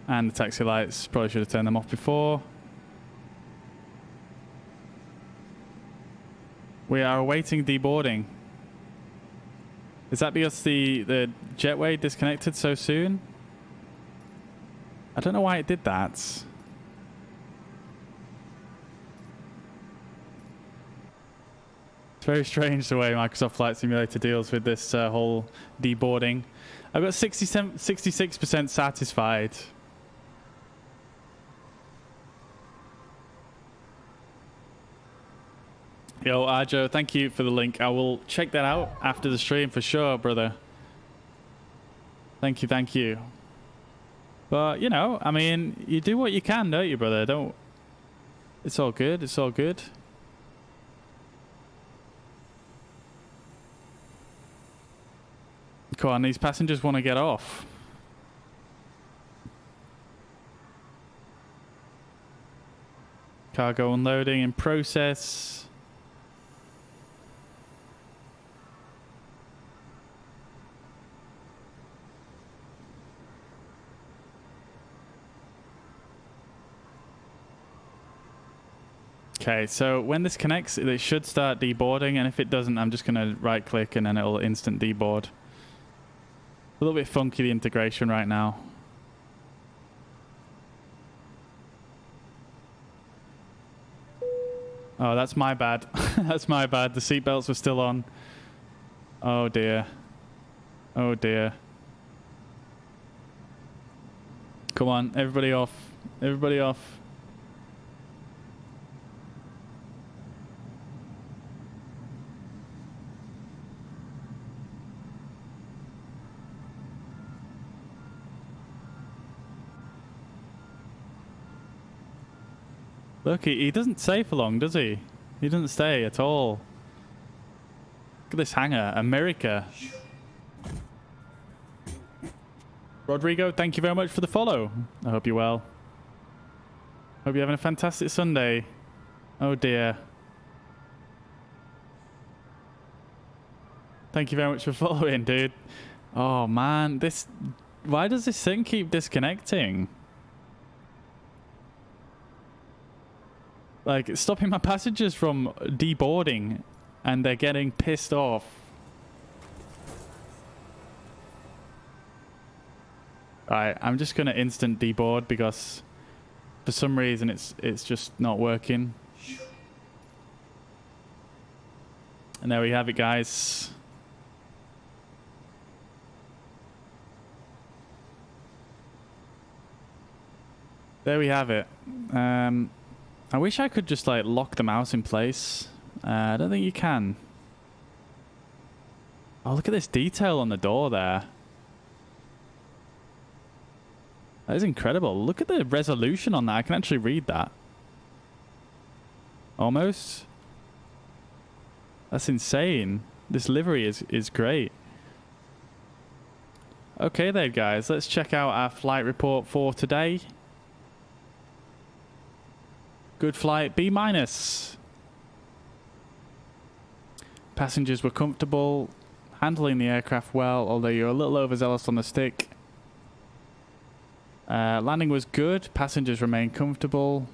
And the taxi lights. Probably should have turned them off before. We are awaiting deboarding. Is that because the jetway disconnected so soon? I don't know why it did that. It's very strange the way Microsoft Flight Simulator deals with this whole deboarding. I've got 66% satisfied. Yo, Arjo, thank you for the link. I will check that out after the stream for sure, brother. Thank you, thank you. But, you know, I mean, you do what you can, don't you, brother? Don't... It's all good, it's all good. Come on, these passengers want to get off. Cargo unloading in process. Okay, so when this connects, it should start deboarding, and if it doesn't, I'm just going to right click and then it'll instant deboard. A little bit funky, the integration right now. Oh, that's my bad. That's my bad. The seatbelts were still on. Oh dear. Oh dear. Come on, everybody off. Everybody off. Look, he doesn't stay for long, does he? He doesn't stay at all. Look at this hangar. America. Rodrigo, thank you very much for the follow. I hope you're well. Hope you're having a fantastic Sunday. Oh dear. Thank you very much for following, dude. Oh man, this... Why does this thing keep disconnecting? Like, it's stopping my passengers from deboarding, and they're getting pissed off. Alright, I'm just gonna instant deboard because for some reason it's just not working. And there we have it, guys. There we have it. I wish I could just like lock the mouse in place. I don't think you can. Oh, look at this detail on the door there. That is incredible. Look at the resolution on that. I can actually read that. Almost. That's insane. This livery is great. Okay then, guys. Let's check out our flight report for today. Good flight, B-. Passengers were comfortable, handling the aircraft well, although you're a little overzealous on the stick. Landing was good, passengers remained comfortable.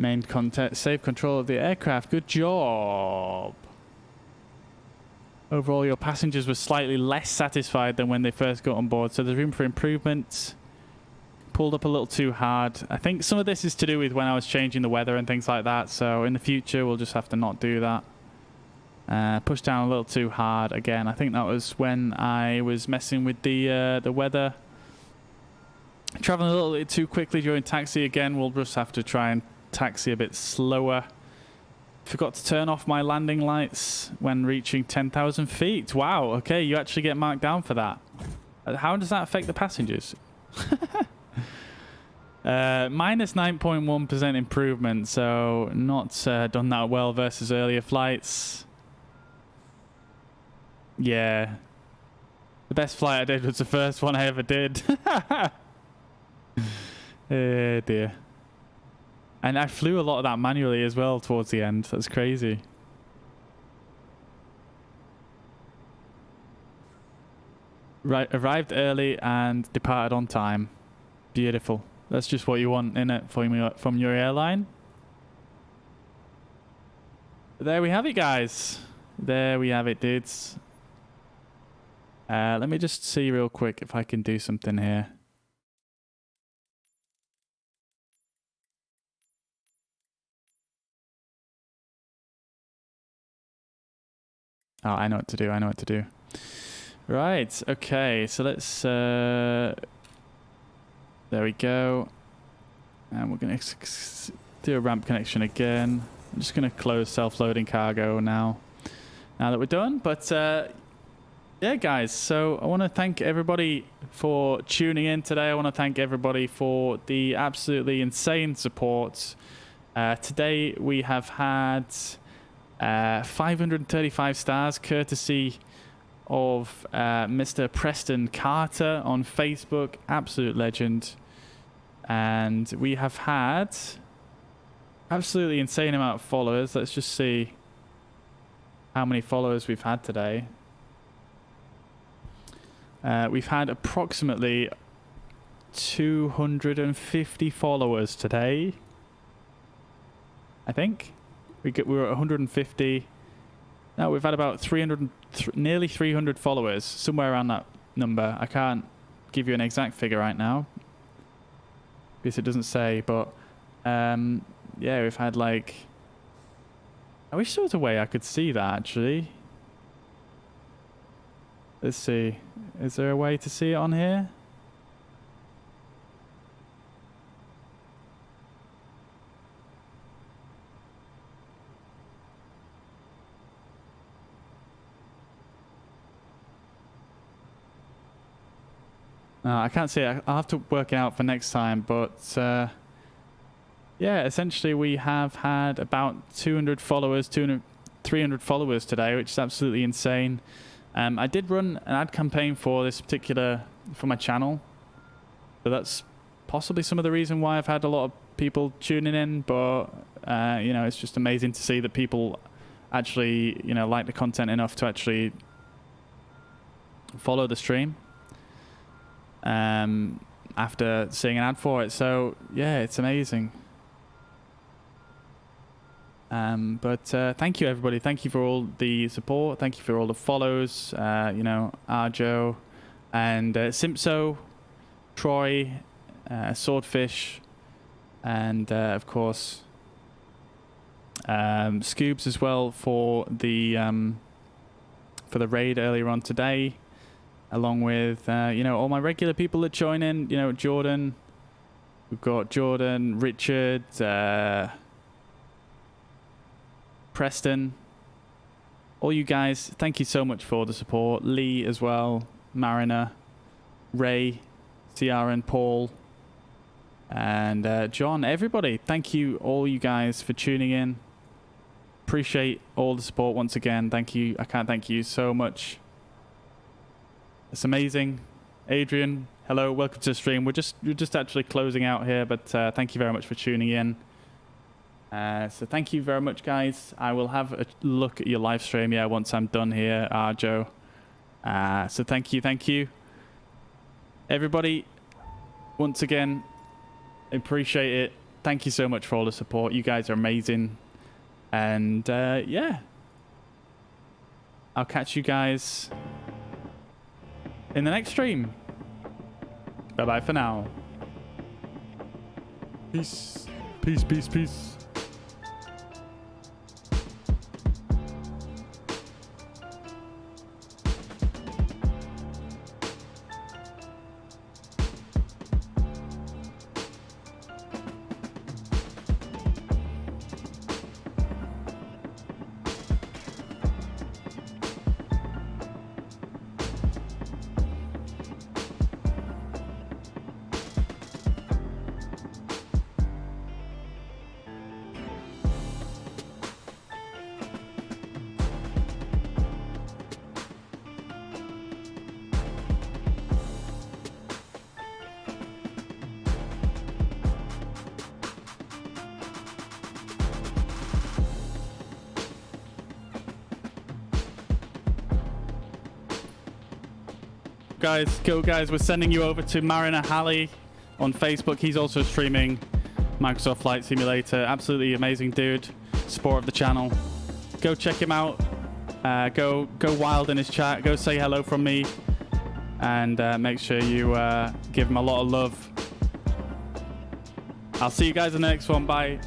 Main contact, save control of the aircraft. Good job. Overall, your passengers were slightly less satisfied than when they first got on board, so there's room for improvement. Pulled up a little too hard. I think some of this is to do with when I was changing the weather and things like that, so in the future we'll just have to not do that. Pushed down a little too hard again. I think that was when I was messing with the weather. Traveling a little bit too quickly during taxi again. We'll just have to try and taxi a bit slower. Forgot to turn off my landing lights when reaching 10,000 feet. Wow, okay, you actually get marked down for that. How does that affect the passengers? Minus 9.1% improvement, so not done that well versus earlier flights. Yeah. The best flight I did was the first one I ever did. Oh dear. And I flew a lot of that manually as well towards the end. That's crazy. Right, arrived early and departed on time. Beautiful. That's just what you want, innit, from your airline. There we have it, guys. There we have it, dudes. Let me just see real quick if I can do something here. Oh, I know what to do. I know what to do. Right. Okay. So let's... there we go. And we're going to do a ramp connection again. I'm just going to close self-loading cargo now that we're done. But yeah, guys. So I want to thank everybody for tuning in today. I want to thank everybody for the absolutely insane support. Today we have had... 535 stars courtesy of Mr. Preston Carter on Facebook. Absolute legend. And we have had absolutely insane amount of followers. Let's just see how many followers we've had today. We've had approximately 250 followers today, I think. We were at 150. Now we've had about 300, nearly 300 followers, somewhere around that number. I can't give you an exact figure right now because it doesn't say, but yeah, we've had like... I wish there was a way I could see that actually. Let's see. Is there a way to see it on here? No, I can't see it. I'll have to work it out for next time, but yeah, essentially we have had about 200 followers, 300 followers today, which is absolutely insane. I did run an ad campaign for this particular, for my channel, so that's possibly some of the reason why I've had a lot of people tuning in, but you know, it's just amazing to see that people actually, you know, like the content enough to actually follow the stream. After seeing an ad for it, so yeah, it's amazing. But thank you everybody, thank you for all the support, thank you for all the follows, you know, Arjo and Simpso, Troy, Swordfish, and of course Scoobs as well for the raid earlier on today. Along with, you know, all my regular people that join in, you know, Jordan. We've got Jordan, Richard, Preston. All you guys, thank you so much for the support. Lee as well, Mariner, Ray, Ciaran, Paul, and John. Everybody, thank you all you guys for tuning in. Appreciate all the support once again. Thank you. I can't thank you so much. It's amazing. Adrian, hello, welcome to the stream. We're just actually closing out here, but thank you very much for tuning in. So thank you very much, guys. I will have a look at your live stream, yeah, once I'm done here, Arjo. So thank you. Everybody, once again, appreciate it. thank you so much for all the support. You guys are amazing. And yeah, I'll catch you guys in the next stream. Bye-bye for now. Peace. Peace, peace, peace. Guys, we're sending you over to Mariner Halley on Facebook. He's also streaming Microsoft Flight Simulator. Absolutely amazing dude, support of the channel. Go check him out. Go wild in his chat. Go say hello from me, and make sure you give him a lot of love. I'll see you guys in the next one. Bye.